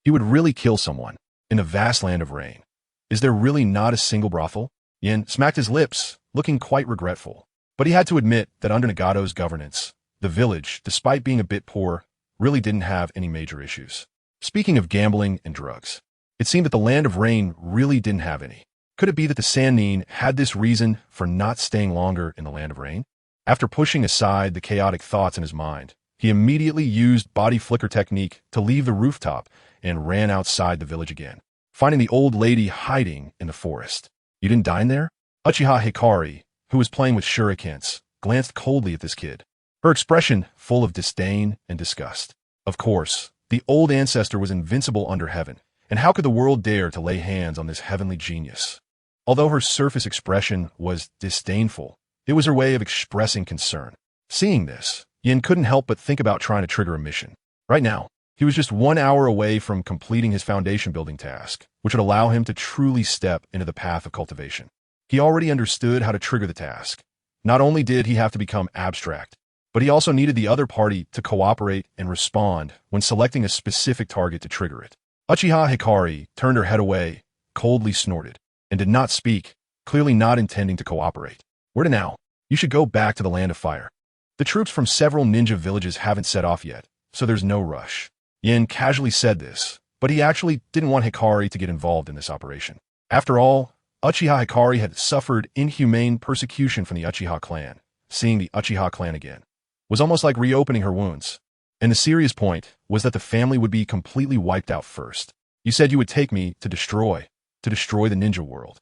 Speaker 1: he would really kill someone. In the vast Land of Rain, is there really not a single brothel? Yen smacked his lips, looking quite regretful. But he had to admit that under Nagato's governance, the village, despite being a bit poor, really didn't have any major issues. Speaking of gambling and drugs, it seemed that the Land of Rain really didn't have any. Could it be that the Sannin had this reason for not staying longer in the Land of Rain? After pushing aside the chaotic thoughts in his mind, he immediately used body flicker technique to leave the rooftop and ran outside the village again, finding the old lady hiding in the forest. You didn't dine there? Uchiha Hikari, who was playing with shurikens, glanced coldly at this kid, her expression full of disdain and disgust. Of course, the old ancestor was invincible under heaven, and how could the world dare to lay hands on this heavenly genius? Although her surface expression was disdainful, it was her way of expressing concern. Seeing this, Yin couldn't help but think about trying to trigger a mission. Right now, he was just 1 hour away from completing his foundation building task, which would allow him to truly step into the path of cultivation. He already understood how to trigger the task. Not only did he have to become abstract, but he also needed the other party to cooperate and respond when selecting a specific target to trigger it. Uchiha Hikari turned her head away, coldly snorted, and did not speak, clearly not intending to cooperate. Where to now? You should go back to the Land of Fire. The troops from several ninja villages haven't set off yet, so there's no rush. Yin casually said this, but he actually didn't want Hikari to get involved in this operation. After all, Uchiha Hikari had suffered inhumane persecution from the Uchiha clan. Seeing the Uchiha clan again was almost like reopening her wounds. And the serious point was that the family would be completely wiped out first. You said you would take me to destroy the ninja world.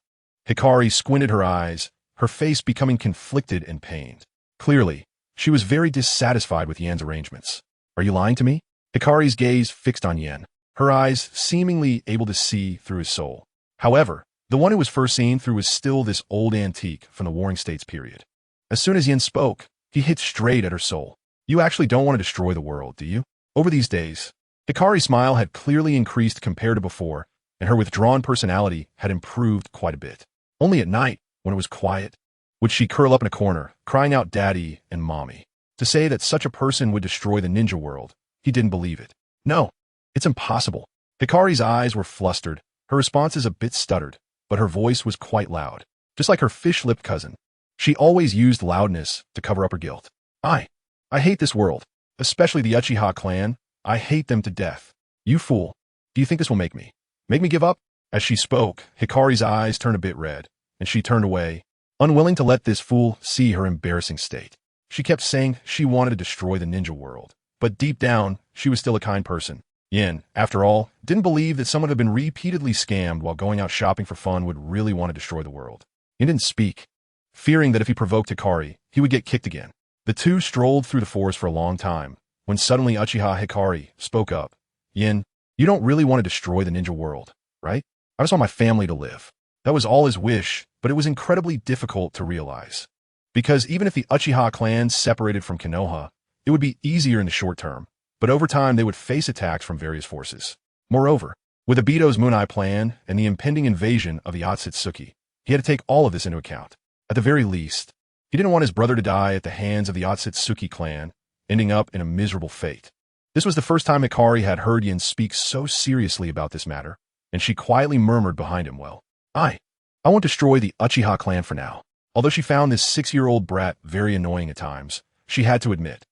Speaker 1: Hikari squinted her eyes, her face becoming conflicted and pained. Clearly, she was very dissatisfied with Yan's arrangements. Are you lying to me? Hikari's gaze fixed on Yan, her eyes seemingly able to see through his soul. However, the one who was first seen through was still this old antique from the Warring States period. As soon as Yin spoke, he hit straight at her soul. You actually don't want to destroy the world, do you? Over these days, Hikari's smile had clearly increased compared to before, and her withdrawn personality had improved quite a bit. Only at night, when it was quiet, would she curl up in a corner, crying out daddy and mommy. To say that such a person would destroy the ninja world, he didn't believe it. No, it's impossible. Hikari's eyes were flustered, her responses a bit stuttered, but her voice was quite loud, just like her fish-lipped cousin. She always used loudness to cover up her guilt. I hate this world, especially the Uchiha clan. I hate them to death. You fool. Do you think this will make me give up? As she spoke, Hikari's eyes turned a bit red, and she turned away, unwilling to let this fool see her embarrassing state. She kept saying she wanted to destroy the ninja world, but deep down, she was still a kind person. Yin, after all, didn't believe that someone who had been repeatedly scammed while going out shopping for fun would really want to destroy the world. He didn't speak, fearing that if he provoked Hikari, he would get kicked again. The two strolled through the forest for a long time, when suddenly Uchiha Hikari spoke up. Yin, you don't really want to destroy the ninja world, right? I just want my family to live. That was all his wish, but it was incredibly difficult to realize. Because even if the Uchiha clan separated from Konoha, it would be easier in the short term, but over time they would face attacks from various forces. Moreover, with Obito's Moon-Eye plan and the impending invasion of the Otsutsuki, he had to take all of this into account. At the very least, he didn't want his brother to die at the hands of the Otsutsuki clan, ending up in a miserable fate. This was the first time Hikari had heard Yin speak so seriously about this matter, and she quietly murmured behind him, well, I won't destroy the Uchiha clan for now. Although she found this 6-year-old brat very annoying at times, she had to admit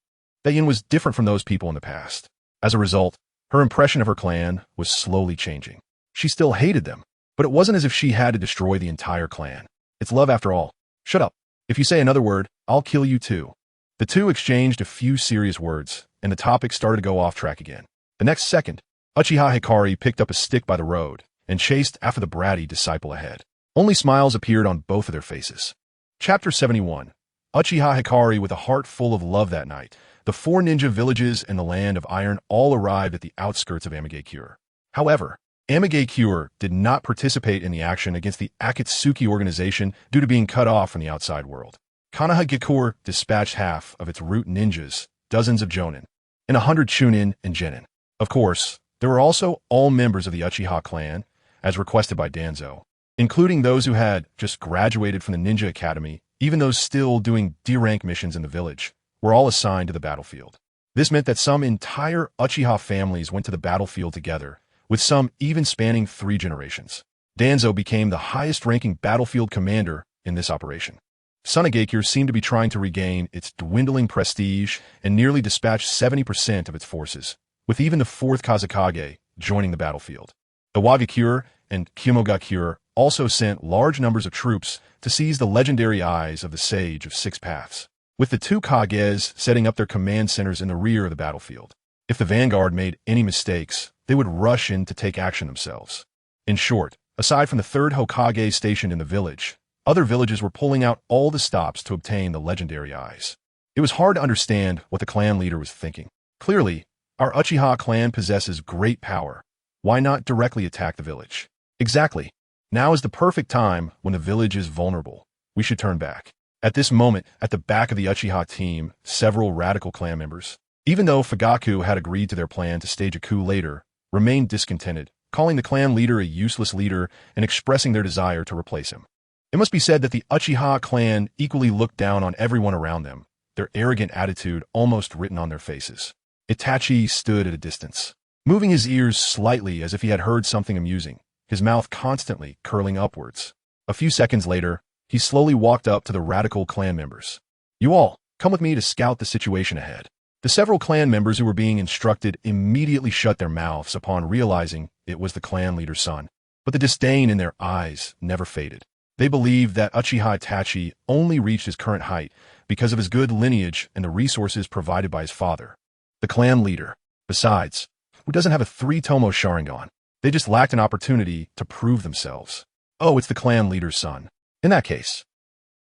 Speaker 1: that Yin was different from those people in the past. As a result, her impression of her clan was slowly changing. She still hated them, but it wasn't as if she had to destroy the entire clan. It's love after all. Shut up. If you say another word, I'll kill you too. The two exchanged a few serious words, and the topic started to go off track again. The next second, Uchiha Hikari picked up a stick by the road and chased after the bratty disciple ahead. Only smiles appeared on both of their faces. Chapter 71. Uchiha Hikari with a heart full of love that night. The 4 ninja villages in the Land of Iron all arrived at the outskirts of Amigakure. However, Amigakure did not participate in the action against the Akatsuki organization due to being cut off from the outside world. Konohagakure dispatched half of its root ninjas, dozens of jonin, and 100 chunin and genin. Of course, there were also all members of the Uchiha clan, as requested by Danzo, including those who had just graduated from the Ninja Academy. Even those still doing D-rank missions in the village were all assigned to the battlefield. This meant that some entire Uchiha families went to the battlefield together, with some even spanning 3 generations. Danzo became the highest-ranking battlefield commander in this operation. Sunagakure seemed to be trying to regain its dwindling prestige and nearly dispatched 70% of its forces, with even the 4th Kazekage joining the battlefield. Iwagakure and Kyomogakure also sent large numbers of troops to seize the legendary eyes of the Sage of 6 Paths, with the 2 Kages setting up their command centers in the rear of the battlefield. If the vanguard made any mistakes, they would rush in to take action themselves. In short, aside from the 3rd Hokage stationed in the village, other villages were pulling out all the stops to obtain the legendary eyes. It was hard to understand what the clan leader was thinking. Clearly, our Uchiha clan possesses great power. Why not directly attack the village? Exactly. Now is the perfect time when the village is vulnerable. We should turn back. At this moment, at the back of the Uchiha team, several radical clan members, even though Fugaku had agreed to their plan to stage a coup later, remained discontented, calling the clan leader a useless leader and expressing their desire to replace him. It must be said that the Uchiha clan equally looked down on everyone around them, their arrogant attitude almost written on their faces. Itachi stood at a distance, moving his ears slightly as if he had heard something amusing, his mouth constantly curling upwards. A few seconds later, he slowly walked up to the radical clan members. You all, come with me to scout the situation ahead. The several clan members who were being instructed immediately shut their mouths upon realizing it was the clan leader's son, but the disdain in their eyes never faded. They believed that Uchiha Itachi only reached his current height because of his good lineage and the resources provided by his father, the clan leader. Besides, who doesn't have a 3-tomo Sharingan? They just lacked an opportunity to prove themselves. Oh, it's the clan leader's son. In that case,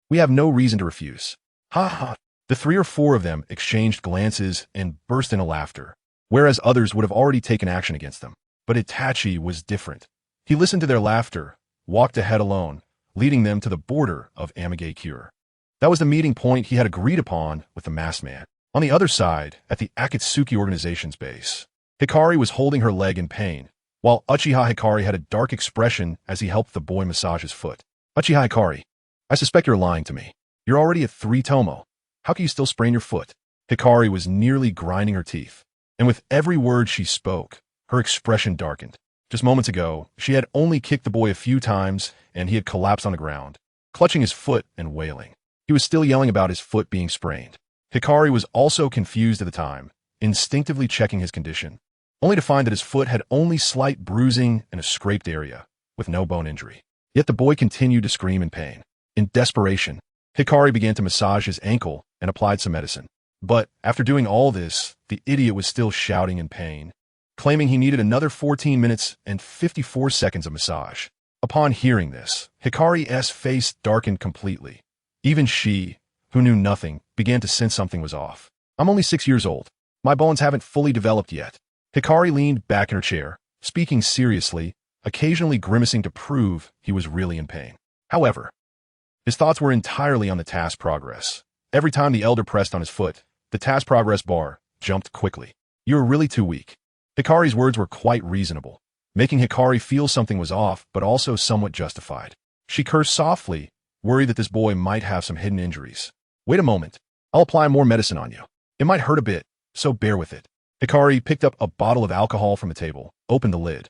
Speaker 1: we have no reason to refuse. Ha ha. The 3 or 4 of them exchanged glances and burst into laughter, whereas others would have already taken action against them. But Itachi was different. He listened to their laughter, walked ahead alone, leading them to the border of Amigakure. That was the meeting point he had agreed upon with the masked man. On the other side, at the Akatsuki organization's base, Hikari was holding her leg in pain, while Uchiha Hikari had a dark expression as he helped the boy massage his foot. Uchiha Hikari, I suspect you're lying to me. You're already at 3-tomo. How can you still sprain your foot? Hikari was nearly grinding her teeth, and with every word she spoke, her expression darkened. Just moments ago, she had only kicked the boy a few times, and he had collapsed on the ground, clutching his foot and wailing. He was still yelling about his foot being sprained. Hikari was also confused at the time, instinctively checking his condition, only to find that his foot had only slight bruising and a scraped area, with no bone injury. Yet the boy continued to scream in pain. In desperation, Hikari began to massage his ankle and applied some medicine. But after doing all this, the idiot was still shouting in pain, claiming he needed another 14 minutes and 54 seconds of massage. Upon hearing this, Hikari's face darkened completely. Even she, who knew nothing, began to sense something was off. I'm only 6 years old. My bones haven't fully developed yet. Hikari leaned back in her chair, speaking seriously, occasionally grimacing to prove he was really in pain. However, his thoughts were entirely on the task progress. Every time the elder pressed on his foot, the task progress bar jumped quickly. You're really too weak. Hikari's words were quite reasonable, making Hikari feel something was off, but also somewhat justified. She cursed softly, worried that this boy might have some hidden injuries. Wait a moment. I'll apply more medicine on you. It might hurt a bit, so bear with it. Hikari picked up a bottle of alcohol from the table, opened the lid,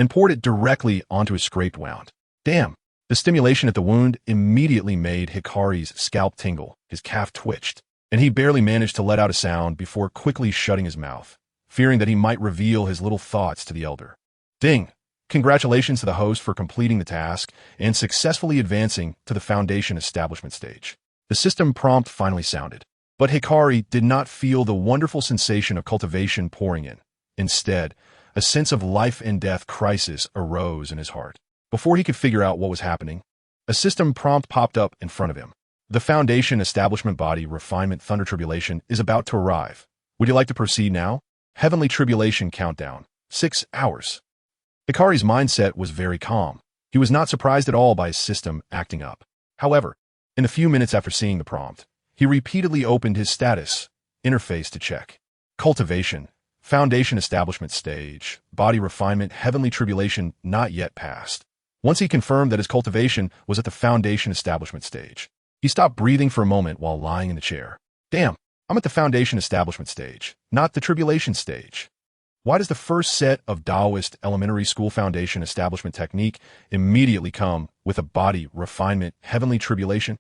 Speaker 1: and poured it directly onto his scraped wound. Damn! The stimulation at the wound immediately made Hikari's scalp tingle, his calf twitched, and he barely managed to let out a sound before quickly shutting his mouth, fearing that he might reveal his little thoughts to the elder. Ding! Congratulations to the host for completing the task and successfully advancing to the Foundation Establishment stage. The system prompt finally sounded, but Hikari did not feel the wonderful sensation of cultivation pouring in. Instead, a sense of life and death crisis arose in his heart. Before he could figure out what was happening, a system prompt popped up in front of him. The Foundation Establishment Body Refinement Thunder Tribulation is about to arrive. Would you like to proceed now? Heavenly Tribulation Countdown. 6 hours. Hikari's mindset was very calm. He was not surprised at all by his system acting up. However, in a few minutes after seeing the prompt, he repeatedly opened his status interface to check. Cultivation, Foundation Establishment Stage, Body Refinement, Heavenly Tribulation not yet passed. Once he confirmed that his cultivation was at the Foundation Establishment Stage, he stopped breathing for a moment while lying in the chair. Damn, I'm at the Foundation Establishment Stage, not the Tribulation Stage. Why does the first set of Taoist elementary school foundation establishment technique immediately come with a body refinement heavenly tribulation?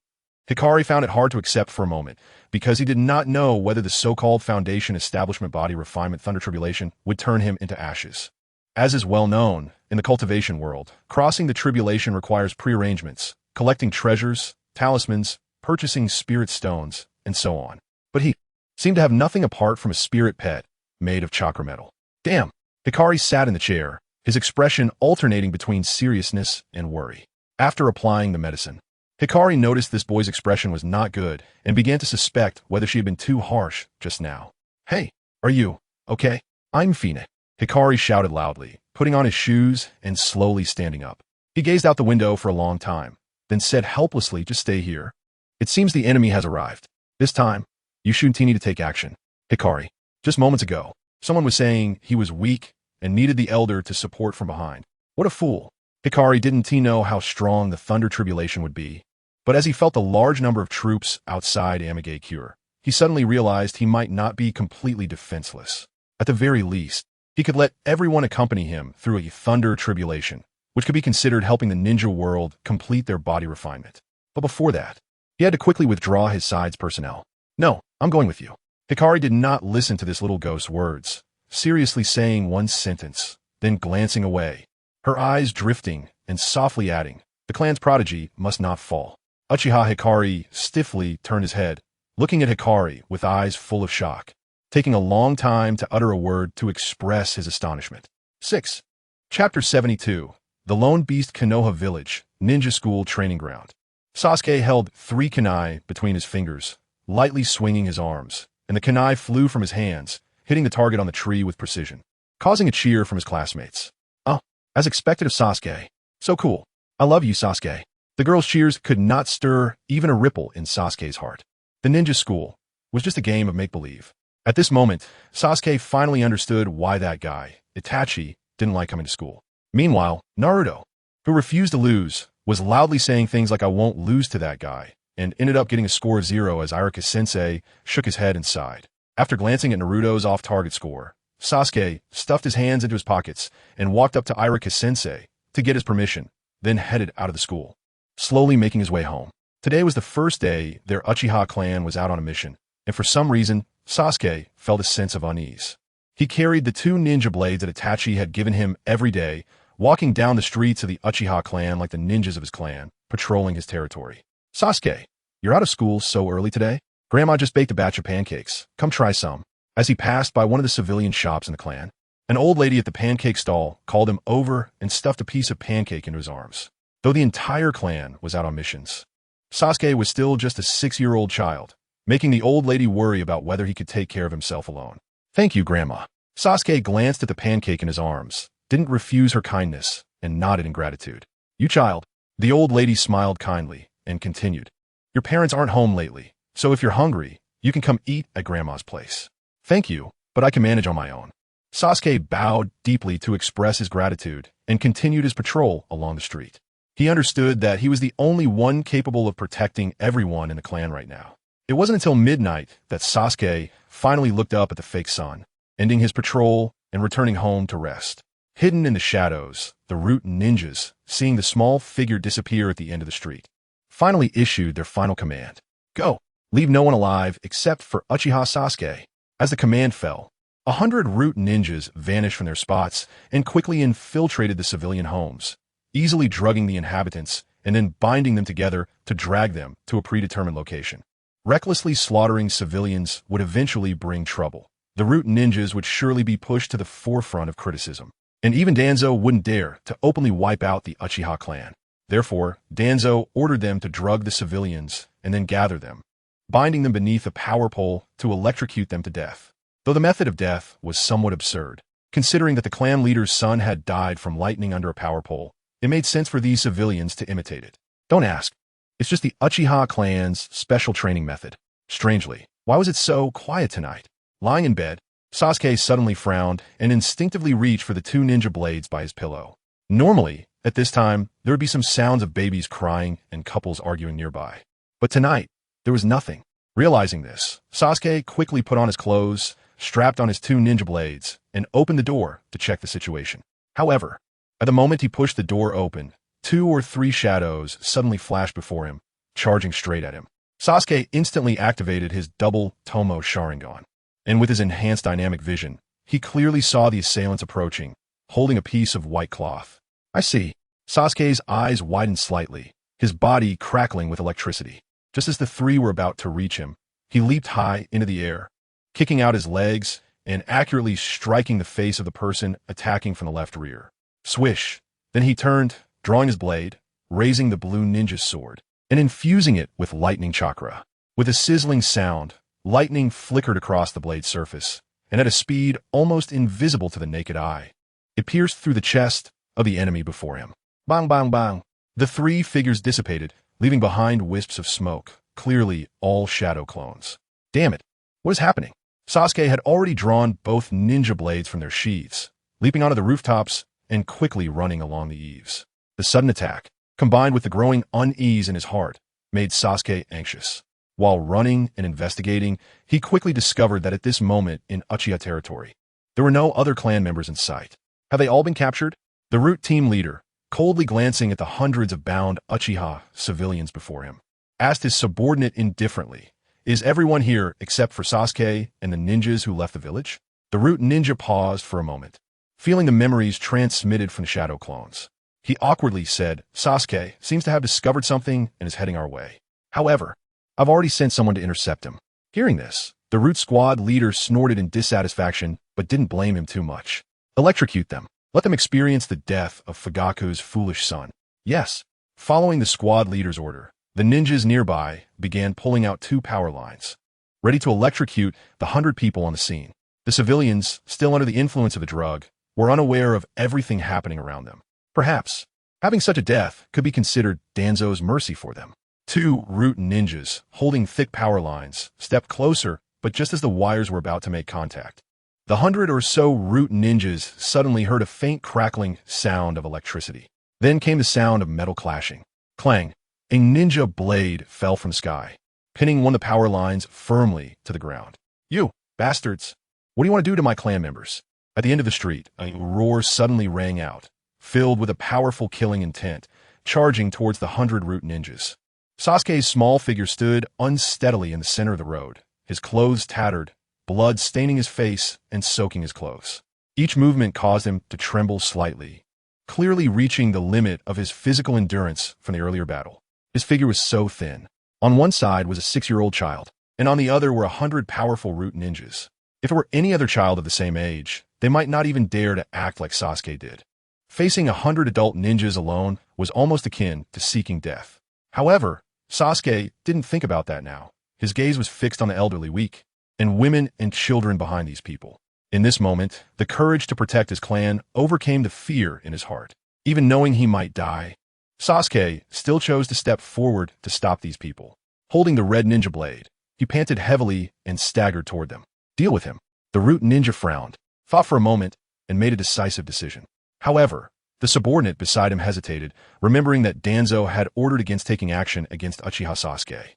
Speaker 1: Hikari found it hard to accept for a moment because he did not know whether the so-called foundation establishment body refinement thunder tribulation would turn him into ashes. As is well known, in the cultivation world, crossing the tribulation requires prearrangements, collecting treasures, talismans, purchasing spirit stones, and so on. But he seemed to have nothing apart from a spirit pet made of chakra metal. Damn! Hikari sat in the chair, his expression alternating between seriousness and worry. After applying the medicine, Hikari noticed this boy's expression was not good and began to suspect whether she had been too harsh just now. Hey, are you okay? I'm Fina. Hikari shouted loudly, putting on his shoes and slowly standing up. He gazed out the window for a long time, then said helplessly, just stay here. It seems the enemy has arrived. This time, you shouldn't need to take action. Hikari, just moments ago, someone was saying he was weak and needed the elder to support from behind. What a fool. Hikari didn't know how strong the Thunder Tribulation would be, but as he felt the large number of troops outside Amigay-Cure, he suddenly realized he might not be completely defenseless. At the very least, he could let everyone accompany him through a Thunder Tribulation, which could be considered helping the ninja world complete their body refinement. But before that, he had to quickly withdraw his side's personnel. No, I'm going with you. Hikari did not listen to this little ghost's words, seriously saying one sentence, then glancing away, her eyes drifting and softly adding, the clan's prodigy must not fall. Uchiha Hikari stiffly turned his head, looking at Hikari with eyes full of shock, taking a long time to utter a word to express his astonishment. 6. Chapter 72. The Lone Beast Konoha Village, Ninja School Training Ground. Sasuke held 3 kunai between his fingers, lightly swinging his arms, and the kunai flew from his hands, hitting the target on the tree with precision, causing a cheer from his classmates. Oh, as expected of Sasuke. So cool. I love you, Sasuke. The girls' cheers could not stir even a ripple in Sasuke's heart. The ninja school was just a game of make-believe. At this moment, Sasuke finally understood why that guy, Itachi, didn't like coming to school. Meanwhile, Naruto, who refused to lose, was loudly saying things like I won't lose to that guy, and ended up getting a score of 0 as Irika-sensei shook his head and sighed. After glancing at Naruto's off-target score, Sasuke stuffed his hands into his pockets and walked up to Irika-sensei to get his permission, then headed out of the school, slowly making his way home. Today was the first day their Uchiha clan was out on a mission, and for some reason, Sasuke felt a sense of unease. He carried the 2 ninja blades that Itachi had given him every day, walking down the streets of the Uchiha clan like the ninjas of his clan, patrolling his territory. Sasuke, you're out of school so early today? Grandma just baked a batch of pancakes. Come try some. As he passed by one of the civilian shops in the clan, an old lady at the pancake stall called him over and stuffed a piece of pancake into his arms. Though the entire clan was out on missions, Sasuke was still just a 6-year-old child, making the old lady worry about whether he could take care of himself alone. Thank you, Grandma. Sasuke glanced at the pancake in his arms, didn't refuse her kindness, and nodded in gratitude. You child. The old lady smiled kindly and continued. Your parents aren't home lately, so if you're hungry, you can come eat at Grandma's place. Thank you, but I can manage on my own. Sasuke bowed deeply to express his gratitude and continued his patrol along the street. He understood that he was the only one capable of protecting everyone in the clan right now. It wasn't until midnight that Sasuke finally looked up at the fake sun, ending his patrol and returning home to rest. Hidden in the shadows, the root ninjas, seeing the small figure disappear at the end of the street, finally issued their final command. Go! Leave no one alive except for Uchiha Sasuke. As the command fell, 100 root ninjas vanished from their spots and quickly infiltrated the civilian homes, easily drugging the inhabitants and then binding them together to drag them to a predetermined location. Recklessly slaughtering civilians would eventually bring trouble. The root ninjas would surely be pushed to the forefront of criticism. And even Danzo wouldn't dare to openly wipe out the Uchiha clan. Therefore, Danzo ordered them to drug the civilians and then gather them, binding them beneath a power pole to electrocute them to death. Though the method of death was somewhat absurd, considering that the clan leader's son had died from lightning under a power pole, it made sense for these civilians to imitate it. Don't ask. It's just the Uchiha clan's special training method. Strangely, why was it so quiet tonight? Lying in bed, Sasuke suddenly frowned and instinctively reached for the 2 ninja blades by his pillow. Normally, at this time, there would be some sounds of babies crying and couples arguing nearby. But tonight, there was nothing. Realizing this, Sasuke quickly put on his clothes, strapped on his 2 ninja blades, and opened the door to check the situation. However, at the moment he pushed the door open, 2 or 3 shadows suddenly flashed before him, charging straight at him. Sasuke instantly activated his double Tomo Sharingan, and with his enhanced dynamic vision, he clearly saw the assailants approaching, holding a piece of white cloth. I see. Sasuke's eyes widened slightly, his body crackling with electricity. Just as the 3 were about to reach him, he leaped high into the air, kicking out his legs and accurately striking the face of the person attacking from the left rear. Swish! Then he turned, drawing his blade, raising the blue ninja's sword, and infusing it with lightning chakra. With a sizzling sound, lightning flickered across the blade's surface, and at a speed almost invisible to the naked eye. It pierced through the chest of the enemy before him. Bang, bang, bang! The 3 figures dissipated, leaving behind wisps of smoke, clearly all shadow clones. Damn it! What is happening? Sasuke had already drawn both ninja blades from their sheaths, leaping onto the rooftops and quickly running along the eaves. The sudden attack, combined with the growing unease in his heart, made Sasuke anxious. While running and investigating, he quickly discovered that at this moment in Uchiha territory, there were no other clan members in sight. Have they all been captured? The root team leader, coldly glancing at the hundreds of bound Uchiha civilians before him, asked his subordinate indifferently, "Is everyone here except for Sasuke and the ninjas who left the village?" The root ninja paused for a moment, feeling the memories transmitted from the shadow clones. He awkwardly said, "Sasuke seems to have discovered something and is heading our way. However, I've already sent someone to intercept him." Hearing this, the root squad leader snorted in dissatisfaction but didn't blame him too much. Electrocute them. Let them experience the death of Fugaku's foolish son. Yes. Following the squad leader's order, the ninjas nearby began pulling out 2 power lines, ready to electrocute the 100 people on the scene. The civilians, still under the influence of the drug, were unaware of everything happening around them. Perhaps, having such a death could be considered Danzo's mercy for them. 2 root ninjas, holding thick power lines, stepped closer, but just as the wires were about to make contact, the 100 or so root ninjas suddenly heard a faint crackling sound of electricity. Then came the sound of metal clashing. Clang! A ninja blade fell from the sky, pinning one of the power lines firmly to the ground. "You, bastards! What do you want to do to my clan members?" At the end of the street, a roar suddenly rang out, filled with a powerful killing intent, charging towards the 100 root ninjas. Sasuke's small figure stood unsteadily in the center of the road, his clothes tattered, blood staining his face and soaking his clothes. Each movement caused him to tremble slightly, clearly reaching the limit of his physical endurance from the earlier battle. His figure was so thin. On one side was a 6-year-old child, and on the other were 100 powerful root ninjas. If it were any other child of the same age, they might not even dare to act like Sasuke did. Facing 100 adult ninjas alone was almost akin to seeking death. However, Sasuke didn't think about that now. His gaze was fixed on the elderly weak, and women and children behind these people. In this moment, the courage to protect his clan overcame the fear in his heart. Even knowing he might die, Sasuke still chose to step forward to stop these people. Holding the red ninja blade, he panted heavily and staggered toward them. Deal with him. The root ninja frowned, thought for a moment, and made a decisive decision. However, the subordinate beside him hesitated, remembering that Danzo had ordered against taking action against Uchiha Sasuke.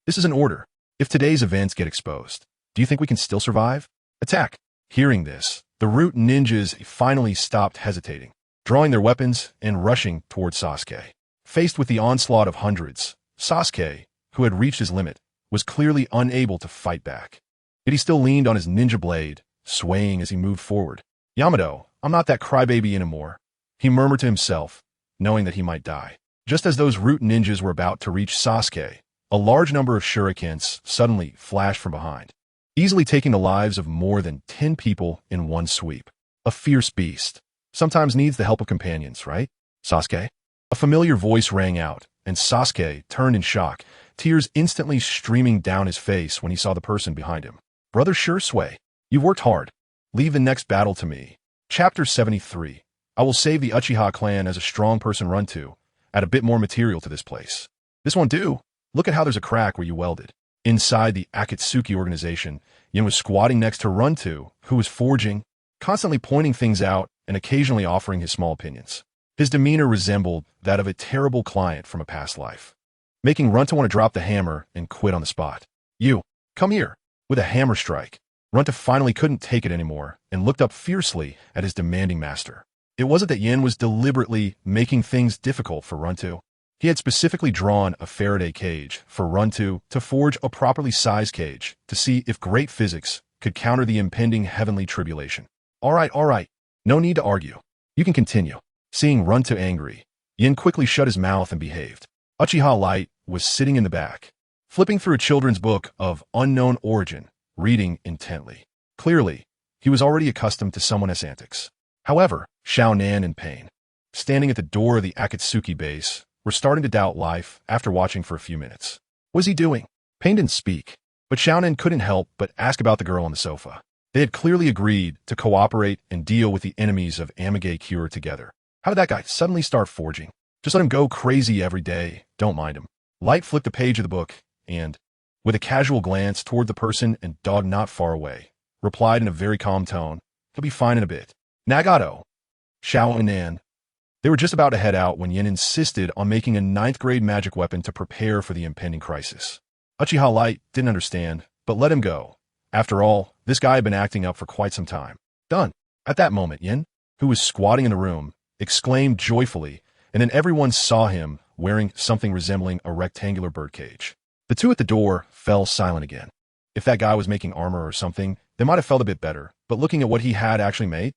Speaker 1: "This is an order. If today's events get exposed, do you think we can still survive?" "Attack!" Hearing this, The root ninjas finally stopped hesitating, drawing their weapons and rushing towards Sasuke. Faced with the onslaught of hundreds, Sasuke, who had reached his limit, was clearly unable to fight back. Yet he still leaned on his ninja blade, swaying as he moved forward. "Yamato, I'm not that crybaby anymore," he murmured to himself, knowing that he might die. Just as those root ninjas were about to reach Sasuke, a large number of shurikens suddenly flashed from behind, easily taking the lives of more than 10 people in one sweep. A fierce beast sometimes needs the help of companions, right, Sasuke? A familiar voice rang out, and Sasuke turned in shock, tears instantly streaming down his face when he saw the person behind him. "Brother Shursui, you've worked hard. Leave the next battle to me." Chapter 73. I will save the Uchiha clan as a strong person run to. Add a bit more material to this place. This won't do. Look at how there's a crack where you welded. Inside the Akatsuki organization, Yin was squatting next to Run-To, who was forging, constantly pointing things out and occasionally offering his small opinions. His demeanor resembled that of a terrible client from a past life, making Run-To want to drop the hammer and quit on the spot. "You, come here." With a hammer strike, Run-To finally couldn't take it anymore and looked up fiercely at his demanding master. It wasn't that Yin was deliberately making things difficult for Run-To. He had specifically drawn a Faraday cage for Run-To to forge a properly sized cage to see if great physics could counter the impending heavenly tribulation. All right. No need to argue. You can continue." Seeing Run-To angry, Yin quickly shut his mouth and behaved. Uchiha Light was sitting in the back, flipping through a children's book of unknown origin, reading intently. Clearly, he was already accustomed to someone's antics. However, Xiaonan and Pain, standing at the door of the Akatsuki base, were starting to doubt life after watching for a few minutes. What was he doing? Pain didn't speak, but Xiaonan couldn't help but ask about the girl on the sofa. They had clearly agreed to cooperate and deal with the enemies of Amage Cure together. How did that guy suddenly start forging? Just let him go crazy every day. Don't mind him. Light flipped a page of the book and, with a casual glance toward the person and dog not far away, replied in a very calm tone, "He'll be fine in a bit." Nagato, Xiao and Nan. They were just about to head out when Yin insisted on making a 9th grade magic weapon to prepare for the impending crisis. Uchiha Light didn't understand, but let him go. After all, this guy had been acting up for quite some time. Done. At that moment, Yin, who was squatting in the room, exclaimed joyfully, and then everyone saw him wearing something resembling a rectangular birdcage. The two at the door fell silent again. If that guy was making armor or something, they might have felt a bit better, but looking at what he had actually made,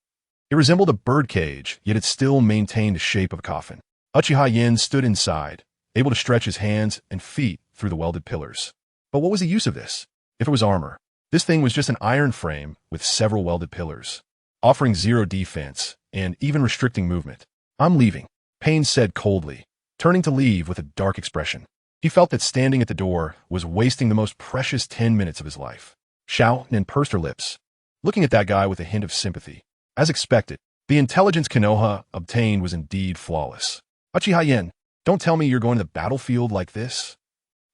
Speaker 1: it resembled a birdcage, yet it still maintained the shape of a coffin. Uchiha Yin stood inside, able to stretch his hands and feet through the welded pillars. But what was the use of this? If it was armor, this thing was just an iron frame with several welded pillars, offering zero defense and even restricting movement. "I'm leaving," Pain said coldly, turning to leave with a dark expression. He felt that standing at the door was wasting the most precious 10 minutes of his life. Xiaonan pursed her lips, looking at that guy with a hint of sympathy. As expected, the intelligence Konoha obtained was indeed flawless. "Uchiha Yin, don't tell me you're going to the battlefield like this."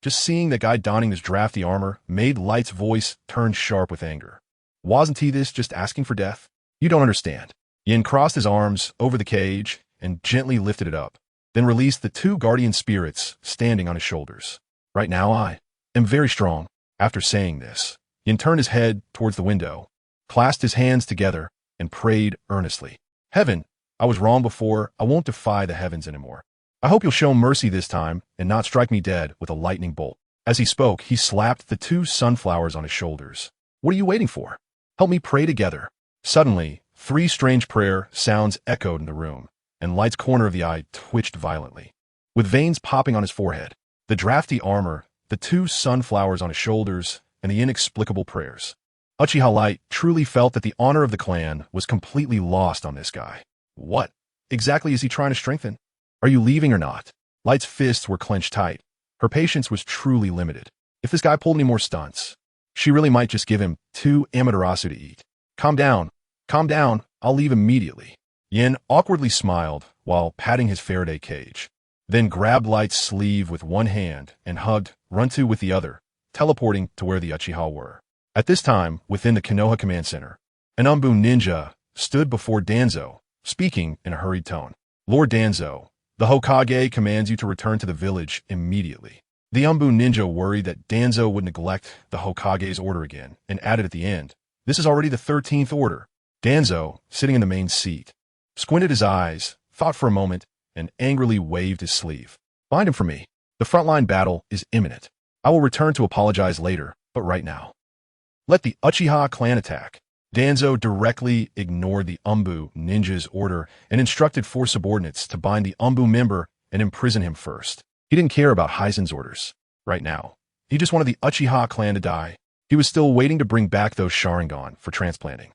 Speaker 1: Just seeing the guy donning his drafty armor made Light's voice turn sharp with anger. Wasn't he this just asking for death? "You don't understand." Yin crossed his arms over the cage and gently lifted it up, then released the 2 guardian spirits standing on his shoulders. "Right now I am very strong." After saying this, Yin turned his head towards the window, clasped his hands together, and prayed earnestly. "Heaven, I was wrong before. I won't defy the heavens anymore. I hope you'll show mercy this time and not strike me dead with a lightning bolt." As he spoke, he slapped the 2 sunflowers on his shoulders. "What are you waiting for? Help me pray together." Suddenly, 3 strange prayer sounds echoed in the room, and Light's corner of the eye twitched violently. With veins popping on his forehead, the drafty armor, the 2 sunflowers on his shoulders, and the inexplicable prayers, Uchiha Light truly felt that the honor of the clan was completely lost on this guy. What exactly is he trying to strengthen? Are you leaving or not? Light's fists were clenched tight. Her patience was truly limited. If this guy pulled any more stunts, she really might just give him 2 amaterasu to eat. Calm down. I'll leave immediately." Yin awkwardly smiled while patting his Faraday cage, then grabbed Light's sleeve with one hand and hugged Run-To with the other, teleporting to where the Uchiha were. At this time, within the Konoha Command Center, an Umbu ninja stood before Danzo, speaking in a hurried tone. "Lord Danzo, the Hokage commands you to return to the village immediately." The Umbu ninja worried that Danzo would neglect the Hokage's order again, and added at the end, "This is already the 13th order. Danzo, sitting in the main seat, squinted his eyes, thought for a moment, and angrily waved his sleeve. Find him for me. The frontline battle is imminent. I will return to apologize later, but right now. Let the Uchiha clan attack. Danzo directly ignored the Umbu ninja's order and instructed 4 subordinates to bind the Umbu member and imprison him first. He didn't care about Hizen's orders. Right now, he just wanted the Uchiha clan to die. He was still waiting to bring back those Sharingan for transplanting.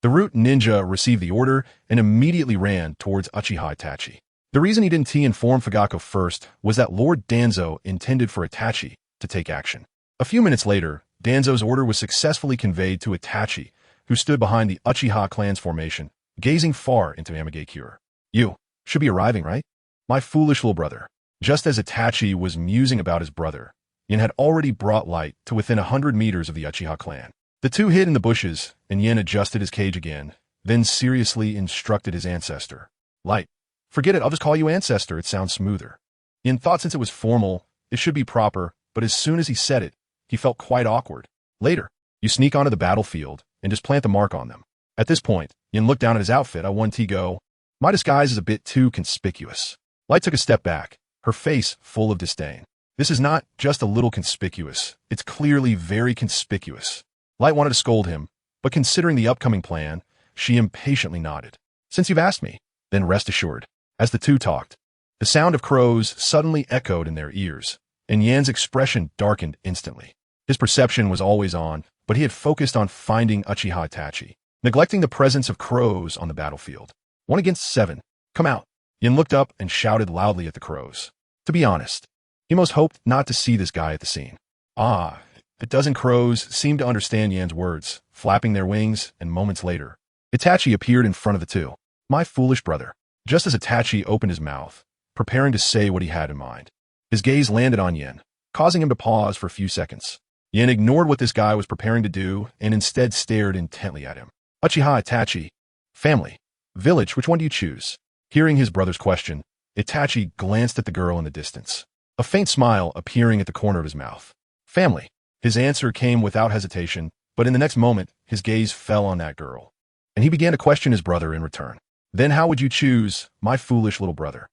Speaker 1: The root ninja received the order and immediately ran towards Uchiha Itachi. The reason he didn't inform Fugako first was that Lord Danzo intended for Itachi to take action. A few minutes later, Danzo's order was successfully conveyed to Itachi, who stood behind the Uchiha clan's formation, gazing far into Amagakure. You should be arriving, right? My foolish little brother. Just as Itachi was musing about his brother, Yen had already brought Light to within 100 meters of the Uchiha clan. The two hid in the bushes, and Yen adjusted his cage again, then seriously instructed his ancestor. Light, forget it, I'll just call you ancestor, it sounds smoother. Yen thought since it was formal, it should be proper, but as soon as he said it, he felt quite awkward. Later, you sneak onto the battlefield and just plant the mark on them. At this point, Yen looked down at his outfit. I want to go. My disguise is a bit too conspicuous. Light took a step back, her face full of disdain. This is not just a little conspicuous. It's clearly very conspicuous. Light wanted to scold him, but considering the upcoming plan, she impatiently nodded. Since you've asked me, then rest assured. As the two talked, the sound of crows suddenly echoed in their ears, and Yan's expression darkened instantly. His perception was always on, but he had focused on finding Uchiha Itachi, neglecting the presence of crows on the battlefield. 1 against 7. Come out. Yen looked up and shouted loudly at the crows. To be honest, he most hoped not to see this guy at the scene. A dozen crows seemed to understand Yan's words, flapping their wings, and moments later, Itachi appeared in front of the two. My foolish brother. Just as Itachi opened his mouth, preparing to say what he had in mind, his gaze landed on Yen, causing him to pause for a few seconds. Yen ignored what this guy was preparing to do and instead stared intently at him. Uchiha Itachi. Family. Village, which one do you choose? Hearing his brother's question, Itachi glanced at the girl in the distance, a faint smile appearing at the corner of his mouth. Family. His answer came without hesitation, but in the next moment, his gaze fell on that girl, and he began to question his brother in return. Then how would you choose, my foolish little brother?